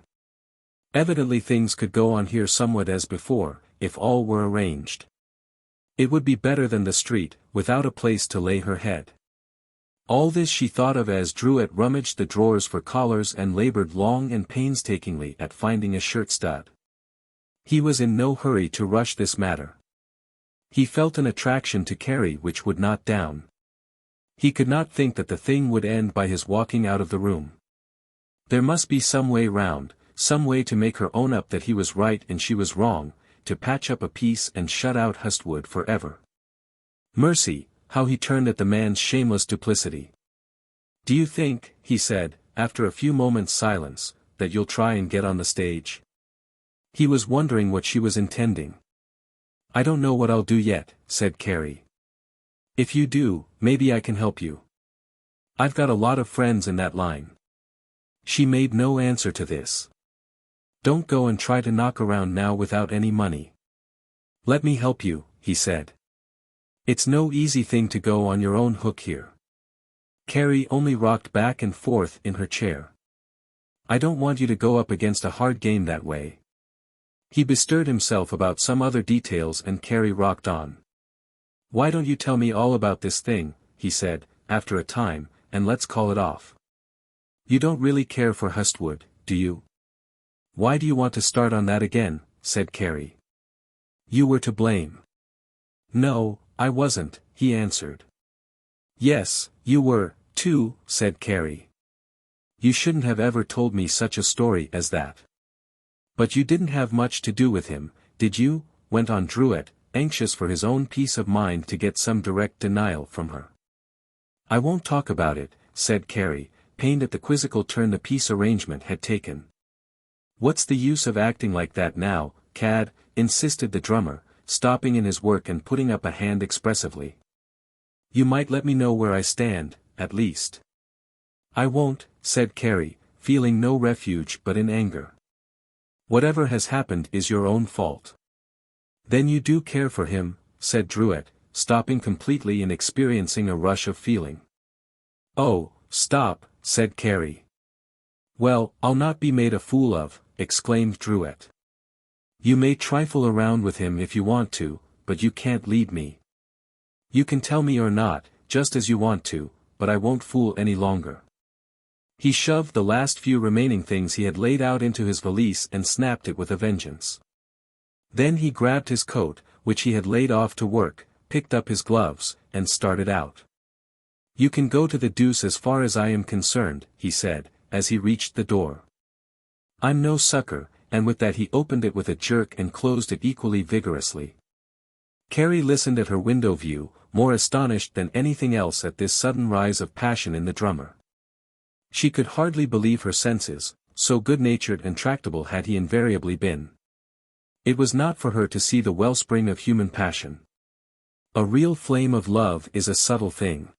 Evidently things could go on here somewhat as before, if all were arranged. It would be better than the street, without a place to lay her head. All this she thought of as Druitt rummaged the drawers for collars and labored long and painstakingly at finding a shirt stud. He was in no hurry to rush this matter. He felt an attraction to Carrie which would not down. He could not think that the thing would end by his walking out of the room. There must be some way round, some way to make her own up that he was right and she was wrong, to patch up a peace and shut out Hustwood forever. Mercy, how he turned at the man's shameless duplicity. "Do you think," he said, after a few moments' silence, "that you'll try and get on the stage?" He was wondering what she was intending. "I don't know what I'll do yet," said Carrie. "If you do, maybe I can help you. I've got a lot of friends in that line." She made no answer to this. "Don't go and try to knock around now without any money. Let me help you," he said. "It's no easy thing to go on your own hook here." Carrie only rocked back and forth in her chair. "I don't want you to go up against a hard game that way." He bestirred himself about some other details and Carrie rocked on. "Why don't you tell me all about this thing," he said, after a time, "and let's call it off. You don't really care for Hustwood, do you?" "Why do you want to start on that again?" said Carrie. "You were to blame." "No, I wasn't," he answered. "Yes, you were, too," said Carrie. "You shouldn't have ever told me such a story as that." "But you didn't have much to do with him, did you?" went on Druitt, anxious for his own peace of mind to get some direct denial from her. "I won't talk about it," said Carrie, pained at the quizzical turn the peace arrangement had taken. "What's the use of acting like that now, cad?" insisted the drummer, stopping in his work and putting up a hand expressively. "You might let me know where I stand, at least." "I won't," said Carrie, feeling no refuge but in anger. "Whatever has happened is your own fault." "Then you do care for him," said Druitt, stopping completely and experiencing a rush of feeling. "Oh, stop," said Carrie. "Well, I'll not be made a fool of," exclaimed Druitt. "You may trifle around with him if you want to, but you can't lead me. You can tell me or not, just as you want to, but I won't fool any longer." He shoved the last few remaining things he had laid out into his valise and snapped it with a vengeance. Then he grabbed his coat, which he had laid off to work, picked up his gloves, and started out. "You can go to the deuce as far as I am concerned," he said, as he reached the door. "I'm no sucker," and with that he opened it with a jerk and closed it equally vigorously. Carrie listened at her window view, more astonished than anything else at this sudden rise of passion in the drummer. She could hardly believe her senses, so good-natured and tractable had he invariably been. It was not for her to see the wellspring of human passion. A real flame of love is a subtle thing.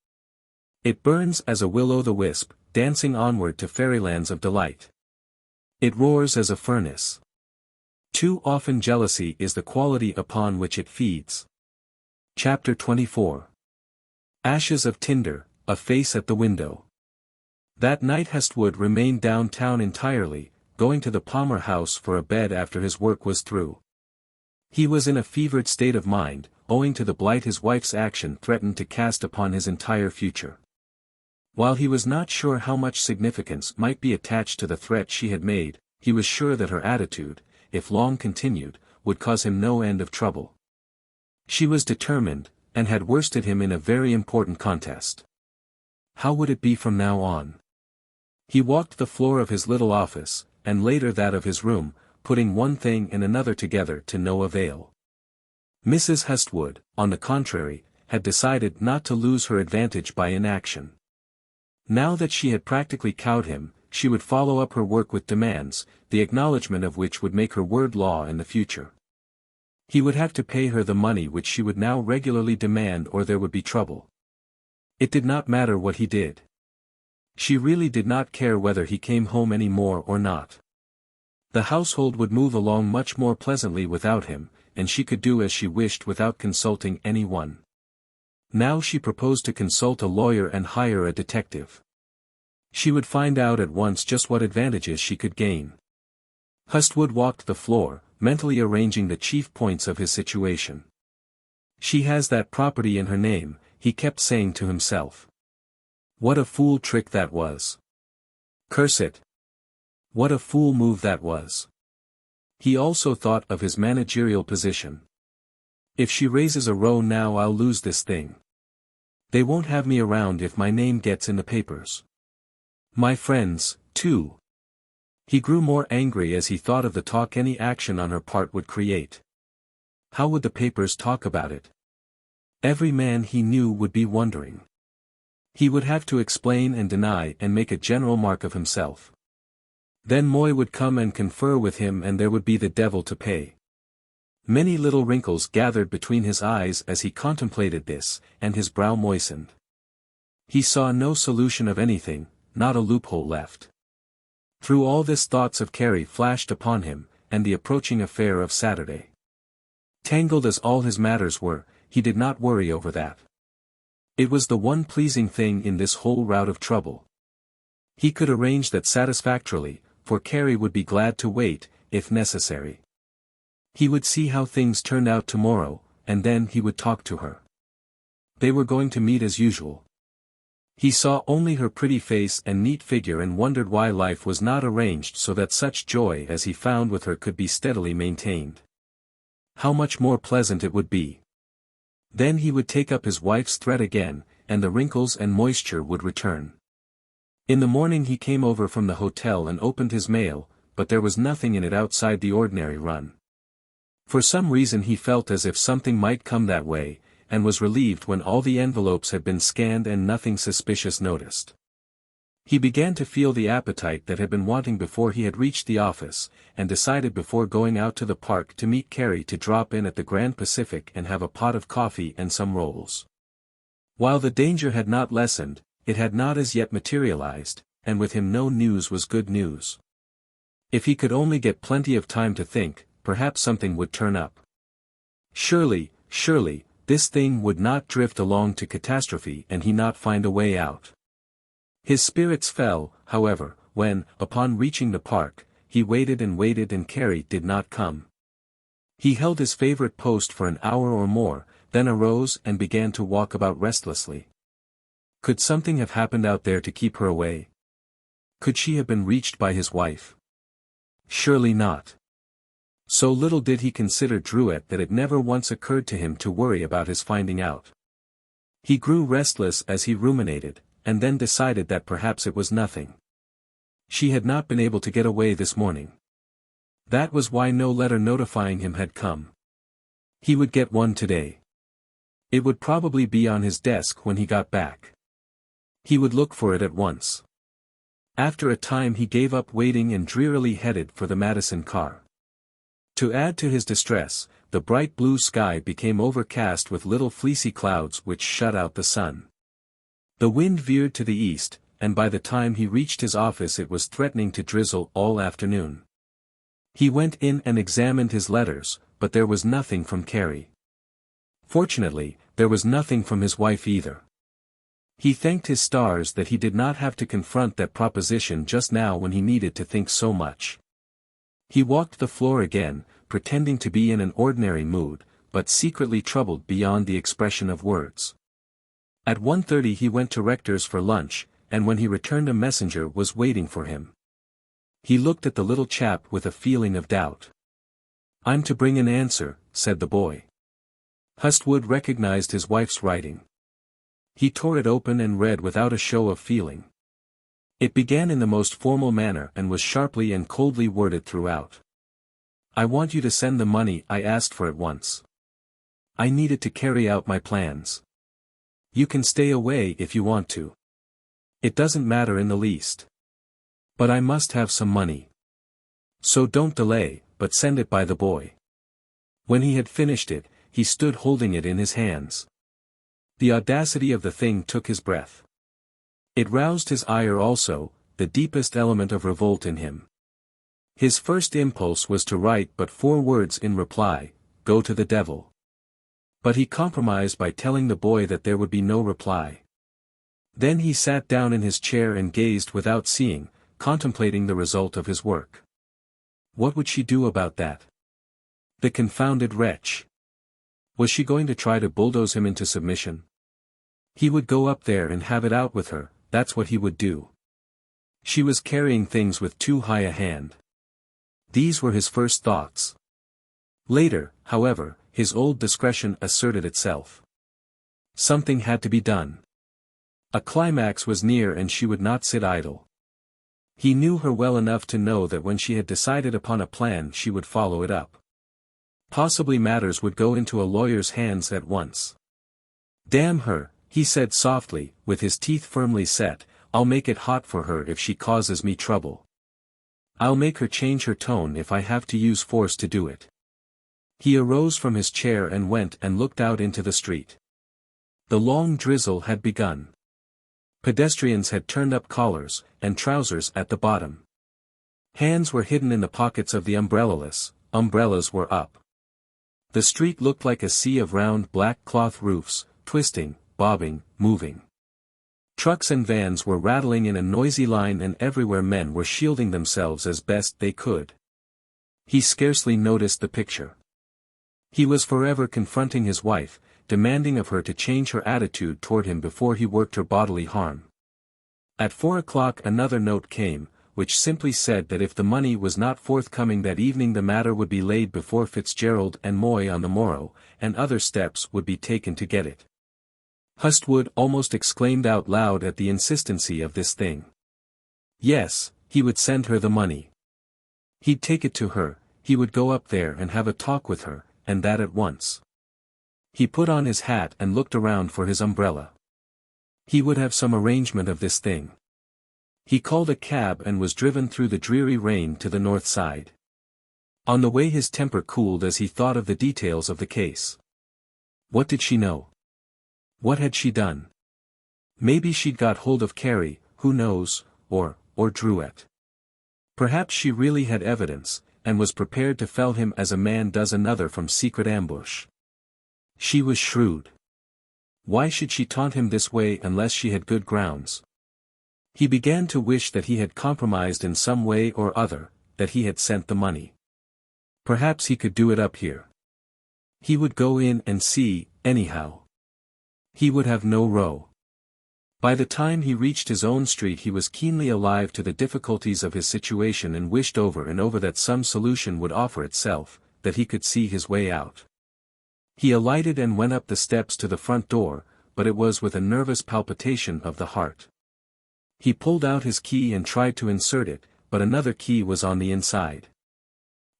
It burns as a will-o'-the-wisp, dancing onward to fairylands of delight. It roars as a furnace. Too often jealousy is the quality upon which it feeds. Chapter 24. Ashes of Tinder, a face at the window. That night Hestwood remained downtown entirely, going to the Palmer House for a bed after his work was through. He was in a fevered state of mind, owing to the blight his wife's action threatened to cast upon his entire future. While he was not sure how much significance might be attached to the threat she had made, he was sure that her attitude, if long continued, would cause him no end of trouble. She was determined, and had worsted him in a very important contest. How would it be from now on? He walked the floor of his little office, and later that of his room, putting one thing and another together to no avail. Mrs. Hestwood, on the contrary, had decided not to lose her advantage by inaction. Now that she had practically cowed him, she would follow up her work with demands, the acknowledgement of which would make her word law in the future. He would have to pay her the money which she would now regularly demand, or there would be trouble. It did not matter what he did. She really did not care whether he came home any more or not. The household would move along much more pleasantly without him, and she could do as she wished without consulting anyone. Now she proposed to consult a lawyer and hire a detective. She would find out at once just what advantages she could gain. Hestwood walked the floor, mentally arranging the chief points of his situation. She has that property in her name, he kept saying to himself. What a fool trick that was. Curse it. What a fool move that was. He also thought of his managerial position. If she raises a row now, I'll lose this thing. They won't have me around if my name gets in the papers. My friends, too. He grew more angry as he thought of the talk any action on her part would create. How would the papers talk about it? Every man he knew would be wondering. He would have to explain and deny and make a general mark of himself. Then Moy would come and confer with him, and there would be the devil to pay. Many little wrinkles gathered between his eyes as he contemplated this, and his brow moistened. He saw no solution of anything, not a loophole left. Through all this thoughts of Carrie flashed upon him, and the approaching affair of Saturday. Tangled as all his matters were, he did not worry over that. It was the one pleasing thing in this whole rout of trouble. He could arrange that satisfactorily, for Carrie would be glad to wait, if necessary. He would see how things turned out tomorrow, and then he would talk to her. They were going to meet as usual. He saw only her pretty face and neat figure and wondered why life was not arranged so that such joy as he found with her could be steadily maintained. How much more pleasant it would be. Then he would take up his wife's thread again, and the wrinkles and moisture would return. In the morning he came over from the hotel and opened his mail, but there was nothing in it outside the ordinary run. For some reason he felt as if something might come that way, and was relieved when all the envelopes had been scanned and nothing suspicious noticed. He began to feel the appetite that had been wanting before he had reached the office, and decided before going out to the park to meet Carrie to drop in at the Grand Pacific and have a pot of coffee and some rolls. While the danger had not lessened, it had not as yet materialized, and with him no news was good news. If he could only get plenty of time to think, perhaps something would turn up. Surely, this thing would not drift along to catastrophe and he not find a way out. His spirits fell, however, when, upon reaching the park, he waited and Carrie did not come. He held his favorite post for an hour or more, then arose and began to walk about restlessly. Could something have happened out there to keep her away? Could she have been reached by his wife? Surely not. So little did he consider Druitt that it never once occurred to him to worry about his finding out. He grew restless as he ruminated, and then decided that perhaps it was nothing. She had not been able to get away this morning. That was why no letter notifying him had come. He would get one today. It would probably be on his desk when he got back. He would look for it at once. After a time he gave up waiting and drearily headed for the Madison car. To add to his distress, the bright blue sky became overcast with little fleecy clouds which shut out the sun. The wind veered to the east, and by the time he reached his office it was threatening to drizzle all afternoon. He went in and examined his letters, but there was nothing from Carrie. Fortunately, there was nothing from his wife either. He thanked his stars that he did not have to confront that proposition just now when he needed to think so much. He walked the floor again, pretending to be in an ordinary mood, but secretly troubled beyond the expression of words. At 1:30 he went to Rector's for lunch, and when he returned a messenger was waiting for him. He looked at the little chap with a feeling of doubt. "I'm to bring an answer," said the boy. Hustwood recognized his wife's writing. He tore it open and read without a show of feeling. It began in the most formal manner and was sharply and coldly worded throughout. "I want you to send the money I asked for at once. I need it to carry out my plans. You can stay away if you want to. It doesn't matter in the least. But I must have some money. So don't delay, but send it by the boy." When he had finished it, he stood holding it in his hands. The audacity of the thing took his breath. It roused his ire also, the deepest element of revolt in him. His first impulse was to write but 4 words in reply, "Go to the devil." But he compromised by telling the boy that there would be no reply. Then he sat down in his chair and gazed without seeing, contemplating the result of his work. What would she do about that? The confounded wretch. Was she going to try to bulldoze him into submission? He would go up there and have it out with her, that's what he would do. She was carrying things with too high a hand. These were his first thoughts. Later, however, his old discretion asserted itself. Something had to be done. A climax was near and she would not sit idle. He knew her well enough to know that when she had decided upon a plan she would follow it up. Possibly matters would go into a lawyer's hands at once. "Damn her," he said softly, with his teeth firmly set, "I'll make it hot for her if she causes me trouble. I'll make her change her tone if I have to use force to do it." He arose from his chair and went and looked out into the street. The long drizzle had begun. Pedestrians had turned up collars, and trousers at the bottom. Hands were hidden in the pockets of the umbrellaless, umbrellas were up. The street looked like a sea of round black cloth roofs, twisting, bobbing, moving. Trucks and vans were rattling in a noisy line and everywhere men were shielding themselves as best they could. He scarcely noticed the picture. He was forever confronting his wife, demanding of her to change her attitude toward him before he worked her bodily harm. At 4 o'clock another note came, which simply said that if the money was not forthcoming that evening the matter would be laid before Fitzgerald and Moy on the morrow, and other steps would be taken to get it. Hustwood almost exclaimed out loud at the insistency of this thing. Yes, he would send her the money. He'd take it to her, he would go up there and have a talk with her, and that at once. He put on his hat and looked around for his umbrella. He would have some arrangement of this thing. He called a cab and was driven through the dreary rain to the north side. On the way his temper cooled as he thought of the details of the case. What did she know? What had she done? Maybe she'd got hold of Carrie, who knows, or Druet. Perhaps she really had evidence, and was prepared to fell him as a man does another from secret ambush. She was shrewd. Why should she taunt him this way unless she had good grounds? He began to wish that he had compromised in some way or other, that he had sent the money. Perhaps he could do it up here. He would go in and see, anyhow. He would have no row. By the time he reached his own street he was keenly alive to the difficulties of his situation and wished over and over that some solution would offer itself, that he could see his way out. He alighted and went up the steps to the front door, but it was with a nervous palpitation of the heart. He pulled out his key and tried to insert it, but another key was on the inside.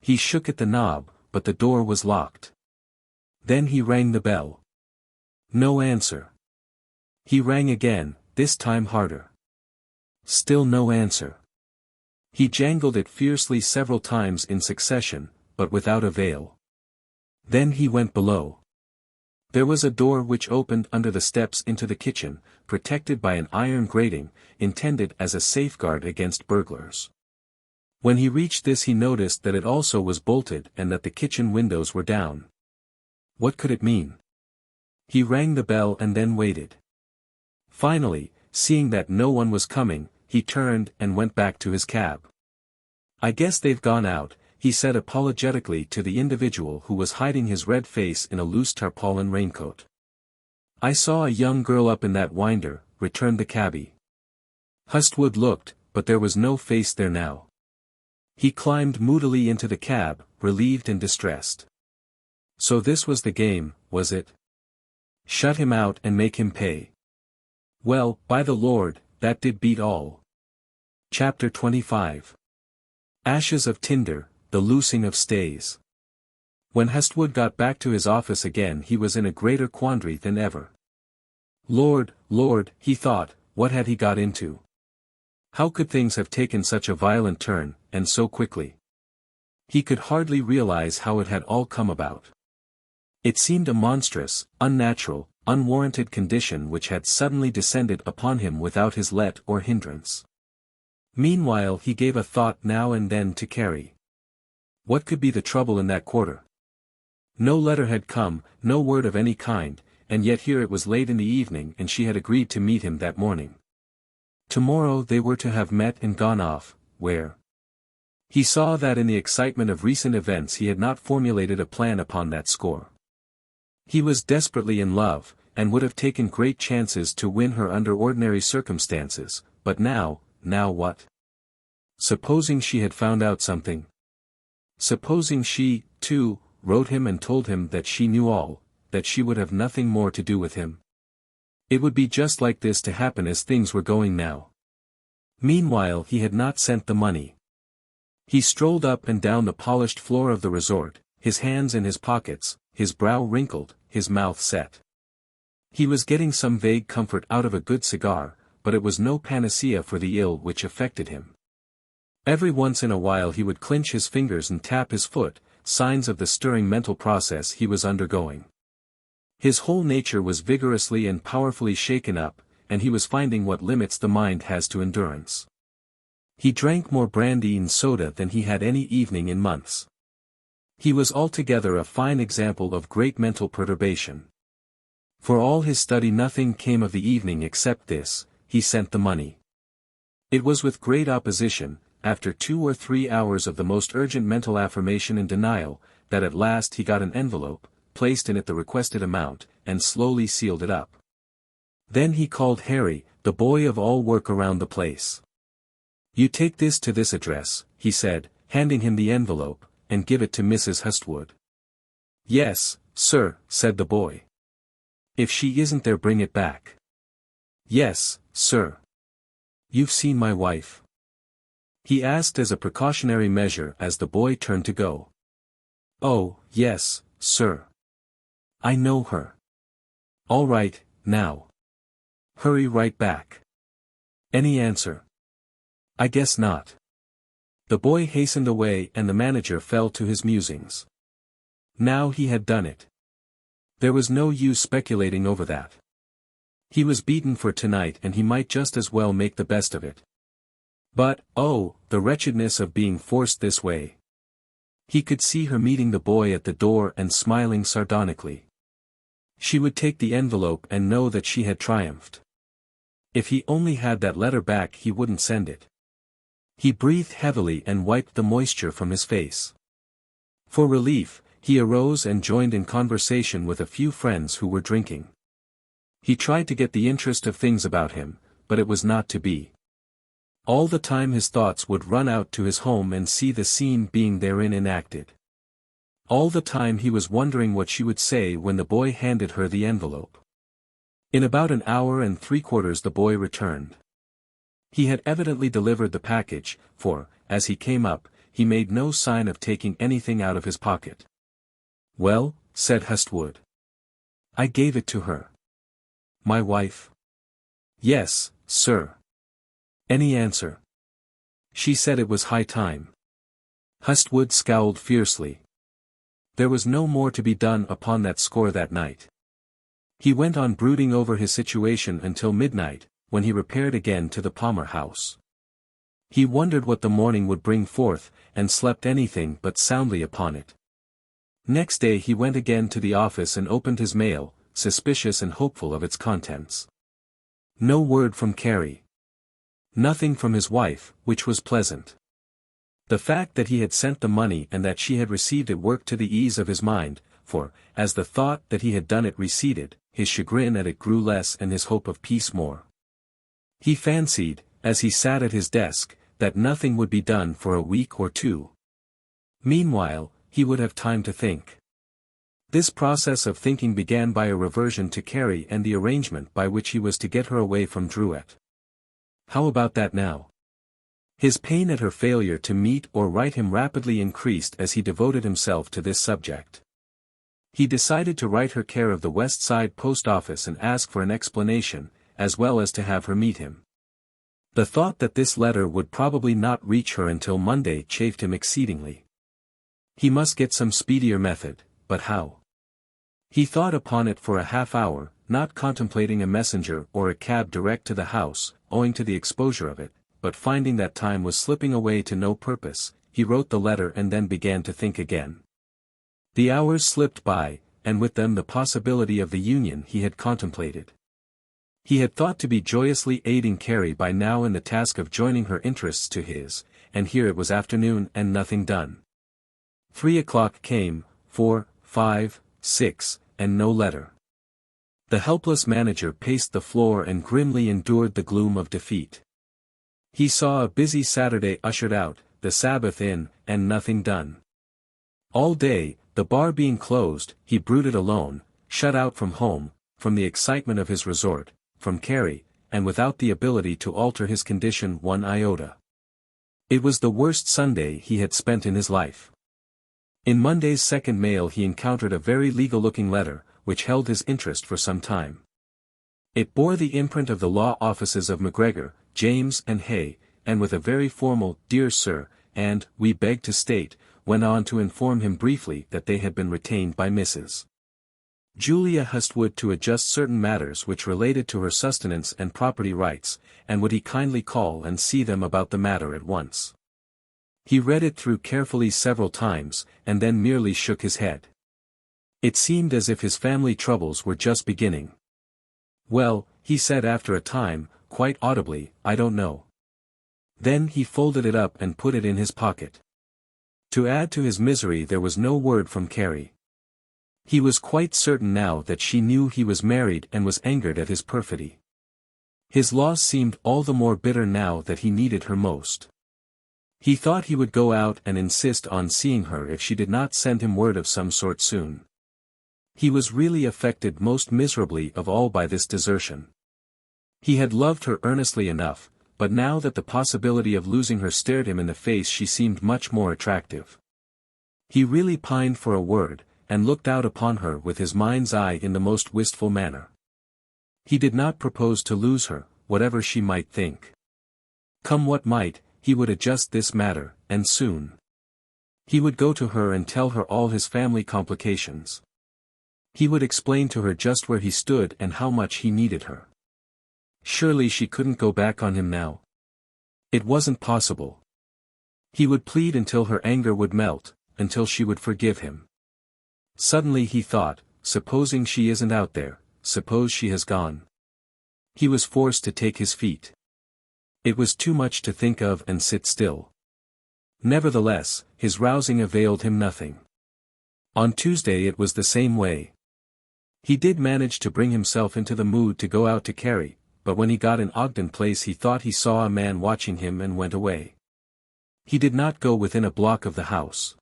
He shook at the knob, but the door was locked. Then he rang the bell. No answer. He rang again, this time harder. Still no answer. He jangled it fiercely several times in succession, but without avail. Then he went below. There was a door which opened under the steps into the kitchen, protected by an iron grating, intended as a safeguard against burglars. When he reached this he noticed that it also was bolted and that the kitchen windows were down. What could it mean? He rang the bell and then waited. Finally, seeing that no one was coming, he turned and went back to his cab. "I guess they've gone out," he said apologetically to the individual who was hiding his red face in a loose tarpaulin raincoat. "I saw a young girl up in that winder," returned the cabbie. Hustwood looked, but there was no face there now. He climbed moodily into the cab, relieved and distressed. So this was the game, was it? Shut him out and make him pay. Well, by the Lord, that did beat all. Chapter 25. Ashes of Tinder, the Loosing of Stays. When Hustwood got back to his office again he was in a greater quandary than ever. Lord, he thought, what had he got into? How could things have taken such a violent turn, and so quickly? He could hardly realize how it had all come about. It seemed a monstrous, unnatural, unwarranted condition which had suddenly descended upon him without his let or hindrance. Meanwhile he gave a thought now and then to Carrie. What could be the trouble in that quarter? No letter had come, no word of any kind, and yet here it was late in the evening and she had agreed to meet him that morning. Tomorrow they were to have met and gone off, where? He saw that in the excitement of recent events he had not formulated a plan upon that score. He was desperately in love, and would have taken great chances to win her under ordinary circumstances, but now what? Supposing she had found out something? Supposing she, too, wrote him and told him that she knew all, that she would have nothing more to do with him? It would be just like this to happen as things were going now. Meanwhile he had not sent the money. He strolled up and down the polished floor of the resort, his hands in his pockets, his brow wrinkled, his mouth set. He was getting some vague comfort out of a good cigar, but it was no panacea for the ill which affected him. Every once in a while he would clench his fingers and tap his foot, signs of the stirring mental process he was undergoing. His whole nature was vigorously and powerfully shaken up, and he was finding what limits the mind has to endurance. He drank more brandy and soda than he had any evening in months. He was altogether a fine example of great mental perturbation. For all his study nothing came of the evening except this: he sent the money. It was with great opposition, after 2 or 3 hours of the most urgent mental affirmation and denial, that at last he got an envelope, placed in it the requested amount, and slowly sealed it up. Then he called Harry, the boy of all work around the place. "You take this to this address," he said, handing him the envelope, "and give it to Mrs. Hustwood." "Yes, sir," said the boy. "If she isn't there bring it back." "Yes, sir." "You've seen my wife?" he asked as a precautionary measure as the boy turned to go. "Oh, yes, sir. I know her." "All right, now. Hurry right back." "Any answer?" "I guess not." The boy hastened away and the manager fell to his musings. Now he had done it. There was no use speculating over that. He was beaten for tonight and he might just as well make the best of it. But, oh, the wretchedness of being forced this way. He could see her meeting the boy at the door and smiling sardonically. She would take the envelope and know that she had triumphed. If he only had that letter back he wouldn't send it. He breathed heavily and wiped the moisture from his face. For relief, he arose and joined in conversation with a few friends who were drinking. He tried to get the interest of things about him, but it was not to be. All the time his thoughts would run out to his home and see the scene being therein enacted. All the time he was wondering what she would say when the boy handed her the envelope. In about an hour and 3/4 the boy returned. He had evidently delivered the package, for, as he came up, he made no sign of taking anything out of his pocket. "Well," said Hustwood. "I gave it to her." "My wife?" "Yes, sir." "Any answer?" "She said it was high time." Hustwood scowled fiercely. There was no more to be done upon that score that night. He went on brooding over his situation until midnight, when he repaired again to the Palmer house. He wondered what the morning would bring forth, and slept anything but soundly upon it. Next day he went again to the office and opened his mail, suspicious and hopeful of its contents. No word from Carrie. Nothing from his wife, which was pleasant. The fact that he had sent the money and that she had received it worked to the ease of his mind, for, as the thought that he had done it receded, his chagrin at it grew less and his hope of peace more. He fancied, as he sat at his desk, that nothing would be done for a week or two. Meanwhile, he would have time to think. This process of thinking began by a reversion to Carrie and the arrangement by which he was to get her away from Druitt. How about that now? His pain at her failure to meet or write him rapidly increased as he devoted himself to this subject. He decided to write her care of the West Side Post Office and ask for an explanation, as well as to have her meet him. The thought that this letter would probably not reach her until Monday chafed him exceedingly. He must get some speedier method, but how? He thought upon it for a half-hour, not contemplating a messenger or a cab direct to the house, owing to the exposure of it, but finding that time was slipping away to no purpose, he wrote the letter and then began to think again. The hours slipped by, and with them the possibility of the union he had contemplated. He had thought to be joyously aiding Carrie by now in the task of joining her interests to his, and here it was afternoon and nothing done. 3 o'clock came, 4, 5, 6, and no letter. The helpless manager paced the floor and grimly endured the gloom of defeat. He saw a busy Saturday ushered out, the Sabbath in, and nothing done. All day, the bar being closed, he brooded alone, shut out from home, from the excitement of his resort, from Carrie, and without the ability to alter his condition one iota. It was the worst Sunday he had spent in his life. In Monday's second mail he encountered a very legal-looking letter, which held his interest for some time. It bore the imprint of the law offices of McGregor, James and Hay, and with a very formal, "Dear Sir," and, "We beg to state," went on to inform him briefly that they had been retained by Mrs. Julia Hustwood to adjust certain matters which related to her sustenance and property rights, and would he kindly call and see them about the matter at once. He read it through carefully several times, and then merely shook his head. It seemed as if his family troubles were just beginning. "Well," he said after a time, quite audibly, "I don't know." Then he folded it up and put it in his pocket. To add to his misery there was no word from Carrie. He was quite certain now that she knew he was married and was angered at his perfidy. His loss seemed all the more bitter now that he needed her most. He thought he would go out and insist on seeing her if she did not send him word of some sort soon. He was really affected most miserably of all by this desertion. He had loved her earnestly enough, but now that the possibility of losing her stared him in the face she seemed much more attractive. He really pined for a word, and looked out upon her with his mind's eye in the most wistful manner. He did not propose to lose her, whatever she might think. Come what might, he would adjust this matter, and soon. He would go to her and tell her all his family complications. He would explain to her just where he stood and how much he needed her. Surely she couldn't go back on him now. It wasn't possible. He would plead until her anger would melt, until she would forgive him. Suddenly he thought, supposing she isn't out there, suppose she has gone. He was forced to take his feet. It was too much to think of and sit still. Nevertheless, his rousing availed him nothing. On Tuesday it was the same way. He did manage to bring himself into the mood to go out to Carrie, but when he got in Ogden Place he thought he saw a man watching him and went away. He did not go within a block of the house.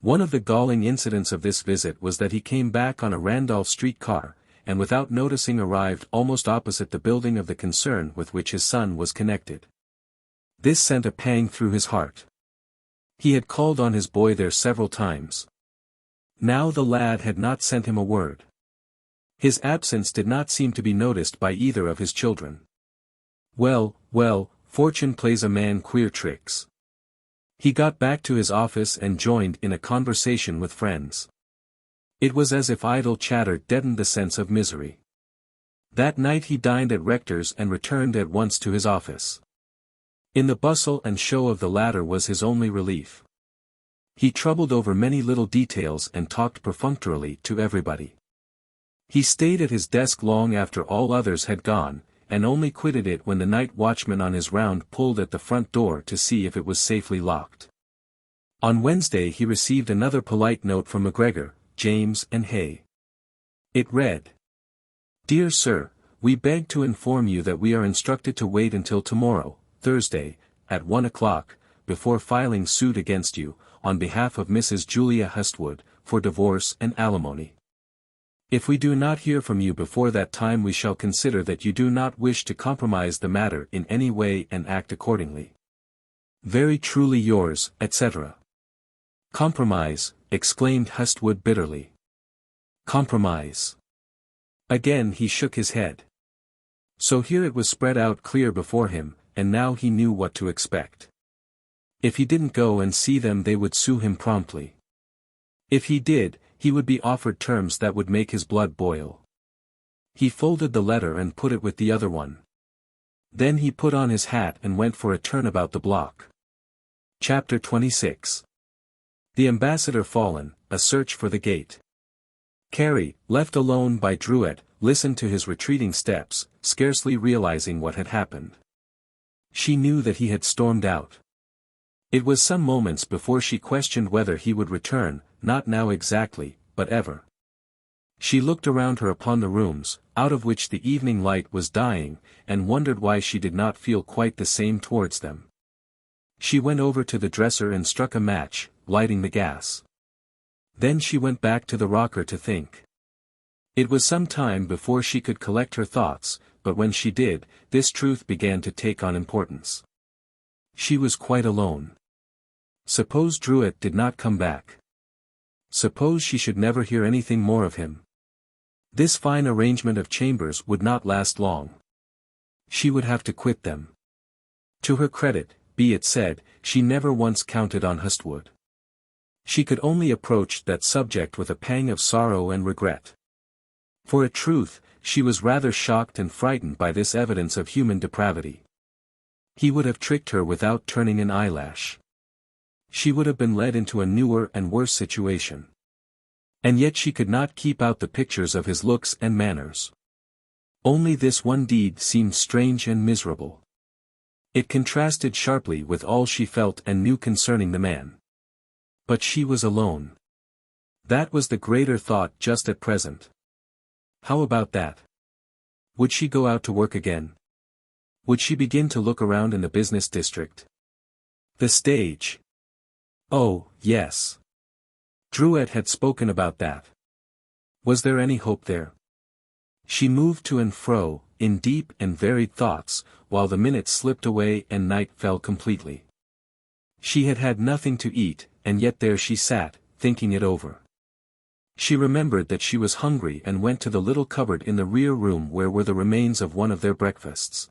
One of the galling incidents of this visit was that he came back on a Randolph Street car, and without noticing arrived almost opposite the building of the concern with which his son was connected. This sent a pang through his heart. He had called on his boy there several times. Now the lad had not sent him a word. His absence did not seem to be noticed by either of his children. Well, fortune plays a man queer tricks. He got back to his office and joined in a conversation with friends. It was as if idle chatter deadened the sense of misery. That night he dined at Rector's and returned at once to his office. In the bustle and show of the latter was his only relief. He troubled over many little details and talked perfunctorily to everybody. He stayed at his desk long after all others had gone, and only quitted it when the night watchman on his round pulled at the front door to see if it was safely locked. On Wednesday he received another polite note from McGregor, James and Hay. It read: Dear Sir, we beg to inform you that we are instructed to wait until tomorrow, Thursday, at 1 o'clock, before filing suit against you, on behalf of Mrs. Julia Hustwood, for divorce and alimony. If we do not hear from you before that time, we shall consider that you do not wish to compromise the matter in any way and act accordingly. Very truly yours, etc. Compromise, exclaimed Hustwood bitterly. Compromise. Again he shook his head. So here it was spread out clear before him, and now he knew what to expect. If he didn't go and see them, they would sue him promptly. If he did, he would be offered terms that would make his blood boil. He folded the letter and put it with the other one. Then he put on his hat and went for a turn about the block. Chapter 26. The Ambassador Fallen, A Search for the Gate. Carrie, left alone by Druitt, listened to his retreating steps, scarcely realizing what had happened. She knew that he had stormed out. It was some moments before she questioned whether he would return, not now exactly, but ever. She looked around her upon the rooms, out of which the evening light was dying, and wondered why she did not feel quite the same towards them. She went over to the dresser and struck a match, lighting the gas. Then she went back to the rocker to think. It was some time before she could collect her thoughts, but when she did, this truth began to take on importance. She was quite alone. Suppose Druitt did not come back. Suppose she should never hear anything more of him. This fine arrangement of chambers would not last long. She would have to quit them. To her credit, be it said, she never once counted on Hustwood. She could only approach that subject with a pang of sorrow and regret. For a truth, she was rather shocked and frightened by this evidence of human depravity. He would have tricked her without turning an eyelash. She would have been led into a newer and worse situation. And yet she could not keep out the pictures of his looks and manners. Only this one deed seemed strange and miserable. It contrasted sharply with all she felt and knew concerning the man. But she was alone. That was the greater thought just at present. How about that? Would she go out to work again? Would she begin to look around in the business district? The stage. Oh, yes. Druitt had spoken about that. Was there any hope there? She moved to and fro, in deep and varied thoughts, while the minutes slipped away and night fell completely. She had had nothing to eat, and yet there she sat, thinking it over. She remembered that she was hungry and went to the little cupboard in the rear room where were the remains of one of their breakfasts.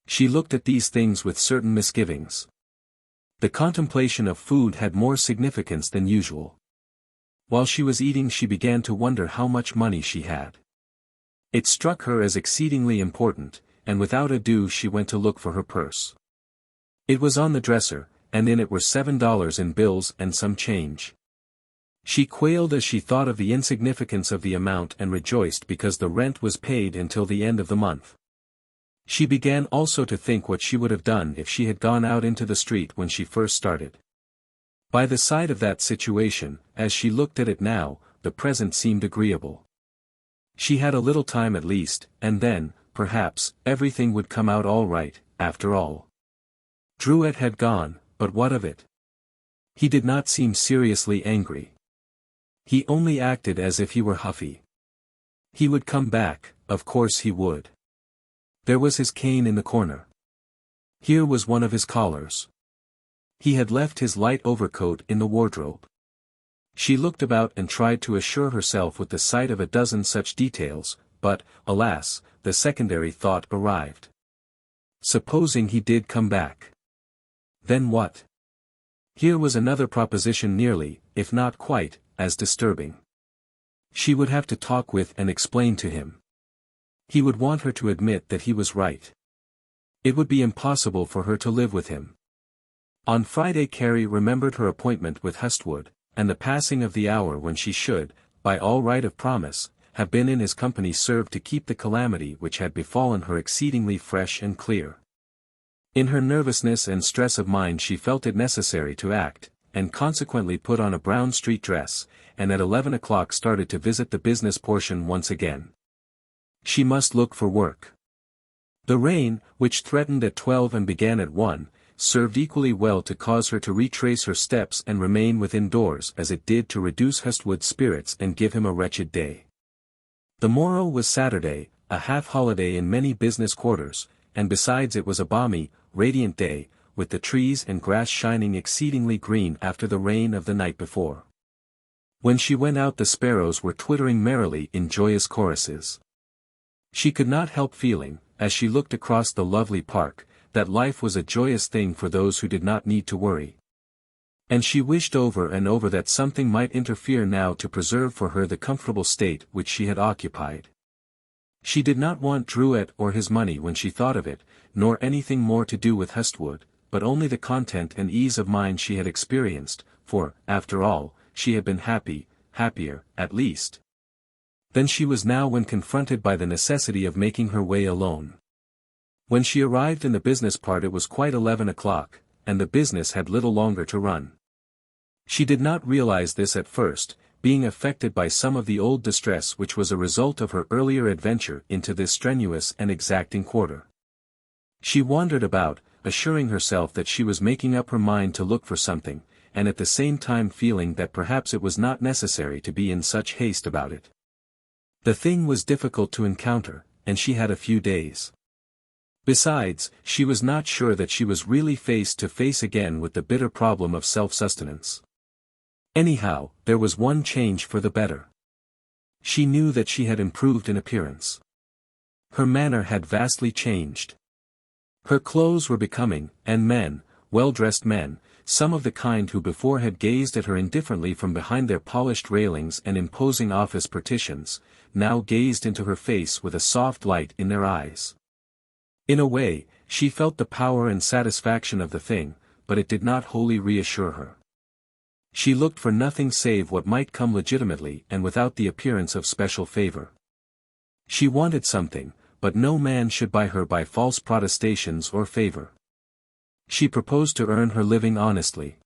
She looked at these things with certain misgivings. The contemplation of food had more significance than usual. While she was eating, she began to wonder how much money she had. It struck her as exceedingly important, and without ado she went to look for her purse. It was on the dresser, and in it were $7 in bills and some change. She quailed as she thought of the insignificance of the amount and rejoiced because the rent was paid until the end of the month. She began also to think what she would have done if she had gone out into the street when she first started. By the side of that situation, as she looked at it now, the present seemed agreeable. She had a little time at least, and then, perhaps, everything would come out all right, after all. Druitt had gone, but what of it? He did not seem seriously angry. He only acted as if he were huffy. He would come back, of course he would. There was his cane in the corner. Here was one of his collars. He had left his light overcoat in the wardrobe. She looked about and tried to assure herself with the sight of a dozen such details, but, alas, the secondary thought arrived. Supposing he did come back. Then what? Here was another proposition nearly, if not quite, as disturbing. She would have to talk with and explain to him. He would want her to admit that he was right. It would be impossible for her to live with him. On Friday Carrie remembered her appointment with Hustwood, and the passing of the hour when she should, by all right of promise, have been in his company served to keep the calamity which had befallen her exceedingly fresh and clear. In her nervousness and stress of mind she felt it necessary to act, and consequently put on a brown street dress, and at 11 o'clock started to visit the business portion once again. She must look for work. The rain, which threatened at 12 and began at 1, served equally well to cause her to retrace her steps and remain within doors as it did to reduce Hestwood's spirits and give him a wretched day. The morrow was Saturday, a half-holiday in many business quarters, and besides it was a balmy, radiant day, with the trees and grass shining exceedingly green after the rain of the night before. When she went out the sparrows were twittering merrily in joyous choruses. She could not help feeling, as she looked across the lovely park, that life was a joyous thing for those who did not need to worry. And she wished over and over that something might interfere now to preserve for her the comfortable state which she had occupied. She did not want Druitt or his money when she thought of it, nor anything more to do with Hestwood, but only the content and ease of mind she had experienced, for, after all, she had been happy, happier, at least, than she was now when confronted by the necessity of making her way alone. When she arrived in the business part it was quite 11 o'clock, and the business had little longer to run. She did not realize this at first, being affected by some of the old distress which was a result of her earlier adventure into this strenuous and exacting quarter. She wandered about, assuring herself that she was making up her mind to look for something, and at the same time feeling that perhaps it was not necessary to be in such haste about it. The thing was difficult to encounter, and she had a few days. Besides, she was not sure that she was really face to face again with the bitter problem of self-sustenance. Anyhow, there was one change for the better. She knew that she had improved in appearance. Her manner had vastly changed. Her clothes were becoming, and men, well-dressed men, some of the kind who before had gazed at her indifferently from behind their polished railings and imposing office partitions, now gazed into her face with a soft light in their eyes. In a way, she felt the power and satisfaction of the thing, but it did not wholly reassure her. She looked for nothing save what might come legitimately and without the appearance of special favor. She wanted something, but no man should buy her by false protestations or favor. She proposed to earn her living honestly.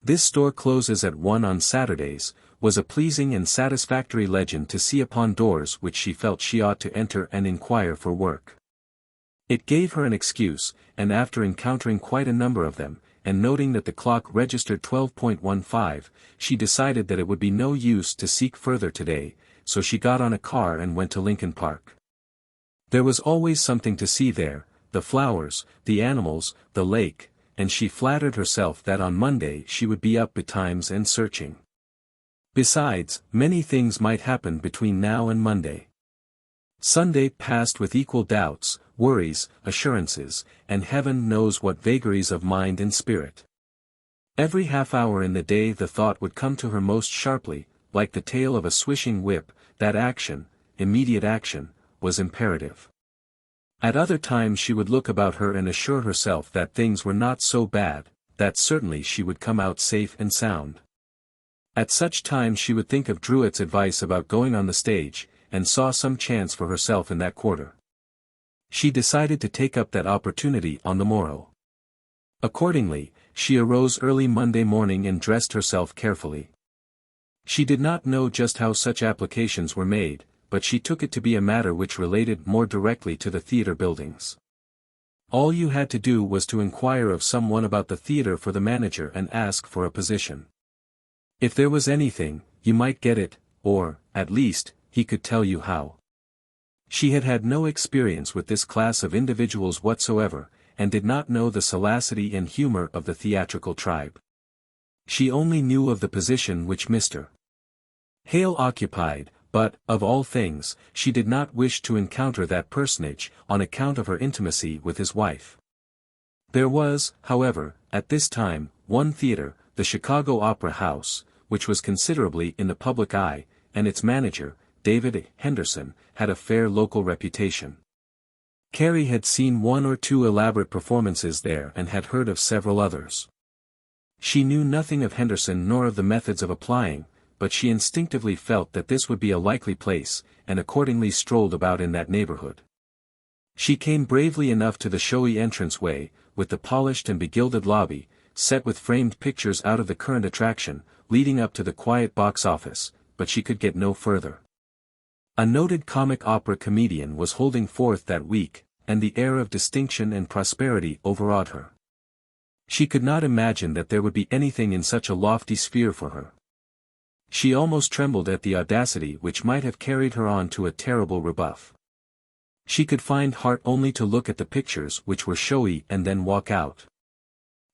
"This store closes at 1 on Saturdays," was a pleasing and satisfactory legend to see upon doors which she felt she ought to enter and inquire for work. It gave her an excuse, and after encountering quite a number of them, and noting that the clock registered 12.15, she decided that it would be no use to seek further today, so she got on a car and went to Lincoln Park. There was always something to see there, the flowers, the animals, the lake, and she flattered herself that on Monday she would be up betimes and searching. Besides, many things might happen between now and Monday. Sunday passed with equal doubts, worries, assurances, and heaven knows what vagaries of mind and spirit. Every half-hour in the day the thought would come to her most sharply, like the tail of a swishing whip, that action, immediate action, was imperative. At other times she would look about her and assure herself that things were not so bad, that certainly she would come out safe and sound. At such times she would think of Druitt's advice about going on the stage, and saw some chance for herself in that quarter. She decided to take up that opportunity on the morrow. Accordingly, she arose early Monday morning and dressed herself carefully. She did not know just how such applications were made, but she took it to be a matter which related more directly to the theater buildings. All you had to do was to inquire of someone about the theater for the manager and ask for a position. If there was anything, you might get it, or, at least, he could tell you how. She had had no experience with this class of individuals whatsoever, and did not know the salacity and humor of the theatrical tribe. She only knew of the position which Mr. Hale occupied, but, of all things, she did not wish to encounter that personage, on account of her intimacy with his wife. There was, however, at this time, one theater, the Chicago Opera House, which was considerably in the public eye, and its manager, David Henderson, had a fair local reputation. Carrie had seen 1 or 2 elaborate performances there and had heard of several others. She knew nothing of Henderson nor of the methods of applying, but she instinctively felt that this would be a likely place, and accordingly strolled about in that neighborhood. She came bravely enough to the showy entranceway, with the polished and begilded lobby, set with framed pictures out of the current attraction, leading up to the quiet box office, but she could get no further. A noted comic opera comedian was holding forth that week, and the air of distinction and prosperity overawed her. She could not imagine that there would be anything in such a lofty sphere for her. She almost trembled at the audacity which might have carried her on to a terrible rebuff. She could find heart only to look at the pictures which were showy and then walk out.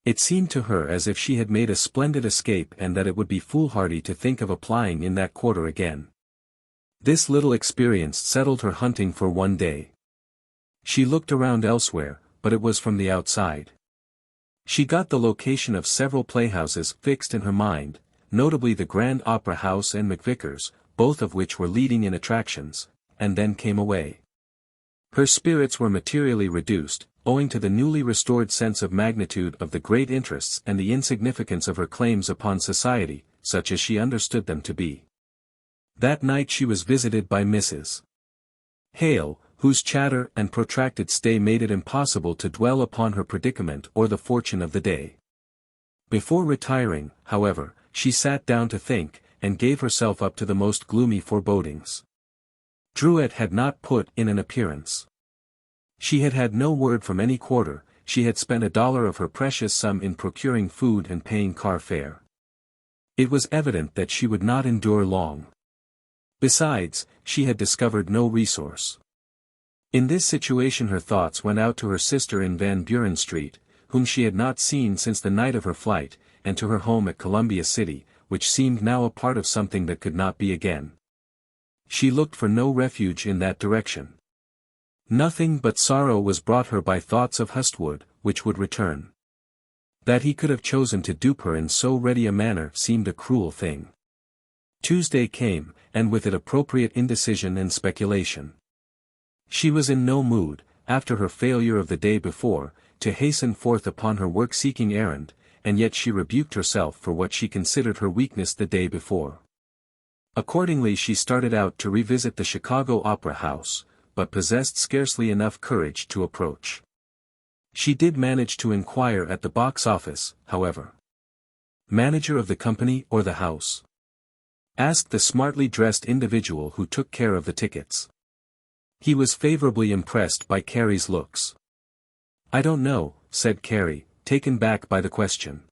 It seemed to her as if she had made a splendid escape and that it would be foolhardy to think of applying in that quarter again. This little experience settled her hunting for one day. She looked around elsewhere, but it was from the outside. She got the location of several playhouses fixed in her mind, notably the Grand Opera House and McVicker's, both of which were leading in attractions, and then came away. Her spirits were materially reduced, owing to the newly restored sense of magnitude of the great interests and the insignificance of her claims upon society, such as she understood them to be. That night she was visited by Mrs. Hale, whose chatter and protracted stay made it impossible to dwell upon her predicament or the fortune of the day. Before retiring, however, she sat down to think, and gave herself up to the most gloomy forebodings. Druitt had not put in an appearance. She had had no word from any quarter, she had spent $1 of her precious sum in procuring food and paying car fare. It was evident that she would not endure long. Besides, she had discovered no resource. In this situation her thoughts went out to her sister in Van Buren Street, whom she had not seen since the night of her flight, and to her home at Columbia City, which seemed now a part of something that could not be again. She looked for no refuge in that direction. Nothing but sorrow was brought her by thoughts of Hustwood, which would return. That he could have chosen to dupe her in so ready a manner seemed a cruel thing. Tuesday came, and with it appropriate indecision and speculation. She was in no mood, after her failure of the day before, to hasten forth upon her work-seeking errand, and yet she rebuked herself for what she considered her weakness the day before. Accordingly she started out to revisit the Chicago Opera House, but possessed scarcely enough courage to approach. She did manage to inquire at the box office, however. "Manager of the company or the house?" asked the smartly dressed individual who took care of the tickets. He was favorably impressed by Carrie's looks. "I don't know," said Carrie, taken back by the question.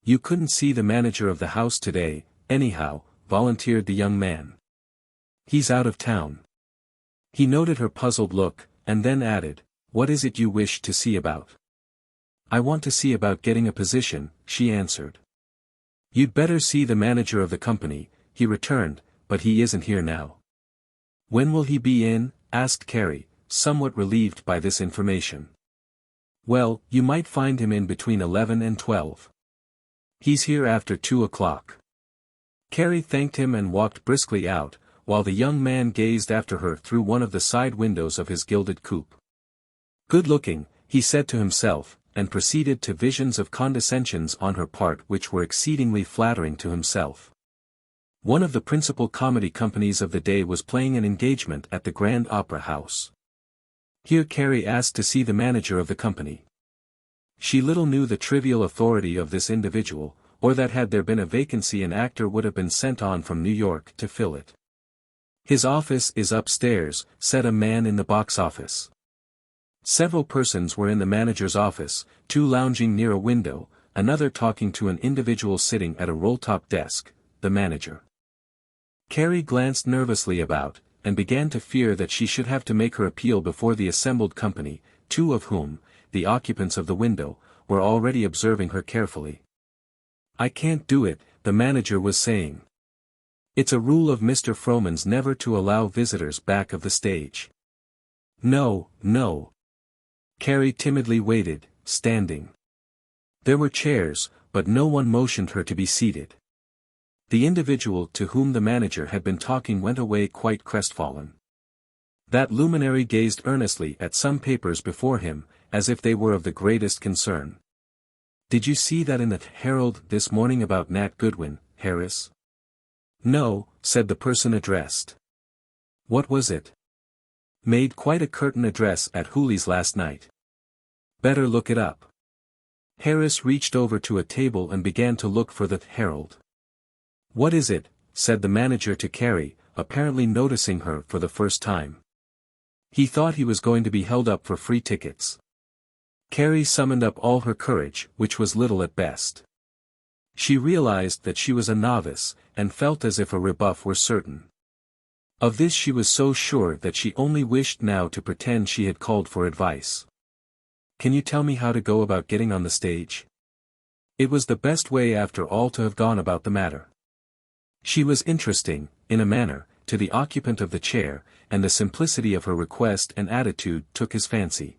"You couldn't see the manager of the house today, anyhow," volunteered the young man. "He's out of town." He noted her puzzled look, and then added, "What is it you wish to see about?" "I want to see about getting a position," she answered. "You'd better see the manager of the company," he returned, "but he isn't here now." "When will he be in?" asked Carrie, somewhat relieved by this information. "Well, you might find him in between 11 and 12. He's here after 2 o'clock. Carrie thanked him and walked briskly out, while the young man gazed after her through one of the side windows of his gilded coupe. "Good-looking," he said to himself, and proceeded to visions of condescensions on her part which were exceedingly flattering to himself. One of the principal comedy companies of the day was playing an engagement at the Grand Opera House. Here Carrie asked to see the manager of the company. She little knew the trivial authority of this individual, or that had there been a vacancy an actor would have been sent on from New York to fill it. "His office is upstairs," said a man in the box office. Several persons were in the manager's office, 2 lounging near a window, another talking to an individual sitting at a roll-top desk, the manager. Carrie glanced nervously about, and began to fear that she should have to make her appeal before the assembled company, 2 of whom, the occupants of the window, were already observing her carefully. "I can't do it," the manager was saying. "It's a rule of Mr. Frohman's never to allow visitors back of the stage." "No, no." Carrie timidly waited, standing. There were chairs, but no one motioned her to be seated. The individual to whom the manager had been talking went away quite crestfallen. That luminary gazed earnestly at some papers before him, as if they were of the greatest concern. "Did you see that in the Herald this morning about Nat Goodwin, Harris?" No, said the person addressed. What was it? Made quite a curtain address at Hooley's last night. Better look it up. Harris reached over to a table and began to look for the Herald. What is it? Said the manager to Carrie, apparently noticing her for the first time. He thought he was going to be held up for free tickets. Carrie summoned up all her courage, which was little at best. She realized that she was a novice, and felt as if a rebuff were certain. Of this she was so sure that she only wished now to pretend she had called for advice. Can you tell me how to go about getting on the stage? It was the best way after all to have gone about the matter. She was interesting, in a manner, to the occupant of the chair, and the simplicity of her request and attitude took his fancy.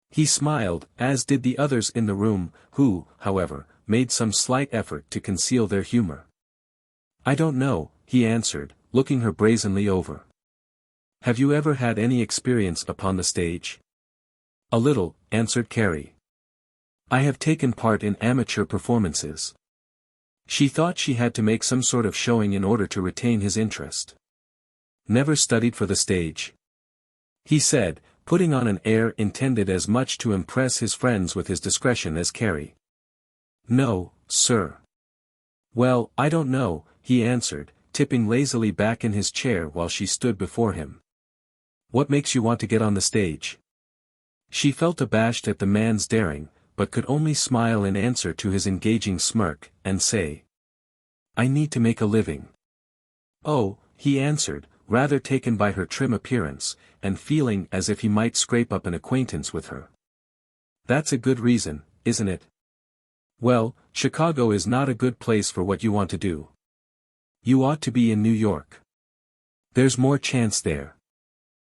He smiled, as did the others in the room, who, however, made some slight effort to conceal their humor. I don't know, he answered, looking her brazenly over. Have you ever had any experience upon the stage? A little, answered Carrie. I have taken part in amateur performances. She thought she had to make some sort of showing in order to retain his interest. Never studied for the stage? He said, putting on an air intended as much to impress his friends with his discretion as Carrie. No, sir. Well, I don't know, he answered, tipping lazily back in his chair while she stood before him. What makes you want to get on the stage? She felt abashed at the man's daring, but could only smile in answer to his engaging smirk, and say, I need to make a living. Oh, he answered, rather taken by her trim appearance, and feeling as if he might scrape up an acquaintance with her. That's a good reason, isn't it? Well, Chicago is not a good place for what you want to do. You ought to be in New York. There's more chance there.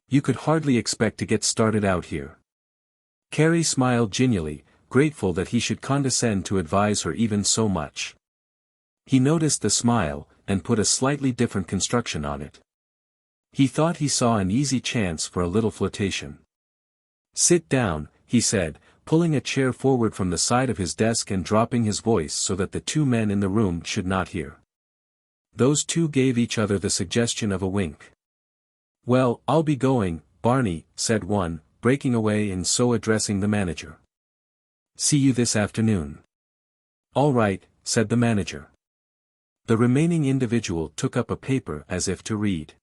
You could hardly expect to get started out here. Carrie smiled genially, grateful that he should condescend to advise her even so much. He noticed the smile, and put a slightly different construction on it. He thought he saw an easy chance for a little flirtation. Sit down, he said, pulling a chair forward from the side of his desk and dropping his voice so that the two men in the room should not hear. Those two gave each other the suggestion of a wink. Well, I'll be going, Barney, said one, breaking away and so addressing the manager. See you this afternoon. All right, said the manager. The remaining individual took up a paper as if to read.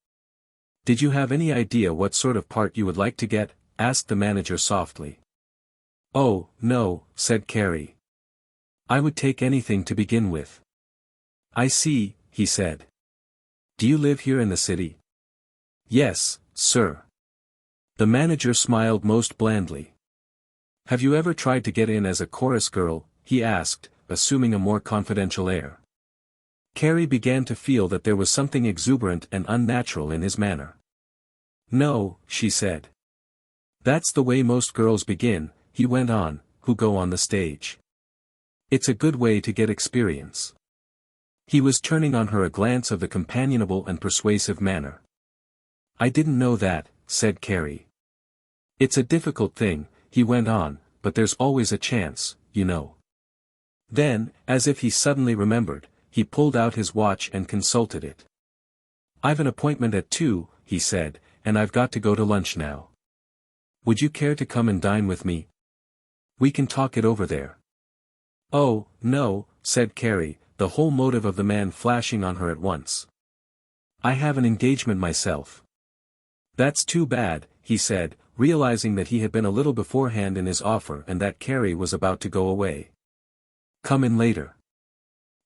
Did you have any idea what sort of part you would like to get? Asked the manager softly. Oh, no, said Carrie. I would take anything to begin with. I see, he said. Do you live here in the city? Yes, sir. The manager smiled most blandly. Have you ever tried to get in as a chorus girl? He asked, assuming a more confidential air. Carrie began to feel that there was something exuberant and unnatural in his manner. No, she said. That's the way most girls begin, he went on, who go on the stage. It's a good way to get experience. He was turning on her a glance of the companionable and persuasive manner. I didn't know that, said Carrie. It's a difficult thing, he went on, but there's always a chance, you know. Then, as if he suddenly remembered, he pulled out his watch and consulted it. I've an appointment at 2, he said, and I've got to go to lunch now. Would you care to come and dine with me? We can talk it over there. Oh, no, said Carrie, the whole motive of the man flashing on her at once. I have an engagement myself. That's too bad, he said, realizing that he had been a little beforehand in his offer and that Carrie was about to go away. Come in later.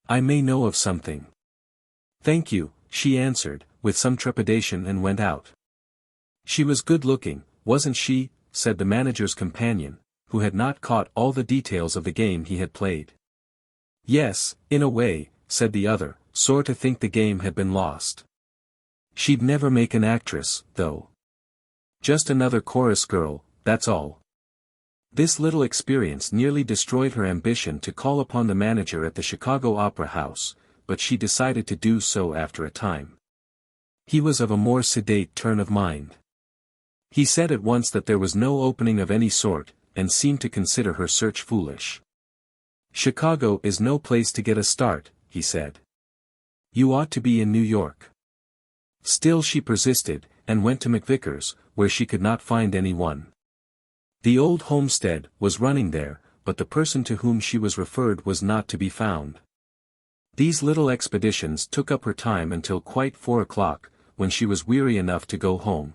I may know of something. Thank you, she answered, with some trepidation and went out. She was good-looking, wasn't she? Said the manager's companion, who had not caught all the details of the game he had played. Yes, in a way, said the other, sore to think the game had been lost. She'd never make an actress, though. Just another chorus girl, that's all. This little experience nearly destroyed her ambition to call upon the manager at the Chicago Opera House, but she decided to do so after a time. He was of a more sedate turn of mind. He said at once that there was no opening of any sort, and seemed to consider her search foolish. Chicago is no place to get a start, he said. You ought to be in New York. Still she persisted, and went to McVicker's, where she could not find anyone. The old homestead was running there, but the person to whom she was referred was not to be found. These little expeditions took up her time until quite 4 o'clock, when she was weary enough to go home.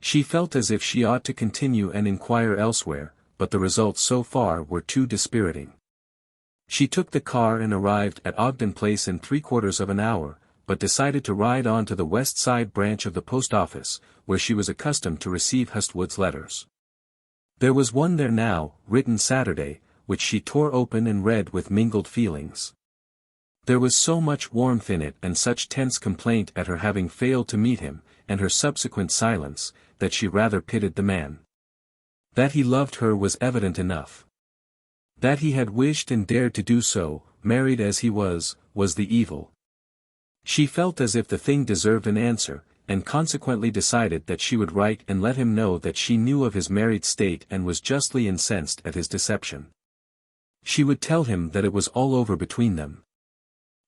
She felt as if she ought to continue and inquire elsewhere, but the results so far were too dispiriting. She took the car and arrived at Ogden Place in 3/4 of an hour, but decided to ride on to the West Side branch of the post office, where she was accustomed to receive Hustwood's letters. There was one there now, written Saturday, which she tore open and read with mingled feelings. There was so much warmth in it and such tense complaint at her having failed to meet him, and her subsequent silence, that she rather pitied the man. That he loved her was evident enough. That he had wished and dared to do so, married as he was the evil. She felt as if the thing deserved an answer, and consequently decided that she would write and let him know that she knew of his married state and was justly incensed at his deception. She would tell him that it was all over between them.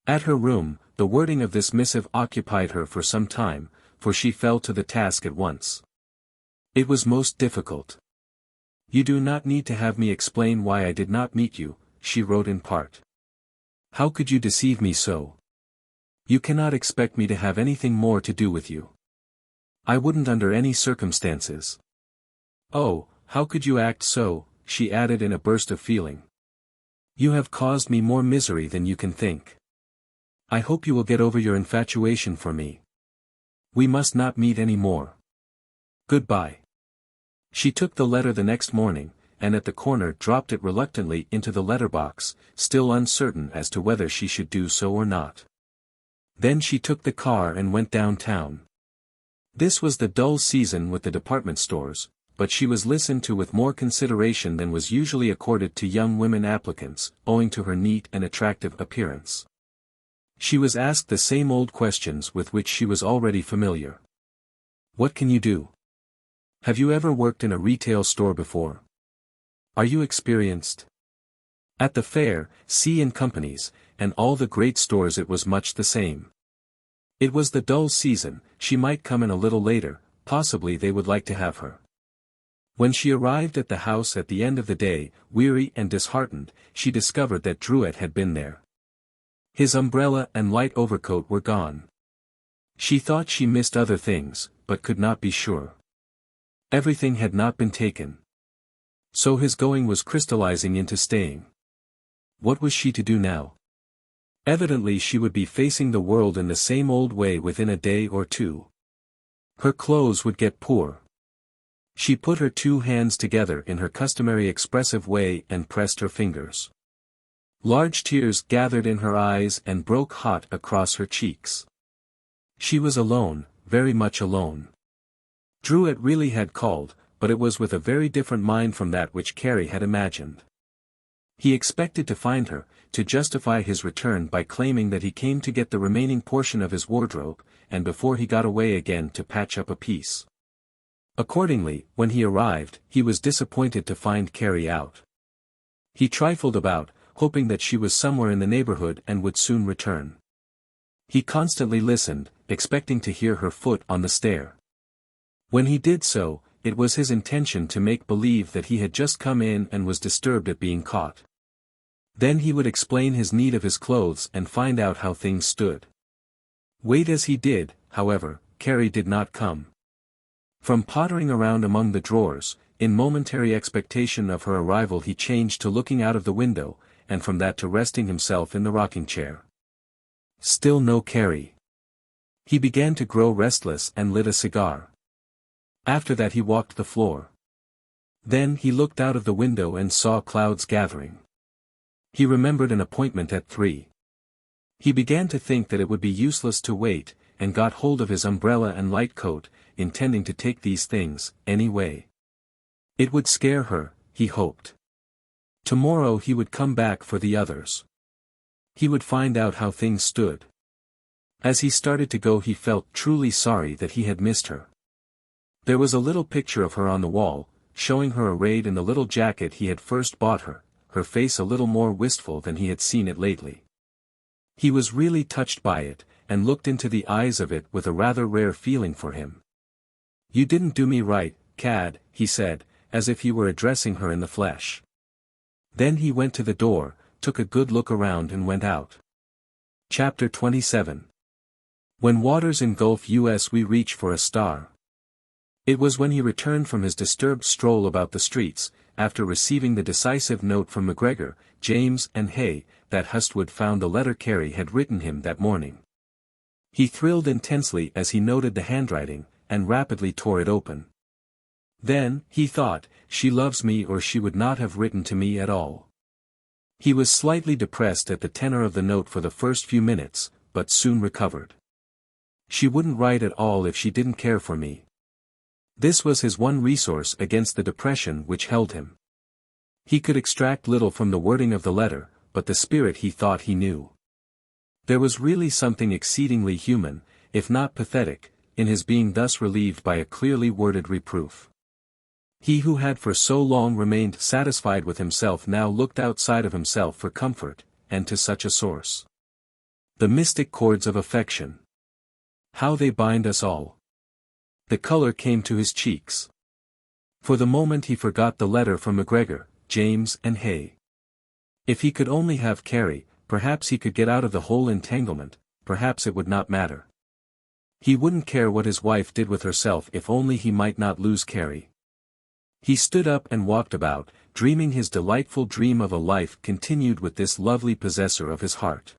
At her room, the wording of this missive occupied her for some time, for she fell to the task at once. It was most difficult. "You do not need to have me explain why I did not meet you," she wrote in part. "How could you deceive me so? You cannot expect me to have anything more to do with you. I wouldn't under any circumstances. Oh, how could you act so?" she added in a burst of feeling. "You have caused me more misery than you can think. I hope you will get over your infatuation for me. We must not meet any more. Goodbye." She took the letter the next morning, and at the corner dropped it reluctantly into the letter-box, still uncertain as to whether she should do so or not. Then she took the car and went downtown. This was the dull season with the department stores, but she was listened to with more consideration than was usually accorded to young women applicants, owing to her neat and attractive appearance. She was asked the same old questions with which she was already familiar. "What can you do? Have you ever worked in a retail store before? Are you experienced?" At the fair, C & Company's, and all the great stores it was much the same. It was the dull season, she might come in a little later, possibly they would like to have her. When she arrived at the house at the end of the day, weary and disheartened, she discovered that Druitt had been there. His umbrella and light overcoat were gone. She thought she missed other things, but could not be sure. Everything had not been taken. So his going was crystallizing into staying. What was she to do now? Evidently she would be facing the world in the same old way within a day or two. Her clothes would get poor. She put her 2 hands together in her customary expressive way and pressed her fingers. Large tears gathered in her eyes and broke hot across her cheeks. She was alone, very much alone. Druitt really had called, but it was with a very different mind from that which Carrie had imagined. He expected to find her, to justify his return by claiming that he came to get the remaining portion of his wardrobe, and before he got away again to patch up a piece. Accordingly, when he arrived, he was disappointed to find Carrie out. He trifled about, hoping that she was somewhere in the neighborhood and would soon return. He constantly listened, expecting to hear her foot on the stair. When he did so, it was his intention to make believe that he had just come in and was disturbed at being caught. Then he would explain his need of his clothes and find out how things stood. Wait as he did, however, Carrie did not come. From pottering around among the drawers, in momentary expectation of her arrival, he changed to looking out of the window, and from that to resting himself in the rocking chair. Still no Carrie. He began to grow restless and lit a cigar. After that he walked the floor. Then he looked out of the window and saw clouds gathering. He remembered an appointment at 3. He began to think that it would be useless to wait, and got hold of his umbrella and light coat, intending to take these things, anyway. It would scare her, he hoped. Tomorrow he would come back for the others. He would find out how things stood. As he started to go he felt truly sorry that he had missed her. There was a little picture of her on the wall, showing her arrayed in the little jacket he had first bought her, her face a little more wistful than he had seen it lately. He was really touched by it, and looked into the eyes of it with a rather rare feeling for him. "You didn't do me right, Cad," he said, as if he were addressing her in the flesh. Then he went to the door, took a good look around and went out. Chapter 27. When waters engulf us we reach for a star. It was when he returned from his disturbed stroll about the streets, after receiving the decisive note from McGregor, James and Hay, that Hustwood found the letter Carrie had written him that morning. He thrilled intensely as he noted the handwriting, and rapidly tore it open. Then, he thought, she loves me or she would not have written to me at all. He was slightly depressed at the tenor of the note for the first few minutes, but soon recovered. She wouldn't write at all if she didn't care for me. This was his one resource against the depression which held him. He could extract little from the wording of the letter, but the spirit he thought he knew. There was really something exceedingly human, if not pathetic, in his being thus relieved by a clearly worded reproof. He who had for so long remained satisfied with himself now looked outside of himself for comfort, and to such a source. The mystic cords of affection. How they bind us all. The color came to his cheeks. For the moment he forgot the letter from McGregor, James and Hay. If he could only have Carrie, perhaps he could get out of the whole entanglement, perhaps it would not matter. He wouldn't care what his wife did with herself if only he might not lose Carrie. He stood up and walked about, dreaming his delightful dream of a life continued with this lovely possessor of his heart.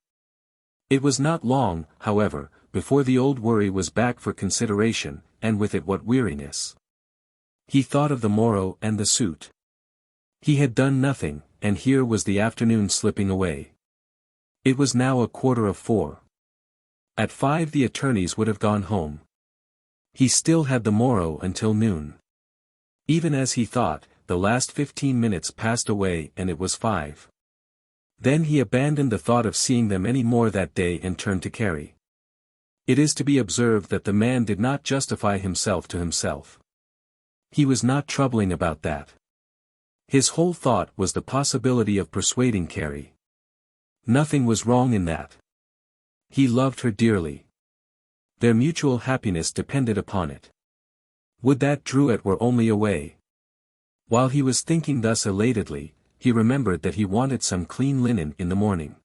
It was not long, however, before the old worry was back for consideration, and with it what weariness. He thought of the morrow and the suit. He had done nothing, and here was the afternoon slipping away. It was now 4:15. At 5 the attorneys would have gone home. He still had the morrow until noon. Even as he thought, the last 15 minutes passed away and it was 5. Then he abandoned the thought of seeing them any more that day and turned to Carrie. It is to be observed that the man did not justify himself to himself. He was not troubling about that. His whole thought was the possibility of persuading Carrie. Nothing was wrong in that. He loved her dearly. Their mutual happiness depended upon it. Would that Druitt were only away. While he was thinking thus elatedly, he remembered that he wanted some clean linen in the morning.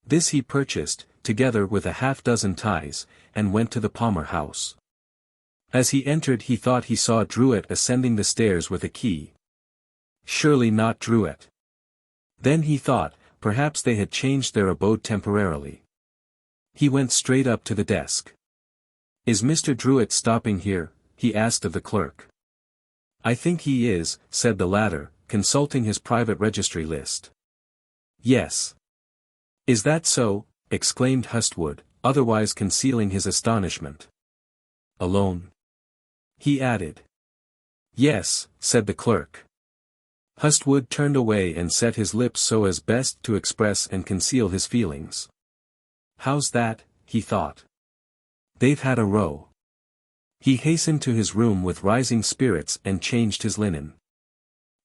This he purchased, together with a half-dozen ties, and went to the Palmer house. As he entered he thought he saw Druitt ascending the stairs with a key. Surely not Druitt. Then he thought, perhaps they had changed their abode temporarily. He went straight up to the desk. "Is Mr. Druitt stopping here?" he asked of the clerk. "I think he is," said the latter, consulting his private registry list. "Yes." "Is that so?" exclaimed Hustwood, otherwise concealing his astonishment. "Alone?" he added. "Yes," said the clerk. Hustwood turned away and set his lips so as best to express and conceal his feelings. "How's that?" he thought. "They've had a row." He hastened to his room with rising spirits and changed his linen.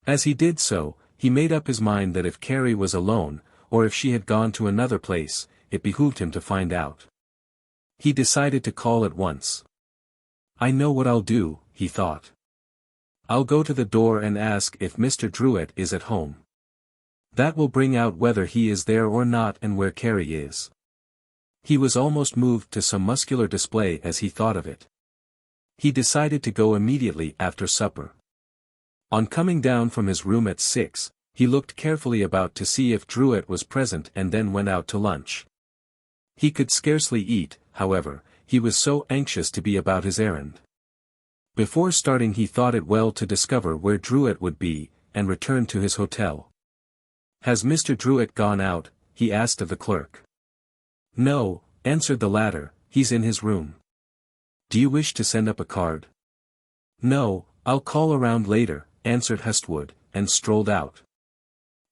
As he did so, he made up his mind that if Carrie was alone, or if she had gone to another place, it behooved him to find out. He decided to call at once. "I know what I'll do," he thought. "I'll go to the door and ask if Mr. Druitt is at home. That will bring out whether he is there or not and where Carrie is." He was almost moved to some muscular display as he thought of it. He decided to go immediately after supper. On coming down from his room at 6, he looked carefully about to see if Druitt was present and then went out to lunch. He could scarcely eat, however, he was so anxious to be about his errand. Before starting he thought it well to discover where Druitt would be, and returned to his hotel. "Has Mr. Druitt gone out?" he asked of the clerk. "No," answered the latter, "he's in his room." "Do you wish to send up a card?" "No, I'll call around later," answered Hustwood, and strolled out.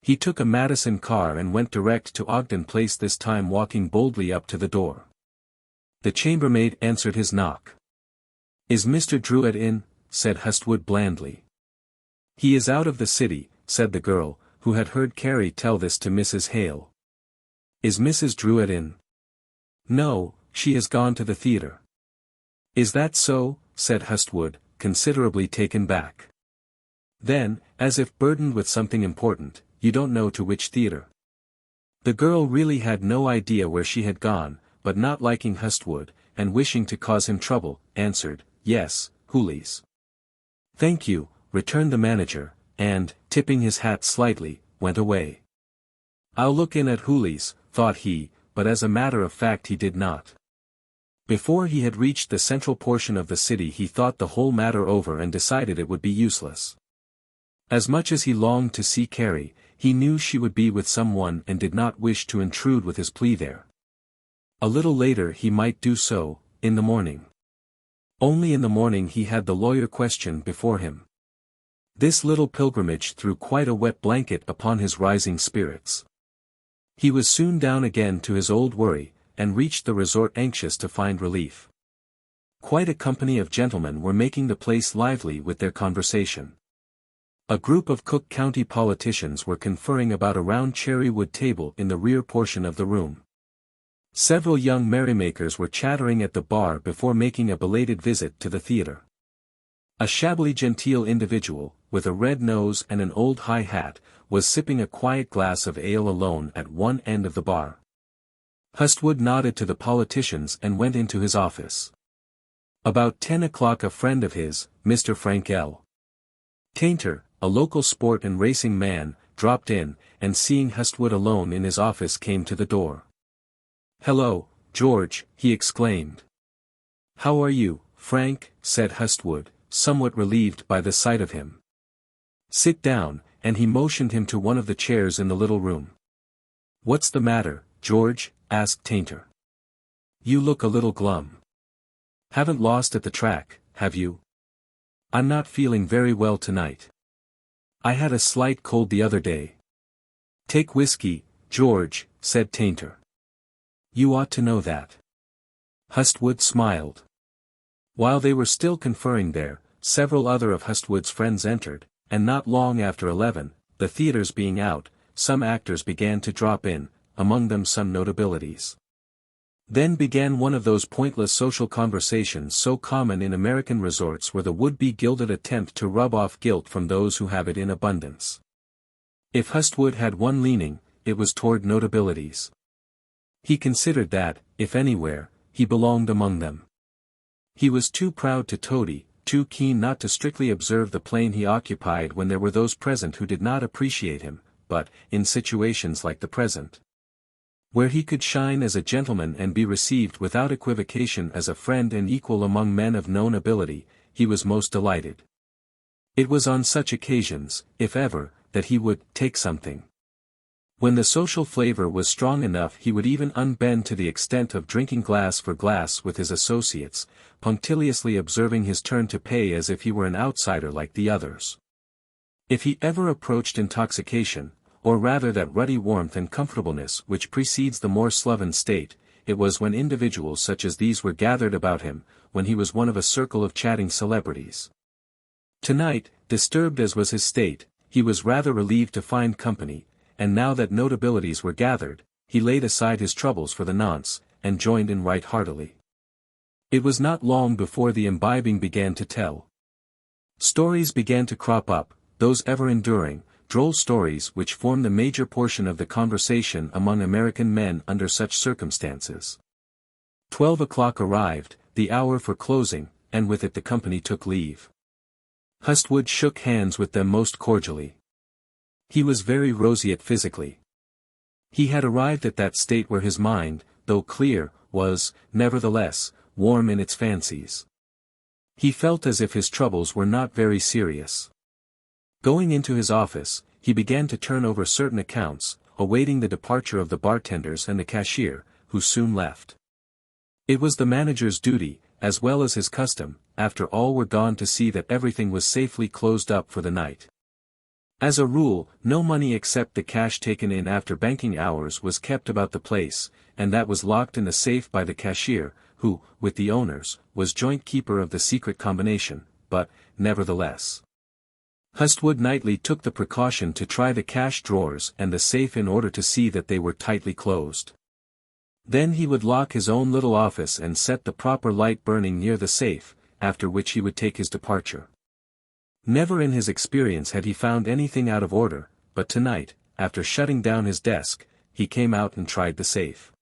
He took a Madison car and went direct to Ogden Place, this time walking boldly up to the door. The chambermaid answered his knock. "Is Mr. Druitt in?" said Hustwood blandly. "He is out of the city," said the girl, who had heard Carrie tell this to Mrs. Hale. Is Mrs. Druitt in? No, she has gone to the theatre. Is that so? Said Hustwood, considerably taken back. Then, as if burdened with something important, you don't know to which theatre? The girl really had no idea where she had gone, but not liking Hustwood, and wishing to cause him trouble, answered, yes, Hooley's. Thank you, returned the manager, and, tipping his hat slightly, went away. I'll look in at Hooley's, thought he, but as a matter of fact he did not. Before he had reached the central portion of the city he thought the whole matter over and decided it would be useless. As much as he longed to see Carrie, he knew she would be with someone and did not wish to intrude with his plea there. A little later he might do so, in the morning. Only in the morning he had the lawyer question before him. This little pilgrimage threw quite a wet blanket upon his rising spirits. He was soon down again to his old worry, and reached the resort anxious to find relief. Quite a company of gentlemen were making the place lively with their conversation. A group of Cook County politicians were conferring about a round cherry-wood table in the rear portion of the room. Several young merrymakers were chattering at the bar before making a belated visit to the theatre. A shabbily genteel individual, with a red nose and an old high hat, was sipping a quiet glass of ale alone at one end of the bar. Hustwood nodded to the politicians and went into his office. About 10 o'clock a friend of his, Mr. Frank L. Tainter, a local sport and racing man, dropped in, and seeing Hustwood alone in his office came to the door. "Hello, George," he exclaimed. "How are you, Frank?" said Hustwood, somewhat relieved by the sight of him. "Sit down," and he motioned him to one of the chairs in the little room. "What's the matter, George?" asked Tainter. "You look a little glum. Haven't lost at the track, have you?" "I'm not feeling very well tonight. I had a slight cold the other day." "Take whiskey, George," said Tainter. "You ought to know that." Hustwood smiled. While they were still conferring there, several other of Hustwood's friends entered, and not long after 11, the theatres being out, some actors began to drop in, among them some notabilities. Then began one of those pointless social conversations so common in American resorts where the would-be gilded attempt to rub off guilt from those who have it in abundance. If Hustwood had one leaning, it was toward notabilities. He considered that, if anywhere, he belonged among them. He was too proud to toady, too keen not to strictly observe the plane he occupied when there were those present who did not appreciate him, but, in situations like the present, where he could shine as a gentleman and be received without equivocation as a friend and equal among men of known ability, he was most delighted. It was on such occasions, if ever, that he would take something. When the social flavor was strong enough he would even unbend to the extent of drinking glass for glass with his associates, punctiliously observing his turn to pay as if he were an outsider like the others. If he ever approached intoxication, or rather that ruddy warmth and comfortableness which precedes the more sloven state, it was when individuals such as these were gathered about him, when he was one of a circle of chatting celebrities. Tonight, disturbed as was his state, he was rather relieved to find company, and now that notabilities were gathered, he laid aside his troubles for the nonce, and joined in right heartily. It was not long before the imbibing began to tell. Stories began to crop up, those ever-enduring, droll stories which form the major portion of the conversation among American men under such circumstances. 12 o'clock arrived, the hour for closing, and with it the company took leave. Hustwood shook hands with them most cordially. He was very roseate physically. He had arrived at that state where his mind, though clear, was, nevertheless, warm in its fancies. He felt as if his troubles were not very serious. Going into his office, he began to turn over certain accounts, awaiting the departure of the bartenders and the cashier, who soon left. It was the manager's duty, as well as his custom, after all were gone to see that everything was safely closed up for the night. As a rule, no money except the cash taken in after banking hours was kept about the place, and that was locked in the safe by the cashier, who, with the owners, was joint keeper of the secret combination, but, nevertheless, Hustwood nightly took the precaution to try the cash drawers and the safe in order to see that they were tightly closed. Then he would lock his own little office and set the proper light burning near the safe, after which he would take his departure. Never in his experience had he found anything out of order, but tonight, after shutting down his desk, he came out and tried the safe.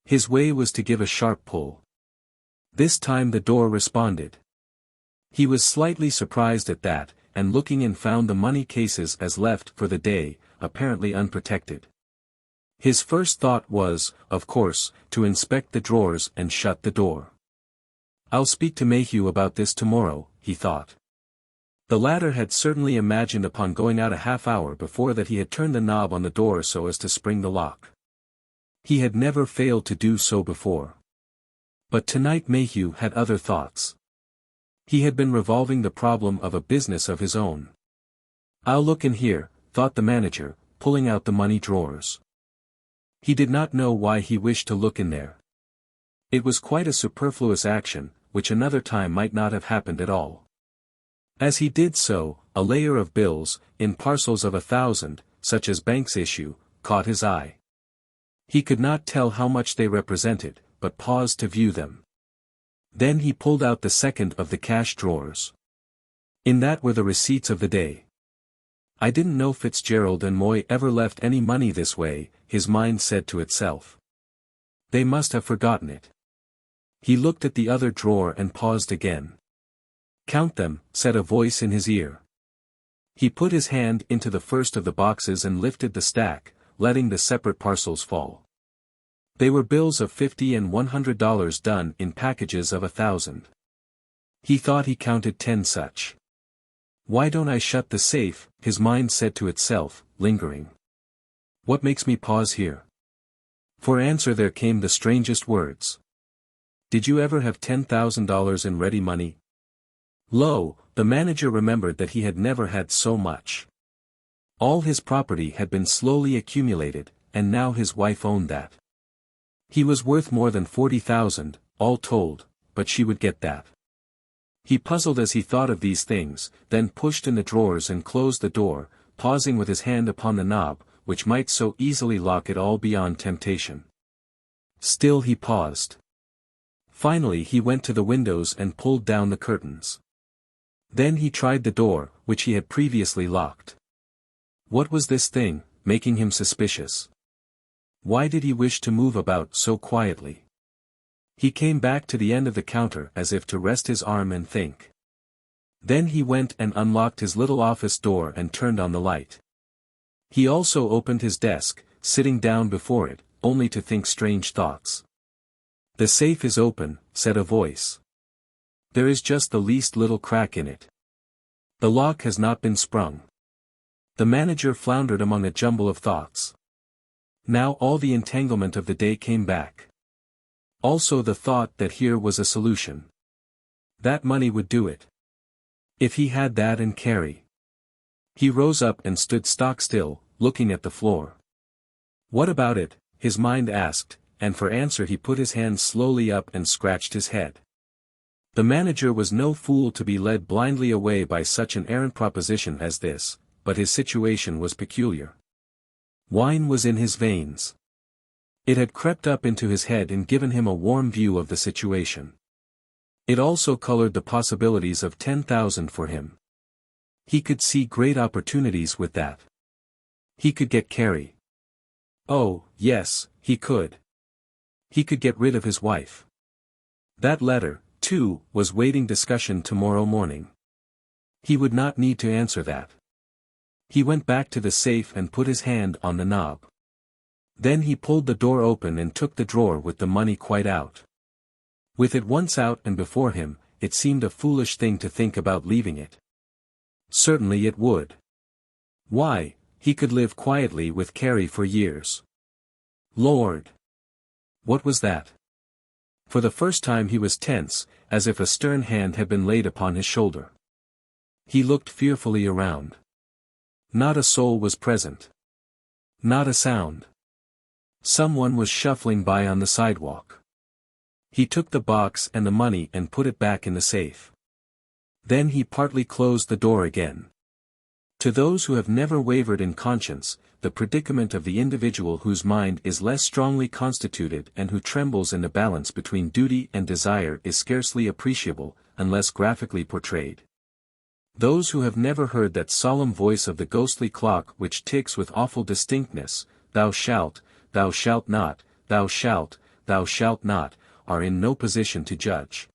His way was to give a sharp pull. This time the door responded. He was slightly surprised at that, and looking in found the money cases as left for the day, apparently unprotected. His first thought was, of course, to inspect the drawers and shut the door. "I'll speak to Mayhew about this tomorrow," he thought. The latter had certainly imagined upon going out a half-hour before that he had turned the knob on the door so as to spring the lock. He had never failed to do so before. But tonight Mayhew had other thoughts. He had been revolving the problem of a business of his own. "I'll look in here," thought the manager, pulling out the money drawers. He did not know why he wished to look in there. It was quite a superfluous action, which another time might not have happened at all. As he did so, a layer of bills, in parcels of 1,000, such as banks issue, caught his eye. He could not tell how much they represented, but paused to view them. Then he pulled out the second of the cash drawers. In that were the receipts of the day. "I didn't know Fitzgerald and Moy ever left any money this way," his mind said to itself. "They must have forgotten it." He looked at the other drawer and paused again. "Count them," said a voice in his ear. He put his hand into the first of the boxes and lifted the stack, letting the separate parcels fall. They were bills of $50 and $100 done in packages of 1,000. He thought he counted 10 such. "Why don't I shut the safe?" his mind said to itself, lingering. "What makes me pause here?" For answer there came the strangest words. "Did you ever have $10,000 in ready money?" Lo, the manager remembered that he had never had so much. All his property had been slowly accumulated, and now his wife owned that. He was worth more than 40,000, all told, but she would get that. He puzzled as he thought of these things, then pushed in the drawers and closed the door, pausing with his hand upon the knob, which might so easily lock it all beyond temptation. Still he paused. Finally he went to the windows and pulled down the curtains. Then he tried the door, which he had previously locked. What was this thing, making him suspicious? Why did he wish to move about so quietly? He came back to the end of the counter as if to rest his arm and think. Then he went and unlocked his little office door and turned on the light. He also opened his desk, sitting down before it, only to think strange thoughts. "The safe is open," said a voice. "There is just the least little crack in it. The lock has not been sprung." The manager floundered among a jumble of thoughts. Now all the entanglement of the day came back. Also the thought that here was a solution. That money would do it. If he had that and Carrie. He rose up and stood stock still, looking at the floor. "What about it?" his mind asked, and for answer he put his hand slowly up and scratched his head. The manager was no fool to be led blindly away by such an errant proposition as this, but his situation was peculiar. Wine was in his veins. It had crept up into his head and given him a warm view of the situation. It also colored the possibilities of 10,000 for him. He could see great opportunities with that. He could get Carrie. Oh, yes, he could. He could get rid of his wife. That letter, too, was waiting discussion tomorrow morning. He would not need to answer that. He went back to the safe and put his hand on the knob. Then he pulled the door open and took the drawer with the money quite out. With it once out and before him, it seemed a foolish thing to think about leaving it. Certainly it would. Why, he could live quietly with Carrie for years. Lord! What was that? For the first time he was tense, as if a stern hand had been laid upon his shoulder. He looked fearfully around. Not a soul was present. Not a sound. Someone was shuffling by on the sidewalk. He took the box and the money and put it back in the safe. Then he partly closed the door again. To those who have never wavered in conscience, the predicament of the individual whose mind is less strongly constituted and who trembles in the balance between duty and desire is scarcely appreciable, unless graphically portrayed. Those who have never heard that solemn voice of the ghostly clock which ticks with awful distinctness, thou shalt not, thou shalt not, are in no position to judge.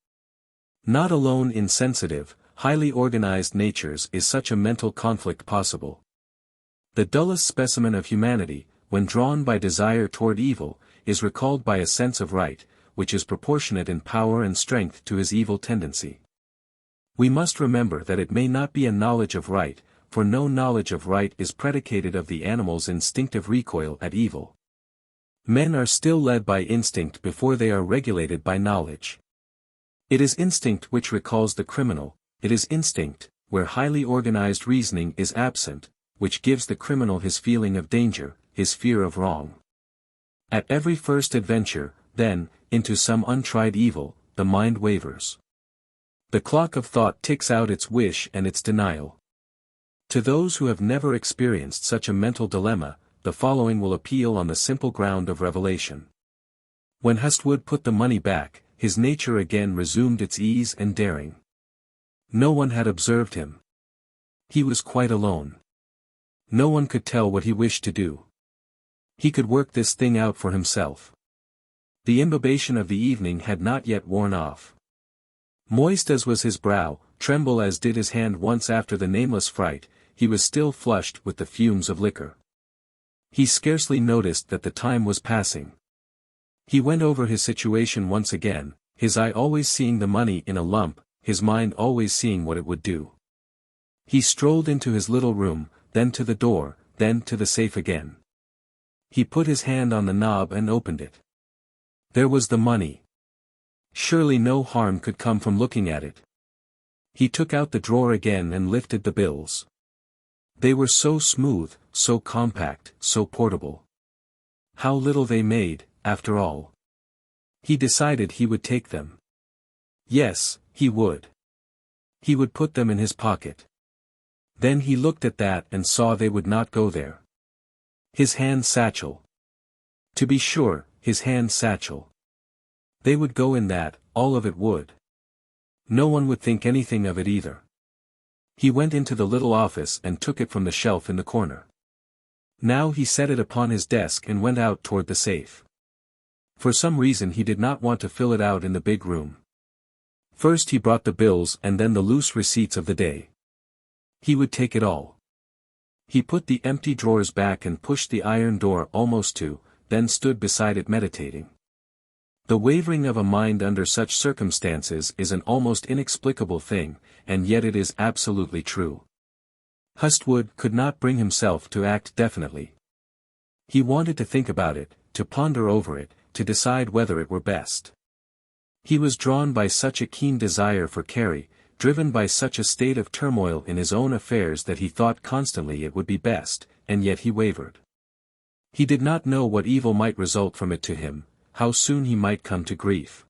Not alone in sensitive, highly organized natures is such a mental conflict possible. The dullest specimen of humanity, when drawn by desire toward evil, is recalled by a sense of right, which is proportionate in power and strength to his evil tendency. We must remember that it may not be a knowledge of right, for no knowledge of right is predicated of the animal's instinctive recoil at evil. Men are still led by instinct before they are regulated by knowledge. It is instinct which recalls the criminal, it is instinct, where highly organized reasoning is absent, which gives the criminal his feeling of danger, his fear of wrong. At every first adventure, then, into some untried evil, the mind wavers. The clock of thought ticks out its wish and its denial. To those who have never experienced such a mental dilemma, the following will appeal on the simple ground of revelation. When Hustwood put the money back, his nature again resumed its ease and daring. No one had observed him. He was quite alone. No one could tell what he wished to do. He could work this thing out for himself. The imbibition of the evening had not yet worn off. Moist as was his brow, tremble as did his hand once after the nameless fright, he was still flushed with the fumes of liquor. He scarcely noticed that the time was passing. He went over his situation once again, his eye always seeing the money in a lump, his mind always seeing what it would do. He strolled into his little room, then to the door, then to the safe again. He put his hand on the knob and opened it. There was the money. Surely no harm could come from looking at it. He took out the drawer again and lifted the bills. They were so smooth, so compact, so portable. How little they made, after all. He decided he would take them. Yes, he would. He would put them in his pocket. Then he looked at that and saw they would not go there. His hand satchel. To be sure, his hand satchel. They would go in that, all of it would. No one would think anything of it either. He went into the little office and took it from the shelf in the corner. Now he set it upon his desk and went out toward the safe. For some reason he did not want to fill it out in the big room. First he brought the bills and then the loose receipts of the day. He would take it all. He put the empty drawers back and pushed the iron door almost to, then stood beside it meditating. The wavering of a mind under such circumstances is an almost inexplicable thing, and yet it is absolutely true. Hustwood could not bring himself to act definitely. He wanted to think about it, to ponder over it, to decide whether it were best. He was drawn by such a keen desire for Carrie, driven by such a state of turmoil in his own affairs that he thought constantly it would be best, and yet he wavered. He did not know what evil might result from it to him, how soon he might come to grief.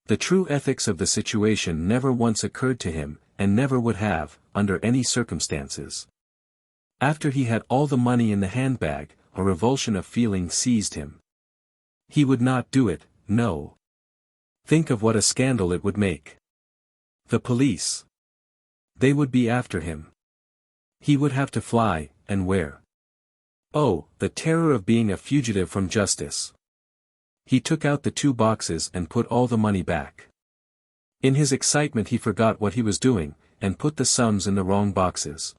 The true ethics of the situation never once occurred to him, and never would have, under any circumstances. After he had all the money in the handbag, a revulsion of feeling seized him. He would not do it, no. Think of what a scandal it would make. The police. They would be after him. He would have to fly, and where? Oh, the terror of being a fugitive from justice. He took out the 2 boxes and put all the money back. In his excitement he forgot what he was doing, and put the sums in the wrong boxes.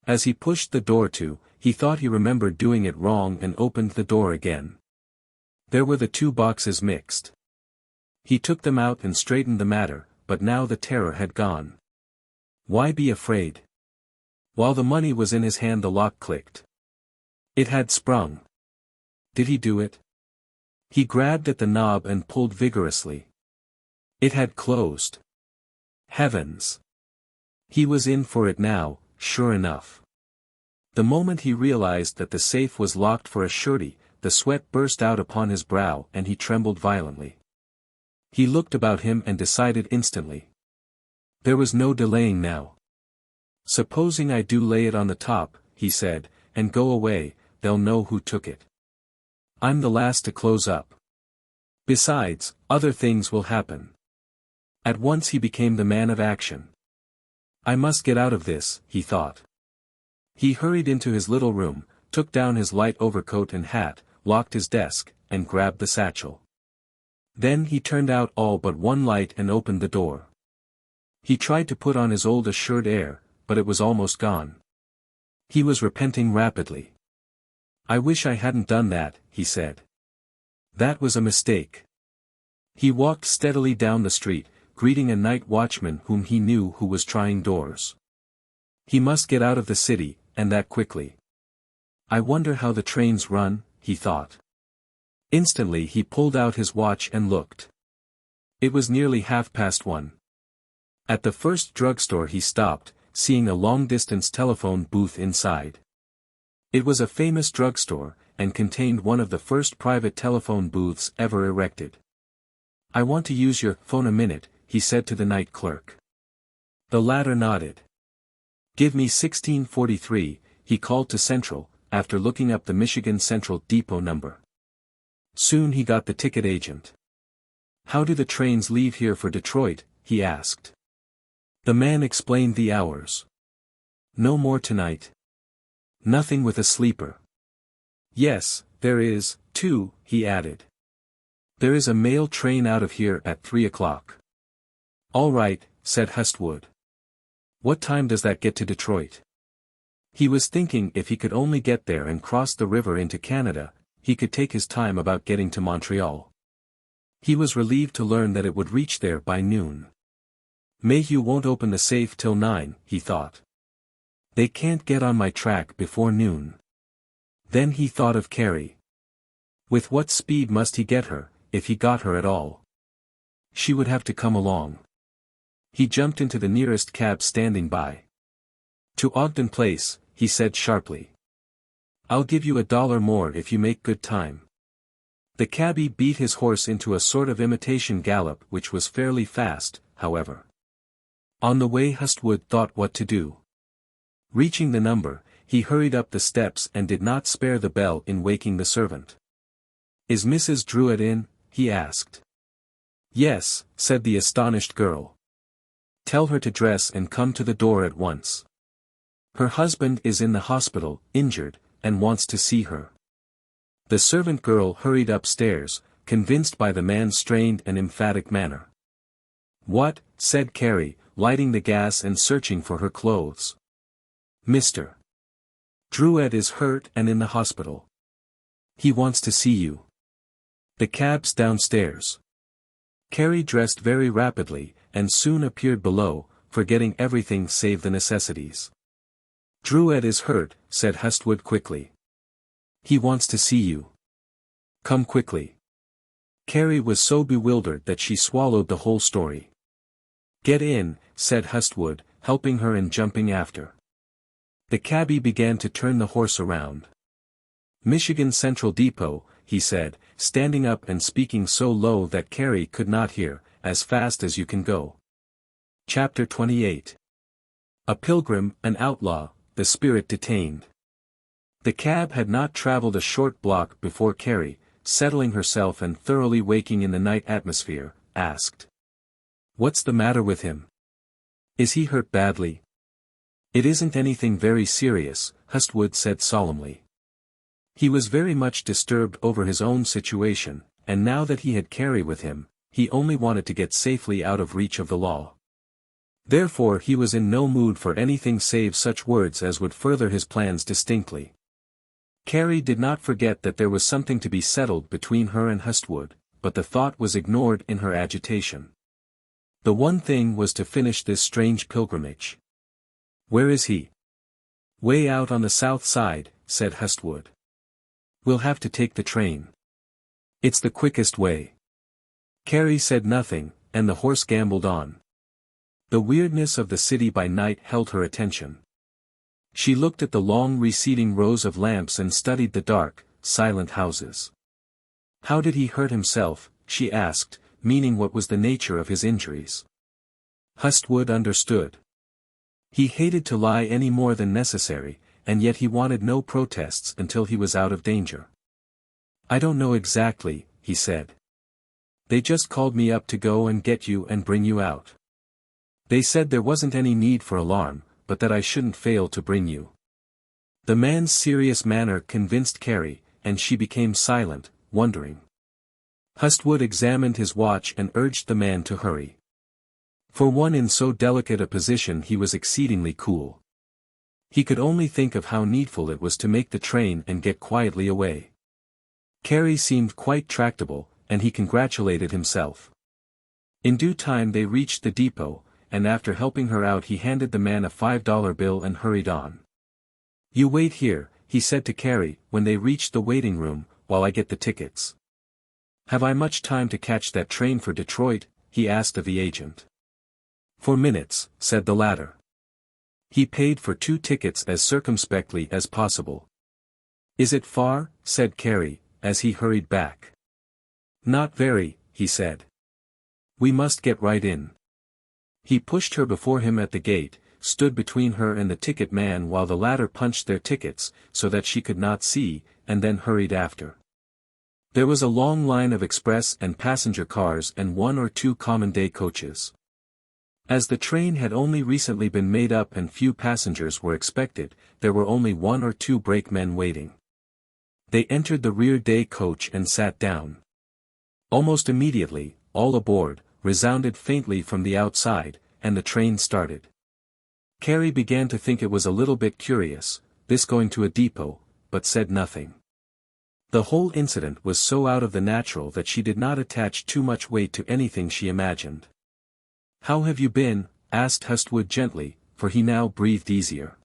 As he pushed the door to, he thought he remembered doing it wrong and opened the door again. There were the 2 boxes mixed. He took them out and straightened the matter, but now the terror had gone. Why be afraid? While the money was in his hand the lock clicked. It had sprung. Did he do it? He grabbed at the knob and pulled vigorously. It had closed. Heavens! He was in for it now, sure enough. The moment he realized that the safe was locked for a surety, the sweat burst out upon his brow and he trembled violently. He looked about him and decided instantly. There was no delaying now. "Supposing I do lay it on the top," he said, "and go away, they'll know who took it. I'm the last to close up. Besides, other things will happen." At once he became the man of action. "I must get out of this," he thought. He hurried into his little room, took down his light overcoat and hat, locked his desk, and grabbed the satchel. Then he turned out all but one light and opened the door. He tried to put on his old assured air, but it was almost gone. He was repenting rapidly. "I wish I hadn't done that," he said. "That was a mistake." He walked steadily down the street, greeting a night watchman whom he knew who was trying doors. He must get out of the city, and that quickly. "I wonder how the trains run," he thought. Instantly he pulled out his watch and looked. It was nearly 1:30. At the first drugstore he stopped, seeing a long-distance telephone booth inside. It was a famous drugstore, and contained one of the first private telephone booths ever erected. "I want to use your phone a minute," he said to the night clerk. The latter nodded. "Give me 1643, he called to Central, after looking up the Michigan Central Depot number. Soon he got the ticket agent. "How do the trains leave here for Detroit?" he asked. The man explained the hours. "No more tonight. Nothing with a sleeper." "Yes, there is, too," he added. "There is a mail train out of here at 3 o'clock. "All right," said Hustwood. "What time does that get to Detroit?" He was thinking if he could only get there and cross the river into Canada, he could take his time about getting to Montreal. He was relieved to learn that it would reach there by noon. "Mayhew won't open the safe till 9, he thought. "They can't get on my track before noon." Then he thought of Carrie. With what speed must he get her, if he got her at all? She would have to come along. He jumped into the nearest cab standing by. "To Ogden Place," he said sharply. "I'll give you $1 more if you make good time." The cabbie beat his horse into a sort of imitation gallop which was fairly fast, however. On the way Hustwood thought what to do. Reaching the number, he hurried up the steps and did not spare the bell in waking the servant. "Is Mrs. Druitt in?" he asked. "Yes," said the astonished girl. "Tell her to dress and come to the door at once. Her husband is in the hospital, injured, and wants to see her." The servant girl hurried upstairs, convinced by the man's strained and emphatic manner. "What?" said Carrie, lighting the gas and searching for her clothes. "Mr. Druitt is hurt and in the hospital. He wants to see you. The cab's downstairs." Carrie dressed very rapidly, and soon appeared below, forgetting everything save the necessities. "Druitt is hurt," said Hustwood quickly. "He wants to see you. Come quickly." Carrie was so bewildered that she swallowed the whole story. "Get in," said Hustwood, helping her and jumping after. The cabbie began to turn the horse around. "Michigan Central Depot," he said, standing up and speaking so low that Carrie could not hear, "as fast as you can go." Chapter 28. A pilgrim, an outlaw, the spirit detained. The cab had not traveled a short block before Carrie, settling herself and thoroughly waking in the night atmosphere, asked. "What's the matter with him? Is he hurt badly?" "It isn't anything very serious," Hustwood said solemnly. He was very much disturbed over his own situation, and now that he had Carrie with him, he only wanted to get safely out of reach of the law. Therefore he was in no mood for anything save such words as would further his plans distinctly. Carrie did not forget that there was something to be settled between her and Hustwood, but the thought was ignored in her agitation. The one thing was to finish this strange pilgrimage. "Where is he?" "Way out on the south side," said Hustwood. "We'll have to take the train. It's the quickest way." Carrie said nothing, and the horse gambled on. The weirdness of the city by night held her attention. She looked at the long receding rows of lamps and studied the dark, silent houses. How did he hurt himself, she asked, meaning what was the nature of his injuries. Hustwood understood. He hated to lie any more than necessary, and yet he wanted no protests until he was out of danger. "I don't know exactly," he said. "They just called me up to go and get you and bring you out. They said there wasn't any need for alarm, but that I shouldn't fail to bring you." The man's serious manner convinced Carrie, and she became silent, wondering. Hustwood examined his watch and urged the man to hurry. For one in so delicate a position he was exceedingly cool. He could only think of how needful it was to make the train and get quietly away. Carrie seemed quite tractable, and he congratulated himself. In due time they reached the depot, and after helping her out he handed the man a $5 bill and hurried on. "You wait here," he said to Carrie, when they reached the waiting room, "while I get the tickets." "Have I much time to catch that train for Detroit?" he asked of the agent. "For minutes," said the latter. He paid for 2 tickets as circumspectly as possible. "Is it far?" said Carrie, as he hurried back. "Not very," he said. "We must get right in." He pushed her before him at the gate, stood between her and the ticket man while the latter punched their tickets, so that she could not see, and then hurried after. There was a long line of express and passenger cars and 1 or 2 common day coaches. As the train had only recently been made up and few passengers were expected, there were only 1 or 2 brakemen waiting. They entered the rear day coach and sat down. Almost immediately, "All aboard," resounded faintly from the outside, and the train started. Carrie began to think it was a little bit curious, this going to a depot, but said nothing. The whole incident was so out of the natural that she did not attach too much weight to anything she imagined. "How have you been?" asked Hustwood gently, for he now breathed easier.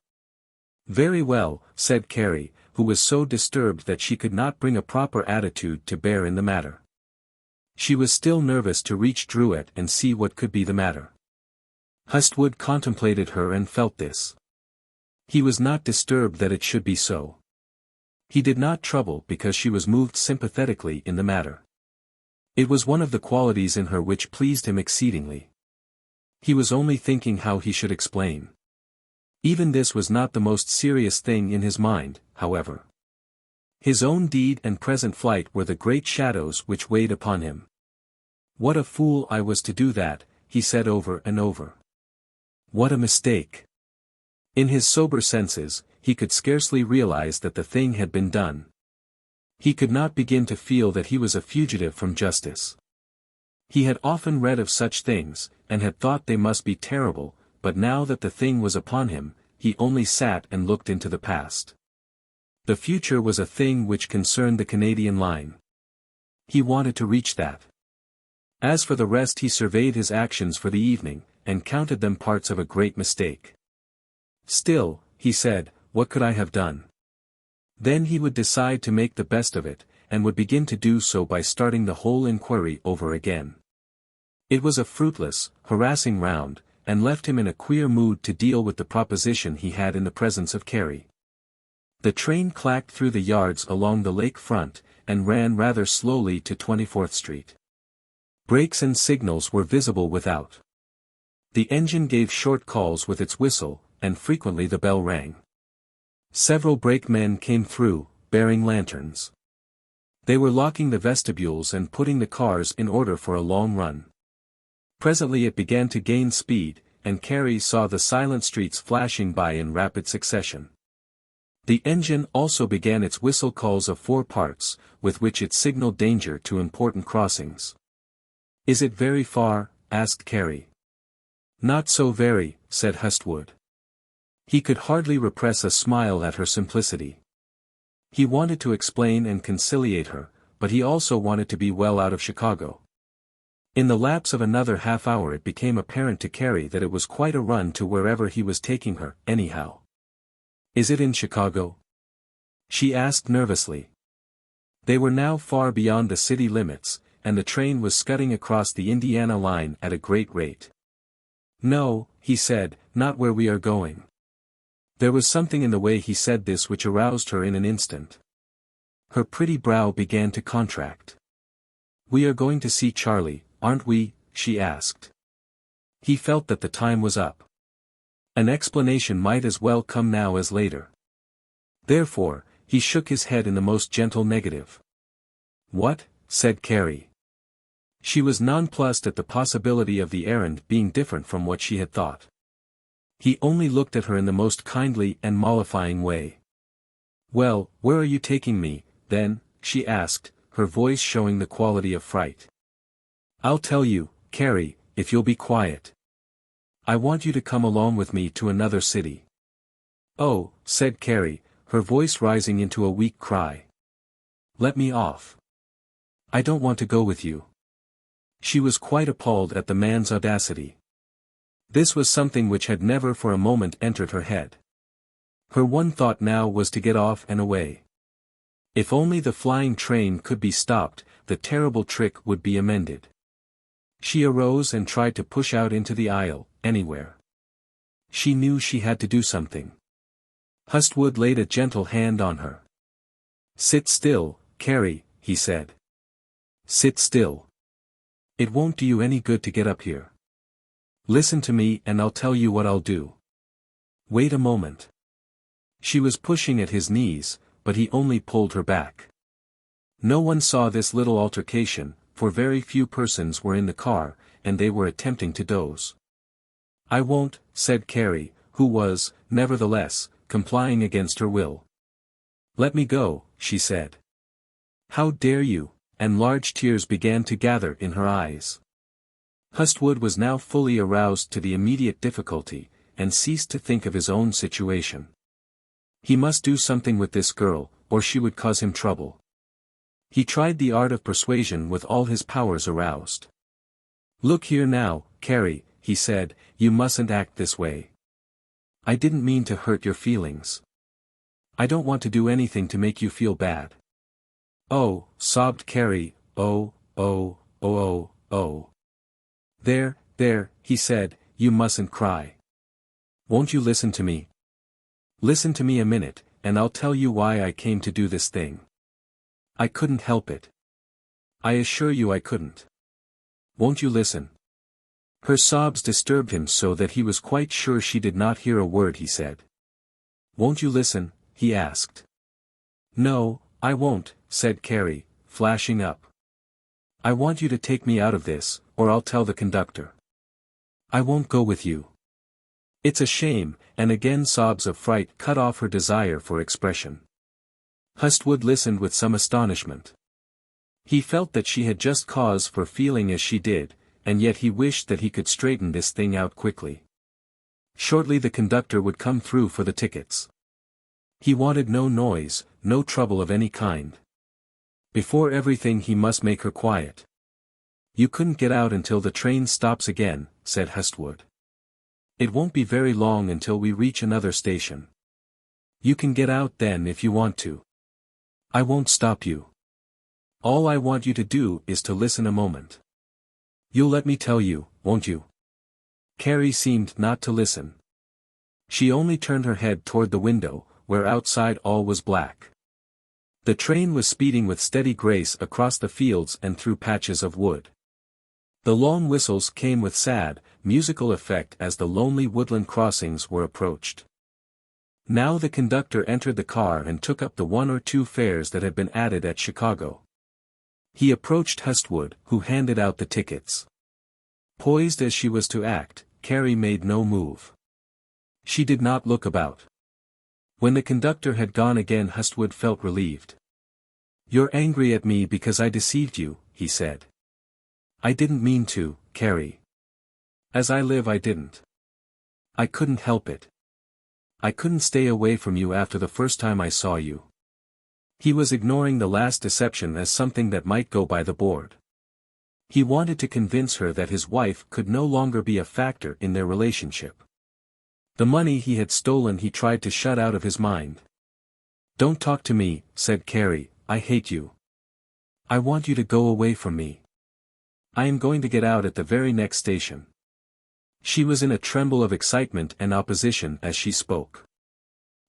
"Very well," said Carrie, who was so disturbed that she could not bring a proper attitude to bear in the matter. She was still nervous to reach Druitt and see what could be the matter. Hustwood contemplated her and felt this. He was not disturbed that it should be so. He did not trouble because she was moved sympathetically in the matter. It was one of the qualities in her which pleased him exceedingly. He was only thinking how he should explain. Even this was not the most serious thing in his mind, however. His own deed and present flight were the great shadows which weighed upon him. "What a fool I was to do that," he said over and over. "What a mistake." In his sober senses, he could scarcely realize that the thing had been done. He could not begin to feel that he was a fugitive from justice. He had often read of such things, and had thought they must be terrible, but now that the thing was upon him, he only sat and looked into the past. The future was a thing which concerned the Canadian line. He wanted to reach that. As for the rest, he surveyed his actions for the evening, and counted them parts of a great mistake. "Still," he said, "what could I have done?" Then he would decide to make the best of it, and would begin to do so by starting the whole inquiry over again. It was a fruitless, harassing round, and left him in a queer mood to deal with the proposition he had in the presence of Carrie. The train clacked through the yards along the lake front, and ran rather slowly to 24th Street. Brakes and signals were visible without. The engine gave short calls with its whistle, and frequently the bell rang. Several brakemen came through, bearing lanterns. They were locking the vestibules and putting the cars in order for a long run. Presently it began to gain speed, and Carrie saw the silent streets flashing by in rapid succession. The engine also began its whistle calls of 4 parts, with which it signaled danger to important crossings. "Is it very far?" asked Carrie. "Not so very," said Hustwood. He could hardly repress a smile at her simplicity. He wanted to explain and conciliate her, but he also wanted to be well out of Chicago. In the lapse of another half hour it became apparent to Carrie that it was quite a run to wherever he was taking her, anyhow. "Is it in Chicago?" she asked nervously. They were now far beyond the city limits, and the train was scudding across the Indiana line at a great rate. "No," he said, "not where we are going." There was something in the way he said this which aroused her in an instant. Her pretty brow began to contract. "We are going to see Charlie, aren't we?" she asked. He felt that the time was up. An explanation might as well come now as later. Therefore, he shook his head in the most gentle negative. "What?" said Carrie. She was nonplussed at the possibility of the errand being different from what she had thought. He only looked at her in the most kindly and mollifying way. "Well, where are you taking me, then?" she asked, her voice showing the quality of fright. "I'll tell you, Carrie, if you'll be quiet. I want you to come along with me to another city." "Oh," said Carrie, her voice rising into a weak cry. "Let me off. I don't want to go with you." She was quite appalled at the man's audacity. This was something which had never for a moment entered her head. Her one thought now was to get off and away. If only the flying train could be stopped, the terrible trick would be amended. She arose and tried to push out into the aisle, anywhere. She knew she had to do something. Hustwood laid a gentle hand on her. "Sit still, Carrie," he said. "Sit still. It won't do you any good to get up here. Listen to me and I'll tell you what I'll do. Wait a moment." She was pushing at his knees, but he only pulled her back. No one saw this little altercation, for very few persons were in the car, and they were attempting to doze. "I won't," said Carrie, who was, nevertheless, complying against her will. "Let me go," she said. "How dare you?" and large tears began to gather in her eyes. Hustwood was now fully aroused to the immediate difficulty, and ceased to think of his own situation. He must do something with this girl, or she would cause him trouble. He tried the art of persuasion with all his powers aroused. "Look here now, Carrie," he said, "you mustn't act this way. I didn't mean to hurt your feelings. I don't want to do anything to make you feel bad." "Oh," sobbed Carrie, "oh, oh, oh, oh, oh." There, he said, "you mustn't cry. Won't you listen to me? Listen to me a minute, and I'll tell you why I came to do this thing. I couldn't help it. I assure you I couldn't. Won't you listen?" Her sobs disturbed him so that he was quite sure she did not hear a word he said. "Won't you listen?" he asked. "No, I won't," said Carrie, flashing up. "I want you to take me out of this, or I'll tell the conductor. I won't go with you." "It's a shame," and again sobs of fright cut off her desire for expression. Hustwood listened with some astonishment. He felt that she had just cause for feeling as she did, and yet he wished that he could straighten this thing out quickly. Shortly the conductor would come through for the tickets. He wanted no noise, no trouble of any kind. Before everything he must make her quiet. "You couldn't get out until the train stops again," said Hustwood. "It won't be very long until we reach another station. You can get out then if you want to. I won't stop you. All I want you to do is to listen a moment. You'll let me tell you, won't you?" Carrie seemed not to listen. She only turned her head toward the window, where outside all was black. The train was speeding with steady grace across the fields and through patches of wood. The long whistles came with sad, musical effect as the lonely woodland crossings were approached. Now the conductor entered the car and took up the 1 or 2 fares that had been added at Chicago. He approached Hustwood, who handed out the tickets. Poised as she was to act, Carrie made no move. She did not look about. When the conductor had gone again, Hustwood felt relieved. "You're angry at me because I deceived you," he said. "I didn't mean to, Carrie. As I live, I didn't. I couldn't help it. I couldn't stay away from you after the first time I saw you." He was ignoring the last deception as something that might go by the board. He wanted to convince her that his wife could no longer be a factor in their relationship. The money he had stolen he tried to shut out of his mind. "Don't talk to me," said Carrie, "I hate you. I want you to go away from me. I am going to get out at the very next station." She was in a tremble of excitement and opposition as she spoke.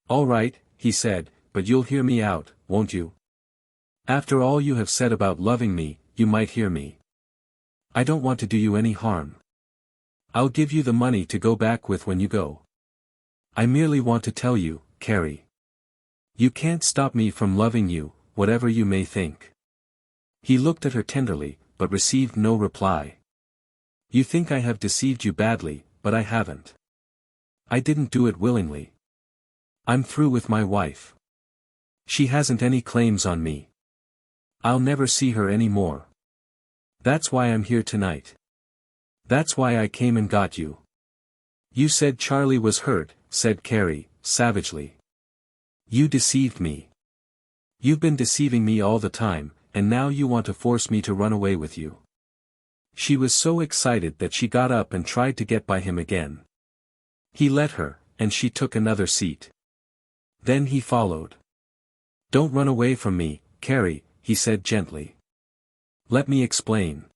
"All right," he said, "but you'll hear me out, won't you? After all you have said about loving me, you might hear me. I don't want to do you any harm. I'll give you the money to go back with when you go. I merely want to tell you, Carrie. You can't stop me from loving you, whatever you may think. He looked at her tenderly, but received no reply. You think I have deceived you badly, but I haven't. I didn't do it willingly. I'm through with my wife. She hasn't any claims on me. I'll never see her any more. That's why I'm here tonight. That's why I came and got you. You said Charlie was hurt, said Carrie, savagely. You deceived me. You've been deceiving me all the time, and now you want to force me to run away with you. She was so excited that she got up and tried to get by him again. He let her, and she took another seat. Then he followed. Don't run away from me, Carrie, he said gently. Let me explain.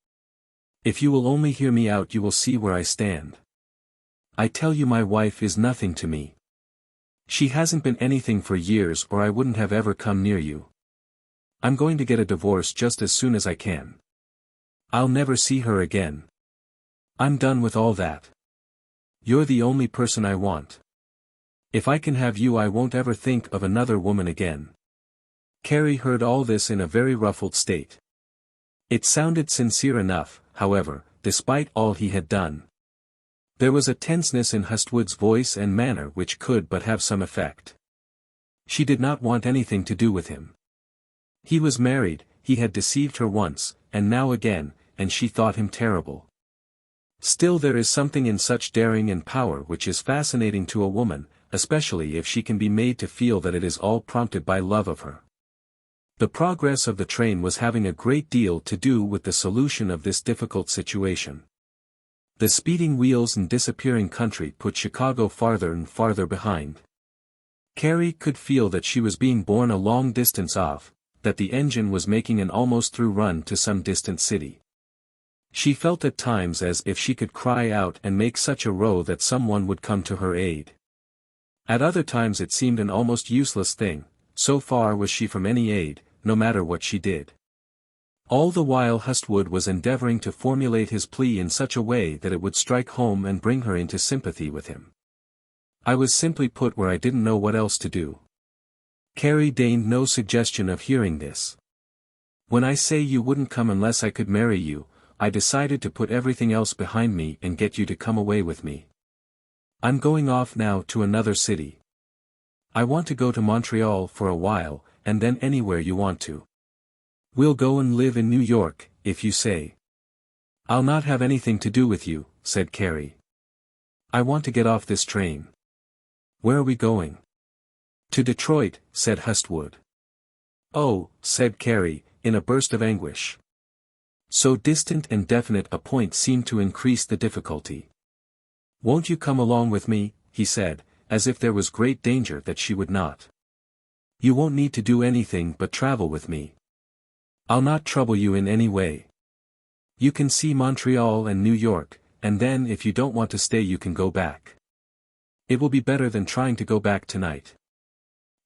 If you will only hear me out, you will see where I stand. I tell you, my wife is nothing to me. She hasn't been anything for years, or I wouldn't have ever come near you. I'm going to get a divorce just as soon as I can. I'll never see her again. I'm done with all that. You're the only person I want. If I can have you, I won't ever think of another woman again. Carrie heard all this in a very ruffled state. It sounded sincere enough, however, despite all he had done. There was a tenseness in Hustwood's voice and manner which could but have some effect. She did not want anything to do with him. He was married, he had deceived her once, and now again, and she thought him terrible. Still, there is something in such daring and power which is fascinating to a woman, especially if she can be made to feel that it is all prompted by love of her. The progress of the train was having a great deal to do with the solution of this difficult situation. The speeding wheels and disappearing country put Chicago farther and farther behind. Carrie could feel that she was being borne a long distance off, that the engine was making an almost through run to some distant city. She felt at times as if she could cry out and make such a row that someone would come to her aid. At other times it seemed an almost useless thing, so far was she from any aid, no matter what she did. All the while Hustwood was endeavoring to formulate his plea in such a way that it would strike home and bring her into sympathy with him. I was simply put where I didn't know what else to do. Carrie deigned no suggestion of hearing this. When I say you wouldn't come unless I could marry you, I decided to put everything else behind me and get you to come away with me. I'm going off now to another city. I want to go to Montreal for a while, and then anywhere you want to. We'll go and live in New York, if you say. I'll not have anything to do with you, said Carrie. I want to get off this train. Where are we going? To Detroit, said Hustwood. Oh, said Carrie, in a burst of anguish. So distant and definite a point seemed to increase the difficulty. Won't you come along with me, he said, as if there was great danger that she would not. You won't need to do anything but travel with me. I'll not trouble you in any way. You can see Montreal and New York, and then if you don't want to stay you can go back. It will be better than trying to go back tonight.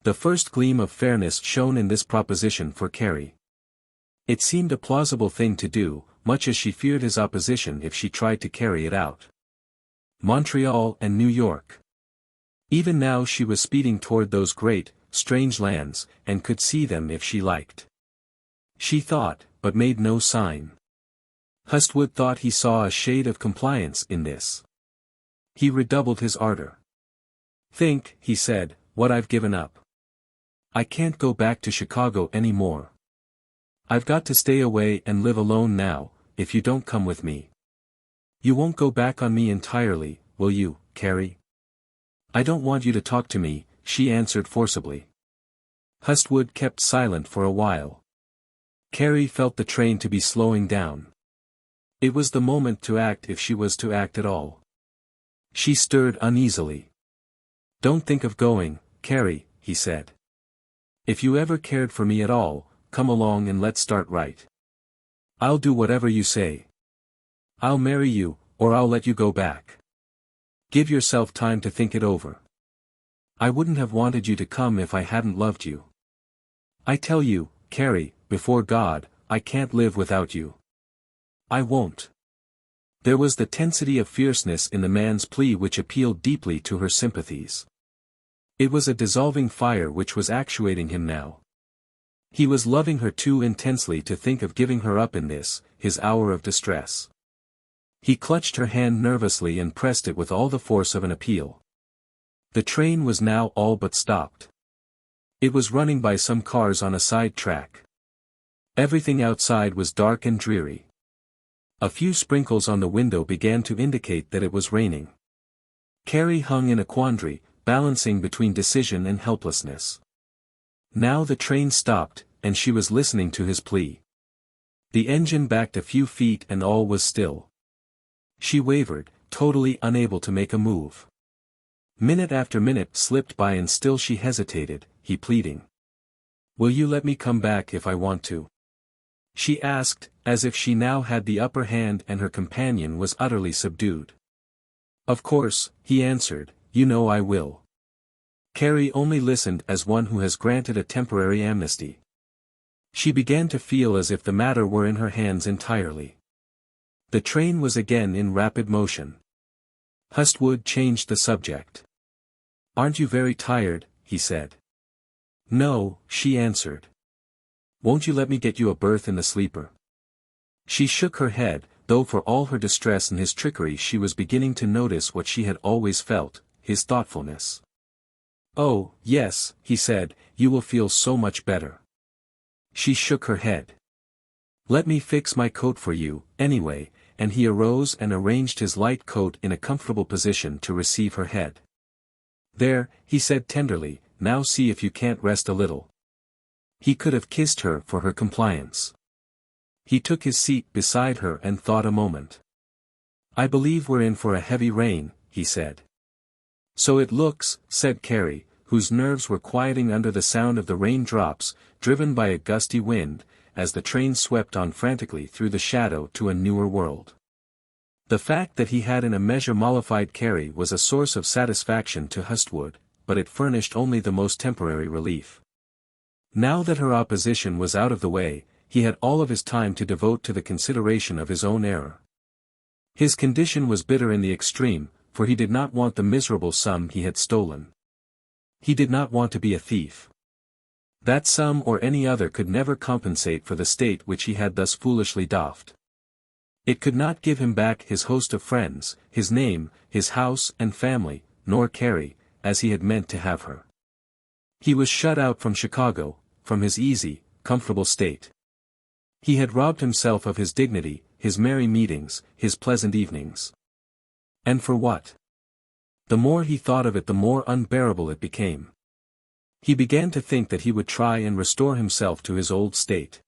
The first gleam of fairness shone in this proposition for Carrie. It seemed a plausible thing to do, much as she feared his opposition if she tried to carry it out. Montreal and New York. Even now she was speeding toward those great, strange lands, and could see them if she liked. She thought, but made no sign. Hustwood thought he saw a shade of compliance in this. He redoubled his ardor. Think, he said, what I've given up. I can't go back to Chicago any more. I've got to stay away and live alone now, if you don't come with me. You won't go back on me entirely, will you, Carrie? I don't want you to talk to me, she answered forcibly. Hustwood kept silent for a while. Carrie felt the train to be slowing down. It was the moment to act if she was to act at all. She stirred uneasily. Don't think of going, Carrie, he said. If you ever cared for me at all, come along and let's start right. I'll do whatever you say. I'll marry you, or I'll let you go back. Give yourself time to think it over. I wouldn't have wanted you to come if I hadn't loved you. I tell you, Carrie, before God, I can't live without you. I won't. There was the tensity of fierceness in the man's plea which appealed deeply to her sympathies. It was a dissolving fire which was actuating him now. He was loving her too intensely to think of giving her up in this, his hour of distress. He clutched her hand nervously and pressed it with all the force of an appeal. The train was now all but stopped. It was running by some cars on a side track. Everything outside was dark and dreary. A few sprinkles on the window began to indicate that it was raining. Carrie hung in a quandary, balancing between decision and helplessness. Now the train stopped, and she was listening to his plea. The engine backed a few feet and all was still. She wavered, totally unable to make a move. Minute after minute slipped by and still she hesitated, he pleading. "Will you let me come back if I want to?" She asked, as if she now had the upper hand and her companion was utterly subdued. "Of course," he answered, "you know I will." Carrie only listened as one who has granted a temporary amnesty. She began to feel as if the matter were in her hands entirely. The train was again in rapid motion. Hustwood changed the subject. "Aren't you very tired?" he said. "No," she answered. "Won't you let me get you a berth in the sleeper?" She shook her head, though for all her distress and his trickery she was beginning to notice what she had always felt, his thoughtfulness. "Oh, yes," he said, "you will feel so much better." She shook her head. "Let me fix my coat for you, anyway," and he arose and arranged his light coat in a comfortable position to receive her head. "There," he said tenderly, "now see if you can't rest a little." He could have kissed her for her compliance. He took his seat beside her and thought a moment. "I believe we're in for a heavy rain," he said. "So it looks," said Carrie, whose nerves were quieting under the sound of the rain-drops, driven by a gusty wind, as the train swept on frantically through the shadow to a newer world. The fact that he had in a measure mollified Carrie was a source of satisfaction to Hustwood, but it furnished only the most temporary relief. Now that her opposition was out of the way, he had all of his time to devote to the consideration of his own error. His condition was bitter in the extreme, for he did not want the miserable sum he had stolen. He did not want to be a thief. That sum or any other could never compensate for the state which he had thus foolishly doffed. It could not give him back his host of friends, his name, his house and family, nor Carrie, as he had meant to have her. He was shut out from Chicago, from his easy, comfortable state. He had robbed himself of his dignity, his merry meetings, his pleasant evenings. And for what? The more he thought of it the more unbearable it became. He began to think that he would try and restore himself to his old state.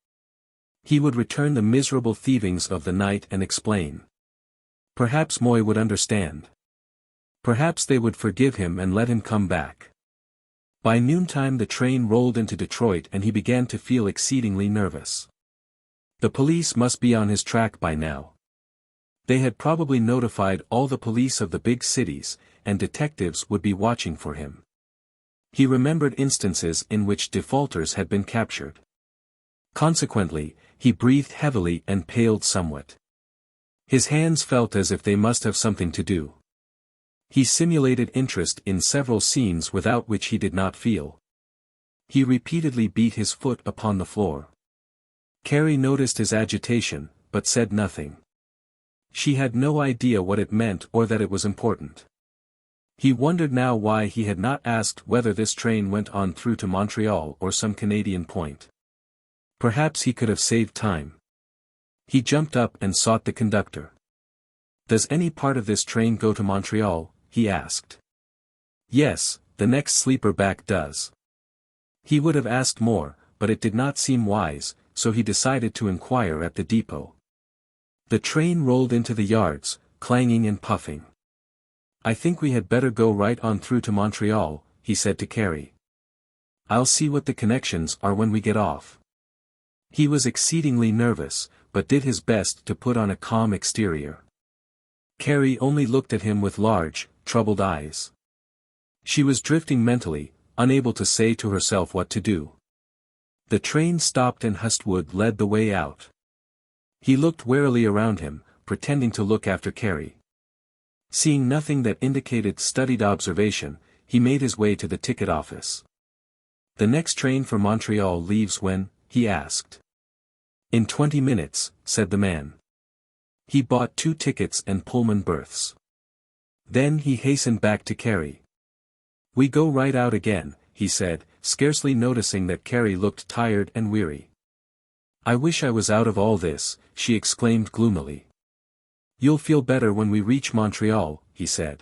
He would return the miserable thievings of the night and explain. Perhaps Moy would understand. Perhaps they would forgive him and let him come back. By noontime the train rolled into Detroit and he began to feel exceedingly nervous. The police must be on his track by now. They had probably notified all the police of the big cities, and detectives would be watching for him. He remembered instances in which defaulters had been captured. Consequently, he breathed heavily and paled somewhat. His hands felt as if they must have something to do. He simulated interest in several scenes without which he did not feel. He repeatedly beat his foot upon the floor. Carrie noticed his agitation, but said nothing. She had no idea what it meant or that it was important. He wondered now why he had not asked whether this train went on through to Montreal or some Canadian point. Perhaps he could have saved time. He jumped up and sought the conductor. "Does any part of this train go to Montreal?" he asked. "Yes, the next sleeper back does." He would have asked more, but it did not seem wise, so he decided to inquire at the depot. The train rolled into the yards, clanging and puffing. "I think we had better go right on through to Montreal," he said to Carrie. "I'll see what the connections are when we get off." He was exceedingly nervous, but did his best to put on a calm exterior. Carrie only looked at him with large, troubled eyes. She was drifting mentally, unable to say to herself what to do. The train stopped and Hustwood led the way out. He looked warily around him, pretending to look after Carrie. Seeing nothing that indicated studied observation, he made his way to the ticket office. "The next train for Montreal leaves when?" he asked. "In 20 minutes, said the man. He bought 2 tickets and Pullman berths. Then he hastened back to Carrie. "We go right out again," he said, scarcely noticing that Carrie looked tired and weary. "I wish I was out of all this," she exclaimed gloomily. "You'll feel better when we reach Montreal," he said.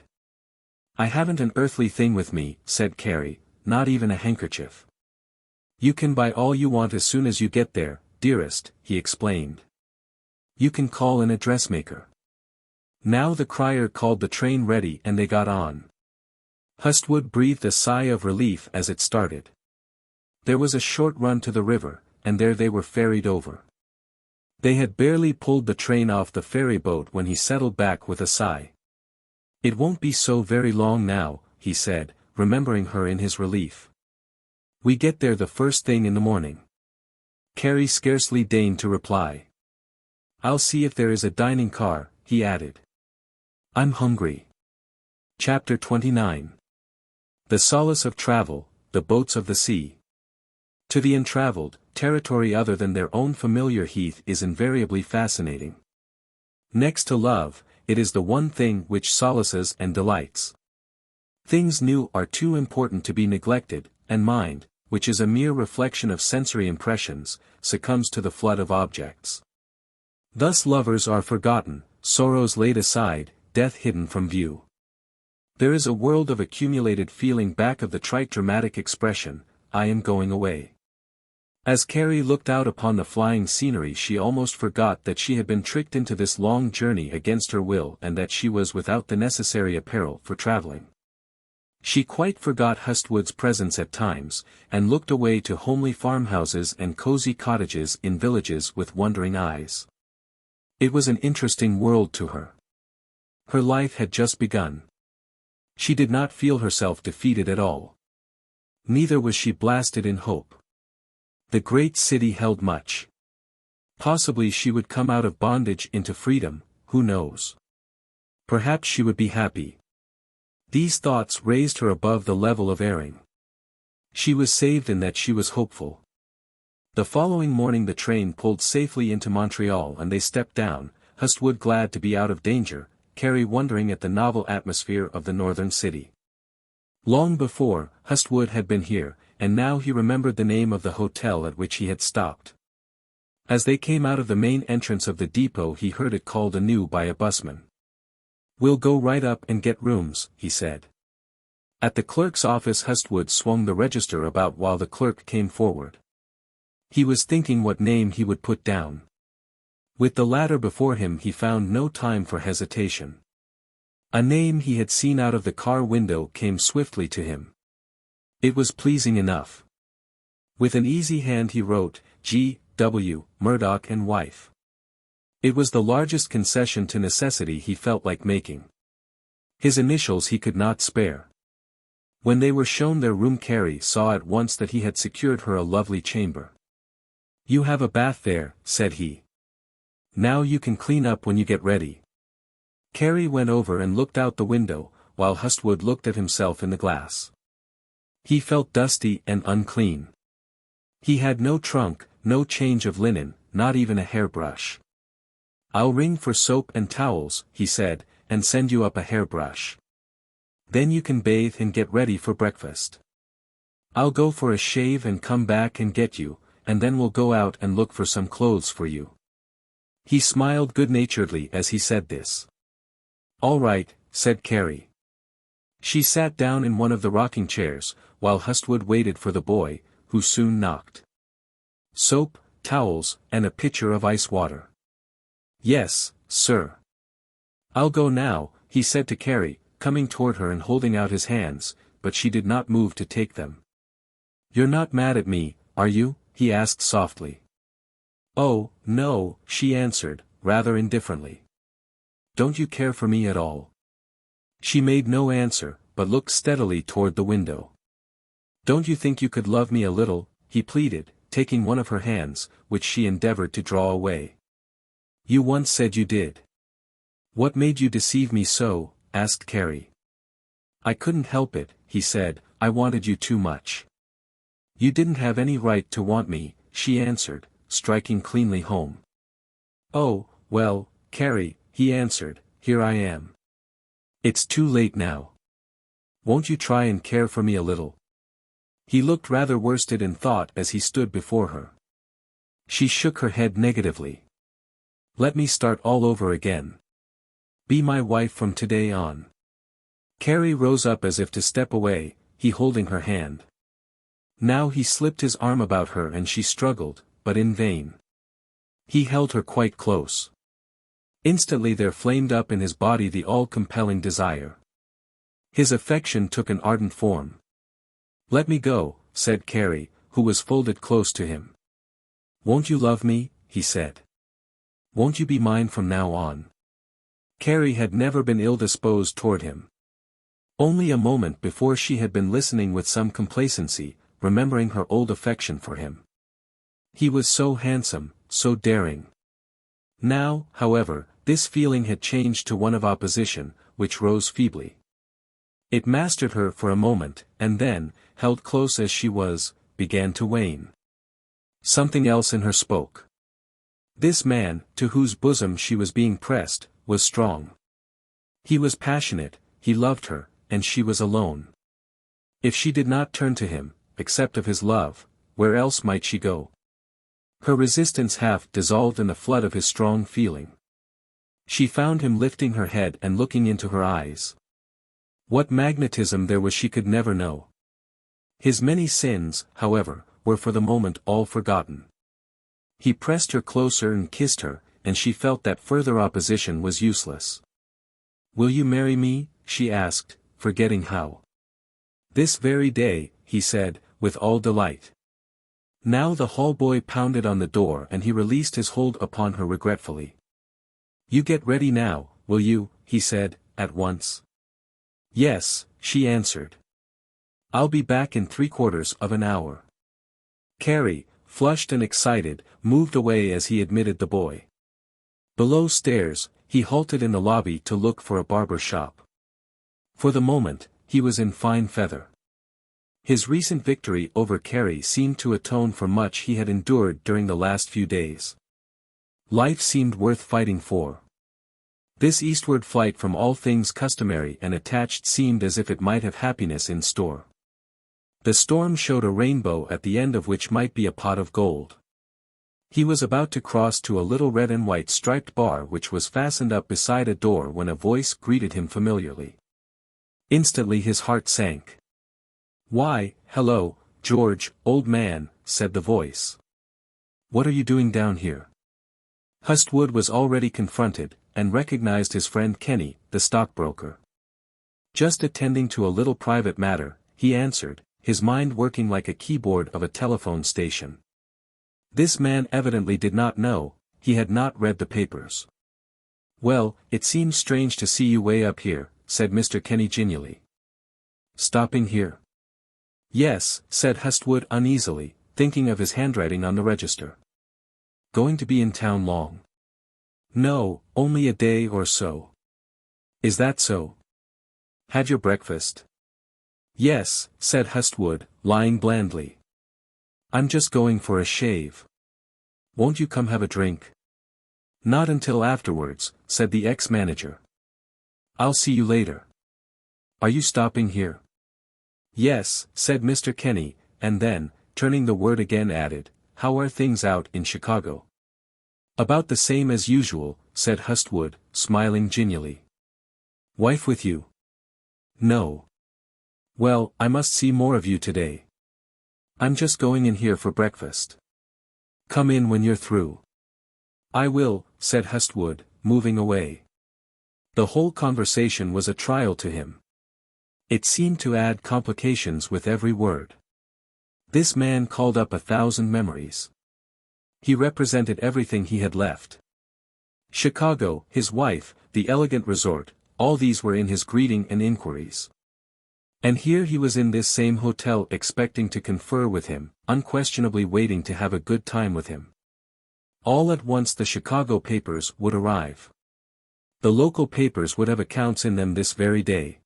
"I haven't an earthly thing with me," said Carrie, "not even a handkerchief." "You can buy all you want as soon as you get there, dearest," he explained. "You can call in a dressmaker." Now the crier called the train ready and they got on. Hustwood breathed a sigh of relief as it started. There was a short run to the river, and there they were ferried over. They had barely pulled the train off the ferry boat when he settled back with a sigh. "It won't be so very long now," he said, remembering her in his relief. "We get there the first thing in the morning." Carrie scarcely deigned to reply. "I'll see if there is a dining car," he added. "I'm hungry." Chapter 29. The solace of travel, the boats of the sea. To the untraveled, territory other than their own familiar heath is invariably fascinating. Next to love, it is the one thing which solaces and delights. Things new are too important to be neglected, and mind, which is a mere reflection of sensory impressions, succumbs to the flood of objects. Thus lovers are forgotten, sorrows laid aside, death hidden from view. There is a world of accumulated feeling back of the trite dramatic expression, "I am going away." As Carrie looked out upon the flying scenery she almost forgot that she had been tricked into this long journey against her will and that she was without the necessary apparel for traveling. She quite forgot Hustwood's presence at times, and looked away to homely farmhouses and cozy cottages in villages with wondering eyes. It was an interesting world to her. Her life had just begun. She did not feel herself defeated at all. Neither was she blasted in hope. The great city held much. Possibly she would come out of bondage into freedom, who knows? Perhaps she would be happy. These thoughts raised her above the level of erring. She was saved in that she was hopeful. The following morning the train pulled safely into Montreal and they stepped down, Hustwood glad to be out of danger, Carrie wondering at the novel atmosphere of the northern city. Long before, Hustwood had been here, and now he remembered the name of the hotel at which he had stopped. As they came out of the main entrance of the depot he heard it called anew by a busman. "We'll go right up and get rooms," he said. At the clerk's office Hustwood swung the register about while the clerk came forward. He was thinking what name he would put down. With the latter before him he found no time for hesitation. A name he had seen out of the car window came swiftly to him. It was pleasing enough. With an easy hand he wrote, G. W. Murdoch and wife. It was the largest concession to necessity he felt like making. His initials he could not spare. When they were shown their room Carrie saw at once that he had secured her a lovely chamber. "You have a bath there," said he. "Now you can clean up when you get ready." Carrie went over and looked out the window, while Hustwood looked at himself in the glass. He felt dusty and unclean. He had no trunk, no change of linen, not even a hairbrush. "I'll ring for soap and towels," he said, "and send you up a hairbrush. Then you can bathe and get ready for breakfast. I'll go for a shave and come back and get you, and then we'll go out and look for some clothes for you." He smiled good-naturedly as he said this. "All right," said Carrie. She sat down in one of the rocking chairs, while Hustwood waited for the boy, who soon knocked. "Soap, towels, and a pitcher of ice water." "Yes, sir." "I'll go now," he said to Carrie, coming toward her and holding out his hands, but she did not move to take them. "You're not mad at me, are you?" he asked softly. "Oh, no," she answered, rather indifferently. "Don't you care for me at all?" She made no answer, but looked steadily toward the window. "Don't you think you could love me a little?" he pleaded, taking one of her hands, which she endeavored to draw away. "You once said you did." "What made you deceive me so?" asked Carrie. I couldn't help it, he said, I wanted you too much. You didn't have any right to want me, she answered, striking cleanly home. Oh, well, Carrie, he answered, here I am. It's too late now. Won't you try and care for me a little? He looked rather worsted in thought as he stood before her. She shook her head negatively. Let me start all over again. Be my wife from today on. Carrie rose up as if to step away, he holding her hand. Now he slipped his arm about her and she struggled, but in vain. He held her quite close. Instantly there flamed up in his body the all-compelling desire. His affection took an ardent form. Let me go, said Carrie, who was folded close to him. Won't you love me, he said. Won't you be mine from now on? Carrie had never been ill-disposed toward him. Only a moment before she had been listening with some complacency, remembering her old affection for him. He was so handsome, so daring. Now, however, this feeling had changed to one of opposition, which rose feebly. It mastered her for a moment, and then, held close as she was, began to wane. Something else in her spoke. This man, to whose bosom she was being pressed, was strong. He was passionate, he loved her, and she was alone. If she did not turn to him, except of his love, where else might she go? Her resistance half dissolved in the flood of his strong feeling. She found him lifting her head and looking into her eyes. What magnetism there was she could never know. His many sins, however, were for the moment all forgotten. He pressed her closer and kissed her, and she felt that further opposition was useless. Will you marry me? She asked, forgetting how. This very day, he said, with all delight. Now the hall boy pounded on the door and he released his hold upon her regretfully. You get ready now, will you, he said, at once. Yes, she answered. I'll be back in 3/4 of an hour. Carrie, flushed and excited, moved away as he admitted the boy. Below stairs, he halted in the lobby to look for a barber shop. For the moment, he was in fine feather. His recent victory over Carrie seemed to atone for much he had endured during the last few days. Life seemed worth fighting for. This eastward flight from all things customary and attached seemed as if it might have happiness in store. The storm showed a rainbow at the end of which might be a pot of gold. He was about to cross to a little red and white striped bar which was fastened up beside a door when a voice greeted him familiarly. Instantly his heart sank. Why, hello, George, old man, said the voice. What are you doing down here? Hustwood was already confronted, and recognized his friend Kenny, the stockbroker. Just attending to a little private matter, he answered, his mind working like a keyboard of a telephone station. This man evidently did not know, he had not read the papers. Well, it seems strange to see you way up here, said Mr. Kenny genially. Stopping here? Yes, said Hustwood uneasily, thinking of his handwriting on the register. Going to be in town long? No, only a day or so. Is that so? Had your breakfast? Yes, said Hustwood, lying blandly. I'm just going for a shave. Won't you come have a drink? Not until afterwards, said the ex-manager. I'll see you later. Are you stopping here? Yes, said Mr. Kenny, and then, turning the word again added, how are things out in Chicago? About the same as usual, said Hustwood, smiling genially. Wife with you? No. Well, I must see more of you today. I'm just going in here for breakfast. Come in when you're through. I will, said Hustwood, moving away. The whole conversation was a trial to him. It seemed to add complications with every word. This man called up 1,000 memories. He represented everything he had left. Chicago, his wife, the elegant resort, all these were in his greeting and inquiries. And here he was in this same hotel expecting to confer with him, unquestionably waiting to have a good time with him. All at once the Chicago papers would arrive. The local papers would have accounts in them this very day.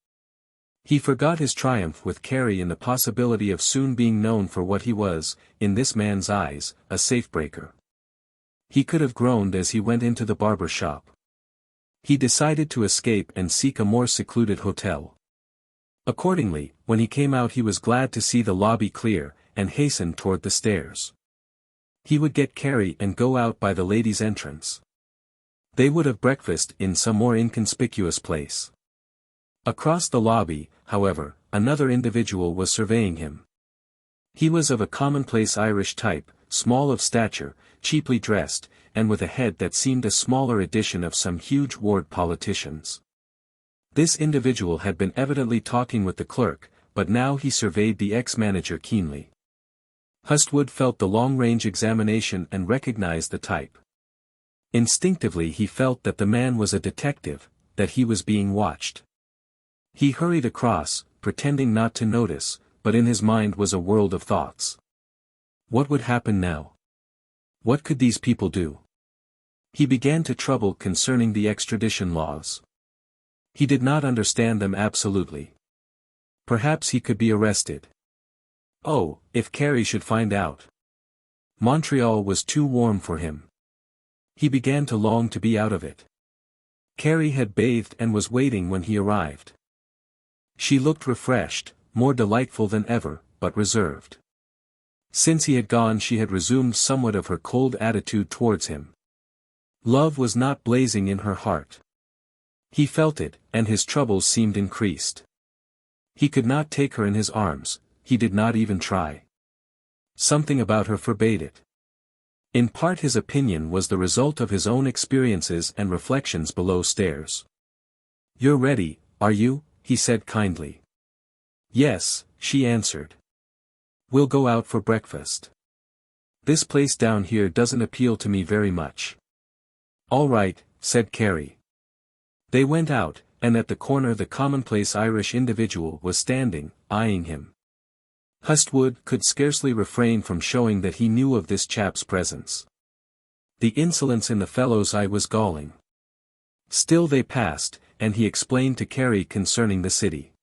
He forgot his triumph with Carrie in the possibility of soon being known for what he was, in this man's eyes, a safe-breaker. He could have groaned as he went into the barber shop. He decided to escape and seek a more secluded hotel. Accordingly, when he came out he was glad to see the lobby clear, and hastened toward the stairs. He would get Carrie and go out by the ladies' entrance. They would have breakfast in some more inconspicuous place. Across the lobby, however, another individual was surveying him. He was of a commonplace Irish type, small of stature, cheaply dressed, and with a head that seemed a smaller edition of some huge ward politicians. This individual had been evidently talking with the clerk, but now he surveyed the ex-manager keenly. Hustwood felt the long-range examination and recognized the type. Instinctively he felt that the man was a detective, that he was being watched. He hurried across, pretending not to notice, but in his mind was a world of thoughts. What would happen now? What could these people do? He began to trouble concerning the extradition laws. He did not understand them absolutely. Perhaps he could be arrested. Oh, if Carrie should find out. Montreal was too warm for him. He began to long to be out of it. Carrie had bathed and was waiting when he arrived. She looked refreshed, more delightful than ever, but reserved. Since he had gone she had resumed somewhat of her cold attitude towards him. Love was not blazing in her heart. He felt it, and his troubles seemed increased. He could not take her in his arms, he did not even try. Something about her forbade it. In part his opinion was the result of his own experiences and reflections below stairs. "You're ready, are you?" he said kindly. "Yes," she answered. "We'll go out for breakfast. This place down here doesn't appeal to me very much." "All right," said Carrie. They went out, and at the corner the commonplace Irish individual was standing, eyeing him. Hustwood could scarcely refrain from showing that he knew of this chap's presence. The insolence in the fellow's eye was galling. Still they passed, and he explained to Carrie concerning the city.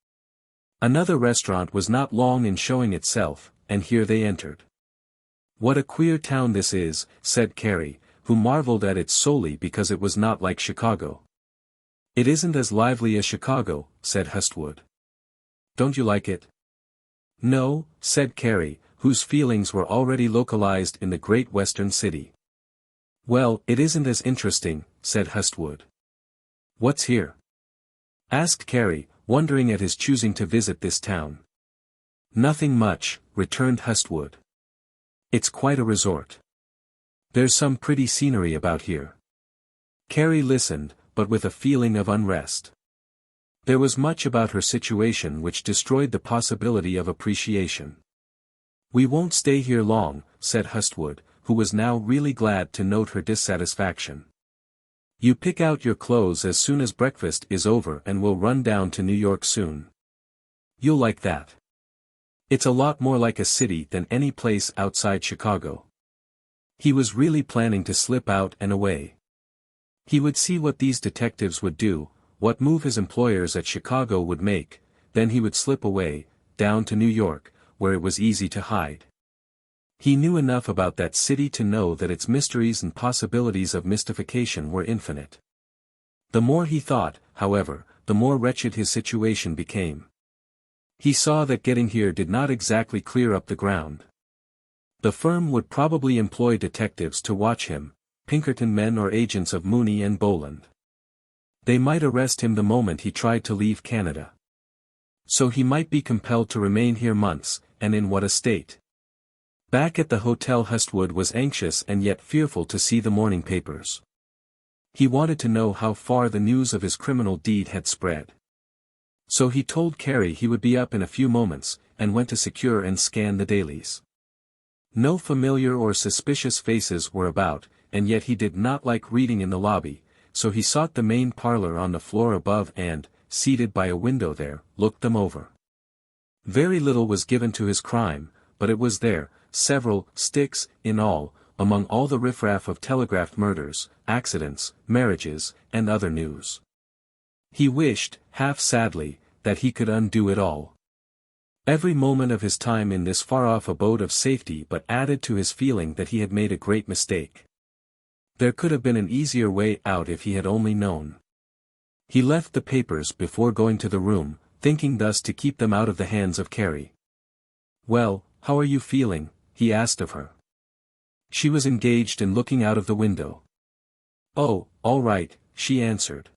Another restaurant was not long in showing itself, and here they entered. "What a queer town this is," said Carrie, who marveled at it solely because it was not like Chicago. "It isn't as lively as Chicago," said Hustwood. "Don't you like it?" "No," said Carrie, whose feelings were already localized in the great western city. "Well, it isn't as interesting," said Hustwood. "What's here?" asked Carrie, wondering at his choosing to visit this town. "Nothing much," returned Hustwood. "It's quite a resort. There's some pretty scenery about here." Carrie listened, but with a feeling of unrest. There was much about her situation which destroyed the possibility of appreciation. "We won't stay here long," said Hustwood, who was now really glad to note her dissatisfaction. "You pick out your clothes as soon as breakfast is over and we'll run down to New York soon. You'll like that. It's a lot more like a city than any place outside Chicago." He was really planning to slip out and away. He would see what these detectives would do, what move his employers at Chicago would make, then he would slip away, down to New York, where it was easy to hide. He knew enough about that city to know that its mysteries and possibilities of mystification were infinite. The more he thought, however, the more wretched his situation became. He saw that getting here did not exactly clear up the ground. The firm would probably employ detectives to watch him, Pinkerton men or agents of Mooney and Boland. They might arrest him the moment he tried to leave Canada. So he might be compelled to remain here months, and in what a state. Back at the hotel Hustwood was anxious and yet fearful to see the morning papers. He wanted to know how far the news of his criminal deed had spread. So he told Carrie he would be up in a few moments, and went to secure and scan the dailies. No familiar or suspicious faces were about, and yet he did not like reading in the lobby, so he sought the main parlor on the floor above and, seated by a window there, looked them over. Very little was given to his crime, but it was there, several sticks, in all, among all the riffraff of telegraphed murders, accidents, marriages, and other news. He wished, half sadly, that he could undo it all. Every moment of his time in this far-off abode of safety but added to his feeling that he had made a great mistake. There could have been an easier way out if he had only known. He left the papers before going to the room, thinking thus to keep them out of the hands of Carrie. "Well, how are you feeling?" he asked of her. She was engaged in looking out of the window. "Oh, all right," she answered.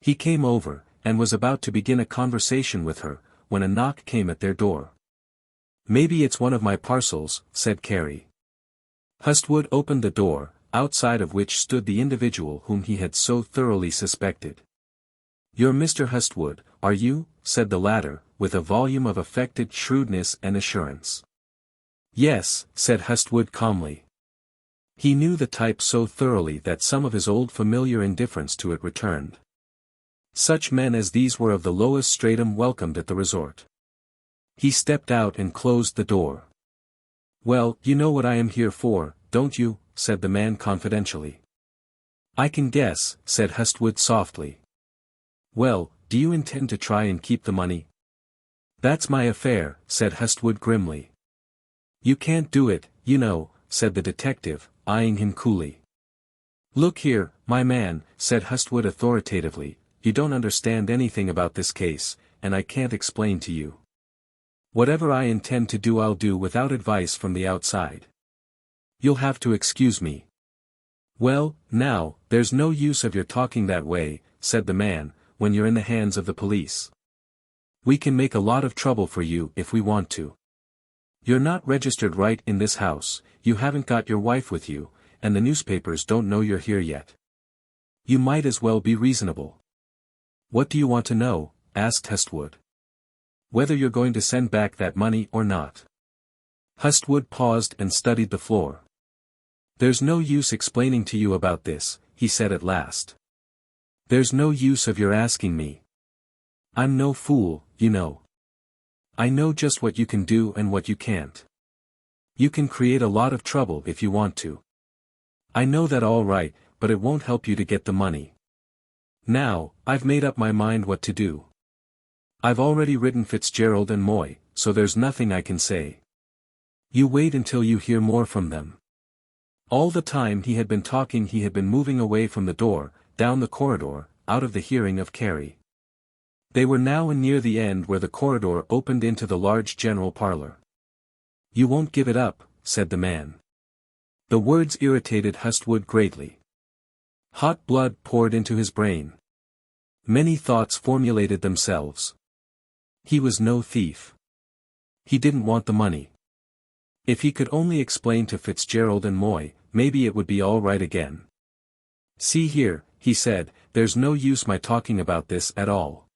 He came over, and was about to begin a conversation with her, when a knock came at their door. "Maybe it's one of my parcels," said Carrie. Hustwood opened the door, outside of which stood the individual whom he had so thoroughly suspected. "You're Mr. Hustwood, are you?" said the latter, with a volume of affected shrewdness and assurance. "Yes," said Hustwood calmly. He knew the type so thoroughly that some of his old familiar indifference to it returned. Such men as these were of the lowest stratum welcomed at the resort. He stepped out and closed the door. "Well, you know what I am here for, don't you?" said the man confidentially. "I can guess," said Hustwood softly. "Well, do you intend to try and keep the money?" "That's my affair," said Hustwood grimly. "You can't do it, you know," said the detective, eyeing him coolly. "Look here, my man," said Hustwood authoritatively, "you don't understand anything about this case, and I can't explain to you. Whatever I intend to do I'll do without advice from the outside. You'll have to excuse me." "Well, now, there's no use of your talking that way," said the man, "when you're in the hands of the police. We can make a lot of trouble for you if we want to. You're not registered right in this house, you haven't got your wife with you, and the newspapers don't know you're here yet. You might as well be reasonable." "What do you want to know?" asked Hustwood. "Whether you're going to send back that money or not." Hustwood paused and studied the floor. "There's no use explaining to you about this," he said at last. "There's no use of your asking me. I'm no fool, you know. I know just what you can do and what you can't. You can create a lot of trouble if you want to. I know that all right, but it won't help you to get the money. Now, I've made up my mind what to do. I've already written Fitzgerald and Moy, so there's nothing I can say. You wait until you hear more from them." All the time he had been talking he had been moving away from the door, down the corridor, out of the hearing of Carrie. They were now near the end where the corridor opened into the large general parlor. "You won't give it up," said the man. The words irritated Hustwood greatly. Hot blood poured into his brain. Many thoughts formulated themselves. He was no thief. He didn't want the money. If he could only explain to Fitzgerald and Moy, maybe it would be all right again. "See here," he said, "there's no use my talking about this at all.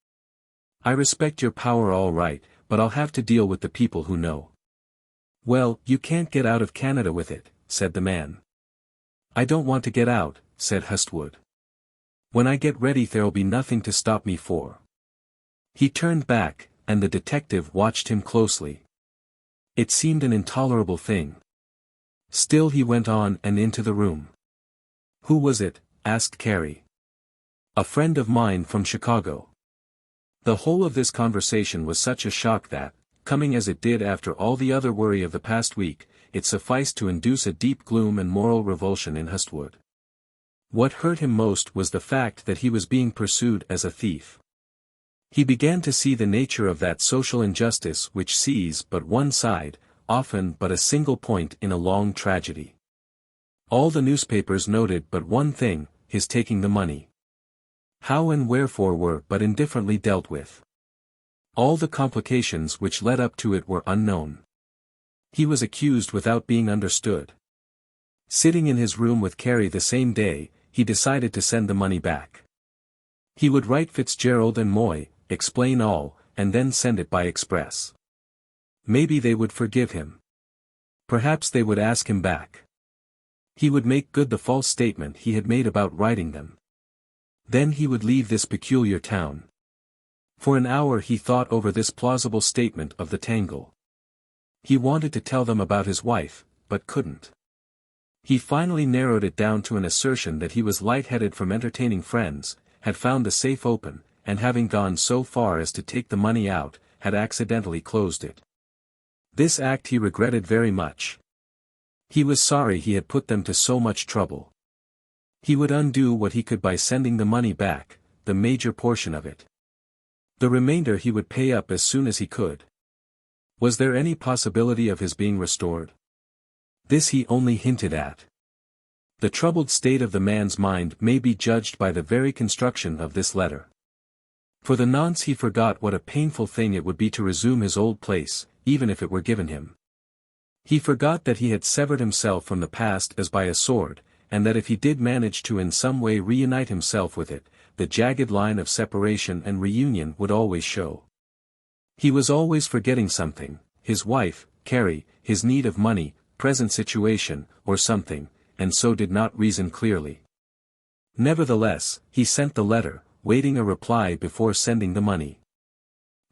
I respect your power all right, but I'll have to deal with the people who know." "Well, you can't get out of Canada with it," said the man. "I don't want to get out," said Hustwood. "When I get ready there'll be nothing to stop me for." He turned back, and the detective watched him closely. It seemed an intolerable thing. Still he went on and into the room. "Who was it?" asked Carrie. "A friend of mine from Chicago." The whole of this conversation was such a shock that, coming as it did after all the other worry of the past week, it sufficed to induce a deep gloom and moral revulsion in Hustwood. What hurt him most was the fact that he was being pursued as a thief. He began to see the nature of that social injustice which sees but one side, often but a single point in a long tragedy. All the newspapers noted but one thing, his taking the money. How and wherefore were but indifferently dealt with. All the complications which led up to it were unknown. He was accused without being understood. Sitting in his room with Carrie the same day, he decided to send the money back. He would write Fitzgerald and Moy, explain all, and then send it by express. Maybe they would forgive him. Perhaps they would ask him back. He would make good the false statement he had made about writing them. Then he would leave this peculiar town. For an hour he thought over this plausible statement of the tangle. He wanted to tell them about his wife, but couldn't. He finally narrowed it down to an assertion that he was lightheaded from entertaining friends, had found the safe open, and having gone so far as to take the money out, had accidentally closed it. This act he regretted very much. He was sorry he had put them to so much trouble. He would undo what he could by sending the money back, the major portion of it. The remainder he would pay up as soon as he could. Was there any possibility of his being restored? This he only hinted at. The troubled state of the man's mind may be judged by the very construction of this letter. For the nonce he forgot what a painful thing it would be to resume his old place, even if it were given him. He forgot that he had severed himself from the past as by a sword, and that if he did manage to in some way reunite himself with it, the jagged line of separation and reunion would always show. He was always forgetting something, his wife, Carrie, his need of money, present situation, or something, and so did not reason clearly. Nevertheless, he sent the letter, waiting a reply before sending the money.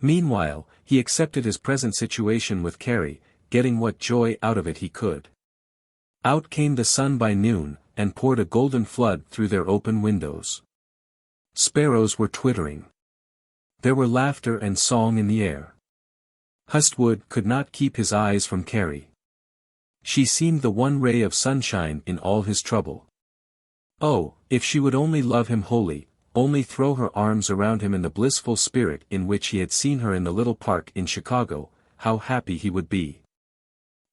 Meanwhile, he accepted his present situation with Carrie, getting what joy out of it he could. Out came the sun by noon, and poured a golden flood through their open windows. Sparrows were twittering. There were laughter and song in the air. Hustwood could not keep his eyes from Carrie. She seemed the one ray of sunshine in all his trouble. Oh, if she would only love him wholly, only throw her arms around him in the blissful spirit in which he had seen her in the little park in Chicago, how happy he would be.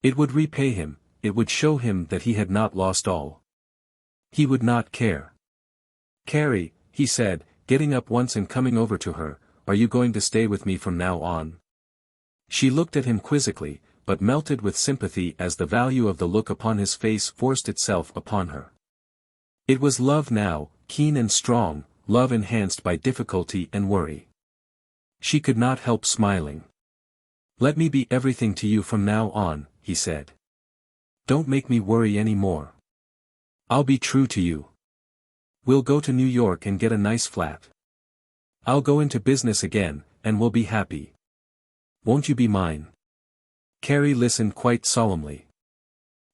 It would repay him, it would show him that he had not lost all. He would not care. "Carrie," he said, getting up once and coming over to her, "are you going to stay with me from now on?" She looked at him quizzically, but melted with sympathy as the value of the look upon his face forced itself upon her. It was love now, keen and strong, love enhanced by difficulty and worry. She could not help smiling. "Let me be everything to you from now on," he said. "Don't make me worry any more. I'll be true to you. We'll go to New York and get a nice flat. I'll go into business again, and we'll be happy. Won't you be mine?" Carrie listened quite solemnly.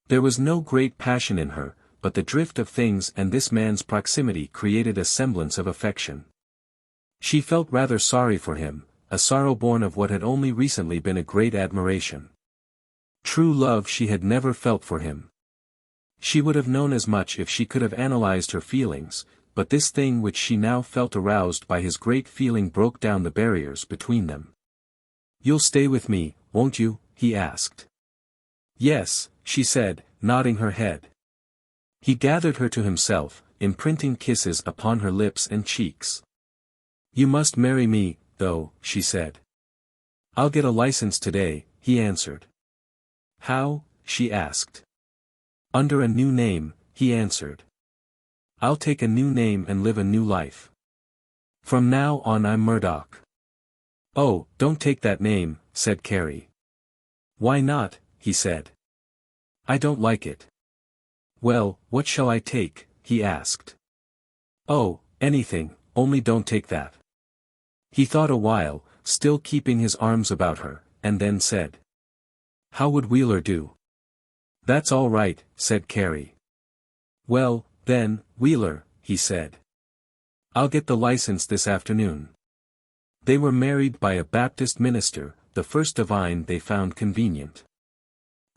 There was no great passion in her, but the drift of things and this man's proximity created a semblance of affection. She felt rather sorry for him, a sorrow born of what had only recently been a great admiration. True love she had never felt for him. She would have known as much if she could have analyzed her feelings, but this thing which she now felt aroused by his great feeling broke down the barriers between them. "You'll stay with me, won't you?" he asked. "Yes," she said, nodding her head. He gathered her to himself, imprinting kisses upon her lips and cheeks. "You must marry me, though," she said. "I'll get a license today," he answered. "How?" she asked. "Under a new name," he answered. "I'll take a new name and live a new life. From now on I'm Murdoch." "Oh, don't take that name," said Carrie. "Why not?" he said. "I don't like it." "Well, what shall I take?" he asked. "Oh, anything, only don't take that." He thought a while, still keeping his arms about her, and then said, "How would Wheeler do?" "That's all right," said Carrie. "Well, then, Wheeler," he said. "I'll get the license this afternoon." They were married by a Baptist minister, the first divine they found convenient.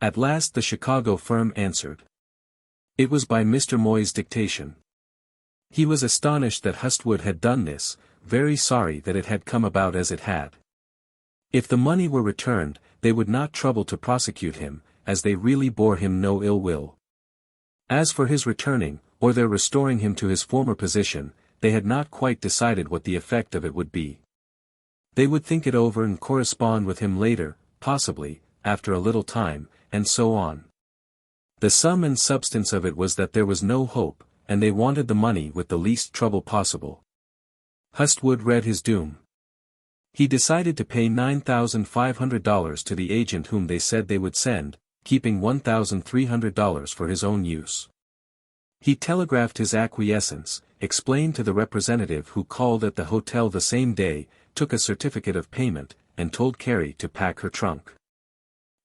At last the Chicago firm answered. It was by Mr. Moy's dictation. He was astonished that Hustwood had done this, very sorry that it had come about as it had. If the money were returned, they would not trouble to prosecute him, as they really bore him no ill will. As for his returning, or their restoring him to his former position, they had not quite decided what the effect of it would be. They would think it over and correspond with him later, possibly, after a little time, and so on. The sum and substance of it was that there was no hope, and they wanted the money with the least trouble possible. Hustwood read his doom. He decided to pay $9,500 to the agent whom they said they would send, keeping $1,300 for his own use. He telegraphed his acquiescence, explained to the representative who called at the hotel the same day, took a certificate of payment, and told Carrie to pack her trunk.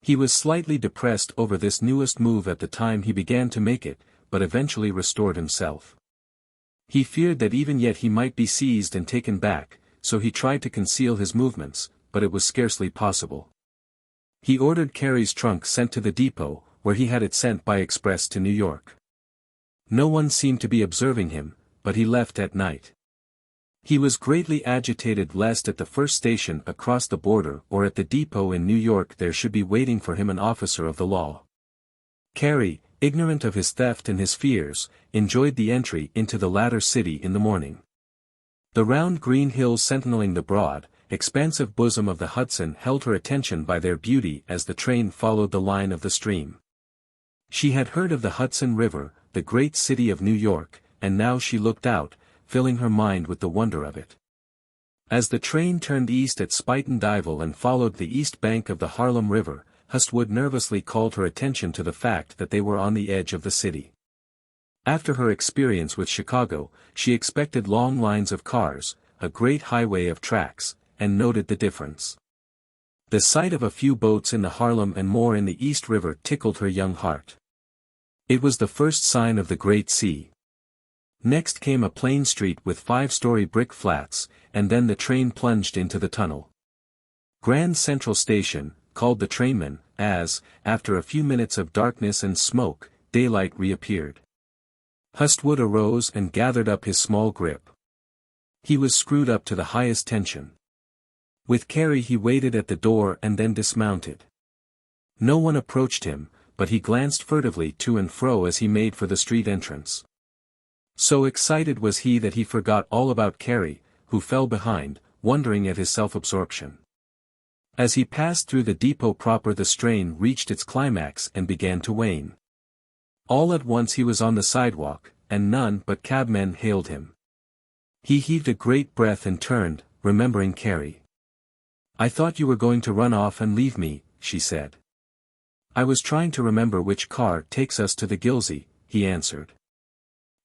He was slightly depressed over this newest move at the time he began to make it, but eventually restored himself. He feared that even yet he might be seized and taken back, so he tried to conceal his movements, but it was scarcely possible. He ordered Carrie's trunk sent to the depot, where he had it sent by express to New York. No one seemed to be observing him, but he left at night. He was greatly agitated lest at the first station across the border or at the depot in New York there should be waiting for him an officer of the law. Carrie, ignorant of his theft and his fears, enjoyed the entry into the latter city in the morning. The round green hills sentineling the broad, expansive bosom of the Hudson held her attention by their beauty as the train followed the line of the stream. She had heard of the Hudson River, the great city of New York, and now she looked out, filling her mind with the wonder of it. As the train turned east at Spuyten-Duyvil and followed the east bank of the Harlem River, Hustwood nervously called her attention to the fact that they were on the edge of the city. After her experience with Chicago, she expected long lines of cars, a great highway of tracks, and noted the difference. The sight of a few boats in the Harlem and more in the East River tickled her young heart. It was the first sign of the Great Sea. Next came a plain street with 5-story brick flats, and then the train plunged into the tunnel. Grand Central Station, called the trainmen, as, after a few minutes of darkness and smoke, daylight reappeared. Hustwood arose and gathered up his small grip. He was screwed up to the highest tension. With Carrie he waited at the door and then dismounted. No one approached him, but he glanced furtively to and fro as he made for the street entrance. So excited was he that he forgot all about Carrie, who fell behind, wondering at his self-absorption. As he passed through the depot proper the strain reached its climax and began to wane. All at once he was on the sidewalk, and none but cabmen hailed him. He heaved a great breath and turned, remembering Carrie. "I thought you were going to run off and leave me," she said. "I was trying to remember which car takes us to the Gilsey," he answered.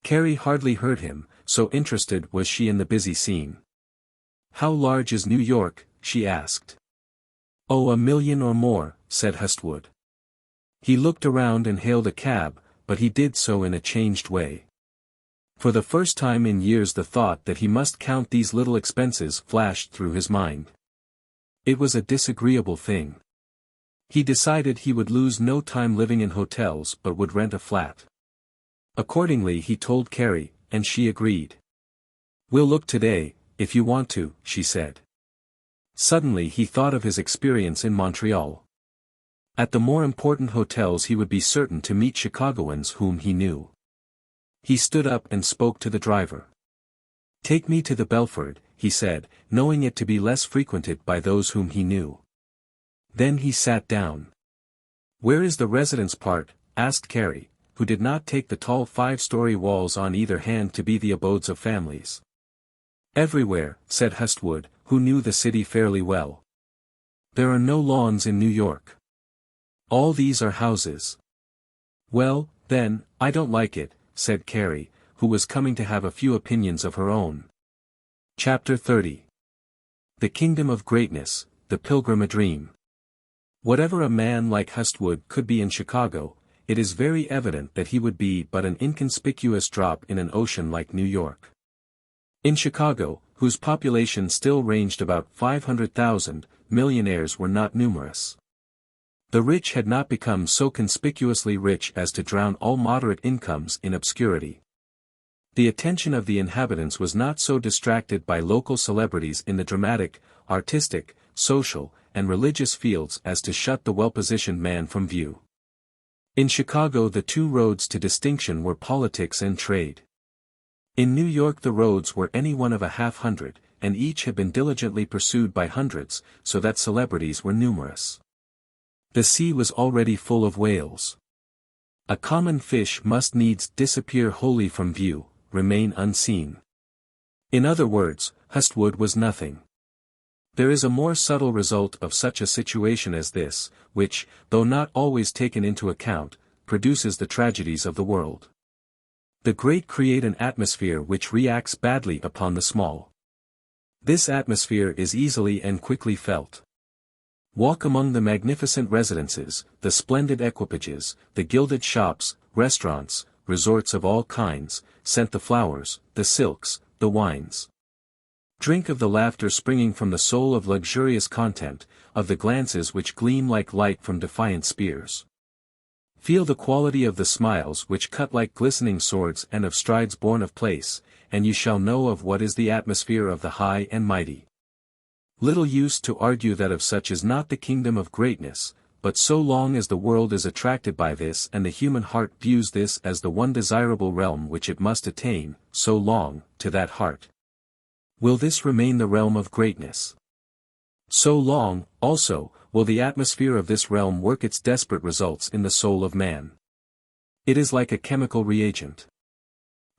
Carrie hardly heard him, so interested was she in the busy scene. "How large is New York?" she asked. "Oh, 1 million or more," said Hustwood. He looked around and hailed a cab, but he did so in a changed way. For the first time in years the thought that he must count these little expenses flashed through his mind. It was a disagreeable thing. He decided he would lose no time living in hotels but would rent a flat. Accordingly he told Carrie, and she agreed. "We'll look today, if you want to," she said. Suddenly he thought of his experience in Montreal. At the more important hotels he would be certain to meet Chicagoans whom he knew. He stood up and spoke to the driver. "Take me to the Belford," he said, knowing it to be less frequented by those whom he knew. Then he sat down. "Where is the residence part?" asked Carrie, who did not take the tall 5-story walls on either hand to be the abodes of families. "Everywhere," said Hustwood, who knew the city fairly well. "There are no lawns in New York. All these are houses." "Well, then, I don't like it," said Carrie, who was coming to have a few opinions of her own. Chapter 30. The Kingdom of Greatness, the Pilgrim a Dream. Whatever a man like Hustwood could be in Chicago, it is very evident that he would be but an inconspicuous drop in an ocean like New York. In Chicago, whose population still ranged about 500,000, millionaires were not numerous. The rich had not become so conspicuously rich as to drown all moderate incomes in obscurity. The attention of the inhabitants was not so distracted by local celebrities in the dramatic, artistic, social, and religious fields as to shut the well-positioned man from view. In Chicago the two roads to distinction were politics and trade. In New York the roads were any one of 100, and each had been diligently pursued by hundreds, so that celebrities were numerous. The sea was already full of whales. A common fish must needs disappear wholly from view, remain unseen. In other words, Hustwood was nothing. There is a more subtle result of such a situation as this, which, though not always taken into account, produces the tragedies of the world. The great create an atmosphere which reacts badly upon the small. This atmosphere is easily and quickly felt. Walk among the magnificent residences, the splendid equipages, the gilded shops, restaurants, resorts of all kinds, scent the flowers, the silks, the wines. Drink of the laughter springing from the soul of luxurious content, of the glances which gleam like light from defiant spears. Feel the quality of the smiles which cut like glistening swords and of strides born of place, and you shall know of what is the atmosphere of the high and mighty. Little use to argue that of such is not the kingdom of greatness, but so long as the world is attracted by this and the human heart views this as the one desirable realm which it must attain, so long, to that heart, will this remain the realm of greatness. So long, also, will the atmosphere of this realm work its desperate results in the soul of man. It is like a chemical reagent.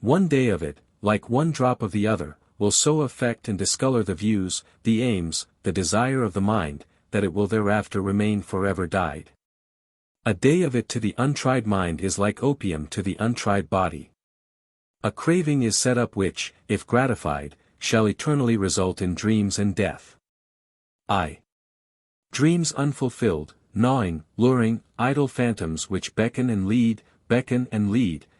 One day of it, like one drop of the other, will so affect and discolor the views, the aims, the desire of the mind, that it will thereafter remain forever dyed. A day of it to the untried mind is like opium to the untried body. A craving is set up which, if gratified, shall eternally result in dreams and death. Dreams unfulfilled, gnawing, luring, idle phantoms which beckon and lead,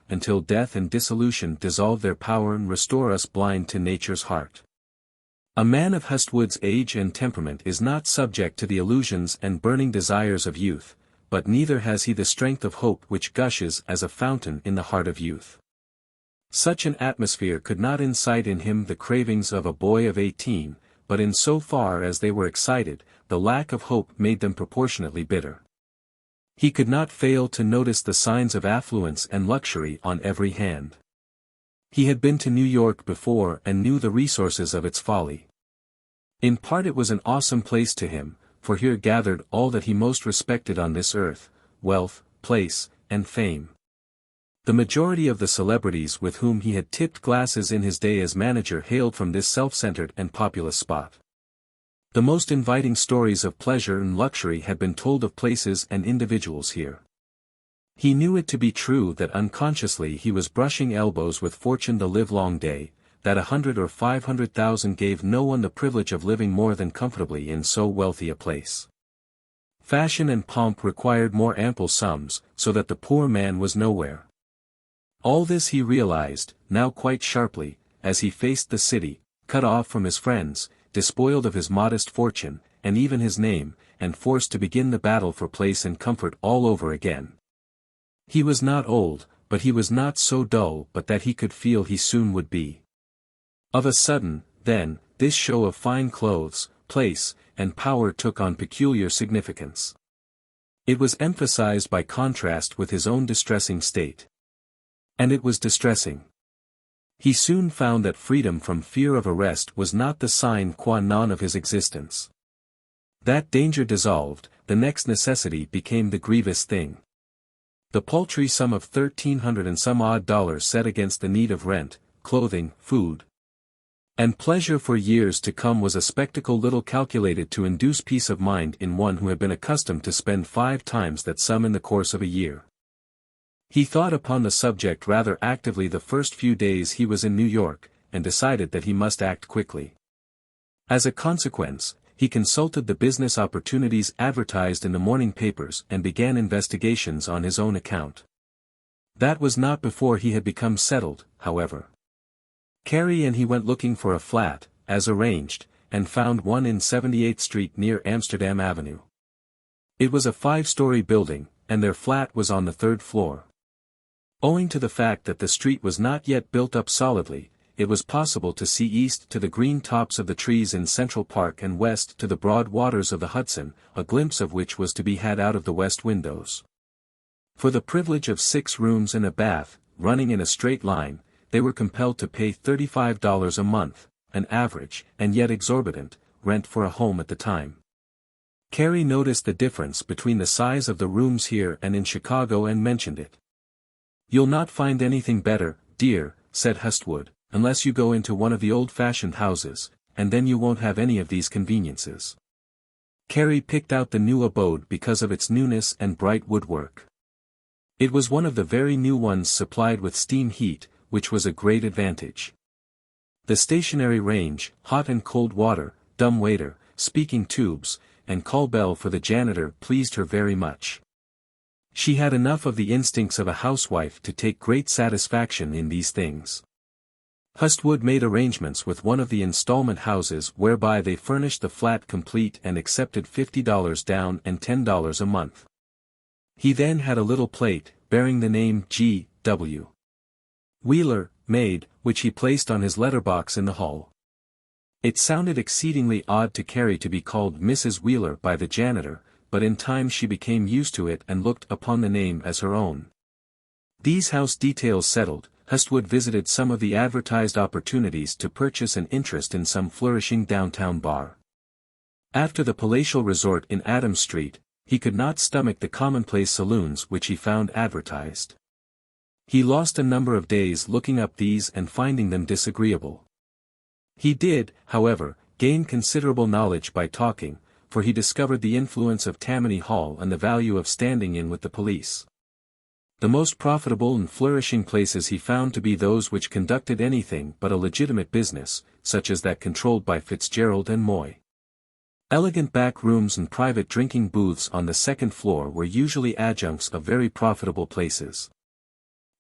until death and dissolution dissolve their power and restore us blind to nature's heart. A man of Hustwood's age and temperament is not subject to the illusions and burning desires of youth, but neither has he the strength of hope which gushes as a fountain in the heart of youth. Such an atmosphere could not incite in him the cravings of a boy of 18, but in so far as they were excited, the lack of hope made them proportionately bitter. He could not fail to notice the signs of affluence and luxury on every hand. He had been to New York before and knew the resources of its folly. In part it was an awesome place to him, for here gathered all that he most respected on this earth, wealth, place, and fame. The majority of the celebrities with whom he had tipped glasses in his day as manager hailed from this self-centered and populous spot. The most inviting stories of pleasure and luxury had been told of places and individuals here. He knew it to be true that unconsciously he was brushing elbows with fortune the livelong day, that 100 or 500,000 gave no one the privilege of living more than comfortably in so wealthy a place. Fashion and pomp required more ample sums, so that the poor man was nowhere. All this he realized, now quite sharply, as he faced the city, cut off from his friends, despoiled of his modest fortune, and even his name, and forced to begin the battle for place and comfort all over again. He was not old, but he was not so dull but that he could feel he soon would be. Of a sudden, then, this show of fine clothes, place, and power took on peculiar significance. It was emphasized by contrast with his own distressing state. And it was distressing. He soon found that freedom from fear of arrest was not the sine qua non of his existence. That danger dissolved, the next necessity became the grievous thing. The paltry sum of $1,300 and some odd dollars set against the need of rent, clothing, food, and pleasure for years to come was a spectacle little calculated to induce peace of mind in one who had been accustomed to spend 5 times that sum in the course of a year. He thought upon the subject rather actively the first few days he was in New York, and decided that he must act quickly. As a consequence, he consulted the business opportunities advertised in the morning papers and began investigations on his own account. That was not before he had become settled, however. Carrie and he went looking for a flat, as arranged, and found one in 78th Street near Amsterdam Avenue. It was a 5-story building, and their flat was on the 3rd floor. Owing to the fact that the street was not yet built up solidly, it was possible to see east to the green tops of the trees in Central Park and west to the broad waters of the Hudson, a glimpse of which was to be had out of the west windows. For the privilege of 6 rooms and a bath, running in a straight line, they were compelled to pay $35 a month, an average, and yet exorbitant, rent for a home at the time. Carrie noticed the difference between the size of the rooms here and in Chicago and mentioned it. "You'll not find anything better, dear," said Hustwood, "unless you go into one of the old-fashioned houses, and then you won't have any of these conveniences." Carrie picked out the new abode because of its newness and bright woodwork. It was one of the very new ones supplied with steam heat, which was a great advantage. The stationary range, hot and cold water, dumb waiter, speaking tubes, and call bell for the janitor pleased her very much. She had enough of the instincts of a housewife to take great satisfaction in these things. Hustwood made arrangements with one of the installment houses whereby they furnished the flat complete and accepted $50 down and $10 a month. He then had a little plate, bearing the name G.W. Wheeler, maid, which he placed on his letterbox in the hall. It sounded exceedingly odd to Carrie to be called Mrs. Wheeler by the janitor, but in time she became used to it and looked upon the name as her own. These house details settled, Hustwood visited some of the advertised opportunities to purchase an interest in some flourishing downtown bar. After the palatial resort in Adams Street, he could not stomach the commonplace saloons which he found advertised. He lost a number of days looking up these and finding them disagreeable. He did, however, gain considerable knowledge by talking, for he discovered the influence of Tammany Hall and the value of standing in with the police. The most profitable and flourishing places he found to be those which conducted anything but a legitimate business, such as that controlled by Fitzgerald and Moy. Elegant back rooms and private drinking booths on the second floor were usually adjuncts of very profitable places.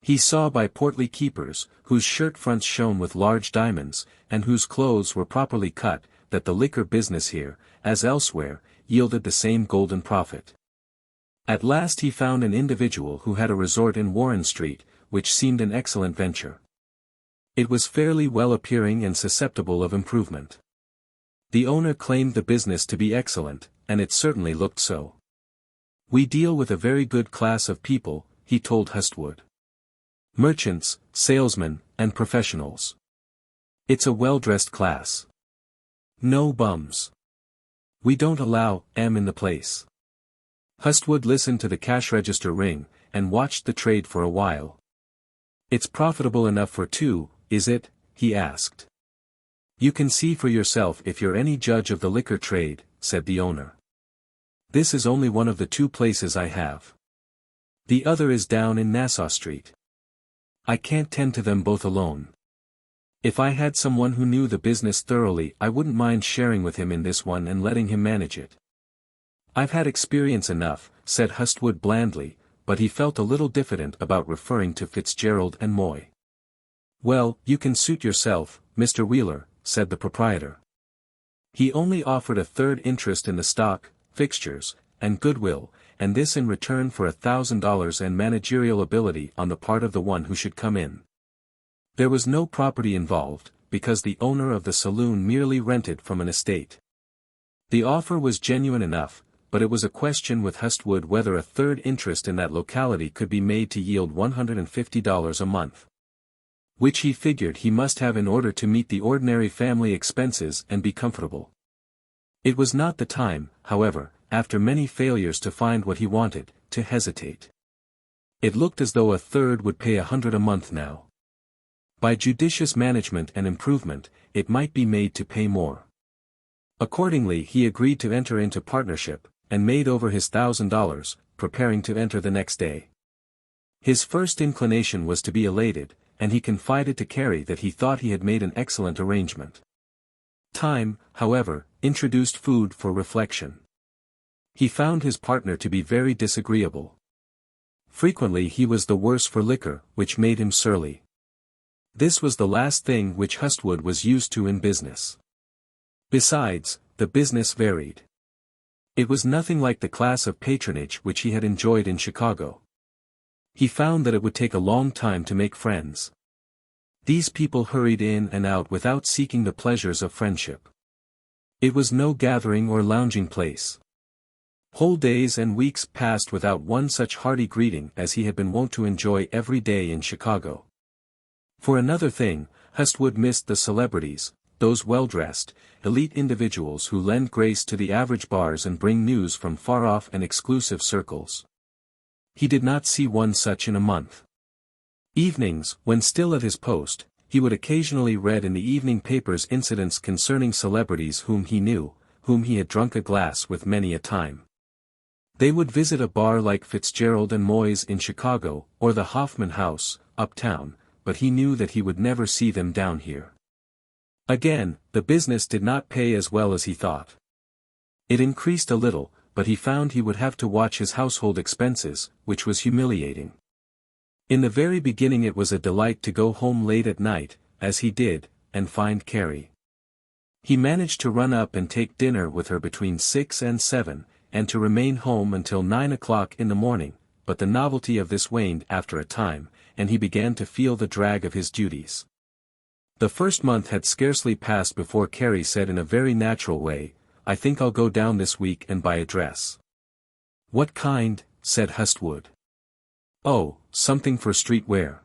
He saw by portly keepers, whose shirt fronts shone with large diamonds, and whose clothes were properly cut, that the liquor business here, as elsewhere, yielded the same golden profit. At last he found an individual who had a resort in Warren Street, which seemed an excellent venture. It was fairly well appearing and susceptible of improvement. The owner claimed the business to be excellent, and it certainly looked so. "We deal with a very good class of people," he told Hustwood. "Merchants, salesmen, and professionals. It's a well-dressed class. No bums. We don't allow 'em in the place." Hustwood listened to the cash register ring, and watched the trade for a while. "It's profitable enough for two, is it?" he asked. "You can see for yourself if you're any judge of the liquor trade," said the owner. "This is only one of the two places I have. The other is down in Nassau Street. I can't tend to them both alone. If I had someone who knew the business thoroughly I wouldn't mind sharing with him in this one and letting him manage it." "I've had experience enough," said Hustwood blandly, but he felt a little diffident about referring to Fitzgerald and Moy. "Well, you can suit yourself, Mr. Wheeler," said the proprietor. He only offered a third interest in the stock, fixtures, and goodwill, and this in return for $1,000 and managerial ability on the part of the one who should come in. There was no property involved, because the owner of the saloon merely rented from an estate. The offer was genuine enough, but it was a question with Hustwood whether a third interest in that locality could be made to yield $150 a month. Which he figured he must have in order to meet the ordinary family expenses and be comfortable. It was not the time, however, after many failures to find what he wanted, to hesitate. It looked as though a third would pay $100 a month now. By judicious management and improvement, it might be made to pay more. Accordingly he agreed to enter into partnership, and made over his $1,000, preparing to enter the next day. His first inclination was to be elated, and he confided to Carrie that he thought he had made an excellent arrangement. Time, however, introduced food for reflection. He found his partner to be very disagreeable. Frequently he was the worse for liquor, which made him surly. This was the last thing which Hustwood was used to in business. Besides, the business varied. It was nothing like the class of patronage which he had enjoyed in Chicago. He found that it would take a long time to make friends. These people hurried in and out without seeking the pleasures of friendship. It was no gathering or lounging place. Whole days and weeks passed without one such hearty greeting as he had been wont to enjoy every day in Chicago. For another thing, Hustwood missed the celebrities, those well-dressed, elite individuals who lend grace to the average bars and bring news from far-off and exclusive circles. He did not see one such in a month. Evenings, when still at his post, he would occasionally read in the evening papers incidents concerning celebrities whom he knew, whom he had drunk a glass with many a time. They would visit a bar like Fitzgerald and Moy's in Chicago, or the Hoffman House, uptown, but he knew that he would never see them down here. Again, the business did not pay as well as he thought. It increased a little, but he found he would have to watch his household expenses, which was humiliating. In the very beginning it was a delight to go home late at night, as he did, and find Carrie. He managed to run up and take dinner with her between 6 and 7, and to remain home until 9 o'clock in the morning, but the novelty of this waned after a time, and he began to feel the drag of his duties. The first month had scarcely passed before Carrie said in a very natural way, "I think I'll go down this week and buy a dress." "What kind?" said Hustwood. "Oh, something for street wear."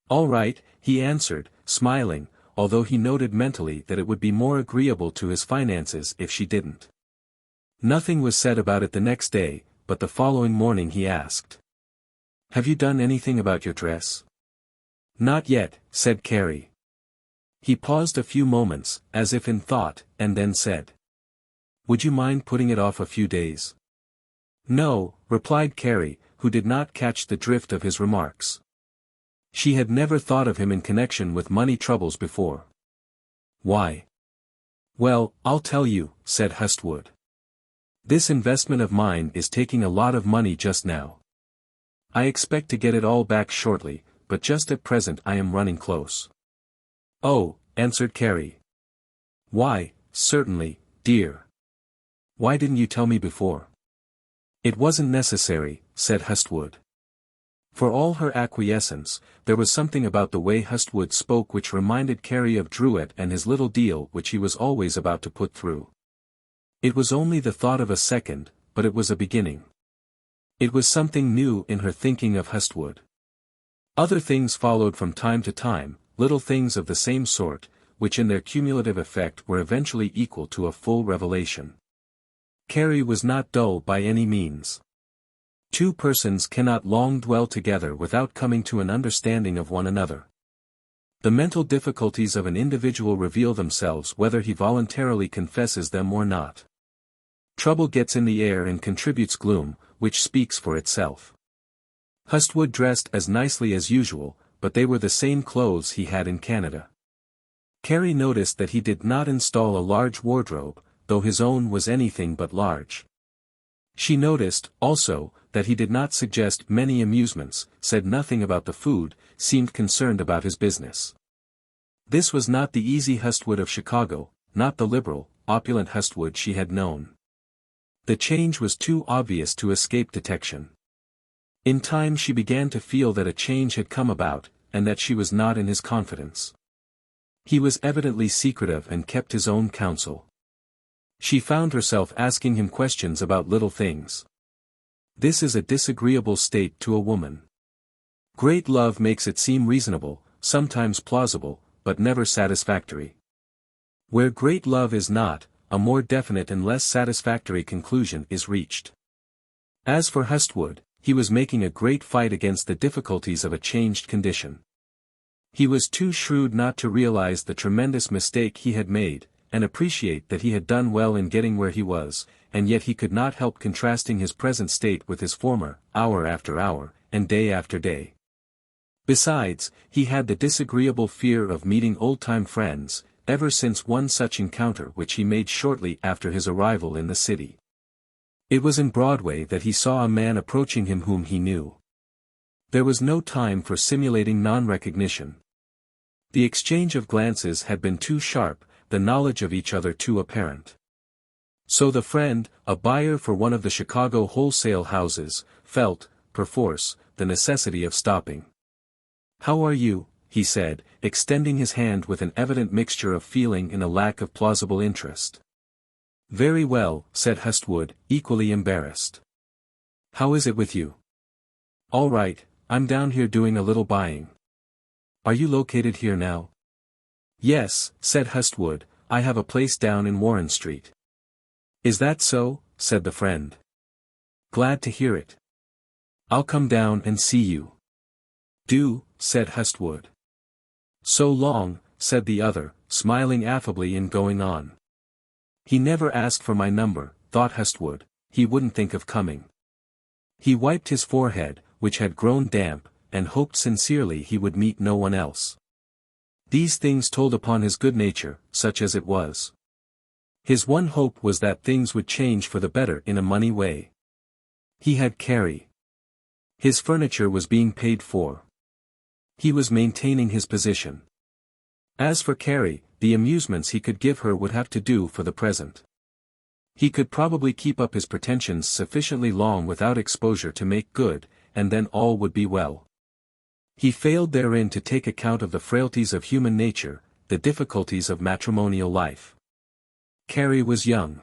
"All right," he answered, smiling, although he noted mentally that it would be more agreeable to his finances if she didn't. Nothing was said about it the next day, but the following morning he asked, "Have you done anything about your dress?" "Not yet," said Carrie. He paused a few moments, as if in thought, and then said, "Would you mind putting it off a few days?" "No," replied Carrie, who did not catch the drift of his remarks. She had never thought of him in connection with money troubles before. "Why?" "Well, I'll tell you," said Hustwood. "This investment of mine is taking a lot of money just now. I expect to get it all back shortly, but just at present I am running close." "Oh," answered Carrie. "Why, certainly, dear. Why didn't you tell me before?" "It wasn't necessary," said Hustwood. For all her acquiescence, there was something about the way Hustwood spoke which reminded Carrie of Druitt and his little deal which he was always about to put through. It was only the thought of a second, but it was a beginning. It was something new in her thinking of Hustwood. Other things followed from time to time, little things of the same sort, which in their cumulative effect were eventually equal to a full revelation. Carrie was not dull by any means. Two persons cannot long dwell together without coming to an understanding of one another. The mental difficulties of an individual reveal themselves whether he voluntarily confesses them or not. Trouble gets in the air and contributes gloom, which speaks for itself. Hustwood dressed as nicely as usual, but they were the same clothes he had in Canada. Carrie noticed that he did not install a large wardrobe, though his own was anything but large. She noticed, also, that he did not suggest many amusements, said nothing about the food, seemed concerned about his business. This was not the easy Hustwood of Chicago, not the liberal, opulent Hustwood she had known. The change was too obvious to escape detection. In time she began to feel that a change had come about, and that she was not in his confidence. He was evidently secretive and kept his own counsel. She found herself asking him questions about little things. This is a disagreeable state to a woman. Great love makes it seem reasonable, sometimes plausible, but never satisfactory. Where great love is not, a more definite and less satisfactory conclusion is reached. As for Hustwood, he was making a great fight against the difficulties of a changed condition. He was too shrewd not to realize the tremendous mistake he had made, and appreciate that he had done well in getting where he was, and yet he could not help contrasting his present state with his former, hour after hour, and day after day. Besides, he had the disagreeable fear of meeting old-time friends, ever since one such encounter which he made shortly after his arrival in the city. It was in Broadway that he saw a man approaching him whom he knew. There was no time for simulating non-recognition. The exchange of glances had been too sharp, the knowledge of each other too apparent. So the friend, a buyer for one of the Chicago wholesale houses, felt, perforce, the necessity of stopping. "How are you?" he said, extending his hand with an evident mixture of feeling and a lack of plausible interest. "Very well," said Hustwood, equally embarrassed. "How is it with you?" "All right, I'm down here doing a little buying." "Are you located here now?" "Yes," said Hustwood, "I have a place down in Warren Street." "Is that so?" said the friend. "Glad to hear it. I'll come down and see you." "Do," said Hustwood. "So long," said the other, smiling affably and going on. "He never asked for my number," thought Hustwood, "he wouldn't think of coming." He wiped his forehead, which had grown damp, and hoped sincerely he would meet no one else. These things told upon his good nature, such as it was. His one hope was that things would change for the better in a money way. He had Carrie. His furniture was being paid for. He was maintaining his position. As for Carrie, the amusements he could give her would have to do for the present. He could probably keep up his pretensions sufficiently long without exposure to make good, and then all would be well. He failed therein to take account of the frailties of human nature, the difficulties of matrimonial life. Carrie was young.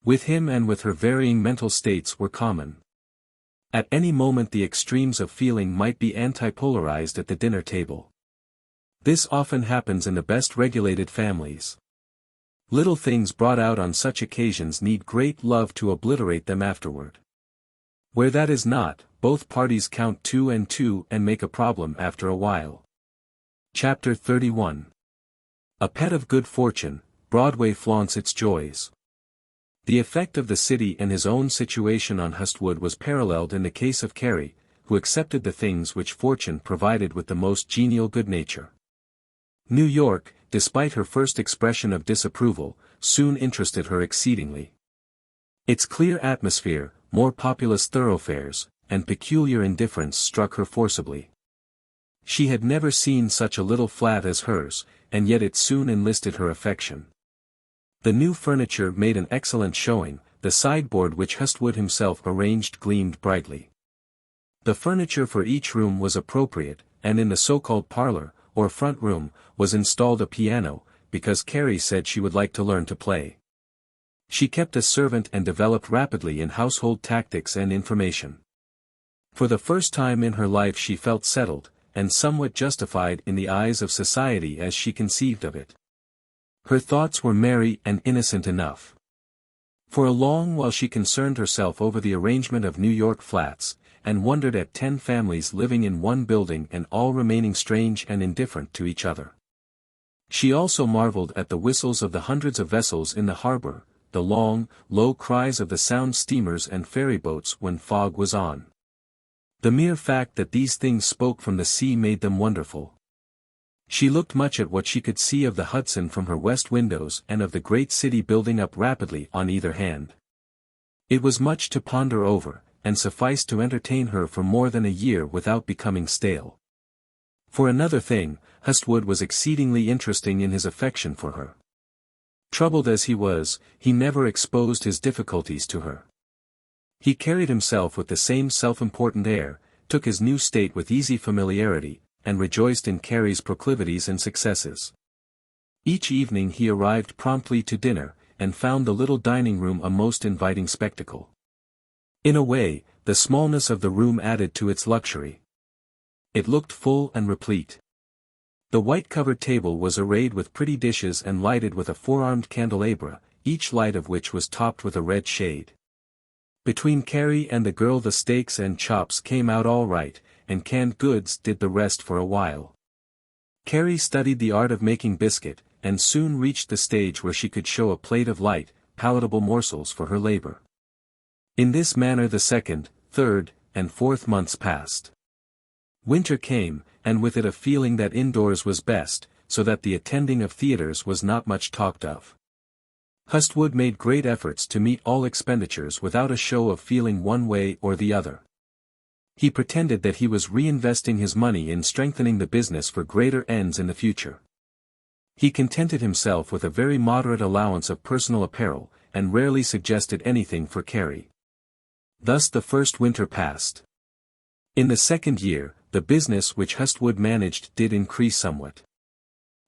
With him and with her varying mental states were common. At any moment the extremes of feeling might be antipolarized at the dinner table. This often happens in the best regulated families. Little things brought out on such occasions need great love to obliterate them afterward. Where that is not, both parties count two and make a problem after a while. Chapter 31. A pet of good fortune, Broadway flaunts its joys. The effect of the city and his own situation on Hustwood was paralleled in the case of Carrie, who accepted the things which fortune provided with the most genial good nature. New York, despite her first expression of disapproval, soon interested her exceedingly. Its clear atmosphere, more populous thoroughfares, and peculiar indifference struck her forcibly. She had never seen such a little flat as hers, and yet it soon enlisted her affection. The new furniture made an excellent showing, the sideboard which Hustwood himself arranged gleamed brightly. The furniture for each room was appropriate, and in the so-called parlor, or front room, was installed a piano, because Carrie said she would like to learn to play. She kept a servant and developed rapidly in household tactics and information. For the first time in her life she felt settled, and somewhat justified in the eyes of society as she conceived of it. Her thoughts were merry and innocent enough. For a long while she concerned herself over the arrangement of New York flats, and wondered at 10 families living in one building and all remaining strange and indifferent to each other. She also marveled at the whistles of the hundreds of vessels in the harbor, the long, low cries of the sound steamers and ferry boats when fog was on. The mere fact that these things spoke from the sea made them wonderful. She looked much at what she could see of the Hudson from her west windows and of the great city building up rapidly on either hand. It was much to ponder over, and sufficed to entertain her for more than a year without becoming stale. For another thing, Hustwood was exceedingly interesting in his affection for her. Troubled as he was, he never exposed his difficulties to her. He carried himself with the same self-important air, took his new state with easy familiarity, and rejoiced in Carrie's proclivities and successes. Each evening he arrived promptly to dinner, and found the little dining room a most inviting spectacle. In a way, the smallness of the room added to its luxury. It looked full and replete. The white-covered table was arrayed with pretty dishes and lighted with a 4-armed candelabra, each light of which was topped with a red shade. Between Carrie and the girl the steaks and chops came out all right, and canned goods did the rest for a while. Carrie studied the art of making biscuit, and soon reached the stage where she could show a plate of light, palatable morsels for her labor. In this manner the 2nd, 3rd, and 4th months passed. Winter came, and with it a feeling that indoors was best, so that the attending of theaters was not much talked of. Hustwood made great efforts to meet all expenditures without a show of feeling one way or the other. He pretended that he was reinvesting his money in strengthening the business for greater ends in the future. He contented himself with a very moderate allowance of personal apparel, and rarely suggested anything for Carrie. Thus the first winter passed. In the 2nd year, the business which Hustwood managed did increase somewhat.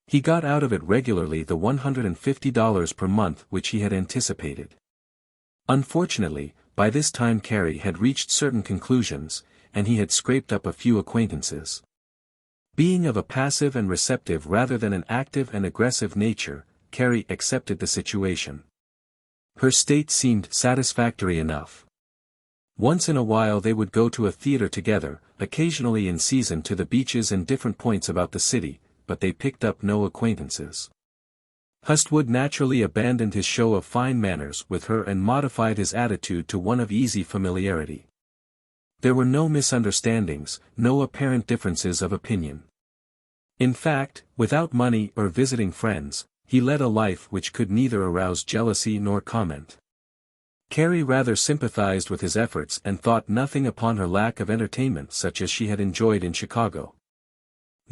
He got out of it regularly the $150 per month which he had anticipated. Unfortunately, by this time Carrie had reached certain conclusions, and he had scraped up a few acquaintances. Being of a passive and receptive rather than an active and aggressive nature, Carrie accepted the situation. Her state seemed satisfactory enough. Once in a while they would go to a theater together, occasionally in season to the beaches and different points about the city, but they picked up no acquaintances. Hustwood naturally abandoned his show of fine manners with her and modified his attitude to one of easy familiarity. There were no misunderstandings, no apparent differences of opinion. In fact, without money or visiting friends, he led a life which could neither arouse jealousy nor comment. Carrie rather sympathized with his efforts and thought nothing upon her lack of entertainment such as she had enjoyed in Chicago.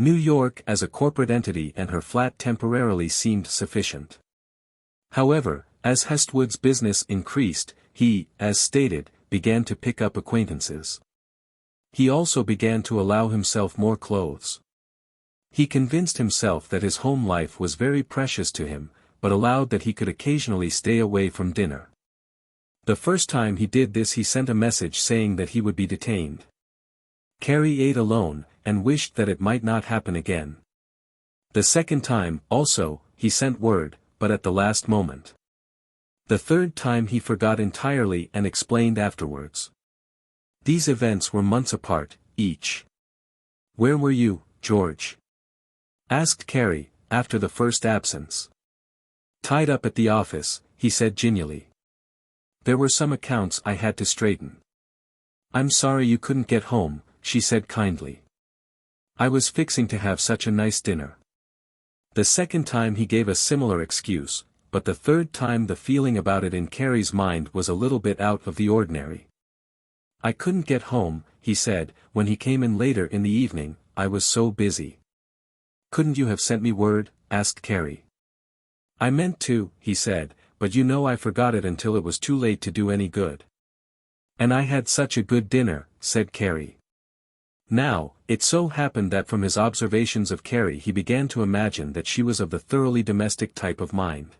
New York as a corporate entity and her flat temporarily seemed sufficient. However, as Hestwood's business increased, he, as stated, began to pick up acquaintances. He also began to allow himself more clothes. He convinced himself that his home life was very precious to him, but allowed that he could occasionally stay away from dinner. The first time he did this he sent a message saying that he would be detained. Carrie ate alone, and wished that it might not happen again. The second time, also, he sent word, but at the last moment. The third time he forgot entirely and explained afterwards. These events were months apart, each. "Where were you, George?" asked Carrie, after the first absence. "Tied up at the office," he said genially. "There were some accounts I had to straighten." "I'm sorry you couldn't get home," she said kindly. "I was fixing to have such a nice dinner." The second time he gave a similar excuse, but the third time the feeling about it in Carrie's mind was a little bit out of the ordinary. "I couldn't get home," he said, when he came in later in the evening, "I was so busy." "Couldn't you have sent me word?" asked Carrie. "I meant to," he said, "but you know I forgot it until it was too late to do any good." "And I had such a good dinner," said Carrie. Now, it so happened that from his observations of Carrie he began to imagine that she was of the thoroughly domestic type of mind.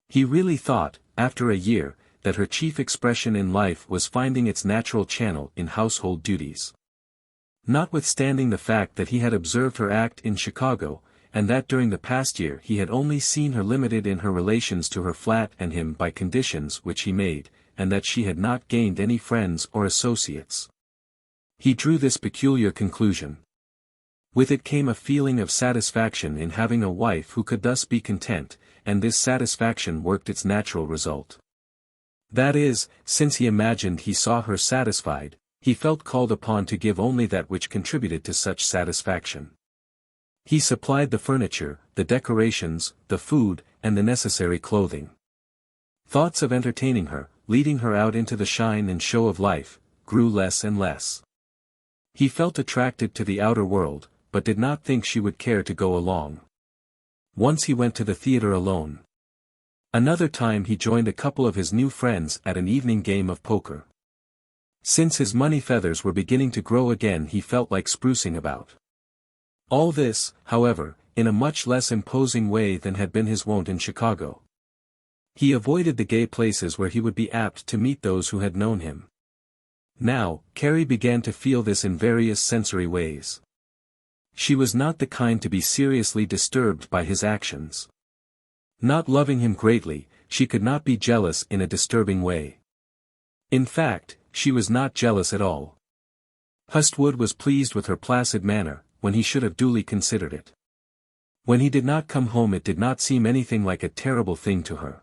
He really thought, after a year, that her chief expression in life was finding its natural channel in household duties. Notwithstanding the fact that he had observed her act in Chicago, and that during the past year he had only seen her limited in her relations to her flat and him by conditions which he made, and that she had not gained any friends or associates. He drew this peculiar conclusion. With it came a feeling of satisfaction in having a wife who could thus be content, and this satisfaction worked its natural result. That is, since he imagined he saw her satisfied, he felt called upon to give only that which contributed to such satisfaction. He supplied the furniture, the decorations, the food, and the necessary clothing. Thoughts of entertaining her, leading her out into the shine and show of life, grew less and less. He felt attracted to the outer world, but did not think she would care to go along. Once he went to the theater alone. Another time he joined a couple of his new friends at an evening game of poker. Since his money feathers were beginning to grow again he felt like sprucing about. All this, however, in a much less imposing way than had been his wont in Chicago. He avoided the gay places where he would be apt to meet those who had known him. Now, Carrie began to feel this in various sensory ways. She was not the kind to be seriously disturbed by his actions. Not loving him greatly, she could not be jealous in a disturbing way. In fact, she was not jealous at all. Hestwood was pleased with her placid manner, when he should have duly considered it. When he did not come home it did not seem anything like a terrible thing to her.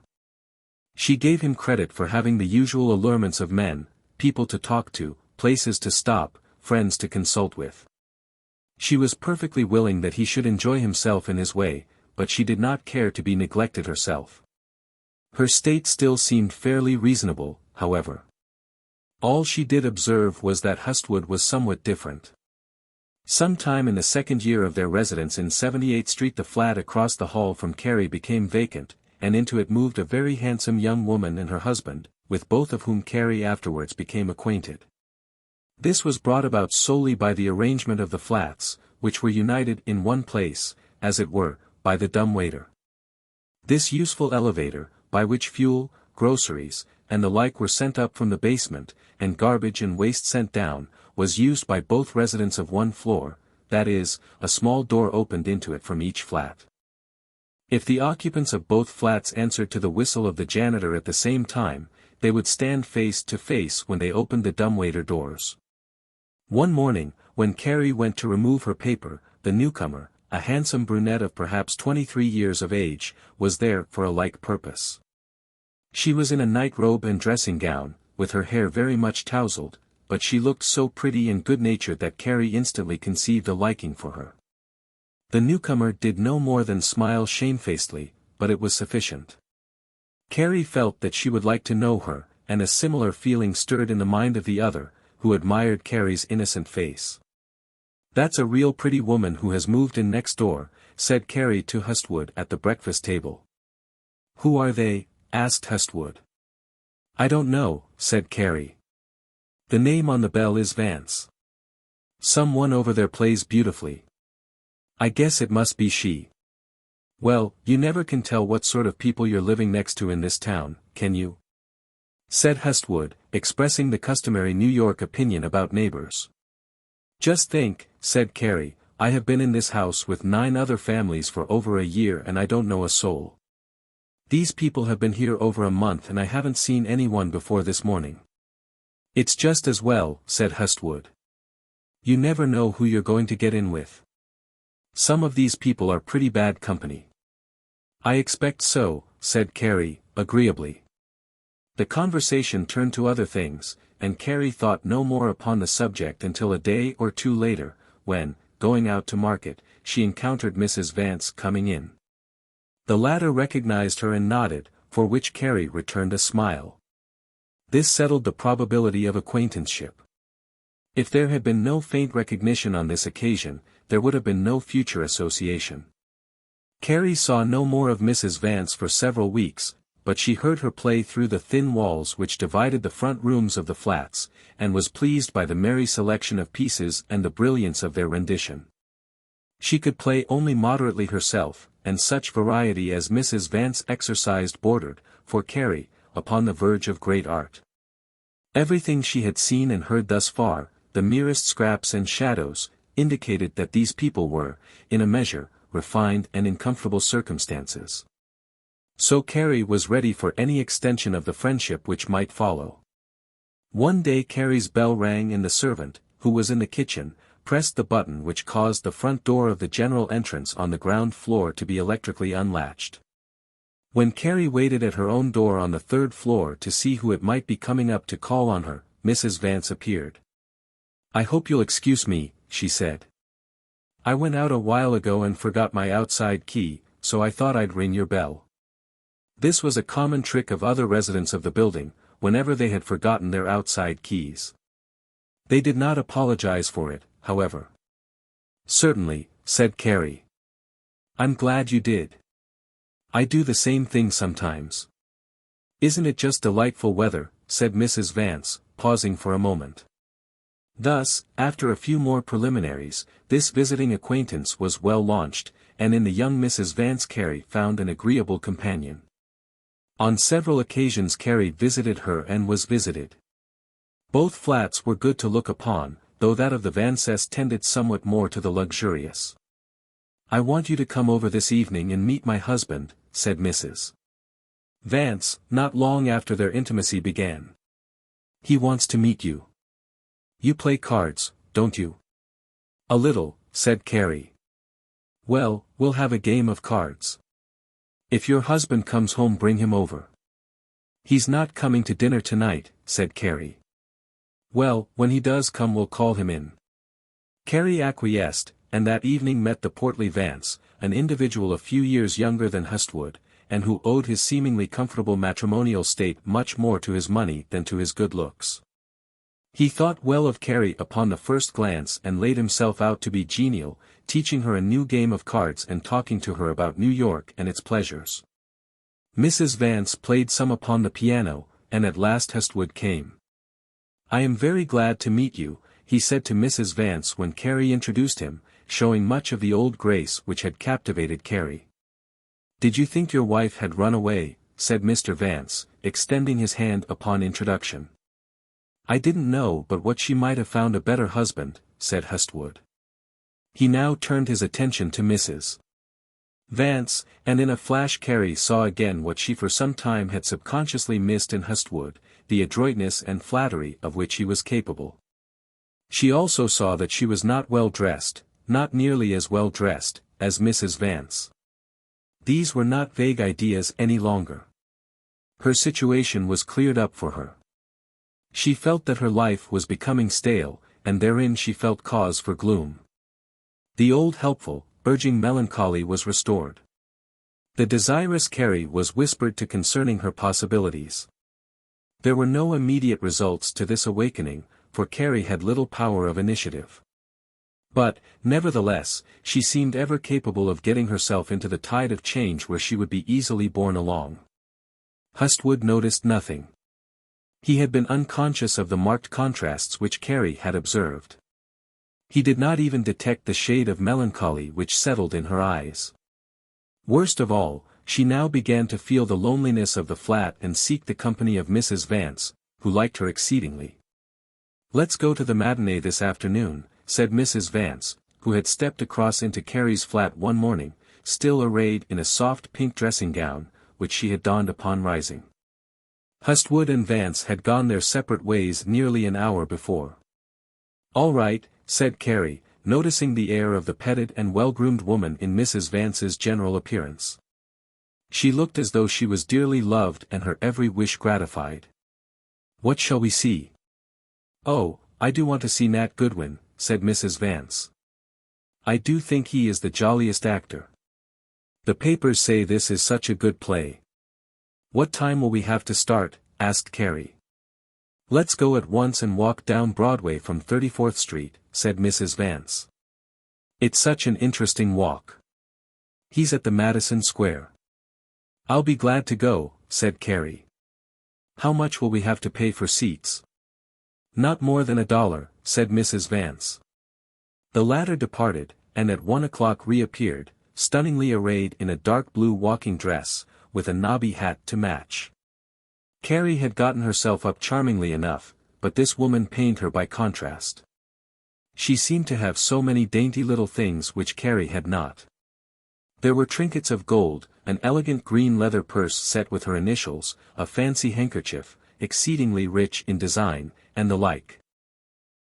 She gave him credit for having the usual allurements of men, people to talk to, places to stop, friends to consult with. She was perfectly willing that he should enjoy himself in his way, but she did not care to be neglected herself. Her state still seemed fairly reasonable, however. All she did observe was that Hestwood was somewhat different. Sometime in the second year of their residence in 78th Street the flat across the hall from Carrie became vacant, and into it moved a very handsome young woman and her husband, with both of whom Carrie afterwards became acquainted. This was brought about solely by the arrangement of the flats, which were united in one place, as it were, by the dumbwaiter. This useful elevator, by which fuel, groceries, and the like were sent up from the basement, and garbage and waste sent down, was used by both residents of one floor, that is, a small door opened into it from each flat. If the occupants of both flats answered to the whistle of the janitor at the same time, they would stand face to face when they opened the dumbwaiter doors. One morning, when Carrie went to remove her paper, the newcomer, a handsome brunette of perhaps 23 years of age, was there for a like purpose. She was in a night-robe and dressing gown, with her hair very much tousled, but she looked so pretty and good-natured that Carrie instantly conceived a liking for her. The newcomer did no more than smile shamefacedly, but it was sufficient. Carrie felt that she would like to know her, and a similar feeling stirred in the mind of the other, who admired Carrie's innocent face. "That's a real pretty woman who has moved in next door," said Carrie to Hustwood at the breakfast table. "Who are they?" asked Hustwood. "I don't know," said Carrie. "The name on the bell is Vance. Someone over there plays beautifully. I guess it must be she." "Well, you never can tell what sort of people you're living next to in this town, can you?" said Hustwood, expressing the customary New York opinion about neighbors. "Just think," said Carrie, "I have been in this house with 9 other families for over a year and I don't know a soul. These people have been here over a month and I haven't seen anyone before this morning." "It's just as well," said Hustwood. "You never know who you're going to get in with. Some of these people are pretty bad company." "I expect so," said Carrie, agreeably. The conversation turned to other things, and Carrie thought no more upon the subject until a day or two later, when, going out to market, she encountered Mrs. Vance coming in. The latter recognized her and nodded, for which Carrie returned a smile. This settled the probability of acquaintanceship. If there had been no faint recognition on this occasion, there would have been no future association. Carrie saw no more of Mrs. Vance for several weeks, but she heard her play through the thin walls which divided the front rooms of the flats, and was pleased by the merry selection of pieces and the brilliance of their rendition. She could play only moderately herself, and such variety as Mrs. Vance exercised bordered, for Carrie, upon the verge of great art. Everything she had seen and heard thus far, the merest scraps and shadows, indicated that these people were, in a measure, refined and in comfortable circumstances. So Carrie was ready for any extension of the friendship which might follow. One day Carrie's bell rang and the servant, who was in the kitchen, pressed the button which caused the front door of the general entrance on the ground floor to be electrically unlatched. When Carrie waited at her own door on the 3rd floor to see who it might be coming up to call on her, Mrs. Vance appeared. "I hope you'll excuse me," she said. "I went out a while ago and forgot my outside key, so I thought I'd ring your bell." This was a common trick of other residents of the building, whenever they had forgotten their outside keys. They did not apologize for it, however. "Certainly," said Carrie. "I'm glad you did. I do the same thing sometimes." "Isn't it just delightful weather?" said Mrs. Vance, pausing for a moment. Thus, after a few more preliminaries, this visiting acquaintance was well launched, and in the young Mrs. Vance Carrie found an agreeable companion. On several occasions Carrie visited her and was visited. Both flats were good to look upon, though that of the Vances tended somewhat more to the luxurious. "I want you to come over this evening and meet my husband," said Mrs. Vance, not long after their intimacy began. "He wants to meet you. You play cards, don't you?" "A little," said Carrie. "Well, we'll have a game of cards. If your husband comes home, bring him over." "He's not coming to dinner tonight," said Carrie. "Well, when he does come we'll call him in." Carrie acquiesced, and that evening met the portly Vance, an individual a few years younger than Hustwood, and who owed his seemingly comfortable matrimonial state much more to his money than to his good looks. He thought well of Carrie upon the first glance and laid himself out to be genial, teaching her a new game of cards and talking to her about New York and its pleasures. Mrs. Vance played some upon the piano, and at last Hustwood came. "I am very glad to meet you," he said to Mrs. Vance when Carrie introduced him, showing much of the old grace which had captivated Carrie. "Did you think your wife had run away?" said Mr. Vance, extending his hand upon introduction. "I didn't know but what she might have found a better husband," said Hustwood. He now turned his attention to Mrs. Vance, and in a flash Carrie saw again what she for some time had subconsciously missed in Hustwood, the adroitness and flattery of which he was capable. She also saw that she was not well dressed, not nearly as well dressed, as Mrs. Vance. These were not vague ideas any longer. Her situation was cleared up for her. She felt that her life was becoming stale, and therein she felt cause for gloom. The old helpful, urging melancholy was restored. The desirous Carrie was whispered to concerning her possibilities. There were no immediate results to this awakening, for Carrie had little power of initiative. But, nevertheless, she seemed ever capable of getting herself into the tide of change where she would be easily borne along. Hustwood noticed nothing. He had been unconscious of the marked contrasts which Carrie had observed. He did not even detect the shade of melancholy which settled in her eyes. Worst of all, she now began to feel the loneliness of the flat and seek the company of Mrs. Vance, who liked her exceedingly. "Let's go to the matinee this afternoon," said Mrs. Vance, who had stepped across into Carrie's flat one morning, still arrayed in a soft pink dressing gown, which she had donned upon rising. Hustwood and Vance had gone their separate ways nearly an hour before. "All right," said Carrie, noticing the air of the petted and well-groomed woman in Mrs. Vance's general appearance. She looked as though she was dearly loved and her every wish gratified. "What shall we see?" "Oh, I do want to see Nat Goodwin," said Mrs. Vance. "I do think he is the jolliest actor. The papers say this is such a good play." "What time will we have to start?" asked Carrie. "Let's go at once and walk down Broadway from 34th Street, said Mrs. Vance. "It's such an interesting walk. He's at the Madison Square." "I'll be glad to go," said Carrie. "How much will we have to pay for seats?" "Not more than $1, said Mrs. Vance. The latter departed, and at 1 o'clock reappeared, stunningly arrayed in a dark blue walking dress, with a knobby hat to match. Carrie had gotten herself up charmingly enough, but this woman pained her by contrast. She seemed to have so many dainty little things which Carrie had not. There were trinkets of gold, an elegant green leather purse set with her initials, a fancy handkerchief, exceedingly rich in design, and the like.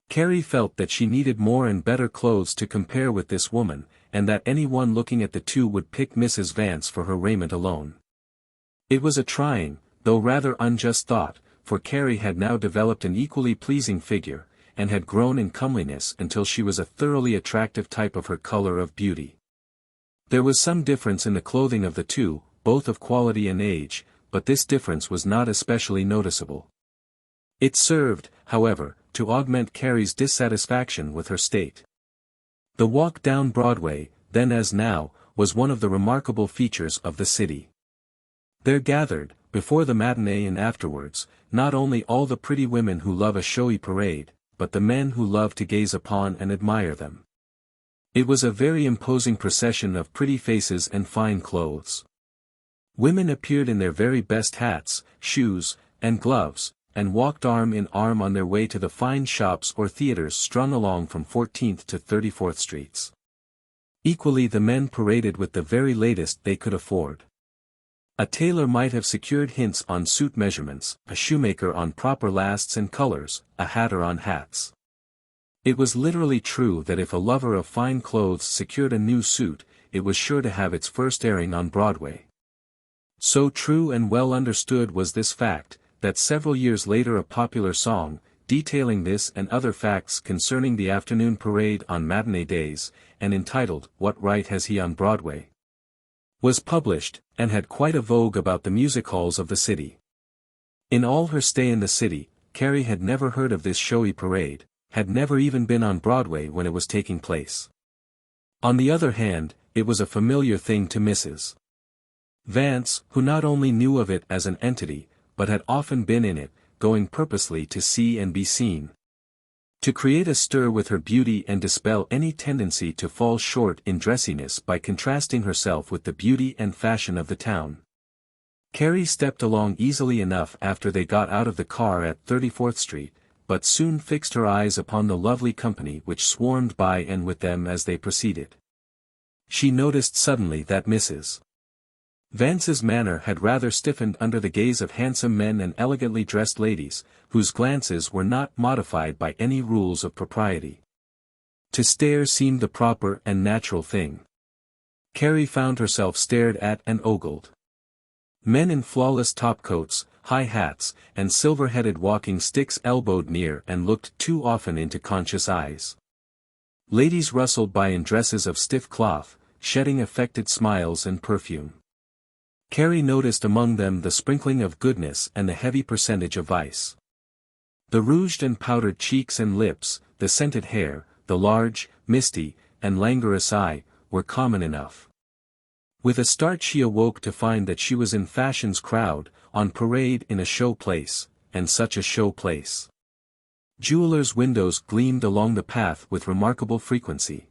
Carrie felt that she needed more and better clothes to compare with this woman, and that anyone looking at the two would pick Mrs. Vance for her raiment alone. It was a trying, though rather unjust thought, for Carrie had now developed an equally pleasing figure, and had grown in comeliness until she was a thoroughly attractive type of her color of beauty. There was some difference in the clothing of the two, both of quality and age, but this difference was not especially noticeable. It served, however, to augment Carrie's dissatisfaction with her state. The walk down Broadway, then as now, was one of the remarkable features of the city. There gathered, before the matinee and afterwards, not only all the pretty women who love a showy parade, but the men who love to gaze upon and admire them. It was a very imposing procession of pretty faces and fine clothes. Women appeared in their very best hats, shoes, and gloves, and walked arm in arm on their way to the fine shops or theaters strung along from 14th to 34th Streets. Equally the men paraded with the very latest they could afford. A tailor might have secured hints on suit measurements, a shoemaker on proper lasts and colors, a hatter on hats. It was literally true that if a lover of fine clothes secured a new suit, it was sure to have its first airing on Broadway. So true and well understood was this fact, that several years later a popular song, detailing this and other facts concerning the afternoon parade on matinee days, and entitled, "What Right Has He on Broadway?" was published, and had quite a vogue about the music halls of the city. In all her stay in the city, Carrie had never heard of this showy parade, had never even been on Broadway when it was taking place. On the other hand, it was a familiar thing to Mrs. Vance, who not only knew of it as an entity, but had often been in it, going purposely to see and be seen. To create a stir with her beauty and dispel any tendency to fall short in dressiness by contrasting herself with the beauty and fashion of the town. Carrie stepped along easily enough after they got out of the car at 34th Street, but soon fixed her eyes upon the lovely company which swarmed by and with them as they proceeded. She noticed suddenly that Mrs. Vance's manner had rather stiffened under the gaze of handsome men and elegantly dressed ladies, whose glances were not modified by any rules of propriety. To stare seemed the proper and natural thing. Carrie found herself stared at and ogled. Men in flawless topcoats, high hats, and silver-headed walking sticks elbowed near and looked too often into conscious eyes. Ladies rustled by in dresses of stiff cloth, shedding affected smiles and perfume. Carrie noticed among them the sprinkling of goodness and the heavy percentage of vice. The rouged and powdered cheeks and lips, the scented hair, the large, misty, and languorous eye, were common enough. With a start she awoke to find that she was in fashion's crowd, on parade in a show place, and such a show place. Jewelers' windows gleamed along the path with remarkable frequency.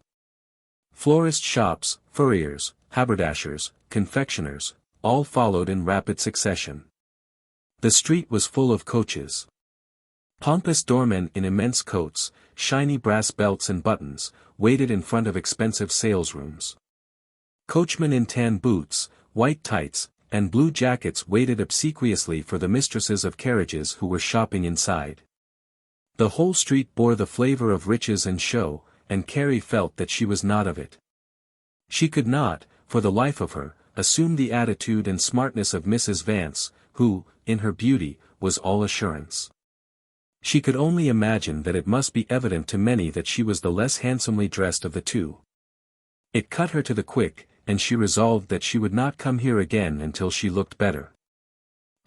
Florist shops, furriers, haberdashers, confectioners, all followed in rapid succession. The street was full of coaches. Pompous doormen in immense coats, shiny brass belts and buttons, waited in front of expensive salesrooms. Coachmen in tan boots, white tights, and blue jackets waited obsequiously for the mistresses of carriages who were shopping inside. The whole street bore the flavor of riches and show, and Carrie felt that she was not of it. She could not, for the life of her, assume the attitude and smartness of Mrs. Vance, who, in her beauty, was all assurance. She could only imagine that it must be evident to many that she was the less handsomely dressed of the two. It cut her to the quick, and she resolved that she would not come here again until she looked better.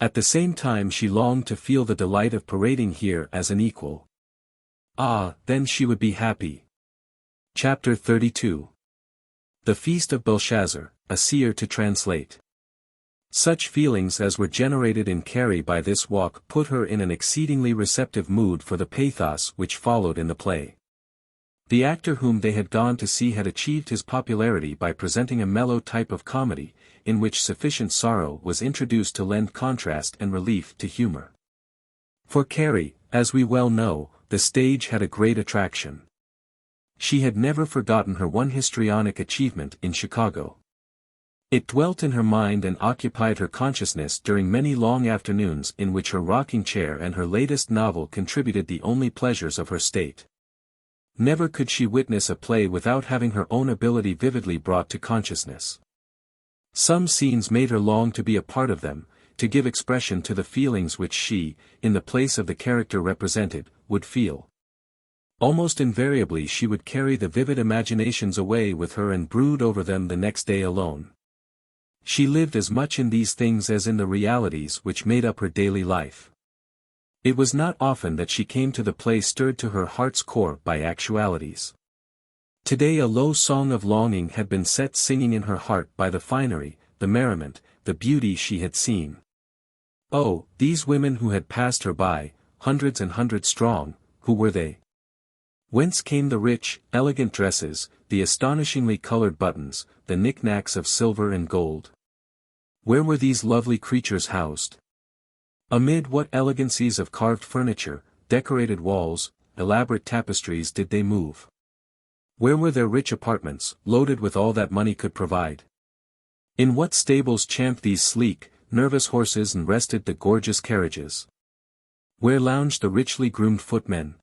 At the same time she longed to feel the delight of parading here as an equal. Ah, then she would be happy. Chapter 32. The Feast of Belshazzar, a Seer to Translate. Such feelings as were generated in Carrie by this walk put her in an exceedingly receptive mood for the pathos which followed in the play. The actor whom they had gone to see had achieved his popularity by presenting a mellow type of comedy, in which sufficient sorrow was introduced to lend contrast and relief to humor. For Carrie, as we well know, the stage had a great attraction. She had never forgotten her one histrionic achievement in Chicago. It dwelt in her mind and occupied her consciousness during many long afternoons in which her rocking chair and her latest novel contributed the only pleasures of her state. Never could she witness a play without having her own ability vividly brought to consciousness. Some scenes made her long to be a part of them, to give expression to the feelings which she, in the place of the character represented, would feel. Almost invariably she would carry the vivid imaginations away with her and brood over them the next day alone. She lived as much in these things as in the realities which made up her daily life. It was not often that she came to the play stirred to her heart's core by actualities. Today a low song of longing had been set singing in her heart by the finery, the merriment, the beauty she had seen. Oh, these women who had passed her by, hundreds and hundreds strong, who were they? Whence came the rich, elegant dresses, the astonishingly colored buttons, the knickknacks of silver and gold? Where were these lovely creatures housed? Amid what elegancies of carved furniture, decorated walls, elaborate tapestries did they move? Where were their rich apartments, loaded with all that money could provide? In what stables champed these sleek, nervous horses and rested the gorgeous carriages? Where lounged the richly groomed footmen?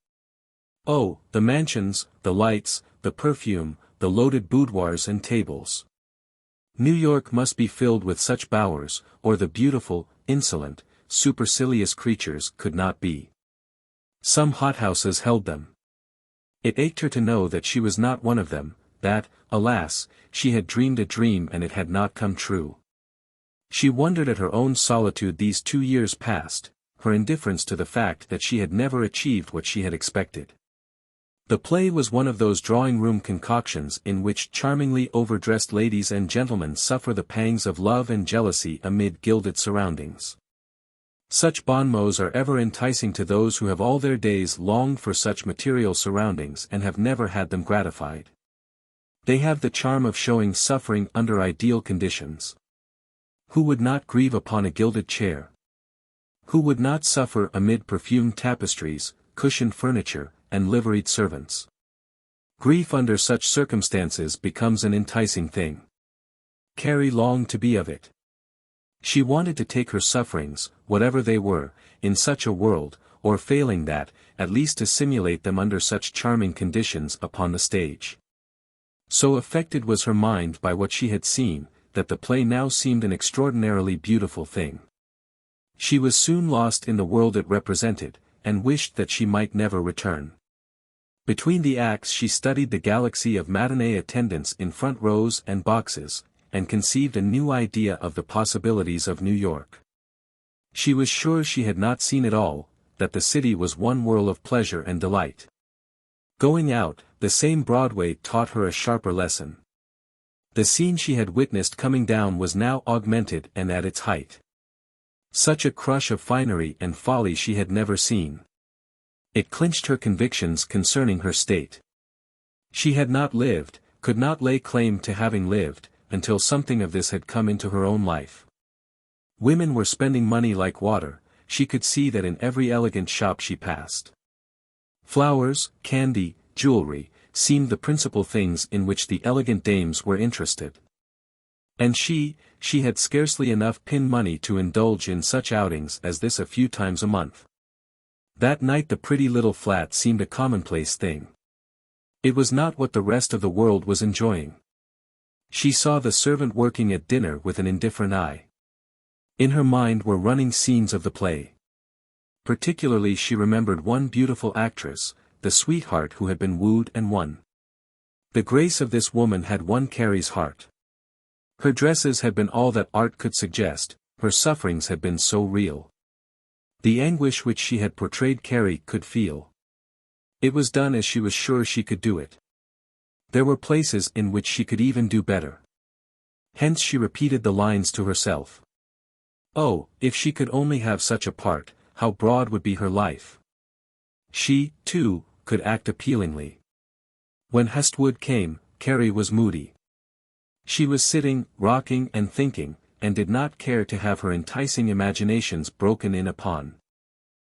Oh, the mansions, the lights, the perfume, the loaded boudoirs and tables. New York must be filled with such bowers, or the beautiful, insolent, supercilious creatures could not be. Some hothouses held them. It ached her to know that she was not one of them, that, alas, she had dreamed a dream and it had not come true. She wondered at her own solitude these 2 years past, her indifference to the fact that she had never achieved what she had expected. The play was one of those drawing-room concoctions in which charmingly overdressed ladies and gentlemen suffer the pangs of love and jealousy amid gilded surroundings. Such bon mots are ever enticing to those who have all their days longed for such material surroundings and have never had them gratified. They have the charm of showing suffering under ideal conditions. Who would not grieve upon a gilded chair? Who would not suffer amid perfumed tapestries, cushioned furniture, and liveried servants? Grief under such circumstances becomes an enticing thing. Carrie longed to be of it. She wanted to take her sufferings, whatever they were, in such a world, or failing that, at least to simulate them under such charming conditions upon the stage. So affected was her mind by what she had seen, that the play now seemed an extraordinarily beautiful thing. She was soon lost in the world it represented, and wished that she might never return. Between the acts she studied the galaxy of matinee attendants in front rows and boxes, and conceived a new idea of the possibilities of New York. She was sure she had not seen it all, that the city was one whirl of pleasure and delight. Going out, the same Broadway taught her a sharper lesson. The scene she had witnessed coming down was now augmented and at its height. Such a crush of finery and folly she had never seen. It clinched her convictions concerning her state. She had not lived, could not lay claim to having lived, until something of this had come into her own life. Women were spending money like water, she could see that in every elegant shop she passed. Flowers, candy, jewelry, seemed the principal things in which the elegant dames were interested. And she had scarcely enough pin money to indulge in such outings as this a few times a month. That night the pretty little flat seemed a commonplace thing. It was not what the rest of the world was enjoying. She saw the servant working at dinner with an indifferent eye. In her mind were running scenes of the play. Particularly she remembered one beautiful actress, the sweetheart who had been wooed and won. The grace of this woman had won Carrie's heart. Her dresses had been all that art could suggest, her sufferings had been so real. The anguish which she had portrayed Carrie could feel. It was done as she was sure she could do it. There were places in which she could even do better. Hence she repeated the lines to herself. Oh, if she could only have such a part, how broad would be her life. She, too, could act appealingly. When Hestwood came, Carrie was moody. She was sitting, rocking and thinking, and did not care to have her enticing imaginations broken in upon.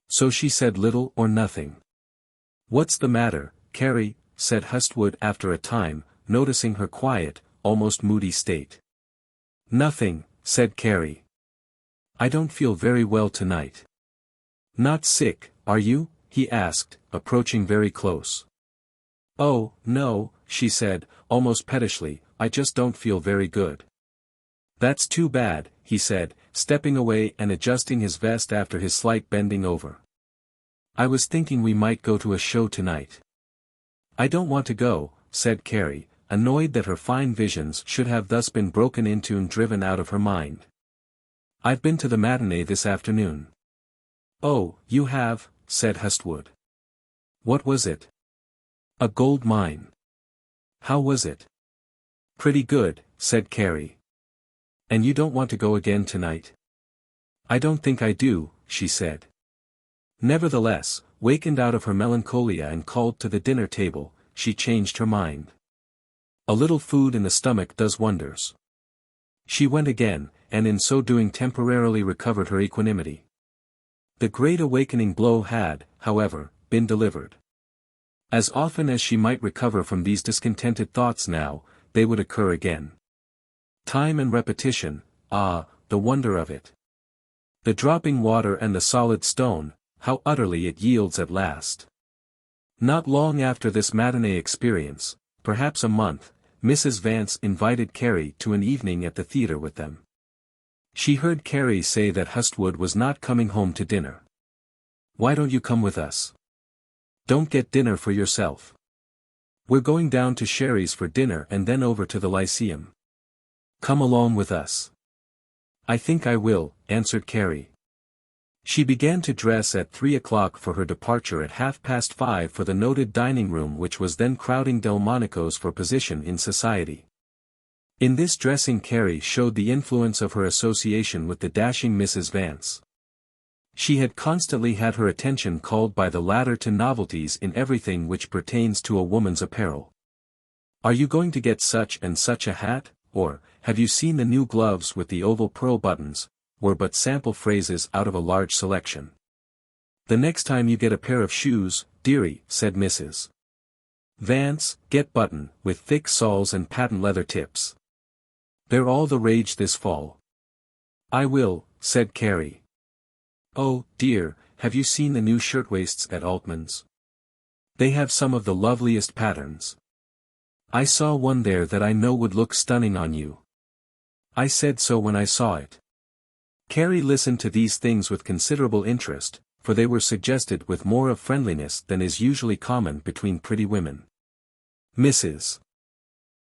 So she said little or nothing. "What's the matter, Carrie?" said Hestwood after a time, noticing her quiet, almost moody state. "Nothing," said Carrie. "I don't feel very well tonight." "Not sick, are you?" he asked, approaching very close. "Oh, no," she said, almost pettishly, "I just don't feel very good." "That's too bad," he said, stepping away and adjusting his vest after his slight bending over. "I was thinking we might go to a show tonight." "I don't want to go," said Carrie, annoyed that her fine visions should have thus been broken into and driven out of her mind. "I've been to the matinee this afternoon." "Oh, you have," said Hestwood. "What was it?" "A gold mine." "How was it?" "Pretty good," said Carrie. "And you don't want to go again tonight?" "I don't think I do," she said. Nevertheless, wakened out of her melancholia and called to the dinner table, she changed her mind. A little food in the stomach does wonders. She went again, and in so doing temporarily recovered her equanimity. The great awakening blow had, however, been delivered. As often as she might recover from these discontented thoughts now, they would occur again. Time and repetition, ah, the wonder of it. The dropping water and the solid stone, how utterly it yields at last. Not long after this matinee experience, perhaps a month, Mrs. Vance invited Carrie to an evening at the theatre with them. She heard Carrie say that Hestwood was not coming home to dinner. "Why don't you come with us? Don't get dinner for yourself. We're going down to Sherry's for dinner and then over to the Lyceum. Come along with us." "I think I will," answered Carrie. She began to dress at 3 o'clock for her departure at 5:30 for the noted dining room which was then crowding Delmonico's for position in society. In this dressing Carrie showed the influence of her association with the dashing Mrs. Vance. She had constantly had her attention called by the latter to novelties in everything which pertains to a woman's apparel. "Are you going to get such and such a hat?" or, "Have you seen the new gloves with the oval pearl buttons?" were but sample phrases out of a large selection. "The next time you get a pair of shoes, dearie," said Mrs. Vance, "get button, with thick soles and patent leather tips. They're all the rage this fall." "I will," said Carrie. "Oh, dear, have you seen the new shirtwaists at Altman's? They have some of the loveliest patterns. I saw one there that I know would look stunning on you. I said so when I saw it." Carrie listened to these things with considerable interest, for they were suggested with more of friendliness than is usually common between pretty women. Mrs.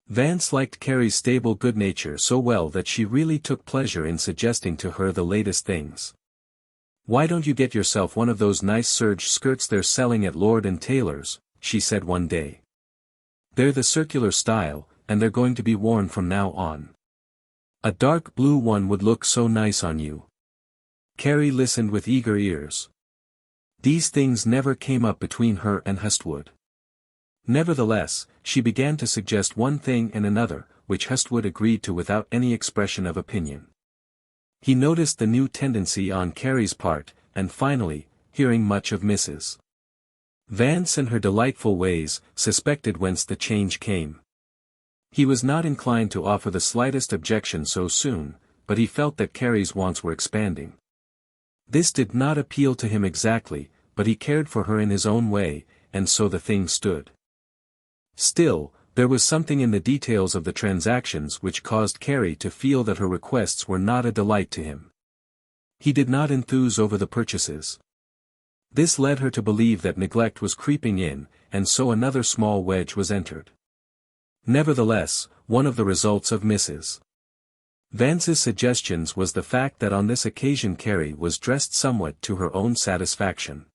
Vance liked Carrie's stable good nature so well that she really took pleasure in suggesting to her the latest things. "Why don't you get yourself one of those nice serge skirts they're selling at Lord & Taylor's?" she said one day. "They're the circular style, and they're going to be worn from now on. A dark blue one would look so nice on you." Carrie listened with eager ears. These things never came up between her and Hestwood. Nevertheless, she began to suggest one thing and another, which Hestwood agreed to without any expression of opinion. He noticed the new tendency on Carrie's part, and finally, hearing much of Mrs. Vance and her delightful ways, suspected whence the change came. He was not inclined to offer the slightest objection so soon, but he felt that Carrie's wants were expanding. This did not appeal to him exactly, but he cared for her in his own way, and so the thing stood. Still, there was something in the details of the transactions which caused Carrie to feel that her requests were not a delight to him. He did not enthuse over the purchases. This led her to believe that neglect was creeping in, and so another small wedge was entered. Nevertheless, one of the results of Mrs. Vance's suggestions was the fact that on this occasion Carrie was dressed somewhat to her own satisfaction.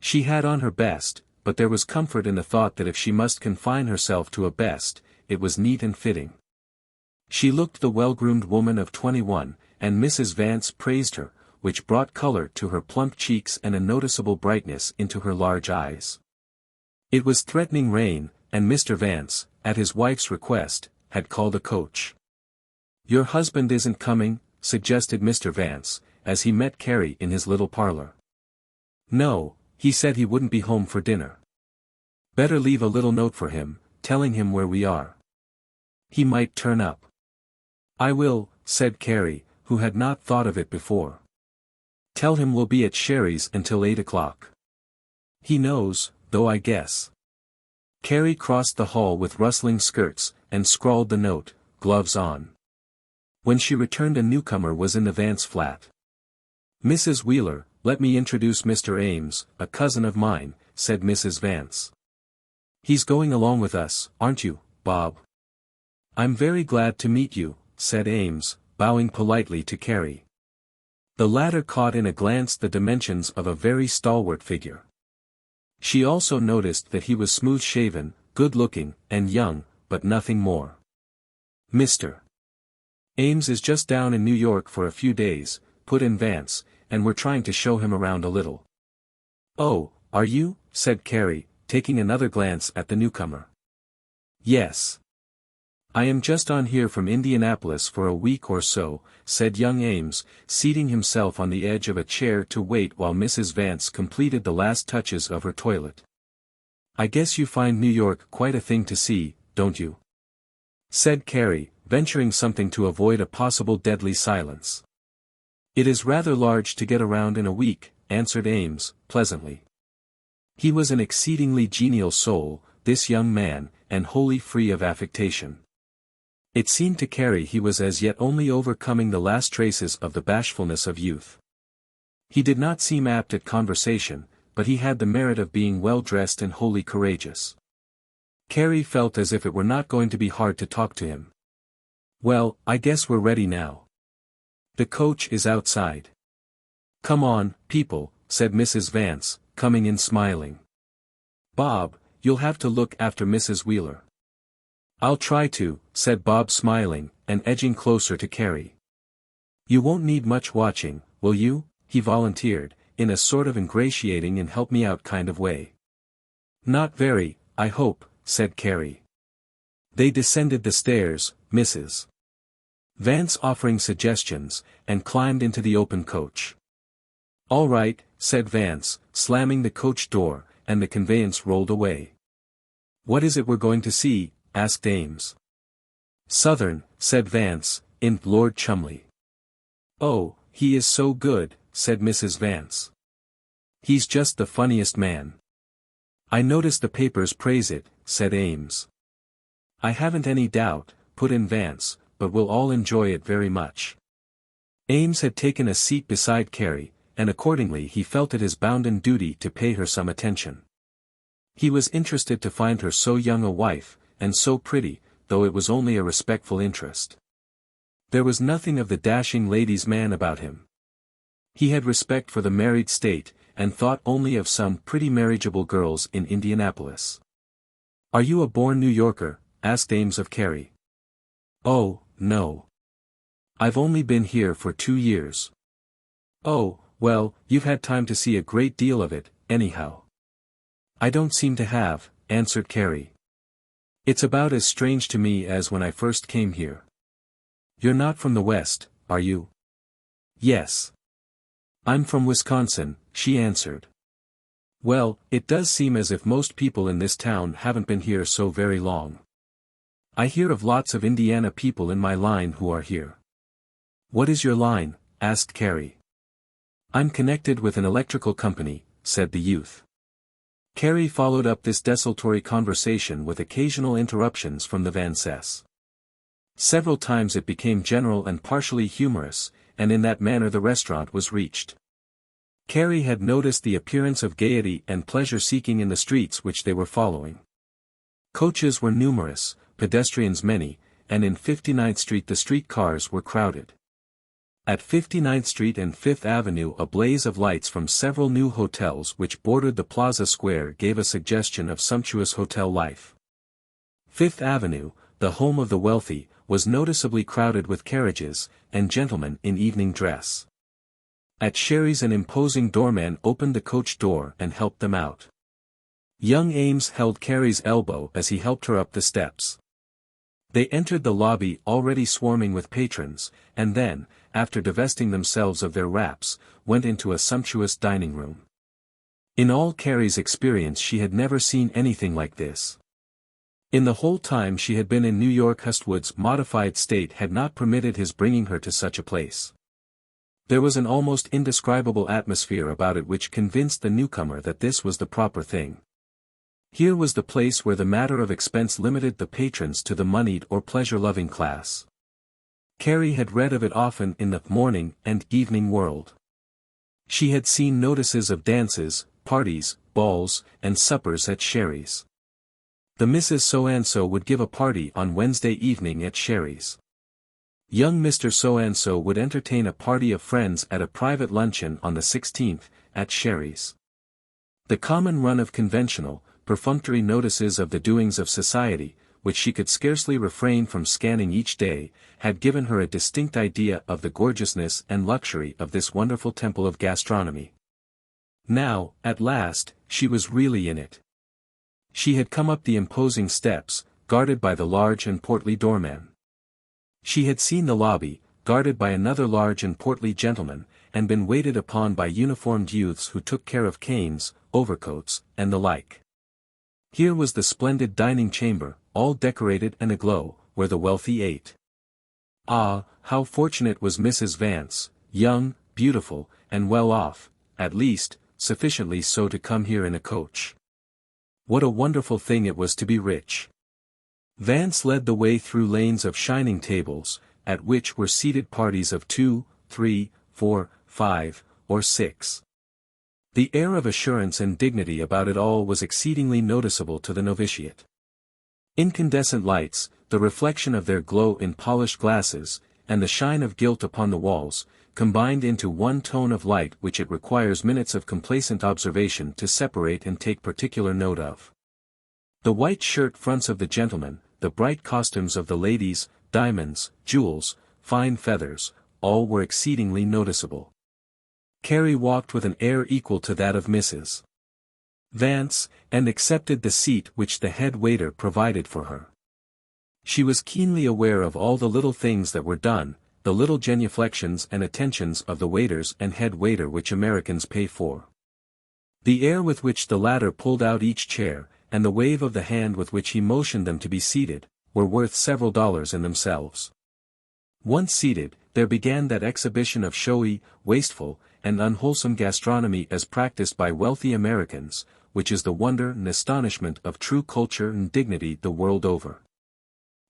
She had on her best, but there was comfort in the thought that if she must confine herself to a best, it was neat and fitting. She looked the well-groomed woman of 21, and Mrs. Vance praised her, which brought color to her plump cheeks and a noticeable brightness into her large eyes. It was threatening rain, and Mr. Vance, at his wife's request, had called a coach. "Your husband isn't coming?" suggested Mr. Vance, as he met Carrie in his little parlor. "No, he said he wouldn't be home for dinner. Better leave a little note for him, telling him where we are. He might turn up." "I will," said Carrie, who had not thought of it before. "Tell him we'll be at Sherry's until 8 o'clock. He knows, though I guess." Carrie crossed the hall with rustling skirts, and scrawled the note, "Gloves on." When she returned a newcomer was in the Vance flat. "Mrs. Wheeler, let me introduce Mr. Ames, a cousin of mine," said Mrs. Vance. "He's going along with us, aren't you, Bob?" "I'm very glad to meet you," said Ames, bowing politely to Carrie. The latter caught in a glance the dimensions of a very stalwart figure. She also noticed that he was smooth-shaven, good-looking, and young, but nothing more. "Mr. Ames is just down in New York for a few days," put in Vance, "and we're trying to show him around a little." "Oh, are you?" said Carrie, taking another glance at the newcomer. "Yes. I am just on here from Indianapolis for a week or so," said young Ames, seating himself on the edge of a chair to wait while Mrs. Vance completed the last touches of her toilet. "I guess you find New York quite a thing to see, don't you?" said Carrie, venturing something to avoid a possible deadly silence. "It is rather large to get around in a week," answered Ames, pleasantly. He was an exceedingly genial soul, this young man, and wholly free of affectation. It seemed to Carrie he was as yet only overcoming the last traces of the bashfulness of youth. He did not seem apt at conversation, but he had the merit of being well-dressed and wholly courageous. Carrie felt as if it were not going to be hard to talk to him. "Well, I guess we're ready now. The coach is outside." "Come on, people," said Mrs. Vance, coming in smiling. "Bob, you'll have to look after Mrs. Wheeler." "I'll try to," said Bob smiling, and edging closer to Carrie. "You won't need much watching, will you?" he volunteered, in a sort of ingratiating and help-me-out kind of way. "Not very, I hope," said Carrie. They descended the stairs, Mrs. Vance offering suggestions, and climbed into the open coach. "All right," said Vance, slamming the coach door, and the conveyance rolled away. "What is it we're going to see?" asked Ames. "Southern," said Vance, implored Chumley. "Oh, he is so good," said Mrs. Vance. "He's just the funniest man." "I notice the papers praise it," said Ames. "I haven't any doubt," put in Vance, "but we'll all enjoy it very much." Ames had taken a seat beside Carrie, and accordingly he felt it his bounden duty to pay her some attention. He was interested to find her so young a wife, and so pretty, though it was only a respectful interest. There was nothing of the dashing lady's man about him. He had respect for the married state, and thought only of some pretty marriageable girls in Indianapolis. "Are you a born New Yorker?" asked Ames of Carrie. "Oh, no. I've only been here for 2 years." "Oh, well, you've had time to see a great deal of it, anyhow." "I don't seem to have," answered Carrie. "It's about as strange to me as when I first came here." "You're not from the West, are you?" "Yes. I'm from Wisconsin," she answered. "Well, it does seem as if most people in this town haven't been here so very long. I hear of lots of Indiana people in my line who are here." "What is your line?" asked Carrie. "I'm connected with an electrical company," said the youth. Carrie followed up this desultory conversation with occasional interruptions from the Vances. Several times it became general and partially humorous, and in that manner the restaurant was reached. Carrie had noticed the appearance of gaiety and pleasure-seeking in the streets which they were following. Coaches were numerous, pedestrians many, and in 59th Street the streetcars were crowded. At 59th Street and Fifth Avenue a blaze of lights from several new hotels which bordered the Plaza Square gave a suggestion of sumptuous hotel life. Fifth Avenue, the home of the wealthy, was noticeably crowded with carriages, and gentlemen in evening dress. At Sherry's an imposing doorman opened the coach door and helped them out. Young Ames held Carrie's elbow as he helped her up the steps. They entered the lobby already swarming with patrons, and then, after divesting themselves of their wraps, went into a sumptuous dining room. In all Carrie's experience she had never seen anything like this. In the whole time she had been in New York Hustwood's modified state had not permitted his bringing her to such a place. There was an almost indescribable atmosphere about it which convinced the newcomer that this was the proper thing. Here was the place where the matter of expense limited the patrons to the moneyed or pleasure-loving class. Carrie had read of it often in the morning and evening world. She had seen notices of dances, parties, balls, and suppers at Sherry's. The Mrs. So-and-so would give a party on Wednesday evening at Sherry's. Young Mr. So-and-so would entertain a party of friends at a private luncheon on the 16th, at Sherry's. The common run of conventional, perfunctory notices of the doings of society, which she could scarcely refrain from scanning each day, had given her a distinct idea of the gorgeousness and luxury of this wonderful temple of gastronomy. Now, at last, she was really in it. She had come up the imposing steps, guarded by the large and portly doorman. She had seen the lobby, guarded by another large and portly gentleman, and been waited upon by uniformed youths who took care of canes, overcoats, and the like. Here was the splendid dining chamber, all decorated and aglow, where the wealthy ate. Ah, how fortunate was Mrs. Vance, young, beautiful, and well off, at least, sufficiently so to come here in a coach. What a wonderful thing it was to be rich. Vance led the way through lanes of shining tables, at which were seated parties of 2, 3, 4, 5, or 6. The air of assurance and dignity about it all was exceedingly noticeable to the novitiate. Incandescent lights, the reflection of their glow in polished glasses, and the shine of gilt upon the walls, combined into one tone of light which it requires minutes of complacent observation to separate and take particular note of. The white shirt fronts of the gentlemen, the bright costumes of the ladies, diamonds, jewels, fine feathers, all were exceedingly noticeable. Carrie walked with an air equal to that of Mrs. Vance, and accepted the seat which the head waiter provided for her. She was keenly aware of all the little things that were done, the little genuflections and attentions of the waiters and head waiter which Americans pay for. The air with which the latter pulled out each chair, and the wave of the hand with which he motioned them to be seated, were worth several dollars in themselves. Once seated, there began that exhibition of showy, wasteful, and unwholesome gastronomy as practiced by wealthy Americans, which is the wonder and astonishment of true culture and dignity the world over.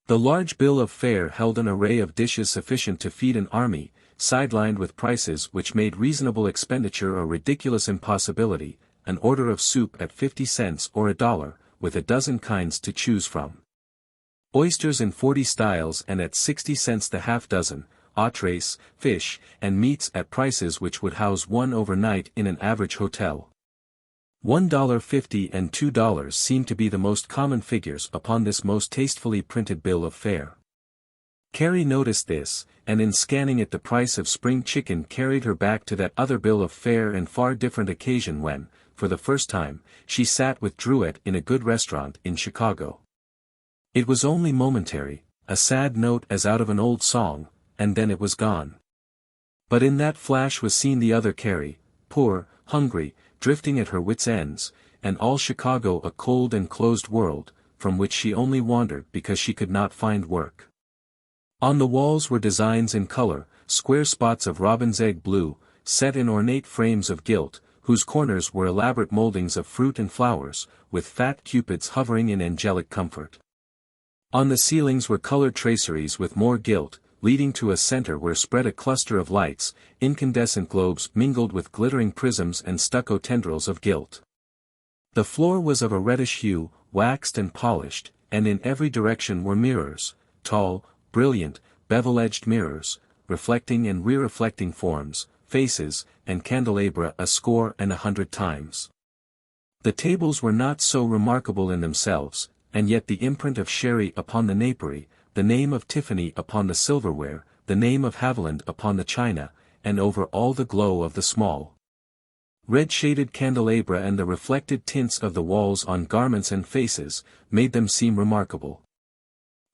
The large bill of fare held an array of dishes sufficient to feed an army, sidelined with prices which made reasonable expenditure a ridiculous impossibility, an order of soup at 50 cents or $1, with a dozen kinds to choose from. Oysters in 40 styles and at 60 cents the half dozen, entrees, fish, and meats at prices which would house one overnight in an average hotel. $1.50 and $2 seemed to be the most common figures upon this most tastefully printed bill of fare. Carrie noticed this, and in scanning it the price of spring chicken carried her back to that other bill of fare and far different occasion when, for the first time, she sat with Druitt in a good restaurant in Chicago. It was only momentary, a sad note as out of an old song, and then it was gone. But in that flash was seen the other Carrie, poor, hungry, drifting at her wits' ends, and all Chicago a cold and closed world, from which she only wandered because she could not find work. On the walls were designs in color, square spots of robin's egg blue, set in ornate frames of gilt, whose corners were elaborate moldings of fruit and flowers, with fat cupids hovering in angelic comfort. On the ceilings were colored traceries with more gilt, leading to a center where spread a cluster of lights, incandescent globes mingled with glittering prisms and stucco tendrils of gilt. The floor was of a reddish hue, waxed and polished, and in every direction were mirrors, tall, brilliant, bevel-edged mirrors, reflecting and re-reflecting forms, faces, and candelabra a score and 100 times. The tables were not so remarkable in themselves, and yet the imprint of Sherry upon the napery, the name of Tiffany upon the silverware, the name of Haviland upon the china, and over all the glow of the small red-shaded candelabra and the reflected tints of the walls on garments and faces, made them seem remarkable.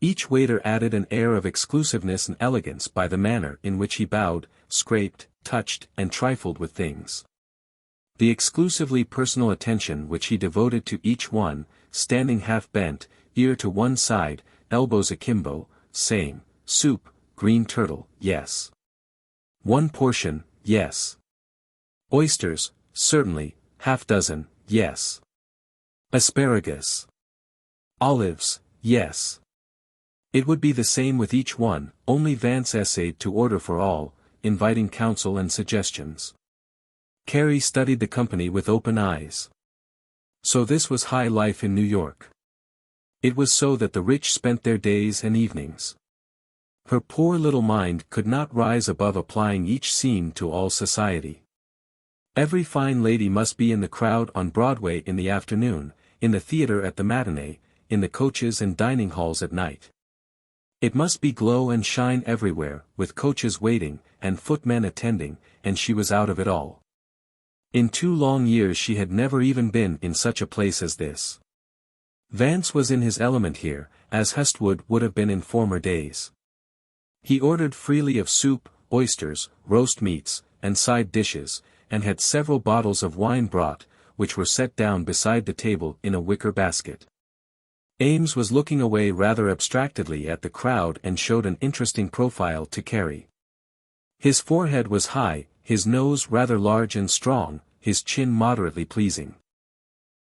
Each waiter added an air of exclusiveness and elegance by the manner in which he bowed, scraped, touched, and trifled with things. The exclusively personal attention which he devoted to each one, standing half bent, ear to one side, elbows akimbo, saying, "Soup, green turtle, yes. One portion, yes. Oysters, certainly, half dozen, yes. Asparagus. Olives, yes." It would be the same with each one, only Vance essayed to order for all, inviting counsel and suggestions. Carrie studied the company with open eyes. So this was high life in New York. It was so that the rich spent their days and evenings. Her poor little mind could not rise above applying each scene to all society. Every fine lady must be in the crowd on Broadway in the afternoon, in the theater at the matinee, in the coaches and dining halls at night. It must be glow and shine everywhere, with coaches waiting, and footmen attending, and she was out of it all. In 2 long years she had never even been in such a place as this. Vance was in his element here, as Hestwood would have been in former days. He ordered freely of soup, oysters, roast meats, and side dishes, and had several bottles of wine brought, which were set down beside the table in a wicker basket. Ames was looking away rather abstractedly at the crowd and showed an interesting profile to Carrie. His forehead was high, his nose rather large and strong, his chin moderately pleasing.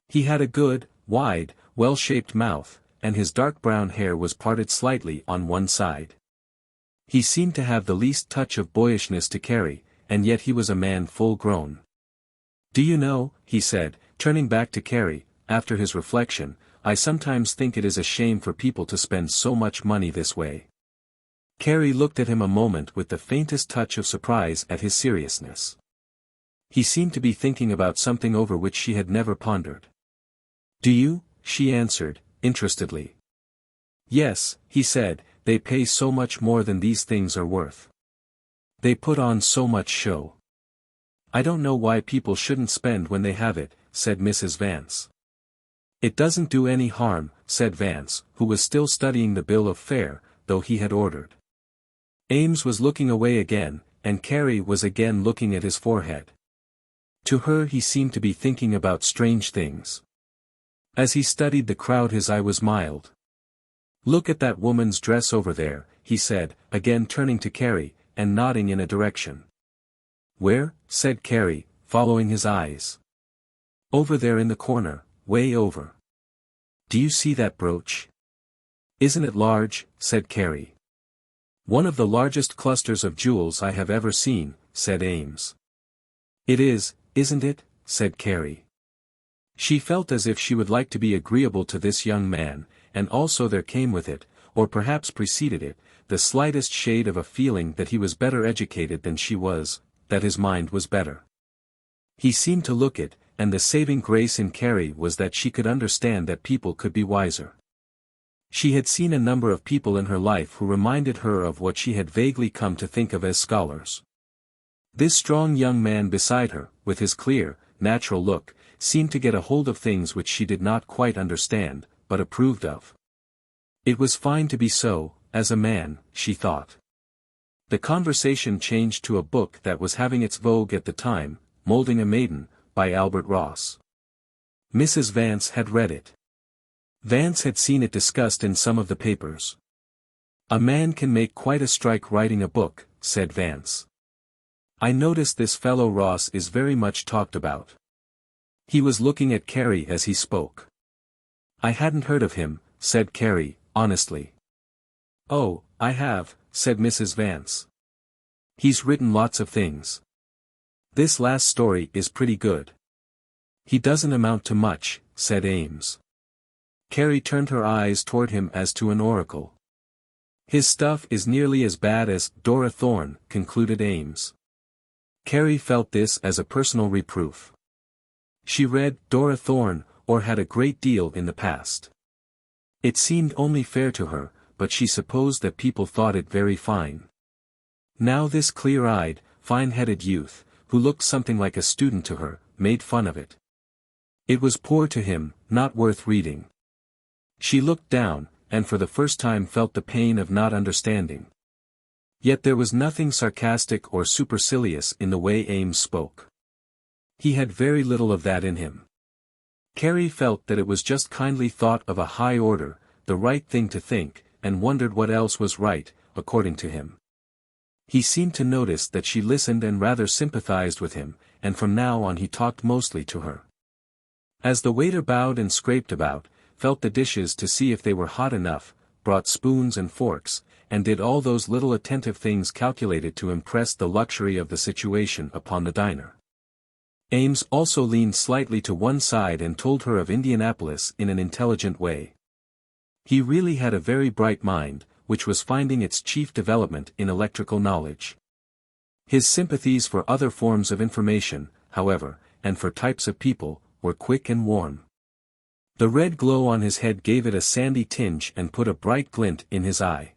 He had a good, wide, well-shaped mouth, and his dark brown hair was parted slightly on one side. He seemed to have the least touch of boyishness to Carrie, and yet he was a man full grown. "Do you know," he said, turning back to Carrie, after his reflection, "I sometimes think it is a shame for people to spend so much money this way." Carrie looked at him a moment with the faintest touch of surprise at his seriousness. He seemed to be thinking about something over which she had never pondered. "Do you?" she answered, interestedly. "Yes," he said, "they pay so much more than these things are worth. They put on so much show. I don't know why people shouldn't spend when they have it," said Mrs. Vance. "It doesn't do any harm," said Vance, who was still studying the bill of fare, though he had ordered. Ames was looking away again, and Carrie was again looking at his forehead. To her he seemed to be thinking about strange things. As he studied the crowd his eye was mild. "Look at that woman's dress over there," he said, again turning to Carrie, and nodding in a direction. "Where?" said Carrie, following his eyes. "Over there in the corner, way over. Do you see that brooch?" "Isn't it large?" said Carrie. "One of the largest clusters of jewels I have ever seen," said Ames. "It is, isn't it?" said Carrie. She felt as if she would like to be agreeable to this young man, and also there came with it, or perhaps preceded it, the slightest shade of a feeling that he was better educated than she was, that his mind was better. He seemed to look it, and the saving grace in Carrie was that she could understand that people could be wiser. She had seen a number of people in her life who reminded her of what she had vaguely come to think of as scholars. This strong young man beside her, with his clear, natural look, seemed to get a hold of things which she did not quite understand, but approved of. It was fine to be so, as a man, she thought. The conversation changed to a book that was having its vogue at the time, Molding a Maiden, by Albert Ross. Mrs. Vance had read it. Vance had seen it discussed in some of the papers. "A man can make quite a strike writing a book," said Vance. "I notice this fellow Ross is very much talked about." He was looking at Carrie as he spoke. "I hadn't heard of him," said Carrie, honestly. "Oh, I have," said Mrs. Vance. "He's written lots of things. This last story is pretty good." "He doesn't amount to much," said Ames. Carrie turned her eyes toward him as to an oracle. "His stuff is nearly as bad as Dora Thorne," concluded Ames. Carrie felt this as a personal reproof. She read Dora Thorne, or had a great deal in the past. It seemed only fair to her, but she supposed that people thought it very fine. Now this clear-eyed, fine-headed youth, who looked something like a student to her, made fun of it. It was poor to him, not worth reading. She looked down, and for the first time felt the pain of not understanding. Yet there was nothing sarcastic or supercilious in the way Ames spoke. He had very little of that in him. Carrie felt that it was just kindly thought of a high order, the right thing to think, and wondered what else was right, according to him. He seemed to notice that she listened and rather sympathized with him, and from now on he talked mostly to her. As the waiter bowed and scraped about, felt the dishes to see if they were hot enough, brought spoons and forks, and did all those little attentive things calculated to impress the luxury of the situation upon the diner. Ames also leaned slightly to one side and told her of Indianapolis in an intelligent way. He really had a very bright mind, which was finding its chief development in electrical knowledge. His sympathies for other forms of information, however, and for types of people, were quick and warm. The red glow on his head gave it a sandy tinge and put a bright glint in his eye.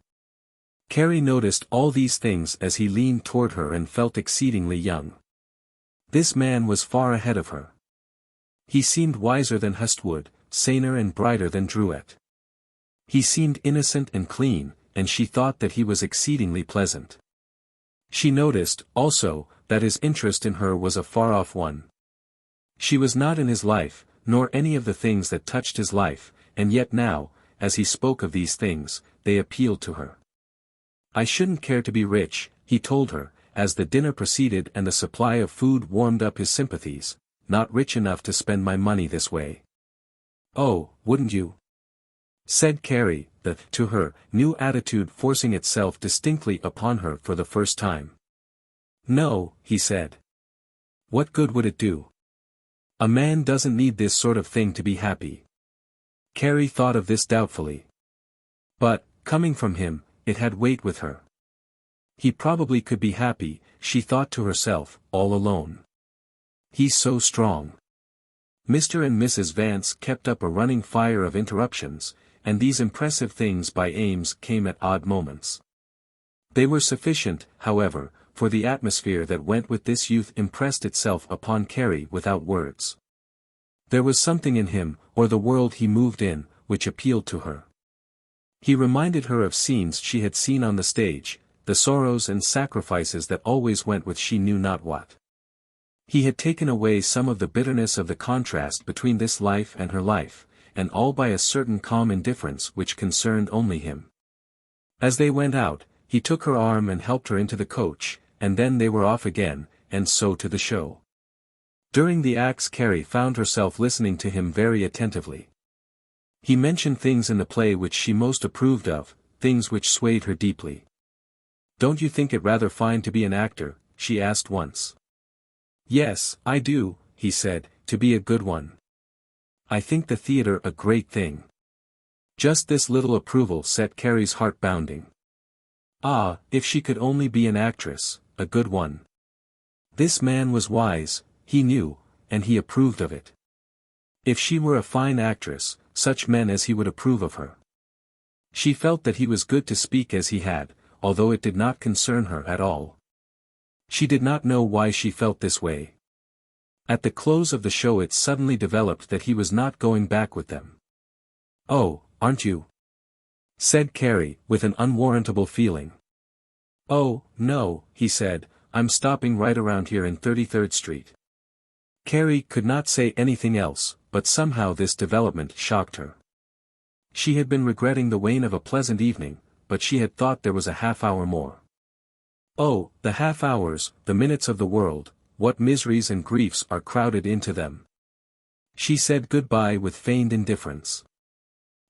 Carrie noticed all these things as he leaned toward her and felt exceedingly young. This man was far ahead of her. He seemed wiser than Hustwood, saner and brighter than Druett. He seemed innocent and clean, and she thought that he was exceedingly pleasant. She noticed, also, that his interest in her was a far-off one. She was not in his life, nor any of the things that touched his life, and yet now, as he spoke of these things, they appealed to her. "I shouldn't care to be rich," he told her, as the dinner proceeded and the supply of food warmed up his sympathies, "not rich enough to spend my money this way." "Oh, wouldn't you?" said Carrie, to her, new attitude forcing itself distinctly upon her for the first time. "No," he said. "What good would it do? A man doesn't need this sort of thing to be happy." Carrie thought of this doubtfully. But, coming from him, it had weight with her. He probably could be happy, she thought to herself, all alone. He's so strong. Mr. and Mrs. Vance kept up a running fire of interruptions, and these impressive things by Ames came at odd moments. They were sufficient, however, for the atmosphere that went with this youth impressed itself upon Carrie without words. There was something in him, or the world he moved in, which appealed to her. He reminded her of scenes she had seen on the stage, the sorrows and sacrifices that always went with she knew not what. He had taken away some of the bitterness of the contrast between this life and her life, and all by a certain calm indifference which concerned only him. As they went out, he took her arm and helped her into the coach, and then they were off again, and so to the show. During the acts Carrie found herself listening to him very attentively. He mentioned things in the play which she most approved of, things which swayed her deeply. "Don't you think it rather fine to be an actor?" she asked once. "Yes, I do," he said, "to be a good one. I think the theater a great thing." Just this little approval set Carrie's heart bounding. Ah, if she could only be an actress, a good one. This man was wise, he knew, and he approved of it. If she were a fine actress, such men as he would approve of her. She felt that he was good to speak as he had, although it did not concern her at all. She did not know why she felt this way. At the close of the show it suddenly developed that he was not going back with them. "Oh, aren't you?" said Carrie, with an unwarrantable feeling. "Oh, no," he said, "I'm stopping right around here in 33rd Street. Carrie could not say anything else, but somehow this development shocked her. She had been regretting the wane of a pleasant evening, but she had thought there was a half-hour more. Oh, the half-hours, the minutes of the world, what miseries and griefs are crowded into them. She said goodbye with feigned indifference.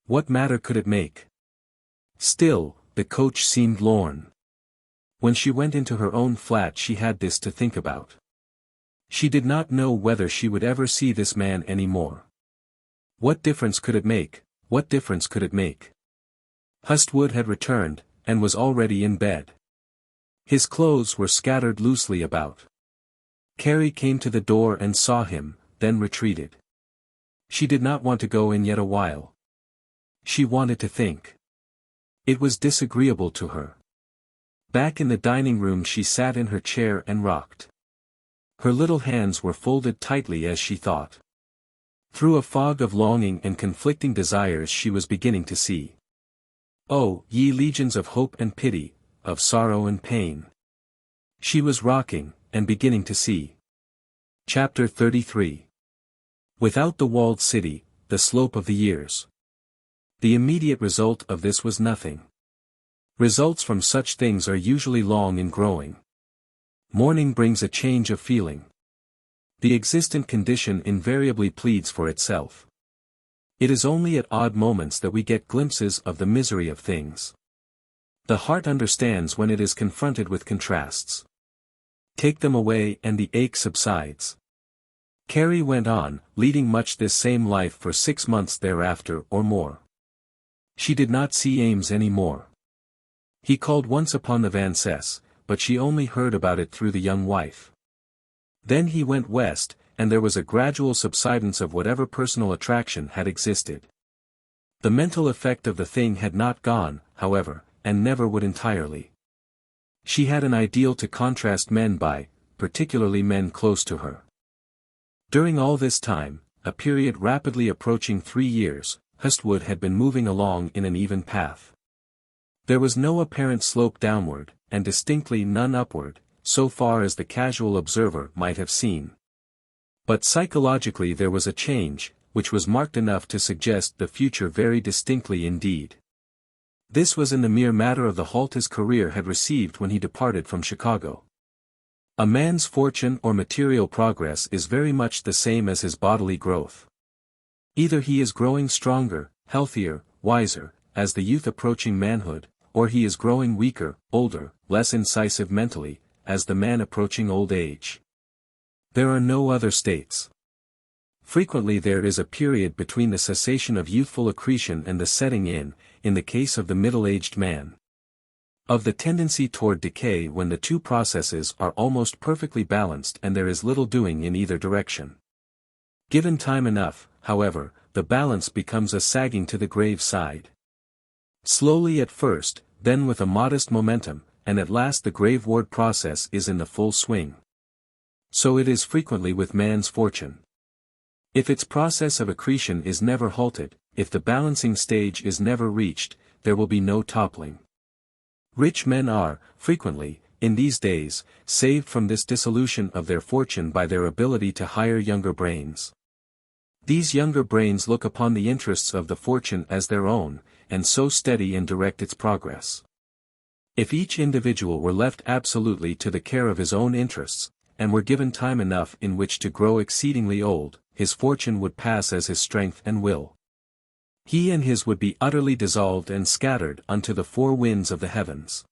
What matter could it make? Still, the coach seemed lorn. When she went into her own flat she had this to think about. She did not know whether she would ever see this man any more. What difference could it make? What difference could it make? Hustwood had returned, and was already in bed. His clothes were scattered loosely about. Carrie came to the door and saw him, then retreated. She did not want to go in yet a while. She wanted to think. It was disagreeable to her. Back in the dining room she sat in her chair and rocked. Her little hands were folded tightly as she thought. Through a fog of longing and conflicting desires she was beginning to see. Oh, ye legions of hope and pity, of sorrow and pain. She was rocking, and beginning to see. Chapter 33. Without the walled city, the slope of the years. The immediate result of this was nothing. Results from such things are usually long in growing. Morning brings a change of feeling. The existent condition invariably pleads for itself. It is only at odd moments that we get glimpses of the misery of things. The heart understands when it is confronted with contrasts. Take them away and the ache subsides. Carrie went on, leading much this same life for 6 months thereafter or more. She did not see Ames any more. He called once upon the Vances, but she only heard about it through the young wife. Then he went west, and there was a gradual subsidence of whatever personal attraction had existed. The mental effect of the thing had not gone, however, and never would entirely. She had an ideal to contrast men by, particularly men close to her. During all this time, a period rapidly approaching 3 years, Hustwood had been moving along in an even path. There was no apparent slope downward, and distinctly none upward, so far as the casual observer might have seen. But psychologically there was a change, which was marked enough to suggest the future very distinctly indeed. This was in the mere matter of the halt his career had received when he departed from Chicago. A man's fortune or material progress is very much the same as his bodily growth. Either he is growing stronger, healthier, wiser, as the youth approaching manhood, or he is growing weaker, older, less incisive mentally, as the man approaching old age. There are no other states. Frequently there is a period between the cessation of youthful accretion and the setting in the case of the middle-aged man, of the tendency toward decay when the two processes are almost perfectly balanced and there is little doing in either direction. Given time enough, however, the balance becomes a sagging to the grave side. Slowly at first, then with a modest momentum, and at last the graveward process is in the full swing. So it is frequently with man's fortune. If its process of accretion is never halted, if the balancing stage is never reached, there will be no toppling. Rich men are, frequently, in these days, saved from this dissolution of their fortune by their ability to hire younger brains. These younger brains look upon the interests of the fortune as their own, and so steady and direct its progress. If each individual were left absolutely to the care of his own interests, and were given time enough in which to grow exceedingly old, his fortune would pass as his strength and will. He and his would be utterly dissolved and scattered unto the four winds of the heavens.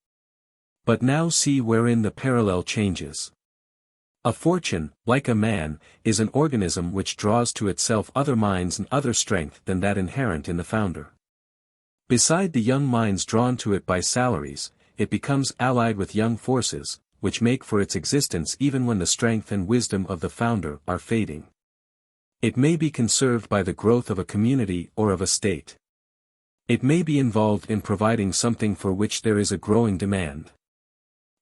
But now see wherein the parallel changes. A fortune, like a man, is an organism which draws to itself other minds and other strength than that inherent in the founder. Beside the young minds drawn to it by salaries, it becomes allied with young forces, which make for its existence even when the strength and wisdom of the founder are fading. It may be conserved by the growth of a community or of a state. It may be involved in providing something for which there is a growing demand.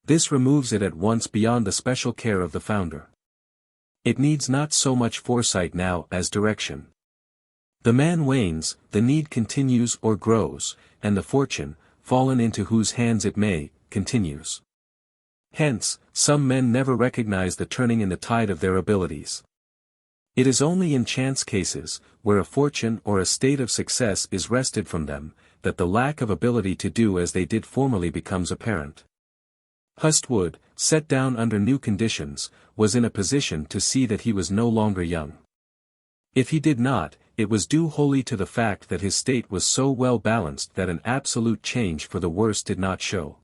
This removes it at once beyond the special care of the founder. It needs not so much foresight now as direction. The man wanes, the need continues or grows, and the fortune, fallen into whose hands it may, continues. Hence, some men never recognize the turning in the tide of their abilities. It is only in chance cases, where a fortune or a state of success is wrested from them, that the lack of ability to do as they did formerly becomes apparent. Hustwood, set down under new conditions, was in a position to see that he was no longer young. If he did not, it was due wholly to the fact that his state was so well balanced that an absolute change for the worse did not show.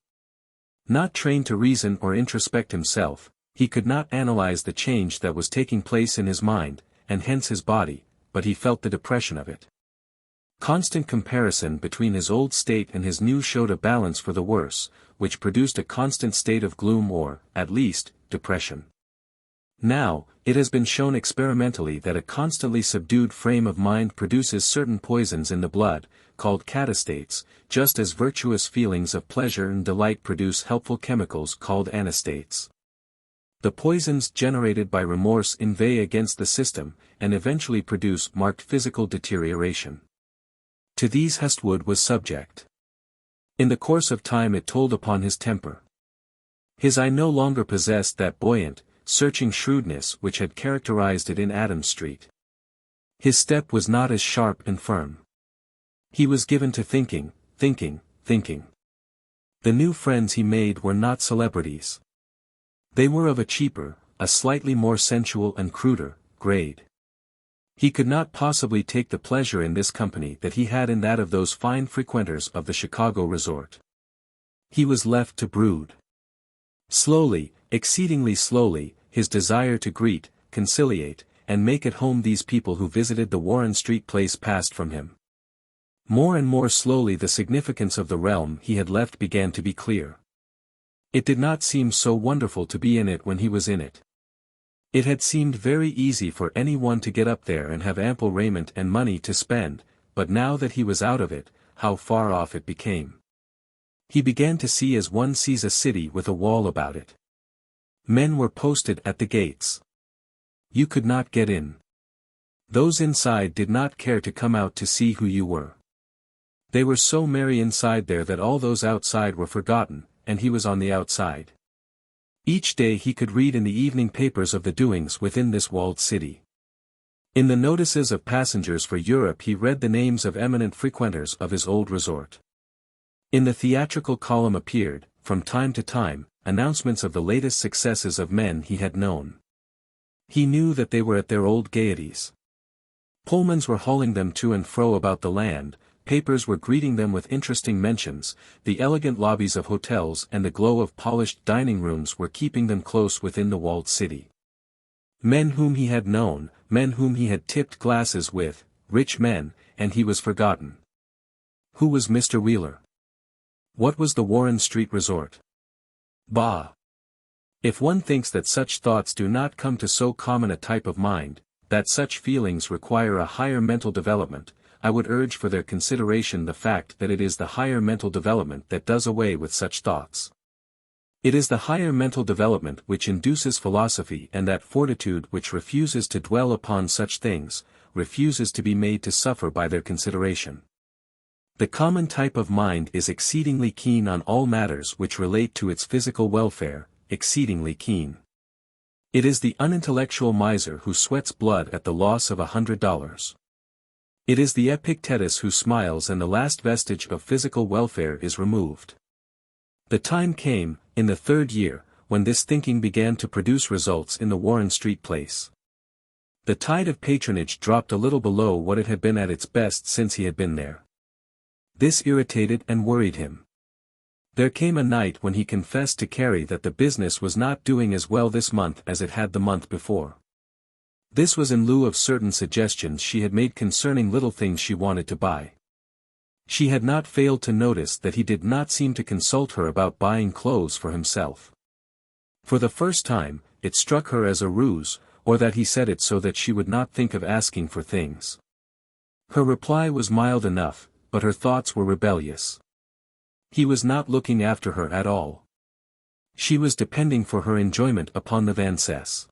Not trained to reason or introspect himself, he could not analyze the change that was taking place in his mind, and hence his body, but he felt the depression of it. Constant comparison between his old state and his new showed a balance for the worse, which produced a constant state of gloom or, at least, depression. Now, it has been shown experimentally that a constantly subdued frame of mind produces certain poisons in the blood, called katastates, just as virtuous feelings of pleasure and delight produce helpful chemicals called anastates. The poisons generated by remorse inveigh against the system, and eventually produce marked physical deterioration. To these Hustwood was subject. In the course of time it told upon his temper. His eye no longer possessed that buoyant, searching shrewdness which had characterized it in Adams Street. His step was not as sharp and firm. He was given to thinking. The new friends he made were not celebrities. They were of a cheaper, a slightly more sensual and cruder, grade. He could not possibly take the pleasure in this company that he had in that of those fine frequenters of the Chicago resort. He was left to brood. Slowly, exceedingly slowly, his desire to greet, conciliate, and make at home these people who visited the Warren Street place passed from him. More and more slowly the significance of the realm he had left began to be clear. It did not seem so wonderful to be in it when he was in it. It had seemed very easy for anyone to get up there and have ample raiment and money to spend, but now that he was out of it, how far off it became. He began to see as one sees a city with a wall about it. Men were posted at the gates. You could not get in. Those inside did not care to come out to see who you were. They were so merry inside there that all those outside were forgotten, and he was on the outside. Each day he could read in the evening papers of the doings within this walled city. In the notices of passengers for Europe he read the names of eminent frequenters of his old resort. In the theatrical column appeared, from time to time, announcements of the latest successes of men he had known. He knew that they were at their old gaieties. Pullmans were hauling them to and fro about the land, papers were greeting them with interesting mentions, the elegant lobbies of hotels and the glow of polished dining rooms were keeping them close within the walled city. Men whom he had known, men whom he had tipped glasses with, rich men, and he was forgotten. Who was Mr. Wheeler? What was the Warren Street resort? Bah! If one thinks that such thoughts do not come to so common a type of mind, that such feelings require a higher mental development, I would urge for their consideration the fact that it is the higher mental development that does away with such thoughts. It is the higher mental development which induces philosophy, and that fortitude which refuses to dwell upon such things, refuses to be made to suffer by their consideration. The common type of mind is exceedingly keen on all matters which relate to its physical welfare, exceedingly keen. It is the unintellectual miser who sweats blood at the loss of $100. It is the Epictetus who smiles and the last vestige of physical welfare is removed. The time came, in the third year, when this thinking began to produce results in the Warren Street place. The tide of patronage dropped a little below what it had been at its best since he had been there. This irritated and worried him. There came a night when he confessed to Carrie that the business was not doing as well this month as it had the month before. This was in lieu of certain suggestions she had made concerning little things she wanted to buy. She had not failed to notice that he did not seem to consult her about buying clothes for himself. For the first time, it struck her as a ruse, or that he said it so that she would not think of asking for things. Her reply was mild enough, but her thoughts were rebellious. He was not looking after her at all. She was depending for her enjoyment upon the VIII.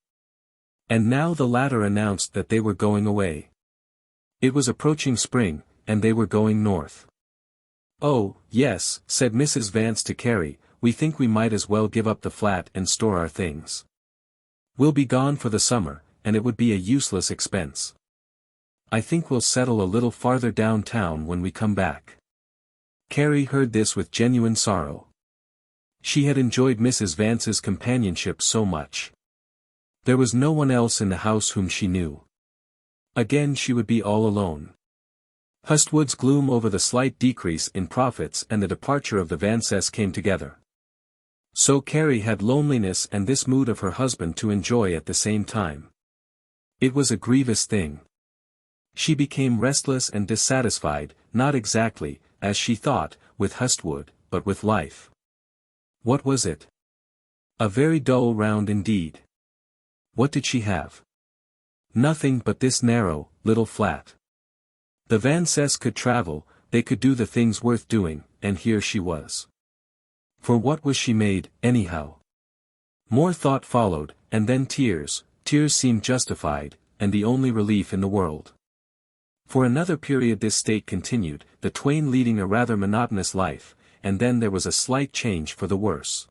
And now the latter announced that they were going away. It was approaching spring, and they were going north. "Oh, yes," said Mrs. Vance to Carrie, "we think we might as well give up the flat and store our things. We'll be gone for the summer, and it would be a useless expense. I think we'll settle a little farther downtown when we come back." Carrie heard this with genuine sorrow. She had enjoyed Mrs. Vance's companionship so much. There was no one else in the house whom she knew. Again she would be all alone. Hustwood's gloom over the slight decrease in profits and the departure of the Vances came together. So Carrie had loneliness and this mood of her husband to enjoy at the same time. It was a grievous thing. She became restless and dissatisfied, not exactly, as she thought, with Hustwood, but with life. What was it? A very dull round indeed. What did she have? Nothing but this narrow, little flat. The Vances could travel, they could do the things worth doing, and here she was. For what was she made, anyhow? More thought followed, and then tears. Tears seemed justified, and the only relief in the world. For another period this state continued, the twain leading a rather monotonous life, and then there was a slight change for the worse.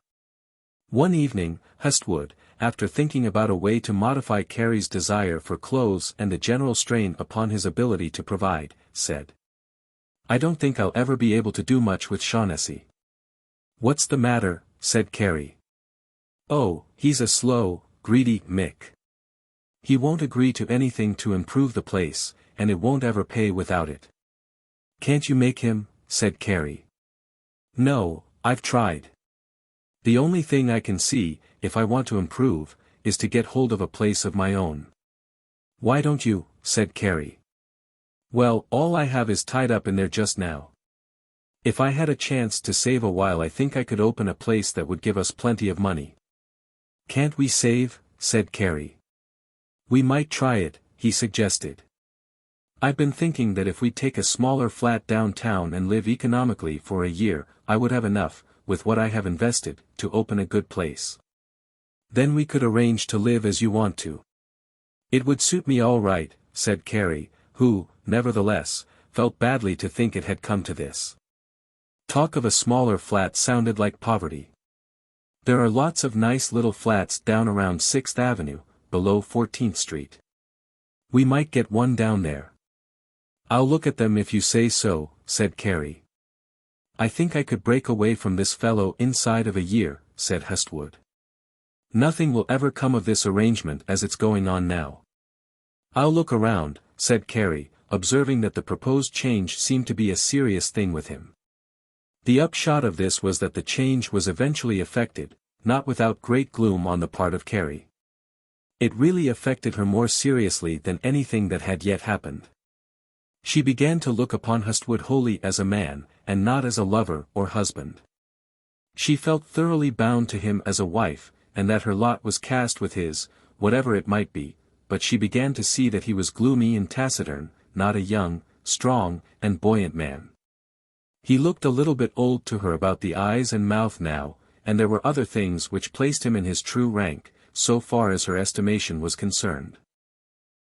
One evening, Hustwood, after thinking about a way to modify Carrie's desire for clothes and the general strain upon his ability to provide, said, "I don't think I'll ever be able to do much with Shaughnessy." "What's the matter?" said Carrie. "Oh, he's a slow, greedy Mick. He won't agree to anything to improve the place, and it won't ever pay without it." "Can't you make him?" said Carrie. "No, I've tried. The only thing I can see, if I want to improve, is to get hold of a place of my own." "Why don't you?" said Carrie. "Well, all I have is tied up in there just now. If I had a chance to save a while I think I could open a place that would give us plenty of money." "Can't we save?" said Carrie. "We might try it," he suggested. "I've been thinking that if we take a smaller flat downtown and live economically for a year, I would have enough, with what I have invested, to open a good place. Then we could arrange to live as you want to." "It would suit me all right," said Carrie, who, nevertheless, felt badly to think it had come to this. Talk of a smaller flat sounded like poverty. "There are lots of nice little flats down around 6th Avenue, below 14th Street. We might get one down there." "I'll look at them if you say so," said Carrie. "I think I could break away from this fellow inside of a year," said Hustwood. "Nothing will ever come of this arrangement as it's going on now." "I'll look around," said Carrie, observing that the proposed change seemed to be a serious thing with him. The upshot of this was that the change was eventually effected, not without great gloom on the part of Carrie. It really affected her more seriously than anything that had yet happened. She began to look upon Hustwood wholly as a man, and not as a lover or husband. She felt thoroughly bound to him as a wife, and that her lot was cast with his, whatever it might be, but she began to see that he was gloomy and taciturn, not a young, strong, and buoyant man. He looked a little bit old to her about the eyes and mouth now, and there were other things which placed him in his true rank, so far as her estimation was concerned.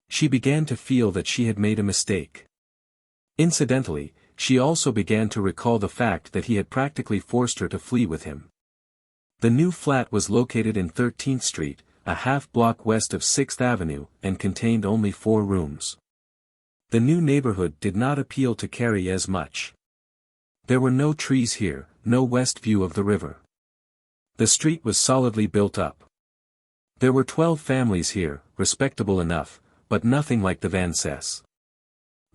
She began to feel that she had made a mistake. Incidentally, she also began to recall the fact that he had practically forced her to flee with him. The new flat was located in 13th Street, a half-block west of 6th Avenue, and contained only 4 rooms. The new neighborhood did not appeal to Carrie as much. There were no trees here, no west view of the river. The street was solidly built up. There were 12 families here, respectable enough, but nothing like the Vances.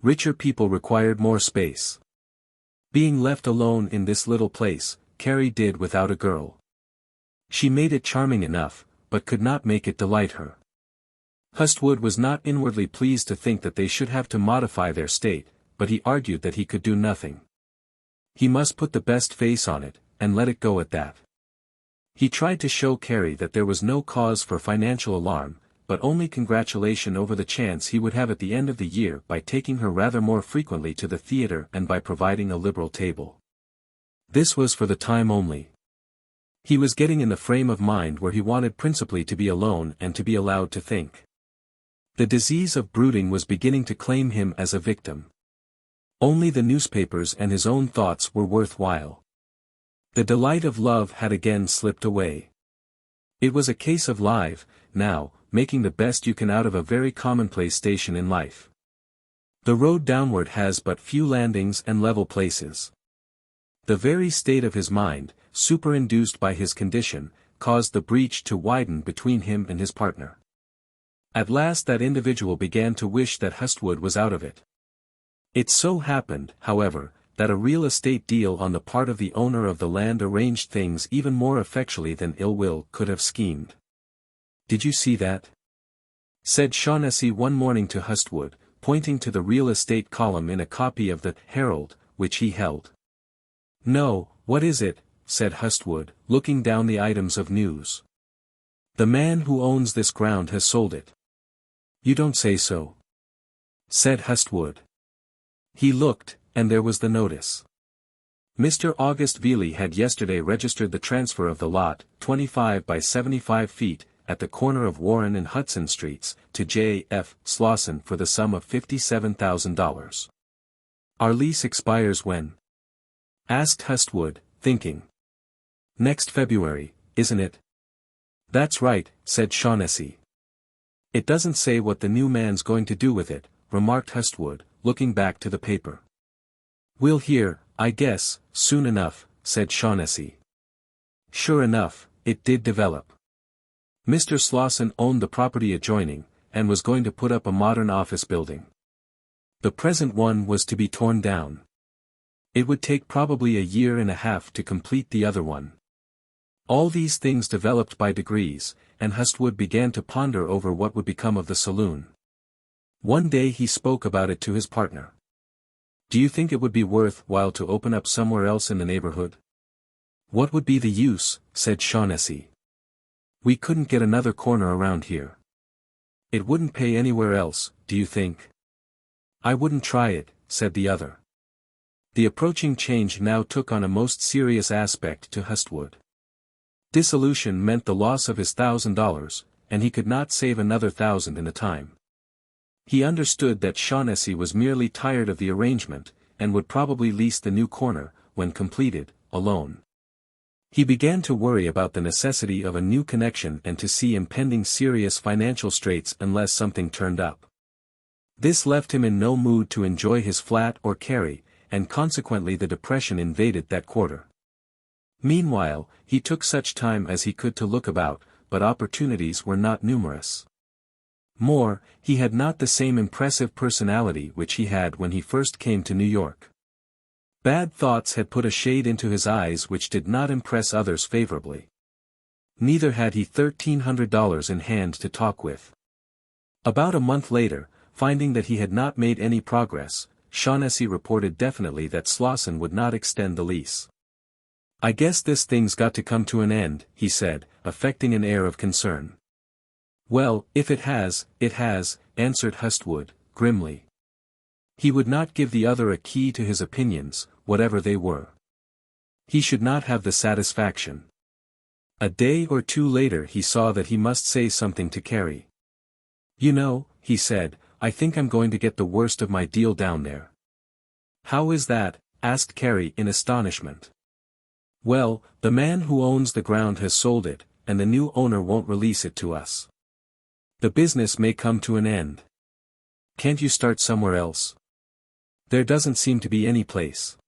Richer people required more space. Being left alone in this little place, Carrie did without a girl. She made it charming enough, but could not make it delight her. Hustwood was not inwardly pleased to think that they should have to modify their state, but he argued that he could do nothing. He must put the best face on it, and let it go at that. He tried to show Carrie that there was no cause for financial alarm, but only congratulation over the chance he would have at the end of the year by taking her rather more frequently to the theater and by providing a liberal table. This was for the time only. He was getting in the frame of mind where he wanted principally to be alone and to be allowed to think. The disease of brooding was beginning to claim him as a victim. Only the newspapers and his own thoughts were worthwhile. The delight of love had again slipped away. It was a case of live, now, making the best you can out of a very commonplace station in life. The road downward has but few landings and level places. The very state of his mind, superinduced by his condition, caused the breach to widen between him and his partner. At last that individual began to wish that Hustwood was out of it. It so happened, however, that a real estate deal on the part of the owner of the land arranged things even more effectually than ill will could have schemed. "Did you see that?" said Shaughnessy one morning to Hustwood, pointing to the real estate column in a copy of the Herald, which he held. "No, what is it?" said Hustwood, looking down the items of news. "The man who owns this ground has sold it." "You don't say so," said Hustwood. He looked, and there was the notice. Mr. August Veely had yesterday registered the transfer of the lot, 25 by 75 feet, at the corner of Warren and Hudson Streets, to J. F. Slauson for the sum of $57,000. "Our lease expires when?" asked Hustwood, thinking. "Next February, isn't it?" "That's right," said Shaughnessy. "It doesn't say what the new man's going to do with it," remarked Hustwood, looking back to the paper. "We'll hear, I guess, soon enough," said Shaughnessy. Sure enough, it did develop. Mr. Slauson owned the property adjoining, and was going to put up a modern office building. The present one was to be torn down. It would take probably a year and a half to complete the other one. All these things developed by degrees, and Hustwood began to ponder over what would become of the saloon. One day he spoke about it to his partner. "Do you think it would be worth while to open up somewhere else in the neighborhood?" "What would be the use?" said Shaughnessy. "We couldn't get another corner around here." "It wouldn't pay anywhere else, do you think?" "I wouldn't try it," said the other. The approaching change now took on a most serious aspect to Hustwood. Dissolution meant the loss of his $1,000, and he could not save another $1,000 in the time. He understood that Shaughnessy was merely tired of the arrangement, and would probably lease the new corner, when completed, alone. He began to worry about the necessity of a new connection and to see impending serious financial straits unless something turned up. This left him in no mood to enjoy his flat or Carrie, and consequently the depression invaded that quarter. Meanwhile, he took such time as he could to look about, but opportunities were not numerous. More, he had not the same impressive personality which he had when he first came to New York. Bad thoughts had put a shade into his eyes which did not impress others favorably. Neither had he $1,300 in hand to talk with. About a month later, finding that he had not made any progress, Shaughnessy reported definitely that Slauson would not extend the lease. "I guess this thing's got to come to an end," he said, affecting an air of concern. "Well, if it has, answered Hustwood, grimly. He would not give the other a key to his opinions, whatever they were. He should not have the satisfaction. A day or two later he saw that he must say something to Carrie. "You know," he said, "I think I'm going to get the worst of my deal down there." "How is that?" asked Carrie in astonishment. "Well, the man who owns the ground has sold it, and the new owner won't release it to us. The business may come to an end. Can't you start somewhere else? There doesn't seem to be any place.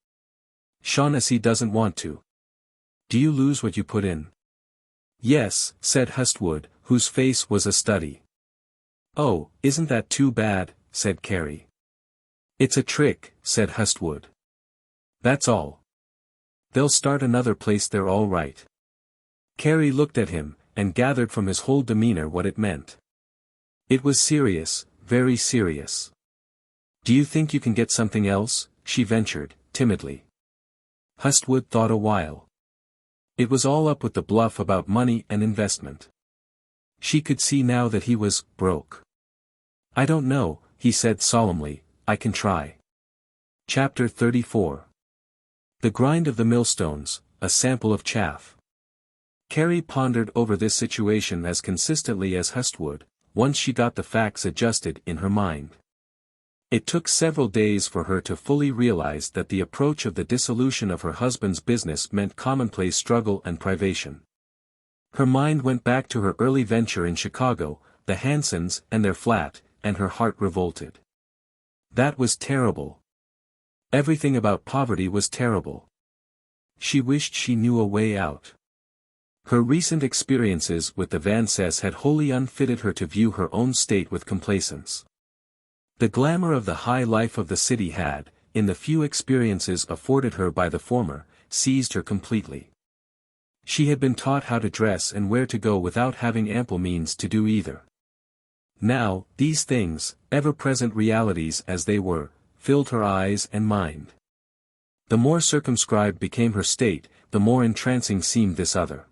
Shaughnessy doesn't want to. Do you lose what you put in?" "Yes," said Hustwood, whose face was a study. "Oh, isn't that too bad?" said Carrie. "It's a trick," said Hustwood. "That's all. They'll start another place, they're all right." Carrie looked at him, and gathered from his whole demeanor what it meant. It was serious, very serious. "Do you think you can get something else?" she ventured, timidly. Hustwood thought a while. It was all up with the bluff about money and investment. She could see now that he was broke. "I don't know," he said solemnly, "I can try." Chapter 34. The grind of the millstones, a sample of chaff. Carrie pondered over this situation as consistently as Hustwood, once she got the facts adjusted in her mind. It took several days for her to fully realize that the approach of the dissolution of her husband's business meant commonplace struggle and privation. Her mind went back to her early venture in Chicago, the Hansons and their flat, and her heart revolted. That was terrible. Everything about poverty was terrible. She wished she knew a way out. Her recent experiences with the Vances had wholly unfitted her to view her own state with complacence. The glamour of the high life of the city had, in the few experiences afforded her by the former, seized her completely. She had been taught how to dress and where to go without having ample means to do either. Now, these things, ever-present realities as they were, filled her eyes and mind. The more circumscribed became her state, the more entrancing seemed this other.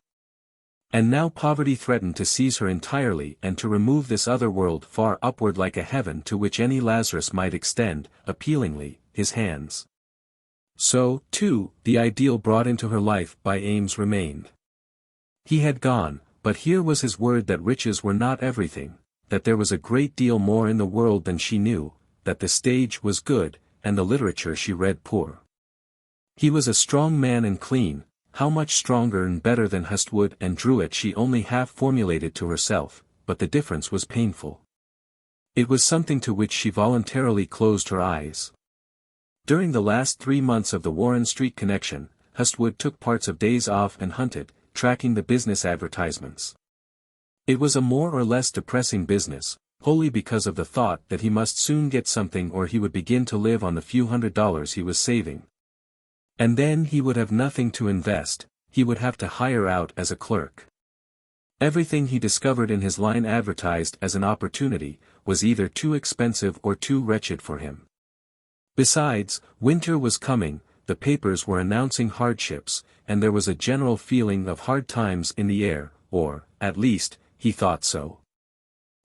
And now poverty threatened to seize her entirely and to remove this other world far upward like a heaven to which any Lazarus might extend, appealingly, his hands. So, too, the ideal brought into her life by Ames remained. He had gone, but here was his word that riches were not everything, that there was a great deal more in the world than she knew, that the stage was good, and the literature she read poor. He was a strong man and clean. How much stronger and better than Hustwood and Druitt she only half formulated to herself, but the difference was painful. It was something to which she voluntarily closed her eyes. During the last 3 months of the Warren Street connection, Hustwood took parts of days off and hunted, tracking the business advertisements. It was a more or less depressing business, wholly because of the thought that he must soon get something or he would begin to live on the few $100s he was saving. And then he would have nothing to invest, he would have to hire out as a clerk. Everything he discovered in his line advertised as an opportunity, was either too expensive or too wretched for him. Besides, winter was coming, the papers were announcing hardships, and there was a general feeling of hard times in the air, or, at least, he thought so.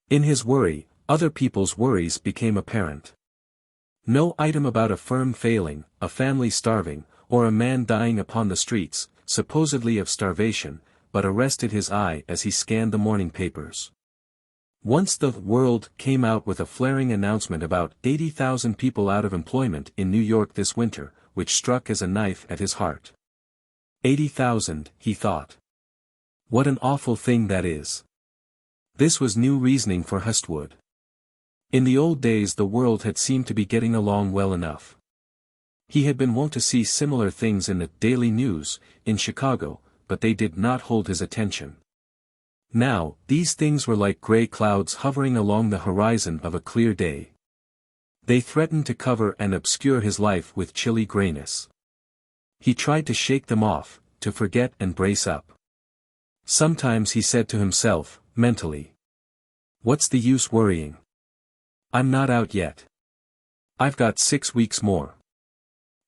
In his worry, other people's worries became apparent. No item about a firm failing, a family starving, or a man dying upon the streets, supposedly of starvation, but arrested his eye as he scanned the morning papers. Once the World came out with a flaring announcement about 80,000 people out of employment in New York this winter, which struck as a knife at his heart. 80,000, he thought. What an awful thing that is. This was new reasoning for Hustwood. In the old days the world had seemed to be getting along well enough. He had been wont to see similar things in the Daily News, in Chicago, but they did not hold his attention. Now, these things were like gray clouds hovering along the horizon of a clear day. They threatened to cover and obscure his life with chilly grayness. He tried to shake them off, to forget and brace up. Sometimes he said to himself, mentally, "What's the use worrying? I'm not out yet. I've got 6 weeks more.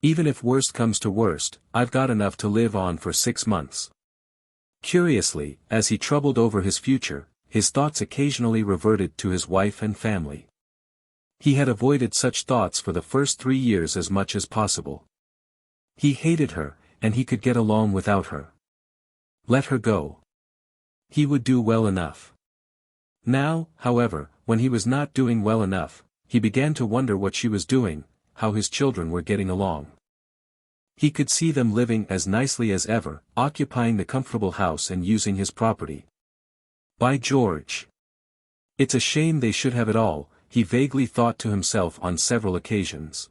Even if worst comes to worst, I've got enough to live on for 6 months." Curiously, as he troubled over his future, his thoughts occasionally reverted to his wife and family. He had avoided such thoughts for the first 3 years as much as possible. He hated her, and he could get along without her. Let her go. He would do well enough. Now, however, when he was not doing well enough, he began to wonder what she was doing, how his children were getting along. He could see them living as nicely as ever, occupying the comfortable house and using his property. By George! It's a shame they should have it all, he vaguely thought to himself on several occasions.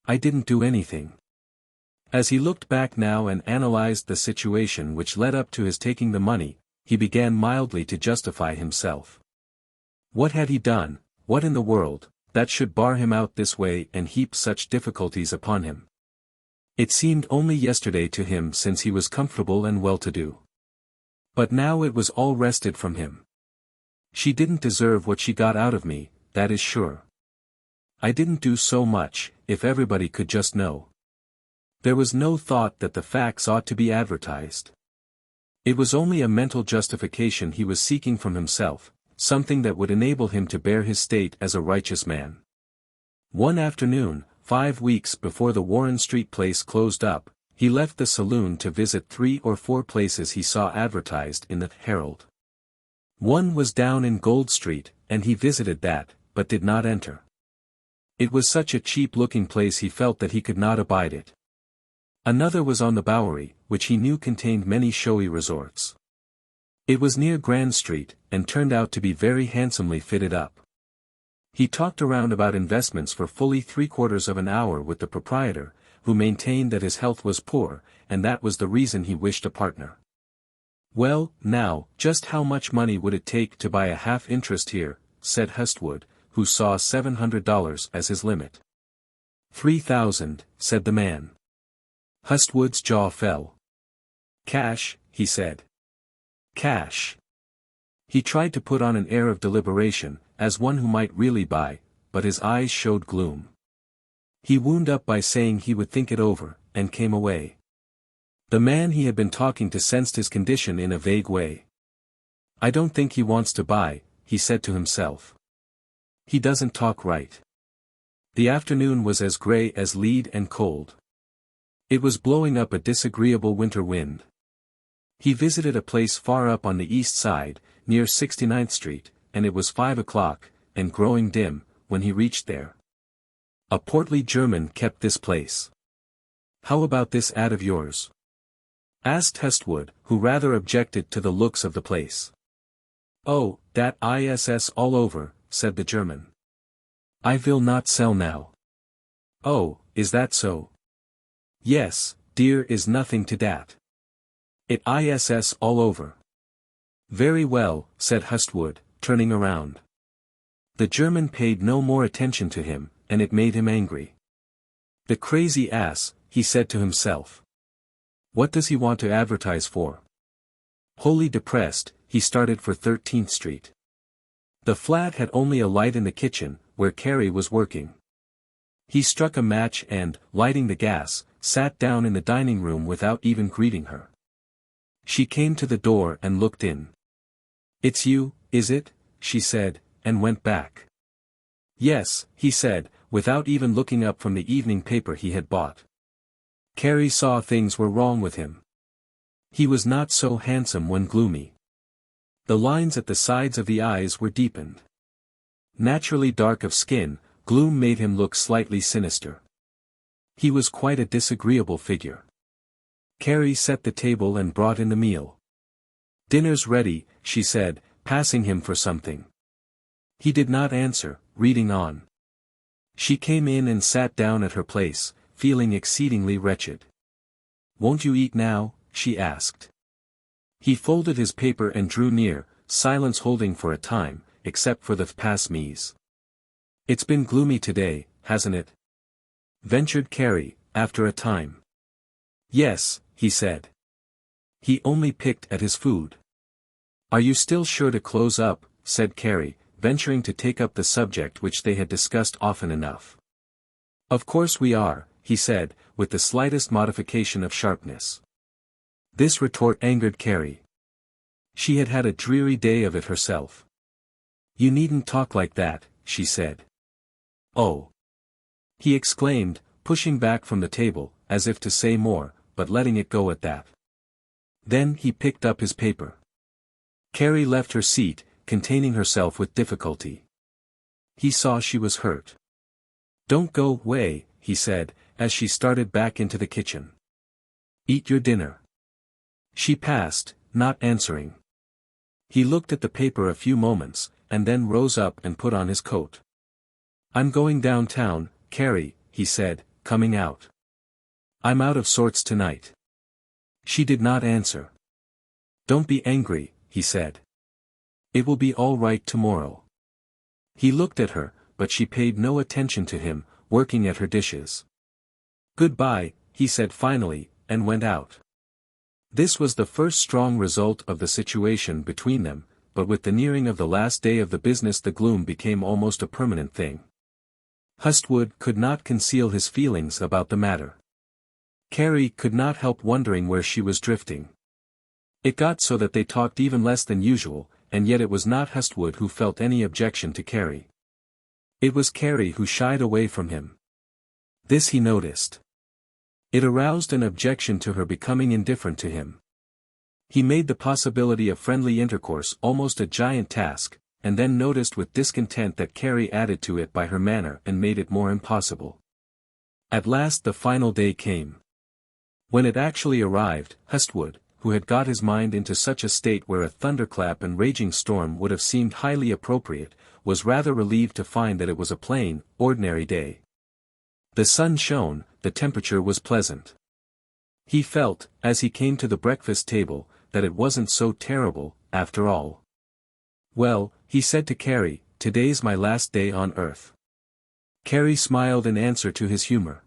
I didn't do anything. As he looked back now and analyzed the situation which led up to his taking the money, he began mildly to justify himself. What had he done, what in the world, that should bar him out this way and heap such difficulties upon him? It seemed only yesterday to him since he was comfortable and well-to-do. But now it was all wrested from him. She didn't deserve what she got out of me, that is sure. I didn't do so much, if everybody could just know. There was no thought that the facts ought to be advertised. It was only a mental justification he was seeking from himself, something that would enable him to bear his state as a righteous man. One afternoon, 5 weeks before the Warren Street place closed up, he left the saloon to visit 3 or 4 places he saw advertised in the Herald. One was down in Gold Street, and he visited that, but did not enter. It was such a cheap-looking place he felt that he could not abide it. Another was on the Bowery, which he knew contained many showy resorts. It was near Grand Street, and turned out to be very handsomely fitted up. He talked around about investments for fully 3/4 of an hour with the proprietor, who maintained that his health was poor, and that was the reason he wished a partner. "Well, now, just how much money would it take to buy a half-interest here?" said Hustwood, who saw $700 as his limit. "3,000, said the man. Hustwood's jaw fell. "Cash," he said. "Cash." He tried to put on an air of deliberation, as one who might really buy, but his eyes showed gloom. He wound up by saying he would think it over, and came away. The man he had been talking to sensed his condition in a vague way. "I don't think he wants to buy," he said to himself. "He doesn't talk right." The afternoon was as grey as lead and cold. It was blowing up a disagreeable winter wind. He visited a place far up on the east side, near 69th Street, and it was 5 o'clock, and growing dim, when he reached there. A portly German kept this place. "How about this ad of yours?" asked Hustwood, who rather objected to the looks of the place. "Oh, that ISS all over," said the German. "I will not sell now." "Oh, is that so?" "Yes, dear, is nothing to dat. It ISS all over." "Very well," said Hustwood, turning around. The German paid no more attention to him, and it made him angry. "The crazy ass," he said to himself. "What does he want to advertise for?" Wholly depressed, he started for 13th Street. The flat had only a light in the kitchen, where Carrie was working. He struck a match and, lighting the gas, sat down in the dining room without even greeting her. She came to the door and looked in. "It's you, is it?" she said, and went back. "Yes," he said, without even looking up from the evening paper he had bought. Carrie saw things were wrong with him. He was not so handsome when gloomy. The lines at the sides of the eyes were deepened. Naturally dark of skin, gloom made him look slightly sinister. He was quite a disagreeable figure. Carrie set the table and brought in the meal. "Dinner's ready," she said, passing him for something. He did not answer, reading on. She came in and sat down at her place, feeling exceedingly wretched. "Won't you eat now?" she asked. He folded his paper and drew near, silence holding for a time, except for the pas-mise. "It's been gloomy today, hasn't it?" ventured Carrie, after a time. "Yes," he said. He only picked at his food. "Are you still sure to close up?" said Carrie, venturing to take up the subject which they had discussed often enough. "Of course we are," he said, with the slightest modification of sharpness. This retort angered Carrie. She had had a dreary day of it herself. "You needn't talk like that," she said. "Oh!" he exclaimed, pushing back from the table, as if to say more, but letting it go at that. Then he picked up his paper. Carrie left her seat, containing herself with difficulty. He saw she was hurt. "Don't go away," he said, as she started back into the kitchen. "Eat your dinner." She passed, not answering. He looked at the paper a few moments, and then rose up and put on his coat. "I'm going downtown, Carrie," he said, coming out. "I'm out of sorts tonight." She did not answer. "Don't be angry," he said. "It will be all right tomorrow." He looked at her, but she paid no attention to him, working at her dishes. "Goodbye," he said finally, and went out. This was the first strong result of the situation between them, but with the nearing of the last day of the business the gloom became almost a permanent thing. Hustwood could not conceal his feelings about the matter. Carrie could not help wondering where she was drifting. It got so that they talked even less than usual, and yet it was not Hestwood who felt any objection to Carrie. It was Carrie who shied away from him. This he noticed. It aroused an objection to her becoming indifferent to him. He made the possibility of friendly intercourse almost a giant task, and then noticed with discontent that Carrie added to it by her manner and made it more impossible. At last the final day came. When it actually arrived, Hestwood, who had got his mind into such a state where a thunderclap and raging storm would have seemed highly appropriate, was rather relieved to find that it was a plain, ordinary day. The sun shone, the temperature was pleasant. He felt, as he came to the breakfast table, that it wasn't so terrible, after all. "Well," he said to Carrie, "today's my last day on earth." Carrie smiled in answer to his humor.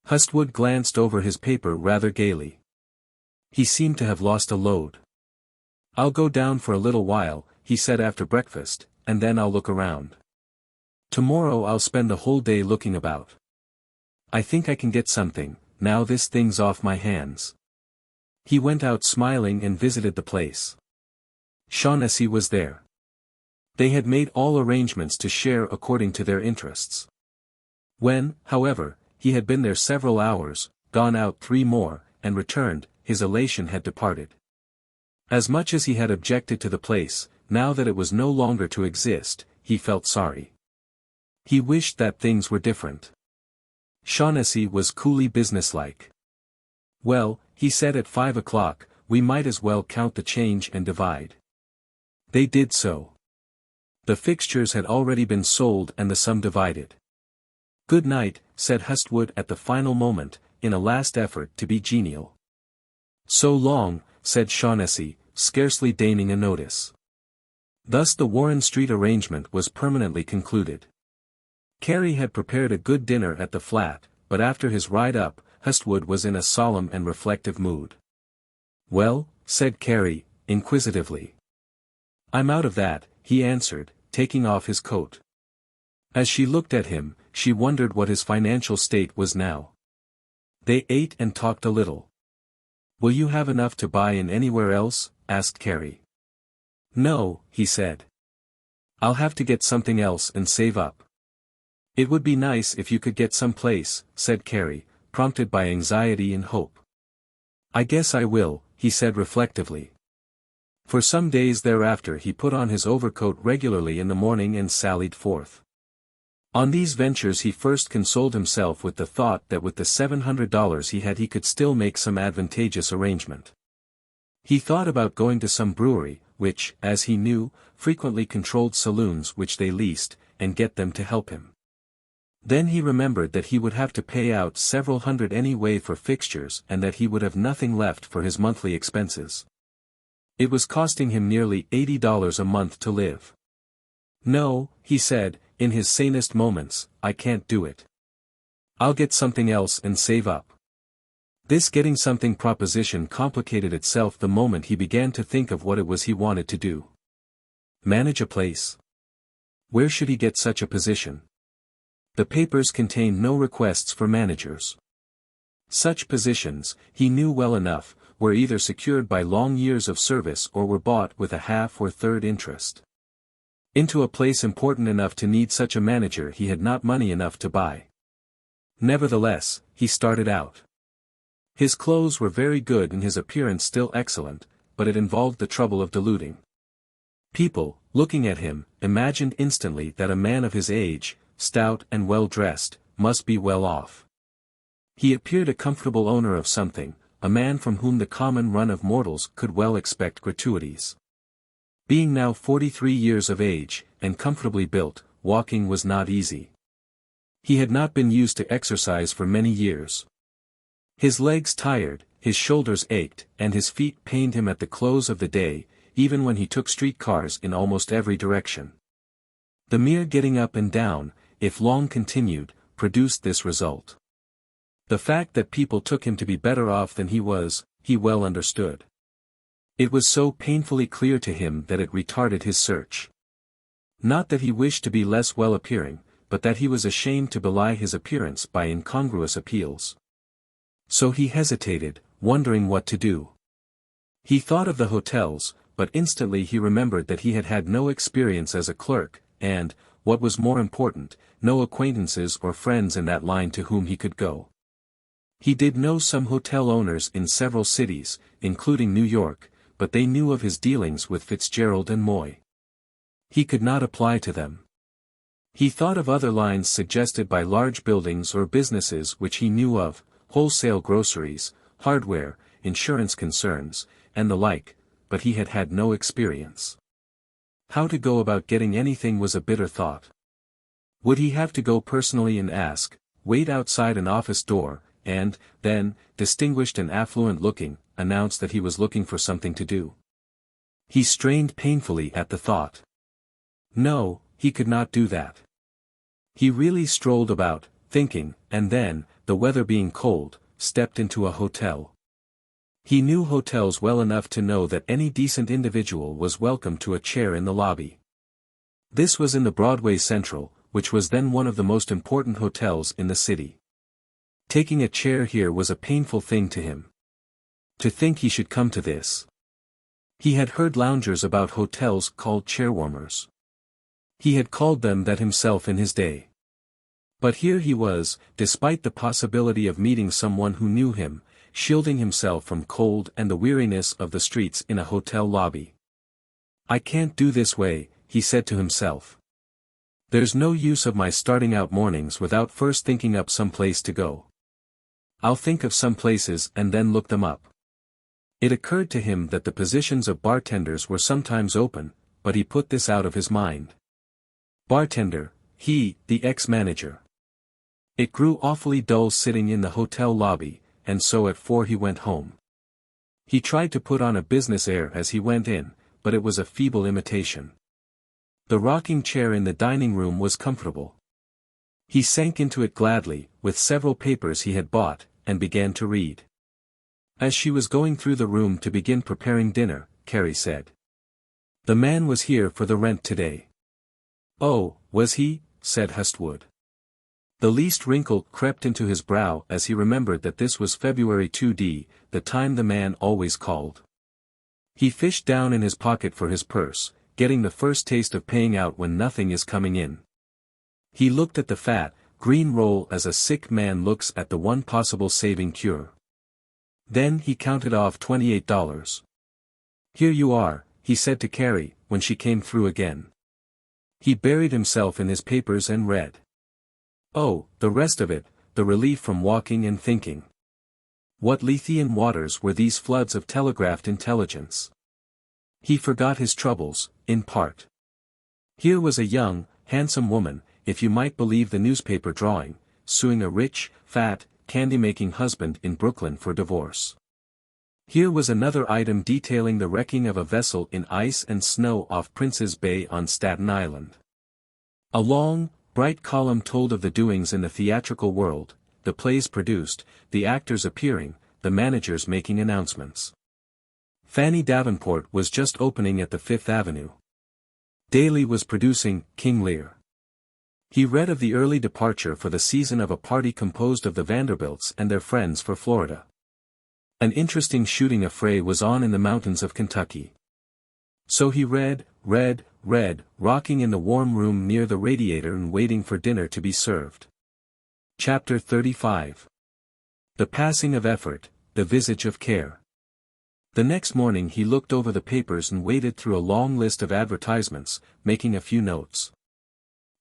Hestwood glanced over his paper rather gaily. He seemed to have lost a load. "I'll go down for a little while," he said after breakfast, "and then I'll look around. Tomorrow I'll spend the whole day looking about. I think I can get something, now this thing's off my hands." He went out smiling and visited the place. Shaughnessy was there. They had made all arrangements to share according to their interests. When, however, he had been there several hours, gone out 3 more, and returned, his elation had departed. As much as he had objected to the place, now that it was no longer to exist, he felt sorry. He wished that things were different. Shaughnessy was coolly businesslike. "Well," he said at 5 o'clock, "we might as well count the change and divide." They did so. The fixtures had already been sold and the sum divided. "Good night," said Hestwood at the final moment, in a last effort to be genial. "So long," said Shaughnessy, scarcely deigning a notice. Thus the Warren Street arrangement was permanently concluded. Carrie had prepared a good dinner at the flat, but after his ride up, Hestwood was in a solemn and reflective mood. "Well?" said Carrie, inquisitively. "I'm out of that," he answered, taking off his coat. As she looked at him, she wondered what his financial state was now. They ate and talked a little. "Will you have enough to buy in anywhere else?" asked Carrie. "No," he said. "I'll have to get something else and save up." "It would be nice if you could get some place," said Carrie, prompted by anxiety and hope. "I guess I will," he said reflectively. For some days thereafter he put on his overcoat regularly in the morning and sallied forth. On these ventures he first consoled himself with the thought that with the $700 he had he could still make some advantageous arrangement. He thought about going to some brewery, which, as he knew, frequently controlled saloons which they leased, and get them to help him. Then he remembered that he would have to pay out several hundred anyway for fixtures and that he would have nothing left for his monthly expenses. It was costing him nearly $80 a month to live. "No," he said, in his sanest moments, "I can't do it. I'll get something else and save up." This getting something proposition complicated itself the moment he began to think of what it was he wanted to do. Manage a place. Where should he get such a position? The papers contained no requests for managers. Such positions, he knew well enough, were either secured by long years of service or were bought with a half or third interest. Into a place important enough to need such a manager he had not money enough to buy. Nevertheless, he started out. His clothes were very good and his appearance still excellent, but it involved the trouble of diluting. People, looking at him, imagined instantly that a man of his age, stout and well-dressed, must be well off. He appeared a comfortable owner of something, a man from whom the common run of mortals could well expect gratuities. Being now 43 years of age, and comfortably built, walking was not easy. He had not been used to exercise for many years. His legs tired, his shoulders ached, and his feet pained him at the close of the day, even when he took streetcars in almost every direction. The mere getting up and down, if long continued, produced this result. The fact that people took him to be better off than he was, he well understood. It was so painfully clear to him that it retarded his search. Not that he wished to be less well-appearing, but that he was ashamed to belie his appearance by incongruous appeals. So he hesitated, wondering what to do. He thought of the hotels, but instantly he remembered that he had had no experience as a clerk, and, what was more important, no acquaintances or friends in that line to whom he could go. He did know some hotel owners in several cities, including New York, but they knew of his dealings with Fitzgerald and Moy. He could not apply to them. He thought of other lines suggested by large buildings or businesses which he knew of, wholesale groceries, hardware, insurance concerns, and the like, but he had had no experience. How to go about getting anything was a bitter thought. Would he have to go personally and ask, wait outside an office door, and, then, distinguished and affluent-looking, announce that he was looking for something to do? He strained painfully at the thought. No, he could not do that. He really strolled about, thinking, and then, the weather being cold, stepped into a hotel. He knew hotels well enough to know that any decent individual was welcome to a chair in the lobby. This was in the Broadway Central, which was then one of the most important hotels in the city. Taking a chair here was a painful thing to him. To think he should come to this. He had heard loungers about hotels called chairwarmers. He had called them that himself in his day. But here he was, despite the possibility of meeting someone who knew him, shielding himself from cold and the weariness of the streets in a hotel lobby. I can't do this way, he said to himself. There's no use of my starting out mornings without first thinking up some place to go. I'll think of some places and then look them up. It occurred to him that the positions of bartenders were sometimes open, but he put this out of his mind. Bartender, he, the ex-manager. It grew awfully dull sitting in the hotel lobby, and so at 4 he went home. He tried to put on a business air as he went in, but it was a feeble imitation. The rocking chair in the dining room was comfortable. He sank into it gladly, with several papers he had bought, and began to read. As she was going through the room to begin preparing dinner, Carrie said. The man was here for the rent today. Oh, was he? Said Hustwood. The least wrinkle crept into his brow as he remembered that this was February 2d, the time the man always called. He fished down in his pocket for his purse, getting the first taste of paying out when nothing is coming in. He looked at the fat, green roll as a sick man looks at the one possible saving cure. Then he counted off $28. Here you are, he said to Carrie, when she came through again. He buried himself in his papers and read. Oh, the rest of it, the relief from walking and thinking. What Lethean waters were these floods of telegraphed intelligence? He forgot his troubles, in part. Here was a young, handsome woman, if you might believe the newspaper drawing, suing a rich, fat, candy-making husband in Brooklyn for divorce. Here was another item detailing the wrecking of a vessel in ice and snow off Prince's Bay on Staten Island. A long, bright column told of the doings in the theatrical world, the plays produced, the actors appearing, the managers making announcements. Fanny Davenport was just opening at the Fifth Avenue. Daly was producing King Lear. He read of the early departure for the season of a party composed of the Vanderbilts and their friends for Florida. An interesting shooting affray was on in the mountains of Kentucky. So he read, rocking in the warm room near the radiator and waiting for dinner to be served. Chapter 35. The passing of effort, the visage of care. The next morning he looked over the papers and waded through a long list of advertisements, making a few notes.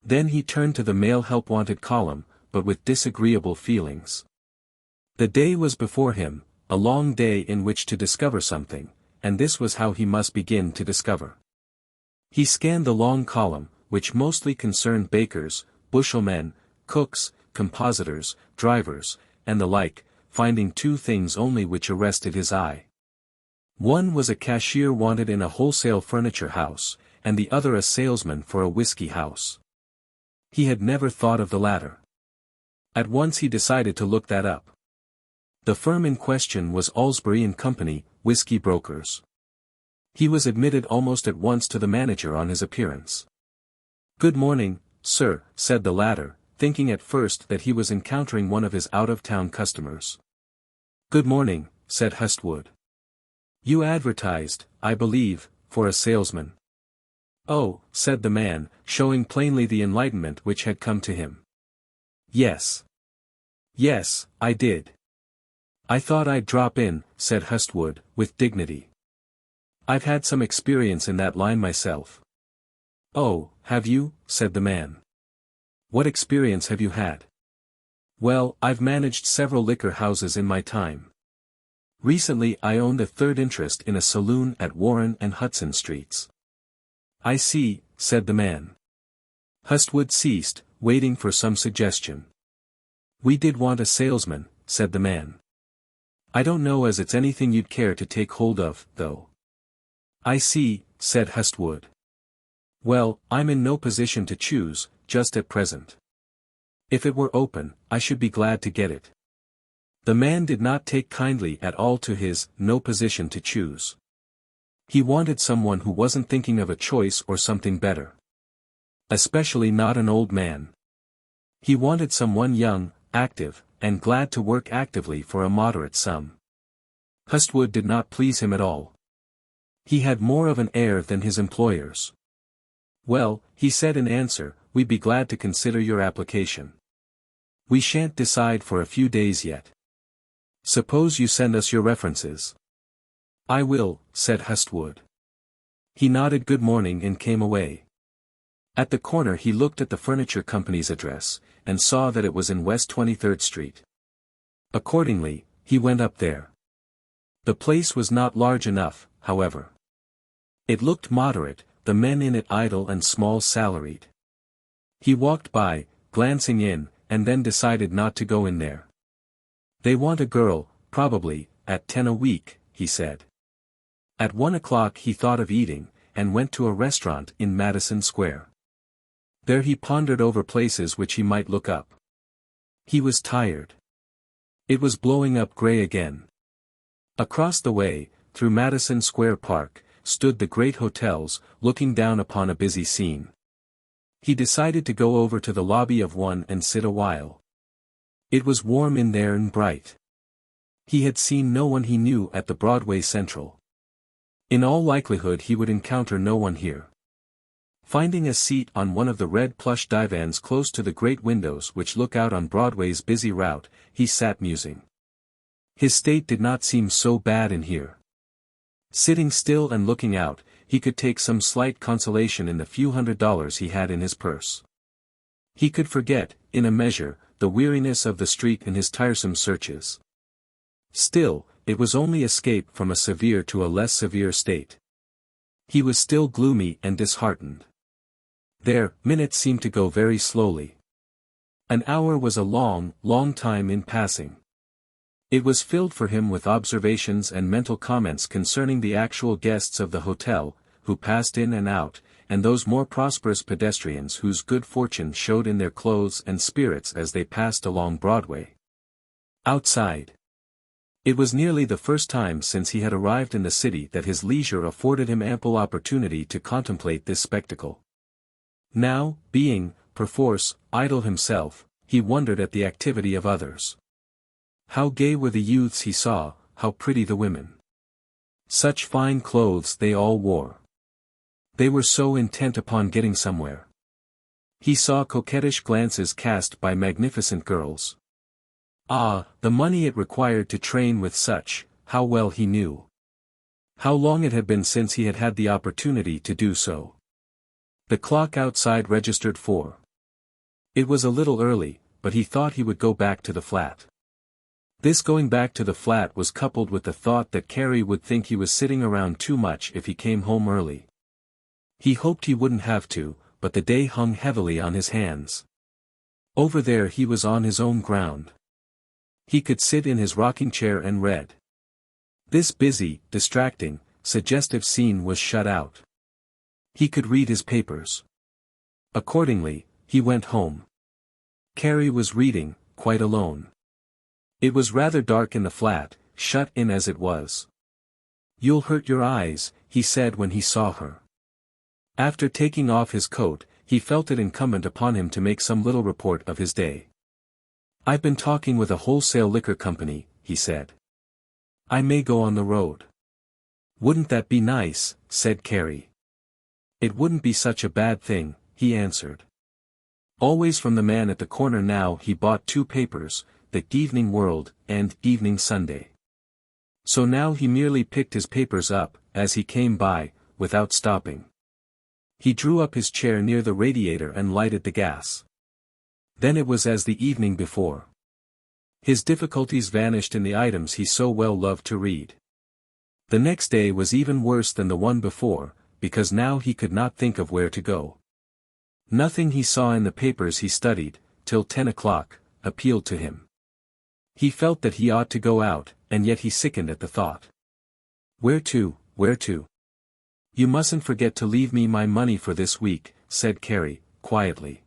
Then he turned to the male help wanted column, but with disagreeable feelings. The day was before him, a long day in which to discover something, and this was how he must begin to discover. He scanned the long column, which mostly concerned bakers, bushelmen, cooks, compositors, drivers, and the like, finding two things only which arrested his eye. One was a cashier wanted in a wholesale furniture house, and the other a salesman for a whiskey house. He had never thought of the latter. At once he decided to look that up. The firm in question was Alsbury and Company, whiskey brokers. He was admitted almost at once to the manager on his appearance. "Good morning, sir," said the latter, thinking at first that he was encountering one of his out-of-town customers. "Good morning," said Hustwood. "You advertised, I believe, for a salesman." "Oh," said the man, showing plainly the enlightenment which had come to him. "Yes. Yes, I did. I thought I'd drop in," said Hustwood, with dignity. "I've had some experience in that line myself." "Oh, have you?" said the man. "What experience have you had?" "Well, I've managed several liquor houses in my time. Recently I owned a third interest in a saloon at Warren and Hudson Streets." "I see," said the man. Hustwood ceased, waiting for some suggestion. "We did want a salesman," said the man. "I don't know as it's anything you'd care to take hold of, though." "I see," said Hustwood. "Well, I'm in no position to choose, just at present. If it were open, I should be glad to get it." The man did not take kindly at all to his "no position to choose." He wanted someone who wasn't thinking of a choice or something better. Especially not an old man. He wanted someone young, active, and glad to work actively for a moderate sum. Hustwood did not please him at all. He had more of an air than his employers. "Well," he said in answer, "we'd be glad to consider your application. We shan't decide for a few days yet. Suppose you send us your references." "I will," said Hustwood. He nodded good morning and came away. At the corner he looked at the furniture company's address, and saw that it was in West 23rd Street. Accordingly, he went up there. The place was not large enough, however. It looked moderate, the men in it idle and small salaried. He walked by, glancing in, and then decided not to go in there. "They want a girl, probably, at 10 a week," he said. At 1 o'clock he thought of eating, and went to a restaurant in Madison Square. There he pondered over places which he might look up. He was tired. It was blowing up gray again. Across the way, through Madison Square Park, stood the great hotels, looking down upon a busy scene. He decided to go over to the lobby of one and sit a while. It was warm in there and bright. He had seen no one he knew at the Broadway Central. In all likelihood he would encounter no one here. Finding a seat on one of the red plush divans close to the great windows which look out on Broadway's busy route, he sat musing. His state did not seem so bad in here. Sitting still and looking out, he could take some slight consolation in the few $100s he had in his purse. He could forget, in a measure, the weariness of the street in his tiresome searches. Still, it was only escape from a severe to a less severe state. He was still gloomy and disheartened. There, minutes seemed to go very slowly. An hour was a long, long time in passing. It was filled for him with observations and mental comments concerning the actual guests of the hotel, who passed in and out, and those more prosperous pedestrians whose good fortune showed in their clothes and spirits as they passed along Broadway. Outside. It was nearly the first time since he had arrived in the city that his leisure afforded him ample opportunity to contemplate this spectacle. Now, being, perforce, idle himself, he wondered at the activity of others. How gay were the youths he saw, how pretty the women. Such fine clothes they all wore. They were so intent upon getting somewhere. He saw coquettish glances cast by magnificent girls. Ah, the money it required to train with such, how well he knew. How long it had been since he had had the opportunity to do so. The clock outside registered 4. It was a little early, but he thought he would go back to the flat. This going back to the flat was coupled with the thought that Carrie would think he was sitting around too much if he came home early. He hoped he wouldn't have to, but the day hung heavily on his hands. Over there he was on his own ground. He could sit in his rocking chair and read. This busy, distracting, suggestive scene was shut out. He could read his papers. Accordingly, he went home. Carrie was reading, quite alone. It was rather dark in the flat, shut in as it was. "You'll hurt your eyes," he said when he saw her. After taking off his coat, he felt it incumbent upon him to make some little report of his day. "I've been talking with a wholesale liquor company," he said. I may go on the road. Wouldn't that be nice, said Carrie. It wouldn't be such a bad thing, he answered. Always from the man at the corner now he bought two papers, the Evening World and Evening Sunday. So now he merely picked his papers up, as he came by, without stopping. He drew up his chair near the radiator and lighted the gas. Then it was as the evening before. His difficulties vanished in the items he so well loved to read. The next day was even worse than the one before, because now he could not think of where to go. Nothing he saw in the papers he studied, till 10 o'clock, appealed to him. He felt that he ought to go out, and yet he sickened at the thought. Where to, where to? You mustn't forget to leave me my money for this week, said Carrie, quietly.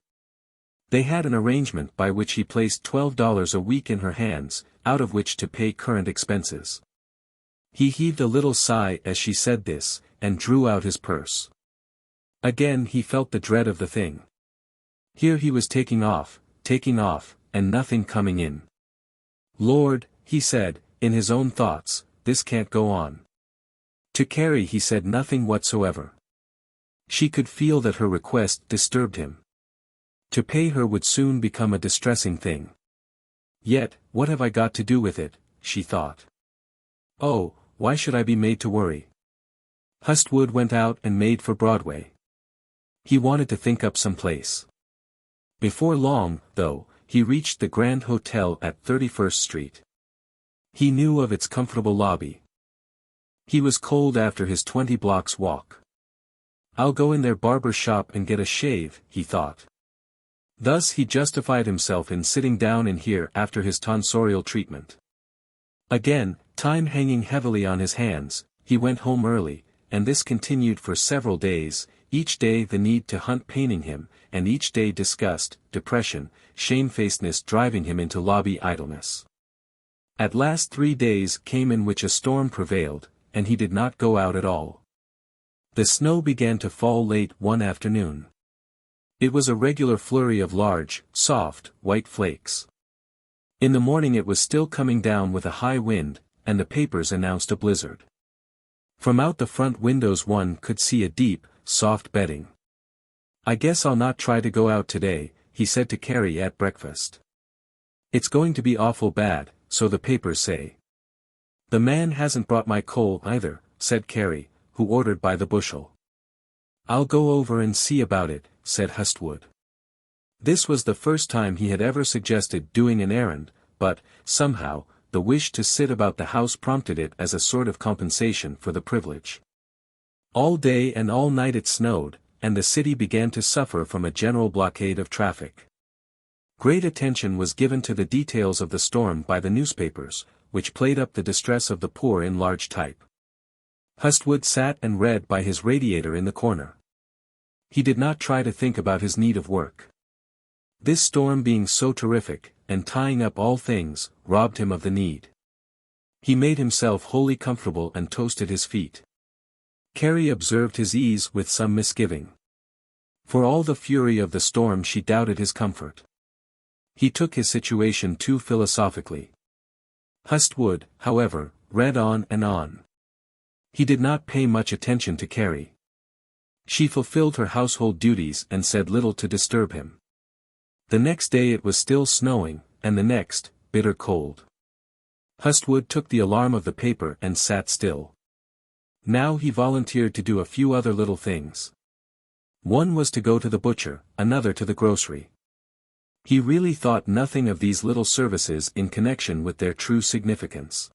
They had an arrangement by which he placed $12 a week in her hands, out of which to pay current expenses. He heaved a little sigh as she said this, and drew out his purse. Again he felt the dread of the thing. Here he was taking off, and nothing coming in. Lord, he said, in his own thoughts, this can't go on. To Carrie he said nothing whatsoever. She could feel that her request disturbed him. To pay her would soon become a distressing thing. Yet, what have I got to do with it, she thought. Oh, why should I be made to worry? Hustwood went out and made for Broadway. He wanted to think up some place. Before long, though, he reached the Grand Hotel at 31st Street. He knew of its comfortable lobby. He was cold after his 20 blocks walk. I'll go in their barber shop and get a shave, he thought. Thus he justified himself in sitting down in here after his tonsorial treatment. Again, time hanging heavily on his hands, he went home early, and this continued for several days, each day the need to hunt paining him, and each day disgust, depression, shamefacedness driving him into lobby idleness. At last 3 days came in which a storm prevailed, and he did not go out at all. The snow began to fall late one afternoon. It was a regular flurry of large, soft, white flakes. In the morning it was still coming down with a high wind, and the papers announced a blizzard. From out the front windows one could see a deep, soft bedding. I guess I'll not try to go out today, he said to Carrie at breakfast. It's going to be awful bad, so the papers say. The man hasn't brought my coal either, said Carrie, who ordered by the bushel. I'll go over and see about it, said Hustwood. This was the first time he had ever suggested doing an errand, but, somehow, the wish to sit about the house prompted it as a sort of compensation for the privilege. All day and all night it snowed, and the city began to suffer from a general blockade of traffic. Great attention was given to the details of the storm by the newspapers, which played up the distress of the poor in large type. Hustwood sat and read by his radiator in the corner. He did not try to think about his need of work. This storm being so terrific, and tying up all things, robbed him of the need. He made himself wholly comfortable and toasted his feet. Carrie observed his ease with some misgiving. For all the fury of the storm she doubted his comfort. He took his situation too philosophically. Hustwood, however, read on and on. He did not pay much attention to Carrie. She fulfilled her household duties and said little to disturb him. The next day it was still snowing, and the next, bitter cold. Hustwood took the alarm of the paper and sat still. Now he volunteered to do a few other little things. One was to go to the butcher, another to the grocery. He really thought nothing of these little services in connection with their true significance.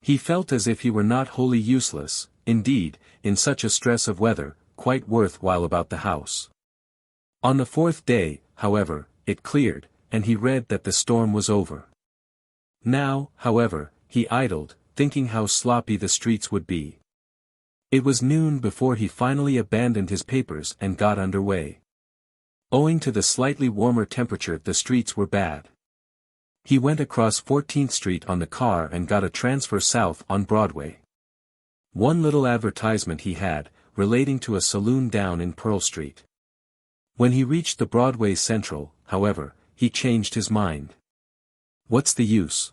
He felt as if he were not wholly useless, indeed, in such a stress of weather, quite worth-while about the house. On the 4th day, however, it cleared, and he read that the storm was over. Now, however, he idled, thinking how sloppy the streets would be. It was noon before he finally abandoned his papers and got under way. Owing to the slightly warmer temperature the streets were bad. He went across 14th Street on the car and got a transfer south on Broadway. One little advertisement he had, relating to a saloon down in Pearl Street. When he reached the Broadway Central, however, he changed his mind. What's the use?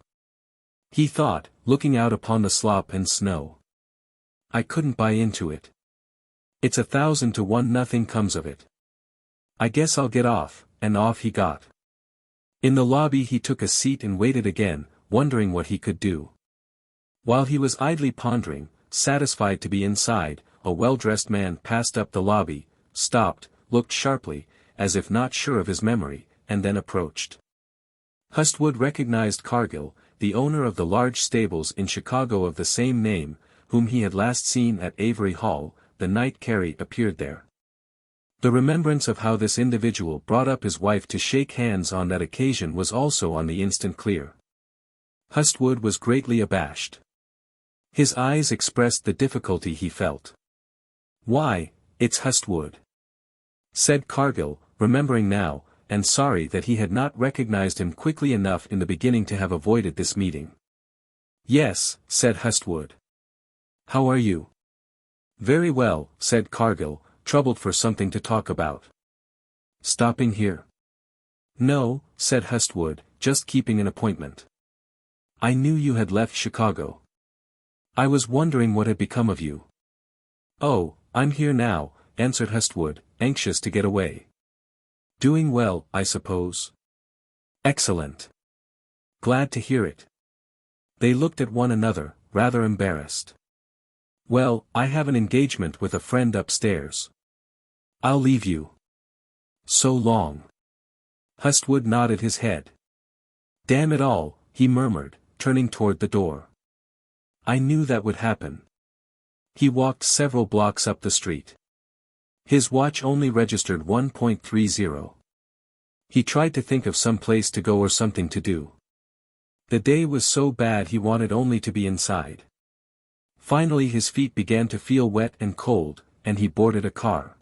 He thought, looking out upon the slop and snow. I couldn't buy into it. It's 1,000 to 1 nothing comes of it. I guess I'll get off, and off he got. In the lobby he took a seat and waited again, wondering what he could do. While he was idly pondering, satisfied to be inside, a well-dressed man passed up the lobby, stopped, looked sharply, as if not sure of his memory, and then approached. Hustwood recognized Cargill, the owner of the large stables in Chicago of the same name, whom he had last seen at Avery Hall, the night Carrie appeared there. The remembrance of how this individual brought up his wife to shake hands on that occasion was also on the instant clear. Hustwood was greatly abashed. His eyes expressed the difficulty he felt. "Why, it's Hustwood," said Cargill, remembering now, and sorry that he had not recognized him quickly enough in the beginning to have avoided this meeting. "Yes," said Hustwood. "How are you?" "Very well," said Cargill, troubled for something to talk about. "Stopping here?" "No," said Hustwood, "just keeping an appointment." "I knew you had left Chicago. I was wondering what had become of you." "Oh, I'm here now," answered Hustwood, anxious to get away. "Doing well, I suppose?" "Excellent. Glad to hear it." They looked at one another, rather embarrassed. "Well, I have an engagement with a friend upstairs. I'll leave you." "So long." Hustwood nodded his head. "Damn it all," he murmured, turning toward the door. "I knew that would happen." He walked several blocks up the street. His watch only registered 1.30. He tried to think of some place to go or something to do. The day was so bad he wanted only to be inside. Finally his feet began to feel wet and cold, and he boarded a car.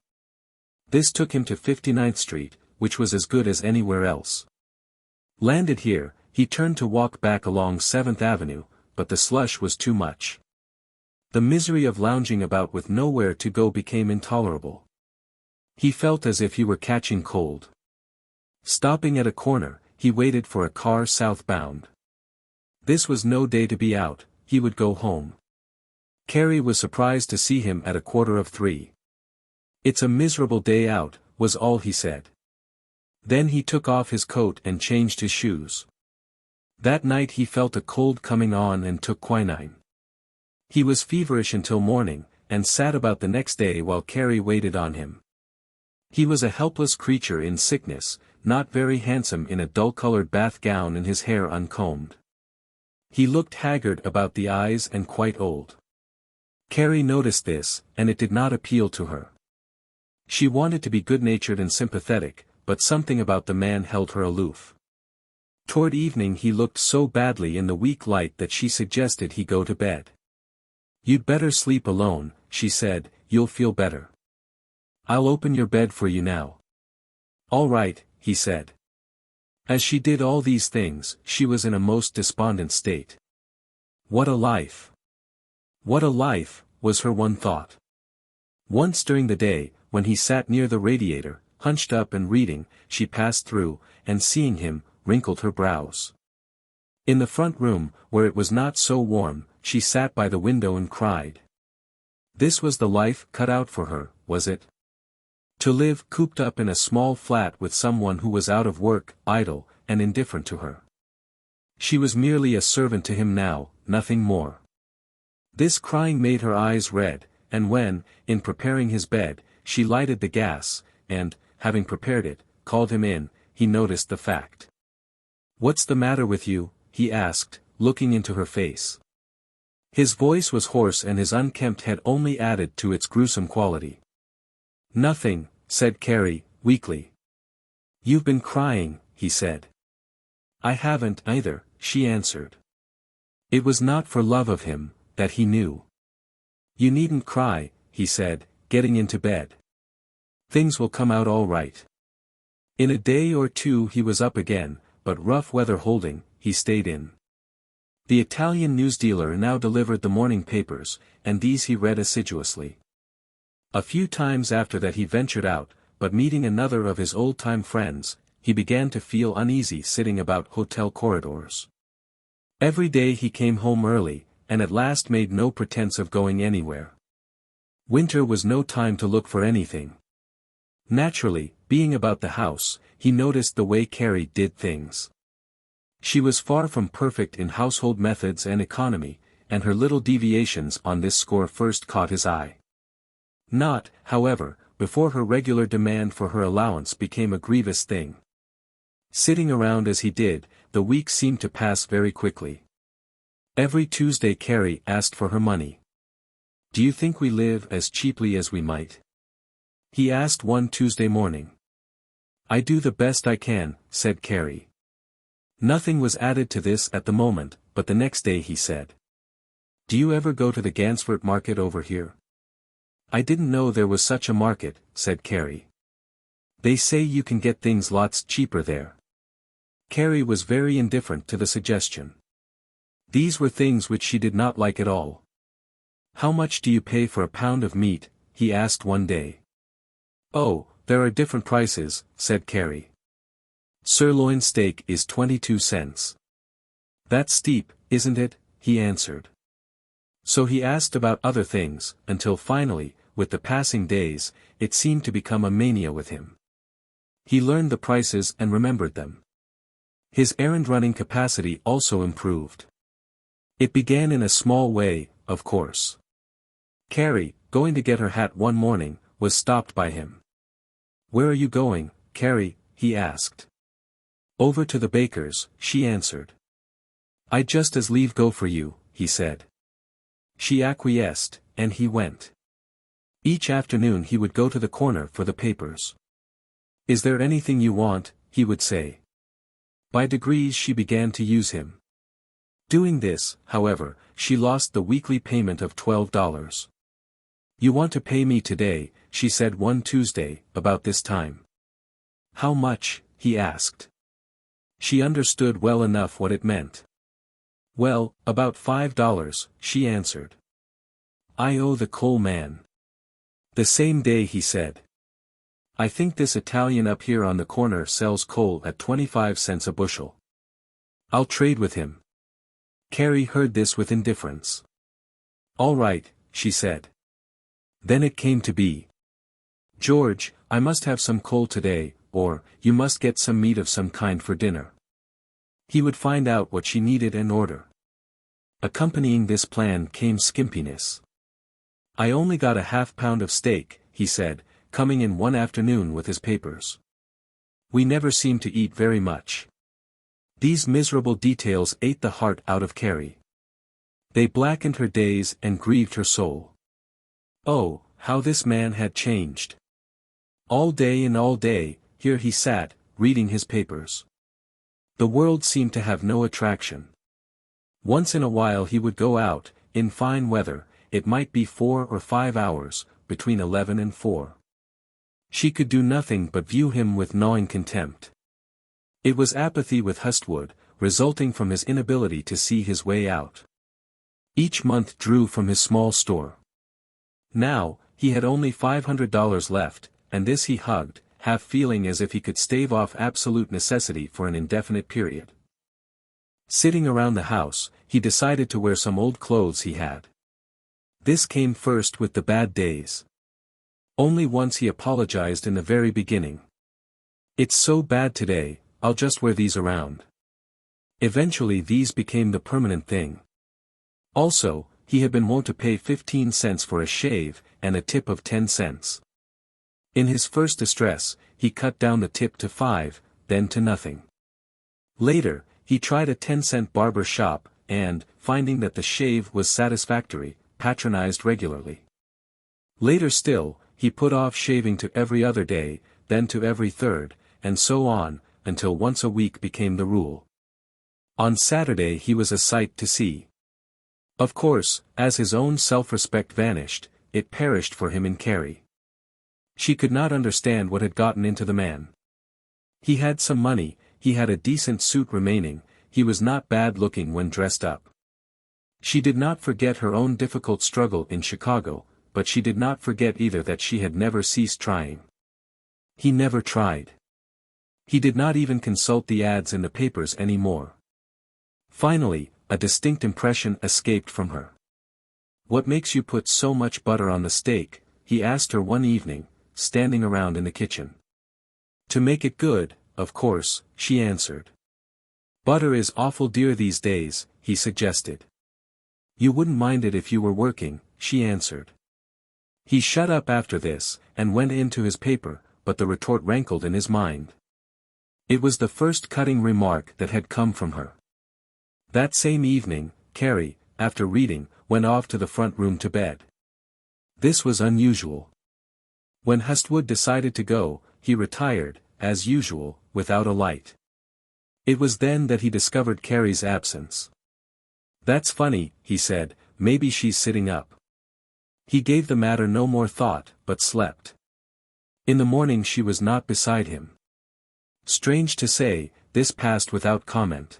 This took him to 59th Street, which was as good as anywhere else. Landed here, he turned to walk back along 7th Avenue, but the slush was too much. The misery of lounging about with nowhere to go became intolerable. He felt as if he were catching cold. Stopping at a corner, he waited for a car southbound. This was no day to be out, he would go home. Carrie was surprised to see him at 2:45. "It's a miserable day out," was all he said. Then he took off his coat and changed his shoes. That night he felt a cold coming on and took quinine. He was feverish until morning, and sat about the next day while Carrie waited on him. He was a helpless creature in sickness, not very handsome in a dull-colored bath gown and his hair uncombed. He looked haggard about the eyes and quite old. Carrie noticed this, and it did not appeal to her. She wanted to be good-natured and sympathetic, but something about the man held her aloof. Toward evening he looked so badly in the weak light that she suggested he go to bed. "You'd better sleep alone," she said, "you'll feel better. I'll open your bed for you now." "All right," he said. As she did all these things, she was in a most despondent state. What a life! What a life, was her one thought. Once during the day, when he sat near the radiator, hunched up and reading, she passed through, and seeing him, wrinkled her brows. In the front room, where it was not so warm, she sat by the window and cried. This was the life cut out for her, was it? To live cooped up in a small flat with someone who was out of work, idle, and indifferent to her. She was merely a servant to him now, nothing more. This crying made her eyes red, and when, in preparing his bed, she lighted the gas, and, having prepared it, called him in, he noticed the fact. "What's the matter with you?" he asked, looking into her face. His voice was hoarse and his unkempt head only added to its gruesome quality. "Nothing," said Carrie, weakly. "You've been crying," he said. "I haven't either," she answered. It was not for love of him, that he knew. "You needn't cry," he said, getting into bed. "Things will come out all right." In a day or two he was up again, but rough weather holding, he stayed in. The Italian newsdealer now delivered the morning papers, and these he read assiduously. A few times after that he ventured out, but meeting another of his old-time friends, he began to feel uneasy sitting about hotel corridors. Every day he came home early, and at last made no pretense of going anywhere. Winter was no time to look for anything. Naturally, being about the house, he noticed the way Carrie did things. She was far from perfect in household methods and economy, and her little deviations on this score first caught his eye. Not, however, before her regular demand for her allowance became a grievous thing. Sitting around as he did, the weeks seemed to pass very quickly. Every Tuesday Carrie asked for her money. "Do you think we live as cheaply as we might?" he asked one Tuesday morning. "I do the best I can," said Carrie. Nothing was added to this at the moment, but the next day he said, "Do you ever go to the Gansford market over here?" "I didn't know there was such a market," said Carrie. "They say you can get things lots cheaper there." Carrie was very indifferent to the suggestion. These were things which she did not like at all. "How much do you pay for a pound of meat?" he asked one day. "Oh, there are different prices," said Carrie. "Sirloin steak is 22 cents. "That's steep, isn't it?" he answered. So he asked about other things, until finally, with the passing days, it seemed to become a mania with him. He learned the prices and remembered them. His errand-running capacity also improved. It began in a small way, of course. Carrie, going to get her hat one morning, was stopped by him. "Where are you going, Carrie?" he asked. "Over to the baker's," she answered. "I'd just as leave go for you," he said. She acquiesced, and he went. Each afternoon he would go to the corner for the papers. "Is there anything you want?" he would say. By degrees she began to use him. Doing this, however, she lost the weekly payment of $12. "You want to pay me today," she said one Tuesday, about this time. "How much?" he asked. She understood well enough what it meant. "Well, about $5, she answered. "I owe the coal man." The same day he said, "I think this Italian up here on the corner sells coal at 25 cents a bushel. I'll trade with him." Carrie heard this with indifference. "All right," she said. Then it came to be, "George, I must have some coal today, or, you must get some meat of some kind for dinner." He would find out what she needed and order. Accompanying this plan came skimpiness. "I only got a half-pound of steak," he said, coming in one afternoon with his papers. "We never seem to eat very much." These miserable details ate the heart out of Carrie. They blackened her days and grieved her soul. Oh, how this man had changed. All day and all day, here he sat, reading his papers. The world seemed to have no attraction. Once in a while he would go out, in fine weather, it might be 4 or 5 hours, between 11 and 4. She could do nothing but view him with gnawing contempt. It was apathy with Hustwood, resulting from his inability to see his way out. Each month drew from his small store. Now, he had only $500 left, and this he hugged, half feeling as if he could stave off absolute necessity for an indefinite period. Sitting around the house, he decided to wear some old clothes he had. This came first with the bad days. Only once he apologized in the very beginning. "It's so bad today, I'll just wear these around." Eventually these became the permanent thing. Also, he had been wont to pay 15 cents for a shave, and a tip of 10 cents. In his first distress, he cut down the tip to 5, then to nothing. Later, he tried a 10-cent barber shop, and, finding that the shave was satisfactory, patronized regularly. Later still, he put off shaving to every other day, then to every third, and so on, until once a week became the rule. On Saturday he was a sight to see. Of course, as his own self-respect vanished, it perished for him in Carrie. She could not understand what had gotten into the man. He had some money, he had a decent suit remaining, he was not bad-looking when dressed up. She did not forget her own difficult struggle in Chicago, but she did not forget either that she had never ceased trying. He never tried. He did not even consult the ads in the papers any more. Finally, a distinct impression escaped from her. "What makes you put so much butter on the steak?" he asked her one evening, standing around in the kitchen. "To make it good, of course," she answered. "Butter is awful dear these days," he suggested. "You wouldn't mind it if you were working," she answered. He shut up after this, and went into his paper, but the retort rankled in his mind. It was the first cutting remark that had come from her. That same evening, Carrie, after reading, went off to the front room to bed. This was unusual. When Hustwood decided to go, he retired, as usual, without a light. It was then that he discovered Carrie's absence. "That's funny," he said, "maybe she's sitting up." He gave the matter no more thought, but slept. In the morning she was not beside him. Strange to say, this passed without comment.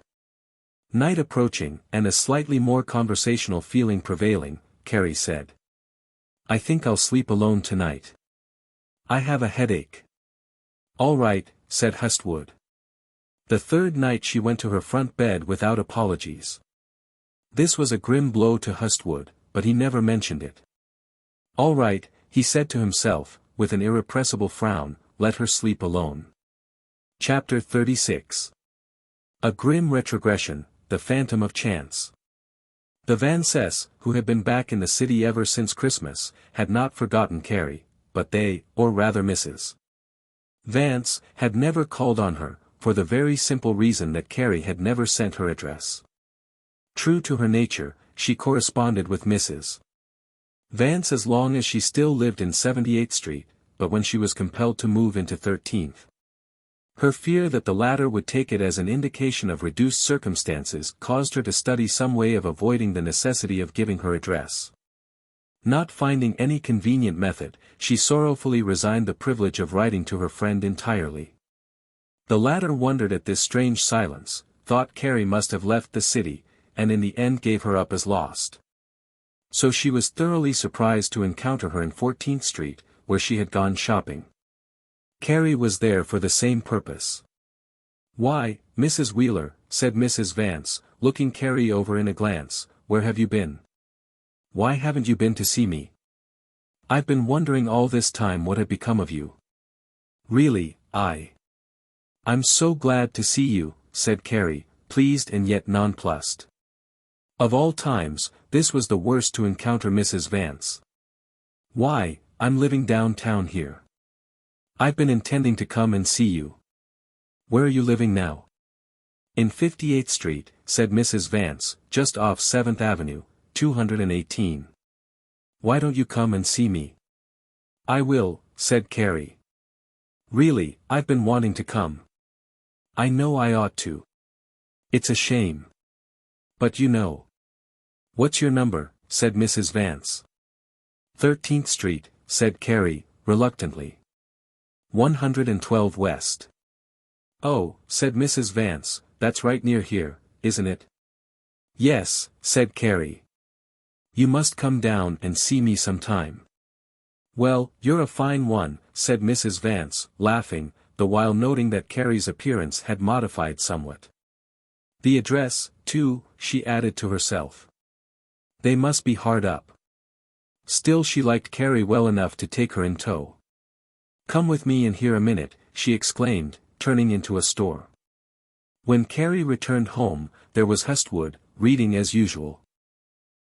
Night approaching, and a slightly more conversational feeling prevailing, Carrie said, "I think I'll sleep alone tonight. I have a headache." "All right," said Hustwood. The third night she went to her front bed without apologies. This was a grim blow to Hustwood, but he never mentioned it. "All right," he said to himself, with an irrepressible frown, "let her sleep alone." Chapter 36. A grim retrogression, the phantom of chance. The Vances, who had been back in the city ever since Christmas, had not forgotten Carrie, but they, or rather Mrs. Vance, had never called on her, for the very simple reason that Carrie had never sent her address. True to her nature, she corresponded with Mrs. Vance as long as she still lived in 78th Street, but when she was compelled to move into 13th. Her fear that the latter would take it as an indication of reduced circumstances caused her to study some way of avoiding the necessity of giving her address. Not finding any convenient method, she sorrowfully resigned the privilege of writing to her friend entirely. The latter wondered at this strange silence, thought Carrie must have left the city, and in the end gave her up as lost. So she was thoroughly surprised to encounter her in 14th Street, where she had gone shopping. Carrie was there for the same purpose. "Why, Mrs. Wheeler," said Mrs. Vance, looking Carrie over in a glance, "where have you been? Why haven't you been to see me? I've been wondering all this time what had become of you." "Really, I'm so glad to see you," said Carrie, pleased and yet nonplussed. Of all times, this was the worst to encounter Mrs. Vance. "Why, I'm living downtown here. I've been intending to come and see you." "Where are you living now?" "In 58th Street, said Mrs. Vance, "just off 7th Avenue, 218. Why don't you come and see me?" "I will," said Carrie. "Really, I've been wanting to come. I know I ought to. It's a shame. But you know." "What's your number?" said Mrs. Vance. 13th Street, said Carrie, reluctantly. 112 West. "Oh," said Mrs. Vance, "that's right near here, isn't it?" "Yes," said Carrie. "You must come down and see me sometime." "Well, you're a fine one," said Mrs. Vance, laughing, the while noting that Carrie's appearance had modified somewhat. "The address, too," she added to herself. "They must be hard up." Still she liked Carrie well enough to take her in tow. "Come with me in here a minute," she exclaimed, turning into a store. When Carrie returned home, there was Hustwood, reading as usual.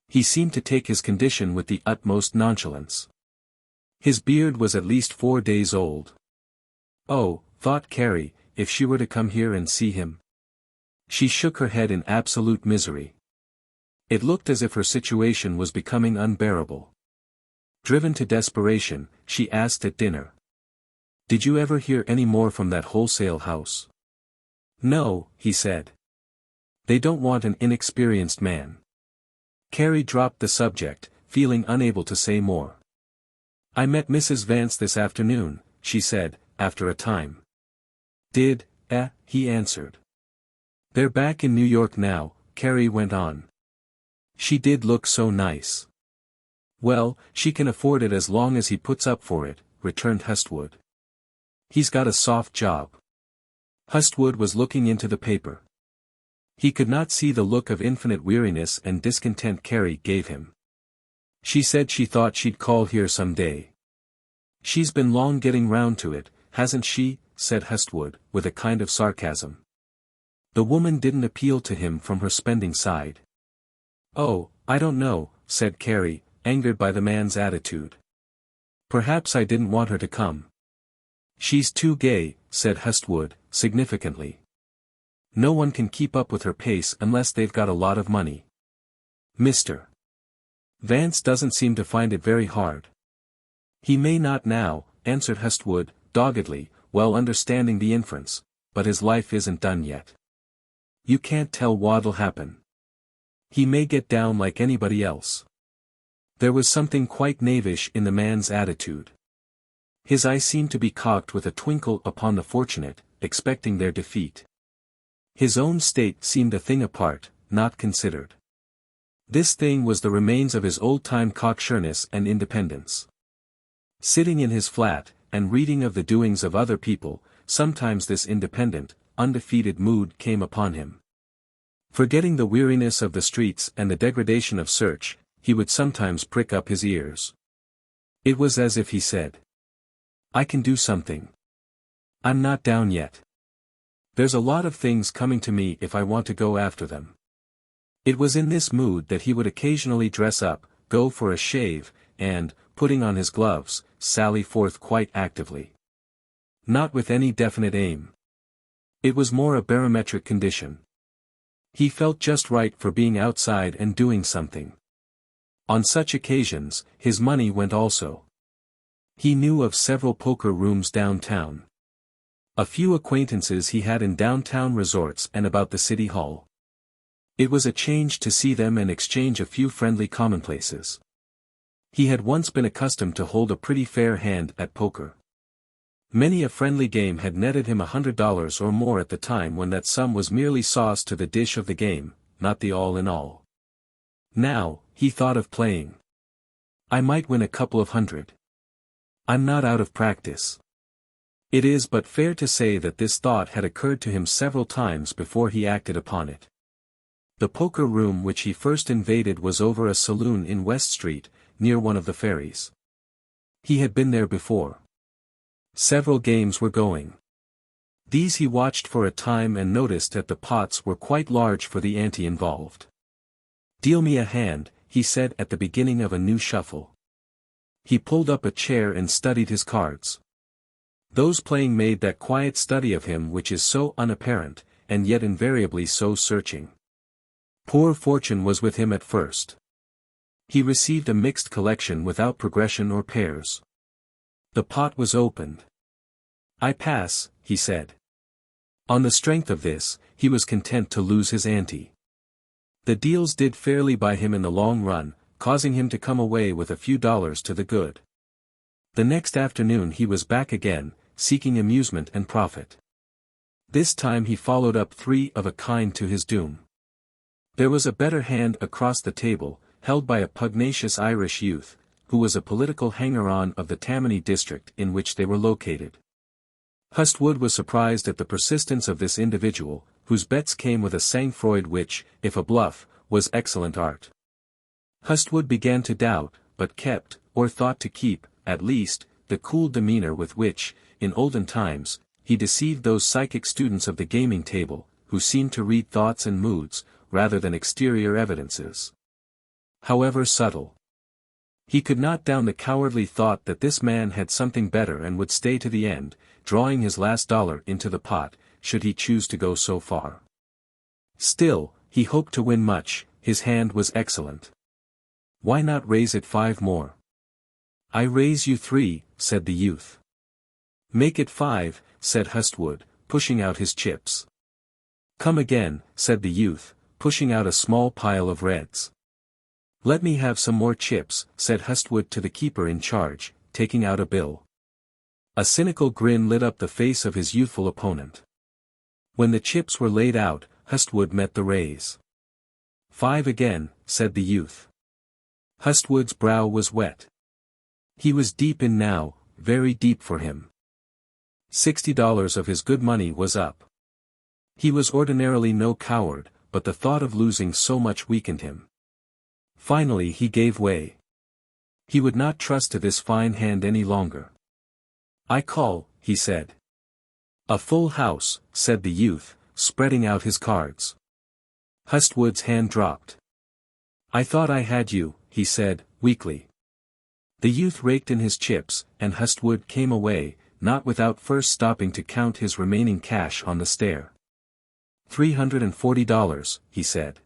He seemed to take his condition with the utmost nonchalance. His beard was at least 4 days old. Oh, thought Carrie, if she were to come here and see him. She shook her head in absolute misery. It looked as if her situation was becoming unbearable. Driven to desperation, she asked at dinner, "Did you ever hear any more from that wholesale house?" "No," he said. "They don't want an inexperienced man." Carrie dropped the subject, feeling unable to say more. "I met Mrs. Vance this afternoon," she said, after a time. "Did, he answered. "They're back in New York now," Carrie went on. "She did look so nice." "Well, she can afford it as long as he puts up for it," returned Hustwood. "He's got a soft job." Hustwood was looking into the paper. He could not see the look of infinite weariness and discontent Carrie gave him. She said she thought she'd call here some day. She's been long getting round to it, hasn't she? Said Hustwood, with a kind of sarcasm. The woman didn't appeal to him from her spending side. Oh, I don't know, said Carrie, angered by the man's attitude. Perhaps I didn't want her to come. She's too gay, said Hustwood, significantly. No one can keep up with her pace unless they've got a lot of money. Mr. Vance doesn't seem to find it very hard. He may not now, answered Hustwood, doggedly, well understanding the inference, but his life isn't done yet. You can't tell what'll happen. He may get down like anybody else. There was something quite knavish in the man's attitude. His eye seemed to be cocked with a twinkle upon the fortunate, expecting their defeat. His own state seemed a thing apart, not considered. This thing was the remains of his old-time cocksureness and independence. Sitting in his flat, and reading of the doings of other people, sometimes this independent, undefeated mood came upon him. Forgetting the weariness of the streets and the degradation of search, he would sometimes prick up his ears. It was as if he said, I can do something. I'm not down yet. There's a lot of things coming to me if I want to go after them. It was in this mood that he would occasionally dress up, go for a shave, and, putting on his gloves, sally forth quite actively. Not with any definite aim. It was more a barometric condition. He felt just right for being outside and doing something. On such occasions, his money went also. He knew of several poker rooms downtown. A few acquaintances he had in downtown resorts and about the city hall. It was a change to see them and exchange a few friendly commonplaces. He had once been accustomed to hold a pretty fair hand at poker. Many a friendly game had netted him $100 or more at the time when that sum was merely sauce to the dish of the game, not the all-in-all. Now, he thought of playing. I might win a couple of hundred. I'm not out of practice. It is but fair to say that this thought had occurred to him several times before he acted upon it. The poker room which he first invaded was over a saloon in West Street, near one of the ferries. He had been there before. Several games were going. These he watched for a time and noticed that the pots were quite large for the ante involved. Deal me a hand, he said at the beginning of a new shuffle. He pulled up a chair and studied his cards. Those playing made that quiet study of him which is so unapparent, and yet invariably so searching. Poor fortune was with him at first. He received a mixed collection without progression or pairs. The pot was opened. I pass, he said. On the strength of this, he was content to lose his ante. The deals did fairly by him in the long run, causing him to come away with a few dollars to the good. The next afternoon he was back again, seeking amusement and profit. This time he followed up three of a kind to his doom. There was a better hand across the table, held by a pugnacious Irish youth, who was a political hanger-on of the Tammany district in which they were located. Hustwood was surprised at the persistence of this individual, whose bets came with a sang-froid which, if a bluff, was excellent art. Hustwood began to doubt, but kept, or thought to keep, at least, the cool demeanor with which, in olden times, he deceived those psychic students of the gaming table, who seemed to read thoughts and moods, rather than exterior evidences. However subtle. He could not down the cowardly thought that this man had something better and would stay to the end, drawing his last dollar into the pot, should he choose to go so far. Still, he hoped to win much, his hand was excellent. Why not raise it 5 more? I raise you 3, said the youth. Make it 5, said Hustwood, pushing out his chips. Come again, said the youth, pushing out a small pile of reds. Let me have some more chips, said Hustwood to the keeper in charge, taking out a bill. A cynical grin lit up the face of his youthful opponent. When the chips were laid out, Hustwood met the raise. 5 again, said the youth. Hustwood's brow was wet. He was deep in now, very deep for him. $60 of his good money was up. He was ordinarily no coward, but the thought of losing so much weakened him. Finally he gave way. He would not trust to this fine hand any longer. "I call," he said. "A full house," said the youth, spreading out his cards. Hustwood's hand dropped. "I thought I had you," he said, weakly. The youth raked in his chips, and Hustwood came away, not without first stopping to count his remaining cash on the stair. $340, he said.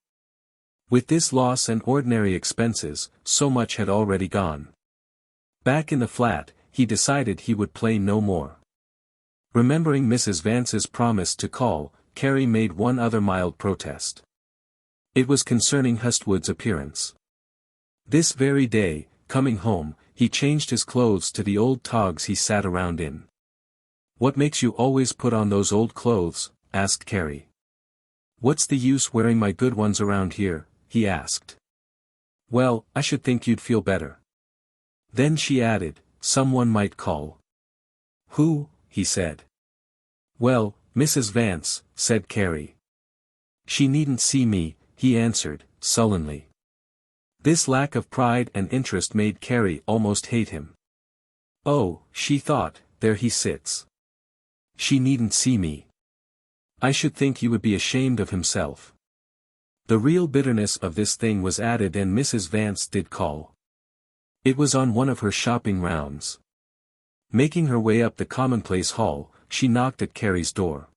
With this loss and ordinary expenses, so much had already gone. Back in the flat, he decided he would play no more. Remembering Mrs. Vance's promise to call, Carrie made one other mild protest. It was concerning Hustwood's appearance. This very day, coming home, he changed his clothes to the old togs he sat around in. "What makes you always put on those old clothes?" asked Carrie. "What's the use wearing my good ones around here?" he asked. "Well, I should think you'd feel better." Then she added, "Someone might call." "Who?" he said. "Well, Mrs. Vance," said Carrie. "She needn't see me," he answered, sullenly. This lack of pride and interest made Carrie almost hate him. "Oh," she thought, "there he sits. She needn't see me. I should think he would be ashamed of himself." The real bitterness of this thing was added, and Mrs. Vance did call. It was on one of her shopping rounds. Making her way up the commonplace hall, she knocked at Carrie's door.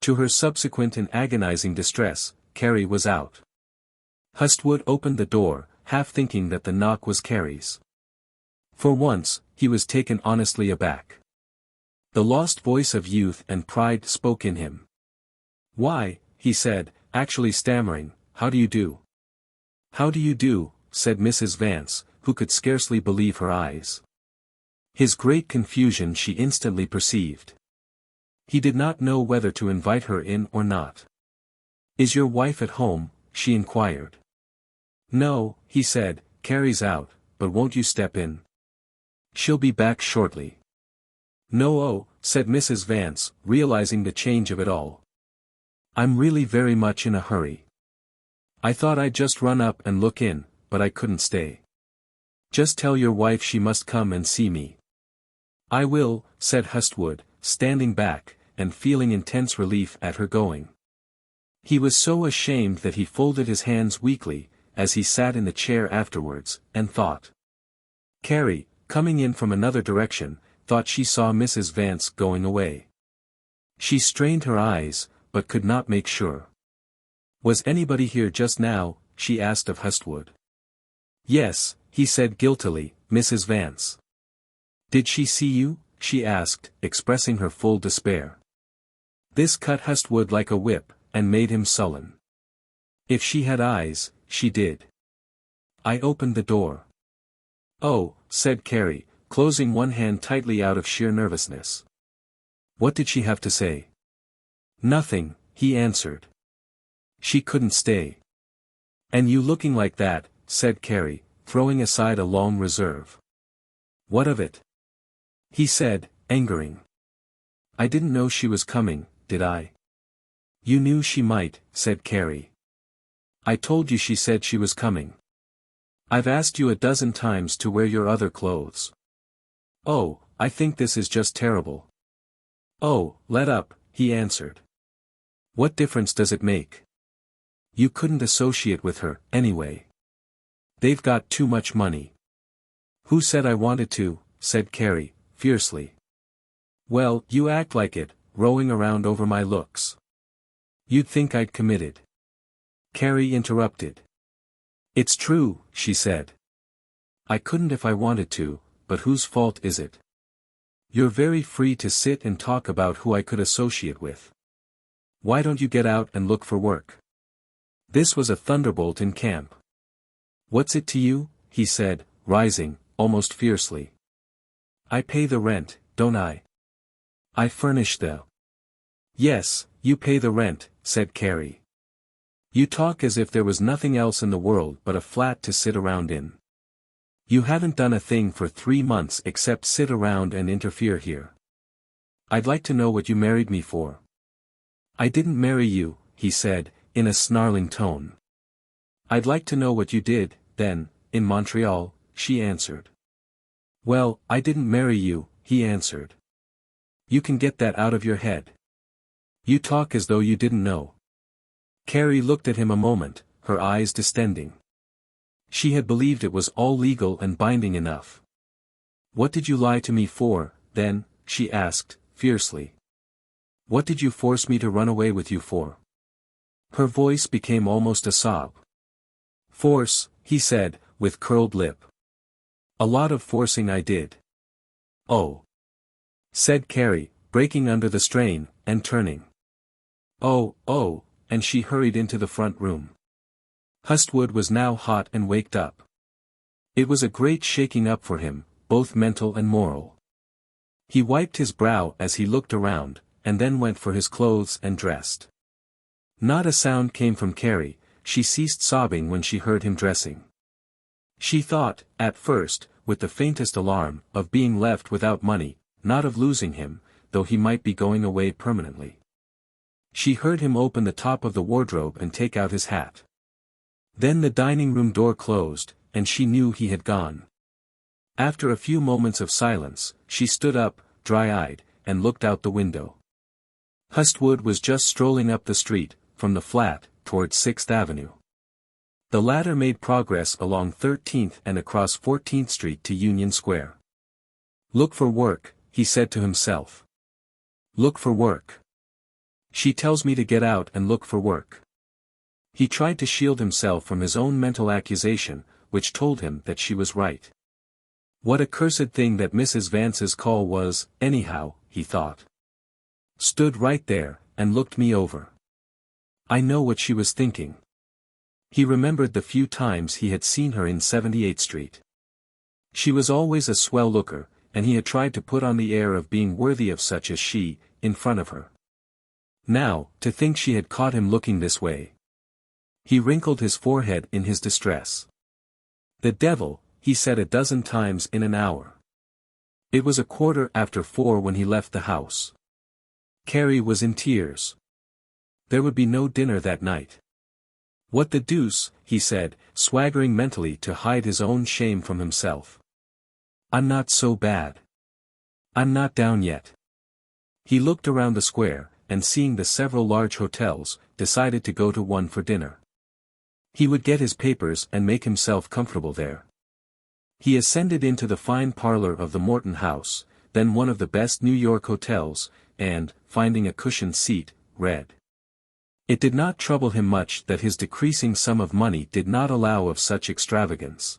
To her subsequent and agonizing distress, Carrie was out. Hustwood opened the door, half thinking that the knock was Carrie's. For once, he was taken honestly aback. The lost voice of youth and pride spoke in him. "Why," he said, actually stammering, "how do you do?" "How do you do?" said Mrs. Vance, who could scarcely believe her eyes. His great confusion she instantly perceived. He did not know whether to invite her in or not. "Is your wife at home?" she inquired. "No," he said, "Carrie's out, but won't you step in? She'll be back shortly." "No, oh," said Mrs. Vance, realizing the change of it all. "I'm really very much in a hurry. I thought I'd just run up and look in, but I couldn't stay. Just tell your wife she must come and see me." "I will," said Hustwood, standing back, and feeling intense relief at her going. He was so ashamed that he folded his hands weakly, as he sat in the chair afterwards, and thought. Carrie, coming in from another direction, thought she saw Mrs. Vance going away. She strained her eyes, but could not make sure. "Was anybody here just now?" she asked of Hustwood. "Yes," he said guiltily, "Mrs. Vance." "Did she see you?" she asked, expressing her full despair. This cut Hustwood like a whip, and made him sullen. If she had eyes, she did. "I opened the door." "Oh," said Carrie, closing one hand tightly out of sheer nervousness. "What did she have to say?" "Nothing," he answered. "She couldn't stay." "And you looking like that," said Carrie, throwing aside a long reserve. "What of it?" he said, angering. "I didn't know she was coming, did I?" "You knew she might," said Carrie. "I told you she said she was coming. I've asked you a dozen times to wear your other clothes." "Oh, I think this is just terrible." "Oh, let up," he answered. "What difference does it make? You couldn't associate with her, anyway. They've got too much money." "Who said I wanted to?" said Carrie, fiercely. "Well, you act like it, rowing around over my looks. You'd think I'd committed." Carrie interrupted. "It's true," she said. "I couldn't if I wanted to, but whose fault is it? You're very free to sit and talk about who I could associate with. Why don't you get out and look for work?" This was a thunderbolt in camp. "What's it to you?" he said, rising, almost fiercely. "I pay the rent, don't I? I furnish the—" "Yes, you pay the rent," said Carrie. "You talk as if there was nothing else in the world but a flat to sit around in. You haven't done a thing for 3 months except sit around and interfere here. I'd like to know what you married me for." "I didn't marry you," he said, in a snarling tone. "I'd like to know what you did, then, in Montreal," she answered. "Well, I didn't marry you," he answered. "You can get that out of your head. You talk as though you didn't know." Carrie looked at him a moment, her eyes distending. She had believed it was all legal and binding enough. "What did you lie to me for, then?" she asked, fiercely. "What did you force me to run away with you for?" Her voice became almost a sob. "Force," he said, with curled lip. "A lot of forcing I did." "Oh," said Carrie, breaking under the strain, and turning. Oh, and she hurried into the front room. Hustwood was now hot and waked up. It was a great shaking up for him, both mental and moral. He wiped his brow as he looked around, and then went for his clothes and dressed. Not a sound came from Carrie. She ceased sobbing when she heard him dressing. She thought, at first, with the faintest alarm, of being left without money, not of losing him, though he might be going away permanently. She heard him open the top of the wardrobe and take out his hat. Then the dining room door closed, and she knew he had gone. After a few moments of silence, she stood up, dry-eyed, and looked out the window. Hustwood was just strolling up the street, from the flat, towards 6th Avenue. The latter made progress along 13th and across 14th Street to Union Square. "Look for work," he said to himself. "Look for work. She tells me to get out and look for work." He tried to shield himself from his own mental accusation, which told him that she was right. What a cursed thing that Mrs. Vance's call was, anyhow, he thought. Stood right there, and looked me over. I know what she was thinking. He remembered the few times he had seen her in 78th Street. She was always a swell looker, and he had tried to put on the air of being worthy of such as she, in front of her. Now, to think she had caught him looking this way. He wrinkled his forehead in his distress. "The devil," he said a dozen times in an hour. It was 4:15 when he left the house. Carrie was in tears. There would be no dinner that night. "What the deuce," he said, swaggering mentally to hide his own shame from himself. "I'm not so bad. I'm not down yet." He looked around the square, and seeing the several large hotels, decided to go to one for dinner. He would get his papers and make himself comfortable there. He ascended into the fine parlor of the Morton House, then one of the best New York hotels, and, finding a cushioned seat, read. It did not trouble him much that his decreasing sum of money did not allow of such extravagance.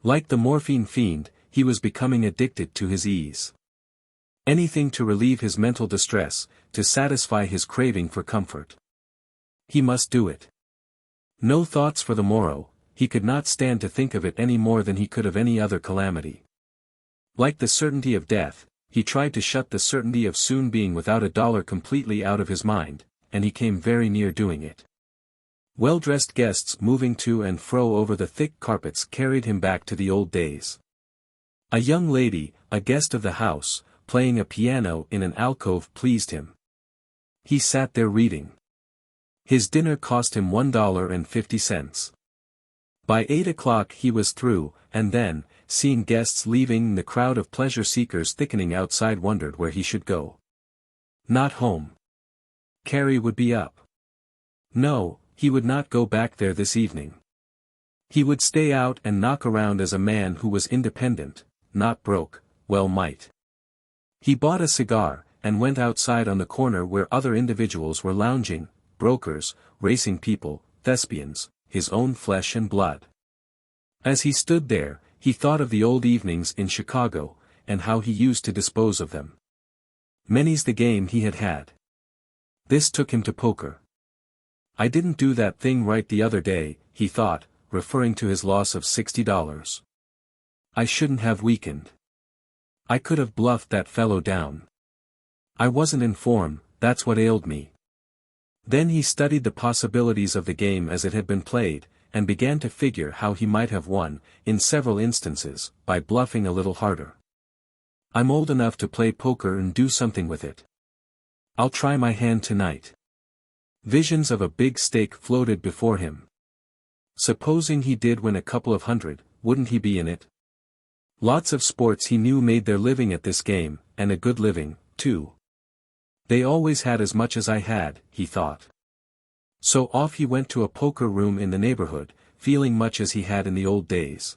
Like the morphine fiend, he was becoming addicted to his ease. Anything to relieve his mental distress, to satisfy his craving for comfort. He must do it. No thoughts for the morrow, he could not stand to think of it any more than he could of any other calamity. Like the certainty of death, he tried to shut the certainty of soon being without a dollar completely out of his mind, and he came very near doing it. Well-dressed guests moving to and fro over the thick carpets carried him back to the old days. A young lady, a guest of the house, playing a piano in an alcove pleased him. He sat there reading. His dinner cost him $1.50. By 8 o'clock he was through, and then, seeing guests leaving and the crowd of pleasure-seekers thickening outside, wondered where he should go. Not home. Carrie would be up. No, he would not go back there this evening. He would stay out and knock around as a man who was independent, not broke, well might. He bought a cigar, and went outside on the corner where other individuals were lounging, brokers, racing people, thespians, his own flesh and blood. As he stood there, he thought of the old evenings in Chicago, and how he used to dispose of them. Many's the game he had had. This took him to poker. I didn't do that thing right the other day, he thought, referring to his loss of $60. I shouldn't have weakened. I could have bluffed that fellow down. I wasn't in form, that's what ailed me. Then he studied the possibilities of the game as it had been played, and began to figure how he might have won, in several instances, by bluffing a little harder. I'm old enough to play poker and do something with it. I'll try my hand tonight. Visions of a big stake floated before him. Supposing he did win a couple of hundred, wouldn't he be in it? Lots of sports he knew made their living at this game, and a good living, too. They always had as much as I had, he thought. So off he went to a poker room in the neighborhood, feeling much as he had in the old days.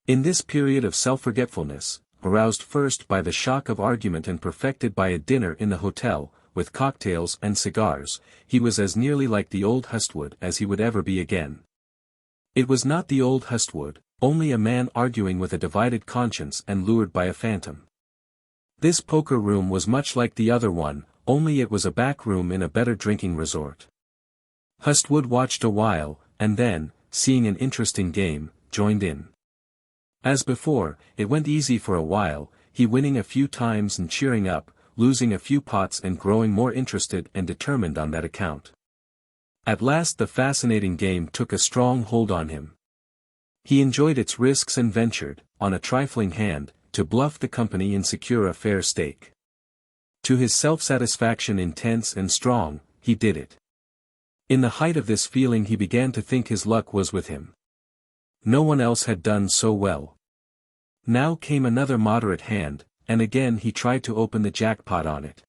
In this period of self-forgetfulness, aroused first by the shock of argument and perfected by a dinner in the hotel, with cocktails and cigars, he was as nearly like the old Hustwood as he would ever be again. It was not the old Hustwood, only a man arguing with a divided conscience and lured by a phantom. This poker room was much like the other one, only it was a back room in a better drinking resort. Hustwood watched a while, and then, seeing an interesting game, joined in. As before, it went easy for a while, he winning a few times and cheering up, losing a few pots and growing more interested and determined on that account. At last the fascinating game took a strong hold on him. He enjoyed its risks and ventured, on a trifling hand, to bluff the company and secure a fair stake. To his self-satisfaction intense and strong, he did it. In the height of this feeling he began to think his luck was with him. No one else had done so well. Now came another moderate hand, and again he tried to open the jackpot on it.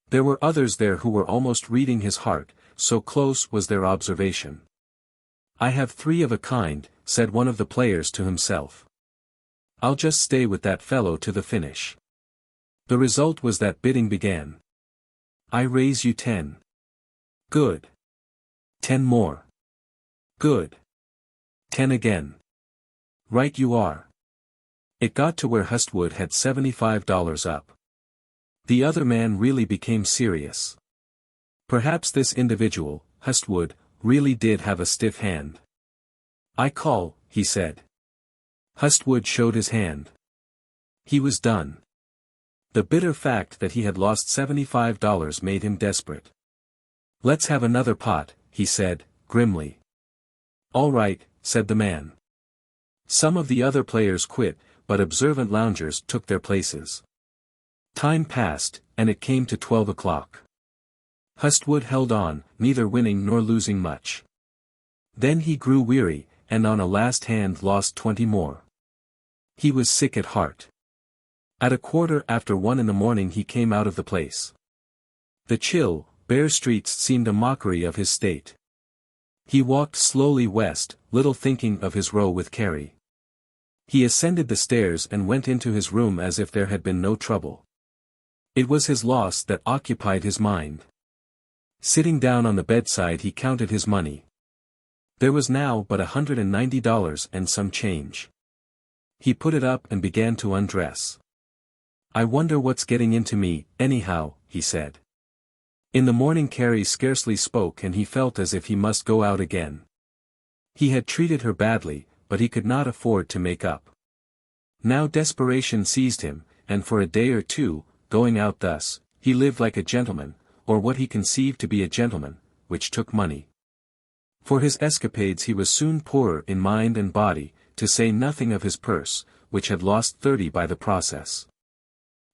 There were others there who were almost reading his heart, so close was their observation. "I have three of a kind," said one of the players to himself. "I'll just stay with that fellow to the finish." The result was that bidding began. "I raise you 10. Good. 10 more. Good. 10 again. Right you are." It got to where Hustwood had $75 up. The other man really became serious. Perhaps this individual, Hustwood, really did have a stiff hand. "I call," he said. Hustwood showed his hand. He was done. The bitter fact that he had lost $75 made him desperate. "Let's have another pot," he said, grimly. "All right," said the man. Some of the other players quit, but observant loungers took their places. Time passed, and it came to 12 o'clock. Hustwood held on, neither winning nor losing much. Then he grew weary, and on a last hand lost 20 more. He was sick at heart. At 1:15 in the morning he came out of the place. The chill, bare streets seemed a mockery of his state. He walked slowly west, little thinking of his row with Carrie. He ascended the stairs and went into his room as if there had been no trouble. It was his loss that occupied his mind. Sitting down on the bedside he counted his money. There was now but $190 and some change. He put it up and began to undress. "I wonder what's getting into me, anyhow," he said. In the morning Carrie scarcely spoke and he felt as if he must go out again. He had treated her badly, but he could not afford to make up. Now desperation seized him, and for a day or two, going out thus, he lived like a gentleman, or what he conceived to be a gentleman, which took money. For his escapades he was soon poorer in mind and body, to say nothing of his purse, which had lost 30 by the process.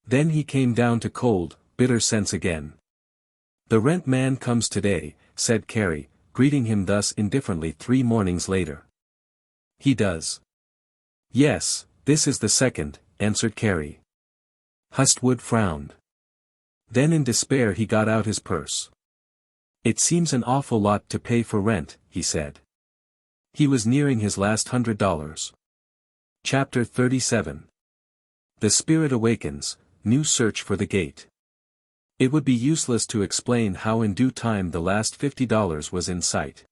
Then he came down to cold, bitter sense again. "The rent man comes today," said Carrie, greeting him thus indifferently 3 mornings later. "He does." "Yes, this is the second," answered Carrie. Hustwood frowned. Then in despair he got out his purse. "It seems an awful lot to pay for rent," he said. He was nearing his last $100. Chapter 37. The Spirit Awakens, New Search for the Gate. It would be useless to explain how in due time the last $50 was in sight.